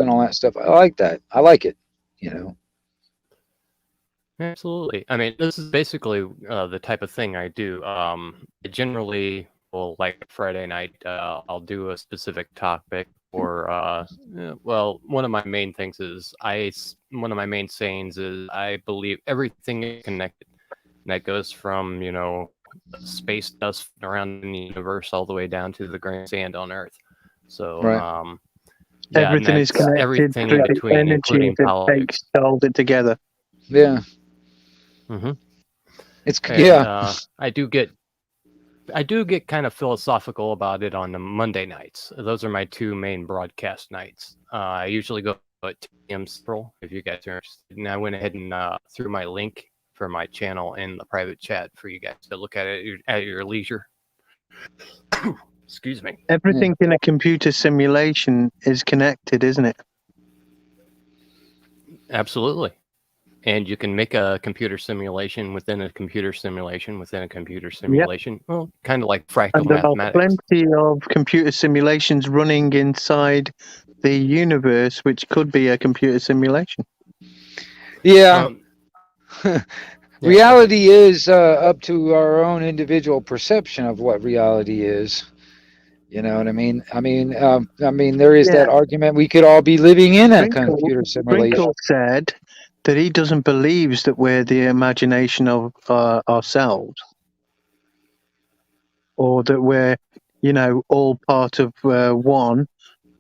Speaker 2: and all that stuff. I like that. I like it,
Speaker 9: Absolutely. I mean, this is basically the type of thing I do. I generally will, like Friday night, I'll do a specific topic. Or, one of my main things is one of my main sayings is I believe everything is connected. And that goes from, space dust around in the universe all the way down to the grain of sand on Earth. So,
Speaker 2: right.
Speaker 5: Everything is connected.
Speaker 9: Everything in between, including politics.
Speaker 5: Hold it together.
Speaker 2: Yeah.
Speaker 9: Mm-hmm. I do get kind of philosophical about it on the Monday nights. Those are my two main broadcast nights. I usually go at 10 p.m. Central, if you guys are interested. And I went ahead and threw my link for my channel in the private chat for you guys to look at it at your leisure. Excuse me.
Speaker 5: Everything in a computer simulation is connected, isn't it?
Speaker 9: Absolutely. And you can make a computer simulation within a computer simulation within a computer simulation. Yep. Well, kind of like fractal
Speaker 5: and there
Speaker 9: mathematics.
Speaker 5: Are plenty of computer simulations running inside the universe, which could be a computer simulation.
Speaker 2: Yeah. Reality is up to our own individual perception of what reality is. You know what I mean? I mean, there is that argument we could all be living in a computer simulation.
Speaker 5: Sprinkle said that he doesn't believe that we're the imagination of ourselves, or that we're, all part of one,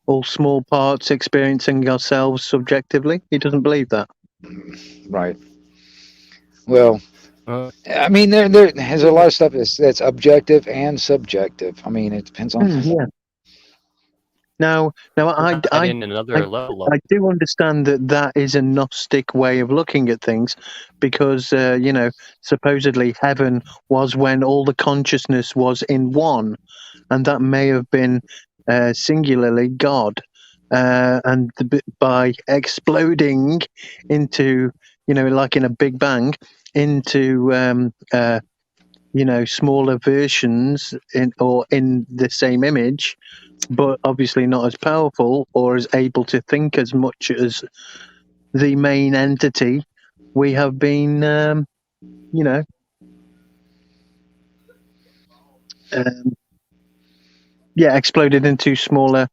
Speaker 5: all small parts experiencing ourselves subjectively. He doesn't believe that.
Speaker 2: Right. Well,
Speaker 9: Uh,
Speaker 2: I mean, there's a lot of stuff that's objective and subjective. I mean, it depends on.
Speaker 5: Yeah. Now,
Speaker 9: in another level of
Speaker 5: I do understand that is a Gnostic way of looking at things, because supposedly heaven was when all the consciousness was in one, and that may have been singularly God, and by exploding into, like in a Big Bang, into smaller versions in the same image, but obviously not as powerful or as able to think as much as the main entity. We have been, exploded into smaller.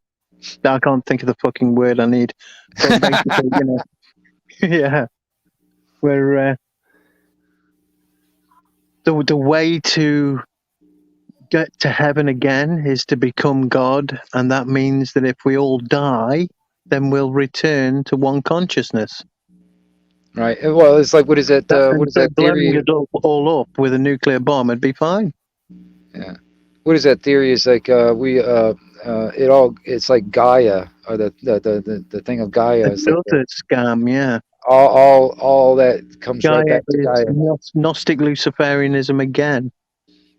Speaker 5: I can't think of the fucking word I need. But basically, yeah, we're the way to get to heaven again is to become God, and that means that if we all die, then we'll return to one consciousness.
Speaker 2: Right. Well, it's like, what is that? What is that
Speaker 5: blowing
Speaker 2: theory?
Speaker 5: it all up with a nuclear bomb, it'd be fine.
Speaker 2: Yeah. What is that theory? It's like it's like Gaia, or the thing of Gaia.
Speaker 5: It's
Speaker 2: like
Speaker 5: another scam, yeah.
Speaker 2: All that comes right
Speaker 5: Gaia
Speaker 2: back to
Speaker 5: is
Speaker 2: Gaia.
Speaker 5: Gnostic Luciferianism again,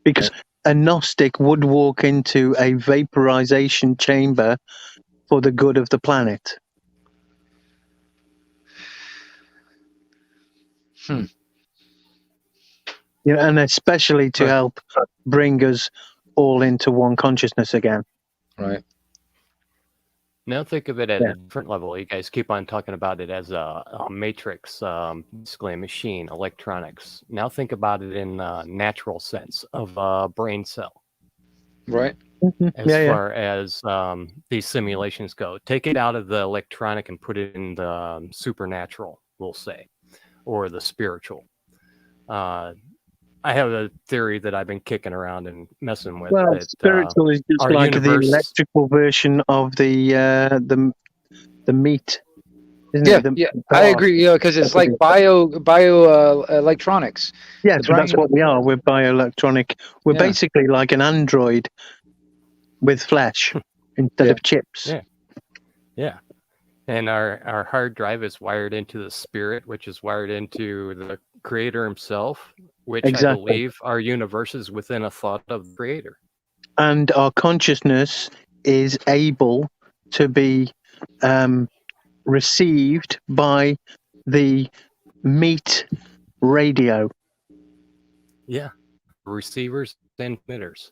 Speaker 5: because a Gnostic would walk into a vaporization chamber for the good of the planet. And especially to help bring us all into one consciousness again.
Speaker 2: Right.
Speaker 9: Now think of it at a different level. You guys keep on talking about it as a matrix, basically a machine, electronics. Now think about it in a natural sense of a brain cell.
Speaker 2: Right.
Speaker 9: As far as these simulations go. Take it out of the electronic and put it in the supernatural, we'll say, or the spiritual. I have a theory that I've been kicking around and messing with.
Speaker 5: Well,
Speaker 9: that,
Speaker 5: spiritual is just like the electrical version of the meat. Isn't it?
Speaker 2: I agree. Because it's like bio electronics.
Speaker 5: Yeah, so that's what we are. We're bioelectronic. We're basically like an android with flesh instead of chips.
Speaker 9: Yeah. And our hard drive is wired into the spirit, which is wired into the creator himself, which I believe our universe is within a thought of the creator.
Speaker 5: And our consciousness is able to be received by the meat radio.
Speaker 9: Yeah. Receivers and emitters.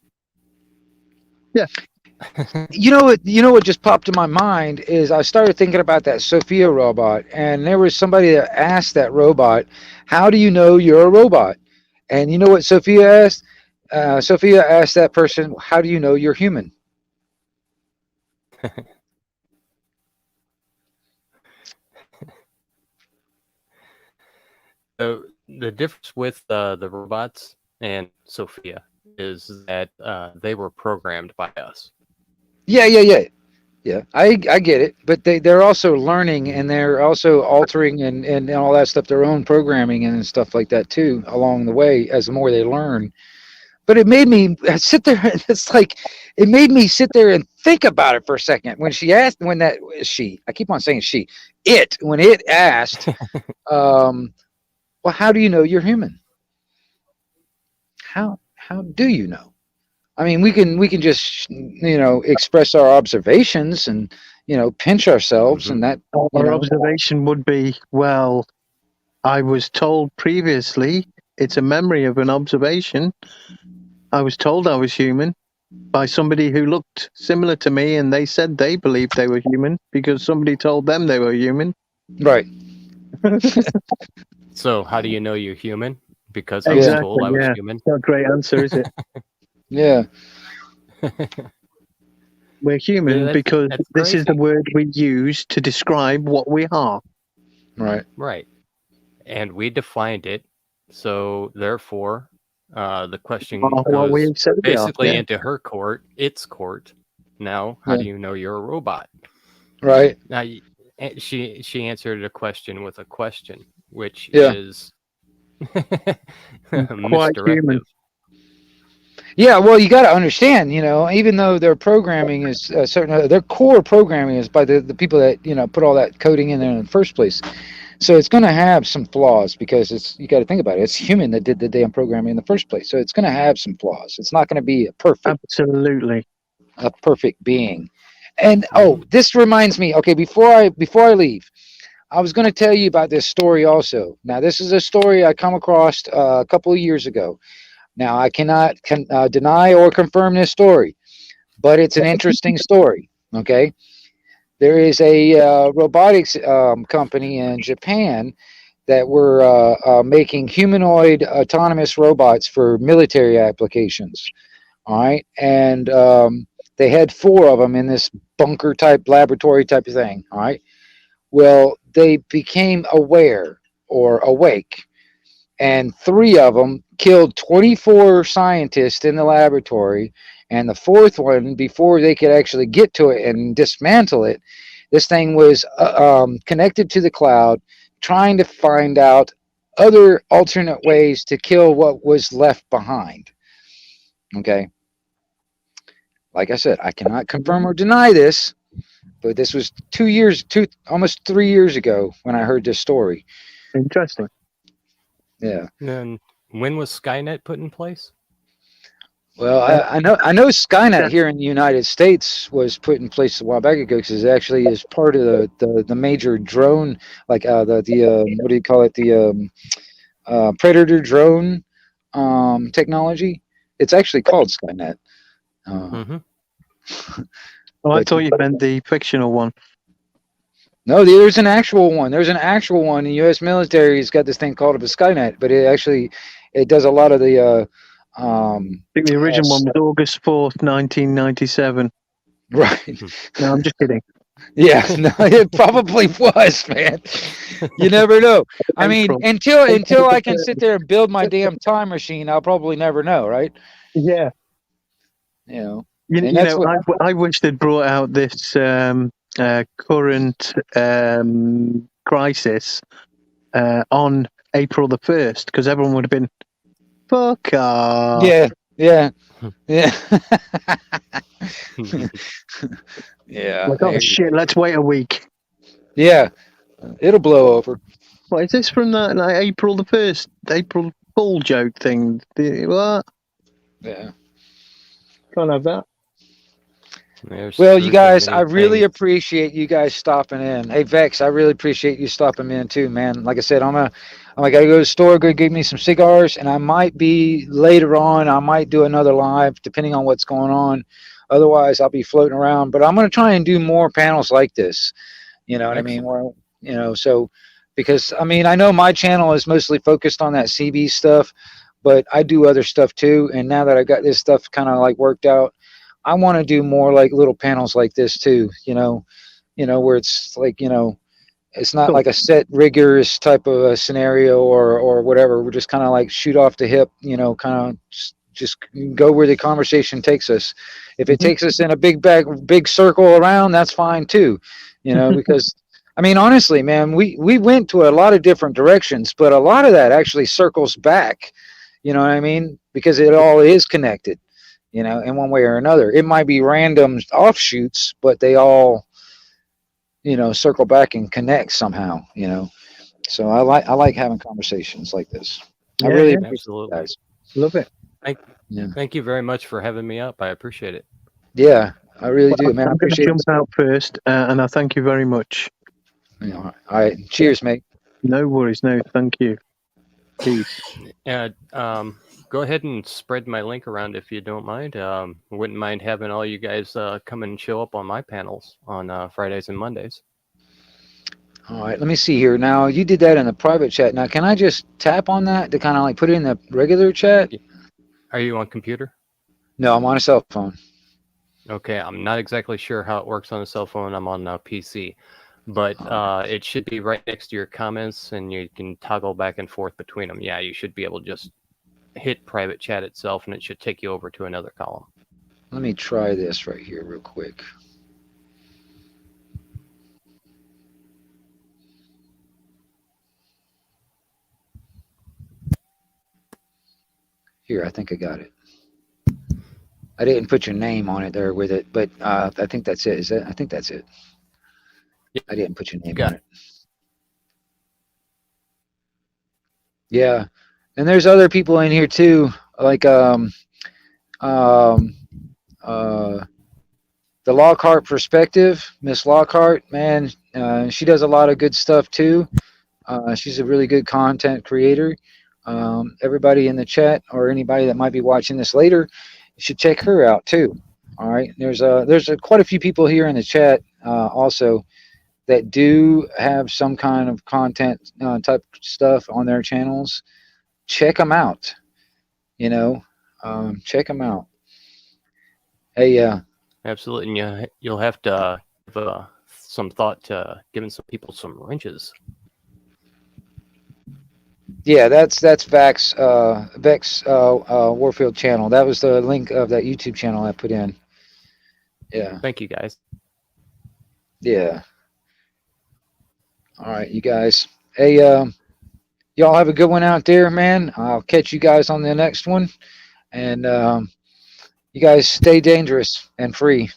Speaker 5: Yeah.
Speaker 2: You know what just popped in my mind is I started thinking about that Sophia robot, and there was somebody that asked that robot, "How do you know you're a robot?" And you know what Sophia asked? Sophia asked that person, "How do you know you're human?"
Speaker 9: So the difference with the robots and Sophia is that they were programmed by us.
Speaker 2: Yeah. I get it, but they're also learning, and they're also altering and all that stuff, their own programming and stuff like that too along the way as the more they learn. But it made me sit there. It's like it made me sit there and think about it for a second when she asked. I keep on saying she. When it asked, well, how do you know you're human? How do you know? I mean, we can just express our observations and pinch ourselves, and that
Speaker 5: our observation would be, well, I was told previously, it's a memory of an observation. I was told I was human by somebody who looked similar to me, and they said they believed they were human because somebody told them they were human.
Speaker 2: Right.
Speaker 9: So how do you know you're human? Because I was told I was human.
Speaker 5: Not a great answer, is it?
Speaker 2: Yeah.
Speaker 5: We're human because this is the word we use to describe what we are.
Speaker 2: Right.
Speaker 9: Right. and we defined it. So therefore, the question
Speaker 5: Well, we
Speaker 9: goes
Speaker 5: accept they are.
Speaker 9: basically
Speaker 5: Yeah.
Speaker 9: into her court, its court. Now, how
Speaker 2: Yeah.
Speaker 9: do you know you're a robot?
Speaker 2: Right.
Speaker 9: Now, she answered a question with a question, which
Speaker 2: Yeah.
Speaker 9: is
Speaker 5: Quite
Speaker 9: misdirective.
Speaker 5: human.
Speaker 2: Yeah, well, you got to understand, even though their programming is certain, their core programming is by the people that put all that coding in there in the first place. So it's going to have some flaws because you got to think about it. It's human that did the damn programming in the first place. So it's going to have some flaws. It's not going to be
Speaker 5: Absolutely.
Speaker 2: a perfect being. And this reminds me. Okay, before I leave, I was going to tell you about this story also. Now, this is a story I come across a couple of years ago. Now, I cannot deny or confirm this story, but it's an interesting story. Okay, there is a robotics company in Japan that were making humanoid autonomous robots for military applications. All right, and they had 4 of them in this bunker type laboratory type of thing. All right, well, they became aware or awake, and 3 of them killed 24 scientists in the laboratory, and the 4th one, before they could actually get to it and dismantle it, this thing was connected to the cloud, trying to find out other alternate ways to kill what was left behind. Okay, like I said, I cannot confirm or deny this, but this was almost 3 years ago when I heard this story.
Speaker 5: Interesting.
Speaker 2: Yeah.
Speaker 9: Then when was Skynet put in place?
Speaker 2: Well, I know Skynet here in the United States was put in place a while back ago because it actually is part of the major drone, like what do you call it, the Predator drone technology. It's actually called Skynet.
Speaker 5: Oh, I thought you meant the fictional one.
Speaker 2: No, there's an actual one. There's an actual one. The U.S. military's got this thing called a Skynet, but it does a lot of the.
Speaker 5: I think the original one was August 4th, 1997.
Speaker 2: Right.
Speaker 5: No, I'm just kidding.
Speaker 2: Yeah, no, it probably was, man. You never know. I mean, until I can sit there and build my damn time machine, I'll probably never know, right?
Speaker 5: Yeah. I wish they'd brought out this current crisis on April the 1st, because everyone would have been, fuck off.
Speaker 2: Yeah. Yeah.
Speaker 5: Like, oh shit, let's wait a week.
Speaker 2: Yeah. It'll blow over.
Speaker 5: What is this from that April the 1st, April Fool joke thing? What?
Speaker 2: Yeah.
Speaker 5: Can't have that.
Speaker 2: Well, you guys, I really appreciate you guys stopping in. Hey, Vex, I really appreciate you stopping in too, man. Like I said, I gotta go to the store, go get me some cigars, and I might be later on. I might do another live, depending on what's going on. Otherwise, I'll be floating around. But I'm gonna try and do more panels like this. You know what I mean? Where, so because I mean, I know my channel is mostly focused on that CB stuff, but I do other stuff too. And now that I got this stuff kind of like worked out, I want to do more like little panels like this too, where it's like, it's not like a set rigorous type of a scenario or whatever. We're just kind of like shoot off the hip, kind of just go where the conversation takes us. If it takes us in a big circle around, that's fine too, because I mean, honestly, man, we went to a lot of different directions, but a lot of that actually circles back, you know what I mean? Because it all is connected. In one way or another. It might be random offshoots, but they all, circle back and connect somehow, So I like having conversations like this. I really appreciate it, guys.
Speaker 5: Love it.
Speaker 9: Thank you very much for having me up. I appreciate it.
Speaker 2: Yeah, I really do, man. I appreciate it.
Speaker 5: I'm going to jump out first, and I thank you very much.
Speaker 2: All right. Cheers, mate.
Speaker 5: No worries. No, thank you. Peace.
Speaker 9: Go ahead and spread my link around if you don't mind. Wouldn't mind having all you guys come and show up on my panels on Fridays and Mondays.
Speaker 2: All right, let me see here. Now, you did that in the private chat. Now, can I just tap on that to kind of like put it in the regular chat?
Speaker 9: Are you on computer?
Speaker 2: No, I'm on a cell phone.
Speaker 9: Okay, I'm not exactly sure how it works on a cell phone. I'm on a PC. but it should be right next to your comments, and you can toggle back and forth between them. Yeah, you should be able to just hit private chat itself, and it should take you over to another column.
Speaker 2: Let me try this right here real quick. Here, I think I got it. I didn't put your name on it there with it, but I think that's it. I think that's it.
Speaker 9: Yep.
Speaker 2: I didn't put your name
Speaker 9: Got
Speaker 2: on it. Yeah, and there's other people in here too, like the Lockhart Perspective, Miss Lockhart, man, she does a lot of good stuff too. She's a really good content creator. Everybody in the chat or anybody that might be watching this later should check her out too. All right, there's quite a few people here in the chat also that do have some kind of content type stuff on their channels. Check them out. You know, check them out. Hey,
Speaker 9: Absolutely, and you'll have to give some thought to giving some people some wrenches.
Speaker 2: yeah, that's Vex Warfield channel. That was the link of that YouTube channel I put in. Yeah.
Speaker 9: Thank you, guys.
Speaker 2: Yeah. All right, you guys. Hey, y'all have a good one out there, man. I'll catch you guys on the next one. And you guys stay dangerous and free.